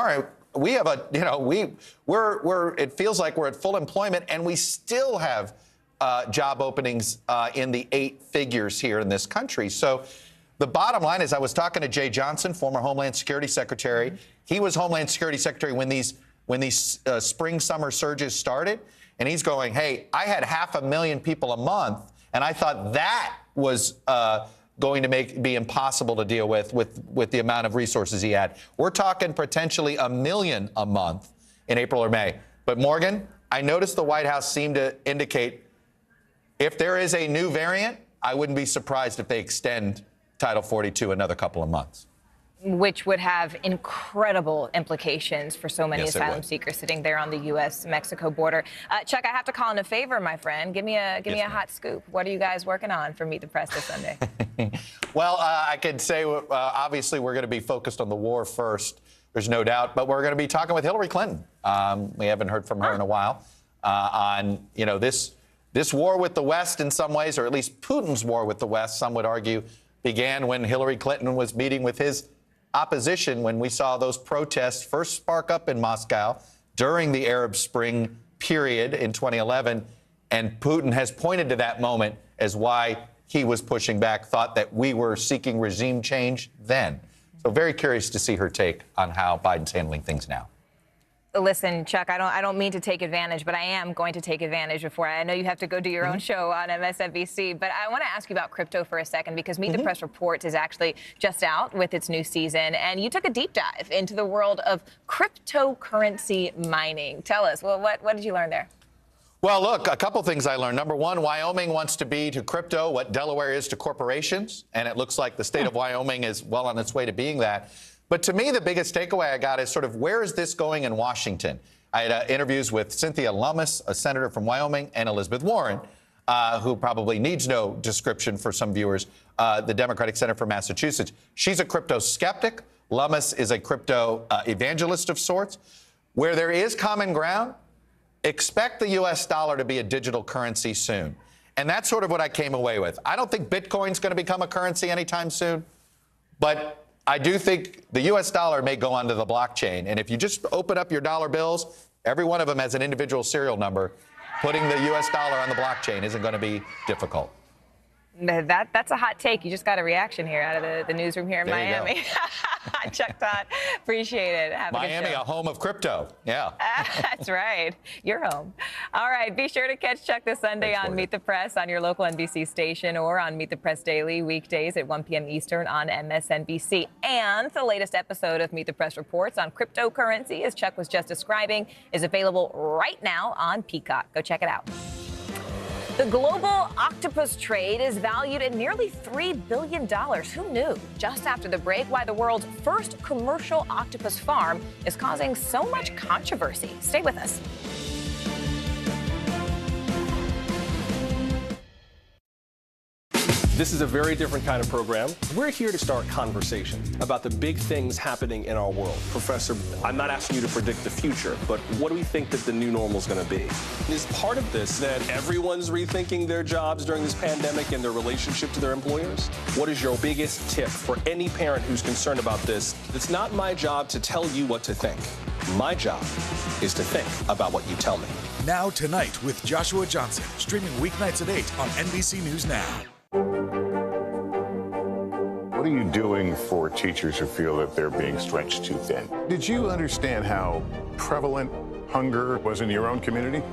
it feels like we're at full employment and we still have job openings in the 8 figures here in this country. So the bottom line is, I was talking to Jay Johnson, former Homeland Security Secretary. He was Homeland Security Secretary when these spring, summer surges started. And he's going, hey, I had 500,000 people a month, and I thought that was going to be impossible to deal with the amount of resources he had. We're talking potentially 1 million a month in April or May. But, Morgan, I noticed the White House seemed to indicate if there is a new variant, I wouldn't be surprised if they extend Title 42 another couple of months. Which would have incredible implications for so many asylum seekers sitting there on the U.S.-Mexico border. Chuck, I have to call in a favor, my friend. Give me a hot scoop. What are you guys working on for Meet the Press this Sunday? Well, I could say, obviously, we're going to be focused on the war first. There's no doubt. But we're going to be talking with Hillary Clinton. We haven't heard from her in a while on, this war with the West in some ways, or at least Putin's war with the West, some would argue, began when Hillary Clinton was meeting with his opposition when we saw those protests first spark up in Moscow during the Arab Spring period in 2011. And Putin has pointed to that moment as why he was pushing back, thought that we were seeking regime change then. So very curious to see her take on how Biden's handling things now. Listen, Chuck, I don't mean to take advantage, but I am going to take advantage before. I know you have to go do your own show on MSNBC, but I want to ask you about crypto for a second, because Meet the Press Reports is actually just out with its new season, and you took a deep dive into the world of cryptocurrency mining. Tell us, well, what did you learn there? Well, look, a couple things I learned. Number one, Wyoming wants to be to crypto what Delaware is to corporations, and it looks like the state of Wyoming is well on its way to being that. But to me, the biggest takeaway I got is sort of where is this going in Washington? I had interviews with Cynthia Lummis, a senator from Wyoming, and Elizabeth Warren, who probably needs no description for some viewers, the Democratic senator from Massachusetts. She's a crypto skeptic. Lummis is a crypto evangelist of sorts. Where there is common ground, expect the U.S. dollar to be a digital currency soon. And that's sort of what I came away with. I don't think Bitcoin's going to become a currency anytime soon, but I do think the U.S. dollar may go onto the blockchain. And if you just open up your dollar bills, every one of them has an individual serial number. Putting the U.S. dollar on the blockchain isn't going to be difficult. That's a hot take. You just got a reaction here out of the newsroom here in Miami. Chuck Todd, appreciate it. Have Miami, a home of crypto. Yeah. That's right. You're home. All right. Be sure to catch Chuck this Sunday on Meet the Press on your local NBC station, or on Meet the Press Daily weekdays at 1 p.m. Eastern on MSNBC. And the latest episode of Meet the Press Reports on cryptocurrency, as Chuck was just describing, is available right now on Peacock. Go check it out. The global octopus trade is valued at nearly $3 billion. Who knew? Just after the break, why the world's first commercial octopus farm is causing so much controversy. Stay with us. This is a very different kind of program. We're here to start conversation about the big things happening in our world. Professor, I'm not asking you to predict the future, but what do we think that the new normal is going to be? Is part of this that everyone's rethinking their jobs during this pandemic and their relationship to their employers? What is your biggest tip for any parent who's concerned about this? It's not my job to tell you what to think. My job is to think about what you tell me. Now Tonight with Joshua Johnson, streaming weeknights at 8 on NBC News Now. What are you doing for teachers who feel that they're being stretched too thin? Did you understand how prevalent hunger was in your own community?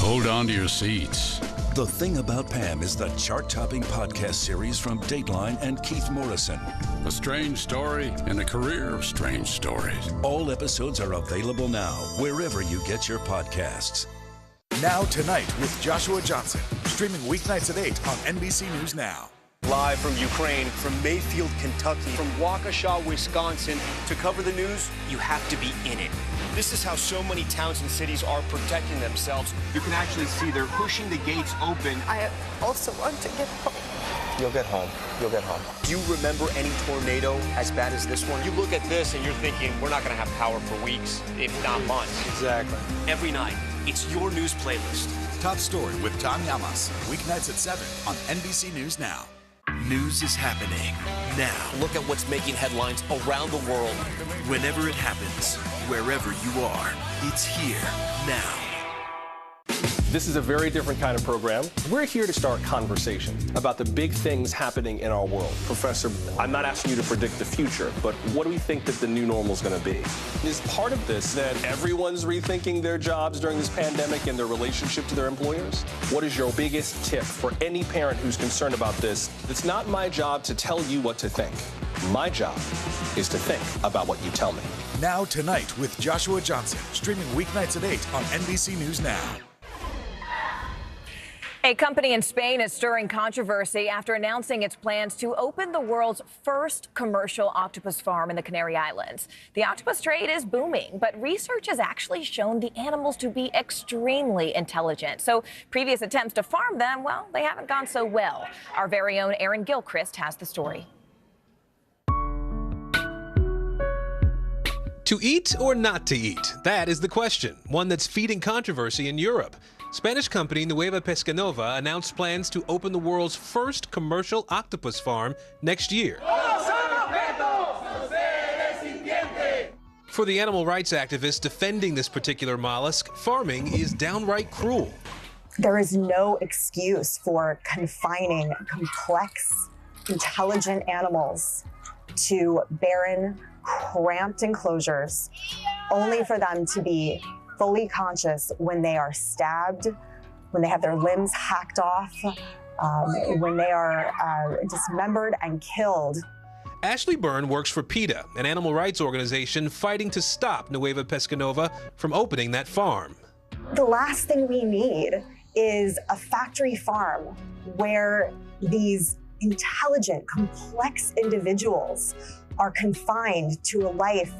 Hold on to your seats. The Thing About Pam is the chart-topping podcast series from Dateline and Keith Morrison. A strange story and a career of strange stories. All episodes are available now, wherever you get your podcasts. Now Tonight with Joshua Johnson, streaming weeknights at 8 on NBC News Now. Live from Ukraine, from Mayfield, Kentucky, from Waukesha, Wisconsin. To cover the news, you have to be in it. This is how so many towns and cities are protecting themselves. You can actually see they're pushing the gates open. I also want to get home. You'll get home. You'll get home. Do you remember any tornado as bad as this one? You look at this and you're thinking, we're not going to have power for weeks, if not months. Exactly. Every night, it's your news playlist. Top Story with Tom Yamas, weeknights at 7 on NBC News Now. News is happening now. Look at what's making headlines around the world. Whenever it happens, wherever you are, it's here now. This is a very different kind of program. We're here to start conversation about the big things happening in our world. Professor, I'm not asking you to predict the future, but what do we think that the new normal is going to be? Is part of this that everyone's rethinking their jobs during this pandemic and their relationship to their employers? What is your biggest tip for any parent who's concerned about this? It's not my job to tell you what to think. My job is to think about what you tell me. Now Tonight with Joshua Johnson, streaming weeknights at 8 on NBC News Now. A company in Spain is stirring controversy after announcing its plans to open the world's first commercial octopus farm in the Canary Islands. The octopus trade is booming, but research has actually shown the animals to be extremely intelligent. So previous attempts to farm them, well, they haven't gone so well. Our very own Aaron Gilchrist has the story. To eat or not to eat? That is the question, one that's feeding controversy in Europe. Spanish company Nueva Pescanova announced plans to open the world's first commercial octopus farm next year. For the animal rights activists defending this particular mollusk, farming is downright cruel. There is no excuse for confining complex, intelligent animals to barren, cramped enclosures, only for them to be fully conscious when they are stabbed, when they have their limbs hacked off, when they are dismembered and killed. Ashley Byrne works for PETA, an animal rights organization fighting to stop Nueva Pescanova from opening that farm. The last thing we need is a factory farm where these intelligent, complex individuals are confined to a life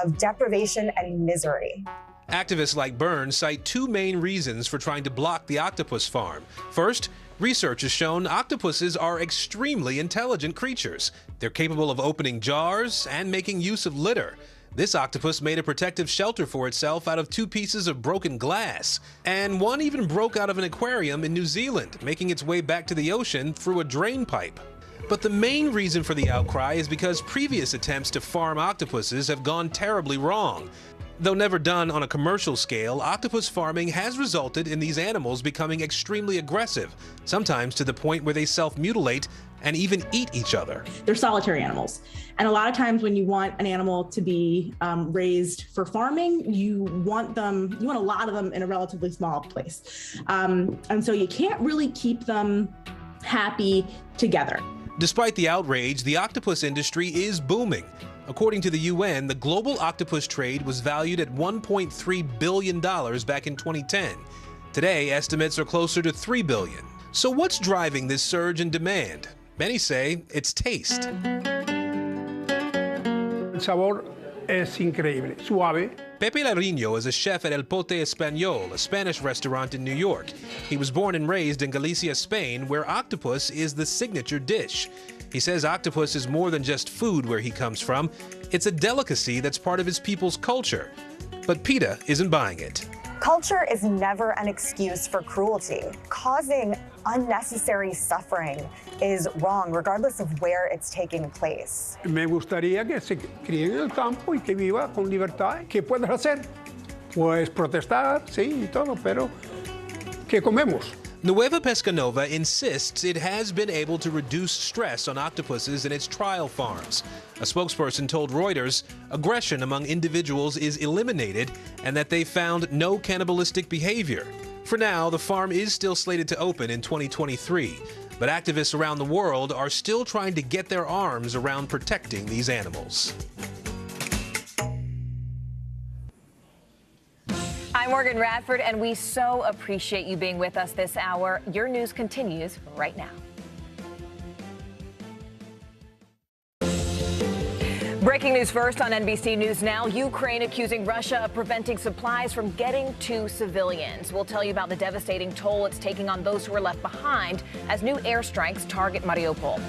of deprivation and misery. Activists like Byrne cite two main reasons for trying to block the octopus farm. First, research has shown octopuses are extremely intelligent creatures. They're capable of opening jars and making use of litter. This octopus made a protective shelter for itself out of 2 pieces of broken glass. And one even broke out of an aquarium in New Zealand, making its way back to the ocean through a drain pipe. But the main reason for the outcry is because previous attempts to farm octopuses have gone terribly wrong. Though never done on a commercial scale, octopus farming has resulted in these animals becoming extremely aggressive, sometimes to the point where they self-mutilate and even eat each other. They're solitary animals. And a lot of times when you want an animal to be raised for farming, you want a lot of them in a relatively small place. And so you can't really keep them happy together. Despite the outrage, the octopus industry is booming. According to the UN, the global octopus trade was valued at $1.3 billion back in 2010. Today, estimates are closer to $3 billion. So what's driving this surge in demand? Many say it's taste. El sabor es increíble, suave. Pepe Larriño is a chef at El Pote Español, a Spanish restaurant in New York. He was born and raised in Galicia, Spain, where octopus is the signature dish. He says octopus is more than just food where he comes from. It's a delicacy that's part of his people's culture. But PETA isn't buying it. Culture is never an excuse for cruelty. Causing unnecessary suffering is wrong, regardless of where it's taking place. Me gustaría que se críe en el campo y que viva con libertad. ¿Qué puedes hacer? Pues protestar, sí, y todo, pero ¿qué comemos? Nueva Pescanova insists it has been able to reduce stress on octopuses in its trial farms. A spokesperson told Reuters aggression among individuals is eliminated and that they found no cannibalistic behavior. For now, the farm is still slated to open in 2023, but activists around the world are still trying to get their arms around protecting these animals. I'm Morgan Radford, and we so appreciate you being with us this hour. Your news continues right now. Breaking news first on NBC News Now. Ukraine accusing Russia of preventing supplies from getting to civilians. We'll tell you about the devastating toll it's taking on those who are left behind as new airstrikes target Mariupol.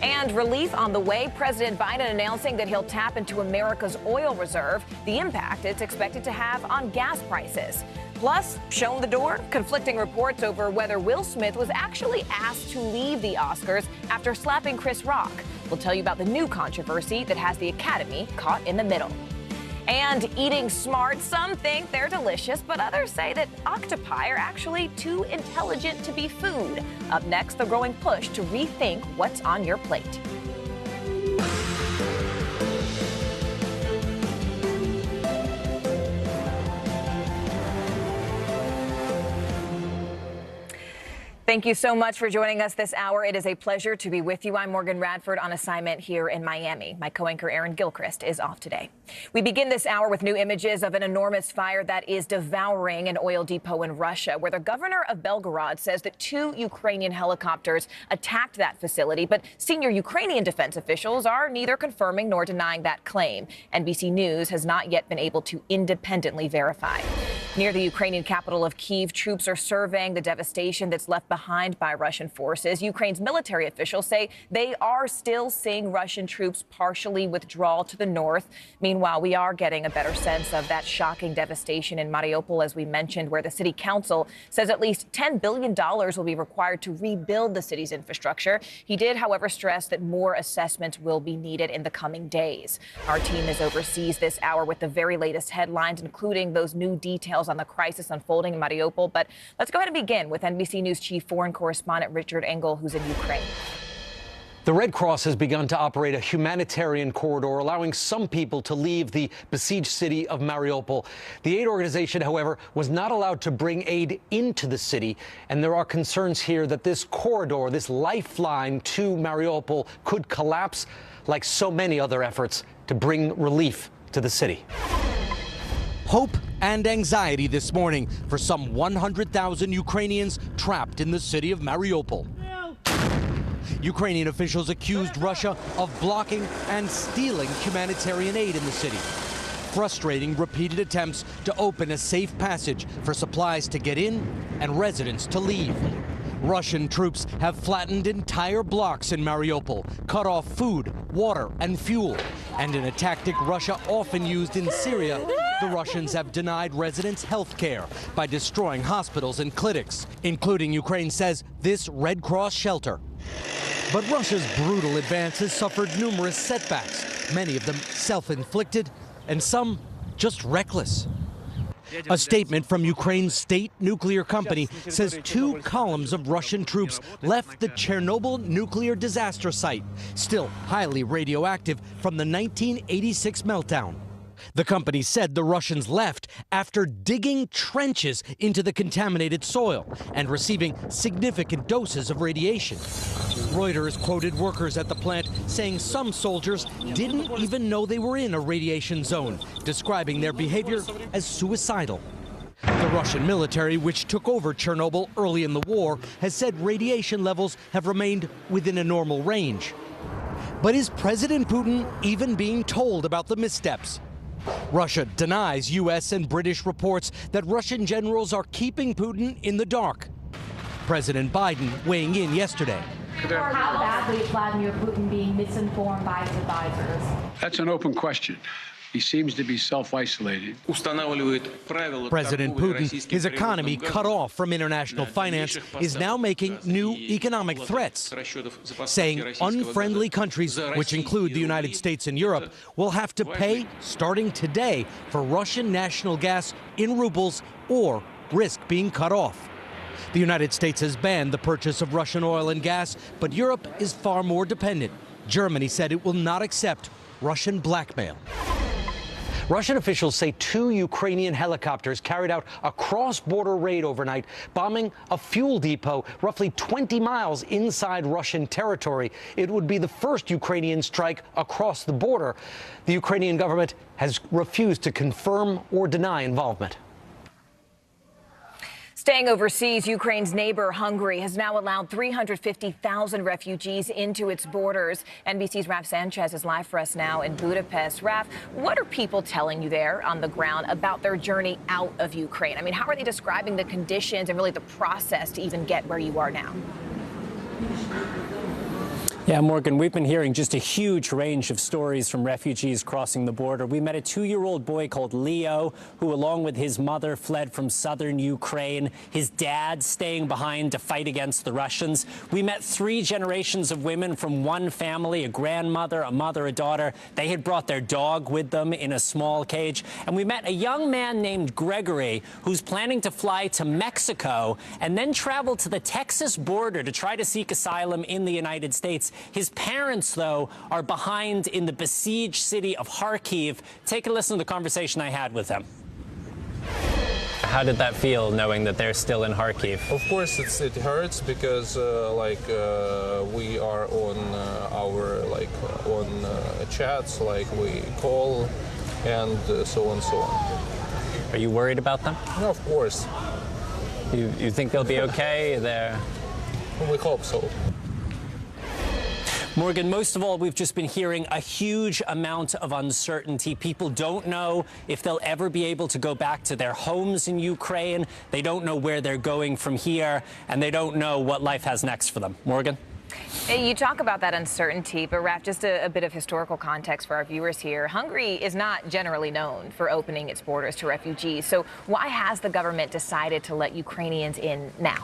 And relief on the way. President Biden announcing that he'll tap into America's oil reserve, the impact it's expected to have on gas prices. Plus, shown the door, conflicting reports over whether Will Smith was actually asked to leave the Oscars after slapping Chris Rock. We'll tell you about the new controversy that has the Academy caught in the middle. And eating smart. Some think they're delicious, but others say that octopi are actually too intelligent to be food. Up next, the growing push to rethink what's on your plate. Thank you so much for joining us this hour. It is a pleasure to be with you. I'm Morgan Radford on assignment here in Miami. My co-anchor Aaron Gilchrist is off today. We begin this hour with new images of an enormous fire that is devouring an oil depot in Russia, where the governor of Belgorod says that 2 Ukrainian helicopters attacked that facility. But senior Ukrainian defense officials are neither confirming nor denying that claim. NBC News has not yet been able to independently verify. Near the Ukrainian capital of Kyiv, troops are surveying the devastation that's left behind by Russian forces. Ukraine's military officials say they are still seeing Russian troops partially withdraw to the north. Meanwhile, we are getting a better sense of that shocking devastation in Mariupol, as we mentioned, where the city council says at least $10 billion will be required to rebuild the city's infrastructure. He did, however, stress that more assessments will be needed in the coming days. Our team is overseas this hour with the very latest headlines, including those new details on the crisis unfolding in Mariupol. But let's go ahead and begin with NBC News chief foreign correspondent Richard Engel, who's in Ukraine. The Red Cross has begun to operate a humanitarian corridor, allowing some people to leave the besieged city of Mariupol. The aid organization, however, was not allowed to bring aid into the city, and there are concerns here that this corridor, this lifeline to Mariupol, could collapse like so many other efforts to bring relief to the city. Hope and anxiety this morning for some 100,000 Ukrainians trapped in the city of Mariupol. Ukrainian officials accused Russia of blocking and stealing humanitarian aid in the city, frustrating repeated attempts to open a safe passage for supplies to get in and residents to leave. Russian troops have flattened entire blocks in Mariupol, cut off food, water, and fuel. And in a tactic Russia often used in Syria, the Russians have denied residents health care by destroying hospitals and clinics, including, Ukraine says, this Red Cross shelter. But Russia's brutal advances suffered numerous setbacks, many of them self-inflicted, and some just reckless. A statement from Ukraine's state nuclear company says 2 columns of Russian troops left the Chernobyl nuclear disaster site, still highly radioactive from the 1986 meltdown. The company said the Russians left after digging trenches into the contaminated soil and receiving significant doses of radiation. Reuters quoted workers at the plant saying some soldiers didn't even know they were in a radiation zone, describing their behavior as suicidal. The Russian military, which took over Chernobyl early in the war, has said radiation levels have remained within a normal range. But is President Putin even being told about the missteps? Russia denies U.S. and British reports that Russian generals are keeping Putin in the dark. President Biden weighing in yesterday. How badly is Vladimir Putin being misinformed by his advisors? That's an open question. He seems to be self-isolated. President Putin, his economy cut off from international finance, is now making new economic threats, saying unfriendly countries, which include the United States and Europe, will have to pay, starting today, for Russian national gas in rubles or risk being cut off. The United States has banned the purchase of Russian oil and gas, but Europe is far more dependent. Germany said it will not accept Russian blackmail. Russian officials say 2 Ukrainian helicopters carried out a cross-border raid overnight, bombing a fuel depot roughly 20 miles inside Russian territory. It would be the first Ukrainian strike across the border. The Ukrainian government has refused to confirm or deny involvement. Staying overseas, Ukraine's neighbor, Hungary, has now allowed 350,000 refugees into its borders. NBC's Raf Sanchez is live for us now in Budapest. Raf, what are people telling you there on the ground about their journey out of Ukraine? I mean, how are they describing the conditions and really the process to even get where you are now? Yeah, Morgan, we've been hearing just a huge range of stories from refugees crossing the border. We met a 2-year-old boy called Leo, who, along with his mother, fled from southern Ukraine. His dad staying behind to fight against the Russians. We met 3 generations of women from one family, a grandmother, a mother, a daughter. They had brought their dog with them in a small cage. And we met a young man named Gregory, who's planning to fly to Mexico and then travel to the Texas border to try to seek asylum in the United States. His parents, though, are behind in the besieged city of Kharkiv. Take a listen to the conversation I had with them. How did that feel, knowing that they're still in Kharkiv? Of course, it hurts because, we are on chats, we call, and so on and so on. Are you worried about them? No, of course. You think they'll be okay? We hope so. Morgan, most of all, we've just been hearing a huge amount of uncertainty. People don't know if they'll ever be able to go back to their homes in Ukraine. They don't know where they're going from here, and they don't know what life has next for them. Morgan? You talk about that uncertainty, but Raf, just a bit of historical context for our viewers here. Hungary is not generally known for opening its borders to refugees. So why has the government decided to let Ukrainians in now?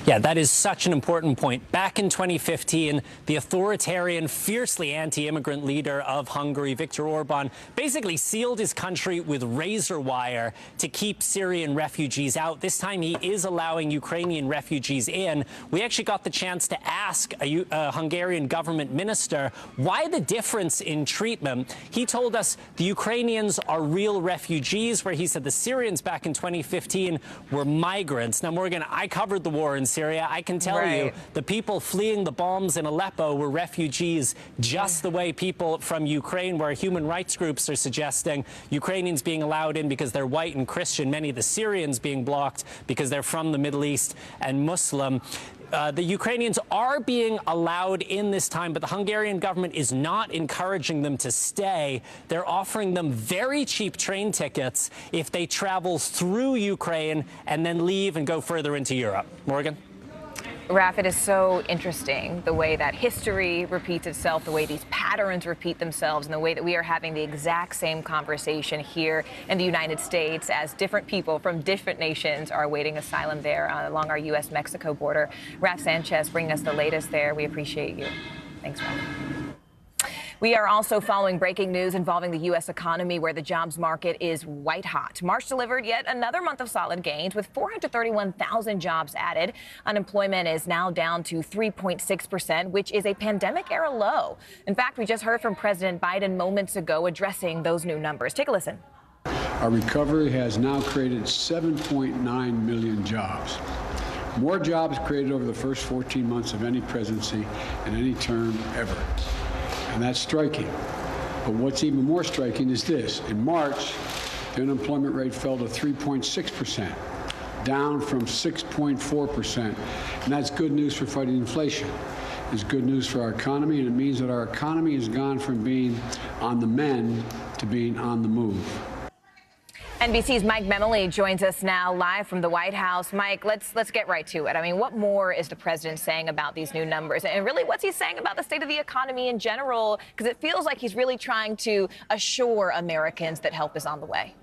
Yeah, that is such an important point. Back in 2015, the authoritarian, fiercely anti-immigrant leader of Hungary, Viktor Orban, basically sealed his country with razor wire to keep Syrian refugees out. This time he is allowing Ukrainian refugees in. We actually got the chance to ask a Hungarian government minister why the difference in treatment. He told us the Ukrainians are real refugees, where he said the Syrians back in 2015 were migrants. Now, Morgan, I covered the war in Syria. I can tell you the people fleeing the bombs in Aleppo were refugees just the way people from Ukraine were. Human rights groups are suggesting Ukrainians being allowed in because they're white and Christian, many of the Syrians being blocked because they're from the Middle East and Muslim. The Ukrainians are being allowed in this time, but the Hungarian government is not encouraging them to stay. They're offering them very cheap train tickets if they travel through Ukraine and then leave and go further into Europe. Morgan? Raph, it is so interesting the way that history repeats itself, the way these patterns repeat themselves, and the way that we are having the exact same conversation here in the United States as different people from different nations are awaiting asylum there along our U.S.-Mexico border. Raph Sanchez bringing us the latest there. We appreciate you. Thanks, Raph. We are also following breaking news involving the U.S. economy, where the jobs market is white hot. March delivered yet another month of solid gains with 431,000 jobs added. Unemployment is now down to 3.6%, which is a pandemic-era low. In fact, we just heard from President Biden moments ago addressing those new numbers. Take a listen. Our recovery has now created 7.9 million jobs. More jobs created over the first 14 months of any presidency in any term ever. And that's striking. But what's even more striking is this. In March, the unemployment rate fell to 3.6%, down from 6.4%. And that's good news for fighting inflation. It's good news for our economy, and it means that our economy has gone from being on the mend to being on the move. NBC's Mike Memoli joins us now live from the White House. Mike, let's get right to it. I mean, what more is the president saying about these new numbers? And really, what's he saying about the state of the economy in general? Because it feels like he's really trying to assure Americans that help is on the way.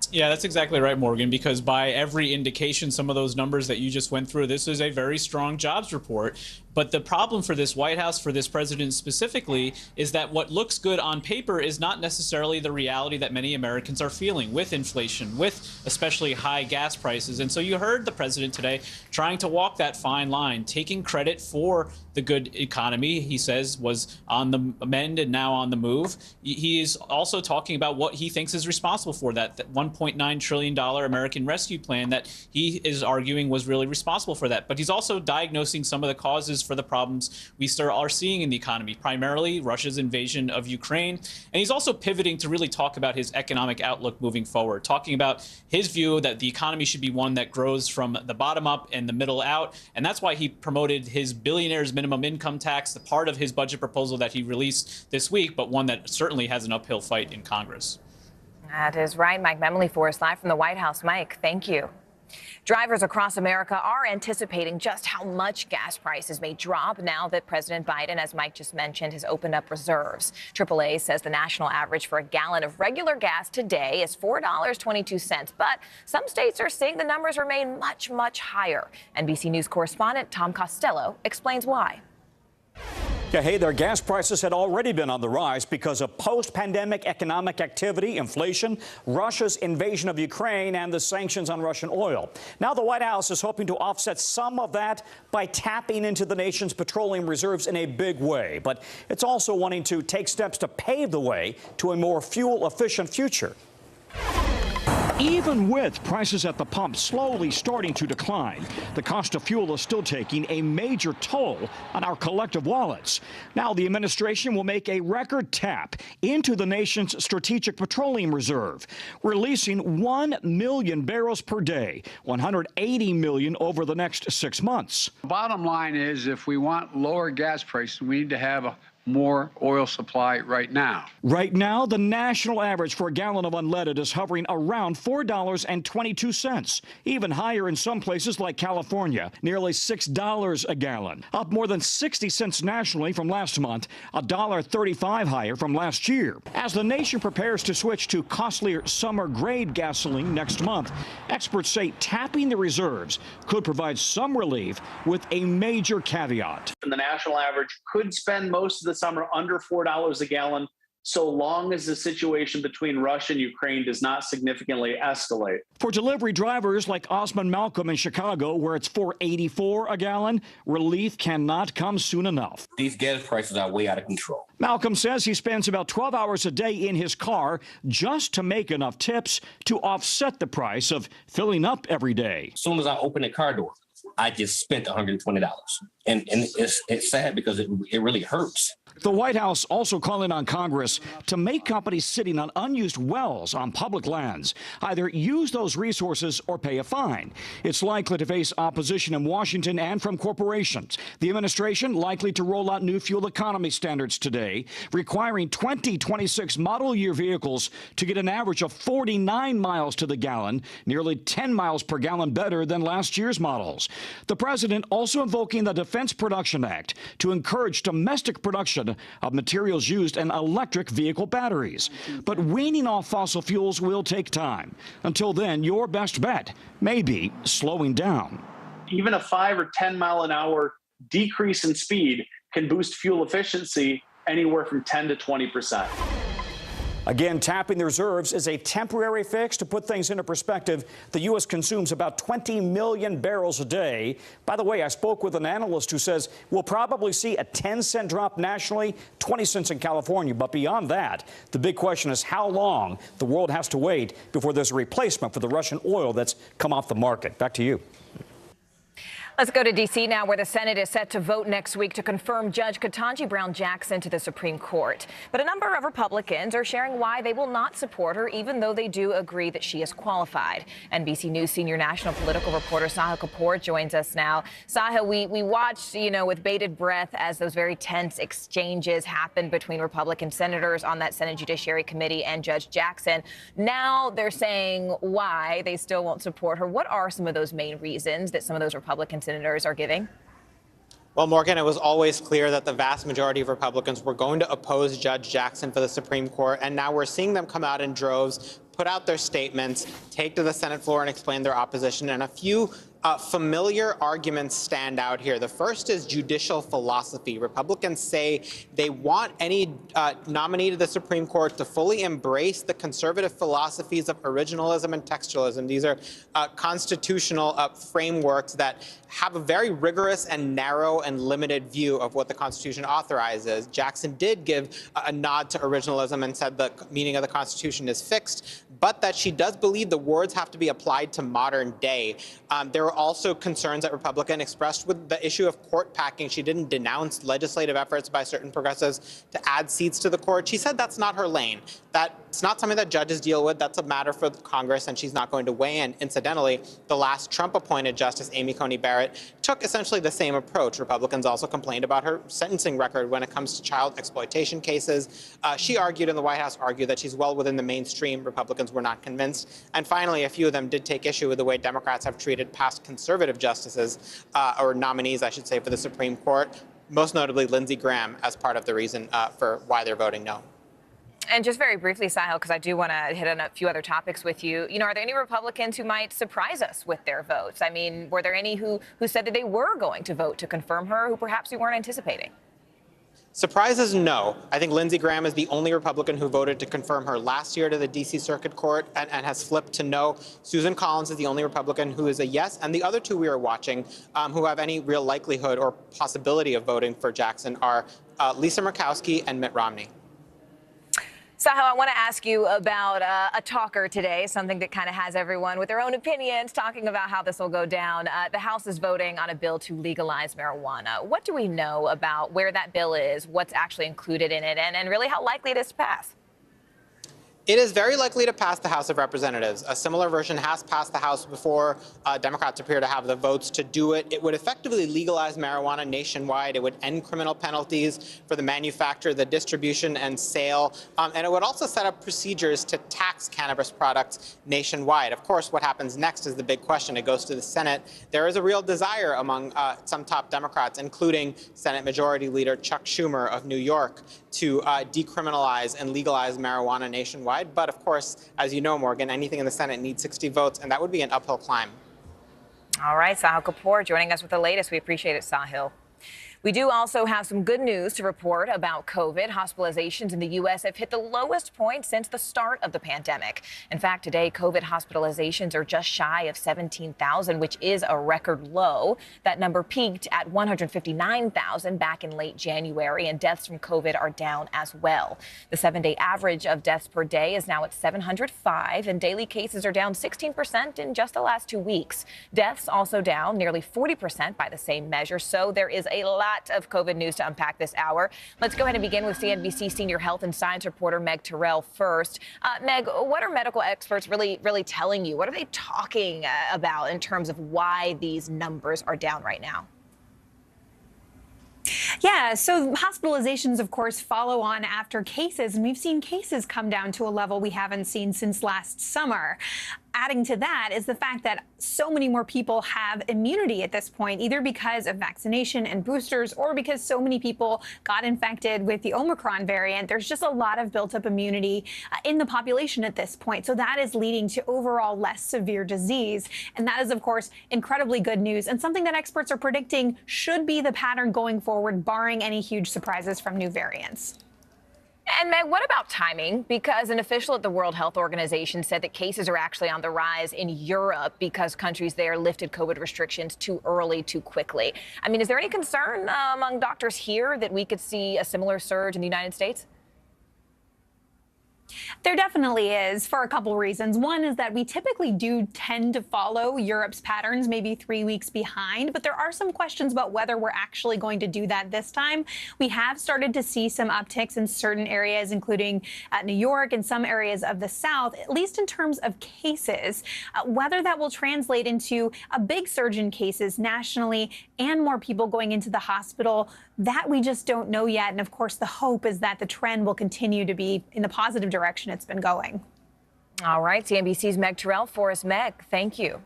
Yeah, that's exactly right, Morgan, because by every indication, some of those numbers that you just went through, this is a very strong jobs report. But the problem for this White House, for this president specifically, is that what looks good on paper is not necessarily the reality that many Americans are feeling with inflation, with especially high gas prices. And so you heard the president today trying to walk that fine line, taking credit for the good economy, he says, was on the mend and now on the move. He is also talking about what he thinks is responsible for that $1.9 trillion American Rescue Plan that he is arguing was really responsible for that. But he's also diagnosing some of the causes for the problems we still are seeing in the economy, primarily Russia's invasion of Ukraine. And he's also pivoting to really talk about his economic outlook moving forward, talking about his view that the economy should be one that grows from the bottom up and the middle out. And that's why he promoted his billionaire's minimum income tax, the part of his budget proposal that he released this week, but one that certainly has an uphill fight in Congress. That is right. Mike Memoli for us live from the White House. Mike, thank you. Drivers across America are anticipating just how much gas prices may drop now that President Biden, as Mike just mentioned, has opened up reserves. AAA says the national average for a gallon of regular gas today is $4.22, but some states are seeing the numbers remain much, much higher. NBC News correspondent Tom Costello explains why. Yeah, hey there, gas prices had already been on the rise because of post-pandemic economic activity, inflation, Russia's invasion of Ukraine, and the sanctions on Russian oil. Now the White House is hoping to offset some of that by tapping into the nation's petroleum reserves in a big way. But it's also wanting to take steps to pave the way to a more fuel-efficient future. Even with prices at the pump slowly starting to decline, the cost of fuel is still taking a major toll on our collective wallets. Now the administration will make a record tap into the nation's strategic petroleum reserve, releasing 1 million barrels per day, 180 million over the next 6 months. Bottom line is, if we want lower gas prices, we need to have more oil supply right now. Right now, the national average for a gallon of unleaded is hovering around $4.22, even higher in some places like California, nearly $6 a gallon, up more than 60 cents nationally from last month, $1.35 higher from last year. As the nation prepares to switch to costlier summer-grade gasoline next month, experts say tapping the reserves could provide some relief with a major caveat. The national average could spend most of the summer under $4 a gallon, so long as the situation between Russia and Ukraine does not significantly escalate. For delivery drivers like Osman Malcolm in Chicago, where it's $4.84 a gallon, relief cannot come soon enough. These gas prices are way out of control. Malcolm says he spends about 12 hours a day in his car just to make enough tips to offset the price of filling up every day. As soon as I open the car door, I just spent $120. And it's sad because it really hurts. The White House also calling on Congress to make companies sitting on unused wells on public lands either use those resources or pay a fine. It's likely to face opposition in Washington and from corporations. The administration likely to roll out new fuel economy standards today, requiring 2026 model year vehicles to get an average of 49 miles to the gallon, nearly 10 miles per gallon better than last year's models. The president also invoking the Defense Production Act to encourage domestic production of materials used in electric vehicle batteries. But weaning off fossil fuels will take time. Until then, your best bet may be slowing down. Even a 5 or 10 mile an hour decrease in speed can boost fuel efficiency anywhere from 10 to 20%. Again, tapping the reserves is a temporary fix. To put things into perspective, the U.S. consumes about 20 million barrels a day. By the way, I spoke with an analyst who says we'll probably see a 10-cent drop nationally, 20 cents in California. But beyond that, the big question is how long the world has to wait before there's a replacement for the Russian oil that's come off the market. Back to you. Let's go to D.C. now, where the Senate is set to vote next week to confirm Judge Ketanji Brown Jackson to the Supreme Court. But a number of Republicans are sharing why they will not support her, even though they do agree that she is qualified. NBC News senior national political reporter Sahil Kapoor joins us now. Sahil, we watched, with bated breath as those very tense exchanges happened between Republican senators on that Senate Judiciary Committee and Judge Jackson. Now they're saying why they still won't support her. What are some of those main reasons that some of those Republican senators are giving? Well, Morgan, it was always clear that the vast majority of Republicans were going to oppose Judge Jackson for the Supreme Court, and now we're seeing them come out in droves, put out their statements, take to the Senate floor and explain their opposition, and a few familiar arguments stand out here. The first is judicial philosophy. Republicans say they want any nominee to the Supreme Court to fully embrace the conservative philosophies of originalism and textualism. These are constitutional frameworks that have a very rigorous and narrow and limited view of what the Constitution authorizes. Jackson did give a nod to originalism and said the meaning of the Constitution is fixed, but that she does believe the words have to be applied to modern day. There were also concerns that Republicans expressed with the issue of court packing. She didn't denounce legislative efforts by certain progressives to add seats to the court. She said that's not her lane. That's not something that judges deal with. That's a matter for Congress, and she's not going to weigh in. Incidentally, the last Trump-appointed Justice Amy Coney Barrett took essentially the same approach. Republicans also complained about her sentencing record when it comes to child exploitation cases. She argued, and the White House argued, that she's well within the mainstream. Republicans were not convinced. And finally, a few of them did take issue with the way Democrats have treated past conservative justices, or nominees, I should say, for the Supreme Court, most notably Lindsey Graham, as part of the reason for why they're voting no. And just very briefly, Sahil, because I do want to hit on a few other topics with you. Are there any Republicans who might surprise us with their votes? I mean, were there any who said that they were going to vote to confirm her, who perhaps we weren't anticipating? Surprises, no. I think Lindsey Graham is the only Republican who voted to confirm her last year to the D.C. Circuit Court and has flipped to no. Susan Collins is the only Republican who is a yes. And the other two we are watching who have any real likelihood or possibility of voting for Jackson are Lisa Murkowski and Mitt Romney. Sahil, I want to ask you about a talker today, something that kind of has everyone with their own opinions talking about how this will go down. The House is voting on a bill to legalize marijuana. What do we know about where that bill is, what's actually included in it, and really how likely it is to pass? It is very likely to pass the House of Representatives. A similar version has passed the House before. Democrats appear to have the votes to do it. It would effectively legalize marijuana nationwide. It would end criminal penalties for the manufacture, the distribution, and sale. And it would also set up procedures to tax cannabis products nationwide. Of course, what happens next is the big question. It goes to the Senate. There is a real desire among some top Democrats, including Senate Majority Leader Chuck Schumer of New York, to decriminalize and legalize marijuana nationwide. But of course, as you know, Morgan, anything in the Senate needs 60 votes, and that would be an uphill climb. All right, Sahil Kapoor joining us with the latest. We appreciate it, Sahil. We do also have some good news to report about COVID. Hospitalizations in the U.S. have hit the lowest point since the start of the pandemic. In fact, today, COVID hospitalizations are just shy of 17,000, which is a record low. That number peaked at 159,000 back in late January, and deaths from COVID are down as well. The 7-day average of deaths per day is now at 705, and daily cases are down 16% in just the last 2 weeks. Deaths also down nearly 40% by the same measure, so there is a lot of COVID news to unpack this hour. Let's go ahead and begin with CNBC senior health and science reporter Meg Terrell first. Meg, what are medical experts really telling you? What are they talking about in terms of why these numbers are down right now? Yeah, so hospitalizations, of course, follow on after cases, and we've seen cases come down to a level we haven't seen since last summer. Adding to that is the fact that so many more people have immunity at this point, either because of vaccination and boosters or because so many people got infected with the Omicron variant. There's just a lot of built up immunity in the population at this point. So that is leading to overall less severe disease. And that is, of course, incredibly good news and something that experts are predicting should be the pattern going forward, barring any huge surprises from new variants. And Meg, what about timing? Because an official at the World Health Organization said that cases are actually on the rise in Europe because countries there lifted COVID restrictions too early, too quickly. I mean, is there any concern among doctors here that we could see a similar surge in the United States? There definitely is, for a couple reasons. One is that we typically do tend to follow Europe's patterns, maybe 3 weeks behind, but there are some questions about whether we're actually going to do that this time. We have started to see some upticks in certain areas, including New York and some areas of the South, at least in terms of cases. Whether that will translate into a big surge in cases nationally and more people going into the hospital, that we just don't know yet. And of course, the hope is that the trend will continue to be in the positive direction it's been going. All right, CNBC's Meg Terrell for us. Meg, thank you.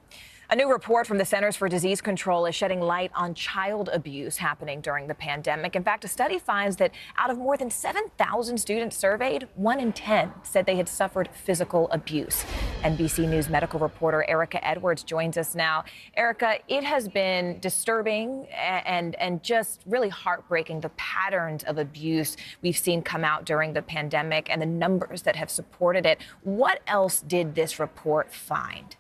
A new report from the Centers for Disease Control is shedding light on child abuse happening during the pandemic. In fact, a study finds that out of more than 7,000 students surveyed, 1 in 10 said they had suffered physical abuse. NBC News medical reporter Erica Edwards joins us now. Erica, it has been disturbing and just really heartbreaking, the patterns of abuse we've seen come out during the pandemic and the numbers that have supported it. What else did this report find?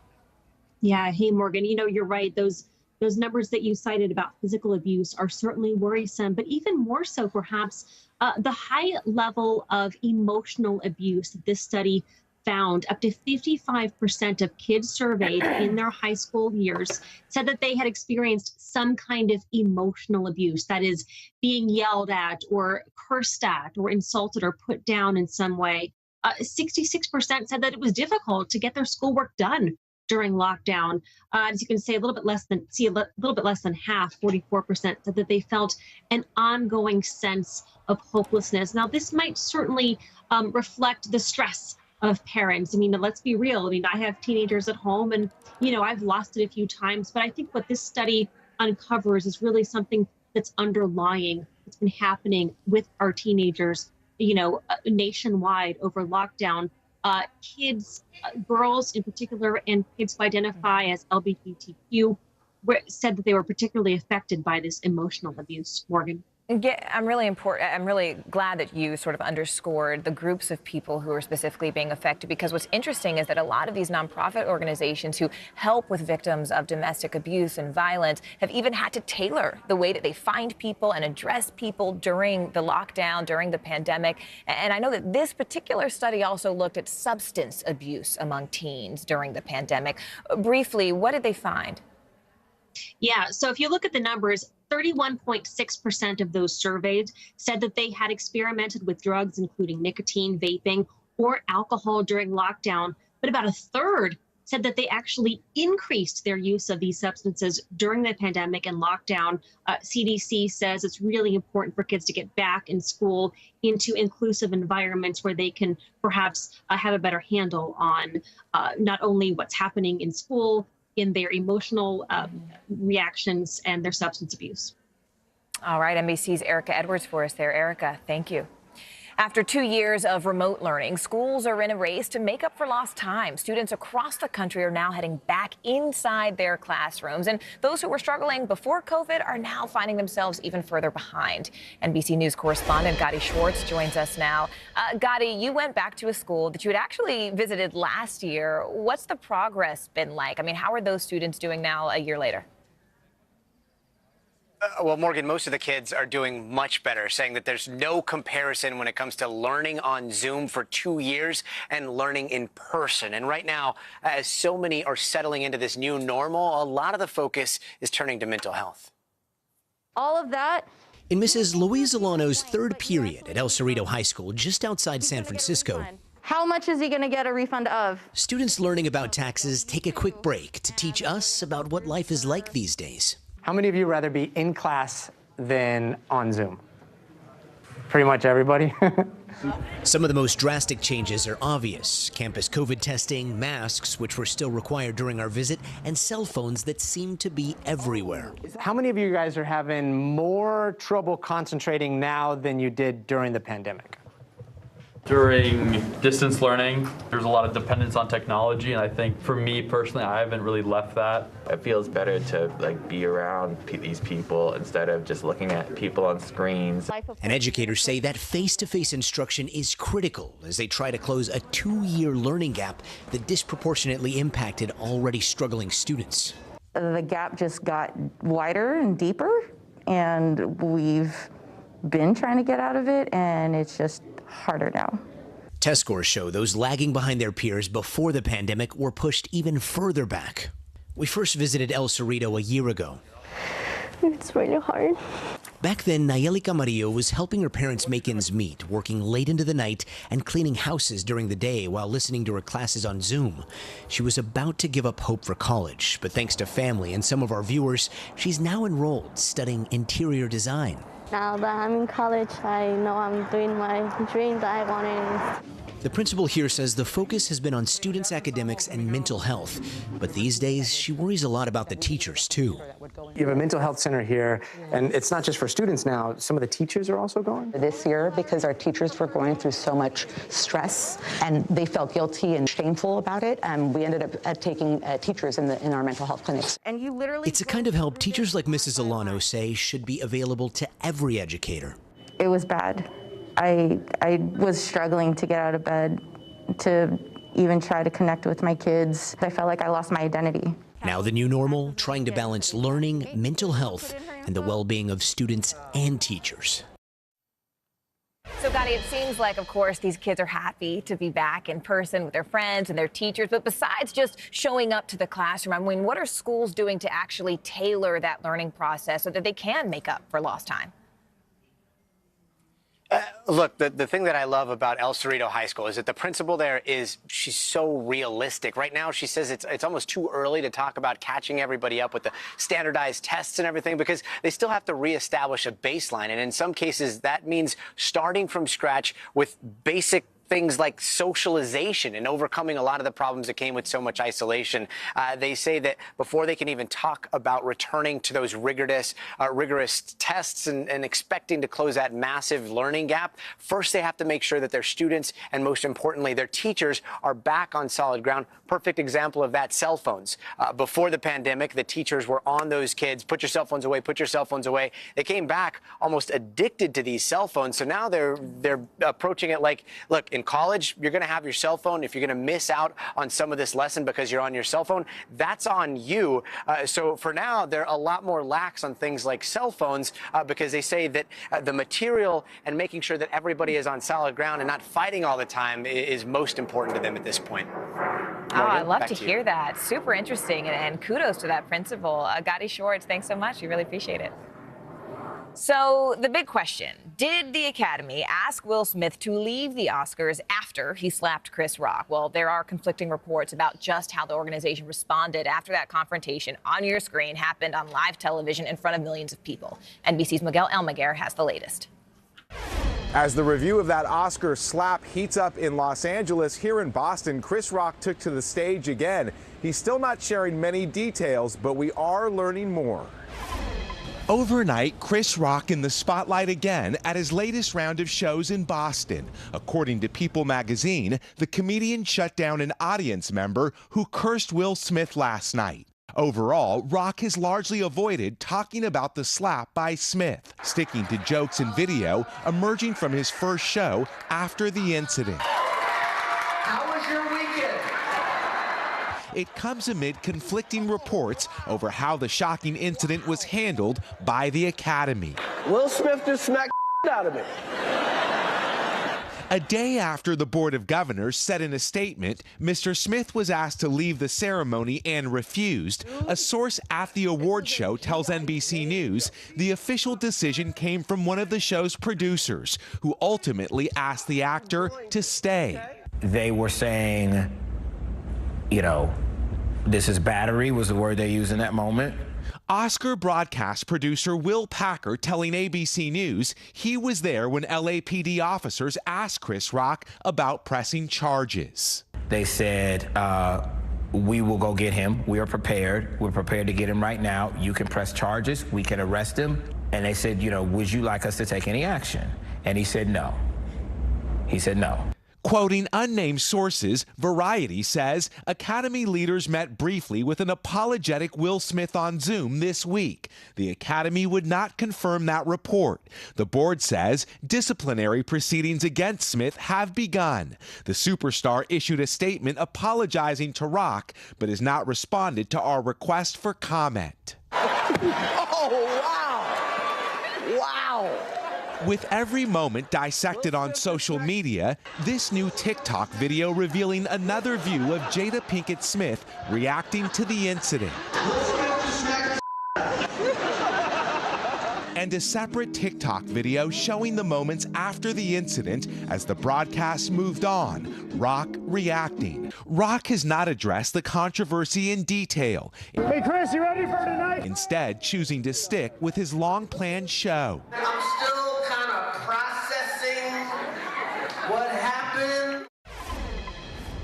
Yeah. Hey, Morgan, you're right. Those numbers that you cited about physical abuse are certainly worrisome, but even more so, perhaps, the high level of emotional abuse that this study found. Up to 55% of kids surveyed in their high school years said that they had experienced some kind of emotional abuse, that is, being yelled at or cursed at or insulted or put down in some way. 66% said that it was difficult to get their schoolwork done during lockdown. As you can say, a little bit less than half, 44%, said that they felt an ongoing sense of hopelessness. Now, this might certainly reflect the stress of parents. I mean, let's be real. I mean, I have teenagers at home and, I've lost it a few times, but I think what this study uncovers is really something that's underlying, that's been happening with our teenagers, nationwide over lockdown. Kids, girls in particular, and kids who identify as LGBTQ said that they were particularly affected by this emotional abuse. Morgan. Yeah, I'm really glad that you sort of underscored the groups of people who are specifically being affected, because what's interesting is that a lot of these nonprofit organizations who help with victims of domestic abuse and violence have even had to tailor the way that they find people and address people during the lockdown, during the pandemic. And I know that this particular study also looked at substance abuse among teens during the pandemic. Briefly, what did they find? Yeah, so if you look at the numbers, 31.6% of those surveyed said that they had experimented with drugs, including nicotine, vaping, or alcohol during lockdown, but about a third said that they actually increased their use of these substances during the pandemic and lockdown. CDC says it's really important for kids to get back in school into inclusive environments where they can perhaps have a better handle on not only what's happening in school, in their emotional reactions and their substance abuse. All right, NBC's Erica Edwards for us there. Erica, thank you. After 2 years of remote learning, schools are in a race to make up for lost time. Students across the country are now heading back inside their classrooms. And those who were struggling before COVID are now finding themselves even further behind. NBC News correspondent Gadi Schwartz joins us now. Gadi, you went back to a school that you had actually visited last year. What's the progress been like? I mean, how are those students doing now a year later? Well, Morgan, most of the kids are doing much better, saying that there's no comparison when it comes to learning on Zoom for 2 years and learning in person. And right now, as so many are settling into this new normal, a lot of the focus is turning to mental health. All of that. In Mrs. Louise Alano's third period at El Cerrito High School, just outside San Francisco, How much is he going to get a refund of? students learning about taxes take a quick break to teach us about what life is like these days. How many of you rather be in class than on Zoom? Pretty much everybody. Some of the most drastic changes are obvious. Campus COVID testing, masks, which were still required during our visit, and cell phones that seem to be everywhere. How many of you guys are having more trouble concentrating now than you did during the pandemic? During distance learning, there's a lot of dependence on technology, and I think for me personally, I haven't really left that. It feels better to be around these people instead of just looking at people on screens. And educators say that face-to-face instruction is critical as they try to close a 2-year learning gap that disproportionately impacted already struggling students. The gap just got wider and deeper, and we've been trying to get out of it, and it's just harder now. Test scores show those lagging behind their peers before the pandemic were pushed even further back. We first visited El Cerrito a year ago. It's really hard. Back then, Nayeli Camarillo was helping her parents make ends meet, working late into the night and cleaning houses during the day while listening to her classes on Zoom. She was about to give up hope for college, but thanks to family and some of our viewers, she's now enrolled studying interior design. Now that I'm in college, I know I'm doing my dream that I wanted. The principal here says the focus has been on students' academics and mental health, but these days she worries a lot about the teachers too. You have a mental health center here, and it's not just for students now. Some of the teachers are also going? This year, because our teachers were going through so much stress and they felt guilty and shameful about it, we ended up taking teachers in our mental health clinics. And you literally... It's a kind of help teachers like Mrs. Alano say should be available to every educator. It was bad. I was struggling to get out of bed, to even try to connect with my kids. I felt like I lost my identity. Now the new normal, trying to balance learning, mental health, and the well-being of students and teachers. So, Gadi, it seems like, of course, these kids are happy to be back in person with their friends and their teachers. But besides just showing up to the classroom, I mean, what are schools doing to actually tailor that learning process so that they can make up for lost time? Look, the thing that I love about El Cerrito High School is that the principal there she's so realistic. Right now, she says it's almost too early to talk about catching everybody up with the standardized tests and everything because they still have to reestablish a baseline. And in some cases, that means starting from scratch with basic things like socialization and overcoming a lot of the problems that came with so much isolation. They say that before they can even talk about returning to those rigorous tests and expecting to close that massive learning gap, first they have to make sure that their students and most importantly their teachers are back on solid ground. Perfect example of that, cell phones. Before the pandemic, the teachers were on those kids, put your cell phones away, put your cell phones away. They came back almost addicted to these cell phones. So now they're approaching it like, look, in college, you're going to have your cell phone. If you're going to miss out on some of this lesson because you're on your cell phone, that's on you. So for now, they're a lot more lax on things like cell phones because they say that the material and making sure that everybody is on solid ground and not fighting all the time is most important to them at this point. Morgan, I love to hear that. Super interesting. And kudos to that principal. Gadi Schwartz, thanks so much. We really appreciate it. So the big question, did the Academy ask Will Smith to leave the Oscars after he slapped Chris Rock? Well, there are conflicting reports about just how the organization responded after that confrontation on your screen happened on live television in front of millions of people. NBC's Miguel Almaguer has the latest. As the review of that Oscar slap heats up in Los Angeles, here in Boston, Chris Rock took to the stage again. He's still not sharing many details, but we are learning more. Overnight, Chris Rock in the spotlight again at his latest round of shows in Boston. According to People magazine, the comedian shut down an audience member who cursed Will Smith last night. Overall, Rock has largely avoided talking about the slap by Smith, sticking to jokes and video emerging from his first show after the incident. How was your weekend? It comes amid conflicting reports over how the shocking incident was handled by the Academy. Will Smith just smacked out of me. A day after the Board of Governors said in a statement, Mr. Smith was asked to leave the ceremony and refused. A source at the award show tells NBC News the official decision came from one of the show's producers, who ultimately asked the actor to stay. They were saying, you know, this is battery was the word they used in that moment. Oscar broadcast producer Will Packer telling ABC News he was there when LAPD officers asked Chris Rock about pressing charges. They said, we will go get him. We are prepared. We're prepared to get him right now. You can press charges. We can arrest him. And they said, you know, would you like us to take any action? And he said no. He said no. Quoting unnamed sources, Variety says Academy leaders met briefly with an apologetic Will Smith on Zoom this week. The Academy would not confirm that report. The board says disciplinary proceedings against Smith have begun. The superstar issued a statement apologizing to Rock, but has not responded to our request for comment. Oh, wow. Wow. With every moment dissected on social media, this new TikTok video revealing another view of Jada Pinkett Smith reacting to the incident. And a separate TikTok video showing the moments after the incident as the broadcast moved on, Rock reacting. Rock has not addressed the controversy in detail. Hey, Chris, you ready for tonight? Instead, choosing to stick with his long-planned show. I'm still kind of processing what happened.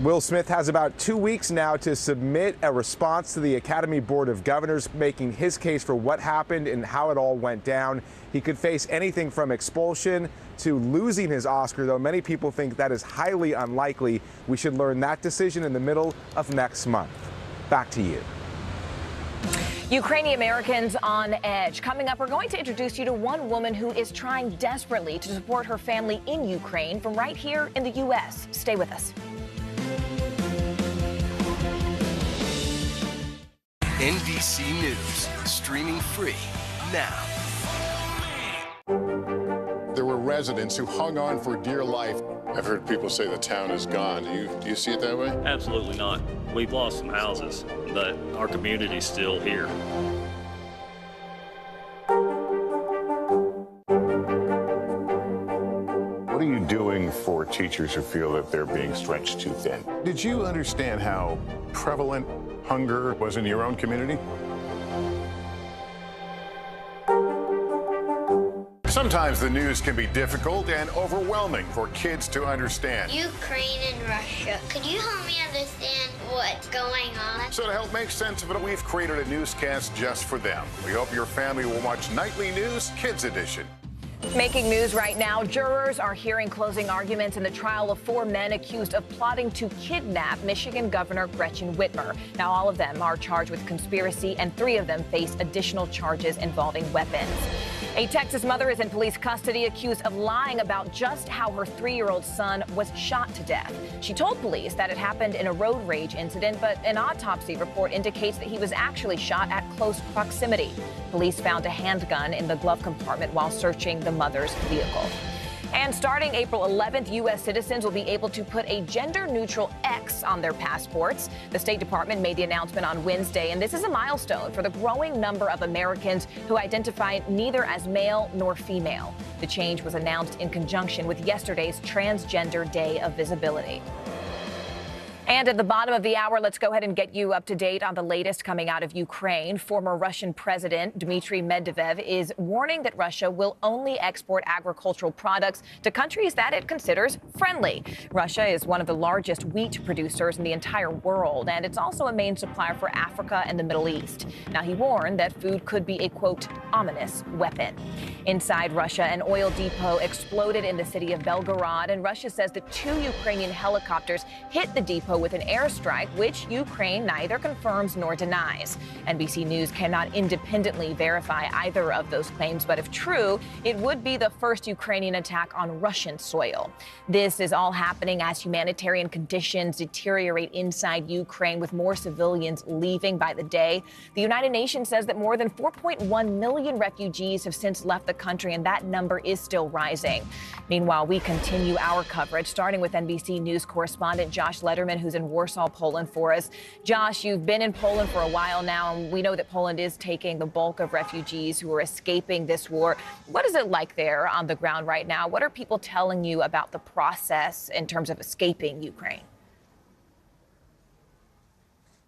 Will Smith has about 2 weeks now to submit a response to the Academy Board of Governors, making his case for what happened and how it all went down. He could face anything from expulsion to losing his Oscar, though many people think that is highly unlikely. We should learn that decision in the middle of next month. Back to you. Ukrainian Americans on edge. Coming up, we're going to introduce you to one woman who is trying desperately to support her family in Ukraine from right here in the U.S. Stay with us. NBC News, streaming free now. There were residents who hung on for dear life. I've heard people say the town is gone. Do you see it that way? Absolutely not. We've lost some houses, but our community's still here. What are you doing for teachers who feel that they're being stretched too thin? Did you understand how prevalent hunger was in your own community? Sometimes the news can be difficult and overwhelming for kids to understand. Ukraine and Russia. Could you help me understand what's going on? So to help make sense of it, we've created a newscast just for them. We hope your family will watch Nightly News Kids Edition. Making news right now, jurors are hearing closing arguments in the trial of 4 men accused of plotting to kidnap Michigan Governor Gretchen Whitmer. Now, all of them are charged with conspiracy, and 3 of them face additional charges involving weapons. A Texas mother is in police custody accused of lying about just how her 3-year-old son was shot to death. She told police that it happened in a road rage incident, but an autopsy report indicates that he was actually shot at close proximity. Police found a handgun in the glove compartment while searching the mother's vehicle. And And starting April 11th, U.S. citizens will be able to put a gender-neutral X on their passports. The State Department made the announcement on Wednesday, and this is a milestone for the growing number of Americans who identify neither as male nor female. The change was announced in conjunction with yesterday's Transgender Day of Visibility. And at the bottom of the hour, let's go ahead and get you up to date on the latest coming out of Ukraine. Former Russian President Dmitry Medvedev is warning that Russia will only export agricultural products to countries that it considers friendly. Russia is one of the largest wheat producers in the entire world, and it's also a main supplier for Africa and the Middle East. Now, he warned that food could be a, quote, ominous weapon. Inside Russia, an oil depot exploded in the city of Belgorod, and Russia says that 2 Ukrainian helicopters hit the depot with an airstrike, which Ukraine neither confirms nor denies. NBC News cannot independently verify either of those claims, but if true, it would be the first Ukrainian attack on Russian soil. This is all happening as humanitarian conditions deteriorate inside Ukraine, with more civilians leaving by the day. The United Nations says that more than 4.1 million refugees have since left the country, and that number is still rising. Meanwhile, we continue our coverage, starting with NBC News correspondent Josh Lederman, who's in Warsaw, Poland, for us. Josh, you've been in Poland for a while now, and we know that Poland is taking the bulk of refugees who are escaping this war. What is it like there on the ground right now? What are people telling you about the process in terms of escaping Ukraine?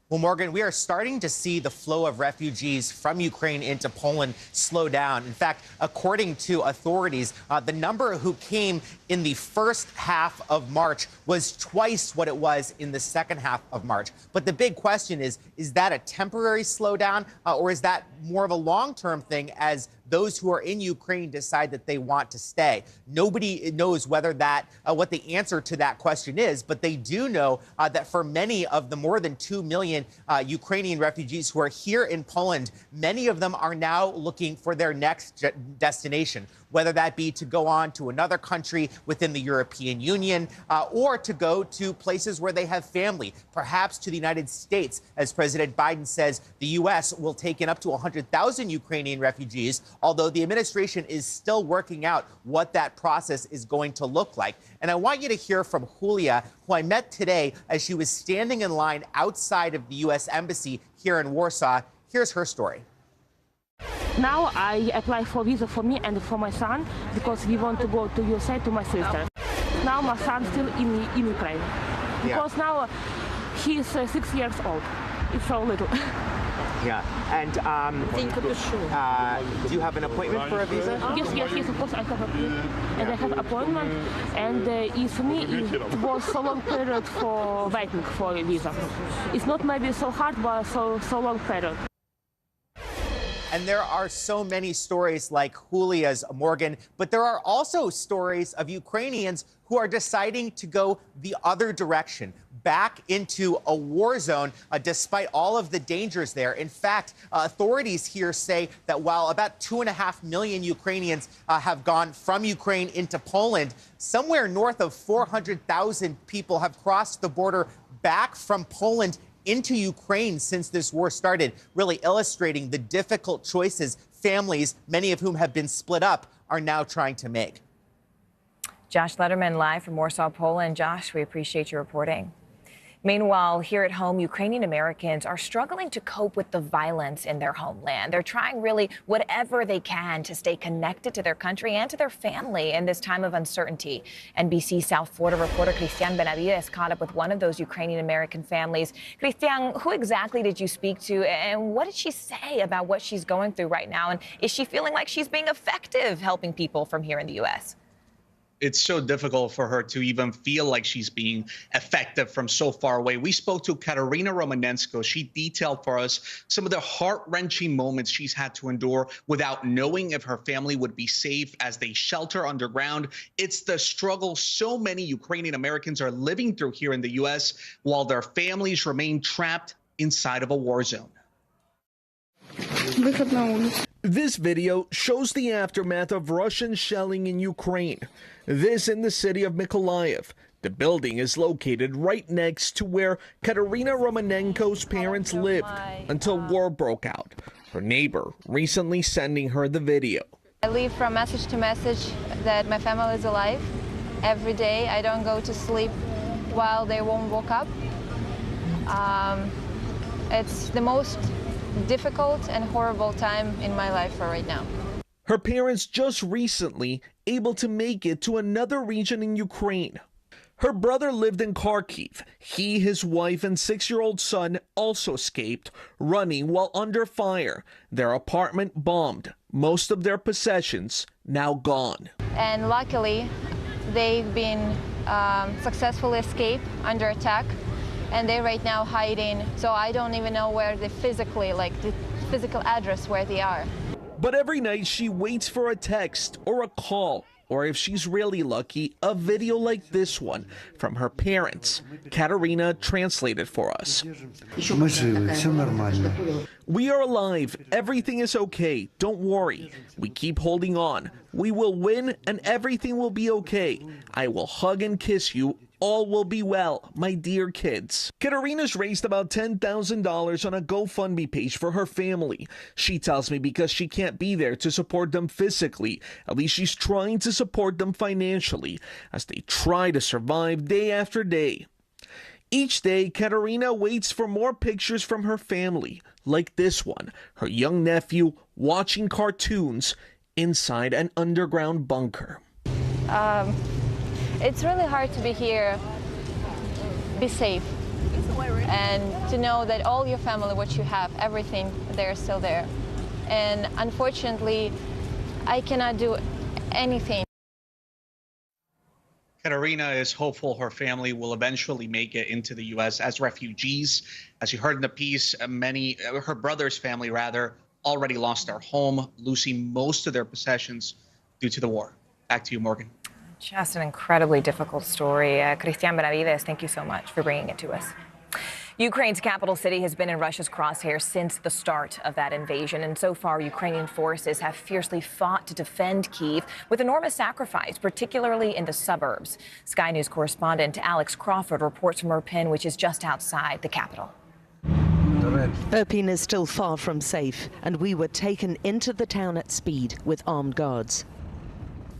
Well, Morgan, we are starting to see the flow of refugees from Ukraine into Poland slow down. In fact, according to authorities, the number who came in the first half of March was twice what it was in the second half of March. But the big question is that a temporary slowdown, or is that more of a long-term thing as those who are in Ukraine decide that they want to stay? Nobody knows whether that what the answer to that question is, but they do know that for many of the more than 2 million Ukrainian refugees who are here in Poland, many of them are now looking for their next destination, whether that be to go on to another country within the European Union or to go to places where they have family, perhaps to the United States. As President Biden says, the U.S. will take in up to 100,000 Ukrainian refugees, although the administration is still working out what that process is going to look like. And I want you to hear from Julia, who I met today as she was standing in line outside of the U.S. Embassy here in Warsaw. Here's her story. Now I apply for visa for me and for my son because we want to go to USA to my sister. Now my son's still in Ukraine because now he's 6 years old. It's so little. Yeah, and do you have an appointment for a visa? Yes, of course I have and I have appointment, and for me it was so long period for waiting for a visa. It's not maybe so hard, but so long period. And there are so many stories like Julia's, Morgan, but there are also stories of Ukrainians who are deciding to go the other direction, back into a war zone, despite all of the dangers there. In fact, authorities here say that while about 2.5 million Ukrainians have gone from Ukraine into Poland, somewhere north of 400,000 people have crossed the border back from Poland into Ukraine since this war started, really illustrating the difficult choices families, many of whom have been split up, are now trying to make. Josh Lederman live from Warsaw, Poland. Josh, we appreciate your reporting. Meanwhile, here at home, Ukrainian Americans are struggling to cope with the violence in their homeland. They're trying really whatever they can to stay connected to their country and to their family in this time of uncertainty. NBC South Florida reporter Christian Benavides caught up with one of those Ukrainian American families. Christian, who exactly did you speak to, and what did she say about what she's going through right now? And is she feeling like she's being effective helping people from here in the U.S.? It's so difficult for her to even feel like she's being effective from so far away. We spoke to Katerina Romanenko. She detailed for us some of the heart-wrenching moments she's had to endure without knowing if her family would be safe as they shelter underground. It's the struggle so many Ukrainian Americans are living through here in the U.S. while their families remain trapped inside of a war zone. This video shows the aftermath of Russian shelling in Ukraine. This in the city of Mykolaiv. The building is located right next to where Katerina Romanenko's parents lived until war broke out. Her neighbor recently sending her the video. I live from message to message that my family is alive every day. I don't go to sleep while they won't wake up. It's the most difficult and horrible time in my life for right now. Her parents just recently able to make it to another region in Ukraine. Her brother lived in Kharkiv. He, his wife, and 6-year-old son also escaped, running while under fire. Their apartment bombed. Most of their possessions now gone. And luckily, they've been successfully escaped under attack, and they're right now hiding. So I don't even know where they physically, like the physical address where they are. But every night she waits for a text or a call, or if she's really lucky, a video like this one from her parents. Katerina translated for us. We are alive. Everything is okay. Don't worry. We keep holding on. We will win and everything will be okay. I will hug and kiss you. All will be well, my dear kids. Katerina's raised about $10,000 on a GoFundMe page for her family. She tells me because she can't be there to support them physically, at least she's trying to support them financially as they try to survive day after day. Each day, Katerina waits for more pictures from her family, like this one, her young nephew watching cartoons inside an underground bunker. It's really hard to be here, be safe, and to know that all your family, what you have, everything, they're still there. And unfortunately, I cannot do anything. Katerina is hopeful her family will eventually make it into the U.S. as refugees. As you heard in the piece, her brother's family, already lost their home, losing most of their possessions due to the war. Back to you, Morgan. Just an incredibly difficult story. Cristian Benavides, thank you so much for bringing it to us. Ukraine's capital city has been in Russia's crosshairs since the start of that invasion. And so far, Ukrainian forces have fiercely fought to defend Kyiv with enormous sacrifice, particularly in the suburbs. Sky News correspondent Alex Crawford reports from Irpin, which is just outside the capital. Irpin is still far from safe, and we were taken into the town at speed with armed guards.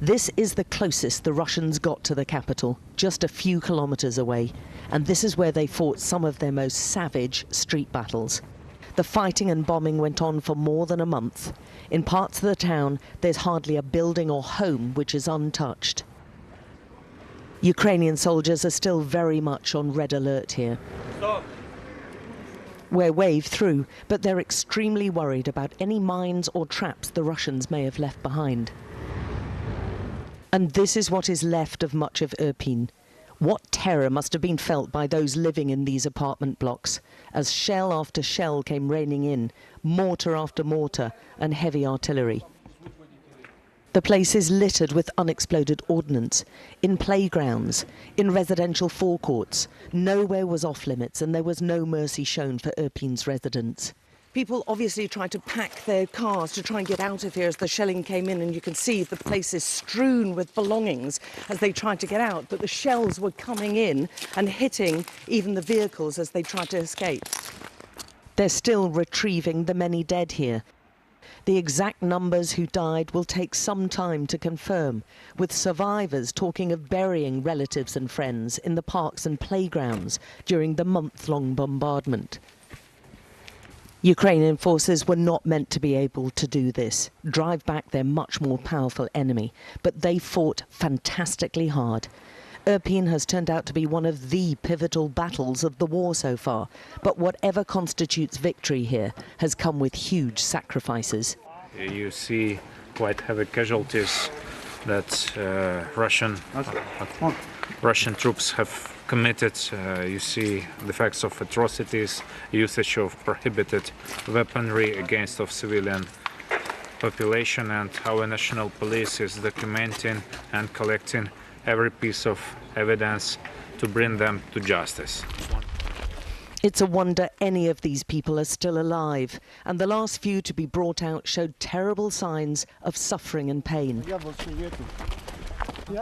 This is the closest the Russians got to the capital, just a few kilometers away, and this is where they fought some of their most savage street battles. The fighting and bombing went on for more than a month. In parts of the town, there's hardly a building or home which is untouched. Ukrainian soldiers are still very much on red alert here. Stop. We're waved through, but they're extremely worried about any mines or traps the Russians may have left behind. And this is what is left of much of Irpin. What terror must have been felt by those living in these apartment blocks as shell after shell came raining in, mortar after mortar and heavy artillery. The place is littered with unexploded ordnance, in playgrounds, in residential forecourts. Nowhere was off limits and there was no mercy shown for Irpin's residents. People obviously tried to pack their cars to try and get out of here as the shelling came in, and you can see the place is strewn with belongings as they tried to get out, but the shells were coming in and hitting even the vehicles as they tried to escape. They're still retrieving the many dead here. The exact numbers who died will take some time to confirm, with survivors talking of burying relatives and friends in the parks and playgrounds during the month-long bombardment. Ukrainian forces were not meant to be able to do this, drive back their much more powerful enemy, but they fought fantastically hard. Irpin has turned out to be one of the pivotal battles of the war so far, but whatever constitutes victory here has come with huge sacrifices. You see quite heavy casualties that Russian troops have committed. You see the facts of atrocities, usage of prohibited weaponry against of civilian population, and our national police is documenting and collecting every piece of evidence to bring them to justice. It's a wonder any of these people are still alive, and the last few to be brought out showed terrible signs of suffering and pain.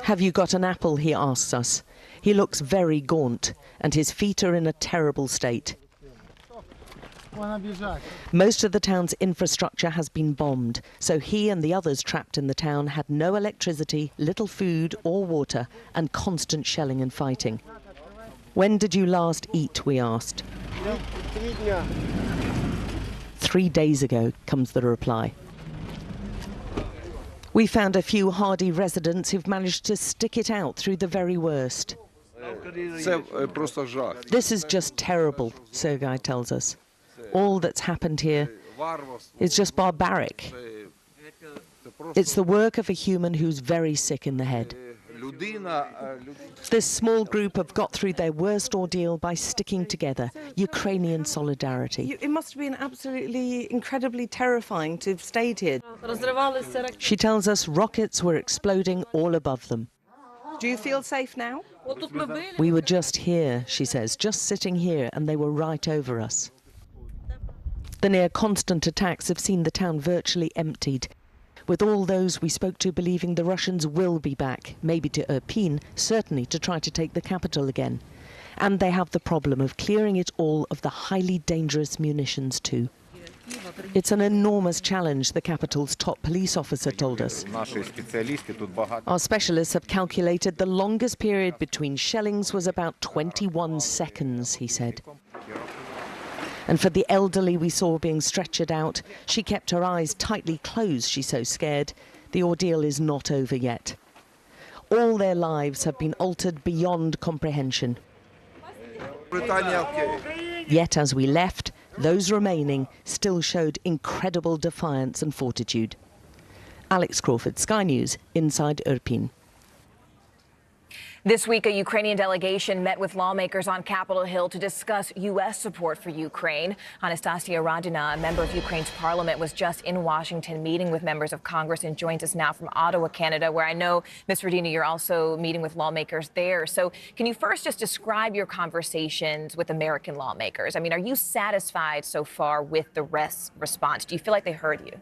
Have you got an apple? He asks us. He looks very gaunt, and his feet are in a terrible state. Most of the town's infrastructure has been bombed, so he and the others trapped in the town had no electricity, little food or water, and constant shelling and fighting. When did you last eat, we asked. 3 days ago, comes the reply. We found a few hardy residents who've managed to stick it out through the very worst. This is just terrible, Sergei tells us. All that's happened here is just barbaric. It's the work of a human who's very sick in the head. This small group have got through their worst ordeal by sticking together. Ukrainian solidarity. It must have been absolutely incredibly terrifying to have stayed here. She tells us rockets were exploding all above them. Do you feel safe now? We were just here, she says, just sitting here, and they were right over us. The near-constant attacks have seen the town virtually emptied, with all those we spoke to believing the Russians will be back, maybe to Irpin, certainly to try to take the capital again. And they have the problem of clearing it all of the highly dangerous munitions too. It's an enormous challenge, the capital's top police officer told us. Our specialists have calculated the longest period between shellings was about 21 seconds, he said. And for the elderly we saw being stretchered out, she kept her eyes tightly closed, she's so scared. The ordeal is not over yet. All their lives have been altered beyond comprehension. Yet as we left, those remaining still showed incredible defiance and fortitude. Alex Crawford, Sky News, inside Irpin. This week, a Ukrainian delegation met with lawmakers on Capitol Hill to discuss U.S. support for Ukraine. Anastasia Radina, a member of Ukraine's parliament, was just in Washington meeting with members of Congress and joins us now from Ottawa, Canada, where I know, Ms. Radina, you're also meeting with lawmakers there. So can you first just describe your conversations with American lawmakers? I mean, are you satisfied so far with the response? Do you feel like they heard you?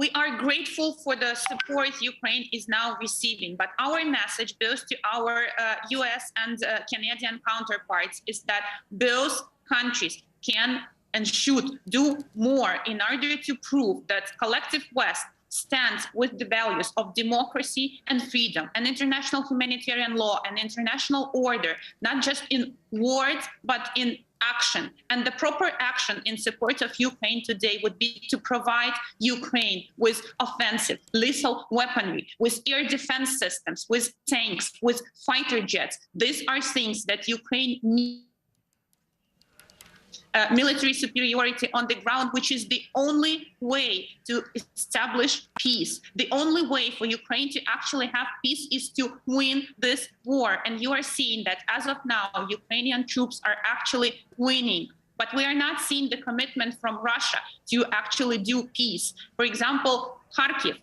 We are grateful for the support Ukraine is now receiving, but our message both to our US and Canadian counterparts is that both countries can and should do more in order to prove that collective West stands with the values of democracy and freedom and international humanitarian law and international order, not just in words, but in action. And the proper action in support of Ukraine today would be to provide Ukraine with offensive, lethal weaponry, with air defense systems, with tanks, with fighter jets. These are things that Ukraine needs. Military superiority on the ground, which is the only way to establish peace. The only way for Ukraine to actually have peace is to win this war. And you are seeing that as of now, Ukrainian troops are actually winning. But we are not seeing the commitment from Russia to actually do peace. For example, Kharkiv,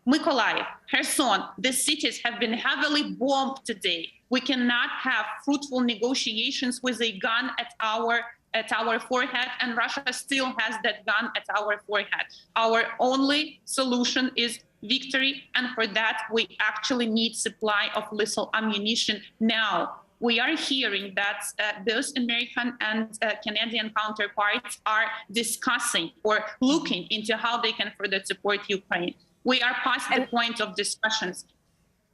Mykolaiv, Kherson, these cities have been heavily bombed today. We cannot have fruitful negotiations with a gun at our forehead, and Russia still has that gun at our forehead. Our only solution is victory, and for that we actually need supply of lethal ammunition now. We are hearing that both American and Canadian counterparts are discussing or looking into how they can further support Ukraine. We are past the point of discussions.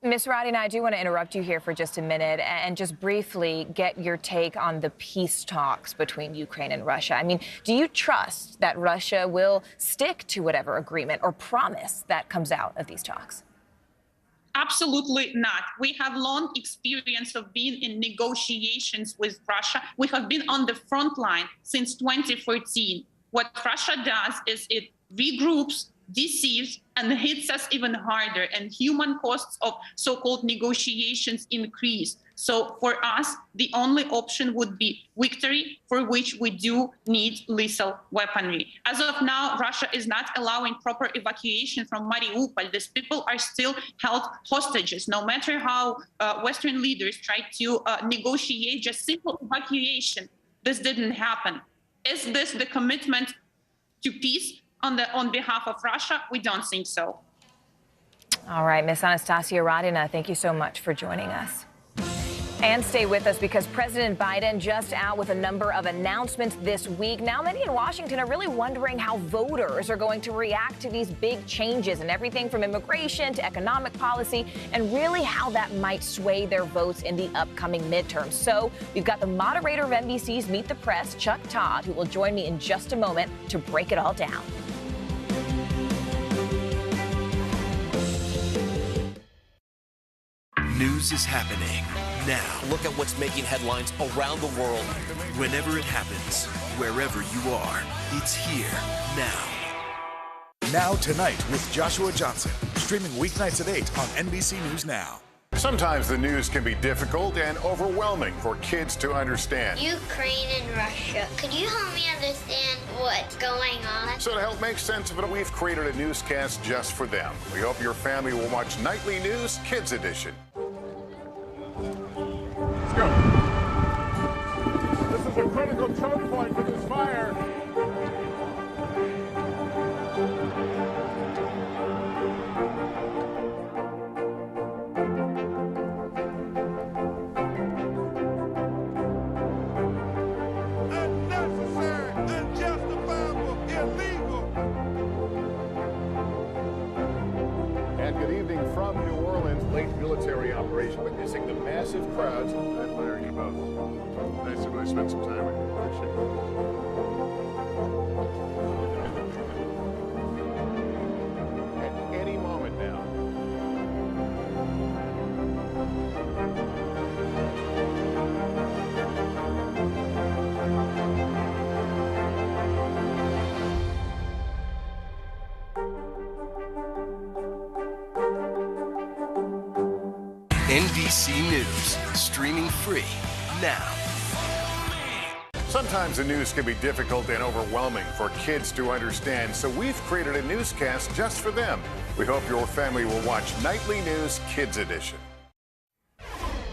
Ms. Radina, I do want to interrupt you here for just a minute and just briefly get your take on the peace talks between Ukraine and Russia. I mean, do you trust that Russia will stick to whatever agreement or promise that comes out of these talks? Absolutely not. We have long experience of being in negotiations with Russia. We have been on the front line since 2014. What Russia does is it regroups, deceives, and hits us even harder, and human costs of so-called negotiations increase. So for us, the only option would be victory, for which we do need lethal weaponry. As of now, Russia is not allowing proper evacuation from Mariupol. These people are still held hostages, no matter how Western leaders tried to negotiate just simple evacuation. This didn't happen. Is this the commitment to peace on behalf of Russia? We don't think so. All right, Ms. Anastasia Radina, thank you so much for joining us. And stay with us because President Biden just out with a number of announcements this week. Now, many in Washington are really wondering how voters are going to react to these big changes and everything from immigration to economic policy and really how that might sway their votes in the upcoming midterms. So we've got the moderator of NBC's Meet the Press, Chuck Todd, who will join me in just a moment to break it all down. News is happening now. Look at what's making headlines around the world. Whenever it happens, wherever you are, it's here now. Now Tonight with Joshua Johnson, streaming weeknights at 8 on NBC News Now. Sometimes the news can be difficult and overwhelming for kids to understand. Ukraine and Russia. Could you help me understand what's going on? So to help make sense of it, we've created a newscast just for them. We hope your family will watch Nightly News Kids Edition. Let's go. This is a critical choke point for this fire. Unnecessary, unjustifiable, illegal. And good evening from New Orleans. Late military operation witnessing the massive crowds. I admire you both. Nice to really spend some time with you. Appreciate it. At any moment now. NBC News, streaming free now. Sometimes the news can be difficult and overwhelming for kids to understand, so we've created a newscast just for them. We hope your family will watch Nightly News Kids Edition.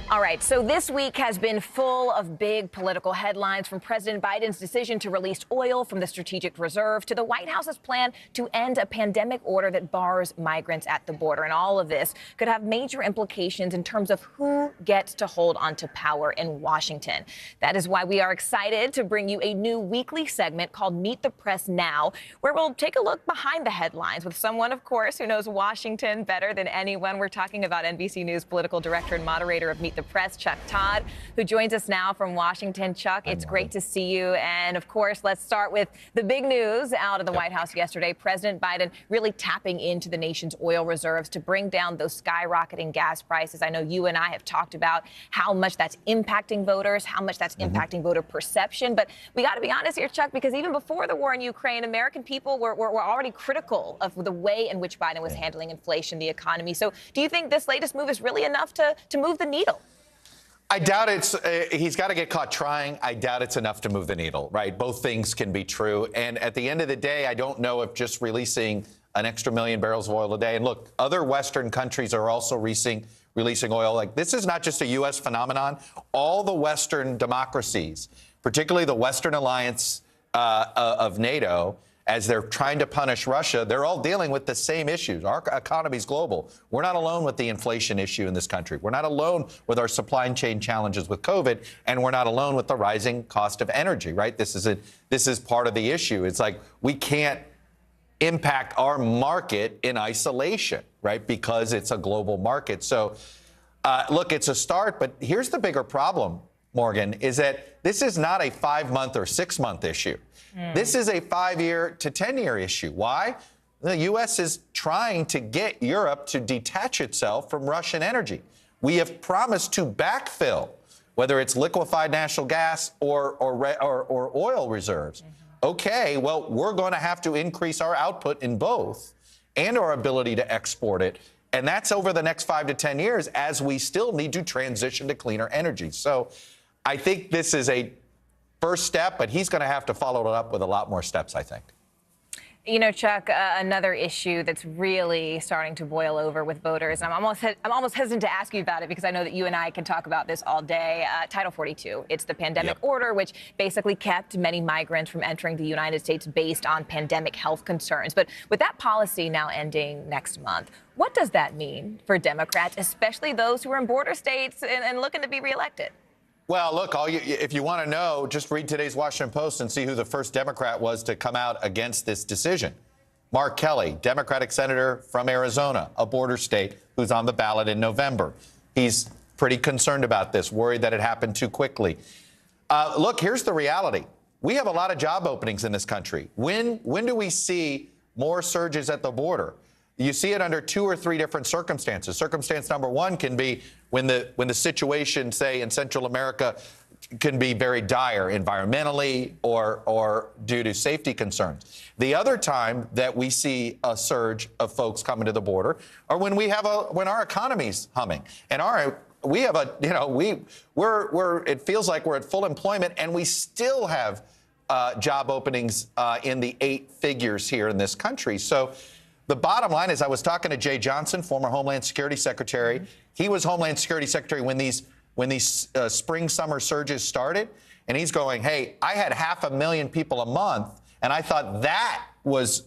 All right, so this week has been full of big political headlines, from President Biden's decision to release oil from the strategic reserve to the White House's plan to end a pandemic order that bars migrants at the border. And all of this could have major implications in terms of who gets to hold onto power in Washington. That is why we are excited to bring you a new weekly segment called Meet the Press Now, where we'll take a look behind the headlines with someone, of course, who knows Washington better than anyone. We're talking about NBC News political director and moderator of Meet the Press, Chuck Todd, who joins us now from Washington. Chuck, it's great to see you. And of course, let's start with the big news out of the White House yesterday. President Biden really tapping into the nation's oil reserves to bring down those skyrocketing gas prices. I know you and I have talked about how much that's impacting voters, how much that's impacting voter perception. But we got to be honest here, Chuck, because even before the war in Ukraine, American people were already critical of the way in which Biden was handling inflation, the economy. So do you think this latest move is really enough to move the needle? I doubt it's he's got to get caught trying. I doubt it's enough to move the needle, right? Both things can be true. And at the end of the day, I don't know if just releasing an extra 1 million barrels of oil a day. And look, other Western countries are also releasing oil. Like, this is not just a U.S. phenomenon. All the Western democracies, particularly the Western alliance of NATO, as they're trying to punish Russia, they're all dealing with the same issues. Our economy's global. We're not alone with the inflation issue in this country. We're not alone with our supply chain challenges with COVID, and we're not alone with the rising cost of energy, right? This is part of the issue. It's like we can't impact our market in isolation, right? Because it's a global market. So, look, it's a start, but here's the bigger problem, Morgan, is that this is not a 5-month or 6-month issue. This is a 5-year to 10-year issue. Why? The U.S. is trying to get Europe to detach itself from Russian energy. We have promised to backfill, whether it's liquefied natural gas or oil reserves. Okay, well, we're going to have to increase our output in both and our ability to export it. And that's over the next 5 to 10 years, as we still need to transition to cleaner energy. So I think this is a first step, but he's going to have to follow it up with a lot more steps, I think. You know, Chuck, another issue that's really starting to boil over with voters, and I'm almost hesitant to ask you about it because I know that you and I can talk about this all day. Title 42. It's the pandemic order, which basically kept many migrants from entering the United States based on pandemic health concerns. But with that policy now ending next month, what does that mean for Democrats, especially those who are in border states and looking to be reelected? Well, look, if you want to know, just read today's Washington Post and see who the first Democrat was to come out against this decision. Mark Kelly, Democratic senator from Arizona, a border state, who's on the ballot in November. He's pretty concerned about this, worried that it happened too quickly. Look, here's the reality. We have a lot of job openings in this country. When do we see more surges at the border? You see it under 2 or 3 different circumstances. Circumstance number 1 can be when the situation, say, in Central America can be very dire environmentally or due to safety concerns. The other time that we see a surge of folks coming to the border are when when our economy's humming and it feels like we're at full employment and we still have job openings in the 8 figures here in this country. So the bottom line is I was talking to Jay Johnson, former Homeland Security Secretary. He was Homeland Security Secretary when these spring, summer surges started. And he's going, hey, I had 500,000 people a month, and I thought that was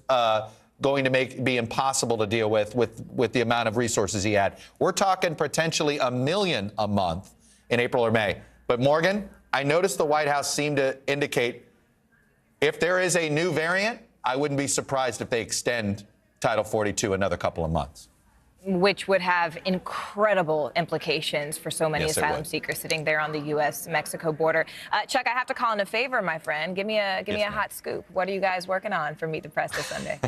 going to be impossible to deal with the amount of resources he had. We're talking potentially 1 million a month in April or May. But, Morgan, I noticed the White House seemed to indicate if there is a new variant, I wouldn't be surprised if they extend Title 42 another couple of months. Which would have incredible implications for so many asylum seekers sitting there on the U.S.-Mexico border. Chuck, I have to call in a favor, my friend. Give me a hot scoop. What are you guys working on for Meet the Press this Sunday?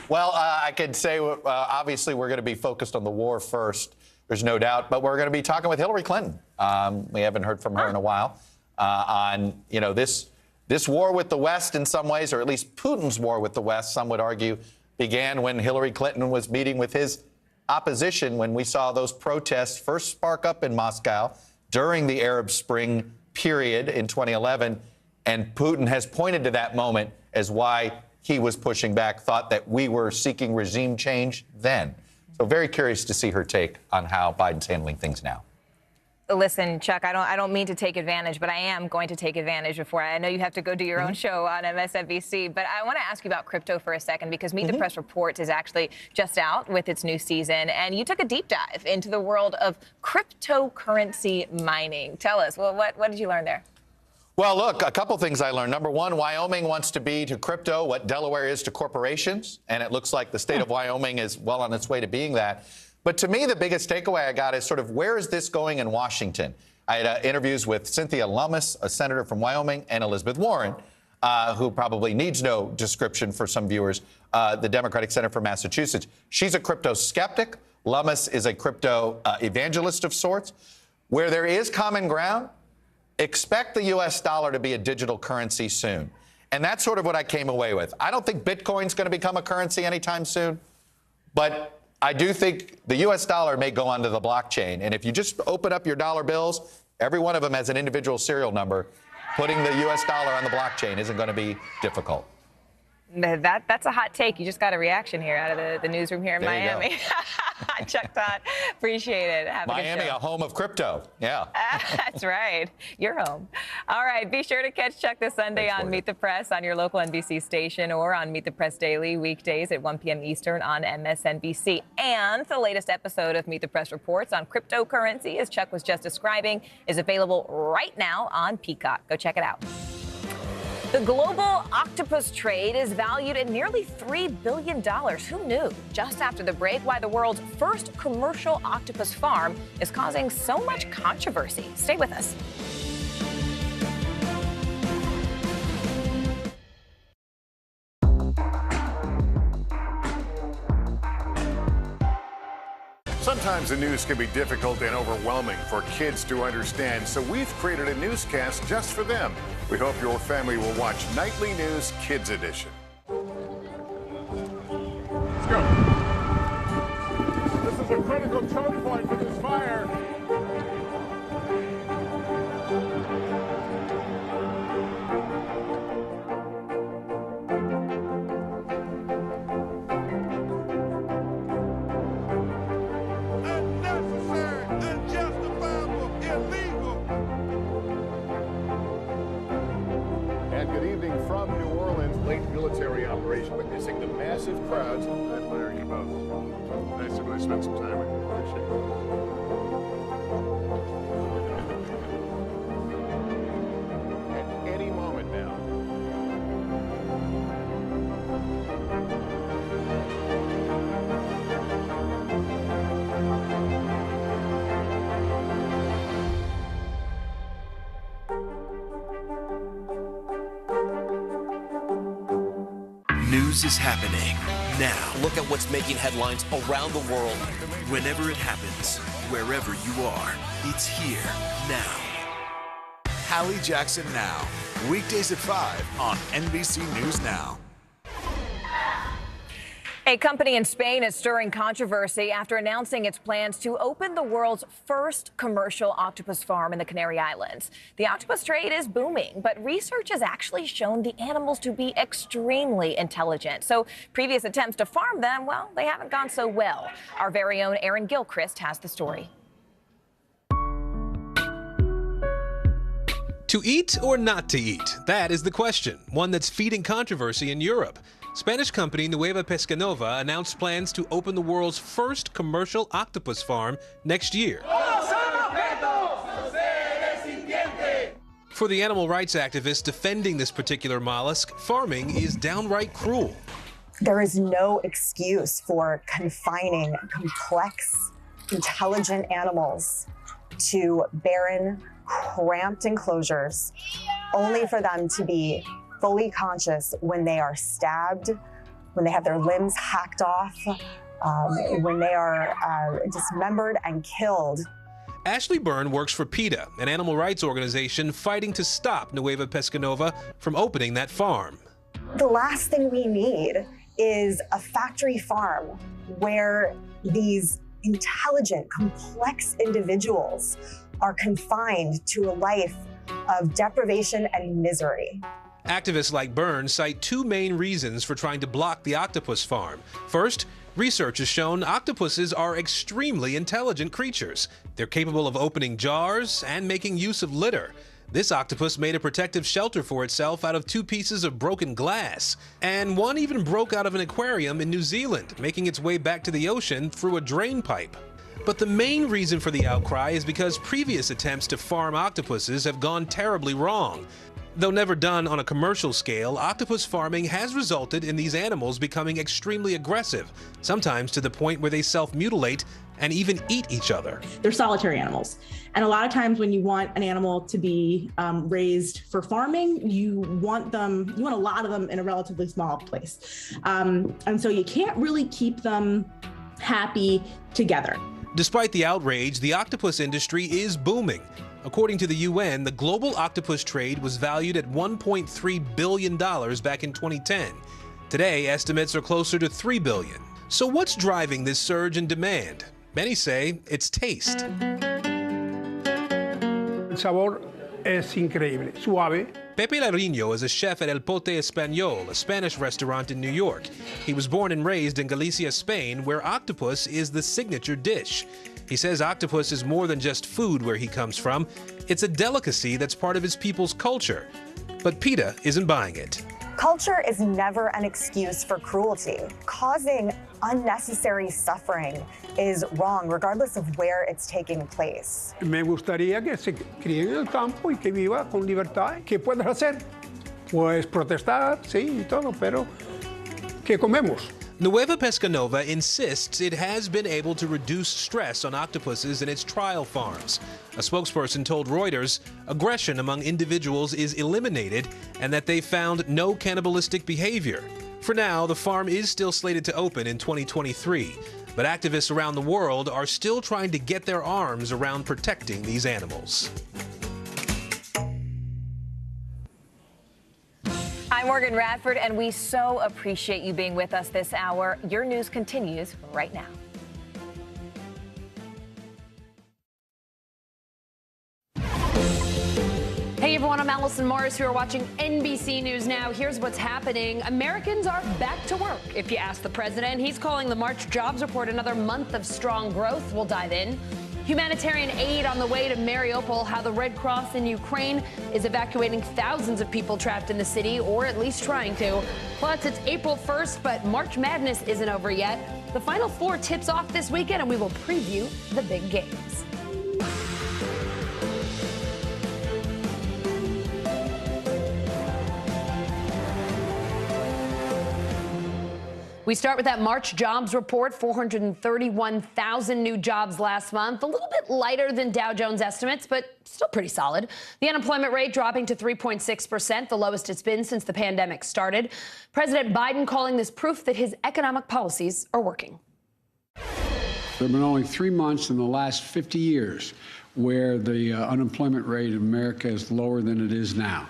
Well, I could say, obviously, we're going to be focused on the war first. There's no doubt. But we're going to be talking with Hillary Clinton. We haven't heard from her in a while on, this war with the West in some ways, or at least Putin's war with the West, some would argue, began when Hillary Clinton was meeting with his opposition when we saw those protests first spark up in Moscow during the Arab Spring period in 2011. And Putin has pointed to that moment as why he was pushing back, thought that we were seeking regime change then. So very curious to see her take on how Biden's handling things now. Listen, Chuck, I don't mean to take advantage, but I am going to take advantage before I know you have to go do your own show on MSNBC. But I want to ask you about crypto for a second, because Meet the Press Reports is actually just out with its new season, and you took a deep dive into the world of cryptocurrency mining. Tell us, well, what did you learn there? Well, look, a couple things I learned. Number 1, Wyoming wants to be to crypto what Delaware is to corporations, and it looks like the state of Wyoming is well on its way to being that. But to me, the biggest takeaway I got is sort of where is this going in Washington? I had interviews with Cynthia Lummis, a senator from Wyoming, and Elizabeth Warren, who probably needs no description for some viewers, the Democratic senator from Massachusetts. She's a crypto skeptic. Lummis is a crypto evangelist of sorts. Where there is common ground, expect the U.S. dollar to be a digital currency soon. And that's sort of what I came away with. I don't think Bitcoin's going to become a currency anytime soon, but I do think the U.S. dollar may go onto the blockchain. And if you just open up your dollar bills, every one of them has an individual serial number. Putting the U.S. dollar on the blockchain isn't going to be difficult. That's a hot take. You just got a reaction here out of the newsroom here in Miami. Chuck Todd, appreciate it. Have Miami, a home of crypto. Yeah. That's right. Your home. All right. Be sure to catch Chuck this Sunday on Meet the Press on your local NBC station or on Meet the Press Daily weekdays at 1 p.m. Eastern on MSNBC. And the latest episode of Meet the Press Reports on cryptocurrency, as Chuck was just describing, is available right now on Peacock. Go check it out. The global octopus trade is valued at nearly $3 billion. Who knew? Just after the break, why the world's first commercial octopus farm is causing so much controversy. Stay with us. Sometimes the news can be difficult and overwhelming for kids to understand, so we've created a newscast just for them. We hope your family will watch Nightly News Kids Edition. Let's go. This is a critical choke point for this fire. from New Orleans, late military operation, witnessing the massive crowds. I admire you both. Nice to really spend some time with you. Appreciate it. At any moment now. News is happening now. Look at what's making headlines around the world. Whenever it happens, wherever you are, it's here now. Hallie Jackson Now. Weekdays at 5 on NBC News Now. A company in Spain is stirring controversy after announcing its plans to open the world's first commercial octopus farm in the Canary Islands. The octopus trade is booming, but research has actually shown the animals to be extremely intelligent. So previous attempts to farm them, well, they haven't gone so well. Our very own Aaron Gilchrist has the story. To eat or not to eat? That is the question, one that's feeding controversy in Europe. Spanish company Nueva Pescanova announced plans to open the world's first commercial octopus farm next year. For the animal rights activists defending this particular mollusk, farming is downright cruel. There is no excuse for confining complex, intelligent animals to barren, cramped enclosures, only for them to be fully conscious when they are stabbed, when they have their limbs hacked off, when they are dismembered and killed. Ashley Byrne works for PETA, an animal rights organization fighting to stop Nueva Pescanova from opening that farm. The last thing we need is a factory farm where these intelligent, complex individuals are confined to a life of deprivation and misery. Activists like Byrne cite two main reasons for trying to block the octopus farm. First, research has shown octopuses are extremely intelligent creatures. They're capable of opening jars and making use of litter. This octopus made a protective shelter for itself out of 2 pieces of broken glass. And one even broke out of an aquarium in New Zealand, making its way back to the ocean through a drain pipe. But the main reason for the outcry is because previous attempts to farm octopuses have gone terribly wrong. Though never done on a commercial scale, octopus farming has resulted in these animals becoming extremely aggressive, sometimes to the point where they self-mutilate and even eat each other. They're solitary animals. And a lot of times when you want an animal to be raised for farming, you want a lot of them in a relatively small place. And so you can't really keep them happy together. Despite the outrage, the octopus industry is booming. According to the UN, the global octopus trade was valued at $1.3 billion back in 2010. Today, estimates are closer to $3 billion. So what's driving this surge in demand? Many say it's taste. El sabor es increíble, suave. Pepe Larriño is a chef at El Pote Español, a Spanish restaurant in New York. He was born and raised in Galicia, Spain, where octopus is the signature dish. He says octopus is more than just food where he comes from. It's a delicacy that's part of his people's culture. But PETA isn't buying it. Culture is never an excuse for cruelty. Causing unnecessary suffering is wrong, regardless of where it's taking place. Me gustaría que se críe en el campo y que viva con libertad. ¿Qué puedes hacer? Pues protestar, sí, y todo, pero ¿qué comemos? Nueva Pescanova insists it has been able to reduce stress on octopuses in its trial farms. A spokesperson told Reuters aggression among individuals is eliminated and that they found no cannibalistic behavior. For now, the farm is still slated to open in 2023, but activists around the world are still trying to get their arms around protecting these animals. I'm Morgan Radford, and we so appreciate you being with us this hour. Your news continues right now. Hey everyone, I'm Allison Morris. You're watching NBC News Now. Here's what's happening. Americans are back to work. If you ask the president, he's calling the March jobs report another month of strong growth. We'll dive in. Humanitarian aid on the way to Mariupol, how the Red Cross in Ukraine is evacuating thousands of people trapped in the city, or at least trying to. Plus, it's April 1st, but March Madness isn't over yet. The Final Four tips off this weekend, and we will preview the big games. We start with that March jobs report, 431,000 new jobs last month, a little bit lighter than Dow Jones estimates, but still pretty solid. The unemployment rate dropping to 3.6%, the lowest it's been since the pandemic started. President Biden calling this proof that his economic policies are working. There have been only 3 months in the last 50 years where the unemployment rate in America is lower than it is now.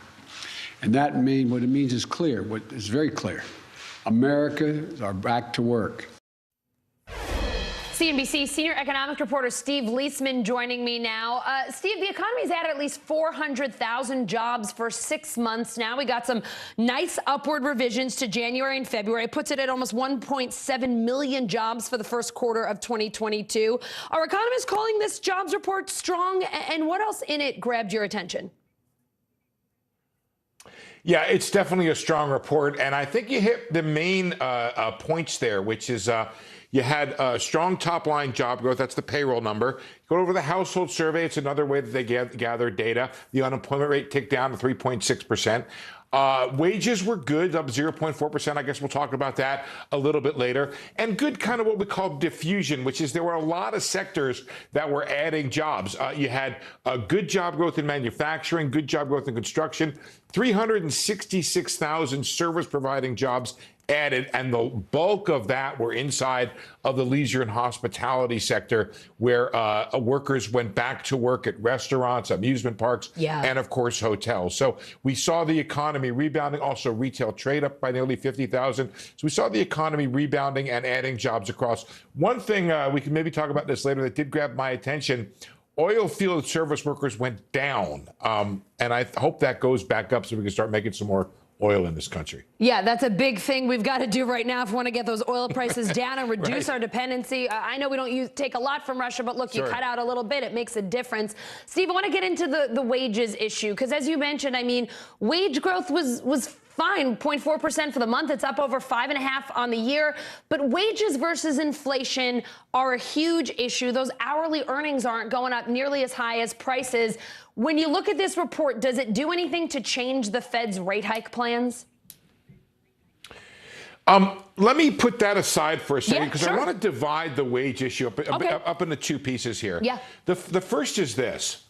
And what it means is clear, what is very clear. Americans are back to work. CNBC senior economic reporter Steve Leisman joining me now. Steve, the economy's added at least 400,000 jobs for 6 months now. We got some nice upward revisions to January and February. It puts it at almost 1.7 million jobs for the first quarter of 2022. Are economists calling this jobs report strong? And what else in it grabbed your attention? Yeah, it's definitely a strong report. And I think you hit the main points there, which is you had strong top line job growth. That's the payroll number. Go over the household survey. It's another way that they gather data. The unemployment rate ticked down to 3.6%. Wages were good, up 0.4%. I guess we'll talk about that a little bit later. And good kind of what we call diffusion, which is there were a lot of sectors that were adding jobs. You had good job growth in manufacturing, good job growth in construction, 366,000 service-providing jobs added, and the bulk of that were inside of the leisure and hospitality sector, where workers went back to work at restaurants, amusement parks, and of course hotels. So we saw the economy rebounding, also retail trade up by nearly 50,000. So we saw the economy rebounding and adding jobs across. One thing, we can maybe talk about this later, that did grab my attention: oil field service workers went down. And I hope that goes back up so we can start making some more oil in this country. Yeah, that's a big thing we've got to do right now if we want to get those oil prices down and reduce our dependency. I know we don't take a lot from Russia, but look, you cut out a little bit, it makes a difference. Steve, I want to get into the wages issue, because as you mentioned, I mean, wage growth was fine, 0.4% for the month. It's up over 5.5% on the year. But wages versus inflation are a huge issue. Those hourly earnings aren't going up nearly as high as prices. When you look at this report, does it do anything to change the Fed's rate hike plans? Let me put that aside for a second, because I want to divide the wage issue up into two pieces here. Yeah. The first is this.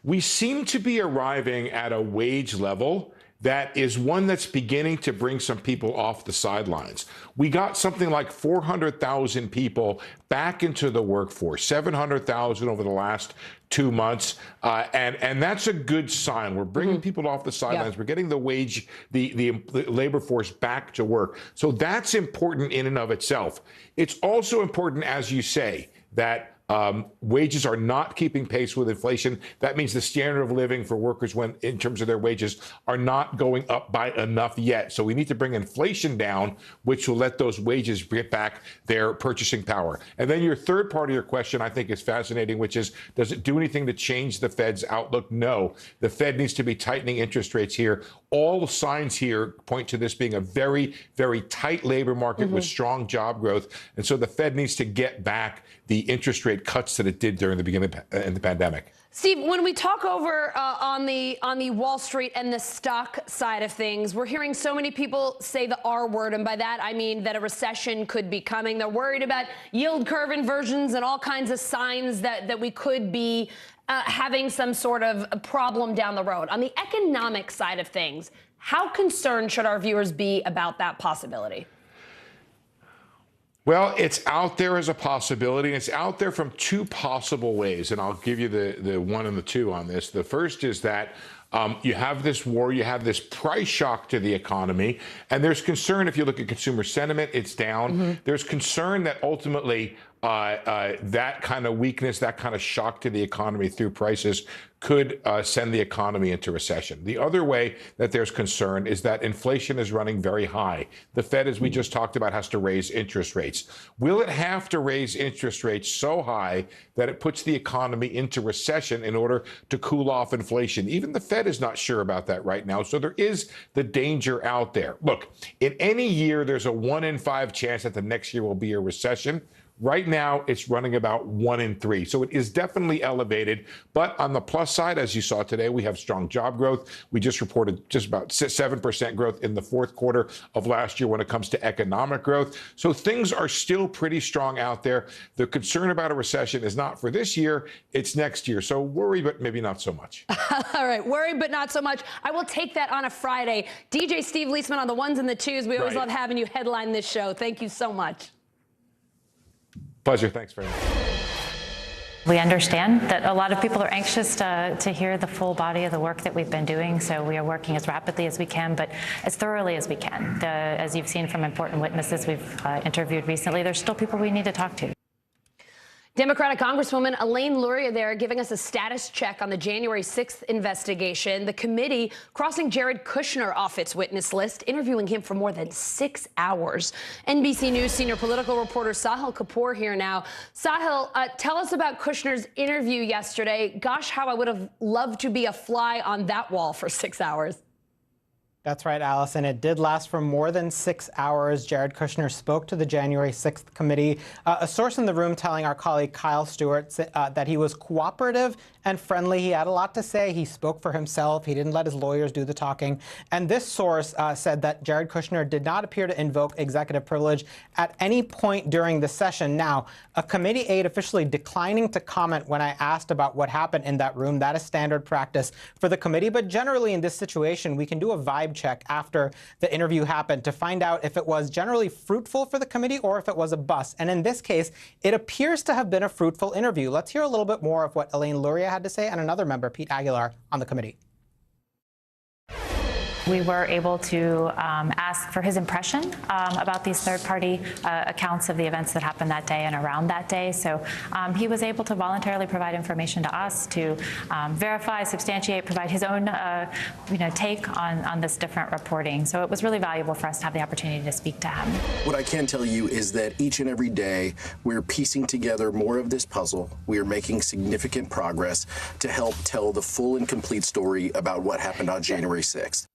We seem to be arriving at a wage level that is one that's beginning to bring some people off the sidelines. We got something like 400,000 people back into the workforce, 700,000 over the last 2 months, and that's a good sign. We're bringing people off the sidelines. We're getting the labor force back to work. So that's important in and of itself. It's also important, as you say, that wages are not keeping pace with inflation. That means the standard of living for workers, in terms of their wages, are not going up by enough yet. So we need to bring inflation down, which will let those wages get back their purchasing power. And then your third part of your question, I think, is fascinating, which is, does it do anything to change the Fed's outlook? No. The Fed needs to be tightening interest rates here. All the signs here point to this being a very, very tight labor market with strong job growth. And so the Fed needs to get back the interest rate cuts that it did during the beginning of the pandemic. Steve, when we talk over on the Wall Street and the stock side of things, we're hearing so many people say the R word, and by that I mean that a recession could be coming. They're worried about yield curve inversions and all kinds of signs that we could be having some sort of a problem down the road. On the economic side of things, how concerned should our viewers be about that possibility? Well, it's out there as a possibility. It's out there from two possible ways, and I'll give you the one and the two on this. The first is that You have this war, you have this price shock to the economy, and there's concern if you look at consumer sentiment, it's down. There's concern that ultimately that kind of weakness, that kind of shock to the economy through prices could send the economy into recession. The other way that there's concern is that inflation is running very high. The Fed, as we just talked about, has to raise interest rates. Will it have to raise interest rates so high that it puts the economy into recession in order to cool off inflation? Even the Fed is not sure about that right now. So there is the danger out there. Look, in any year, there's a 1 in 5 chance that the next year will be a recession. Right now, it's running about 1 in 3. So it is definitely elevated. But on the plus side, as you saw today, we have strong job growth. We just reported just about 7% growth in the fourth quarter of last year when it comes to economic growth. So things are still pretty strong out there. The concern about a recession is not for this year, it's next year. So worry, but maybe not so much. All right, worry, but not so much. I will take that on a Friday. DJ Steve Leisman on the ones and the twos. We always love having you headline this show. Thank you so much. Pleasure. Thanks very much. We understand that a lot of people are anxious to hear the full body of the work that we've been doing, so we are working as rapidly as we can, but as thoroughly as we can. As you've seen from important witnesses we've interviewed recently, there's still people we need to talk to. Democratic Congresswoman Elaine Luria there giving us a status check on the January 6th investigation. The committee crossing Jared Kushner off its witness list, interviewing him for more than 6 hours. NBC News senior political reporter Sahil Kapoor here now. Sahil, tell us about Kushner's interview yesterday. Gosh, how I would have loved to be a fly on that wall for 6 hours. That's right, Allison. It did last for more than 6 hours. Jared Kushner spoke to the January 6th committee. A source in the room telling our colleague Kyle Stewart that he was cooperative and friendly. He had a lot to say. He spoke for himself. He didn't let his lawyers do the talking. And this source said that Jared Kushner did not appear to invoke executive privilege at any point during the session. Now, a committee aide officially declining to comment when I asked about what happened in that room. That is standard practice for the committee. But generally in this situation, we can do a vibe check after the interview happened to find out if it was generally fruitful for the committee or if it was a bust. And in this case, it appears to have been a fruitful interview. Let's hear a little bit more of what Elaine Luria had to say and another member, Pete Aguilar, on the committee. We were able to ask for his impression about these third-party accounts of the events that happened that day and around that day. So he was able to voluntarily provide information to us to verify, substantiate, provide his own take on this different reporting. So it was really valuable for us to have the opportunity to speak to him. What I can tell you is that each and every day we're piecing together more of this puzzle. We are making significant progress to help tell the full and complete story about what happened on January 6th.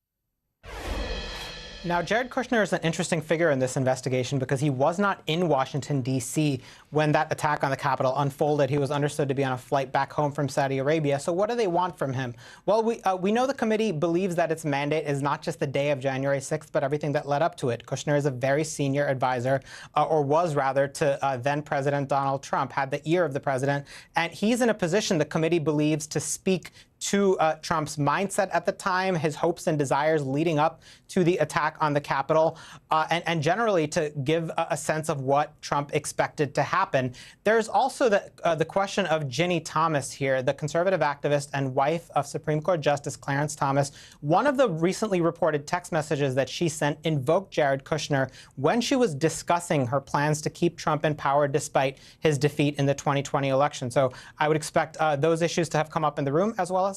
Now, Jared Kushner is an interesting figure in this investigation because he was not in Washington, D.C. when that attack on the Capitol unfolded. He was understood to be on a flight back home from Saudi Arabia. So what do they want from him? Well, we know the committee believes that its mandate is not just the day of January 6th, but everything that led up to it. Kushner is a very senior advisor, or was rather, to then-President Donald Trump, had the ear of the president. And he's in a position the committee believes to speak to Trump's mindset at the time, his hopes and desires leading up to the attack on the Capitol, and generally to give a sense of what Trump expected to happen. There's also the question of Ginny Thomas here, the conservative activist and wife of Supreme Court Justice Clarence Thomas. One of the recently reported text messages that she sent invoked Jared Kushner when she was discussing her plans to keep Trump in power despite his defeat in the 2020 election. So I would expect those issues to have come up in the room, as well as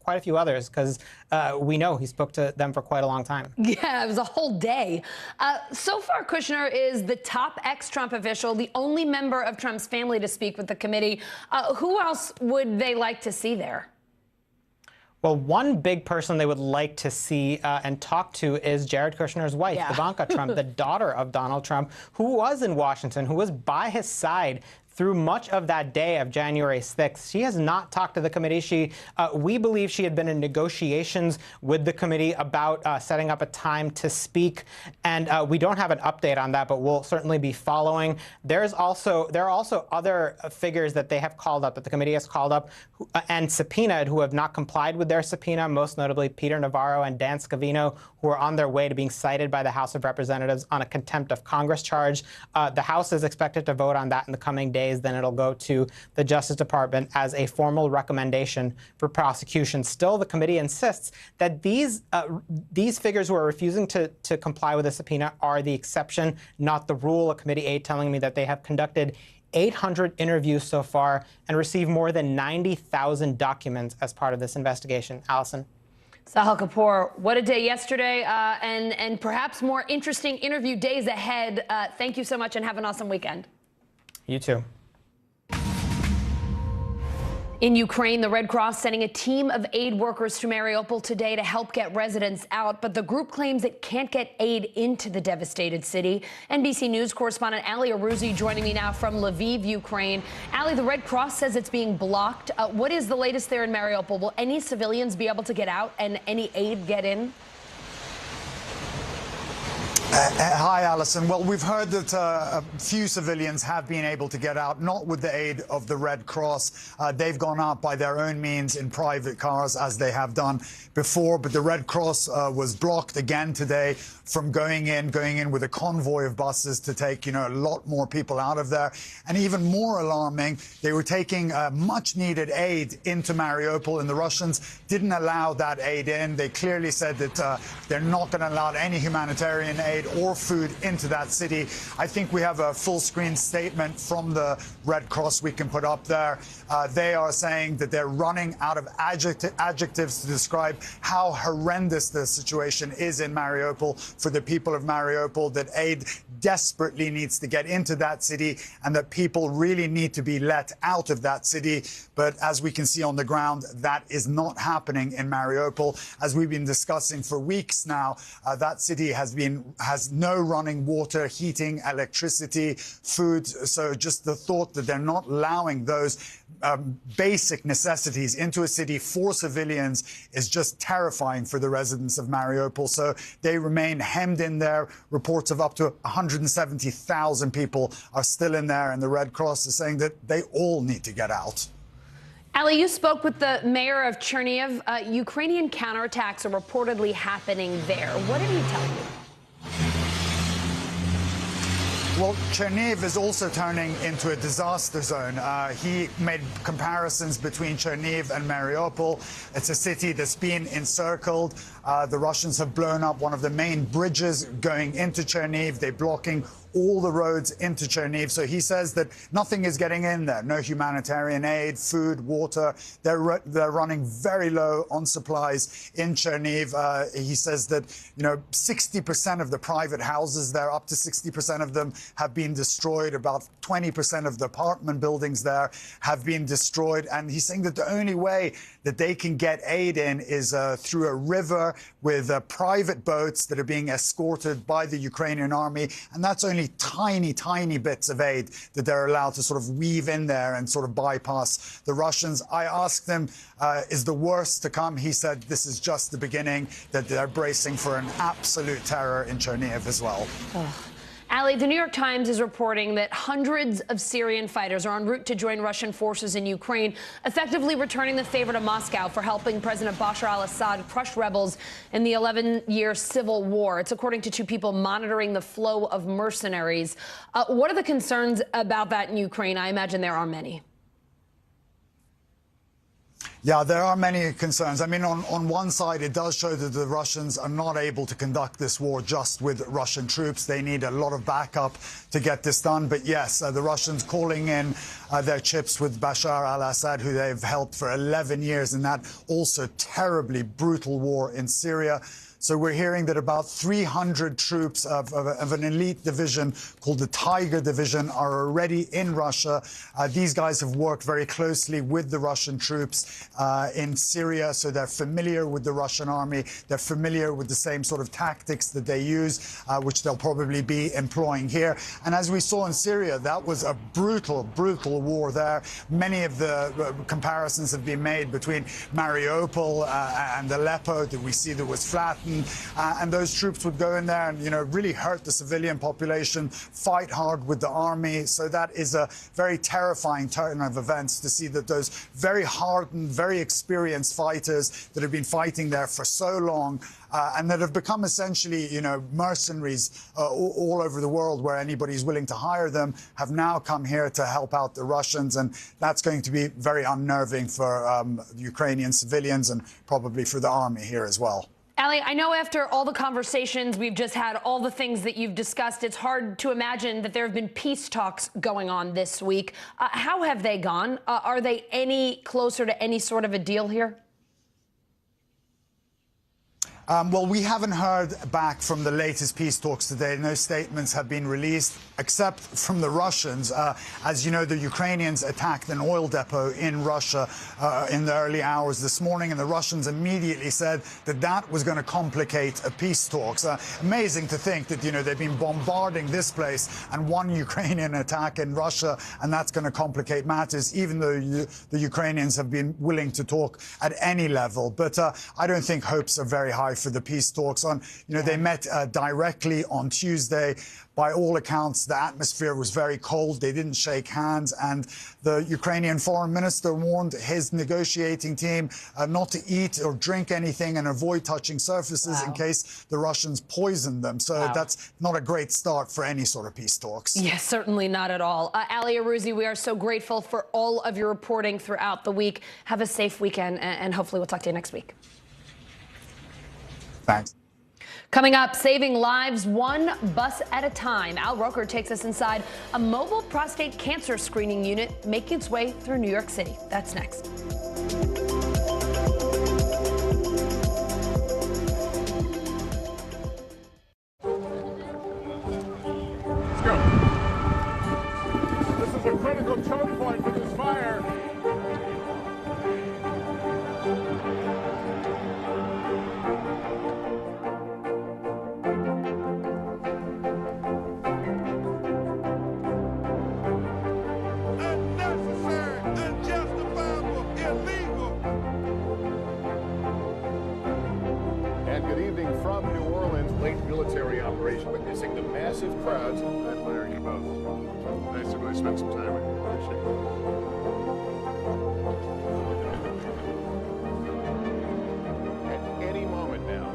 quite a few others, because we know he spoke to them for quite a long time. Yeah, it was a whole day. So far, Kushner is the top ex-Trump official, the only member of Trump's family to speak with the committee. Who else would they like to see there? Well, one big person they would like to see and talk to is Jared Kushner's wife, Ivanka Trump, the daughter of Donald Trump, who was in Washington, who was by his side through much of that day of January 6th. She has not talked to the committee. We believe she had been in negotiations with the committee about setting up a time to speak, and we don't have an update on that, but we'll certainly be following. There are also other figures that they have called up, that the committee has called up and subpoenaed, who have not complied with their subpoena, most notably Peter Navarro and Dan Scavino, who are on their way to being cited by the House of Representatives on a contempt of Congress charge. The House is expected to vote on that in the coming days. days, then it'll go to the Justice Department as a formal recommendation for prosecution. Still, the committee insists that these figures who are refusing to comply with the subpoena are the exception, not the rule. A committee aide telling me that they have conducted 800 interviews so far and received more than 90,000 documents as part of this investigation. Allison. Sahil Kapoor, what a day yesterday, and perhaps more interesting interview days ahead. Thank you so much and have an awesome weekend. You too. In Ukraine, the Red Cross sending a team of aid workers to Mariupol today to help get residents out, but the group claims it can't get aid into the devastated city. NBC News correspondent Ali Arouzi joining me now from Lviv, Ukraine. Ali, the Red Cross says it's being blocked. What is the latest there in Mariupol? Will any civilians be able to get out and any aid get in? Hi, Alison. Well, we've heard that a few civilians have been able to get out, not with the aid of the Red Cross. They've gone out by their own means in private cars, as they have done before. But the Red Cross was blocked again today from going in with a convoy of buses to take, a lot more people out of there. And even more alarming, they were taking much-needed aid into Mariupol, and the Russians didn't allow that aid in. They clearly said that they're not going to allow any humanitarian aid or food into that city. I think we have a full-screen statement from the Red Cross we can put up there. They are saying that they're running out of adjectives to describe how horrendous the situation is in Mariupol for the people of Mariupol, that aid desperately needs to get into that city and that people really need to be let out of that city. But as we can see on the ground, that is not happening in Mariupol. As we've been discussing for weeks now, that city has no running water, heating, electricity, food. So just the thought that they're not allowing those basic necessities into a city for civilians is just terrifying for the residents of Mariupol. So they remain hemmed in there. Reports of up to 170,000 people are still in there, and the Red Cross is saying that they all need to get out. Ali, you spoke with the mayor of Chernihiv. Ukrainian counterattacks are reportedly happening there. What did he tell you? Well, Chernihiv is also turning into a disaster zone. He made comparisons between Chernihiv and Mariupol. It's a city that's been encircled. The Russians have blown up one of the main bridges going into Chernihiv. They're blocking all the roads into Chernihiv. So he says that nothing is getting in there. No humanitarian aid, food, water. They're running very low on supplies in Chernihiv. He says that, 60% of the private houses there, up to 60% of them have been destroyed. About 20% of the apartment buildings there have been destroyed. And he's saying that the only way that they can get aid in is through a river with private boats that are being escorted by the Ukrainian army. And that's only tiny, tiny bits of aid that they're allowed to sort of weave in there and sort of bypass the Russians. I asked him, is the worst to come? He said this is just the beginning, that they're bracing for an absolute terror in Chernihiv as well. Ali, the New York Times is reporting that hundreds of Syrian fighters are en route to join Russian forces in Ukraine, effectively returning the favor to Moscow for helping President Bashar al-Assad crush rebels in the 11-year civil war. It's according to two people monitoring the flow of mercenaries. What are the concerns about that in Ukraine? I imagine there are many. Yeah, there are many concerns. I mean, on one side, it does show that the Russians are not able to conduct this war just with Russian troops. They need a lot of backup to get this done. But yes, the Russians calling in their chips with Bashar al-Assad, who they've helped for 11 years in that also terribly brutal war in Syria. So we're hearing that about 300 troops of an elite division called the Tiger Division are already in Russia. These guys have worked very closely with the Russian troops in Syria, so they're familiar with the Russian army. They're familiar with the same sort of tactics that they use, which they'll probably be employing here. And as we saw in Syria, that was a brutal, brutal war there. Many of the comparisons have been made between Mariupol and Aleppo that we see that was flattened. And those troops would go in there and, really hurt the civilian population, fight hard with the army. So that is a very terrifying turn of events to see that those very hardened very experienced fighters that have been fighting there for so long, and that have become essentially, mercenaries all over the world where anybody's willing to hire them, have now come here to help out the Russians. And that's going to be very unnerving for Ukrainian civilians and probably for the army here as well. Ali, I know after all the conversations we've just had, all the things that you've discussed, it's hard to imagine that there have been peace talks going on this week. How have they gone? Are they any closer to any sort of a deal here? Well, we haven't heard back from the latest peace talks today. No statements have been released, except from the Russians. As you know, the Ukrainians attacked an oil depot in Russia in the early hours this morning, and the Russians immediately said that that was going to complicate peace talks. Amazing to think that, they've been bombarding this place and one Ukrainian attack in Russia, and that's going to complicate matters, even though the Ukrainians have been willing to talk at any level. But I don't think hopes are very high for the peace talks. They met directly on Tuesday. By all accounts, the atmosphere was very cold. They didn't shake hands, and the Ukrainian foreign minister warned his negotiating team not to eat or drink anything and avoid touching surfaces in case the Russians poisoned them. So that's not a great start for any sort of peace talks. Yes, certainly not at all. Ali Arouzi, we are so grateful for all of your reporting throughout the week. Have a safe weekend, and hopefully we'll talk to you next week. Thanks. Coming up, saving lives one bus at a time. Al Roker takes us inside a mobile prostate cancer screening unit making its way through New York City. That's next. Let's go. This is a critical choke point for this fire. Military operation, witnessing the massive crowds. I admire you both. Nice to really spend some time with you. Appreciate it. At any moment now.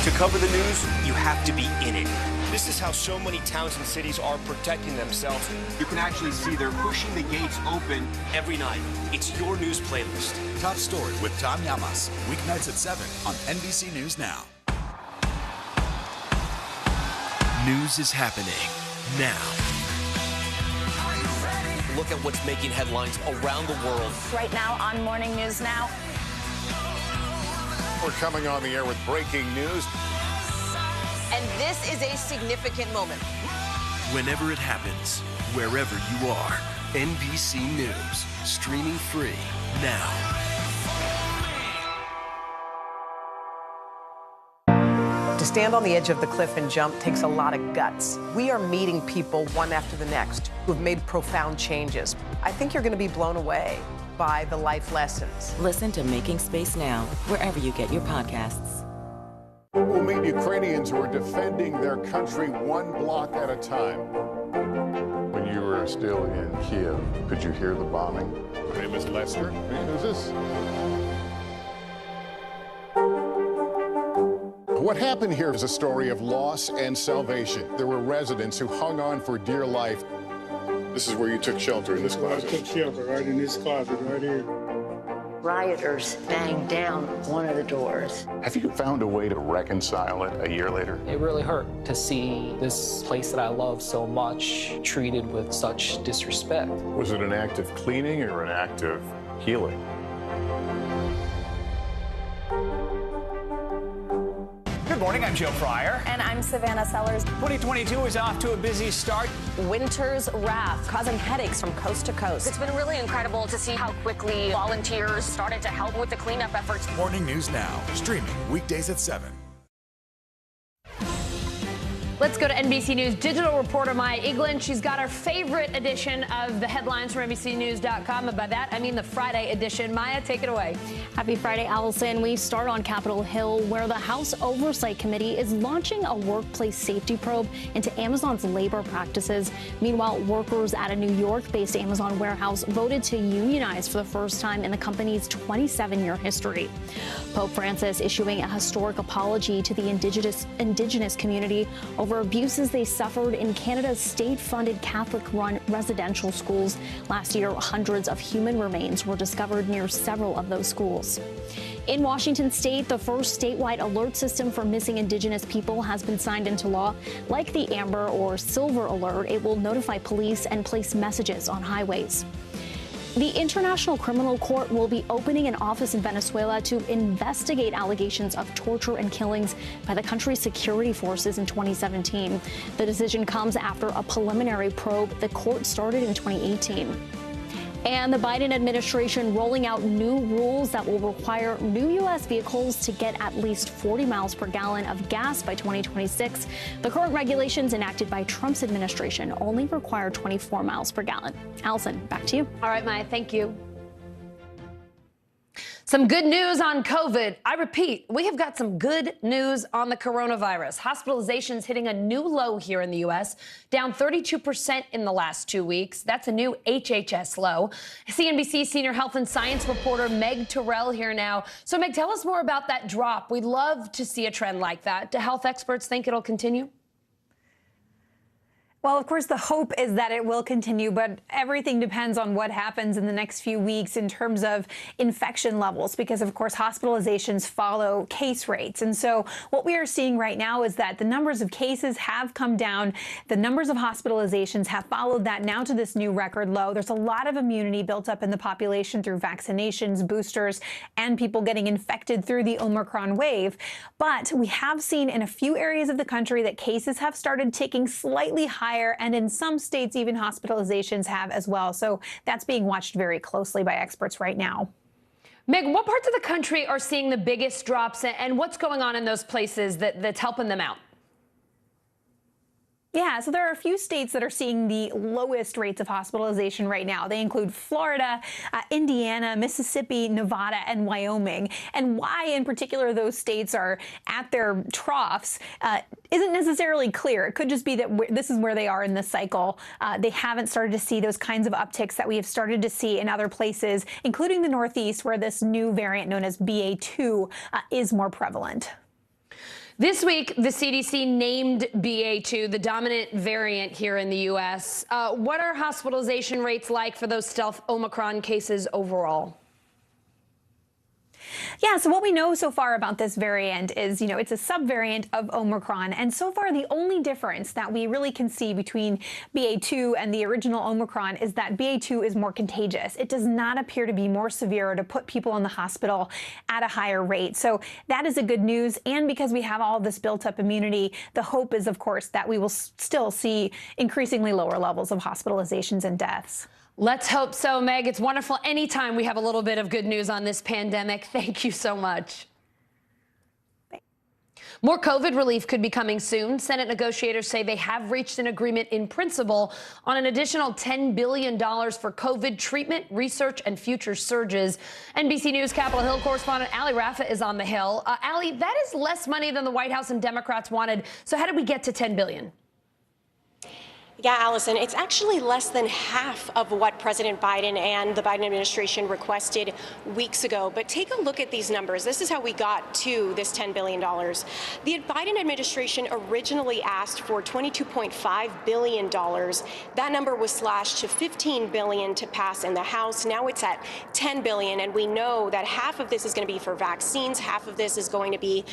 To cover the news, you have to be in it. This is how so many towns and cities are protecting themselves. You can actually see they're pushing the gates open every night. It's your news playlist. Top Story with Tom Yamas. Weeknights at 7 on NBC News Now. News is happening now. Look at what's making headlines around the world. Right now on Morning News Now. We're coming on the air with breaking news. And this is a significant moment. Whenever it happens, wherever you are, NBC News, streaming free now. To stand on the edge of the cliff and jump takes a lot of guts. We are meeting people one after the next who have made profound changes. I think you're going to be blown away by the life lessons. Listen to Making Space Now, wherever you get your podcasts. We'll meet Ukrainians who are defending their country one block at a time. When you were still in Kiev, could you hear the bombing? My name is Lester. Who's this? What happened here is a story of loss and salvation. There were residents who hung on for dear life. This is where you took shelter, in this closet. I took shelter right in this closet right here. Rioters banged down one of the doors. Have you found a way to reconcile it a year later? It really hurt to see this place that I love so much treated with such disrespect. Was it an act of cleaning or an act of healing? Good morning, I'm Joe Fryer. And I'm Savannah Sellers. 2022 is off to a busy start. Winter's wrath causing headaches from coast to coast. It's been really incredible to see how quickly volunteers started to help with the cleanup efforts. Morning News Now, streaming weekdays at 7. Let's go to NBC News Digital reporter Maya Eglin. She's got our favorite edition of the headlines from NBCNews.com. And by that, I mean the Friday edition. Maya, take it away. Happy Friday, Allison. We start on Capitol Hill, where the House Oversight Committee is launching a workplace safety probe into Amazon's labor practices. Meanwhile, workers at a New York-based Amazon warehouse voted to unionize for the first time in the company's 27-year history. Pope Francis issuing a historic apology to the indigenous community over abuses they suffered in Canada's state-funded Catholic-run residential schools. Last year, hundreds of human remains were discovered near several of those schools. In Washington state, the first statewide alert system for missing Indigenous people has been signed into law. Like the Amber or Silver Alert, it will notify police and place messages on highways. The International Criminal Court will be opening an office in Venezuela to investigate allegations of torture and killings by the country's security forces in 2017. The decision comes after a preliminary probe the court started in 2018. And the Biden administration rolling out new rules that will require new U.S. vehicles to get at least 40 miles per gallon of gas by 2026. The current regulations enacted by Trump's administration only require 24 miles per gallon. Allison, back to you. All right, Maya, thank you. Some good news on COVID. I repeat, we have got some good news on the coronavirus. Hospitalizations hitting a new low here in the U.S., down 32% in the last 2 weeks. That's a new HHS low. CNBC senior health and science reporter Meg Terrell here now. So, Meg, tell us more about that drop. We'd love to see a trend like that. Do health experts think it'll continue? Well, of course, the hope is that it will continue, but everything depends on what happens in the next few weeks in terms of infection levels, because, of course, hospitalizations follow case rates. And so what we are seeing right now is that the numbers of cases have come down. The numbers of hospitalizations have followed that now to this new record low. There's a lot of immunity built up in the population through vaccinations, boosters, and people getting infected through the Omicron wave. But we have seen in a few areas of the country that cases have started ticking slightly higher, and in some states, even hospitalizations have as well. So that's being watched very closely by experts right now. Meg, what parts of the country are seeing the biggest drops, and what's going on in those places that's helping them out? Yeah, so there are a few states that are seeing the lowest rates of hospitalization right now. They include Florida, Indiana, Mississippi, Nevada, and Wyoming. And why in particular those states are at their troughs isn't necessarily clear. It could just be that this is where they are in the cycle. They haven't started to see those kinds of upticks that we have started to see in other places, including the Northeast, where this new variant known as BA2 is more prevalent. This week, the CDC named BA2 the dominant variant here in the U.S. What are hospitalization rates like for those stealth Omicron cases overall? Yeah, so what we know so far about this variant is, it's a subvariant of Omicron. And so far, the only difference that we really can see between BA2 and the original Omicron is that BA2 is more contagious. It does not appear to be more severe or to put people in the hospital at a higher rate. So that is a good news. And because we have all this built up immunity, the hope is, of course, that we will still see increasingly lower levels of hospitalizations and deaths. Let's hope so, Meg. It's wonderful anytime we have a little bit of good news on this pandemic. Thank you so much. More COVID relief could be coming soon. Senate negotiators say they have reached an agreement in principle on an additional $10 billion for COVID treatment, research, and future surges. NBC News Capitol Hill correspondent Ali Rafa is on the Hill. Ali, that is less money than the White House and Democrats wanted. So how did we get to $10 billion? Yeah, Allison, it's actually less than half of what President Biden and the Biden administration requested weeks ago. But take a look at these numbers. This is how we got to this $10 billion. The Biden administration originally asked for $22.5 billion. That number was slashed to $15 billion to pass in the House. Now it's at $10 billion. And we know that half of this is going to be for vaccines. Half of this is going to be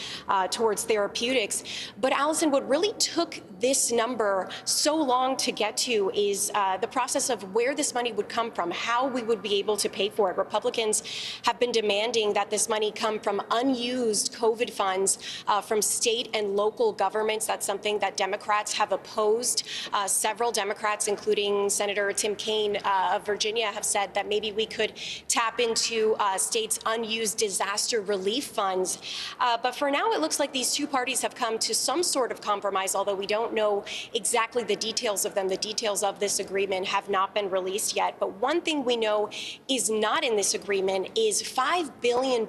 towards therapeutics. But Allison, what really took this number so long want to get to is the process of where this money would come from, how we would be able to pay for it. Republicans have been demanding that this money come from unused COVID funds from state and local governments. That's something that Democrats have opposed. Several Democrats, including Senator Tim Kaine of Virginia, have said that maybe we could tap into states' unused disaster relief funds. But for now, it looks like these two parties have come to some sort of compromise, although we don't know exactly the details of them. The details of this agreement have not been released yet. But one thing we know is not in this agreement is $5 billion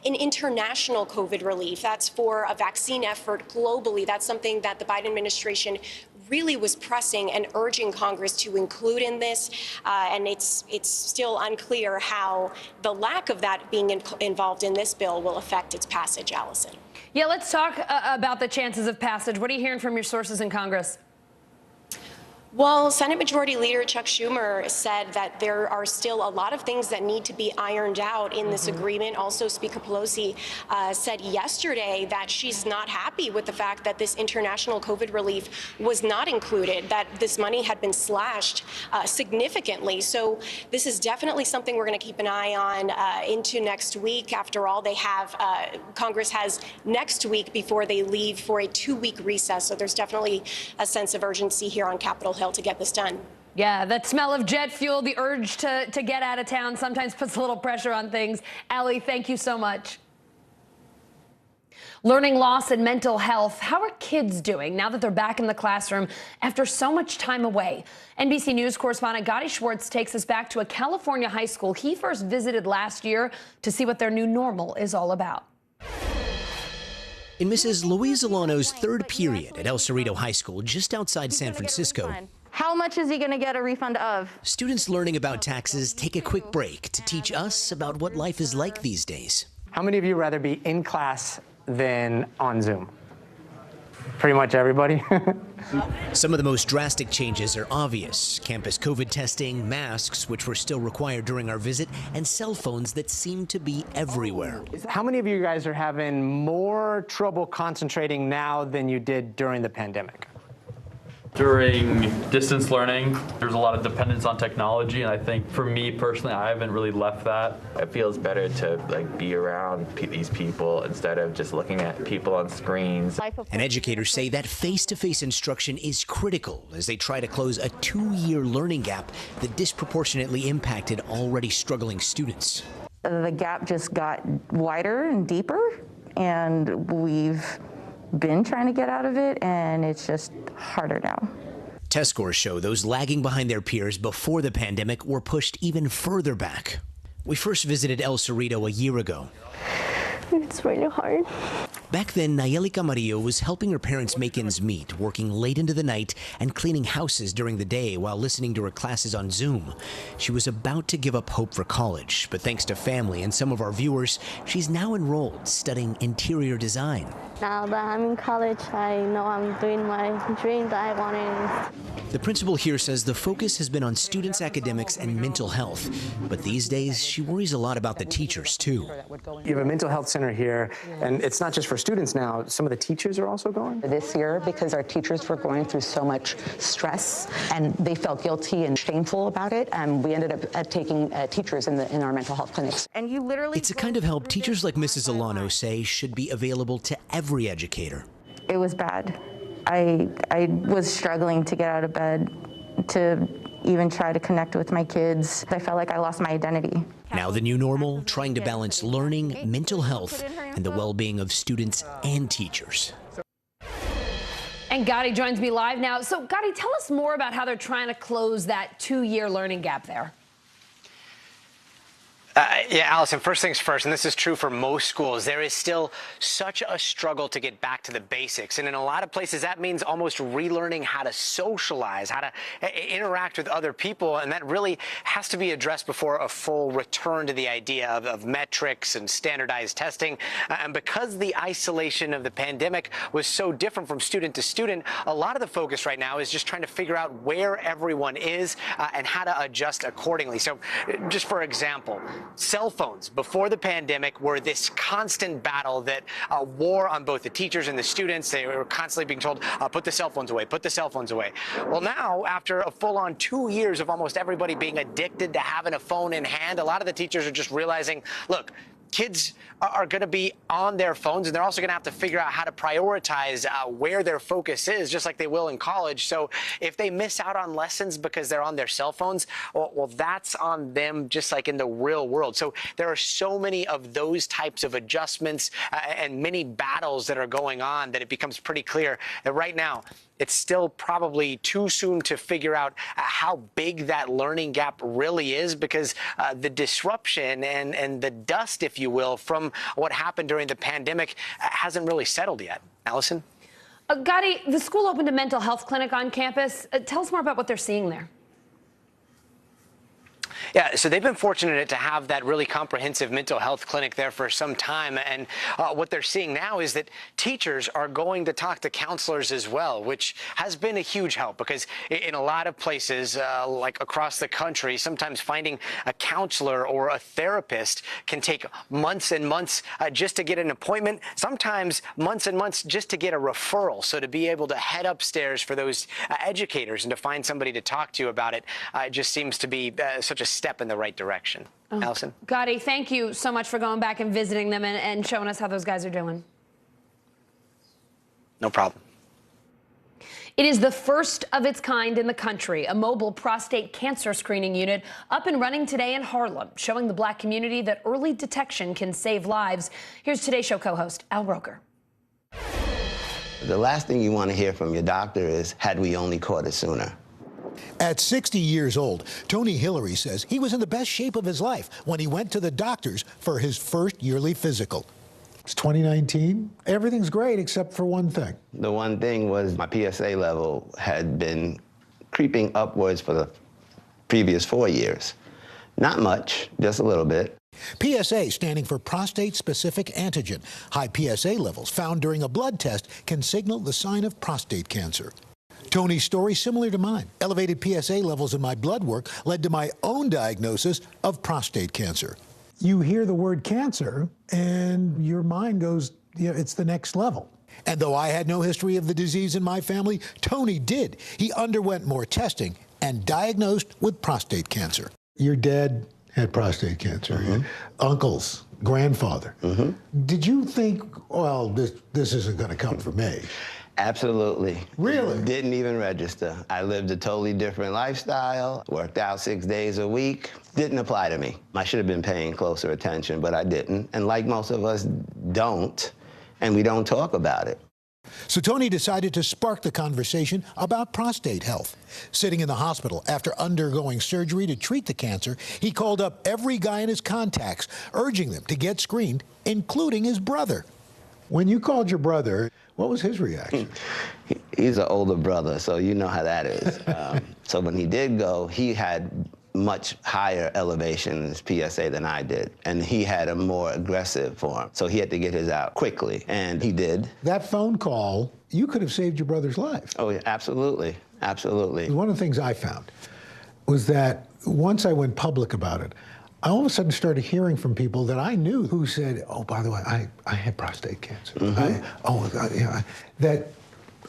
in international COVID relief. That's for a vaccine effort globally. That's something that the Biden administration really was pressing and urging Congress to include in this, and it's still unclear how the lack of that being involved in this bill will affect its passage, Allison. Yeah, let's talk about the chances of passage. What are you hearing from your sources in Congress? Well, Senate Majority Leader Chuck Schumer said that there are still a lot of things that need to be ironed out in this agreement. Also, Speaker Pelosi said yesterday that she's not happy with the fact that this international COVID relief was not included, that this money had been slashed significantly. So this is definitely something we're going to keep an eye on into next week. After all, they have Congress has next week before they leave for a 2-week recess. So there's definitely a sense of urgency here on Capitol Hill to get this done. Yeah, that smell of jet fuel, the urge to get out of town sometimes puts a little pressure on things. Allie, thank you so much. Learning loss and mental health. How are kids doing now that they're back in the classroom after so much time away? NBC News correspondent Gotti Schwartz takes us back to a California high school he first visited last year to see what their new normal is all about. In Mrs. Louise Alano's third period at El Cerrito High School, just outside San Francisco, how much is he going to get a refund of? Students learning about taxes take a quick break to teach us about what life is like these days. How many of you rather be in class than on Zoom? Pretty much everybody. Some of the most drastic changes are obvious. Campus COVID testing, masks, which were still required during our visit, and cell phones that seem to be everywhere. How many of you guys are having more trouble concentrating now than you did during the pandemic? During distance learning, there's a lot of dependence on technology, and I think for me personally, I haven't really left that. It feels better to be around these people instead of just looking at people on screens. And educators say that face-to-face instruction is critical as they try to close a 2-year learning gap that disproportionately impacted already struggling students. The gap just got wider and deeper, and we've been trying to get out of it, and it's just harder now. Test scores show those lagging behind their peers before the pandemic were pushed even further back. We first visited El Cerrito a year ago. It's really hard. Back then, Nayeli Camarillo was helping her parents make ends meet, working late into the night and cleaning houses during the day while listening to her classes on Zoom. She was about to give up hope for college, but thanks to family and some of our viewers, she's now enrolled studying interior design. Now that I'm in college, I know I'm doing my dream that I wanted. The principal here says the focus has been on students' academics and mental health, but these days she worries a lot about the teachers too. You have a mental health center here, and it's not just for students now. Some of the teachers are also going? This year, because our teachers were going through so much stress, and they felt guilty and shameful about it, we ended up taking teachers in our mental health clinics. And you literally... It's a kind of help teachers like Mrs. Alano say should be available to every educator. It was bad. I was struggling to get out of bed, to even try to connect with my kids. I felt like I lost my identity. Now the new normal, trying to balance learning, mental health, and the well-being of students and teachers. And Gotti joins me live now. So Gotti, tell us more about how they're trying to close that 2-year learning gap there. Yeah, Allison, first things first, and this is true for most schools, there is still such a struggle to get back to the basics. And in a lot of places, that means almost relearning how to socialize, how to interact with other people. And that really has to be addressed before a full return to the idea of metrics and standardized testing. And because the isolation of the pandemic was so different from student to student, a lot of the focus right now is just trying to figure out where everyone is and how to adjust accordingly. So just for example, cell phones before the pandemic were this constant battle that war on both the teachers and the students. They were constantly being told, put the cell phones away, put the cell phones away. Well, now, after a full-on 2 years of almost everybody being addicted to having a phone in hand, a lot of the teachers are just realizing, look, kids are going to be on their phones, and they're also going to have to figure out how to prioritize where their focus is, just like they will in college. So if they miss out on lessons because they're on their cell phones, well, that's on them, just like in the real world. So there are so many of those types of adjustments and many battles that are going on that it becomes pretty clear that right now, it's still probably too soon to figure out how big that learning gap really is, because the disruption and the dust, if you will, from what happened during the pandemic hasn't really settled yet. Allison? Gotti, the school opened a mental health clinic on campus. Tell us more about what they're seeing there. Yeah, so they've been fortunate to have that really comprehensive mental health clinic there for some time. And what they're seeing now is that teachers are going to talk to counselors as well, which has been a huge help, because in a lot of places, like across the country, sometimes finding a counselor or a therapist can take months and months just to get an appointment, sometimes months and months just to get a referral. So to be able to head upstairs for those educators and to find somebody to talk to about it, it just seems to be such a step in the right direction. Allison? Gotti, thank you so much for going back and visiting them and showing us how those guys are doing. No problem. It is the first of its kind in the country, a mobile prostate cancer screening unit up and running today in Harlem, showing the Black community that early detection can save lives. Here's Today Show co-host Al Roker. The last thing you want to hear from your doctor is, had we only caught it sooner. At 60 years old, Tony Hillary says he was in the best shape of his life when he went to the doctors for his first yearly physical. It's 2019. Everything's great except for one thing. The one thing was my PSA level had been creeping upwards for the previous 4 years. Not much, just a little bit. PSA standing for prostate-specific antigen. High PSA levels found during a blood test can signal the sign of prostate cancer. Tony's story similar to mine. Elevated PSA levels in my blood work led to my own diagnosis of prostate cancer. You hear the word cancer and your mind goes, it's the next level. And though I had no history of the disease in my family, Tony did. He underwent more testing and diagnosed with prostate cancer. Your dad had prostate cancer. Mm-hmm. Uncles, grandfather. Mm-hmm. Did you think, well, this isn't going to come from me? Absolutely. Really? Didn't even register. I lived a totally different lifestyle, worked out 6 days a week. Didn't apply to me. I should have been paying closer attention, but I didn't. And like most of us don't, and we don't talk about it. So Tony decided to spark the conversation about prostate health. Sitting in the hospital after undergoing surgery to treat the cancer, he called up every guy in his contacts, urging them to get screened, including his brother. When you called your brother, what was his reaction? He's an older brother, so you know how that is. So when he did go, he had much higher elevation in his PSA than I did, and he had a more aggressive form. So he had to get his out quickly, and he did. That phone call, you could have saved your brother's life. Oh, yeah, absolutely, absolutely. One of the things I found was that once I went public about it, I all of a sudden started hearing from people that I knew who said, oh, by the way, I had prostate cancer. Mm-hmm. That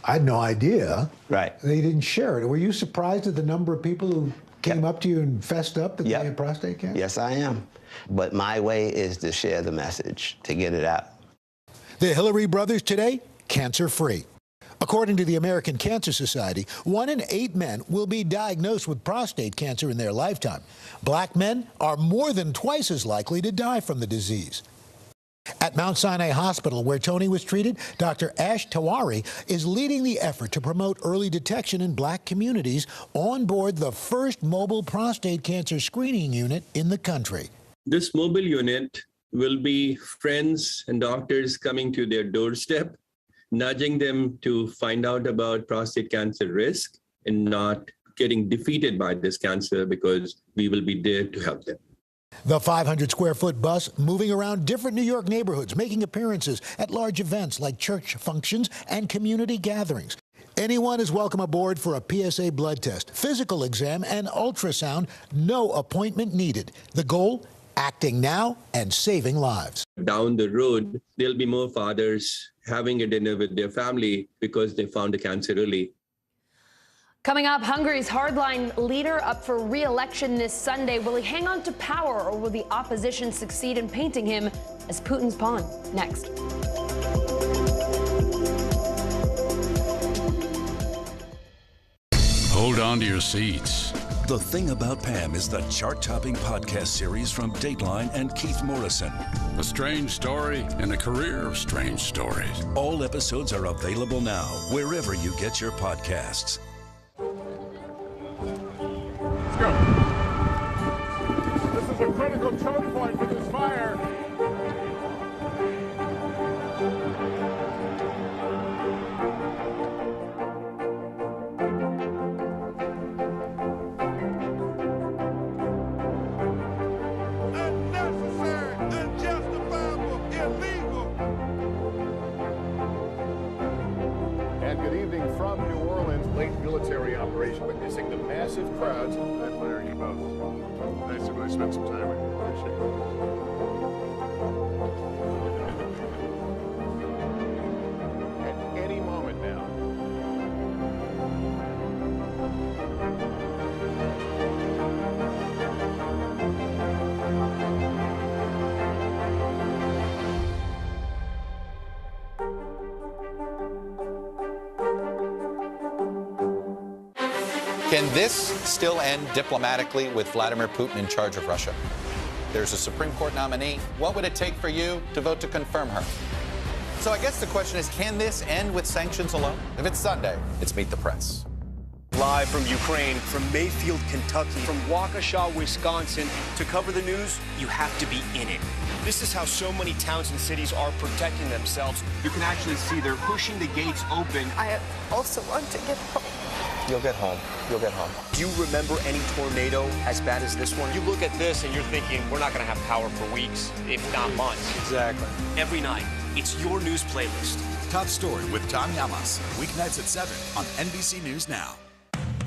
I had no idea. Right. They didn't share it. Were you surprised at the number of people who came up to you and fessed up that they had prostate cancer? Yes, I am. But my way is to share the message, to get it out. The Hillary brothers today, cancer-free. According to the American Cancer Society, 1 in 8 men will be diagnosed with prostate cancer in their lifetime. Black men are more than twice as likely to die from the disease. At Mount Sinai Hospital, where Tony was treated, Dr. Ash Tawari is leading the effort to promote early detection in Black communities on board the first mobile prostate cancer screening unit in the country. This mobile unit will be friends and doctors coming to their doorstep, nudging them to find out about prostate cancer risk and not getting defeated by this cancer, because we will be there to help them. The 500-square-foot bus moving around different New York neighborhoods, making appearances at large events like church functions and community gatherings. Anyone is welcome aboard for a PSA blood test, physical exam, and ultrasound. No appointment needed. The goal? acting now and saving lives. Down the road, there'll be more fathers having a dinner with their family because they found the cancer early. Coming up, Hungary's hardline leader up for re-election this Sunday. Will he hang on to power, or will the opposition succeed in painting him as Putin's pawn? Next. Hold on to your seats. The Thing About Pam is the chart-topping podcast series from Dateline and Keith Morrison. A strange story and a career of strange stories. All episodes are available now, wherever you get your podcasts. Let's go. This is a critical choke point for this fire. Military operation, witnessing the massive crowds. I admire you both. Nice to really spend some time with you. Appreciate it. At any moment now. Can this still end diplomatically with Vladimir Putin in charge of Russia? There's a Supreme Court nominee. What would it take for you to vote to confirm her? So I guess the question is, can this end with sanctions alone? If it's Sunday, it's Meet the Press. Live from Ukraine, from Mayfield, Kentucky, from Waukesha, Wisconsin. To cover the news, you have to be in it. This is how so many towns and cities are protecting themselves. You can actually see they're pushing the gates open. I also want to get home. You'll get home. You'll get home. Do you remember any tornado as bad as this one? You look at this and you're thinking, we're not going to have power for weeks, if not months. Exactly. Every night, it's your news playlist. Top Story with Tom Llamas. Weeknights at 7 on NBC News Now.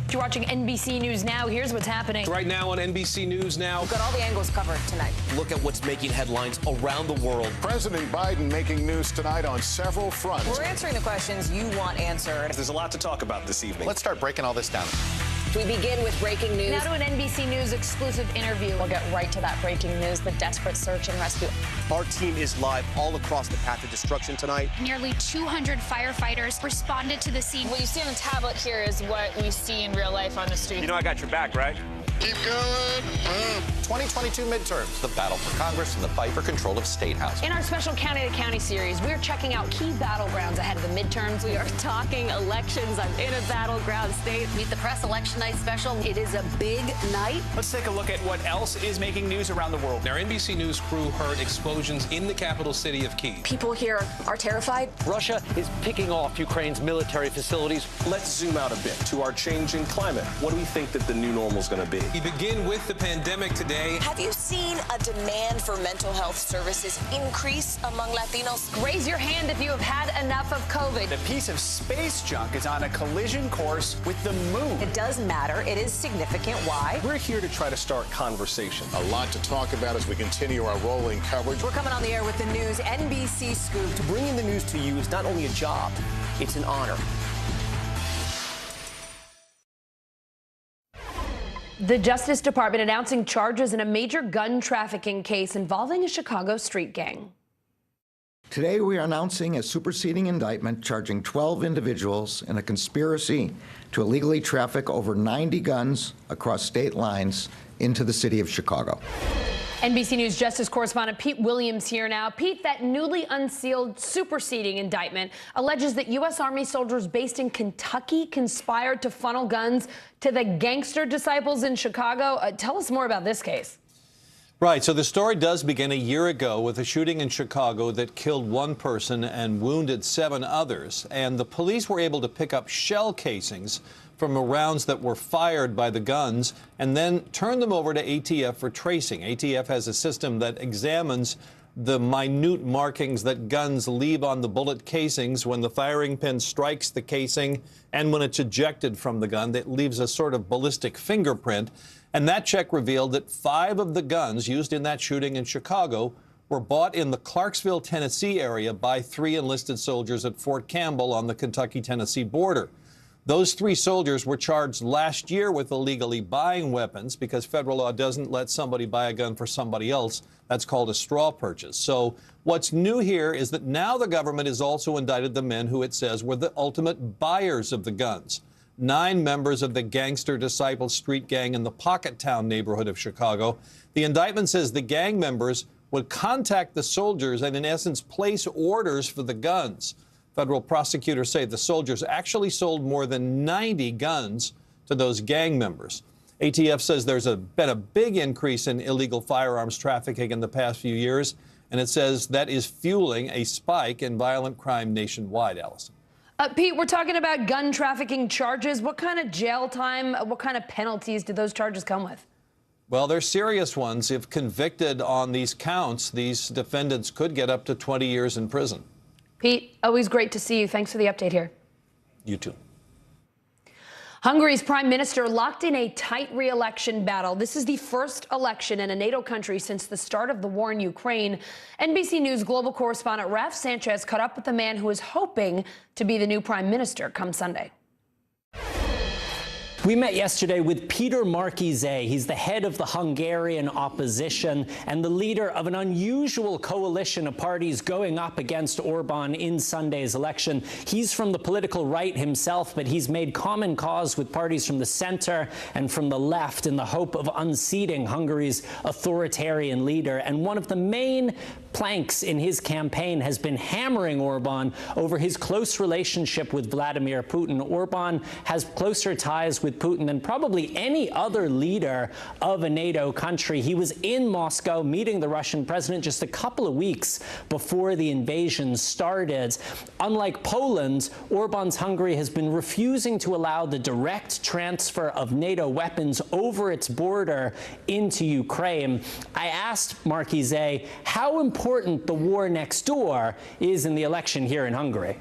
You're watching NBC News Now. Here's what's happening. Right now on NBC News Now. We've got all the angles covered tonight. Look at what's making headlines around the world. President Biden making news tonight on several fronts. We're answering the questions you want answered. There's a lot to talk about this evening. Let's start breaking all this down. We begin with breaking news. Now to an NBC News exclusive interview. We'll get right to that breaking news, the desperate search and rescue. Our team is live all across the path of destruction tonight. Nearly 200 firefighters responded to the scene. What you see on the tablet here is what we see in real life on the street. You know I got your back, right? Keep going. 2022 midterms, the battle for Congress and the fight for control of state housing. In our special County to County series, we're checking out key battlegrounds ahead of the midterms. We are talking elections. I'm in a battleground state. Meet the Press Election Night special. It is a big night. Let's take a look at what else is making news around the world. Our NBC News crew heard explosions in the capital city of Kyiv. People here are terrified. Russia is picking off Ukraine's military facilities. Let's zoom out a bit to our changing climate. What do we think that the new normal is going to be? We begin with the pandemic today. Have you seen a demand for mental health services increase among Latinos? Raise your hand if you have had enough of COVID. A piece of space junk is on a collision course with the moon. It does matter. It is significant. Why? We're here to try to start conversation. A lot to talk about as we continue our rolling coverage. We're coming on the air with the news NBC Scoop. Bringing the news to you is not only a job, it's an honor. The Justice Department announcing charges in a major gun trafficking case involving a Chicago street gang. Today we are announcing a superseding indictment charging 12 individuals in a conspiracy to illegally traffic over 90 guns across state lines into the city of Chicago. NBC News Justice correspondent Pete Williams here now. Pete, that newly unsealed superseding indictment alleges that U.S. Army soldiers based in Kentucky conspired to funnel guns to the gangster disciples in Chicago. Tell us more about this case. Right. So the story does begin a year ago with a shooting in Chicago that killed one person and wounded 7 others. And the police were able to pick up shell casings from rounds that were fired by the guns and then turn them over to ATF for tracing. ATF has a system that examines the minute markings that guns leave on the bullet casings when the firing pin strikes the casing and when it's ejected from the gun. That leaves a sort of ballistic fingerprint. And that check revealed that 5 of the guns used in that shooting in Chicago were bought in the Clarksville, Tennessee area by 3 enlisted soldiers at Fort Campbell on the Kentucky-Tennessee border. Those 3 soldiers were charged last year with illegally buying weapons because federal law doesn't let somebody buy a gun for somebody else. That's called a straw purchase. So what's new here is that now the government has also indicted the men who it says were the ultimate buyers of the guns. 9 members of the Gangster Disciple street gang in the Pockettown neighborhood of Chicago. The indictment says the gang members would contact the soldiers and, in essence, place orders for the guns. Federal prosecutors say the soldiers actually sold more than 90 guns to those gang members. ATF says there's been a big increase in illegal firearms trafficking in the past few years, and it says that is fueling a spike in violent crime nationwide, Allison. Pete, we're talking about gun trafficking charges. What kind of jail time, what kind of penalties do those charges come with? Well, they're serious ones. If convicted on these counts, these defendants could get up to 20 years in prison. Pete, always great to see you. Thanks for the update here. You too. Hungary's prime minister locked in a tight re-election battle. This is the first election in a NATO country since the start of the war in Ukraine. NBC News global correspondent Raf Sanchez caught up with the man who is hoping to be the new prime minister come Sunday. We met yesterday with Peter Markizé. He's the head of the Hungarian opposition and the leader of an unusual coalition of parties going up against Orban in Sunday's election. He's from the political right himself, but he's made common cause with parties from the center and from the left in the hope of unseating Hungary's authoritarian leader. And one of the main planks in his campaign has been hammering Orban over his close relationship with Vladimir Putin. Orban has closer ties with Putin than probably any other leader of a NATO country. He was in Moscow meeting the Russian president just a couple of weeks before the invasion started. Unlike Poland, Orban's Hungary has been refusing to allow the direct transfer of NATO weapons over its border into Ukraine. I asked Markizé how important the war next door is in the election here in Hungary.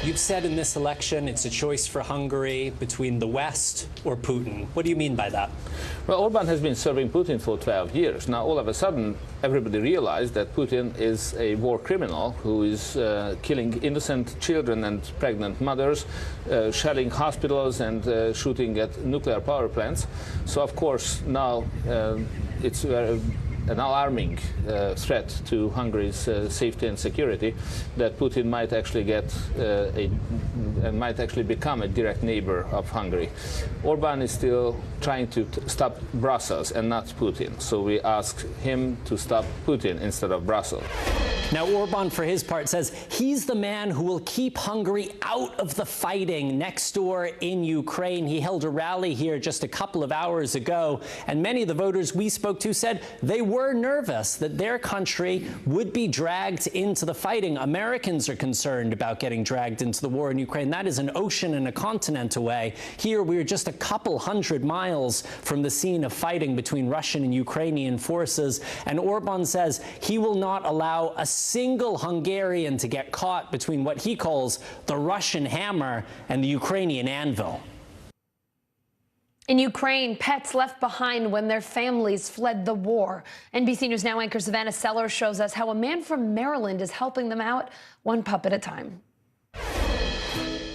You've said in this election it's a choice for Hungary between the West or Putin. What do you mean by that? Well, Orban has been serving Putin for 12 years. Now, all of a sudden, everybody realized that Putin is a war criminal who is killing innocent children and pregnant mothers, shelling hospitals and shooting at nuclear power plants. So, of course, now it's an alarming threat to Hungary's safety and security that Putin might actually might actually become a direct neighbor of Hungary. Orban is still trying to stop Brussels and not Putin. So we ask him to stop Putin instead of Brussels. Now, Orban, for his part, says he's the man who will keep Hungary out of the fighting next door in Ukraine. He held a rally here just a couple of hours ago, and many of the voters we spoke to said they were nervous that their country would be dragged into the fighting. Americans are concerned about getting dragged into the war in Ukraine. That is an ocean and a continent away. Here, we're just a couple hundred miles from the scene of fighting between Russian and Ukrainian forces, and Orban says he will not allow a single Hungarian to get caught between what he calls the Russian hammer and the Ukrainian anvil. In Ukraine, pets left behind when their families fled the war. NBC News Now anchor Savannah Sellers shows us how a man from Maryland is helping them out, one pup at a time.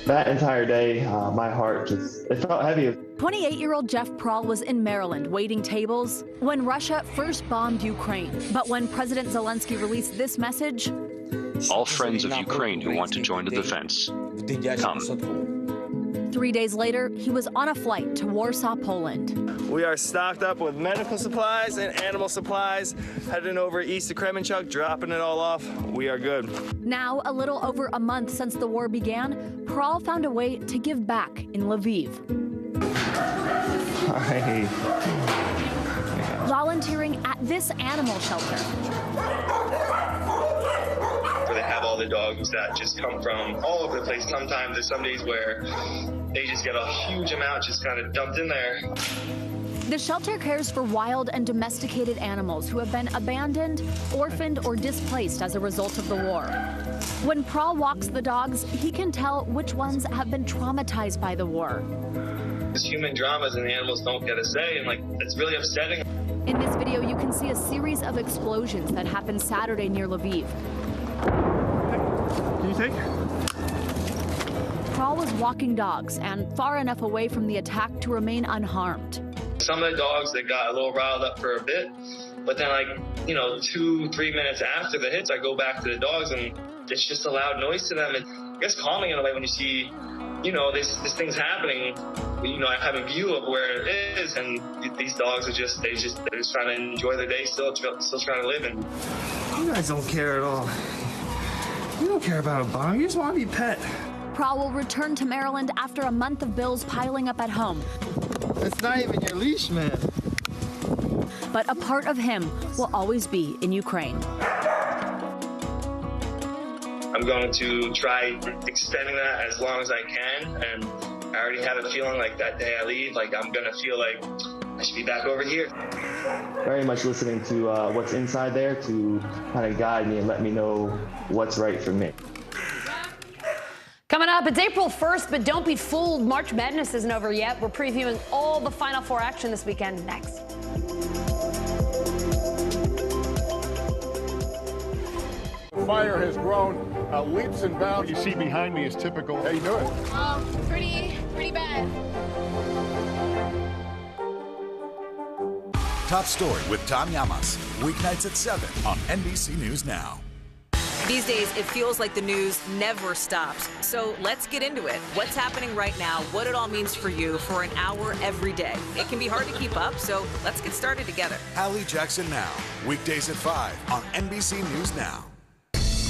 That entire day, my heart it felt heavy. 28-year-old Jeff Prahl was in Maryland waiting tables when Russia first bombed Ukraine. But when President Zelensky released this message, all friends of Ukraine who want to join the defense, come. 3 days later, he was on a flight to Warsaw, Poland. We are stocked up with medical supplies and animal supplies, heading over east to Kremenchuk, dropping it all off. We are good. Now, a little over a month since the war began, Prahl found a way to give back in Lviv. Hi. Volunteering at this animal shelter. They have all the dogs that just come from all over the place. Sometimes there's some days where they just get a huge amount just kind of dumped in there. The shelter cares for wild and domesticated animals who have been abandoned, orphaned, or displaced as a result of the war. When Prahl walks the dogs, he can tell which ones have been traumatized by the war. There's human dramas and the animals don't get a say, and like it's really upsetting. In this video, you can see a series of explosions that happened Saturday near Lviv. Can you take? Kral was walking dogs and far enough away from the attack to remain unharmed. Some of the dogs, they got a little riled up for a bit, but then like, 2-3 minutes after the hits, I go back to the dogs and it's just a loud noise to them. And I guess calming in a way when you see, this thing's happening, I have a view of where it is, and these dogs are they're just trying to enjoy their day, still trying to live. And you guys don't care at all. You don't care about a bomb. You just want to be pet. Kral will return to Maryland after a month of bills piling up at home. It's not even your leash, man. But a part of him will always be in Ukraine. I'm going to try extending that as long as I can, and I already have a feeling like that day I leave, like I'm going to feel like I should be back over here. Very much listening to what's inside there to kind of guide me and let me know what's right for me. Coming up, it's April 1st, but don't be fooled. March Madness isn't over yet. We're previewing all the Final Four action this weekend next. The fire has grown leaps and bounds. You see behind me is typical. How you doing? Pretty bad. Top Story with Tom Llamas. Weeknights at 7 on NBC News Now. These days, it feels like the news never stops. So let's get into it. What's happening right now, what it all means for you for an hour every day. It can be hard to keep up, so let's get started together. Hallie Jackson Now. Weekdays at 5 on NBC News Now.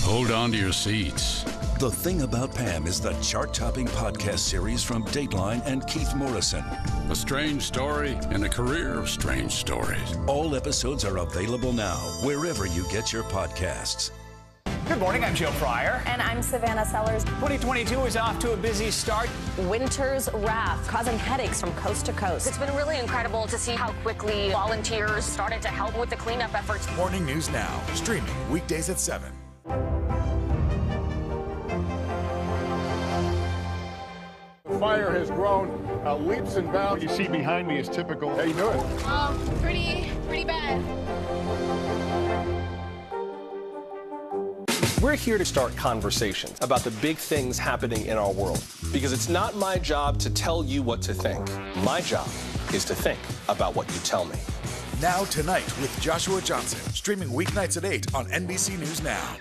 Hold on to your seats. The Thing About Pam is the chart-topping podcast series from Dateline and Keith Morrison. A strange story and a career of strange stories. All episodes are available now, wherever you get your podcasts. Good morning, I'm Joe Fryer. And I'm Savannah Sellers. 2022 is off to a busy start. Winter's wrath causing headaches from coast to coast. It's been really incredible to see how quickly volunteers started to help with the cleanup efforts. Morning News Now, streaming weekdays at 7. The fire has grown leaps and bounds. You see behind me is typical. How you doing? Pretty bad. We're here to start conversations about the big things happening in our world, because it's not my job to tell you what to think. My job is to think about what you tell me. Now Tonight with Joshua Johnson, streaming weeknights at 8 on NBC News Now.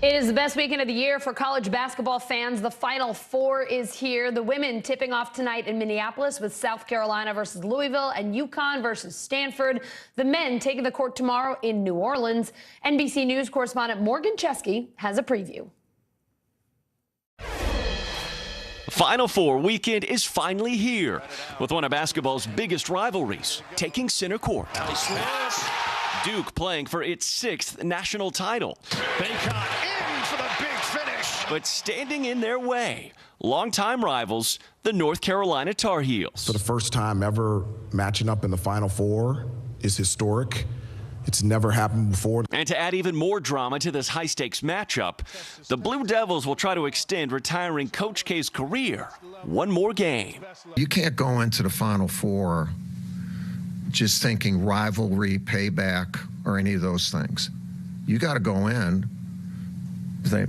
It is the best weekend of the year for college basketball fans. The Final Four is here. The women tipping off tonight in Minneapolis with South Carolina versus Louisville and UConn versus Stanford. The men taking the court tomorrow in New Orleans. NBC News correspondent Morgan Chesky has a preview. Final Four weekend is finally here, with one of basketball's biggest rivalries taking center court. Duke playing for its 6th national title. Baycott in for the big finish. But standing in their way, longtime rivals, the North Carolina Tar Heels. For the first time ever matching up in the Final Four is historic. It's never happened before. And to add even more drama to this high-stakes matchup, the Blue Devils will try to extend retiring Coach K's career one more game. You can't go into the Final Four just thinking rivalry, payback, or any of those things. You got to go in,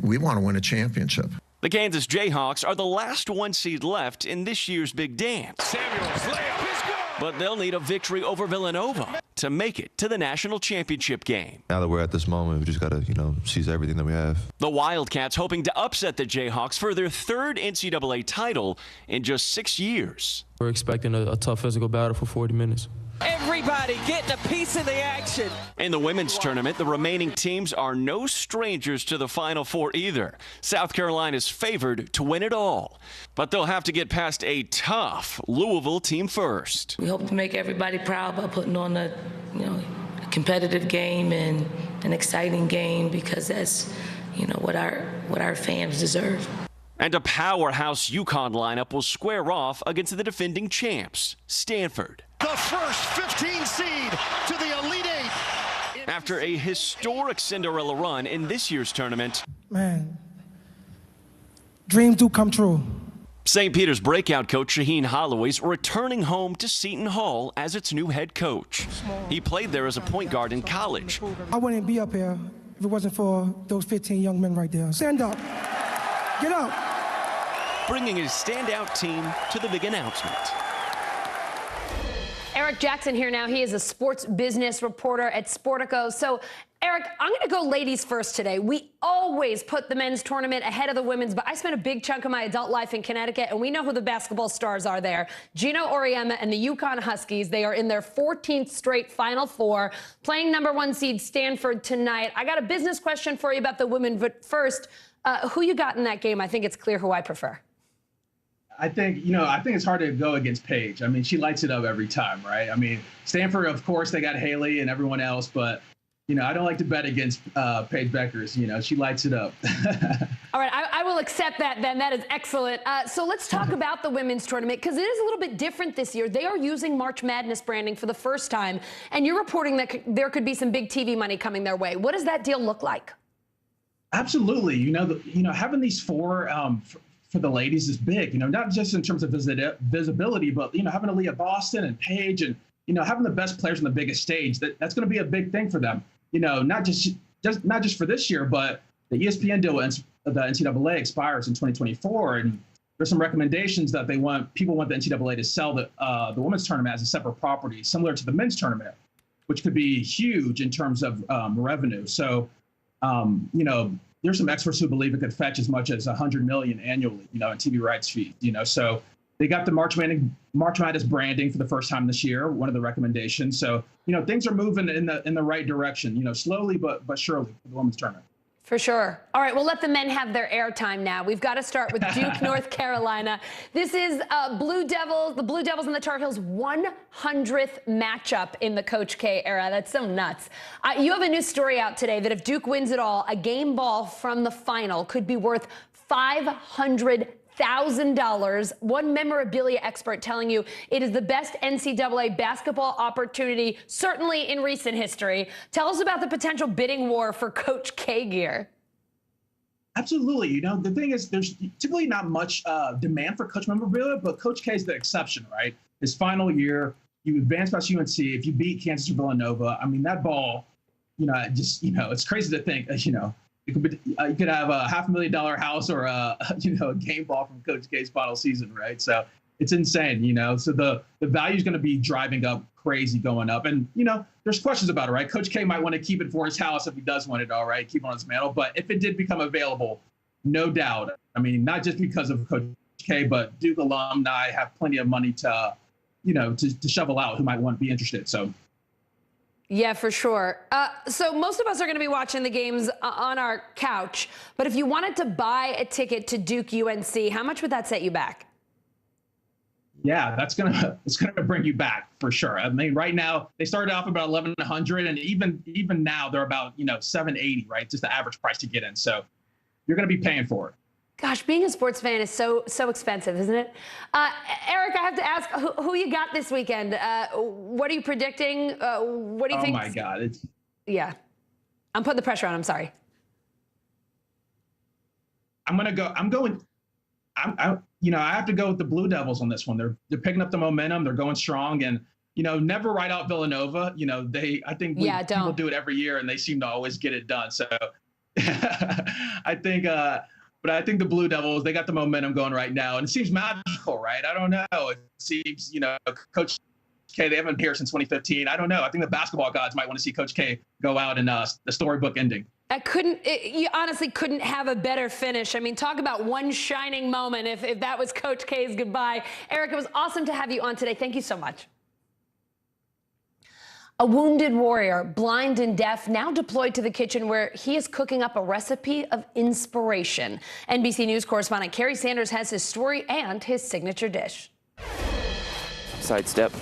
we want to win a championship. The Kansas Jayhawks are the last 1 seed left in this year's big dance. Samuels layup is good. But they'll need a victory over Villanova to make it to the national championship game. Now that we're at this moment, we just got to, seize everything that we have. The Wildcats hoping to upset the Jayhawks for their 3rd NCAA title in just 6 years. We're expecting a tough physical battle for 40 minutes. Everybody getting a piece of the action. In the women's tournament, the remaining teams are no strangers to the Final Four either. South Carolina's favored to win it all, but they'll have to get past a tough Louisville team first. We hope to make everybody proud by putting on a competitive game and an exciting game, because that's what our fans deserve. And a powerhouse UConn lineup will square off against the defending champs, Stanford. The first 15 seed to the Elite Eight. After a historic Cinderella run in this year's tournament, man, dreams do come true. St. Peter's breakout coach Shaheen Holloway's returning home to Seton Hall as its new head coach. He played there as a point guard in college. I wouldn't be up here if it wasn't for those 15 young men right there. Stand up. Get up. Bringing his standout team to the big announcement. Eric Jackson here now. He is a sports business reporter at Sportico. So, Eric, I'm going to go ladies first today. We always put the men's tournament ahead of the women's, but I spent a big chunk of my adult life in Connecticut, and we know who the basketball stars are there. Gino Auriemma and the UConn Huskies. They are in their 14th straight Final Four, playing #1 seed Stanford tonight. I got a business question for you about the women, but first, who you got in that game? I think it's clear who I prefer. I think it's hard to go against Paige. I mean, she lights it up every time, right? I mean, Stanford, of course, they got Haley and everyone else, but, I don't like to bet against Paige Beckers. She lights it up. All right, I will accept that then. That is excellent. So let's talk about the women's tournament, because it is a little bit different this year. They are using March Madness branding for the first time, and you're reporting that there could be some big TV money coming their way. What does that deal look like? Absolutely. Having these four for the ladies is big, not just in terms of visibility, but, having Aaliyah Boston and Paige and, having the best players on the biggest stage, that's going to be a big thing for them. Not just for this year, but the ESPN deal with the NCAA expires in 2024. And there's some recommendations that people want the NCAA to sell the women's tournament as a separate property, similar to the men's tournament, which could be huge in terms of revenue. So, there's some experts who believe it could fetch as much as $100 million annually, in TV rights fees. So they got the March Madness branding for the first time this year, one of the recommendations. So, things are moving in the right direction, slowly but surely for the women's tournament. For sure. All right, we'll let the men have their airtime now. We've got to start with Duke, North Carolina. This is the Blue Devils and the Tar Heels' 100th matchup in the Coach K era. That's so nuts. You have a new story out today that if Duke wins it all, a game ball from the final could be worth $500,000. One memorabilia expert telling you it is the best NCAA basketball opportunity, certainly in recent history. Tell us about the potential bidding war for Coach K gear. Absolutely. The thing is, there's typically not much demand for Coach memorabilia, but Coach K is the exception, right? His final year, you advance past UNC. If you beat Kansas or Villanova, I mean, that ball, it's crazy to think, you could have a $500,000 house or a game ball from Coach K's final season, right? So it's insane, So the value is going to be driving up crazy, going up, and there's questions about it, right? Coach K might want to keep it for his house if he does want it, all right, keep it on his mantle. But if it did become available, no doubt. I mean, not just because of Coach K, but Duke alumni have plenty of money to shovel out who might want to be interested. So. Yeah, for sure. So most of us are going to be watching the games on our couch. But if you wanted to buy a ticket to Duke UNC, how much would that set you back? Yeah, it's gonna bring you back for sure. I mean, right now they started off about $1,100, and even now they're about $780, right? Just the average price to get in. So you're going to be paying for it. Gosh, being a sports fan is so expensive, isn't it? Eric, I have to ask, who you got this weekend? What are you predicting? What do you think? Oh my God! Yeah, I'm putting the pressure on. I'm sorry. I have to go with the Blue Devils on this one. They're picking up the momentum. They're going strong, and never write out Villanova. I think people do it every year, and they seem to always get it done. So I think. But I think the Blue Devils, they got the momentum going right now, and it seems magical, right? I don't know. It seems, Coach K, they haven't been here since 2015. I don't know. I think the basketball gods might want to see Coach K go out in the storybook ending. You honestly couldn't have a better finish. I mean, talk about one shining moment if that was Coach K's goodbye. Eric, it was awesome to have you on today. Thank you so much. A wounded warrior, blind and deaf, now deployed to the kitchen where he is cooking up a recipe of inspiration. NBC News correspondent Kerry Sanders has his story and his signature dish. Sidestep.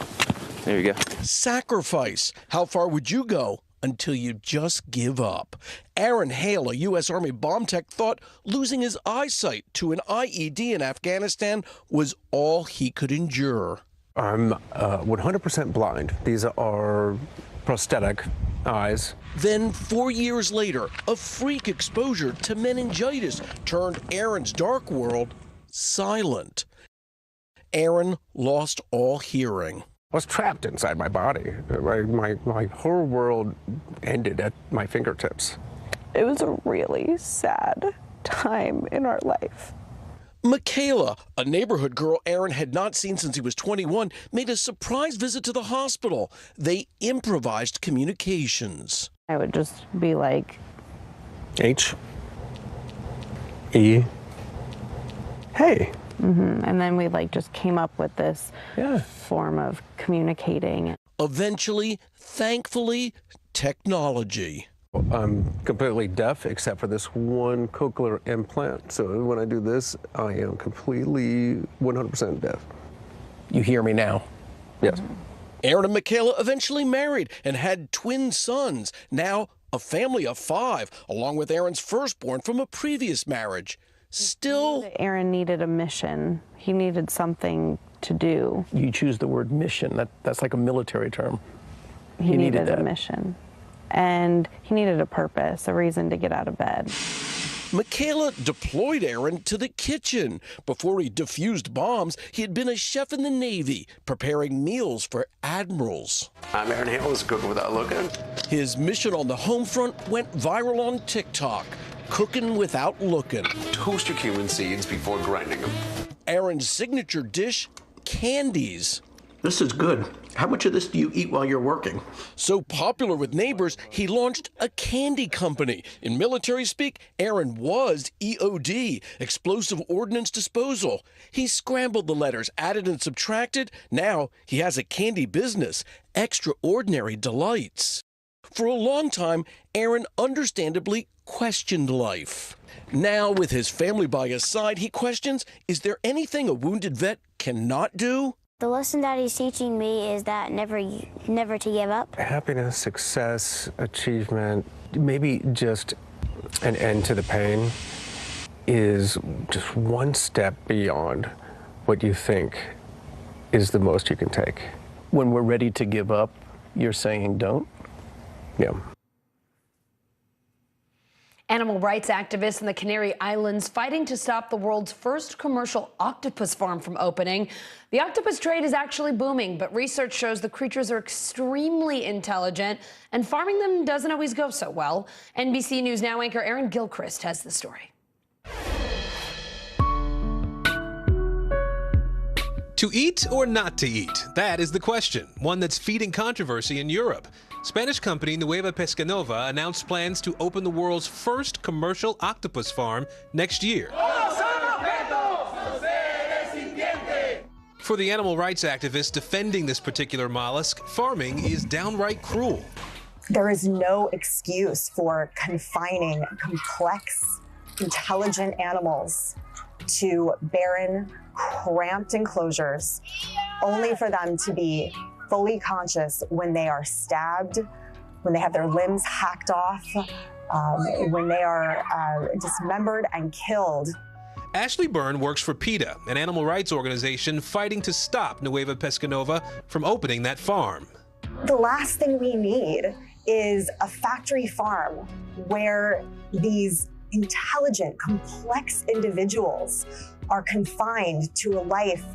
There you go. Sacrifice. How far would you go until you just give up? Aaron Hale, a U.S. Army bomb tech, thought losing his eyesight to an IED in Afghanistan was all he could endure. I'm 100% blind. These are prosthetic eyes. Then 4 years later, a freak exposure to meningitis turned Aaron's dark world silent. Aaron lost all hearing. I was trapped inside my body. My whole world ended at my fingertips. It was a really sad time in our life. Michaela, a neighborhood girl Aaron had not seen since he was 21, made a surprise visit to the hospital. They improvised communications. I would just be like, H. E. Hey. And then we just came up with this form of communicating. Eventually, thankfully, technology. I'm completely deaf except for this one cochlear implant. So when I do this, I am completely 100% deaf. You hear me now? Yes. Aaron and Michaela eventually married and had twin sons. Now, a family of 5, along with Aaron's firstborn from a previous marriage. Still, Aaron needed a mission. He needed something to do. You choose the word mission. That's like a military term. He needed a mission. And he needed a purpose, a reason to get out of bed. Michaela deployed Aaron to the kitchen. Before he defused bombs, he had been a chef in the Navy, preparing meals for admirals. I'm Aaron Hale, is cooking without looking. His mission on the home front went viral on TikTok, cooking without looking. Toast your cumin seeds before grinding them. Aaron's signature dish, candies. This is good. How much of this do you eat while you're working? So popular with neighbors, he launched a candy company. In military speak, Aaron was EOD, Explosive Ordnance Disposal. He scrambled the letters, added and subtracted. Now he has a candy business, Extraordinary Delights. For a long time, Aaron understandably questioned life. Now, with his family by his side, he questions, is there anything a wounded vet cannot do? The lesson that he's teaching me is that never to give up. Happiness, success, achievement, maybe just an end to the pain is just one step beyond what you think is the most you can take. When we're ready to give up, you're saying don't? Yeah. Animal rights activists in the Canary Islands fighting to stop the world's first commercial octopus farm from opening. The octopus trade is actually booming, but research shows the creatures are extremely intelligent, and farming them doesn't always go so well. NBC News Now anchor Aaron Gilchrist has the story. To eat or not to eat? That is the question, one that's feeding controversy in Europe. Spanish company Nueva Pescanova announced plans to open the world's first commercial octopus farm next year. For the animal rights activists defending this particular mollusk, farming is downright cruel. There is no excuse for confining complex, intelligent animals to barren, cramped enclosures, only for them to be fully conscious when they are stabbed, when they have their limbs hacked off, when they are dismembered and killed. Ashley Byrne works for PETA, an animal rights organization fighting to stop Nueva Pescanova from opening that farm. The last thing we need is a factory farm where these intelligent, complex individuals are confined to a life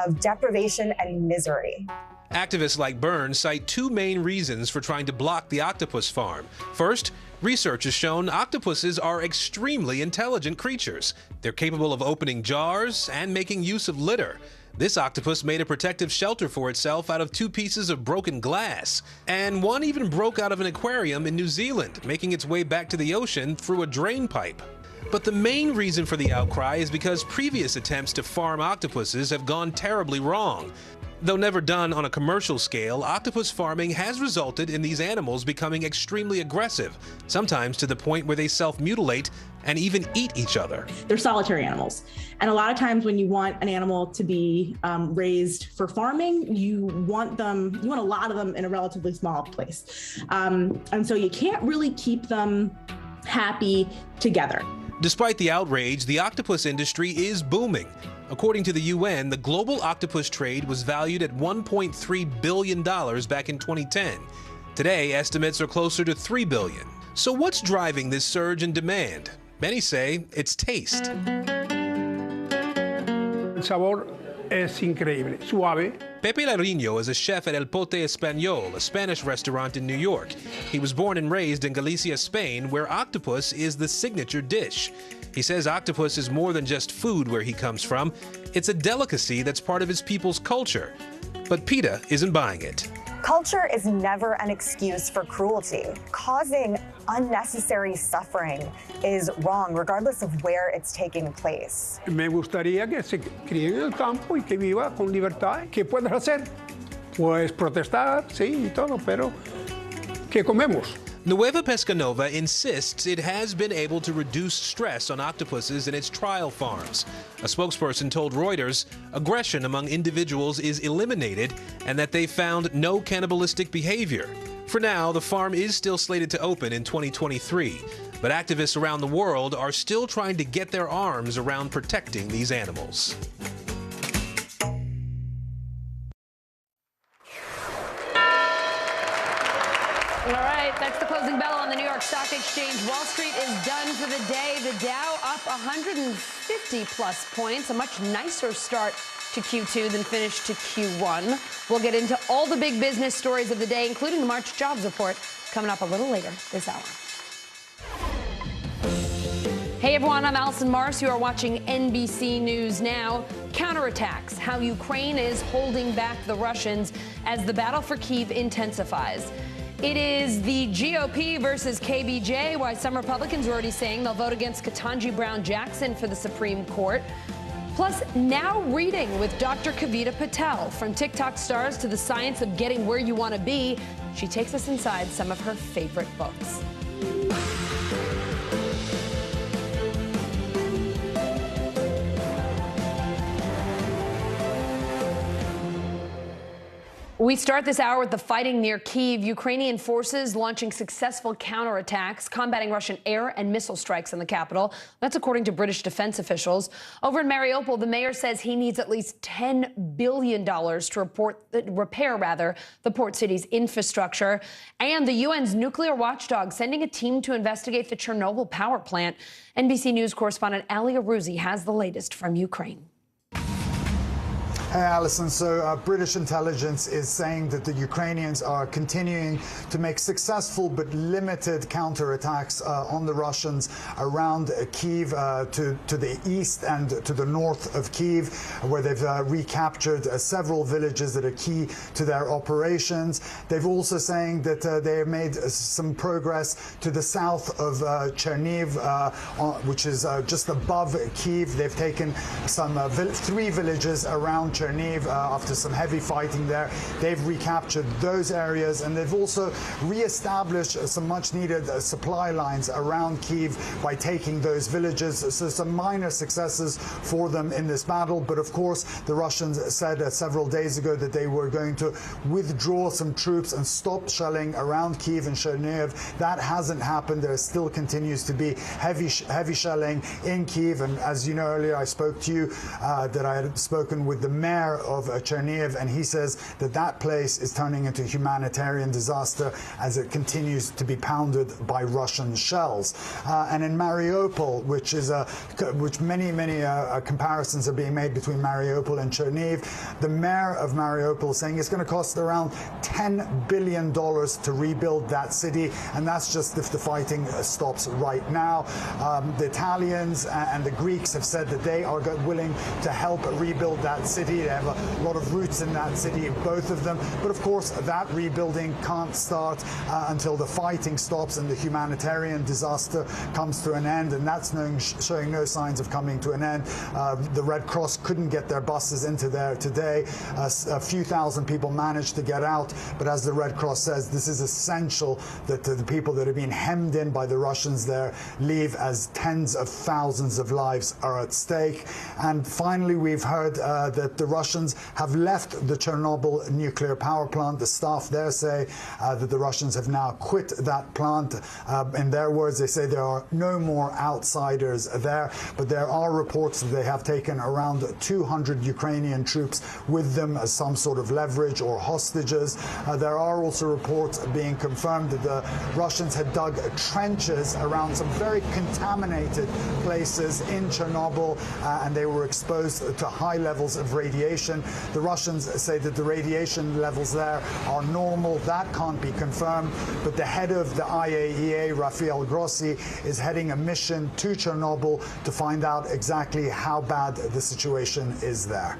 of deprivation and misery. Activists like Byrne cite 2 main reasons for trying to block the octopus farm. First, research has shown octopuses are extremely intelligent creatures. They're capable of opening jars and making use of litter. This octopus made a protective shelter for itself out of 2 pieces of broken glass. And one even broke out of an aquarium in New Zealand, making its way back to the ocean through a drain pipe. But the main reason for the outcry is because previous attempts to farm octopuses have gone terribly wrong. Though never done on a commercial scale, octopus farming has resulted in these animals becoming extremely aggressive, sometimes to the point where they self-mutilate and even eat each other. They're solitary animals. And a lot of times when you want an animal to be raised for farming, you want a lot of them in a relatively small place. And so you can't really keep them happy together. Despite the outrage, the octopus industry is booming. According to the UN, the global octopus trade was valued at $1.3 billion back in 2010. Today, estimates are closer to $3 billion. So what's driving this surge in demand? Many say it's taste. El sabor es increíble, suave. Pepe Larriño is a chef at El Pote Español, a Spanish restaurant in New York. He was born and raised in Galicia, Spain, where octopus is the signature dish. He says octopus is more than just food where he comes from. It's a delicacy that's part of his people's culture. But PETA isn't buying it. Culture is never an excuse for cruelty. Causing unnecessary suffering is wrong, regardless of where it's taking place. Me gustaría que se críe en el campo y que viva con libertad. ¿Qué puedes hacer? Pues protestar, sí, y todo, pero ¿qué comemos? Nueva Pescanova insists it has been able to reduce stress on octopuses in its trial farms. A spokesperson told Reuters aggression among individuals is eliminated and that they found no cannibalistic behavior. For now, the farm is still slated to open in 2023, but activists around the world are still trying to get their arms around protecting these animals. All right, that's the closing bell on the New York Stock Exchange. Wall Street is done for the day. The Dow up 150-plus points, a much nicer start to Q2 than finish to Q1. We'll get into all the big business stories of the day, including the March jobs report, coming up a little later this hour. Hey everyone, I'm Allison Mars. You are watching NBC News Now. Counterattacks, how Ukraine is holding back the Russians as the battle for Kyiv intensifies. It is the GOP versus KBJ, why some Republicans are already saying they'll vote against Ketanji Brown Jackson for the Supreme Court. Plus, now reading with Dr. Kavita Patel. From TikTok stars to the science of getting where you want to be, she takes us inside some of her favorite books. We start this hour with the fighting near Kyiv. Ukrainian forces launching successful counterattacks, combating Russian air and missile strikes in the capital. That's according to British defense officials. Over in Mariupol, the mayor says he needs at least $10 billion to repair the port city's infrastructure. And the UN's nuclear watchdog sending a team to investigate the Chernobyl power plant. NBC News correspondent Ali Arouzi has the latest from Ukraine. Hey, Alison. So British intelligence is saying that the Ukrainians are continuing to make successful but limited counterattacks on the Russians around Kyiv, to the east and to the north of Kyiv, where they've recaptured several villages that are key to their operations. They've also saying that they have made some progress to the south of Cherniv, which is just above Kyiv. They've taken some 3 villages around Cherniv after some heavy fighting there. They've recaptured those areas, and they've also re-established some much-needed supply lines around Kyiv by taking those villages. So some minor successes for them in this battle. But of course, the Russians said several days ago that they were going to withdraw some troops and stop shelling around Kyiv and Cherniv. That hasn't happened. There still continues to be heavy shelling in Kyiv. And as you know, earlier I spoke to you that I had spoken with the mayor of Cherniv, and he says that that place is turning into a humanitarian disaster as it continues to be pounded by Russian shells. And in Mariupol, which many comparisons are being made between Mariupol and Cherniv, the mayor of Mariupol is saying it's going to cost around $10 billion to rebuild that city, and that's just if the fighting stops right now. The Italians and the Greeks have said that they are willing to help rebuild that city. They have a lot of roots in that city, both of them. But of course, that rebuilding can't start until the fighting stops and the humanitarian disaster comes to an end. And that's showing no signs of coming to an end. The Red Cross couldn't get their buses into there today. A few thousand people managed to get out. But as the Red Cross says, this is essential that the people that are being hemmed in by the Russians there leave, as tens of thousands of lives are at stake. And finally, we've heard that the Russians have left the Chernobyl nuclear power plant. The staff there say that the Russians have now quit that plant. In their words, they say there are no more outsiders there, but there are reports that they have taken around 200 Ukrainian troops with them as some sort of leverage or hostages. There are also reports being confirmed that the Russians had dug trenches around some very contaminated places in Chernobyl, and they were exposed to high levels of radiation radiation. The Russians say that the radiation levels there are normal. That can't be confirmed. But the head of the IAEA, Rafael Grossi, is heading a mission to Chernobyl to find out exactly how bad the situation is there.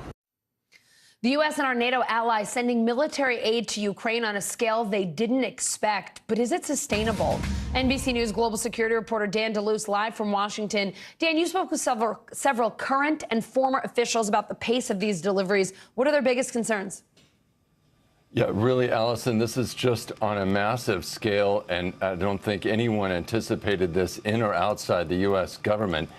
The U.S. and our NATO allies sending military aid to Ukraine on a scale they didn't expect. But is it sustainable? NBC News global security reporter Dan DeLuce live from Washington. Dan, you spoke with several current and former officials about the pace of these deliveries. What are their biggest concerns? Yeah, really, Allison, this is just on a massive scale, and I don't think anyone anticipated this in or outside the U.S. government.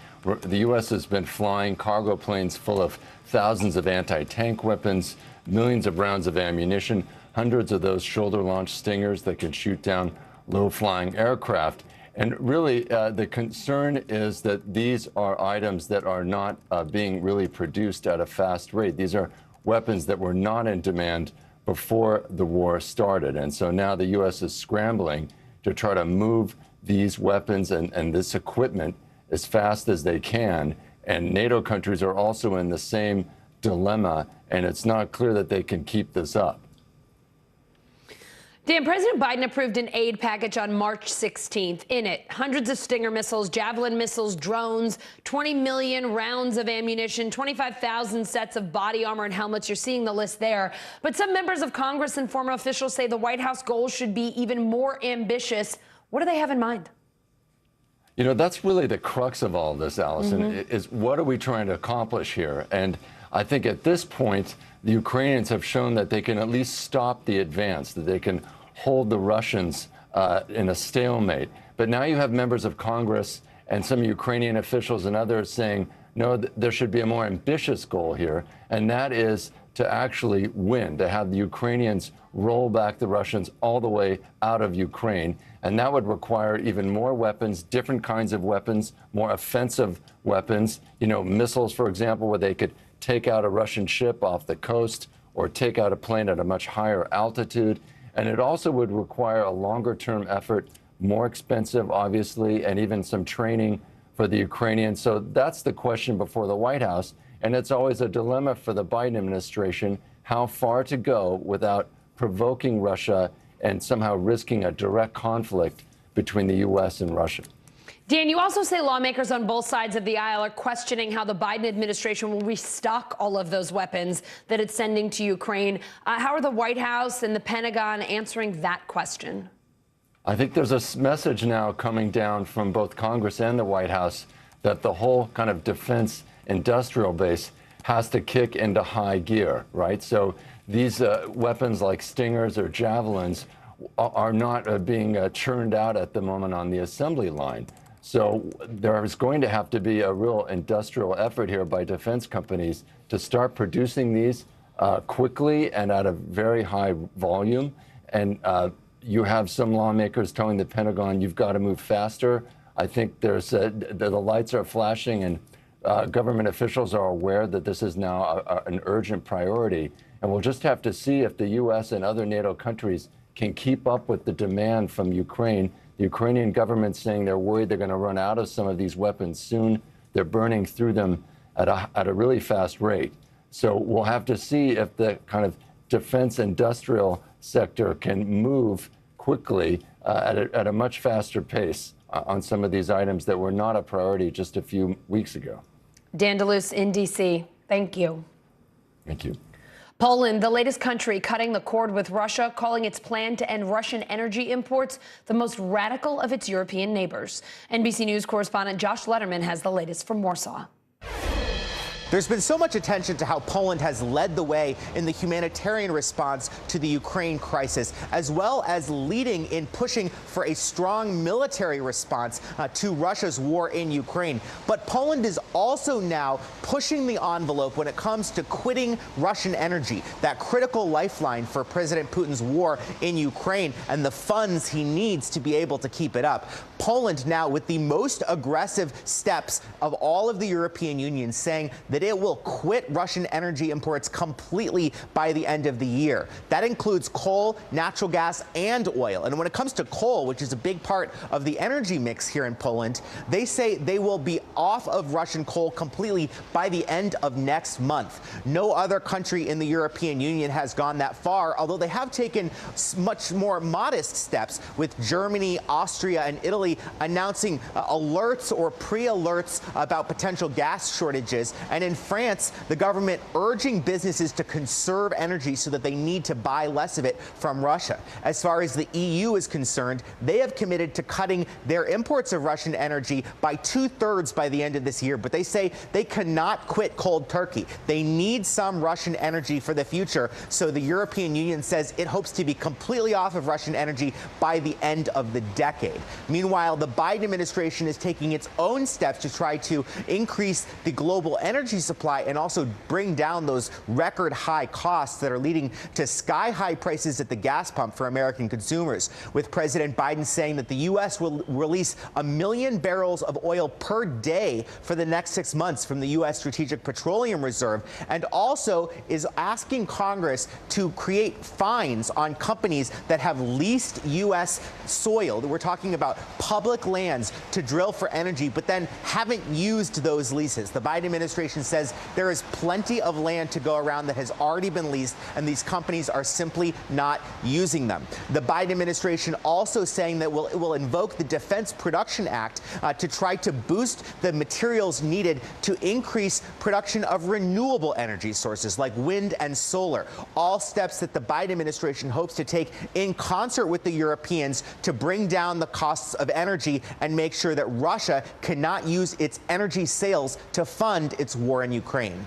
The U.S. has been flying cargo planes full of thousands of anti-tank weapons, millions of rounds of ammunition, hundreds of those shoulder-launched Stingers that can shoot down low-flying aircraft. And really, the concern is that these are items that are not being really produced at a fast rate. These are weapons that were not in demand before the war started. And so now the U.S. is scrambling to try to move these weapons and this equipment as fast as they can. And NATO countries are also in the same dilemma, and it's not clear that they can keep this up. Dan, President Biden approved an aid package on March 16th. In it, hundreds of Stinger missiles, Javelin missiles, drones, 20 million rounds of ammunition, 25,000 sets of body armor and helmets. You're seeing the list there. But some members of Congress and former officials say the White House goals should be even more ambitious. What do they have in mind? You know, that's really the crux of all this, Allison, is what are we trying to accomplish here? And I think at this point, the Ukrainians have shown that they can at least stop the advance, that they can hold the Russians in a stalemate. But now you have members of Congress and some Ukrainian officials and others saying, no, there should be a more ambitious goal here, and that is to actually win, to have the Ukrainians roll back the Russians all the way out of Ukraine. And that would require even more weapons, different kinds of weapons, more offensive weapons, you know, missiles, for example, where they could take out a Russian ship off the coast or take out a plane at a much higher altitude. And it also would require a longer-term effort, more expensive, obviously, and even some training for the Ukrainians. So that's the question before the White House. And it's always a dilemma for the Biden administration, how far to go without provoking Russia and somehow risking a direct conflict between the U.S. and Russia. Dan, you also say lawmakers on both sides of the aisle are questioning how the Biden administration will restock all of those weapons that it's sending to Ukraine. How are the White House and the Pentagon answering that question? I think there's a message now coming down from both Congress and the White House that the whole kind of defense industrial base has to kick into high gear, right? So these weapons like Stingers or Javelins are not being churned out at the moment on the assembly line. So there is going to have to be a real industrial effort here by defense companies to start producing these quickly and at a very high volume. And you have some lawmakers telling the Pentagon, you've got to move faster. I think there's the lights are flashing, and government officials are aware that this is now an urgent priority. And we'll just have to see if the U.S. and other NATO countries can keep up with the demand from Ukraine. The Ukrainian government's saying they're worried they're going to run out of some of these weapons soon. They're burning through them at a really fast rate. So we'll have to see if the kind of defense industrial sector can move quickly at a much faster pace on some of these items that were not a priority just a few weeks ago. Dan DeLuce in D.C., thank you. Thank you. Poland, the latest country cutting the cord with Russia, calling its plan to end Russian energy imports the most radical of its European neighbors. NBC News correspondent Josh Letterman has the latest from Warsaw. There's been so much attention to how Poland has led the way in the humanitarian response to the Ukraine crisis, as well as leading in pushing for a strong military response to Russia's war in Ukraine. But Poland is also now pushing the envelope when it comes to quitting Russian energy, that critical lifeline for President Putin's war in Ukraine and the funds he needs to be able to keep it up. Poland now with the most aggressive steps of all of the European Union, saying that it will quit Russian energy imports completely by the end of the year. That includes coal, natural gas, and oil. And when it comes to coal, which is a big part of the energy mix here in Poland, they say they will be off of Russian coal completely by the end of next month. No other country in the European Union has gone that far, although they have taken much more modest steps, with Germany, Austria, and Italy announcing alerts or pre-alerts about potential gas shortages. And in France, the government urging businesses to conserve energy so that they need to buy less of it from Russia. As far as the EU is concerned, they have committed to cutting their imports of Russian energy by 2/3 by the end of this year. But they say they cannot quit cold turkey. They need some Russian energy for the future. So the European Union says it hopes to be completely off of Russian energy by the end of the decade. Meanwhile, the Biden administration is taking its own steps to try to increase the global energy supply and also bring down those record high costs that are leading to sky high prices at the gas pump for American consumers, with President Biden saying that the U.S. will release 1 million barrels of oil per day for the next 6 months from the U.S. Strategic Petroleum Reserve, and also is asking Congress to create fines on companies that have leased U.S. soil. We're talking about public lands to drill for energy, but then haven't used those leases. The Biden administration says there is plenty of land to go around that has already been leased, and these companies are simply not using them. The Biden administration also saying that it will invoke the Defense Production Act to try to boost the materials needed to increase production of renewable energy sources like wind and solar. All steps that the Biden administration hopes to take in concert with the Europeans to bring down the costs of energy and make sure that Russia cannot use its energy sales to fund its war in Ukraine.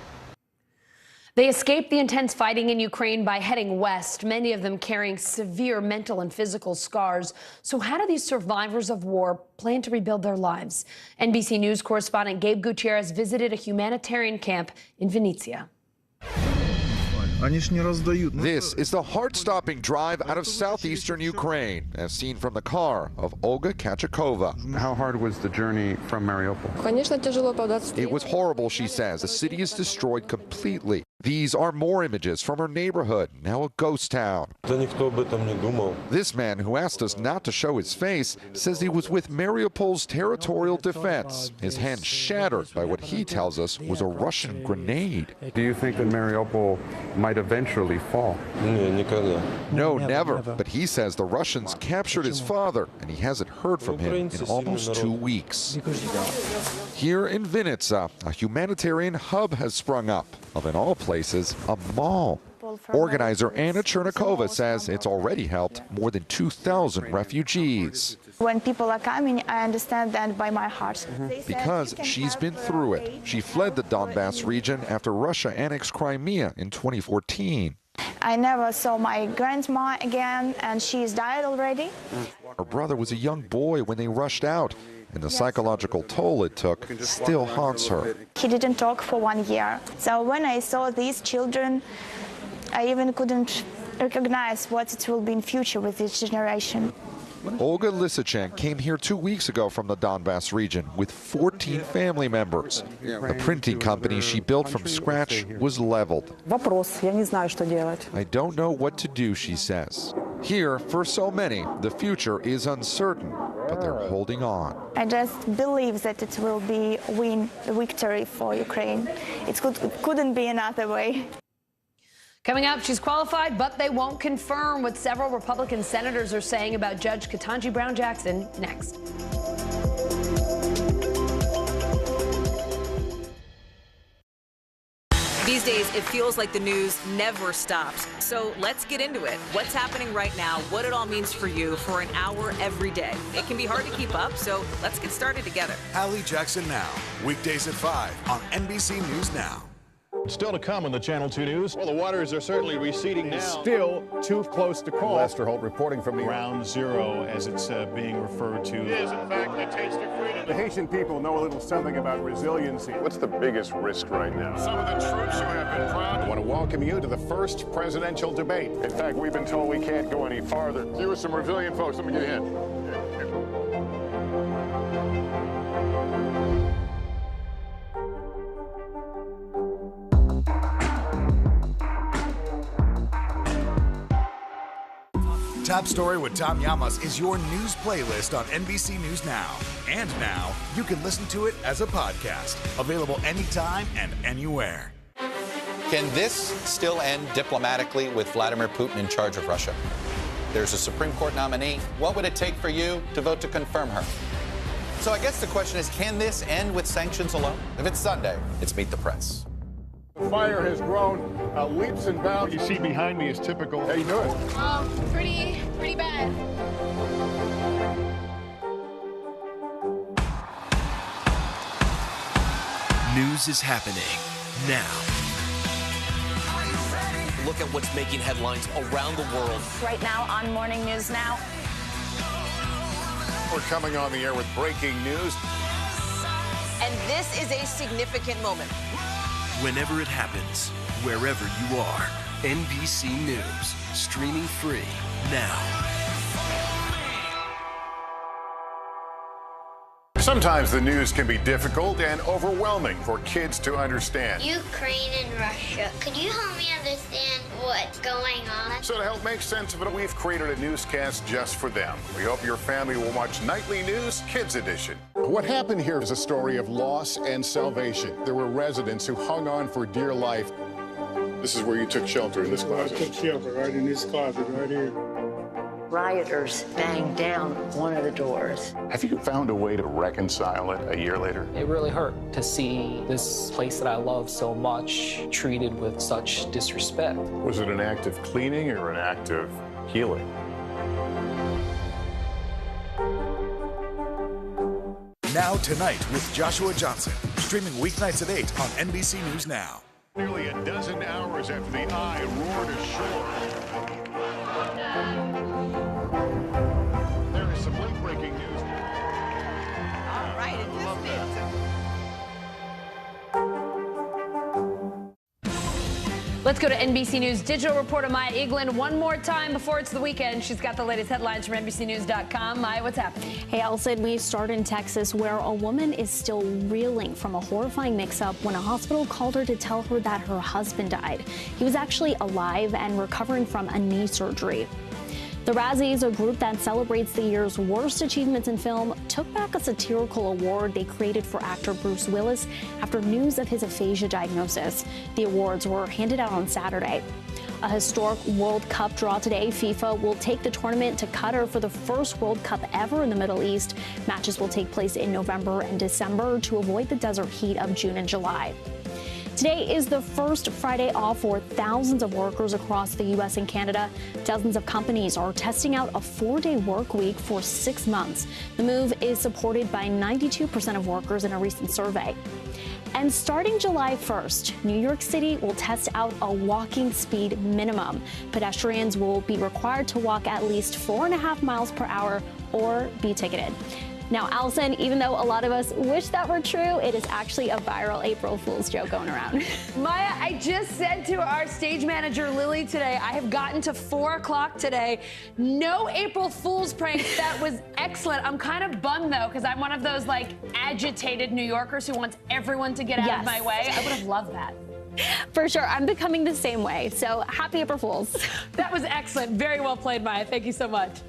They escaped the intense fighting in Ukraine by heading west, many of them carrying severe mental and physical scars. So how do these survivors of war plan to rebuild their lives? NBC News correspondent Gabe Gutierrez visited a humanitarian camp in Vinnytsia. This is the heart-stopping drive out of southeastern Ukraine, as seen from the car of Olga Kachakova. How hard was the journey from Mariupol? It was horrible, she says. The city is destroyed completely. These are more images from her neighborhood, now a ghost town. This man, who asked us not to show his face, says he was with Mariupol's territorial defense, his hand shattered by what he tells us was a Russian grenade. Do you think that Mariupol might eventually fall? No, never. But he says the Russians captured his father, and he hasn't heard from him in almost 2 weeks. Here in Vinnytsia, a humanitarian hub has sprung up, of in all places, a mall. Organizer Anna Chernikova says it's already helped more than 2,000 refugees. When people are coming, I understand that by my heart. Because she's been through it. She fled the Donbass region after Russia annexed Crimea in 2014. I never saw my grandma again, and she's died already. Her brother was a young boy when they rushed out, and the psychological toll it took still haunts her. He didn't talk for 1 year. So when I saw these children, I even couldn't recognize what it will be in future with this generation. Olga Lysachenko came here 2 weeks ago from the Donbass region with 14 family members. The printing company she built from scratch was leveled. I don't know what to do, she says. Here, for so many, the future is uncertain, but they're holding on. I just believe that it will be a victory for Ukraine. It couldn't be another way. Coming up, she's qualified, but they won't confirm what several Republican senators are saying about Judge Ketanji Brown Jackson next. These days, it feels like the news never stops. So let's get into it. What's happening right now, what it all means for you for an hour every day. It can be hard to keep up, so let's get started together. Hallie Jackson Now, weekdays at 5 on NBC News Now. Still to come on the Channel 2 News. Well, the waters are certainly receding now. Still too close to call. Lester Holt reporting from Ground Zero, as it's being referred to. It is, in fact, the taste of freedom. The Haitian people know a little something about resiliency. What's the biggest risk right now? Some of the troops who have been proud. I want to welcome you to the first presidential debate. In fact, we've been told we can't go any farther. You are some resilient folks. Let me get a hint. Top Story with Tom Llamas is your news playlist on NBC News Now. And now, you can listen to it as a podcast. Available anytime and anywhere. Can this still end diplomatically with Vladimir Putin in charge of Russia? There's a Supreme Court nominee. What would it take for you to vote to confirm her? So I guess the question is, can this end with sanctions alone? If it's Sunday, it's Meet the Press. The fire has grown leaps and bounds. What you see behind me is typical. How you doing? Pretty bad. News is happening now. Look at what's making headlines around the world. Right now on Morning News Now. We're coming on the air with breaking news. And this is a significant moment. Whenever it happens, wherever you are, NBC News, streaming free now. Sometimes the news can be difficult and overwhelming for kids to understand. Ukraine and Russia. Could you help me understand what's going on? So to help make sense of it, we've created a newscast just for them. We hope your family will watch Nightly News Kids Edition. What happened here is a story of loss and salvation. There were residents who hung on for dear life. This is where you took shelter, in this closet. I took shelter right in this closet right here. Rioters banged down one of the doors. Have you found a way to reconcile it a year later? It really hurt to see this place that I love so much treated with such disrespect. Was it an act of cleaning or an act of healing? Now Tonight with Joshua Johnson. Streaming weeknights at 8 on NBC News Now. Nearly a dozen hours after the eye roared ashore. There is some late-breaking news. All right, it just is. Let's go to NBC News Digital reporter Maya Eglin one more time before it's the weekend. She's got the latest headlines from NBCNews.com. Maya, what's happening? Hey, Allison, we start in Texas, where a woman is still reeling from a horrifying mix-up when a hospital called her to tell her that her husband died. He was actually alive and recovering from a knee surgery. The Razzies, a group that celebrates the year's worst achievements in film, took back a satirical award they created for actor Bruce Willis after news of his aphasia diagnosis. The awards were handed out on Saturday. A historic World Cup draw today. FIFA will take the tournament to Qatar for the first World Cup ever in the Middle East. Matches will take place in November and December to avoid the desert heat of June and July. Today is the first Friday off for thousands of workers across the U.S. and Canada. Dozens of companies are testing out a 4-day work week for 6 months. The move is supported by 92% of workers in a recent survey. And starting July 1st, New York City will test out a walking speed minimum. Pedestrians will be required to walk at least 4.5 miles per hour or be ticketed. Now, Allison, even though a lot of us wish that were true, it is actually a viral April Fool's joke going around. Maya, I just said to our stage manager, Lily, today, I have gotten to 4 o'clock today. No April Fool's prank. That was excellent. I'm kind of bummed, though, because I'm one of those, like, agitated New Yorkers who wants everyone to get out of my way. I would have loved that. For sure. I'm becoming the same way. So happy April Fools. That was excellent. Very well played, Maya. Thank you so much.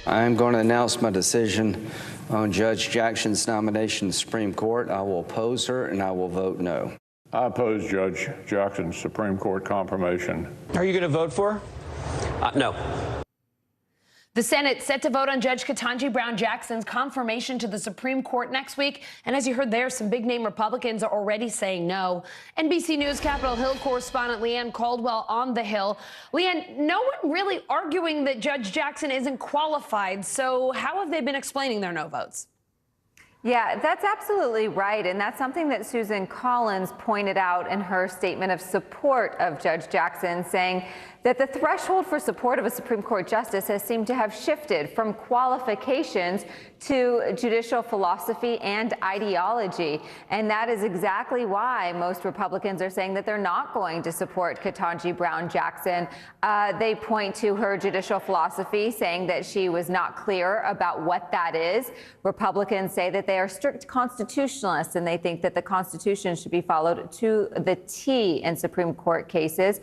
I'm going to announce my decision on Judge Jackson's nomination to the Supreme Court. I will oppose her, and I will vote no. I oppose Judge Jackson's Supreme Court confirmation. Are you going to vote for? No. The Senate set to vote on Judge Ketanji Brown Jackson's confirmation to the Supreme Court next week. And as you heard there, some big-name Republicans are already saying no. NBC News Capitol Hill correspondent Leanne Caldwell on the Hill. Leanne, no one really arguing that Judge Jackson isn't qualified. So how have they been explaining their no votes? Yeah, that's absolutely right. And that's something that Susan Collins pointed out in her statement of support of Judge Jackson, saying that the threshold for support of a Supreme Court justice has seemed to have shifted from qualifications to judicial philosophy and ideology. And that is exactly why most Republicans are saying that they're not going to support Ketanji Brown Jackson. They point to her judicial philosophy, saying that she was not clear about what that is. Republicans say that they they are strict constitutionalists and they think that the Constitution should be followed to the T in Supreme Court cases.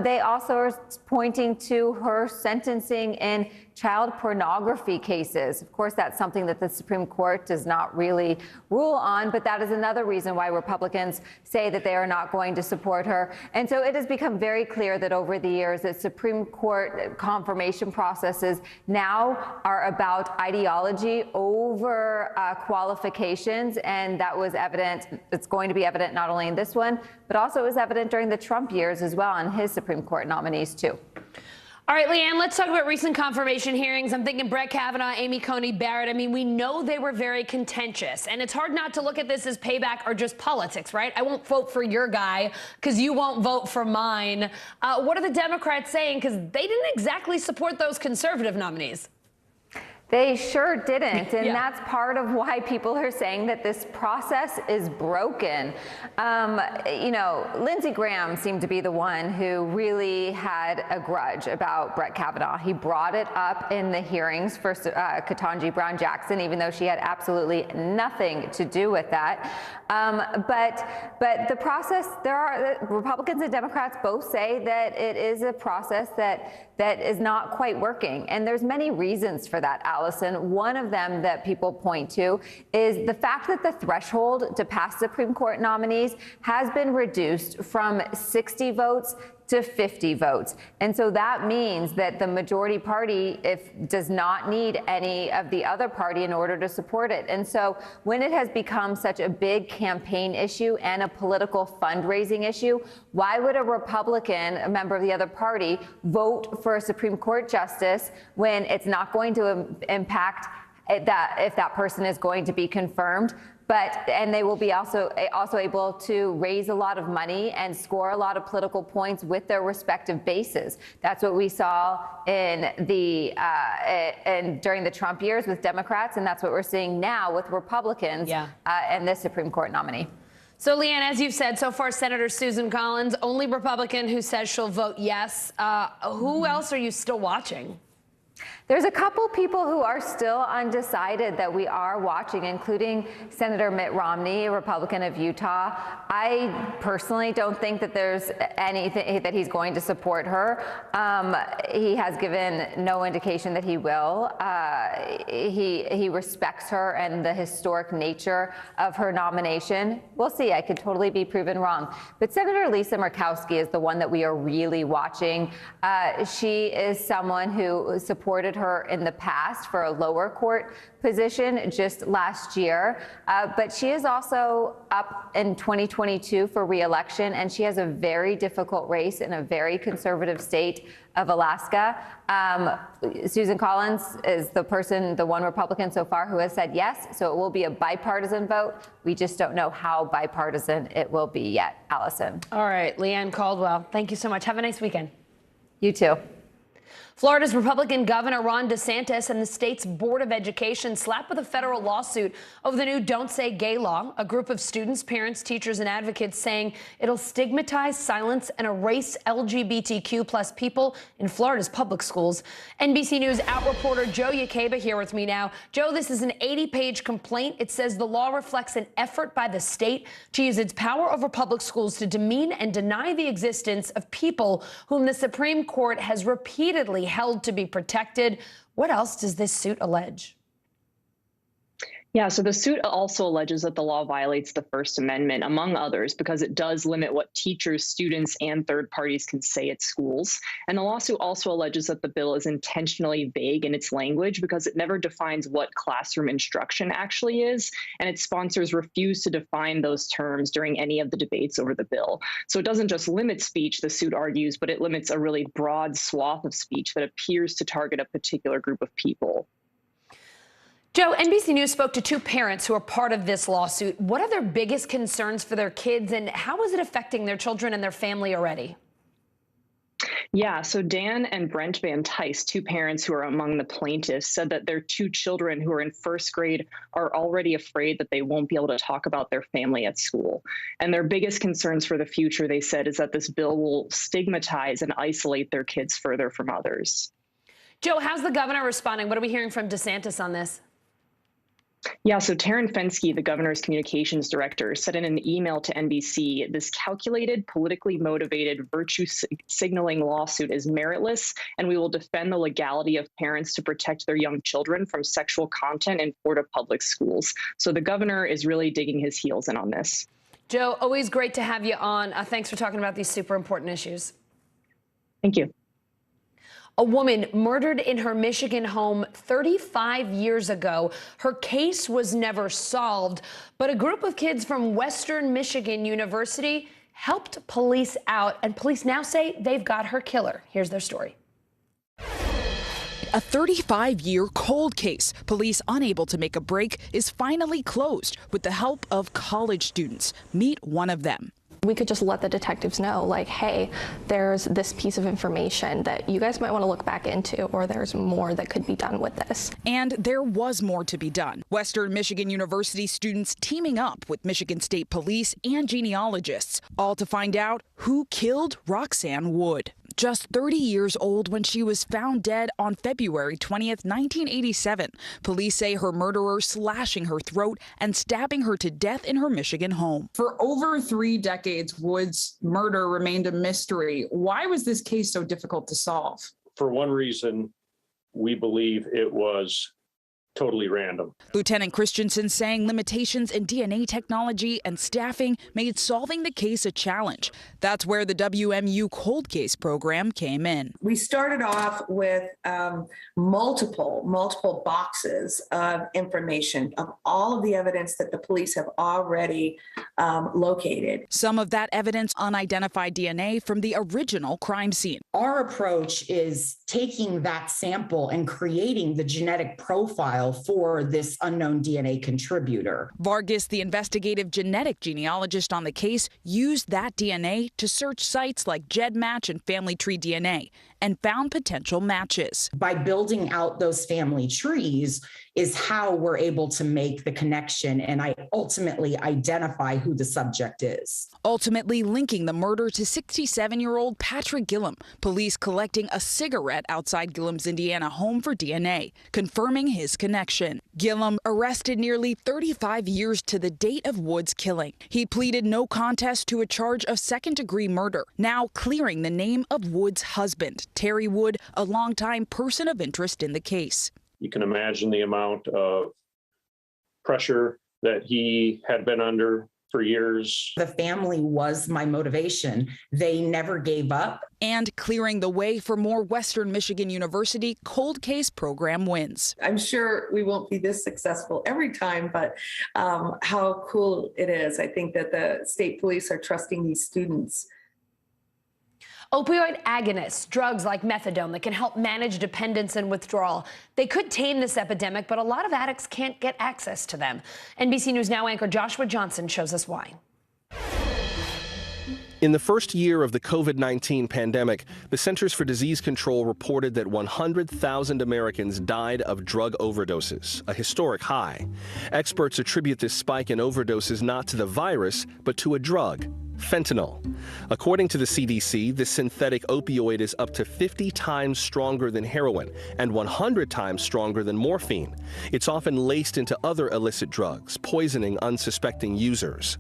They also are pointing to her sentencing in child pornography cases. Of course, that's something that the Supreme Court does not really rule on, but that is another reason why Republicans say that they are not going to support her. And so it has become very clear that over the years that Supreme Court confirmation processes now are about ideology over qualifications, and that was evident. It's going to be evident not only in this one, but also it was evident during the Trump years as well on his Supreme Court nominees too. All right, Leanne, let's talk about recent confirmation hearings. I'm thinking Brett Kavanaugh, Amy Coney Barrett. I mean, we know they were very contentious, and it's hard not to look at this as payback or just politics, right? I won't vote for your guy because you won't vote for mine. What are the Democrats saying? Because they didn't exactly support those conservative nominees. They sure didn't, and that's part of why people are saying that this process is broken. You know, Lindsey Graham seemed to be the one who really had a grudge about Brett Kavanaugh. He brought it up in the hearings for Ketanji Brown Jackson, even though she had absolutely nothing to do with that. But the process, Republicans and Democrats both say that it is a process that is not quite working, and there's many reasons for that, Allison. One of them that people point to is the fact that the threshold to pass Supreme Court nominees has been reduced from 60 votes to 50 votes. And so that means that the majority party does not need any of the other party in order to support it. And so when it has become such a big campaign issue and a political fundraising issue, why would a Republican, a member of the other party, vote for a Supreme Court justice when it's not going to impact that if that person is going to be confirmed? And they will be also able to raise a lot of money and score a lot of political points with their respective bases. That's what we saw in during the Trump years with Democrats, and that's what we're seeing now with Republicans and this Supreme Court nominee. So, Leanne, as you've said, so far, Senator Susan Collins, only Republican who says she'll vote yes. Who else are you still watching? There's a couple people who are still undecided that we are watching, including Senator Mitt Romney, a Republican of Utah. I personally don't think that there's anything that he's going to support her. He has given no indication that he will. He respects her and the historic nature of her nomination. We'll see. I could totally be proven wrong. But Senator Lisa Murkowski is the one that we are really watching. She is someone who supported her in the past for a lower court position just last year. But she is also up in 2022 for re-election, and she has a very difficult race in a very conservative state of Alaska. Susan Collins is the one Republican so far who has said yes, so it will be a bipartisan vote. We just don't know how bipartisan it will be yet, Allison. All right, Leanne Caldwell, thank you so much. Have a nice weekend. You too. Florida's Republican Governor Ron DeSantis and the state's Board of Education slapped with a federal lawsuit over the new Don't Say Gay law. A group of students, parents, teachers, and advocates saying it'll stigmatize, silence, and erase LGBTQ plus people in Florida's public schools. NBC News Out reporter Joe Yakeba here with me now. Joe, this is an 80-page complaint. It says the law reflects an effort by the state to use its power over public schools to demean and deny the existence of people whom the Supreme Court has repeatedly held to be protected. What else does this suit allege? Yeah, so the suit also alleges that the law violates the First Amendment, among others, because it does limit what teachers, students, and third parties can say at schools. And the lawsuit also alleges that the bill is intentionally vague in its language because it never defines what classroom instruction actually is, and its sponsors refuse to define those terms during any of the debates over the bill. So it doesn't just limit speech, the suit argues, but it limits a really broad swath of speech that appears to target a particular group of people. Joe, NBC News spoke to two parents who are part of this lawsuit. What are their biggest concerns for their kids, and how is it affecting their children and their family already? Yeah, so Dan and Brent Van Tice, two parents who are among the plaintiffs, said that their two children who are in first grade are already afraid that they won't be able to talk about their family at school. And their biggest concerns for the future, they said, is that this bill will stigmatize and isolate their kids further from others. Joe, how's the governor responding? What are we hearing from DeSantis on this? Yeah, so Taryn Fenske, the governor's communications director, said in an email to NBC, this calculated, politically motivated, virtue signaling lawsuit is meritless, and we will defend the legality of parents to protect their young children from sexual content in Florida public schools. So the governor is really digging his heels in on this. Joe, always great to have you on. Thanks for talking about these super important issues. Thank you. A woman murdered in her Michigan home 35 years ago. Her case was never solved, but a group of kids from Western Michigan University helped police out, and police now say they've got her killer. Here's their story. A 35-year cold case, police unable to make a break, is finally closed with the help of college students. Meet one of them. We could just let the detectives know, like, hey, there's this piece of information that you guys might want to look back into, or there's more that could be done with this. And there was more to be done. Western Michigan University students teaming up with Michigan State Police and genealogists, all to find out who killed Roxanne Wood. Just 30 years old when she was found dead on February 20th, 1987. Police say her murderer slashing her throat and stabbing her to death in her Michigan home. For over 3 decades, Wood's murder remained a mystery. Why was this case so difficult to solve? For one reason, we believe it was totally random. Lieutenant Christensen saying limitations in DNA technology and staffing made solving the case a challenge. That's where the WMU cold case program came in. We started off with multiple boxes of information of all of the evidence that the police have already located. Some of that evidence, unidentified DNA from the original crime scene. Our approach is taking that sample and creating the genetic profile for this unknown DNA contributor. Vargas, the investigative genetic genealogist on the case, used that DNA to search sites like GEDmatch and Family Tree DNA and found potential matches. By building out those family trees is how we're able to make the connection and I ultimately identify who the subject is. Ultimately linking the murder to 67-year-old Patrick Gillum. Police collecting a cigarette outside Gillum's Indiana home for DNA, confirming his connection. Gillum arrested nearly 35 years to the date of Wood's killing. He pleaded no contest to a charge of second-degree murder, now clearing the name of Wood's husband, Terry Wood, a longtime person of interest in the case. You can imagine the amount of pressure that he had been under for years. The family was my motivation. They never gave up. And clearing the way for more Western Michigan University cold case program wins. I'm sure we won't be this successful every time, but how cool it is. I think that the state police are trusting these students. Opioid agonists, drugs like methadone that can help manage dependence and withdrawal. They could tame this epidemic, but a lot of addicts can't get access to them. NBC News Now anchor Joshua Johnson shows us why. In the first year of the COVID-19 pandemic, the Centers for Disease Control reported that 100,000 Americans died of drug overdoses, a historic high. Experts attribute this spike in overdoses not to the virus, but to a drug, fentanyl. According to the CDC, this synthetic opioid is up to 50 times stronger than heroin and 100 times stronger than morphine. It's often laced into other illicit drugs, poisoning unsuspecting users.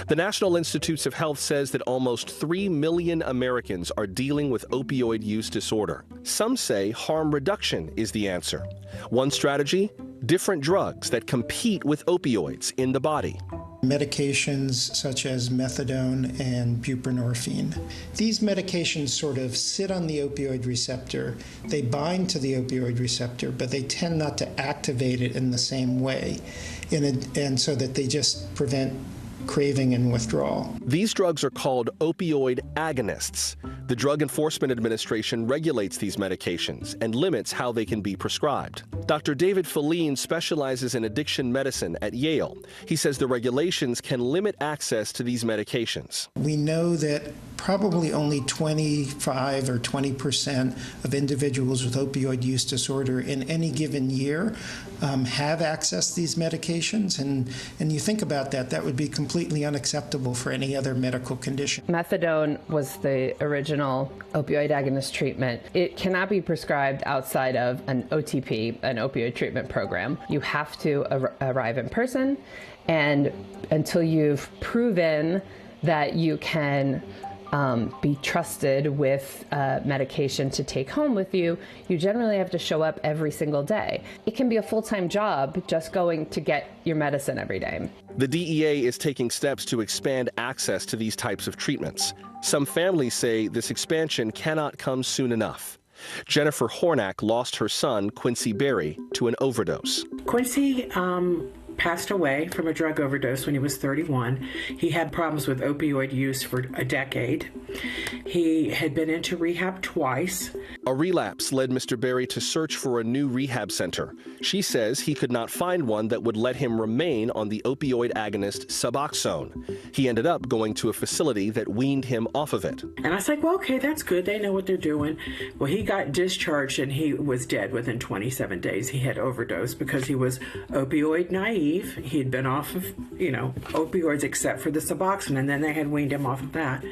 The National Institutes of Health says that almost 3 million Americans are dealing with opioid use disorder. Some say harm reduction is the answer. One strategy, different drugs that compete with opioids in the body. Medications such as methadone and buprenorphine. These medications sort of sit on the opioid receptor. They bind to the opioid receptor, but they tend not to activate it in the same way, and so that they just prevent craving and withdrawal. These drugs are called opioid agonists. The Drug Enforcement Administration regulates these medications and limits how they can be prescribed. Dr. David Feline specializes in addiction medicine at Yale. He says the regulations can limit access to these medications. We know that probably only 25 or 20% of individuals with opioid use disorder in any given year have accessed these medications, and you think about that, that would be completely unacceptable for any other medical condition. Methadone was the original traditional opioid agonist treatment, it cannot be prescribed outside of an OTP, an opioid treatment program. You have to arrive in person, and until you've proven that you can be trusted with medication to take home with you, you generally have to show up every single day. It can be a full-time job just going to get your medicine every day. The DEA is taking steps to expand access to these types of treatments. Some families say this expansion cannot come soon enough. Jennifer Hornack lost her son, Quincy Berry, to an overdose. Quincy passed away from a drug overdose when he was 31. He had problems with opioid use for a decade. He had been into rehab twice. A relapse led Mr. Berry to search for a new rehab center. She says he could not find one that would let him remain on the opioid agonist Suboxone. He ended up going to a facility that weaned him off of it. And I was like, well, okay, that's good. They know what they're doing. Well, he got discharged and he was dead within 27 days. He had overdosed because he was opioid naive. He had been off of, opioids except for the Suboxone, and then they had weaned him off of that.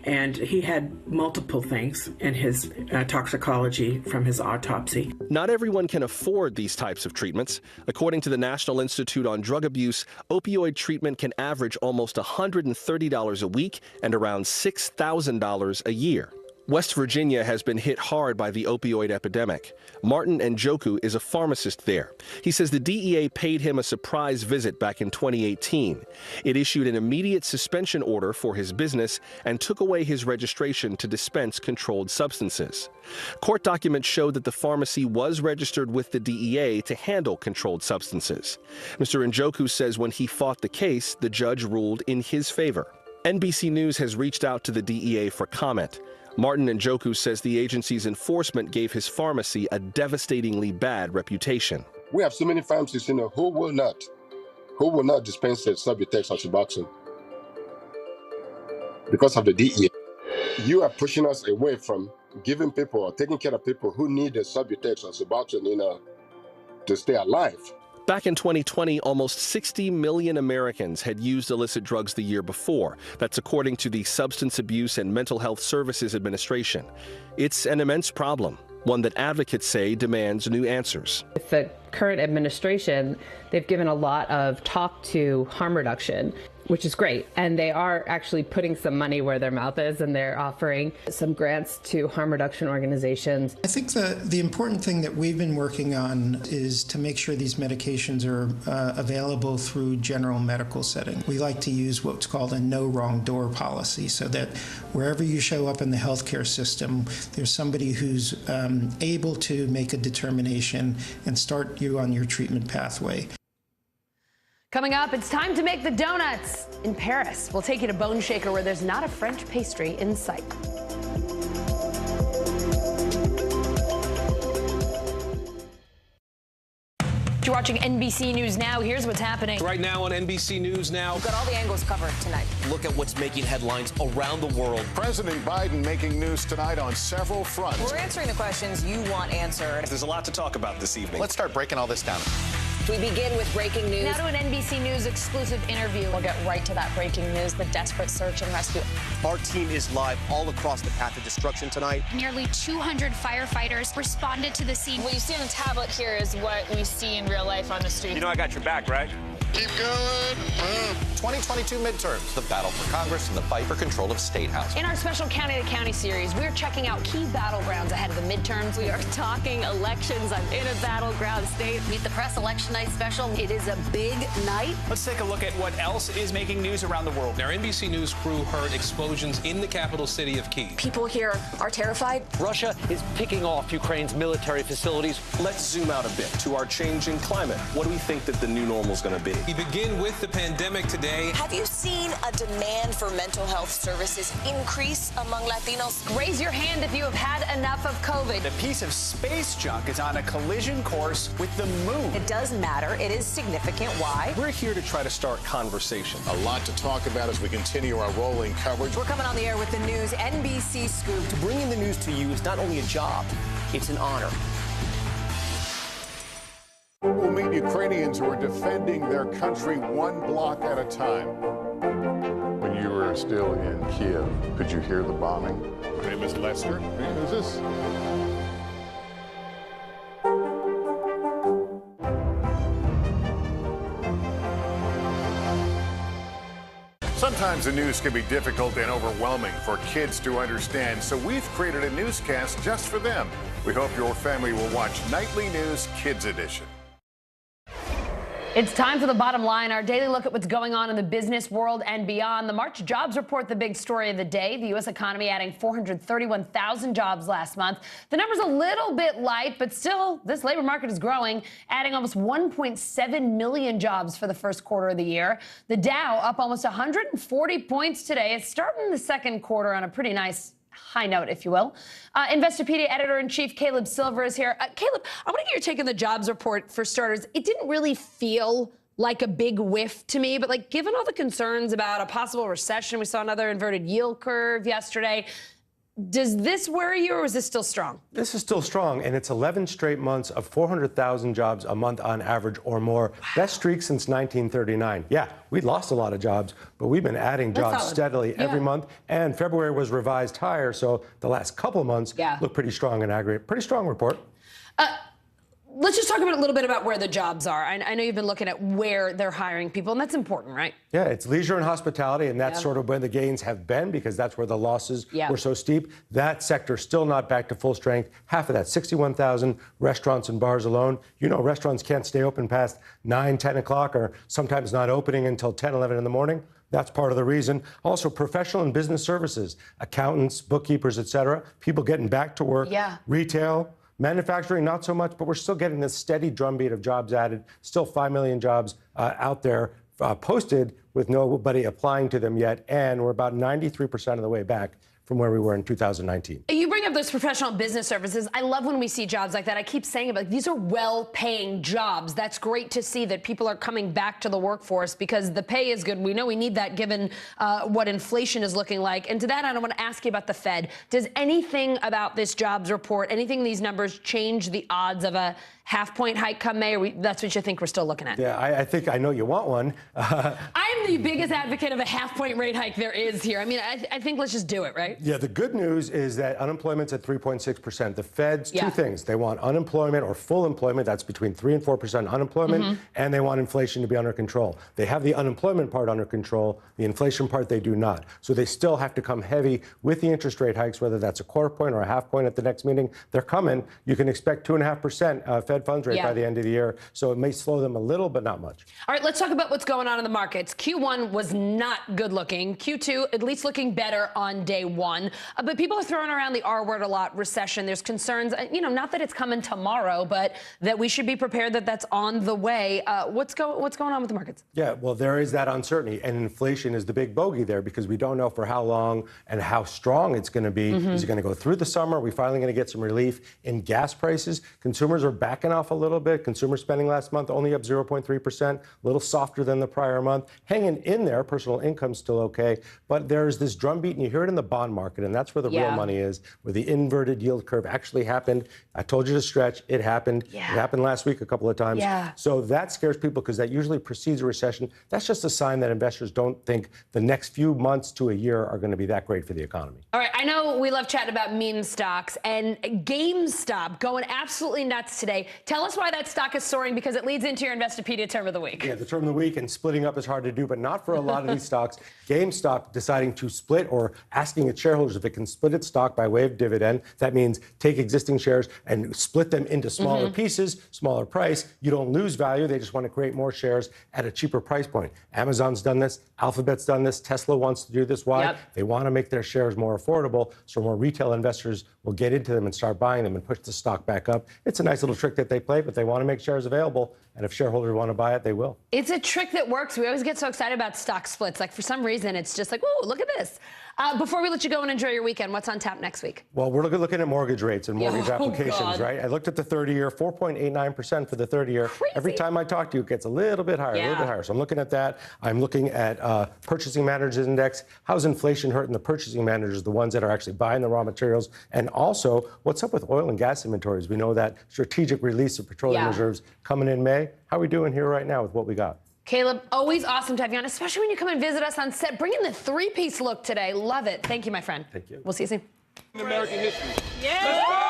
And he had multiple things in his toxicology from his autopsy. Not everyone can afford these types of treatments. According to the National Institute on Drug Abuse, opioid treatment can average almost $130 a week and around $6,000 a year. West Virginia has been hit hard by the opioid epidemic. Martin Njoku is a pharmacist there. He says the DEA paid him a surprise visit back in 2018. It issued an immediate suspension order for his business and took away his registration to dispense controlled substances. Court documents show that the pharmacy was registered with the DEA to handle controlled substances. Mr. Njoku says when he fought the case, the judge ruled in his favor. NBC News has reached out to the DEA for comment. Martin Njoku says the agency's enforcement gave his pharmacy a devastatingly bad reputation. We have so many pharmacists, who will not dispense Subutex or Suboxone because of the DEA. You are pushing us away from giving people or taking care of people who need the Subutex or Suboxone, to stay alive. Back in 2020, almost 60 million Americans had used illicit drugs the year before. That's according to the Substance Abuse and Mental Health Services Administration. It's an immense problem, one that advocates say demands new answers. With the current administration, they've given a lot of talk to harm reduction, which is great. And they are actually putting some money where their mouth is, and they're offering some grants to harm reduction organizations. I think the important thing that we've been working on is to make sure these medications are available through general medical setting. We like to use what's called a no wrong door policy, so that wherever you show up in the healthcare system, there's somebody who's able to make a determination and start you on your treatment pathway. Coming up, it's time to make the donuts in Paris. We'll take you to Bone Shaker, where there's not a French pastry in sight. You're watching NBC News Now. Here's what's happening. Right now on NBC News Now. We've got all the angles covered tonight. Look at what's making headlines around the world. President Biden making news tonight on several fronts. We're answering the questions you want answered. There's a lot to talk about this evening. Let's start breaking all this down. We begin with breaking news. Now to an NBC News exclusive interview. We'll get right to that breaking news, the desperate search and rescue. Our team is live all across the path of destruction tonight. Nearly 200 firefighters responded to the scene. What you see on the tablet here is what we see in real life on the street. You know I got your back, right? Keep going. 2022 midterms, the battle for Congress and the fight for control of State House. In our special County to County series, we're checking out key battlegrounds ahead of the midterms. We are talking elections. I'm in a battleground state. Meet the Press Election Night special. It is a big night. Let's take a look at what else is making news around the world. Our NBC News crew heard explosions in the capital city of Kyiv. People here are terrified. Russia is picking off Ukraine's military facilities. Let's zoom out a bit to our changing climate. What do we think that the new normal is going to be? We begin with the pandemic today. Have you seen a demand for mental health services increase among Latinos? Raise your hand if you have had enough of COVID. A piece of space junk is on a collision course with the moon. It does matter. It is significant. Why? We're here to try to start conversation. A lot to talk about as we continue our rolling coverage. We're coming on the air with the news NBC Scoop. To bringing the news to you is not only a job, it's an honor. We'll meet Ukrainians who are defending their country one block at a time. When you were still in Kiev. Could you hear the bombing? My name is Lester. Hey, who's this? Sometimes the news can be difficult and overwhelming for kids to understand, so we've created a newscast just for them. We hope your family will watch Nightly News Kids Edition. It's time for The Bottom Line, our daily look at what's going on in the business world and beyond. The March jobs report, the big story of the day. The U.S. economy adding 431,000 jobs last month. The number's a little bit light, but still, this labor market is growing, adding almost 1.7 million jobs for the first quarter of the year. The Dow up almost 140 points today. It's starting the second quarter on a pretty nice high note, if you will. Investopedia editor-in-chief Caleb Silver is here. Caleb, I want to get your take on the jobs report for starters. It didn't really feel like a big whiff to me, but like given all the concerns about a possible recession, we saw another inverted yield curve yesterday. Does this worry you, or is this still strong? This is still strong, and it's 11 straight months of 400,000 jobs a month on average or more. Wow. Best streak since 1939. Yeah, we lost a lot of jobs, but we've been adding jobs steadily every month, and February was revised higher, so the last couple of months look pretty strong in aggregate. Pretty strong report. Let's just talk about a little bit about where the jobs are. I know you've been looking at where they're hiring people, and that's important, right? Yeah, it's leisure and hospitality, and that's sort of where the gains have been because that's where the losses were so steep. That sector still not back to full strength. Half of that, 61,000 restaurants and bars alone. You know, restaurants can't stay open past 9, 10 o'clock, or sometimes not opening until 10, 11 in the morning. That's part of the reason. Also, professional and business services, accountants, bookkeepers, et cetera, people getting back to work, retail. Manufacturing, not so much, but we're still getting this steady drumbeat of jobs added. Still 5 million jobs out there posted with nobody applying to them yet. And we're about 93% of the way back from where we were in 2019. You bring up those professional business services. I love when we see jobs like that. I keep saying it, but these are well-paying jobs. That's great to see that people are coming back to the workforce because the pay is good. We know we need that given what inflation is looking like. And to that, I want to ask you about the Fed. Does anything about this jobs report, anything in these numbers change the odds of a half-point hike come May? Or that's what you think we're still looking at? Yeah, I think I know you want one. I'm the biggest advocate of a half-point rate hike there is here. I mean, I think let's just do it, right? Yeah, the good news is that unemployment's at 3.6%. The Fed's two things. They want unemployment or full employment, that's between 3 and 4% unemployment, and they want inflation to be under control. They have the unemployment part under control, the inflation part they do not. So they still have to come heavy with the interest rate hikes, whether that's a quarter point or a half point at the next meeting. They're coming. You can expect 2.5% Fed funds rate by the end of the year. So it may slow them a little, but not much. All right, let's talk about what's going on in the markets. Q1 was not good looking. Q2, at least looking better on day one. But people are throwing around the R word a lot, recession. There's concerns, you know, not that it's coming tomorrow, but that we should be prepared that that's on the way. What's going on with the markets? Yeah, well, there is that uncertainty, and inflation is the big bogey there because we don't know for how long and how strong it's going to be. Is it going to go through the summer? Are we finally going to get some relief in gas prices? Consumers are backing off a little bit. Consumer spending last month only up 0.3%, a little softer than the prior month. Hanging in there, personal income still okay, but there's this drumbeat, and you hear it in the bond market, and that's where the real money is, where the inverted yield curve actually happened. I told you to stretch. It happened. It happened last week a couple of times. So that scares people because that usually precedes a recession. That's just a sign that investors don't think the next few months to a year are going to be that great for the economy. All right, I know we love chatting about meme stocks, and GameStop going absolutely nuts today. Tell us why that stock is soaring, because it leads into your Investopedia term of the week. Yeah, the term of the week, and splitting up is hard to do, but not for a lot of these stocks. GameStop deciding to split, or asking its shareholders if it can split its stock by way of dividend. That means take existing shares and split them into smaller pieces, smaller price. You don't lose value. They just want to create more shares at a cheaper price point. Amazon's done this. Alphabet's done this. Tesla wants to do this. Why? They want to make their shares more affordable so more retail investors will get into them and start buying them and push the stock back up. It's a nice little trick that they play, but they want to make shares available. And if shareholders want to buy it, they will. It's a trick that works. We always get so excited about stock splits. Like, for some reason, it's just like, whoa, look at this. Before we let you go and enjoy your weekend, what's on tap next week? Well, we're looking at mortgage rates and mortgage applications, right? I looked at the 30-year, 4.89% for the 30-year. Every time I talk to you, it gets a little bit higher, a little bit higher. So I'm looking at that. I'm looking at Purchasing Managers Index. How's inflation hurting the purchasing managers, the ones that are actually buying the raw materials? And also, what's up with oil and gas inventories? We know that strategic release of petroleum reserves coming in May. How are we doing here right now with what we got? Caleb, always awesome to have you on, especially when you come and visit us on set. Bring in the three-piece look today. Love it. Thank you, my friend. Thank you. We'll see you soon. American history. Yeah.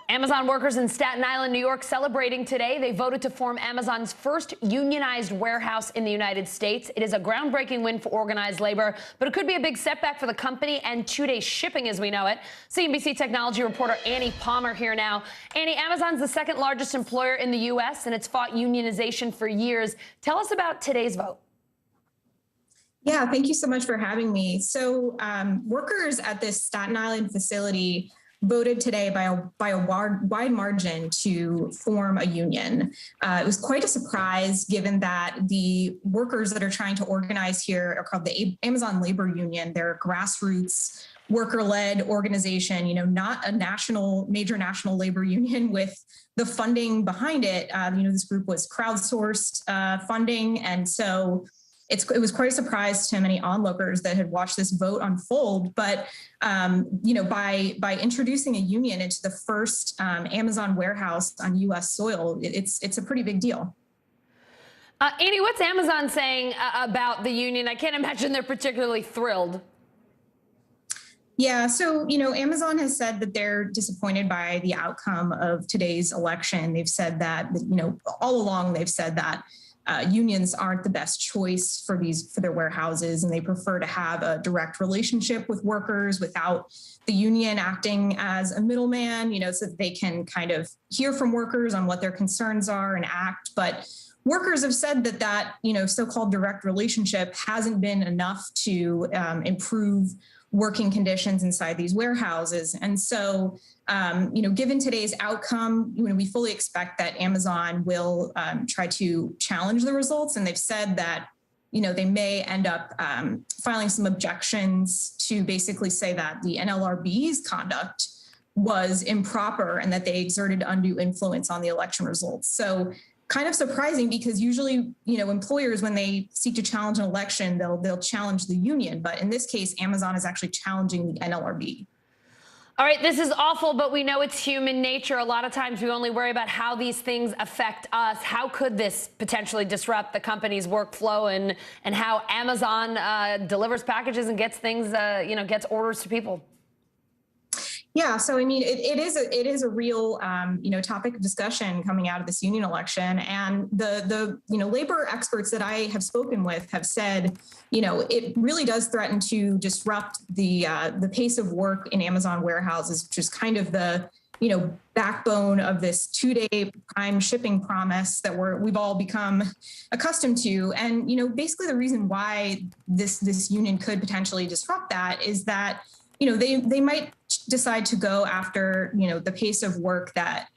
Amazon workers in Staten Island, New York, celebrating today. They voted to form Amazon's first unionized warehouse in the United States. It is a groundbreaking win for organized labor, but it could be a big setback for the company and two-day shipping as we know it. CNBC technology reporter Annie Palmer here now. Annie, Amazon's the second largest employer in the U.S., and it's fought unionization for years. Tell us about today's vote. Yeah, thank you so much for having me. So workers at this Staten Island facility voted today by a wide margin to form a union. It was quite a surprise given that the workers that are trying to organize here are called the Amazon Labor Union. They're a grassroots worker-led organization, not a major national labor union with the funding behind it. This group was crowdsourced funding. And so it was quite a surprise to many onlookers that had watched this vote unfold. But, by introducing a union into the first Amazon warehouse on U.S. soil, it's a pretty big deal. Annie, what's Amazon saying about the union? I can't imagine they're particularly thrilled. Yeah, so, Amazon has said that they're disappointed by the outcome of today's election. They've said that, all along they've said that unions aren't the best choice for their warehouses, and they prefer to have a direct relationship with workers without the union acting as a middleman, so that they can kind of hear from workers on what their concerns are and act. But workers have said that so-called direct relationship hasn't been enough to improve working conditions inside these warehouses. And so, given today's outcome, we fully expect that Amazon will try to challenge the results. And they've said that, they may end up filing some objections to basically say that the NLRB's conduct was improper and that they exerted undue influence on the election results. So kind of surprising, because usually, employers, when they seek to challenge an election, they'll challenge the union. But in this case, Amazon is actually challenging the NLRB. All right, this is awful, but we know it's human nature. A lot of times we only worry about how these things affect us. How could this potentially disrupt the company's workflow and how Amazon delivers packages and gets things, gets orders to people? Yeah, so it is a real topic of discussion coming out of this union election, and the labor experts that I have spoken with have said it really does threaten to disrupt the pace of work in Amazon warehouses, which is kind of the backbone of this 2-day prime shipping promise that we've all become accustomed to. And basically the reason why this union could potentially disrupt that is that they might decide to go after, the pace of work that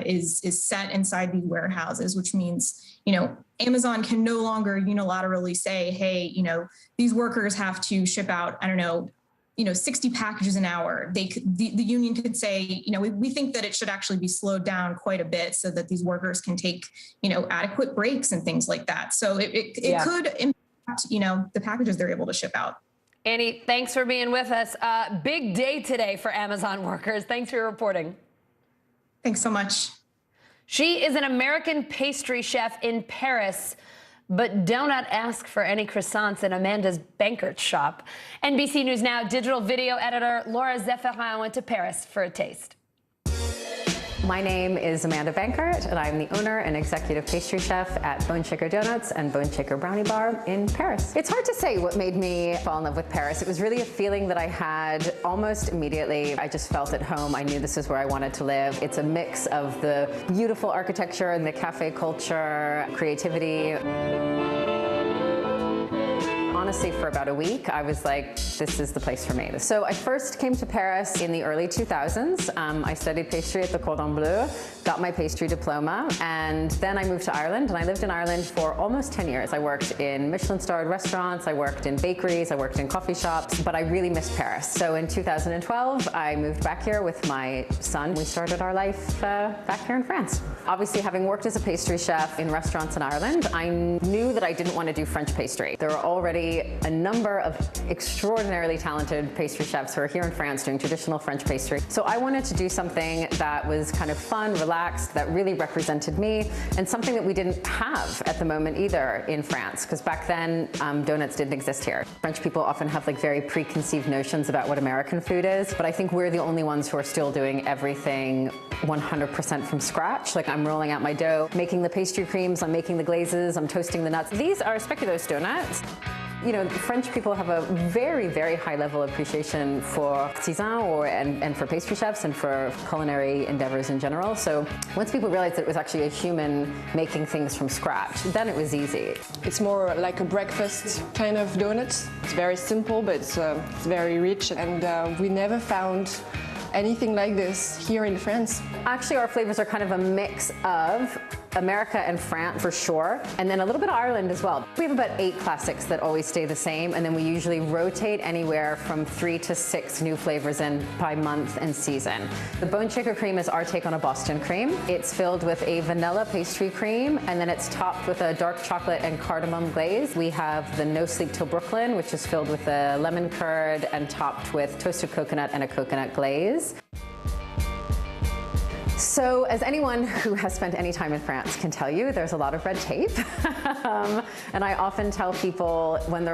is set inside these warehouses, which means, Amazon can no longer unilaterally say, hey, these workers have to ship out, 60 packages an hour. The union could say, we think that it should actually be slowed down quite a bit so that these workers can take, adequate breaks and things like that. So it could impact, the packages they're able to ship out. Annie, thanks for being with us. Big day today for Amazon workers. Thanks for your reporting. Thanks so much. She is an American pastry chef in Paris, but do not ask for any croissants in Amanda's Bankert shop. NBC News Now digital video editor Laura Zephyrin went to Paris for a taste. My name is Amanda Bankert, and I'm the owner and executive pastry chef at Bone Shaker Donuts and Bone Shaker Brownie Bar in Paris. It's hard to say what made me fall in love with Paris. It was really a feeling that I had almost immediately. I just felt at home. I knew this is where I wanted to live. It's a mix of the beautiful architecture and the cafe culture, creativity. Honestly, for about a week, I was like, this is the place for me. So I first came to Paris in the early 2000s. I studied pastry at the Cordon Bleu, got my pastry diploma, and then I moved to Ireland, and I lived in Ireland for almost 10 years. I worked in Michelin-starred restaurants, I worked in bakeries, I worked in coffee shops, but I really missed Paris. So in 2012, I moved back here with my son. We started our life back here in France. Obviously, having worked as a pastry chef in restaurants in Ireland, I knew that I didn't want to do French pastry. There were already see a number of extraordinarily talented pastry chefs who are here in France doing traditional French pastry. So I wanted to do something that was kind of fun, relaxed, that really represented me, and something that we didn't have at the moment either in France, because back then donuts didn't exist here. French people often have like very preconceived notions about what American food is, but I think we're the only ones who are still doing everything 100% from scratch. Like, I'm rolling out my dough, making the pastry creams, I'm making the glazes, I'm toasting the nuts. These are speculoos donuts. You know, French people have a very, very high level of appreciation for artisans and for pastry chefs and for culinary endeavors in general. So once people realized that it was actually a human making things from scratch, then it was easy. It's more like a breakfast kind of donut. It's very simple, but it's very rich, and we never found anything like this here in France. Actually, our flavors are kind of a mix of America and France for sure, and then a little bit of Ireland as well. We have about 8 classics that always stay the same, and then we usually rotate anywhere from 3 to 6 new flavors in by month and season. The bone shaker cream is our take on a Boston cream. It's filled with a vanilla pastry cream, and then it's topped with a dark chocolate and cardamom glaze. We have the No Sleep Till Brooklyn, which is filled with a lemon curd and topped with toasted coconut and a coconut glaze. So, as anyone who has spent any time in France can tell you, there's a lot of red tape. And I often tell people when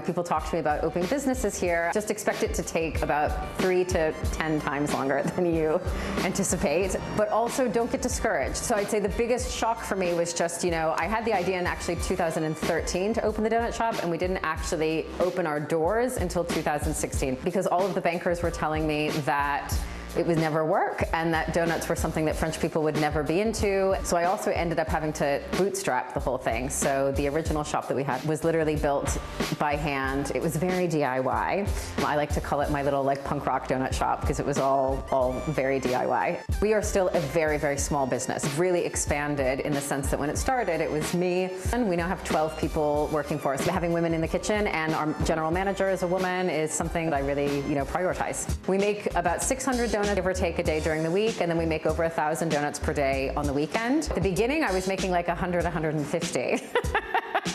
people talk to me about opening businesses here, just expect it to take about 3 to 10 times longer than you anticipate, but also don't get discouraged. So I'd say the biggest shock for me was just, I had the idea in actually 2013 to open the donut shop, and we didn't actually open our doors until 2016 because all of the bankers were telling me that it would never work and that donuts were something that French people would never be into. So I also ended up having to bootstrap the whole thing. So the original shop that we had was literally built by hand. It was very DIY. I like to call it my little like punk rock donut shop because it was all very DIY. We are still a very, very small business. Really expanded in the sense that when it started, it was me, and we now have 12 people working for us. Having women in the kitchen and our general manager is a woman is something that I really, prioritize. We make about 600 donuts, give or take, a day during the week, and then we make over 1,000 donuts per day on the weekend. At the beginning, I was making like 100, 150.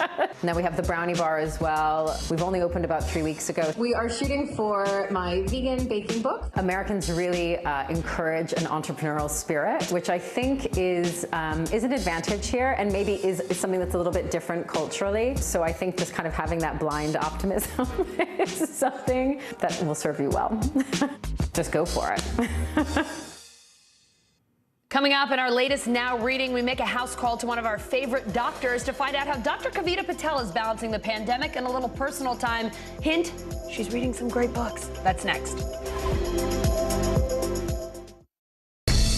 And then we have the brownie bar as well. We've only opened about 3 weeks ago. We are shooting for my vegan baking book. Americans really encourage an entrepreneurial spirit, which I think is an advantage here, and maybe is something that's a little bit different culturally. So I think just kind of having that blind optimism is something that will serve you well. Just go for it. Coming up in our latest Now reading, we make a house call to one of our favorite doctors to find out how Dr. Kavita Patel is balancing the pandemic and a little personal time. Hint, she's reading some great books. That's next.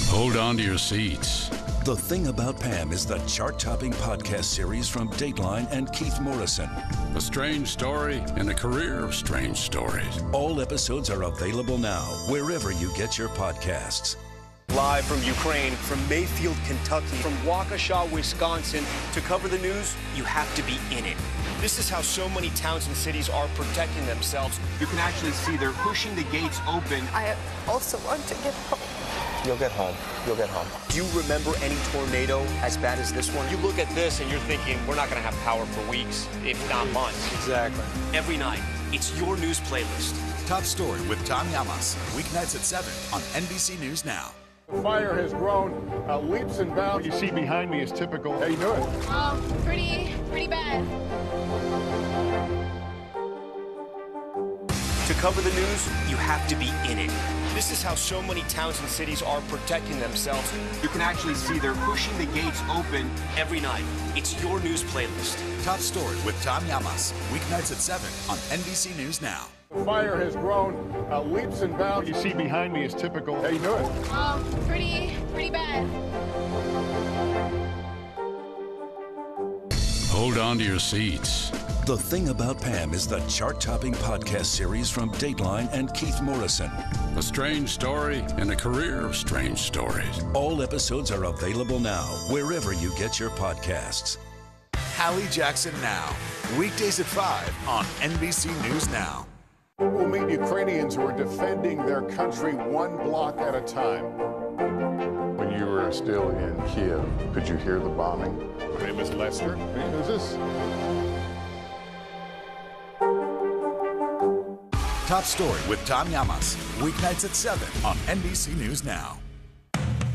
Hold on to your seats. The Thing About Pam is the chart-topping podcast series from Dateline and Keith Morrison. A strange story in a career of strange stories. All episodes are available now, wherever you get your podcasts. Live from Ukraine, from Mayfield, Kentucky, from Waukesha, Wisconsin. To cover the news, you have to be in it. This is how so many towns and cities are protecting themselves. You can actually see they're pushing the gates open. I also want to get home. You'll get home. You'll get home. Do you remember any tornado as bad as this one? You look at this and you're thinking, we're not going to have power for weeks, if not months. Exactly. Every night, it's your news playlist. Top Story with Tom Llamas, weeknights at 7 on NBC News Now. The fire has grown leaps and bounds. You see behind me is typical. How you doing? Pretty bad. To cover the news, you have to be in it. This is how so many towns and cities are protecting themselves. You can actually see they're pushing the gates open every night. It's your news playlist. Top Story with Tom Llamas, weeknights at 7 on NBC News Now. The fire has grown leaps and bounds. You see behind me is typical. How you doing? Pretty bad. Hold on to your seats. The Thing About Pam is the chart-topping podcast series from Dateline and Keith Morrison. A strange story in a career of strange stories. All episodes are available now, wherever you get your podcasts. Hallie Jackson Now, weekdays at 5 on NBC News Now. We'll meet Ukrainians who are defending their country one block at a time. When you were still in Kiev, could you hear the bombing? My name is Lester. Who's this? top story with Tom Llamas. Weeknights at 7 on NBC News Now.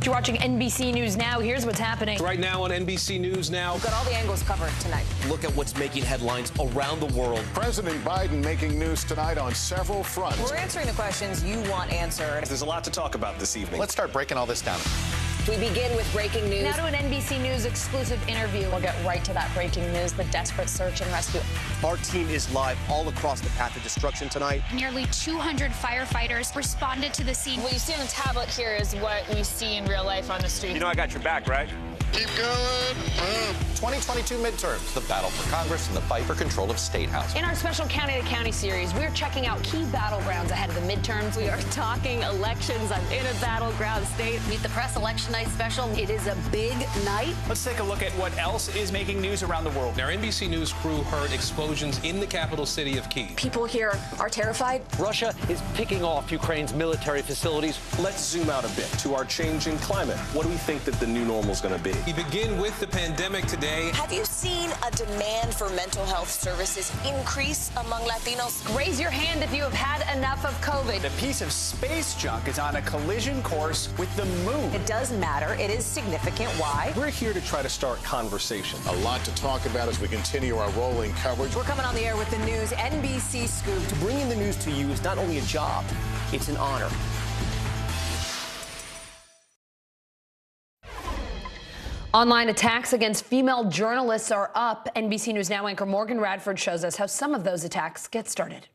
You're watching NBC News Now. Here's what's happening. Right now on NBC News Now. We've got all the angles covered tonight. Look at what's making headlines around the world. President Biden making news tonight on several fronts. We're answering the questions you want answered. There's a lot to talk about this evening. Let's start breaking all this down. We begin with breaking news. Now to an NBC News exclusive interview. We'll get right to that breaking news, the desperate search and rescue. Our team is live all across the path of destruction tonight. Nearly 200 firefighters responded to the scene. What you see on the tablet here is what we see in real life on the street. You know I got your back, right? Keep going. 2022 midterms, the battle for Congress and the fight for control of state housing. In our special County to County series, we're checking out key battlegrounds ahead of the midterms. We are talking elections. I'm in a battleground state. Meet the Press Election Night special. It is a big night. Let's take a look at what else is making news around the world. Our NBC News crew heard explosions in the capital city of Kyiv. People here are terrified. Russia is picking off Ukraine's military facilities. Let's zoom out a bit to our changing climate. What do we think that the new normal is going to be? We begin with the pandemic today. Have you seen a demand for mental health services increase among Latinos? Raise your hand if you have had enough of COVID. A piece of space junk is on a collision course with the moon. It does matter. It is significant. Why? We're here to try to start conversation. A lot to talk about as we continue our rolling coverage. We're coming on the air with the news NBC Scoop. To bring in the news to you is not only a job, it's an honor. Online attacks against female journalists are up. NBC News Now anchor Morgan Radford shows us how some of those attacks get started.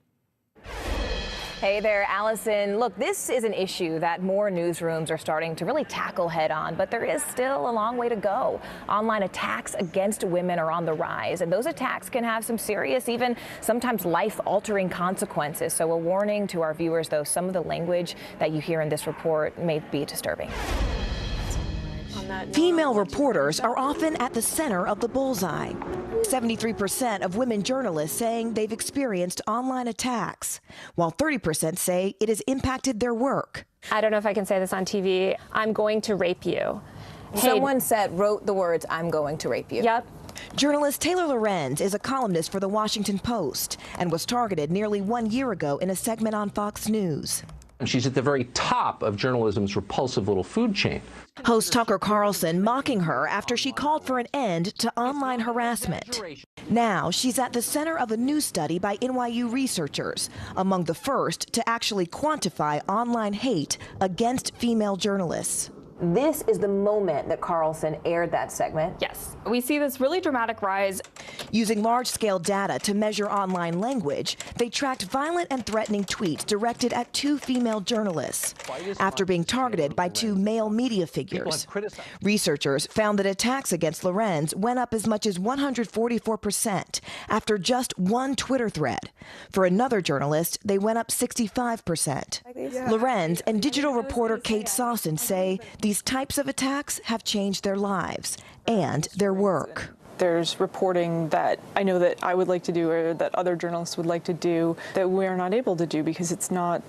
Hey there, Allison. Look, this is an issue that more newsrooms are starting to really tackle head on, but there is still a long way to go. Online attacks against women are on the rise, and those attacks can have some serious, even sometimes life-altering consequences. So a warning to our viewers, though, some of the language that you hear in this report may be disturbing. Female reporters are often at the center of the bullseye. 73% of women journalists saying they've experienced online attacks, while 30% say it has impacted their work. I don't know if I can say this on TV. I'm going to rape you. Someone wrote the words, "I'm going to rape you." Yep. Journalist Taylor Lorenz is a columnist for The Washington Post and was targeted nearly 1 year ago in a segment on Fox News. And she's at the very top of journalism's repulsive little food chain. Host Tucker Carlson mocking her after she called for an end to online harassment. Now she's at the center of a new study by NYU researchers, among the first to actually quantify online hate against female journalists. This is the moment that Carlson aired that segment. Yes, we see this really dramatic rise. Using large-scale data to measure online language, they tracked violent and threatening tweets directed at 2 female journalists after being targeted by 2 male media figures. Researchers found that attacks against Lorenz went up as much as 144% after just 1 Twitter thread. For another journalist, they went up 65%. Lorenz and digital reporter Kate Sawson say these types of attacks have changed their lives and their work. There's reporting that I know that I would like to do or that other journalists would like to do that we're not able to do because it's not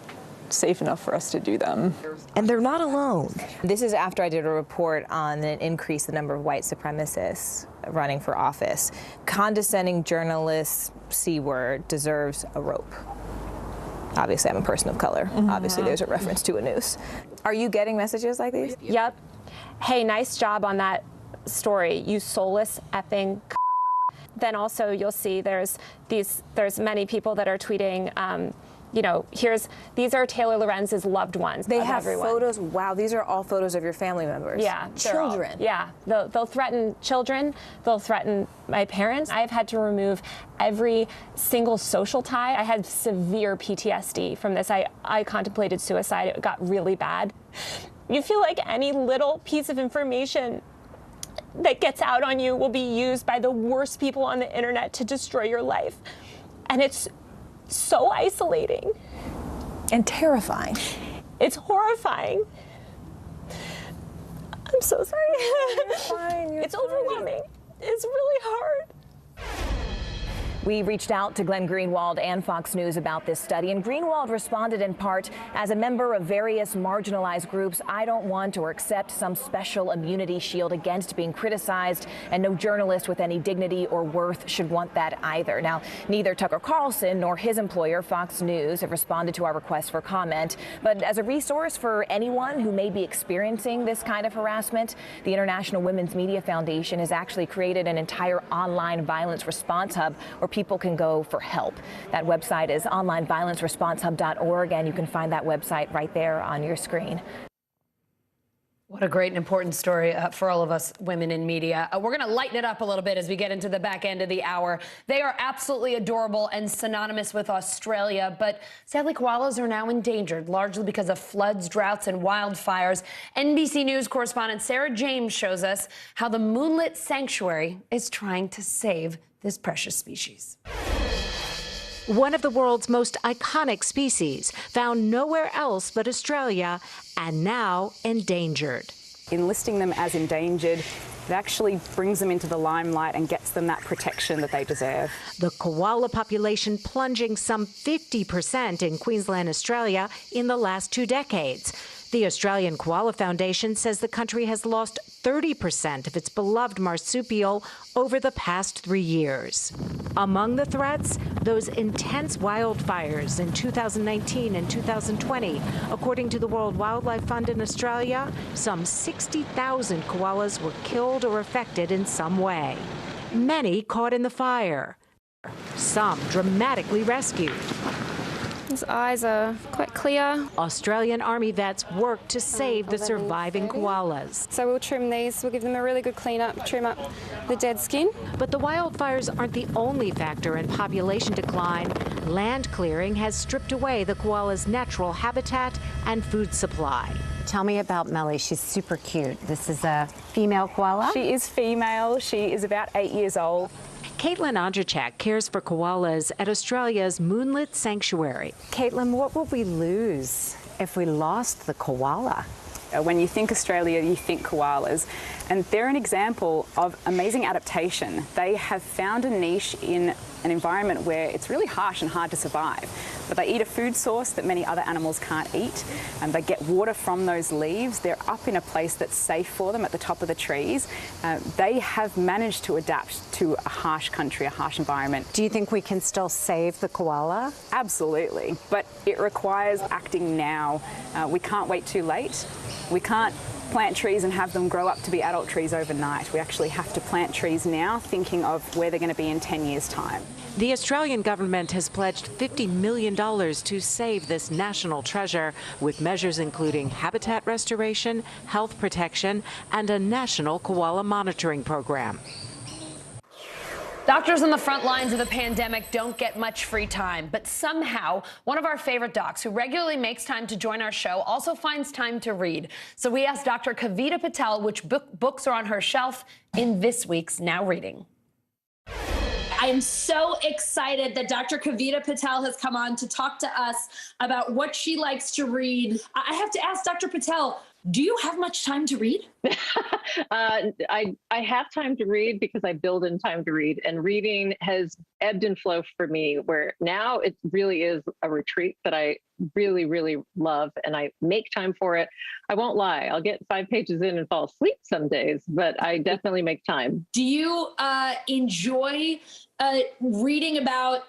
safe enough for us to do them. And they're not alone. This is after I did a report on an increase in the number of white supremacists running for office. Condescending journalists, C-word, deserves a rope. Obviously, I'm a person of color. Obviously, there's a reference to a noose. Are you getting messages like these? Yep. Hey, nice job on that story, you soulless effing. Then also you'll see there's many people that are tweeting, these are Taylor Lorenz's loved ones. They have photos. Wow, these are all photos of your family members. Yeah, children. They'll threaten children. They'll threaten my parents. I've had to remove every single social tie. I had severe PTSD from this. I contemplated suicide. It got really bad. You feel like any little piece of information that gets out on you will be used by the worst people on the internet to destroy your life. And it's so isolating. And terrifying. It's horrifying. I'm so sorry. You're fine. It's overwhelming. It's really hard. We reached out to Glenn Greenwald and Fox News about this study, and Greenwald responded in part, as a member of various marginalized groups, I don't want or accept some special immunity shield against being criticized, and no journalist with any dignity or worth should want that either. Now, neither Tucker Carlson nor his employer, Fox News, have responded to our request for comment, but as a resource for anyone who may be experiencing this kind of harassment, the International Women's Media Foundation has actually created an entire online violence response hub where people can go for help. That website is onlineviolenceresponsehub.org, and you can find that website right there on your screen. What a great and important story for all of us women in media. We're going to lighten it up a little bit as we get into the back end of the hour. They are absolutely adorable and synonymous with Australia, but sadly koalas are now endangered, largely because of floods, droughts, and wildfires. NBC News correspondent Sarah James shows us how the Moonlit Sanctuary is trying to save this precious species. One of the world's most iconic species, found nowhere else but Australia, and now endangered. Enlisting them as endangered, it actually brings them into the limelight and gets them that protection that they deserve. The koala population plunging some 50% in Queensland, Australia in the last 2 decades. The Australian Koala Foundation says the country has lost 30% of its beloved marsupial over the past 3 years. Among the threats, those intense wildfires in 2019 and 2020. According to the World Wildlife Fund in Australia, some 60,000 koalas were killed or affected in some way. Many caught in the fire, some dramatically rescued. His eyes are quite clear. Australian Army vets work to save the surviving koalas. So we'll trim these, we'll give them a really good clean up, trim up the dead skin. But the wildfires aren't the only factor in population decline. Land clearing has stripped away the koala's natural habitat and food supply. Tell me about Melly. She's super cute. This is a female koala? She is female. She is about 8 years old. Caitlin Andrzejczak cares for koalas at Australia's Moonlit Sanctuary. Caitlin, what would we lose if we lost the koala? When you think Australia, you think koalas, and they're an example of amazing adaptation. They have found a niche in an environment where it's really harsh and hard to survive. But they eat a food source that many other animals can't eat, and they get water from those leaves. They're up in a place that's safe for them at the top of the trees. They have managed to adapt to a harsh country, a harsh environment. Do you think we can still save the koala? Absolutely, but it requires acting now. We can't wait too late. We can't plant trees and have them grow up to be adult trees overnight. We actually have to plant trees now, thinking of where they're going to be in 10 years' time. The Australian government has pledged $50 million to save this national treasure, with measures including habitat restoration, health protection, and a national koala monitoring program. Doctors on the front lines of the pandemic don't get much free time, but somehow one of our favorite docs who regularly makes time to join our show also finds time to read. So we asked Dr. Kavita Patel which books are on her shelf in this week's Now Reading. I am so excited that Dr. Kavita Patel has come on to talk to us about what she likes to read. I have to ask Dr. Patel, do you have much time to read? I have time to read because I build in time to read, and reading has ebbed and flowed for me, where now it really is a retreat that I really, really love, and I make time for it. I won't lie, I'll get 5 pages in and fall asleep some days, but I definitely make time. Do you enjoy reading about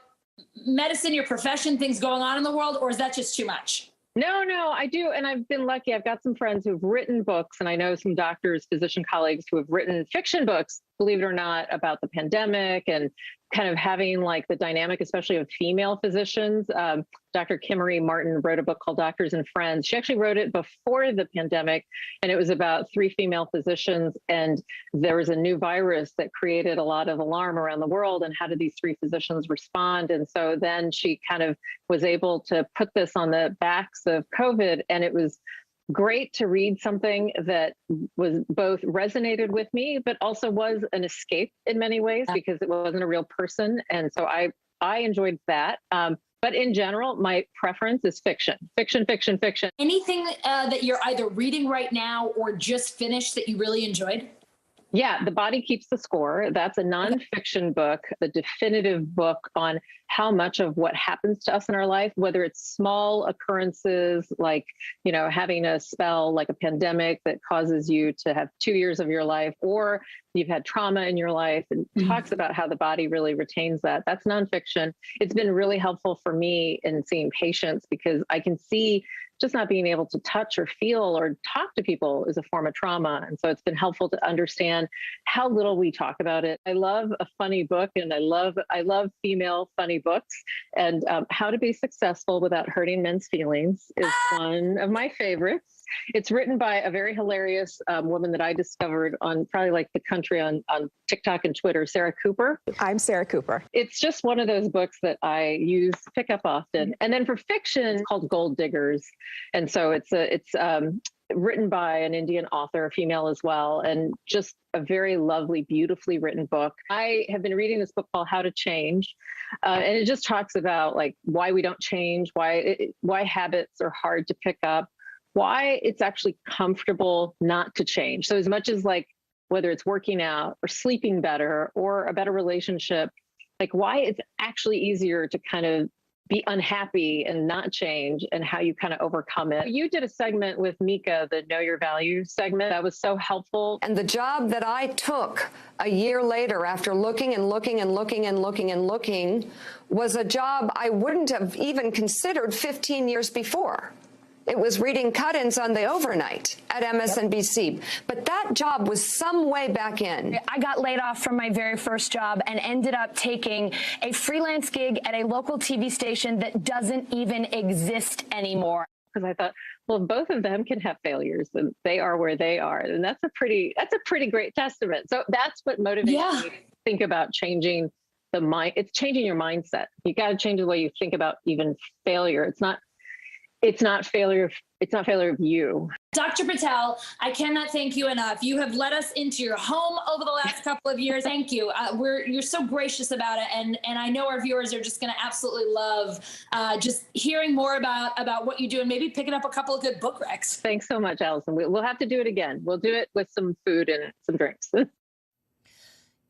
medicine, your profession, things going on in the world, or is that just too much? No, I do. And I've been lucky. I've got some friends who've written books, and I know some doctors, physician colleagues who have written fiction books, believe it or not, about the pandemic and kind of having like the dynamic, especially of female physicians. Dr. Kimmery Martin wrote a book called Doctors and Friends. She actually wrote it before the pandemic, and it was about 3 female physicians, and there was a new virus that created a lot of alarm around the world, and how did these 3 physicians respond? And so then she kind of was able to put this on the backs of COVID, and it was great to read something that was both resonated with me, but also was an escape in many ways because it wasn't a real person. And so I enjoyed that. But in general, my preference is fiction. Fiction. Anything that you're either reading right now or just finished that you really enjoyed? Yeah, The Body Keeps the Score. That's a nonfiction book, the definitive book on how much of what happens to us in our life, whether it's small occurrences like, having a spell like a pandemic that causes you to have 2 years of your life, or you've had trauma in your life, and talks about how the body really retains that. That's nonfiction. It's been really helpful for me in seeing patients because I can see just not being able to touch or feel or talk to people is a form of trauma. And so it's been helpful to understand how little we talk about it. I love a funny book, and I love female funny books. And How to Be Successful Without Hurting Men's Feelings is one of my favorites. It's written by a very hilarious woman that I discovered on probably like the country on TikTok and Twitter, Sarah Cooper. I'm Sarah Cooper. It's just one of those books that I pick up often. And then for fiction, it's called Gold Diggers. And so it's written by an Indian author, a female as well, and just a very lovely, beautifully written book. I have been reading this book called How to Change, and it just talks about like why we don't change, why habits are hard to pick up, why it's actually comfortable not to change. So as much as like whether it's working out or sleeping better or a better relationship, like why it's actually easier to kind of be unhappy and not change, and how you kind of overcome it. You did a segment with Mika, the Know Your Value segment. That was so helpful. And the job that I took a year later, after looking and looking and looking and looking and looking, was a job I wouldn't have even considered 15 years before. It was reading cut-ins on the overnight at MSNBC. But that job was some way back in. I got laid off from my very first job and ended up taking a freelance gig at a local TV station that doesn't even exist anymore. Because I thought, well, both of them can have failures, and they are where they are. And that's a pretty great testament. So that's what motivates me to think about changing the mind. It's changing your mindset. You got to change the way you think about even failure. It's not failure of you. Dr. Patel, I cannot thank you enough. You have let us into your home over the last couple of years. Thank you. You're so gracious about it. And I know our viewers are just going to absolutely love just hearing more about what you do and maybe picking up a couple of good book recs. Thanks so much, Allison. We'll have to do it again. We'll do it with some food and some drinks.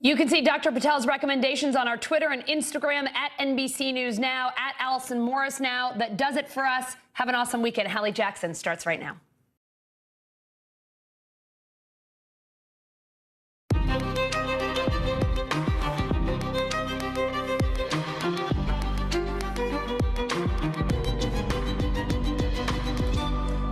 You can see Dr. Patel's recommendations on our Twitter and Instagram at NBC News Now, at Allison Morris Now. That does it for us. Have an awesome weekend. Hallie Jackson starts right now.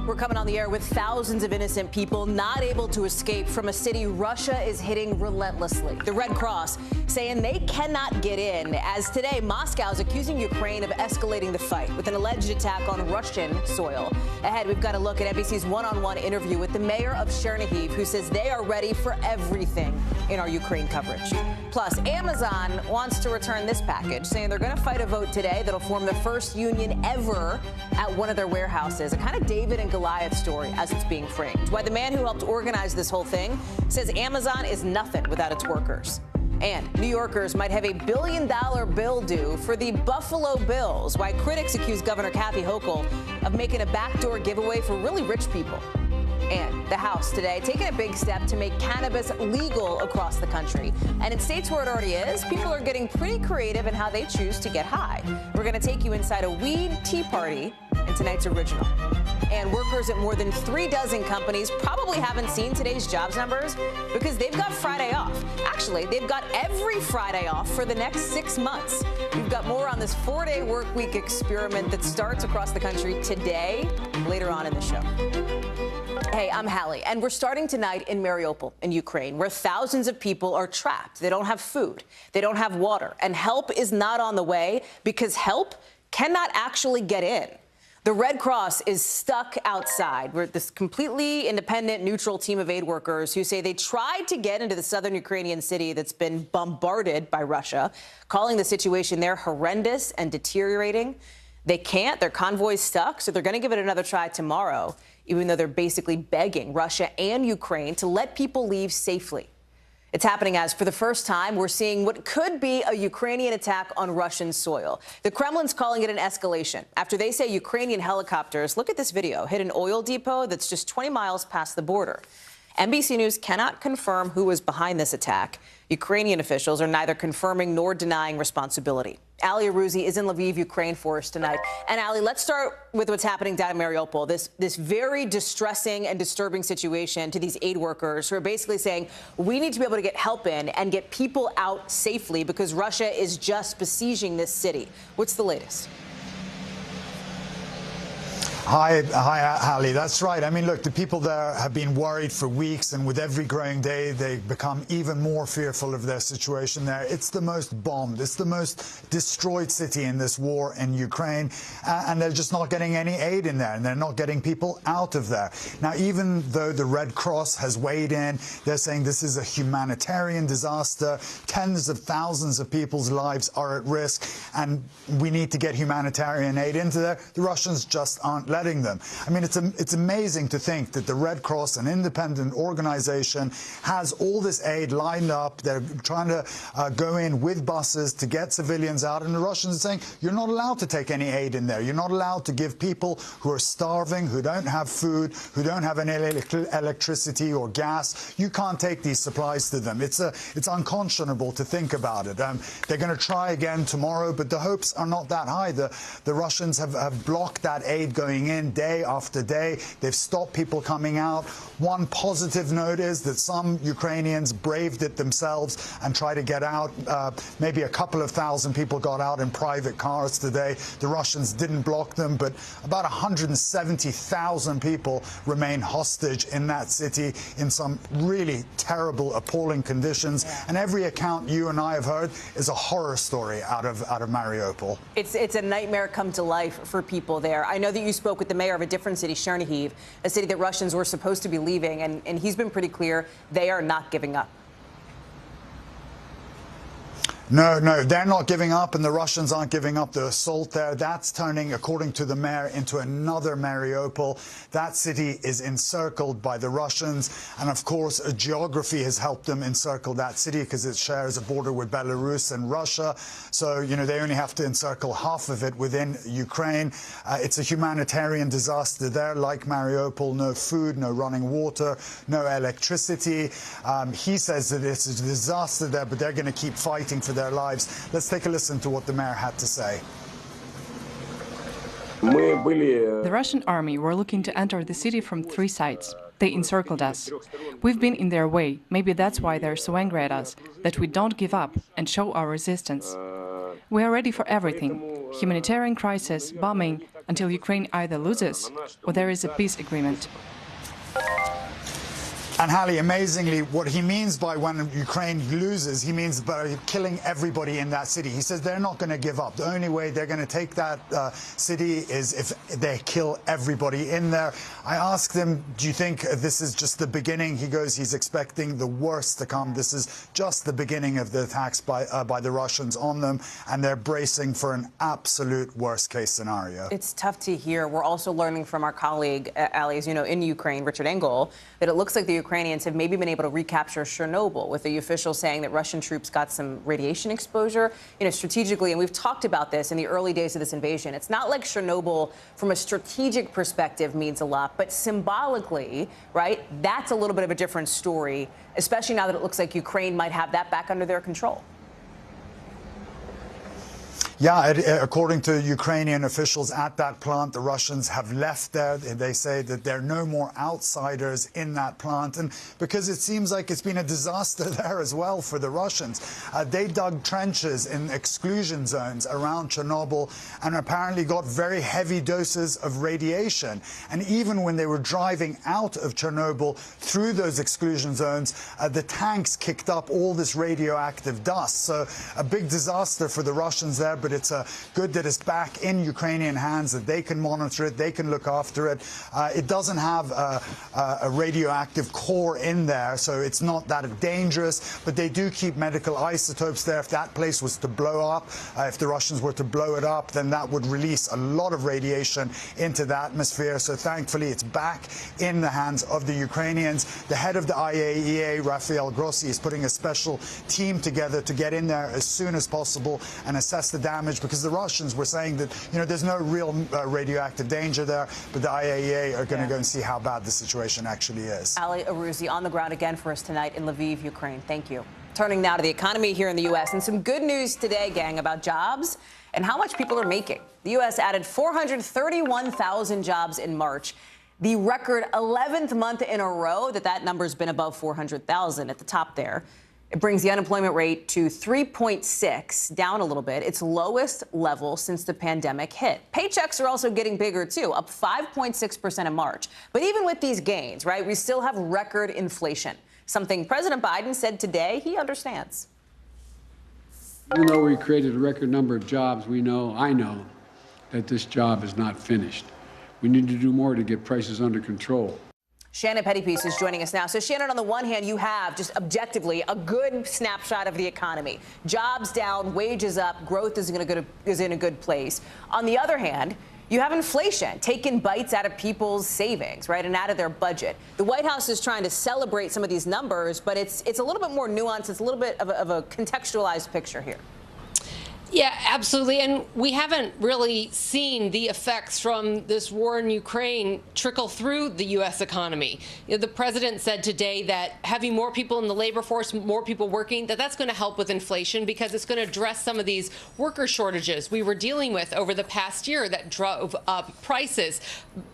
We're coming on the air with thousands of innocent people not able to escape from a city Russia is hitting relentlessly. The Red Cross saying they cannot get in, as today Moscow is accusing Ukraine of escalating the fight with an alleged attack on Russian soil. Ahead, we've got a look at NBC's one-on-one interview with the mayor of Chernihiv, who says they are ready for everything in our Ukraine coverage. Plus, Amazon wants to return this package, saying they're going to fight a vote today that'll form the first union ever at one of their warehouses. A kind of David and Goliath story as it's being framed. Why the man who helped organize this whole thing says Amazon is nothing without its workers. And New Yorkers might have a $1 billion bill due for the Buffalo Bills. Why critics accuse Governor Kathy Hochul of making a backdoor giveaway for really rich people. And the House today taking a big step to make cannabis legal across the country. And in states where it already is, people are getting pretty creative in how they choose to get high. We're going to take you inside a weed tea party in tonight's original. And workers at more than 36 companies probably haven't seen today's jobs numbers because they've got Friday off. Actually, they've got every Friday off for the next 6 months. We've got more on this 4-day work week experiment that starts across the country today, later on in the show. Hey, I'm Hallie, and we're starting tonight in Mariupol in Ukraine, where thousands of people are trapped. They don't have food, they don't have water, and help is not on the way because help cannot actually get in. The Red Cross is stuck outside. We're this completely independent, neutral team of aid workers who say they tried to get into the southern Ukrainian city that's been bombarded by Russia, calling the situation there horrendous and deteriorating. They can't. Their convoy's stuck, so they're going to give it another try tomorrow, even though they're basically begging Russia and Ukraine to let people leave safely. It's happening as, for the first time, we're seeing what could be a Ukrainian attack on Russian soil. The Kremlin's calling it an escalation after they say Ukrainian helicopters, look at this video, hit an oil depot that's just 20 miles past the border. NBC News cannot confirm who was behind this attack. Ukrainian officials are neither confirming nor denying responsibility. Ali Arouzi is in Lviv, Ukraine, for us tonight. And Ali, let's start with what's happening down in Mariupol. This very distressing and disturbing situation to these aid workers who are basically saying we need to be able to get help in and get people out safely because Russia is just besieging this city. What's the latest? Hi, Hallie. That's right. I mean, look, the people there have been worried for weeks, and with every growing day, they become even more fearful of their situation there. It's the most bombed. It's the most destroyed city in this war in Ukraine, and they're just not getting any aid in there, and they're not getting people out of there. Now, even though the Red Cross has weighed in, they're saying this is a humanitarian disaster. Tens of thousands of people's lives are at risk, and we need to get humanitarian aid into there. The Russians just aren't letting them. I mean, it's amazing to think that the Red Cross, an independent organization, has all this aid lined up. They're trying to go in with buses to get civilians out, and the Russians are saying, you're not allowed to take any aid in there. You're not allowed to give people who are starving, who don't have food, who don't have any electricity or gas. You can't take these supplies to them. It's unconscionable to think about it. They're going to try again tomorrow, but the hopes are not that high. The Russians have blocked that aid going in day after day. They've stopped people coming out. One positive note is that some Ukrainians braved it themselves and tried to get out. Maybe a couple of thousand people got out in private cars today. The Russians didn't block them, but about 170,000 people remain hostage in that city in some really terrible, appalling conditions. Yeah. And every account you and I have heard is a horror story out of Mariupol. It's a nightmare come to life for people there. I know that you spoke with the mayor of a different city, Chernihiv, a city that Russians were supposed to be leaving, and he's been pretty clear they are not giving up. No, they're not giving up, and the Russians aren't giving up the assault there. That's turning, according to the mayor, into another Mariupol. That city is encircled by the Russians, and of course, geography has helped them encircle that city because it shares a border with Belarus and Russia. So, you know, they only have to encircle half of it within Ukraine. It's a humanitarian disaster there, like Mariupol. No food, no running water, no electricity. He says that it's a disaster there, but they're going to keep fighting for their lives. Let's take a listen to what the mayor had to say. The Russian army were looking to enter the city from 3 sides. They encircled us. We've been in their way. Maybe that's why they're so angry at us, that we don't give up and show our resistance. We are ready for everything. Humanitarian crisis, bombing, until Ukraine either loses or there is a peace agreement. And Hallie, amazingly, what he means by when Ukraine loses, he means by killing everybody in that city. He says they're not going to give up. The only way they're going to take that city is if they kill everybody in there. I asked him, do you think this is just the beginning? He goes, he's expecting the worst to come. This is just the beginning of the attacks by the Russians on them, and they're bracing for an absolute worst-case scenario. It's tough to hear. We're also learning from our colleague, Ali, as you know, in Ukraine, Richard Engel, that it looks like the Ukrainians have maybe been able to recapture Chernobyl, with the officials saying that Russian troops got some radiation exposure, you know, strategically. And we've talked about this in the early days of this invasion. It's not like Chernobyl, from a strategic perspective, means a lot, but symbolically, right, that's a little bit of a different story, especially now that it looks like Ukraine might have that back under their control. Yeah, according to Ukrainian officials at that plant, the Russians have left there. They say that there are no more outsiders in that plant. And because it seems like it's been a disaster there as well for the Russians. They dug trenches in exclusion zones around Chernobyl and apparently got very heavy doses of radiation. And even when they were driving out of Chernobyl through those exclusion zones, the tanks kicked up all this radioactive dust. So a big disaster for the Russians there, but it's good that it's back in Ukrainian hands, that they can monitor it, they can look after it. It doesn't have a radioactive core in there, so it's not that dangerous, but they do keep medical isotopes there. If that place was to blow up, if the Russians were to blow it up, then that would release a lot of radiation into the atmosphere. So thankfully, it's back in the hands of the Ukrainians. The head of the IAEA, Rafael Grossi, is putting a special team together to get in there as soon as possible and assess the damage damage, because the Russians were saying that, there's no real radioactive danger there, but the IAEA are going to go and see how bad the situation actually is. Ali Arouzi on the ground again for us tonight in Lviv, Ukraine. Thank you. Turning now to the economy here in the U.S. and some good news today, gang, about jobs and how much people are making. The U.S. added 431,000 jobs in March, the record 11th month in a row that number's been above 400,000 at the top there. It brings the unemployment rate to 3.6, down a little bit, its lowest level since the pandemic hit. Paychecks are also getting bigger, too, up 5.6% in March. But even with these gains, right, we still have record inflation, something President Biden said today he understands. Even though we created a record number of jobs, I know that this job is not finished. We need to do more to get prices under control. Shannon Pettypiece is joining us now. So, Shannon, on the one hand, you have just objectively a good snapshot of the economy. Jobs down, wages up, growth is in a good place. On the other hand, you have inflation taking bites out of people's savings, right, and out of their budget. The White House is trying to celebrate some of these numbers, but it's a little bit more nuanced. It's a little bit of a contextualized picture here. Yeah, absolutely. And we haven't really seen the effects from this war in Ukraine trickle through the U.S. economy. The president said today that having more people in the labor force, more people working, that's going to help with inflation because it's going to address some of these worker shortages we were dealing with over the past year that drove up prices.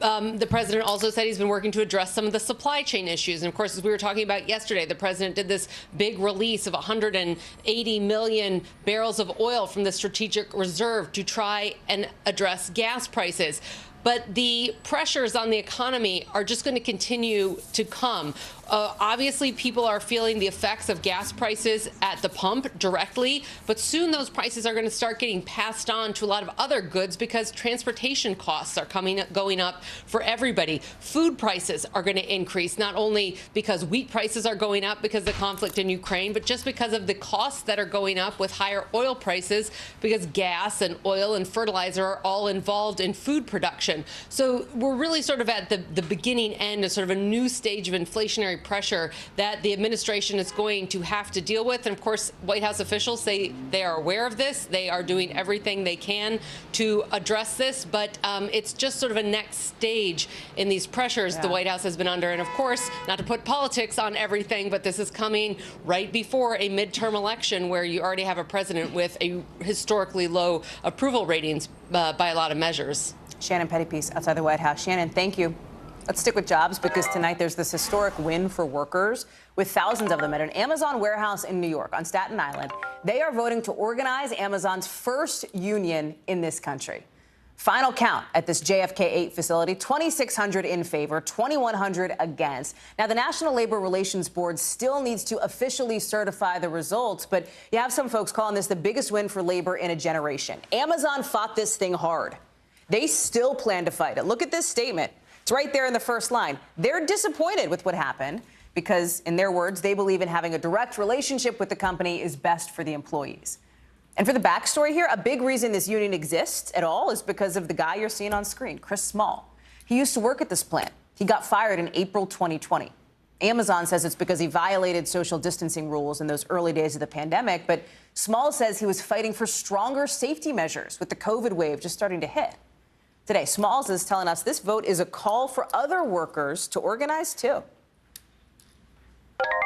The president also said he's been working to address some of the supply chain issues. And of course, as we were talking about yesterday, the president did this big release of 180 million barrels of oil from the strategic reserve to try and address gas prices. But the pressures on the economy are just going to continue to come. Obviously, people are feeling the effects of gas prices at the pump directly, but soon those prices are going to start getting passed on to a lot of other goods because transportation costs are going up for everybody. Food prices are going to increase, not only because wheat prices are going up because of the conflict in Ukraine, but just because of the costs that are going up with higher oil prices because gas and oil and fertilizer are all involved in food production. So we're really sort of at the beginning end of sort of a new stage of inflationary pressure that the administration is going to have to deal with. And of course, White House officials say they are aware of this. They are doing everything they can to address this. But it's just sort of a next stage in these pressures the White House has been under. And of course, not to put politics on everything, but this is coming right before a midterm election where you already have a president with a historically low approval ratings by a lot of measures. Shannon Pettypiece outside the White House. Shannon, thank you. Let's stick with jobs because tonight there's this historic win for workers with thousands of them at an Amazon warehouse in New York on Staten Island. They are voting to organize Amazon's first union in this country. Final count at this JFK 8 facility, 2,600 in favor, 2,100 against. Now, the National Labor Relations Board still needs to officially certify the results, but you have some folks calling this the biggest win for labor in a generation. Amazon fought this thing hard. They still plan to fight it. Look at this statement. It's right there in the first line. They're disappointed with what happened because, in their words, they believe in having a direct relationship with the company is best for the employees. And for the backstory here, a big reason this union exists at all is because of the guy you're seeing on screen, Chris Small. He used to work at this plant. He got fired in April 2020. Amazon says it's because he violated social distancing rules in those early days of the pandemic, but Small says he was fighting for stronger safety measures with the COVID wave just starting to hit. Today, Smalls is telling us this vote is a call for other workers to organize, too.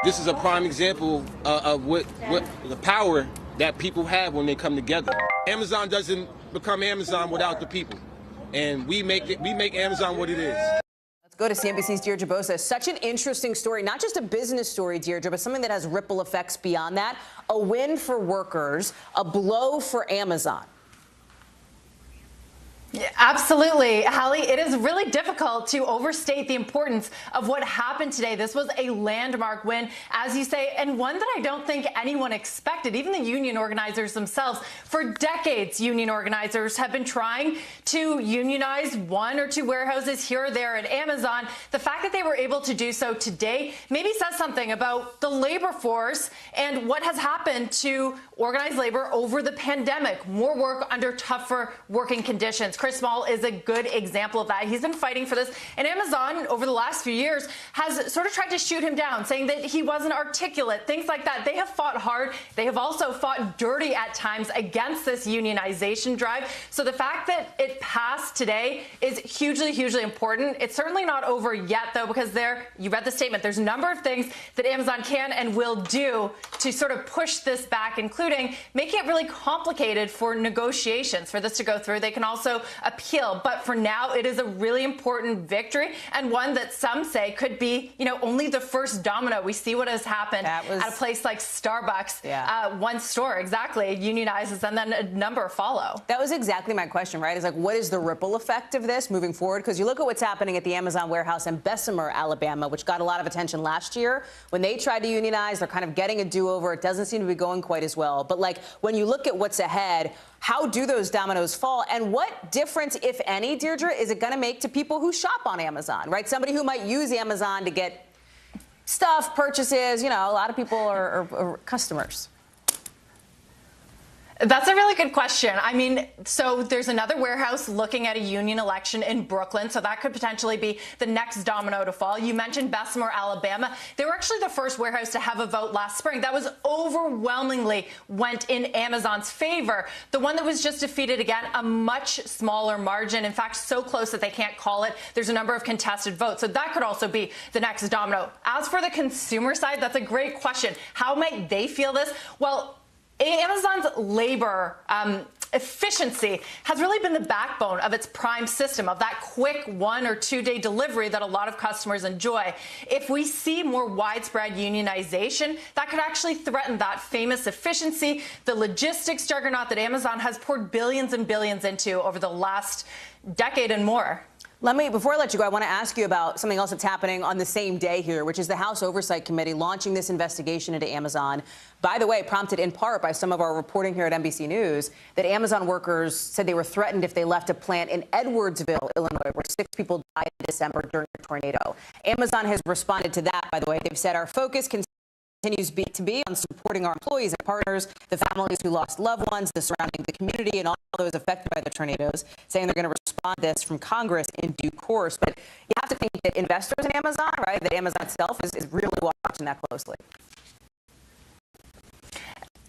This is a prime example of what the power that people have when they come together. Amazon doesn't become Amazon without the people, and we make Amazon what it is. Let's go to CNBC's Deirdre Bosa. Such an interesting story, not just a business story, Deirdre, but something that has ripple effects beyond that. A win for workers, a blow for Amazon. Yeah, absolutely, Hallie. It is really difficult to overstate the importance of what happened today. This was a landmark win, as you say, and one that I don't think anyone expected, even the union organizers themselves. For decades, union organizers have been trying to unionize one or two warehouses here or there at Amazon. The fact that they were able to do so today maybe says something about the labor force and what has happened to organized labor over the pandemic. More work under tougher working conditions. Chris Small is a good example of that. He's been fighting for this, and Amazon over the last few years has sort of tried to shoot him down, saying that he wasn't articulate, things like that. They have fought hard. They have also fought dirty at times against this unionization drive. So the fact that it passed today is hugely, hugely important. It's certainly not over yet, though, because you read the statement. There's a number of things that Amazon can and will do to sort of push this back, including making it really complicated for negotiations for this to go through. They can also appeal. But for now, it is a really important victory, and one that some say could be, only the first domino. We see what has happened at a place like Starbucks. One store exactly unionizes, and then a number follow. That was exactly my question, right? Is like, what is the ripple effect of this moving forward? Because you look at what's happening at the Amazon warehouse in Bessemer, Alabama, which got a lot of attention last year. When they tried to unionize, they're kind of getting a do-over. It doesn't seem to be going quite as well. But like, when you look at what's ahead, how do those dominoes fall? And what difference, if any, Deirdre, is it going to make to people who shop on Amazon, right? Somebody who might use Amazon to get stuff, purchases, a lot of people are customers. That's a really good question. I mean, so there's another warehouse looking at a union election in Brooklyn, so that could potentially be the next domino to fall. You mentioned Bessemer, Alabama. They were actually the first warehouse to have a vote last spring. That was overwhelmingly went in Amazon's favor. The one that was just defeated, again, a much smaller margin. In fact, so close that they can't call it. There's a number of contested votes, so that could also be the next domino. As for the consumer side, that's a great question. How might they feel this? Well, Amazon's labor efficiency has really been the backbone of its Prime system, of that quick 1 or 2 day delivery that a lot of customers enjoy. If we see more widespread unionization, that could actually threaten that famous efficiency, the logistics juggernaut that Amazon has poured billions and billions into over the last decade and more. Before I let you go, I want to ask you about something else that's happening on the same day here, which is the House Oversight Committee launching this investigation into Amazon. By the way, prompted in part by some of our reporting here at NBC News, that Amazon workers said they were threatened if they left a plant in Edwardsville, Illinois, where 6 people died in December during a tornado. Amazon has responded to that, by the way. They've said our focus continues to be on supporting our employees and partners, the families who lost loved ones, the surrounding the community, and all those affected by the tornadoes, saying they're going to respond to this from Congress in due course. But you have to think that investors in Amazon, right, that Amazon itself is really watching that closely.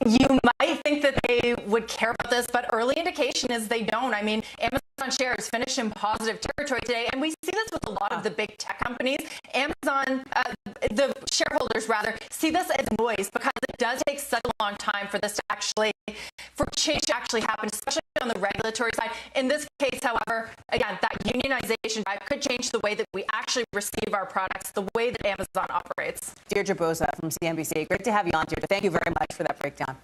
You might think that they would care about this, but early indication is they don't. I mean, Amazon shares finished in positive territory today, and we see this with a lot of the big tech companies. Amazon, the shareholders rather, see this as noise because it does take such a long time for this to for change to actually happen, especially on the regulatory side. In this case, however, again, that unionization drive could change the way that we actually receive our products, the way that Amazon operates. Deirdre Boza from CNBC. Great to have you on, Deirdre. Thank you very much for that breakdown.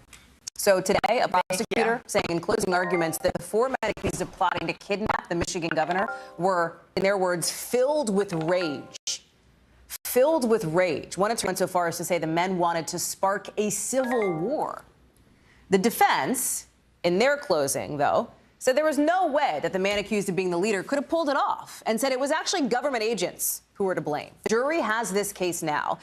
So today, a prosecutor saying in closing arguments that the 4 men accused of plotting to kidnap the Michigan governor were, in their words, filled with rage. Filled with rage. One attorney went so far as to say the men wanted to spark a civil war. The defense, in their closing, though, said there was no way that the man accused of being the leader could have pulled it off, and said it was actually government agents who were to blame. The jury has this case now.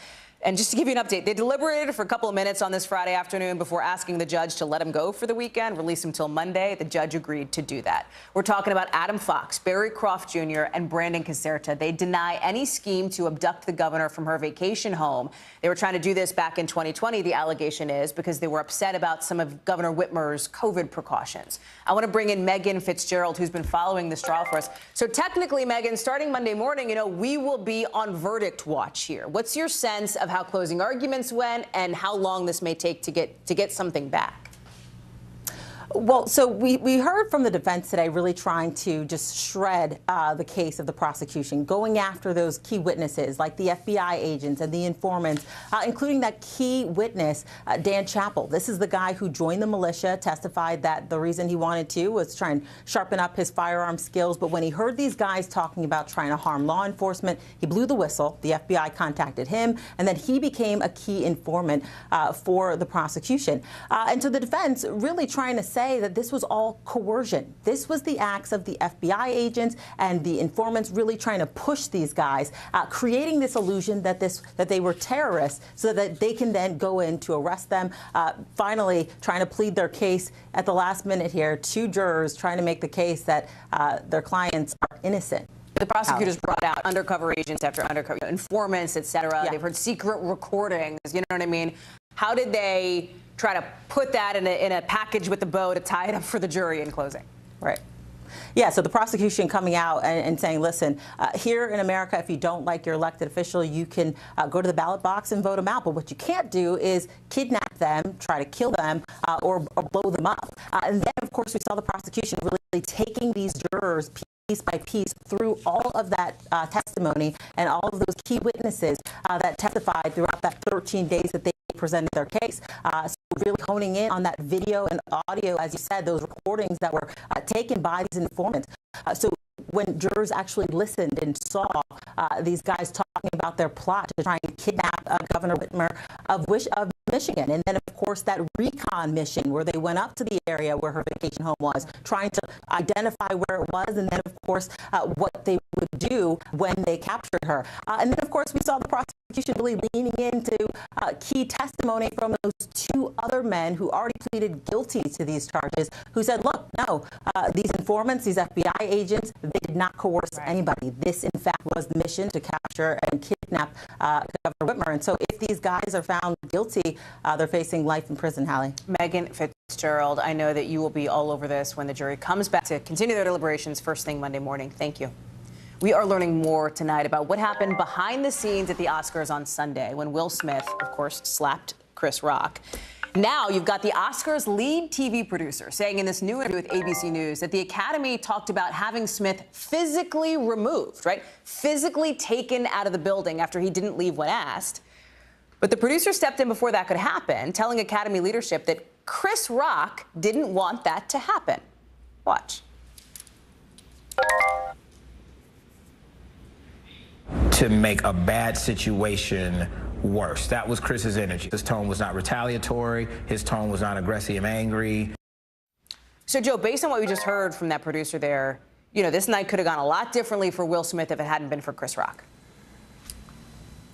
And just to give you an update, they deliberated for a couple of minutes on this Friday afternoon before asking the judge to let him go for the weekend, release him till Monday. The judge agreed to do that. We're talking about Adam Fox, Barry Croft Jr., and Brandon Caserta. They deny any scheme to abduct the governor from her vacation home. They were trying to do this back in 2020, the allegation is, because they were upset about some of Governor Whitmer's COVID precautions. I want to bring in Megan Fitzgerald, who's been following this trial for us. So technically, Megan, starting Monday morning, we will be on verdict watch here. What's your sense of how closing arguments went and how long this may take to get something back? Well, so we heard from the defense today really trying to just shred the case of the prosecution, going after those key witnesses like the FBI agents and the informants, including that key witness, Dan Chappell. This is the guy who joined the militia, testified that the reason he wanted to was try and sharpen up his firearm skills. But when he heard these guys talking about trying to harm law enforcement, he blew the whistle. The FBI contacted him, and then he became a key informant for the prosecution. And so the defense really trying to say say that this was all coercion. This was the acts of the FBI agents and the informants really trying to push these guys, creating this illusion that they were terrorists so that they can then go in to arrest them. Finally, trying to plead their case at the last minute here. 2 jurors trying to make the case that their clients are innocent. The prosecutors brought out undercover agents after undercover informants, etc. Yeah. They've heard secret recordings. You know what I mean? How did they try to put that in a package with a bow to tie it up for the jury in closing? Right. Yeah, so the prosecution coming out and saying, listen, here in America, if you don't like your elected official, you can go to the ballot box and vote them out. But what you can't do is kidnap them, try to kill them, or blow them up. And then, of course, we saw the prosecution really taking these jurors piece by piece through all of that testimony and all of those key witnesses that testified throughout that 13 days that they presented their case. So really honing in on that video and audio, as you said, those recordings that were taken by these informants. So when jurors actually listened and saw these guys talking about their plot to try and kidnap Governor Whitmer of Michigan. And then, of course, that recon mission where they went up to the area where her vacation home was, trying to identify where it was, and then, of course, what they would do when they captured her. And then, of course, we saw the prosecution really leaning into key testimony from those 2 other men who already pleaded guilty to these charges, who said, look, no, these informants, these FBI agents, they did not coerce anybody. This, in fact, was the mission to capture and kidnap Governor Whitmer. And so if these guys are found guilty, they're facing life in prison, Hallie. Megan Fitzgerald, I know that you will be all over this when the jury comes back to continue their deliberations first thing Monday morning. Thank you. We are learning more tonight about what happened behind the scenes at the Oscars on Sunday when Will Smith, of course, slapped Chris Rock. Now you've got the Oscars' lead TV producer saying in this new interview with ABC News that the Academy talked about having Smith physically removed, right? Physically taken out of the building after he didn't leave when asked. But the producer stepped in before that could happen, telling Academy leadership that Chris Rock didn't want that to happen. Watch. To make a bad situation worse. That was Chris's energy. His tone was not retaliatory. His tone was not aggressive and angry. So, Joe, based on what we just heard from that producer there, you know, this night could have gone a lot differently for Will Smith if it hadn't been for Chris Rock.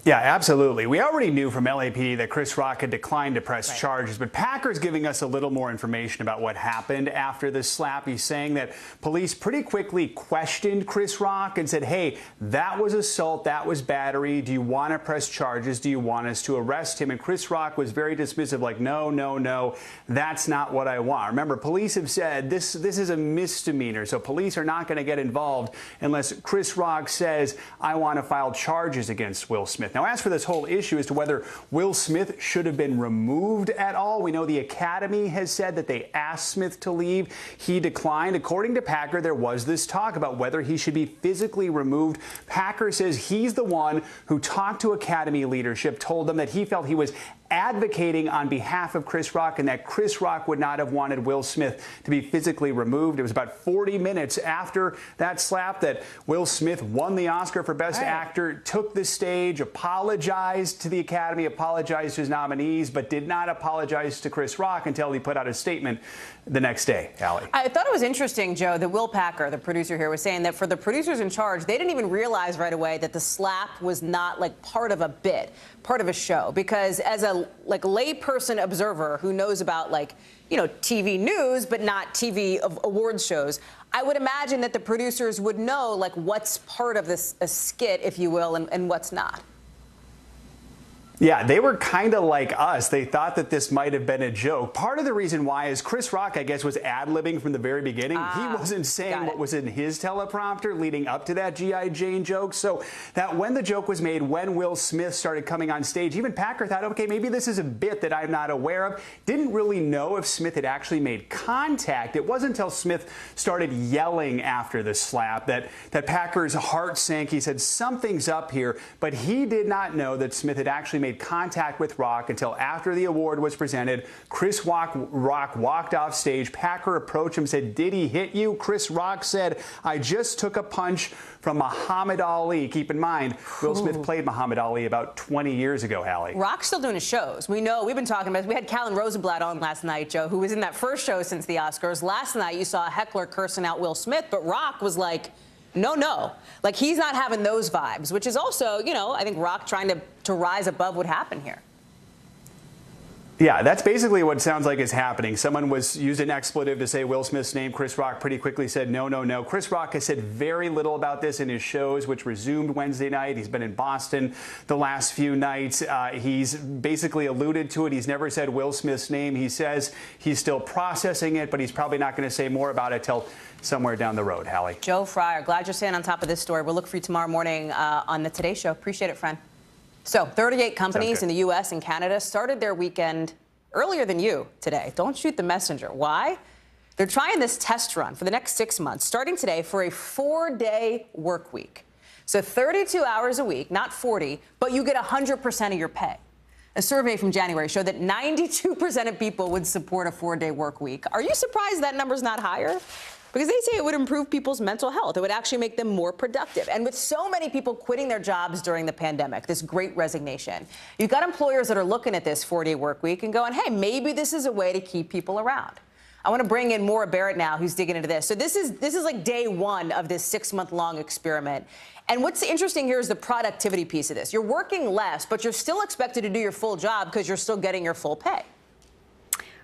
Yeah, absolutely. We already knew from LAPD that Chris Rock had declined to press charges, but Packer's giving us a little more information about what happened after the slap. He's saying that police pretty quickly questioned Chris Rock and said, hey, that was assault, that was battery. Do you want to press charges? Do you want us to arrest him? And Chris Rock was very dismissive, like, no, no, no, that's not what I want. Remember, police have said this is a misdemeanor, so police are not going to get involved unless Chris Rock says, I want to file charges against Will Smith. Now, as for this whole issue as to whether Will Smith should have been removed at all, we know the Academy has said that they asked Smith to leave. He declined. According to Packer, there was this talk about whether he should be physically removed. Packer says he's the one who talked to Academy leadership, told them that he felt he was advocating on behalf of Chris Rock and that Chris Rock would not have wanted Will Smith to be physically removed. It was about 40 minutes after that slap that Will Smith won the Oscar for Best Actor, took the stage, apologized to the Academy, apologized to his nominees, but did not apologize to Chris Rock until he put out a statement the next day. Allie. I thought it was interesting, Joe, that Will Packer, the producer here, was saying that for the producers in charge, they didn't even realize right away that the slap was not like part of a bit, part of a show, because as a layperson observer who knows about TV news but not TV awards shows, I would imagine that the producers would know what's part of this a skit, if you will, and what's not. Yeah, they were kind of like us. They thought that this might have been a joke. Part of the reason why is Chris Rock, I guess, was ad-libbing from the very beginning. He wasn't saying what was in his teleprompter leading up to that G.I. Jane joke. So that when the joke was made, when Will Smith started coming on stage, even Packer thought, okay, maybe this is a bit that I'm not aware of. Didn't really know if Smith had actually made contact. It wasn't until Smith started yelling after the slap that Packer's heart sank. He said, something's up here. But he did not know that Smith had actually made made contact with Rock until after the award was presented. Chris Rock walked off stage. Packer approached him and said, "Did he hit you?" Chris Rock said, "I just took a punch from Muhammad Ali." Keep in mind, Will Smith played Muhammad Ali about 20 years ago, Hallie. Rock's still doing his shows. We know, we've been talking about it. We had Callan Rosenblatt on last night, Joe, who was in that first show since the Oscars. Last night, you saw a heckler cursing out Will Smith, but Rock was like, no. Like, he's not having those vibes, which is also, you know, I think Rock trying to rise above what happened here. Yeah, that's basically what it sounds like is happening. Someone used an expletive to say Will Smith's name. Chris Rock pretty quickly said no. Chris Rock has said very little about this in his shows, which resumed Wednesday night. He's been in Boston the last few nights. He's basically alluded to it. He's never said Will Smith's name. He says he's still processing it, but he's probably not going to say more about it till somewhere down the road, Hallie. Joe Fryer, glad you're staying on top of this story. We'll look for you tomorrow morning on the Today Show. Appreciate it, friend. So 38 companies in the U.S. and Canada started their weekend earlier than you today. Don't shoot the messenger. Why? They're trying this test run for the next 6 months, starting today, for a 4-day work week. So 32 hours a week, not 40, but you get 100% of your pay. A survey from January showed that 92% of people would support a 4-day work week. Are you surprised that number's not higher? Because they say it would improve people's mental health. It would actually make them more productive. And with so many people quitting their jobs during the pandemic, this great resignation, you've got employers that are looking at this 4-day work week and going, hey, maybe this is a way to keep people around. I want to bring in Maura Barrett now, who's digging into this. So this is like day one of this 6-month-long experiment. And what's interesting here is the productivity piece of this. You're working less, but you're still expected to do your full job because you're still getting your full pay.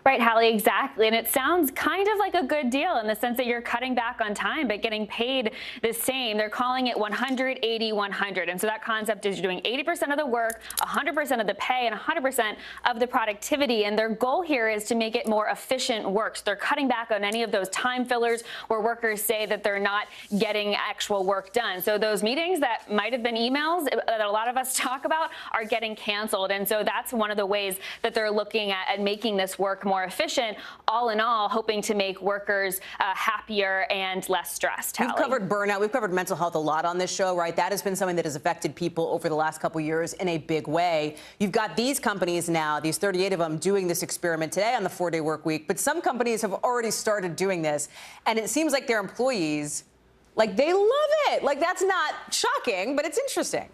Right, Hallie, exactly. And it sounds kind of like a good deal in the sense that you're cutting back on time, but getting paid the same. They're calling it 100-80-100. And so that concept is you're doing 80% of the work, 100% of the pay, and 100% of the productivity. And their goal here is to make it more efficient work. So they're cutting back on any of those time fillers where workers say that they're not getting actual work done. So those meetings that might have been emails that a lot of us talk about are getting canceled. And so that's one of the ways that they're looking at making this work more efficient, all in all, hoping to make workers happier and less stressed. We've covered burnout. We've covered mental health a lot on this show, right? That has been something that has affected people over the last couple of years in a big way. You've got these companies now, these 38 of them, doing this experiment today on the 4-day work week. But some companies have already started doing this. And it seems like their employees, like, they love it. Like, that's not shocking, but it's interesting.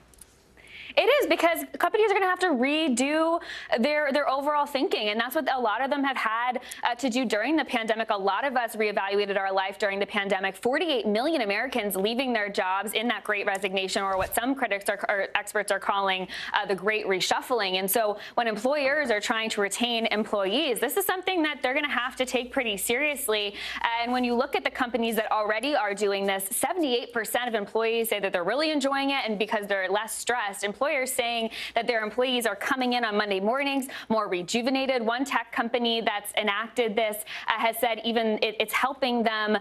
It is, because companies are going to have to redo their overall thinking, and that's what a lot of them have had to do during the pandemic. A lot of us reevaluated our life during the pandemic. 48 million Americans leaving their jobs in that great resignation, or what some critics or experts are calling the great reshuffling. And so when employers are trying to retain employees, this is something that they're going to have to take pretty seriously. And when you look at the companies that already are doing this, 78% of employees say that they're really enjoying it, and because they're less stressed. Employers saying that their employees are coming in on Monday mornings more rejuvenated. One tech company that's enacted this has said even it's helping them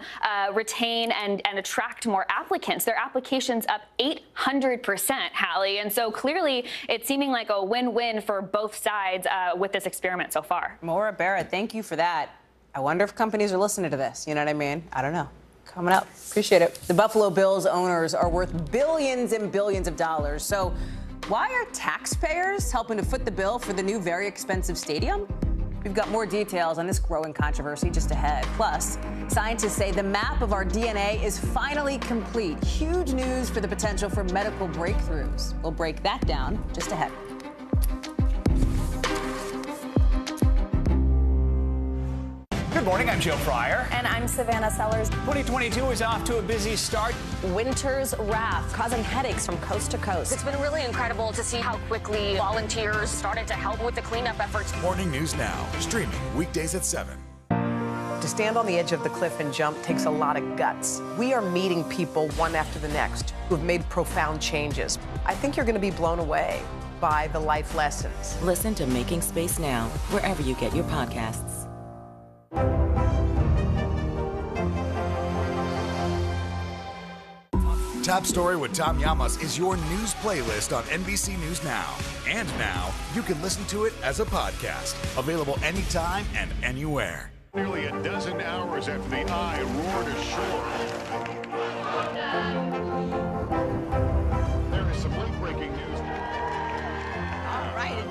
retain and attract more applicants. Their applications up 800%, Hallie. And so clearly it's seeming like a win-win for both sides with this experiment so far. Maura Barrett, thank you for that. I wonder if companies are listening to this. You know what I mean? I don't know. Coming up. Appreciate it. The Buffalo Bills owners are worth billions and billions of dollars. So why are taxpayers helping to foot the bill for the new very expensive stadium? We've got more details on this growing controversy just ahead. Plus, scientists say the map of our DNA is finally complete. Huge news for the potential for medical breakthroughs. We'll break that down just ahead. Good morning, I'm Joe Fryer. And I'm Savannah Sellers. 2022 is off to a busy start. Winter's wrath causing headaches from coast to coast. It's been really incredible to see how quickly volunteers started to help with the cleanup efforts. Morning News Now, streaming weekdays at 7. To stand on the edge of the cliff and jump takes a lot of guts. We are meeting people one after the next who have made profound changes. I think you're going to be blown away by the life lessons. Listen to Making Space Now, wherever you get your podcasts. Top Story with Tom Llamas is your news playlist on NBC News Now. And now, you can listen to it as a podcast. Available anytime and anywhere. Nearly a dozen hours after the eye roared ashore. There is some late-breaking news. All right,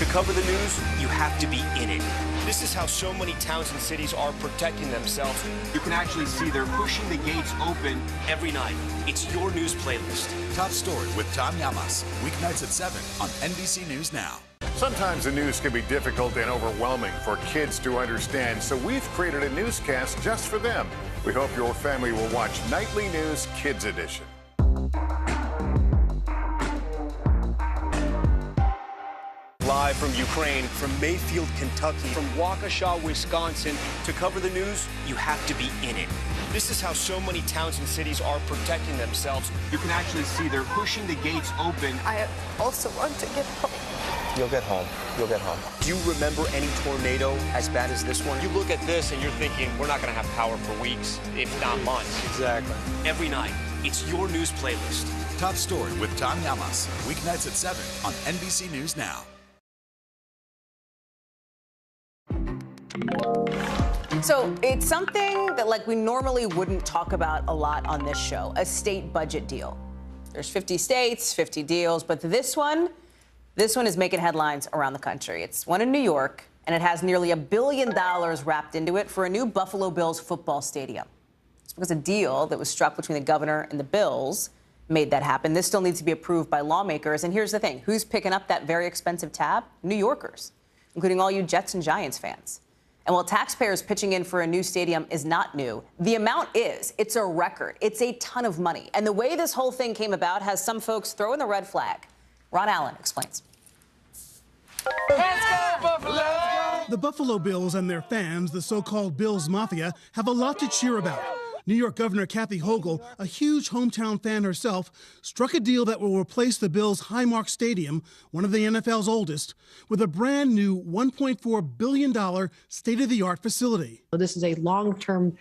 cover the news, you have to be in it. This is how so many towns and cities are protecting themselves. You can actually see they're pushing the gates open every night. It's your news playlist. Top Story with Tom Llamas, weeknights at 7 on NBC News Now. Sometimes the news can be difficult and overwhelming for kids to understand, so we've created a newscast just for them. We hope your family will watch Nightly News Kids Edition. Live from Ukraine, from Mayfield, Kentucky, from Waukesha, Wisconsin. To cover the news, you have to be in it. This is how so many towns and cities are protecting themselves. You can actually see they're pushing the gates open. I also want to get home. You'll get home. You'll get home. Do you remember any tornado as bad as this one? You look at this and you're thinking, we're not going to have power for weeks, if not months. Exactly. Every night, it's your news playlist. Top Story with Tom Llamas, weeknights at 7 on NBC News Now. So it's something that we normally wouldn't talk about a lot on this show, a state budget deal. There's 50 states, 50 deals, but this one is making headlines around the country. It's one in New York, and it has nearly $1 billion wrapped into it for a new Buffalo Bills football stadium. It's because a deal that was struck between the governor and the Bills made that happen. This still needs to be approved by lawmakers. And here's the thing. Who's picking up that very expensive tab? New Yorkers, including all you Jets and Giants fans. And while taxpayers pitching in for a new stadium is not new, the amount is. It's a record. It's a ton of money. And the way this whole thing came about has some folks throwing the red flag. Ron Allen explains. Let's go, Buffalo! The Buffalo Bills and their fans, the so-called Bills Mafia, have a lot to cheer about. New York Governor Kathy Hochul, a huge hometown fan herself, struck a deal that will replace the Bills' Highmark Stadium, one of the NFL's oldest, with a brand new $1.4 billion state-of-the-art facility. This is a long-term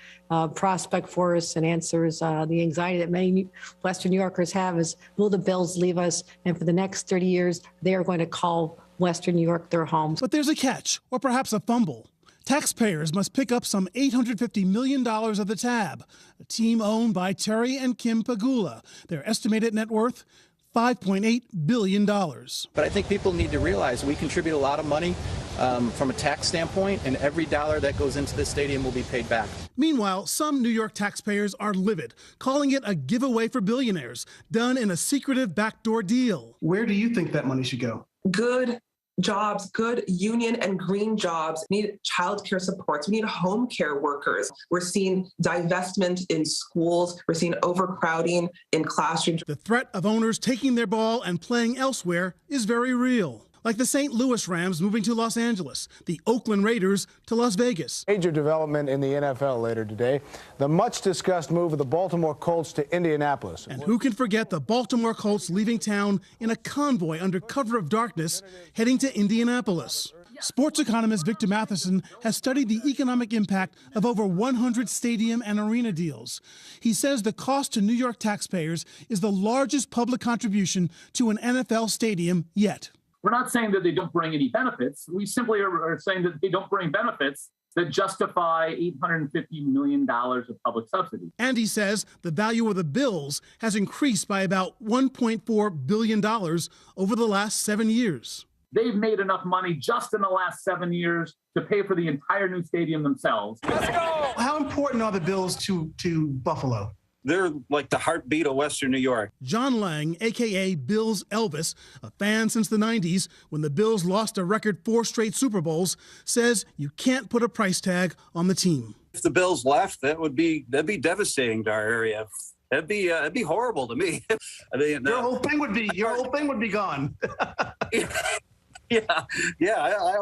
prospect for us and answers the anxiety that many Western New Yorkers have is, will the Bills leave us? And for the next 30 years, they are going to call Western New York their home. But there's a catch, or perhaps a fumble. Taxpayers must pick up some $850 million of the tab, a team owned by Terry and Kim Pagula. Their estimated net worth, $5.8 billion. But I think people need to realize we contribute a lot of money from a tax standpoint, and every dollar that goes into this stadium will be paid back. Meanwhile, some New York taxpayers are livid, calling it a giveaway for billionaires, done in a secretive backdoor deal. Where do you think that money should go? Good jobs, good union and green jobs. We need childcare supports. We need home care workers. We're seeing divestment in schools. We're seeing overcrowding in classrooms. The threat of owners taking their ball and playing elsewhere is very real. Like the St. Louis Rams moving to Los Angeles, the Oakland Raiders to Las Vegas. Major development in the NFL later today. The much-discussed move of the Baltimore Colts to Indianapolis. And who can forget the Baltimore Colts leaving town in a convoy under cover of darkness, heading to Indianapolis. Sports economist Victor Matheson has studied the economic impact of over 100 stadium and arena deals. He says the cost to New York taxpayers is the largest public contribution to an NFL stadium yet. We're not saying that they don't bring any benefits. We simply are saying that they don't bring benefits that justify $850 million of public subsidy. And he says the value of the bills has increased by about $1.4 billion over the last 7 years. They've made enough money just in the last 7 years to pay for the entire new stadium themselves. Let's go! How important are the bills to Buffalo? They're like the heartbeat of Western New York. John Lang, a.k.a. Bills Elvis, a fan since the 90s when the Bills lost a record 4 straight Super Bowls, says you can't put a price tag on the team. If the Bills left, that'd be devastating to our area. That'd be horrible to me. I mean, your whole thing would be gone.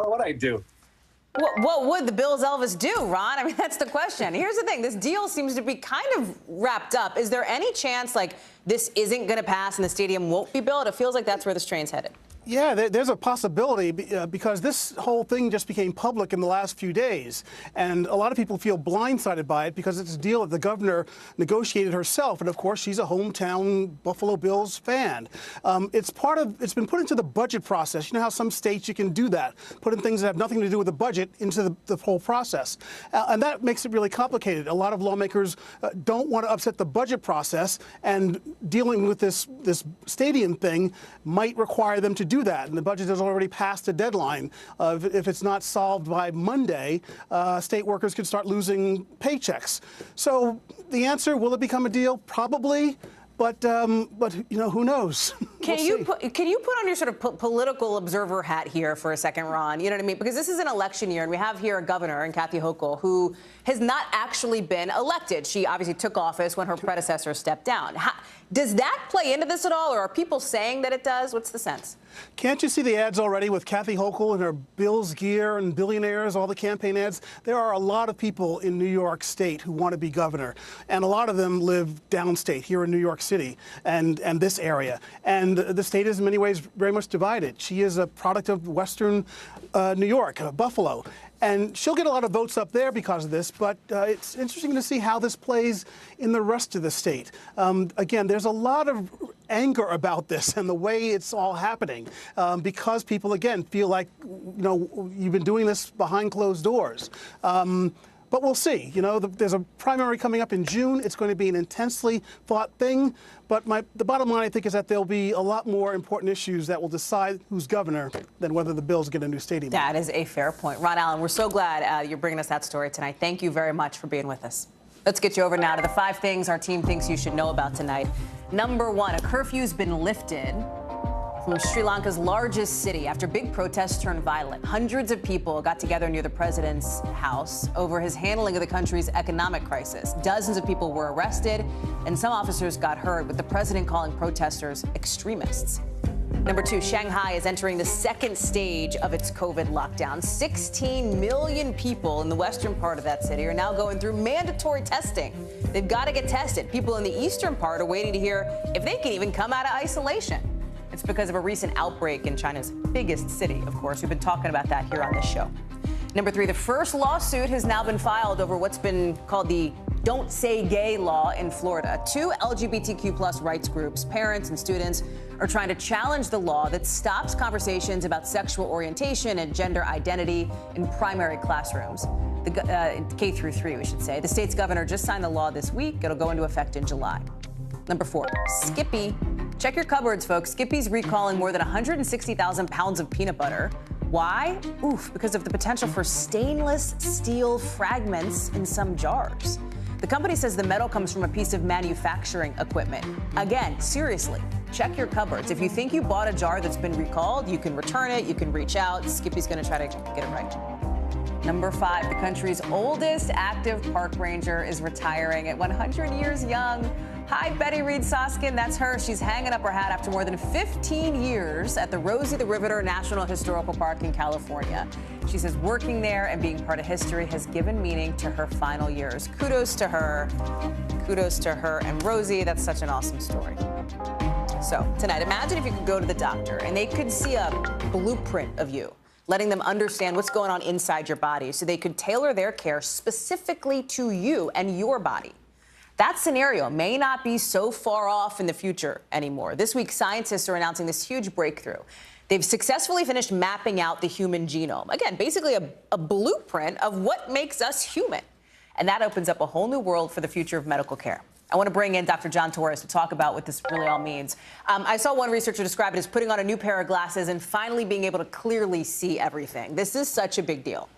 What I do. What would the Bills Elvis do, Ron? I mean, that's the question. Here's the thing. This deal seems to be kind of wrapped up. Is there any chance, this isn't going to pass and the stadium won't be built? It feels like that's where this train's headed. Yeah, there's a possibility because this whole thing just became public in the last few days. And a lot of people feel blindsided by it because it's a deal that the governor negotiated herself. And, of course, she's a hometown Buffalo Bills fan. It's been put into the budget process. You know how some states you can do that, put in things that have nothing to do with the budget into the whole process. And that makes it really complicated. A lot of lawmakers don't want to upset the budget process, and dealing with this stadium thing might require them to do do that, and the budget has already passed a deadline. If it's not solved by Monday, state workers could start losing paychecks. So the answer, will it become a deal? Probably. But you know, who knows? Can you put on your sort of political observer hat here for a second, Ron? You know what I mean? Because this is an election year, and we have here a governor, in Kathy Hochul, who has not actually been elected. She obviously took office when her predecessor stepped down. Does that play into this at all, or are people saying that it does? What's the sense? Can't you see the ads already with Kathy Hochul and her Bills gear and billionaires, all the campaign ads? There are a lot of people in New York State who want to be governor, and a lot of them live downstate here in New York City and this area. And the state is in many ways very much divided. She is a product of Western New York, Buffalo. And she'll get a lot of votes up there because of this, but it's interesting to see how this plays in the rest of the state. Again, there's a lot of anger about this and the way it's all happening because people, again, feel like, you know, you've been doing this behind closed doors. But we'll see. You know, there's a primary coming up in June. It's going to be an intensely fought thing. But the bottom line, I think, is that there'll be a lot more important issues that will decide who's governor than whether the Bills get a new stadium. That is a fair point. Ron Allen, we're so glad you're bringing us that story tonight. Thank you very much for being with us. Let's get you over now to the 5 things our team thinks you should know about tonight. Number 1, a curfew's been lifted from Sri Lanka's largest city after big protests turned violent. Hundreds of people got together near the president's house over his handling of the country's economic crisis. Dozens of people were arrested, and some officers got hurt, with the president calling protesters extremists. Number 2, Shanghai is entering the second stage of its COVID lockdown. 16 million people in the western part of that city are now going through mandatory testing. They've got to get tested. People in the eastern part are waiting to hear if they can even come out of isolation. It's because of a recent outbreak in China's biggest city, of course. We've been talking about that here on this show. Number 3, the first lawsuit has now been filed over what's been called the Don't Say Gay law in Florida. 2 LGBTQ+ rights groups, parents and students, are trying to challenge the law that stops conversations about sexual orientation and gender identity in primary classrooms. K through 3, we should say. The state's governor just signed the law this week. It'll go into effect in July. Number 4, Skippy. Check your cupboards, folks. Skippy's recalling more than 160,000 pounds of peanut butter. Why? Because of the potential for stainless steel fragments in some jars. The company says the metal comes from a piece of manufacturing equipment. Again, seriously, check your cupboards. If you think you bought a jar that's been recalled, you can return it, you can reach out. Skippy's going to try to get it right. Number 5, the country's oldest active park ranger is retiring at 100 years young. Hi, Betty Reed Soskin. That's her. She's hanging up her hat after more than 15 years at the Rosie the Riveter National Historical Park in California. She says working there and being part of history has given meaning to her final years. Kudos to her. Kudos to her and Rosie. That's such an awesome story. So tonight, imagine if you could go to the doctor and they could see a blueprint of you, letting them understand what's going on inside your body so they could tailor their care specifically to you and your body. That scenario may not be so far off in the future anymore. This week, scientists are announcing this huge breakthrough. They've successfully finished mapping out the human genome. Again, basically a blueprint of what makes us human. And that opens up a whole new world for the future of medical care. I want to bring in Dr. John Torres to talk about what this really all means. I saw one researcher describe it as putting on a new pair of glasses and finally being able to clearly see everything. This is such a big deal.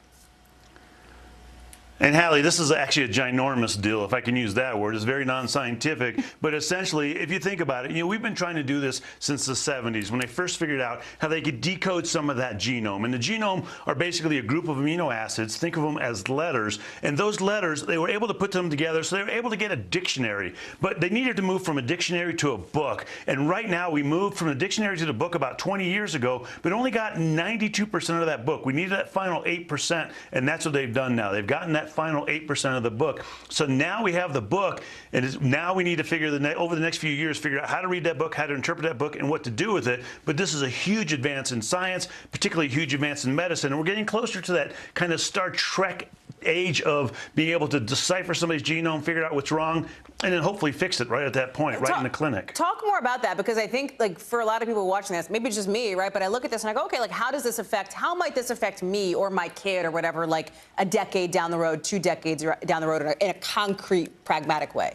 And Hallie, this is actually a ginormous deal, if I can use that word. It's very non-scientific, but essentially, if you think about it, you know, we've been trying to do this since the 70s when they first figured out how they could decode some of that genome. And the genome are basically a group of amino acids. Think of them as letters. And those letters, they were able to put them together, so they were able to get a dictionary. But they needed to move from a dictionary to a book. And right now, we moved from the dictionary to the book about 20 years ago, but only got 92% of that book. We needed that final 8%, and that's what they've done now. They've gotten that final 8% of the book. So now we have the book, and now we need to figure over the next few years, figure out how to read that book, how to interpret that book, and what to do with it. But this is a huge advance in science, particularly a huge advance in medicine, and we're getting closer to that kind of Star Trek age of being able to decipher somebody's genome, figure out what's wrong, and then hopefully fix it right at that point, right in the clinic. Talk more about that, because I think, like, for a lot of people watching this, maybe it's just me, right? But I look at this and I go, okay, like, how might this affect me or my kid or whatever, like a decade down the road, 2 decades down the road in a concrete, pragmatic way?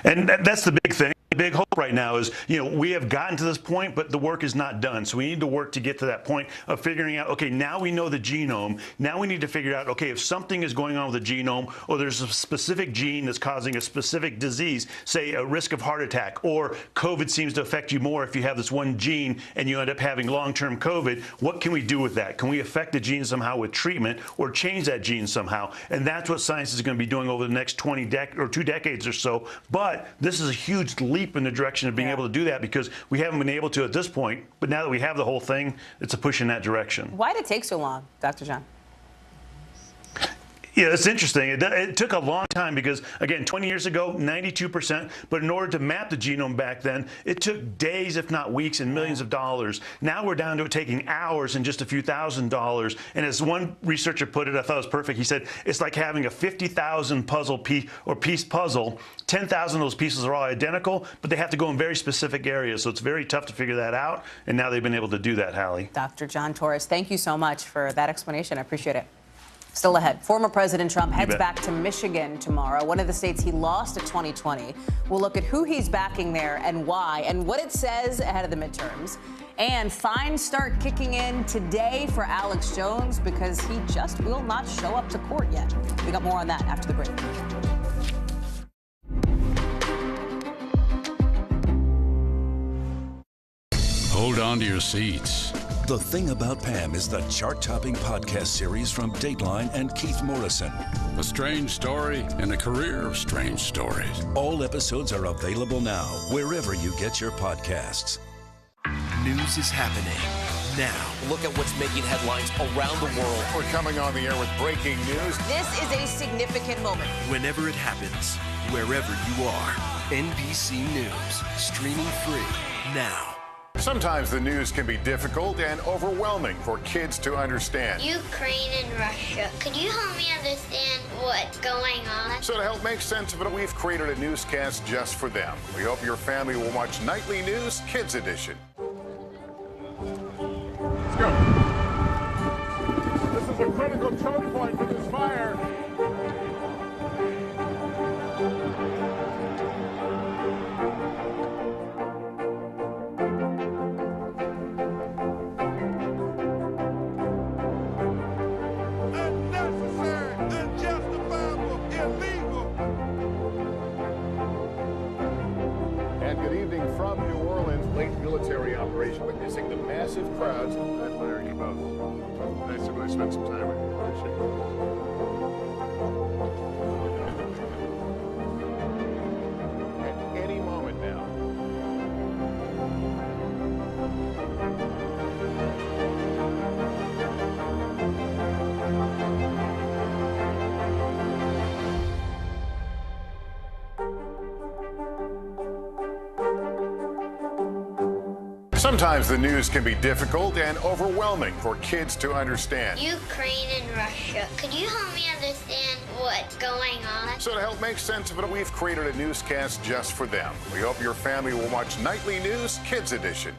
And that's the big thing. big hope right now is, we have gotten to this point, but the work is not done. So we need to work to get to that point of figuring out, okay, now we know the genome. Now we need to figure out, okay, if something is going on with the genome, or there's a specific gene that's causing a specific disease, say a risk of heart attack, or COVID seems to affect you more if you have this one gene and you end up having long-term COVID, what can we do with that? Can we affect the gene somehow with treatment or change that gene somehow? And that's what science is going to be doing over the next 2 decades or so. But this is a huge leap in the direction of being able to do that, because we haven't been able to at this point. But now that we have the whole thing, it's a push in that direction. Why did it take so long, Dr. John? Yeah, it's interesting. It took a long time because, again, 20 years ago, 92%. But in order to map the genome back then, it took days, if not weeks, and millions of dollars. Now we're down to it taking hours and just a few $1,000s. And as one researcher put it, I thought it was perfect. He said, it's like having a 50,000 piece puzzle. 10,000 of those pieces are all identical, but they have to go in very specific areas. So it's very tough to figure that out. And now they've been able to do that, Hallie. Dr. John Torres, thank you so much for that explanation. I appreciate it. Still ahead, former President Trump heads back to Michigan tomorrow, one of the states he lost in 2020. We'll look at who he's backing there and why, and what it says ahead of the midterms. And fines start kicking in today for Alex Jones because he just will not show up to court yet. We got more on that after the break. Hold on to your seats. The Thing About Pam is the chart-topping podcast series from Dateline and Keith Morrison. A strange story and a career of strange stories. All episodes are available now, wherever you get your podcasts. News is happening now. Look at what's making headlines around the world. We're coming on the air with breaking news. This is a significant moment. Whenever it happens, wherever you are. NBC News, streaming free now. Sometimes the news can be difficult and overwhelming for kids to understand. Ukraine and Russia. Could you help me understand what's going on? So to help make sense of it, we've created a newscast just for them. We hope your family will watch Nightly News Kids Edition. Let's go. This is a critical choke point for this fire. Military operation witnessing the massive crowds. I admire you both. Nice to really spend some time with you. Appreciate it. At any moment now. Sometimes the news can be difficult and overwhelming for kids to understand. Ukraine and Russia. Could you help me understand what's going on? So to help make sense of it, we've created a newscast just for them. We hope your family will watch Nightly News Kids Edition.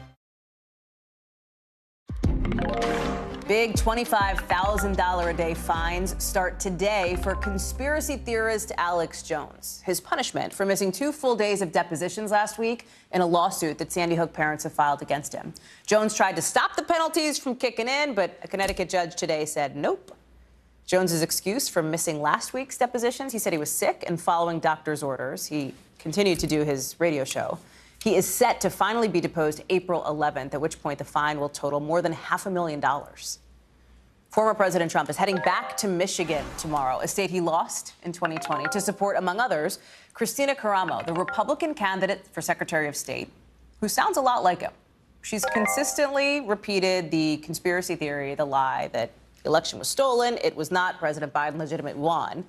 Big $25,000 a day fines start today for conspiracy theorist Alex Jones. His punishment for missing 2 full days of depositions last week in a lawsuit that Sandy Hook parents have filed against him. Jones tried to stop the penalties from kicking in, but a Connecticut judge today said nope. Jones's excuse for missing last week's depositions, he said he was sick and following doctor's orders. He continued to do his radio show. He is set to finally be deposed April 11th, at which point the fine will total more than $500,000. Former President Trump is heading back to Michigan tomorrow, a state he lost in 2020, to support, among others, Christina Caramo, the Republican candidate for Secretary of State, who sounds a lot like him. She's consistently repeated the conspiracy theory, the lie that the election was stolen. It was not. President Biden legitimately won.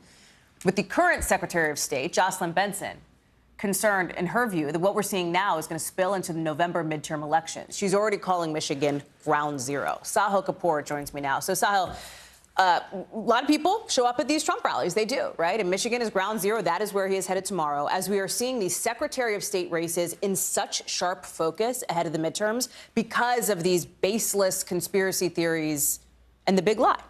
With the current Secretary of State, Jocelyn Benson, concerned, in her view, that what we're seeing now is going to spill into the November midterm elections. She's already calling Michigan ground zero. Sahil Kapoor joins me now. So, Sahil, a lot of people show up at these Trump rallies. They do, right? And Michigan is ground zero. That is where he is headed tomorrow. As we are seeing these Secretary of State races in such sharp focus ahead of the midterms because of these baseless conspiracy theories and the big lie.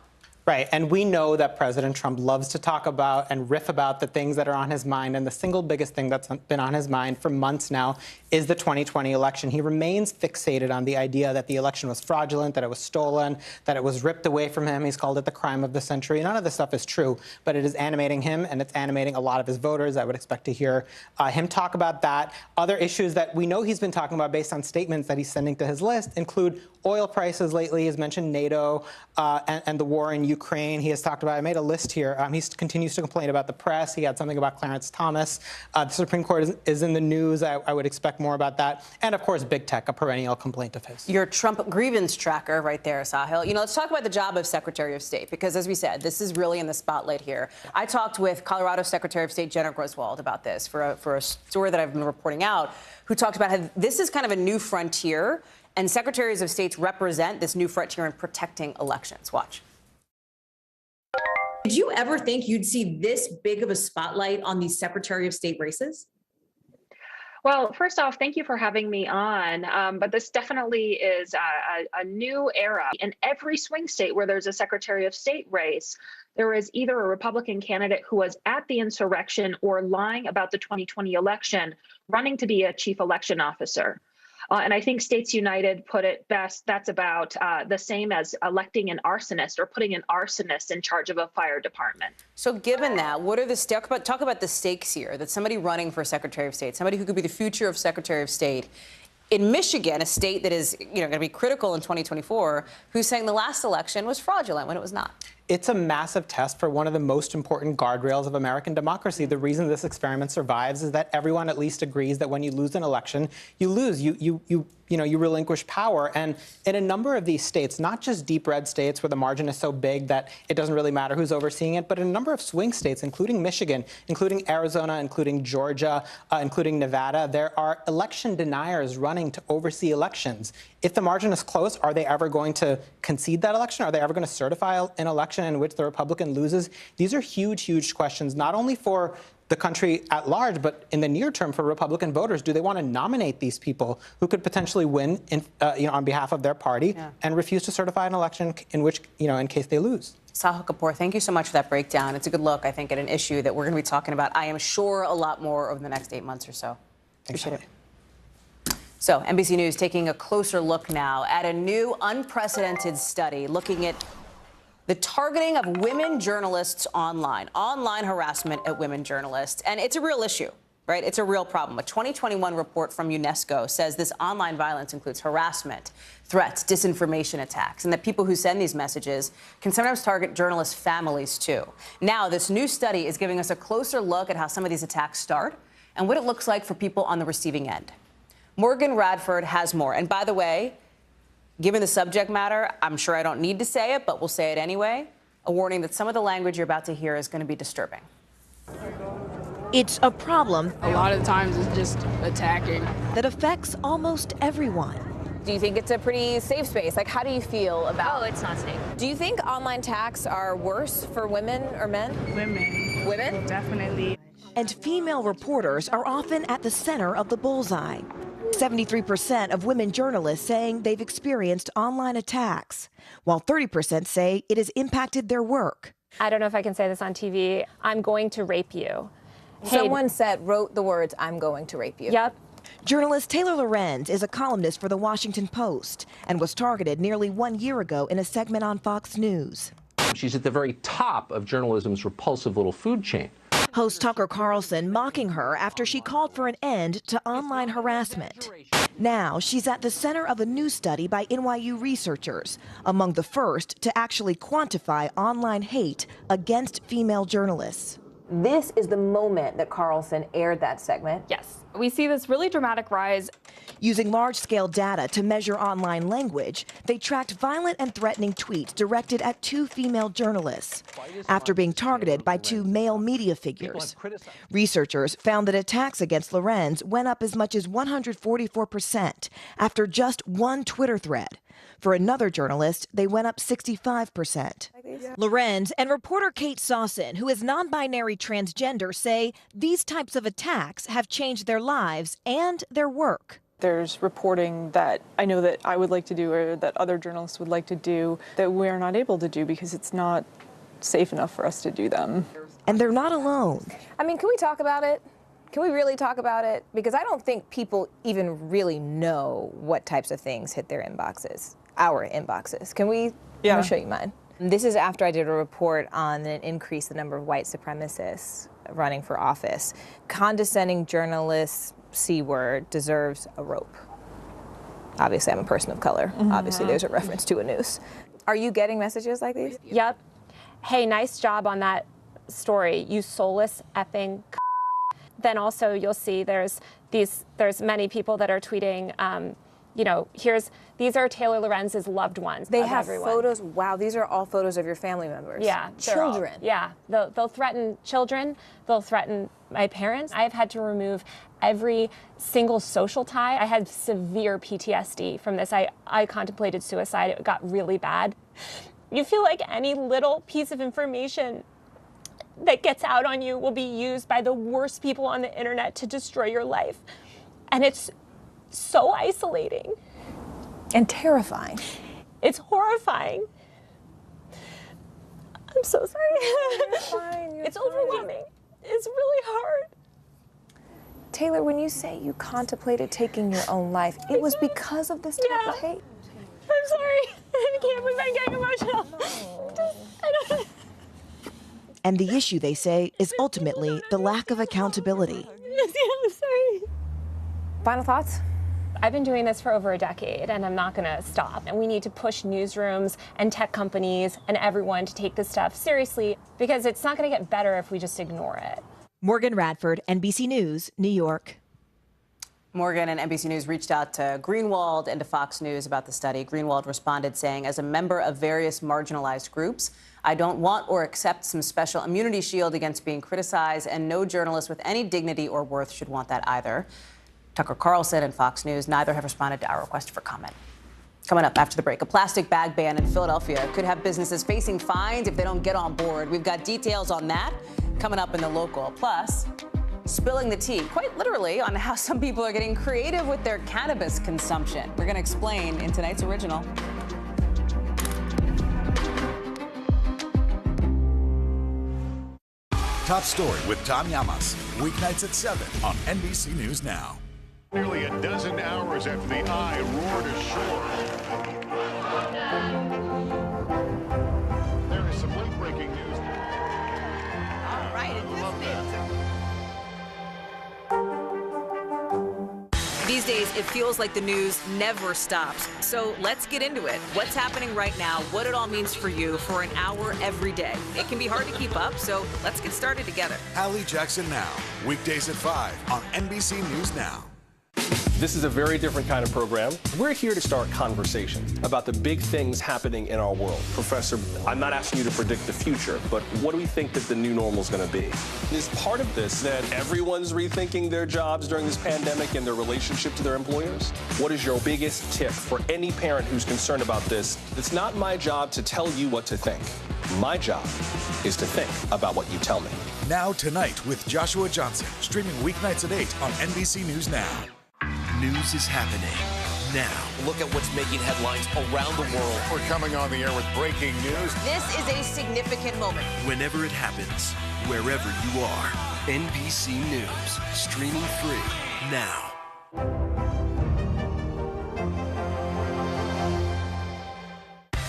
Right, and we know that President Trump loves to talk about and riff about the things that are on his mind, and the single biggest thing that's been on his mind for months now is the 2020 election. He remains fixated on the idea that the election was fraudulent, that it was stolen, that it was ripped away from him. He's called it the crime of the century. None of this stuff is true, but it is animating him, and it's animating a lot of his voters. I would expect to hear him talk about that. Other issues that we know he's been talking about based on statements that he's sending to his list include oil prices lately. He's mentioned NATO and the war in Ukraine. He has talked about, I made a list here. He continues to complain about the press. He had something about Clarence Thomas. The Supreme Court is in the news. I would expect more about that. And of course, big tech, a perennial complaint of his. Your Trump grievance tracker right there, Sahil. You know, let's talk about the job of Secretary of State, because as we said, this is really in the spotlight here. I talked with Colorado Secretary of State Jenna Griswold about this for a story that I've been reporting out, who talked about how this is kind of a new frontier, and secretaries of states represent this new frontier in protecting elections. Watch. Did you ever think you'd see this big of a spotlight on these Secretary of State races? Well, first off, thank you for having me on. But this definitely is a new era. In every swing state where there's a Secretary of State race, there is either a Republican candidate who was at the insurrection or lying about the 2020 election, running to be a chief election officer. And I think States United put it best. That's about the same as electing an arsonist or putting an arsonist in charge of a fire department. So given that, what are the talk about the stakes here, that somebody running for Secretary of State, somebody who could be the future of Secretary of State, in Michigan, a state that is going to be critical in 2024, who's saying the last election was fraudulent when it was not? It's a massive test for one of the most important guardrails of American democracy. The reason this experiment survives is that everyone at least agrees that when you lose an election, you lose. You relinquish power. And in a number of these states, not just deep red states where the margin is so big that it doesn't really matter who's overseeing it, but in a number of swing states, including Michigan, including Arizona, including Georgia, including Nevada, there are election deniers running to oversee elections. If the margin is close, are they ever going to concede that election? Are they ever going to certify an election in which the Republican loses? These are huge, huge questions, not only for the country at large, but in the near term for Republican voters. Do they want to nominate these people who could potentially win on behalf of their party and refuse to certify an election in which, in case they lose? Sahil Kapoor, thank you so much for that breakdown. It's a good look, I think, at an issue that we're going to be talking about, I am sure, a lot more over the next 8 months or so. Appreciate it. So NBC News taking a closer look now at a new unprecedented study looking at the targeting of women journalists online harassment at women journalists. And it's a real issue, right? It's a real problem. A 2021 report from UNESCO says this online violence includes harassment, threats, disinformation attacks, and that people who send these messages can sometimes target journalists' families, too. Now, this new study is giving us a closer look at how some of these attacks start and what it looks like for people on the receiving end. Morgan Radford has more. And by the way, given the subject matter, I'm sure I don't need to say it, but we'll say it anyway. A warning that some of the language you're about to hear is going to be disturbing. It's a problem. A lot of times it's just attacking. That affects almost everyone. Do you think it's a pretty safe space? Like, how do you feel about... Oh, it's not safe. Do you think online attacks are worse for women or men? Women. Women? Definitely. And female reporters are often at the center of the bullseye. 73% of women journalists saying they've experienced online attacks, while 30% say it has impacted their work. I don't know if I can say this on TV. I'm going to rape you. Someone wrote the words, I'm going to rape you. Yep. Journalist Taylor Lorenz is a columnist for The Washington Post and was targeted nearly 1 year ago in a segment on Fox News. She's at the very top of journalism's repulsive little food chain. Host Tucker Carlson mocking her after she called for an end to online harassment. Now she's at the center of a new study by NYU researchers, among the first to actually quantify online hate against female journalists. This is the moment that Carlson aired that segment. Yes. We see this really dramatic rise. Using large-scale data to measure online language, they tracked violent and threatening tweets directed at 2 female journalists after being targeted by 2 male media figures. Researchers found that attacks against Lorenz went up as much as 144% after just 1 Twitter thread. For another journalist, they went up 65%. Lorenz and reporter Kate Sawson, who is non-binary transgender, say these types of attacks have changed their lives and their work. There's reporting that I know that I would like to do or that other journalists would like to do that we're not able to do because it's not safe enough for us to do them. And they're not alone. I mean, can we talk about it? Can we really talk about it? Because I don't think people even really know what types of things hit their inboxes, our inboxes. Can we? Yeah. Let me show you mine. This is after I did a report on an increase in the number of white supremacists running for office. Condescending journalists, C-word, deserves a rope. Obviously, I'm a person of color. Obviously, there's a reference to a noose. Are you getting messages like these? Yep. Hey, nice job on that story, you soulless effing. Then also you'll see there's many people that are tweeting, you know, these are Taylor Lorenz's loved ones. They of have everyone. photos. Wow, these are all photos of your family members. Yeah. Children. Yeah. They'll threaten children. They'll threaten my parents. I've had to remove every single social tie. I had severe PTSD from this. I contemplated suicide. It got really bad. You feel like any little piece of information that gets out on you will be used by the worst people on the internet to destroy your life. And it's so isolating. And terrifying. It's horrifying. I'm so sorry. You're fine. It's overwhelming. It's really hard. Taylor, when you say you contemplated taking your own life, it was because of this type of hate. I'm sorry. I can't believe I'm getting emotional. I don't know. And the issue, they say, is ultimately the lack of accountability. I'm sorry. Final thoughts? I've been doing this for over a decade, and I'm not going to stop. And we need to push newsrooms and tech companies and everyone to take this stuff seriously, because it's not going to get better if we just ignore it. Morgan Radford, NBC News, New York. Morgan and NBC News reached out to Greenwald and to Fox News about the study. Greenwald responded saying, as a member of various marginalized groups, I don't want or accept some special immunity shield against being criticized, and no journalist with any dignity or worth should want that either. Tucker Carlson and Fox News, neither have responded to our request for comment. Coming up after the break, a plastic bag ban in Philadelphia could have businesses facing fines if they don't get on board. We've got details on that coming up in the local. Plus, spilling the tea, quite literally, on how some people are getting creative with their cannabis consumption. We're going to explain in tonight's original. Top Story with Tom Llamas, weeknights at 7 on NBC News Now. Nearly a dozen hours after the eye roared ashore. There is some late-breaking news. All right, These days, it feels like the news never stops. So let's get into it. What's happening right now, what it all means for you for an hour every day. It can be hard to keep up, so let's get started together. Hallie Jackson Now, weekdays at 5 on NBC News Now. This is a very different kind of program. We're here to start conversation about the big things happening in our world. Professor, I'm not asking you to predict the future, but what do we think that the new normal is going to be? Is part of this that everyone's rethinking their jobs during this pandemic and their relationship to their employers? What is your biggest tip for any parent who's concerned about this? It's not my job to tell you what to think. My job is to think about what you tell me. Now Tonight with Joshua Johnson, streaming weeknights at 8 on NBC News Now. News is happening now. Look at what's making headlines around the world. We're coming on the air with breaking news. This is a significant moment. Whenever it happens, wherever you are, NBC News, streaming free now.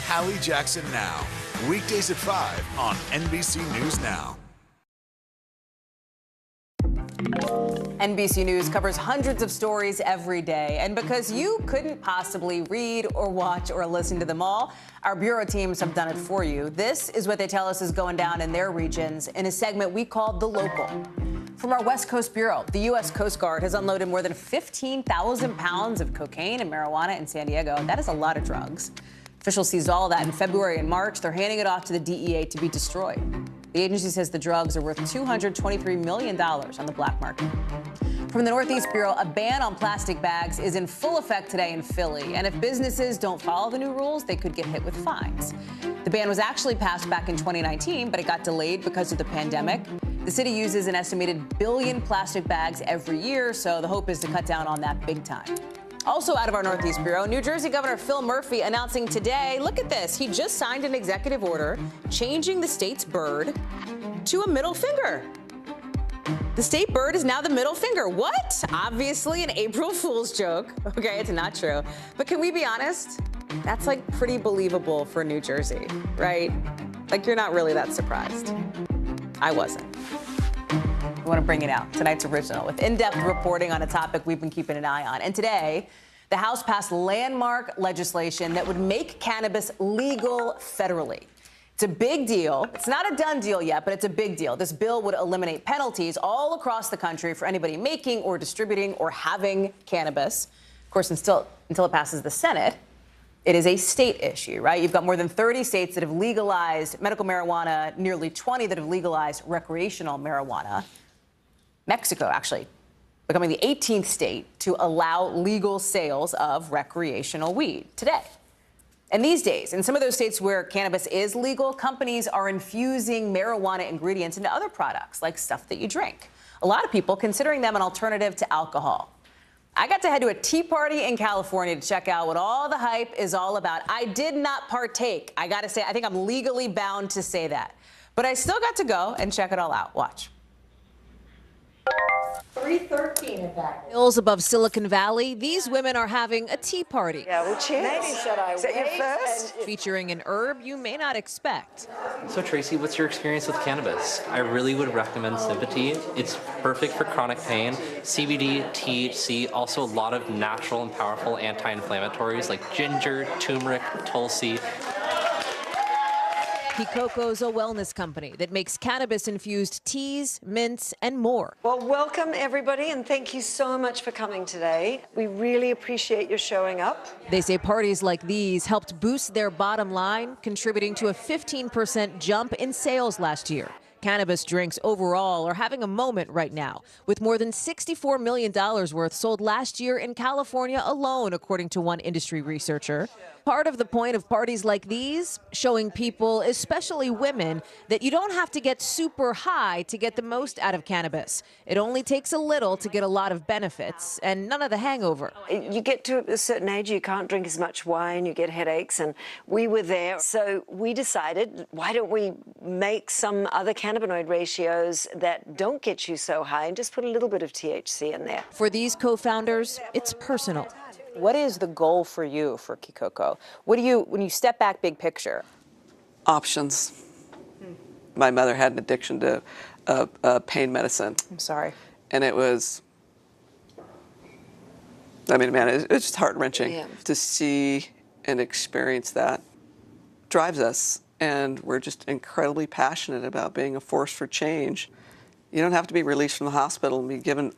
Hallie Jackson Now, weekdays at 5 on NBC News Now. NBC News covers hundreds of stories every day, and because you couldn't possibly read or watch or listen to them all, our bureau teams have done it for you. This is what they tell us is going down in their regions in a segment we called The Local. From our West Coast Bureau, the U.S. Coast Guard has unloaded more than 15,000 pounds of cocaine and marijuana in San Diego. That is a lot of drugs. Officials seized all of that in February and March. They're handing it off to the DEA to be destroyed. The agency says the drugs are worth $223 million on the black market. From the Northeast Bureau, a ban on plastic bags is in full effect today in Philly. And if businesses don't follow the new rules, they could get hit with fines. The ban was actually passed back in 2019, but it got delayed because of the pandemic. The city uses an estimated 1 billion plastic bags every year, so the hope is to cut down on that big time. Also out of our Northeast Bureau, New Jersey Governor Phil Murphy announcing today, look at this, he just signed an executive order changing the state's bird to a middle finger. The state bird is now the middle finger. What? Obviously an April Fool's joke. Okay, it's not true. But can we be honest? That's like pretty believable for New Jersey, right? Like you're not really that surprised. I wasn't. I want to bring it out. Tonight's original with in-depth reporting on a topic we've been keeping an eye on. And today, the House passed landmark legislation that would make cannabis legal federally. It's a big deal. It's not a done deal yet, but it's a big deal. This bill would eliminate penalties all across the country for anybody making or distributing or having cannabis. Of course, until it passes the Senate, it is a state issue, right? You've got more than 30 states that have legalized medical marijuana, nearly 20 that have legalized recreational marijuana. Mexico, actually, becoming the 18th state to allow legal sales of recreational weed today. And these days, in some of those states where cannabis is legal, companies are infusing marijuana ingredients into other products, like stuff that you drink. A lot of people considering them an alternative to alcohol. I got to head to a tea party in California to check out what all the hype is all about. I did not partake. I got to say, I think I'm legally bound to say that. But I still got to go and check it all out. Watch. 313 in fact. Hills above Silicon Valley, these women are having a tea party. Yeah, well, cheers. Maybe should I Is that your first? Featuring an herb you may not expect. So Tracy, what's your experience with cannabis? I really would recommend Sympathy. It's perfect for chronic pain. CBD, THC, also a lot of natural and powerful anti-inflammatories like ginger, turmeric, tulsi. Kikoko's a wellness company that makes cannabis-infused teas, mints, and more. Well, welcome everybody, and thank you so much for coming today. We really appreciate your showing up. They say parties like these helped boost their bottom line, contributing to a 15% jump in sales last year. Cannabis drinks overall are having a moment right now, with more than $64 million worth sold last year in California alone, according to one industry researcher. Part of the point of parties like these, showing people, especially women, that you don't have to get super high to get the most out of cannabis. It only takes a little to get a lot of benefits and none of the hangover. You get to a certain age, you can't drink as much wine, you get headaches, and we were there. So we decided, why don't we make some other cannabinoid ratios that don't get you so high and just put a little bit of THC in there. For these co-founders, it's personal. What is the goal for you for Kikoko? What do you, when you step back big picture? Options. My mother had an addiction to pain medicine. I'm sorry. And it was, I mean, man, it's just heart-wrenching to see and experience that. Drives us, and we're just incredibly passionate about being a force for change. You don't have to be released from the hospital and be given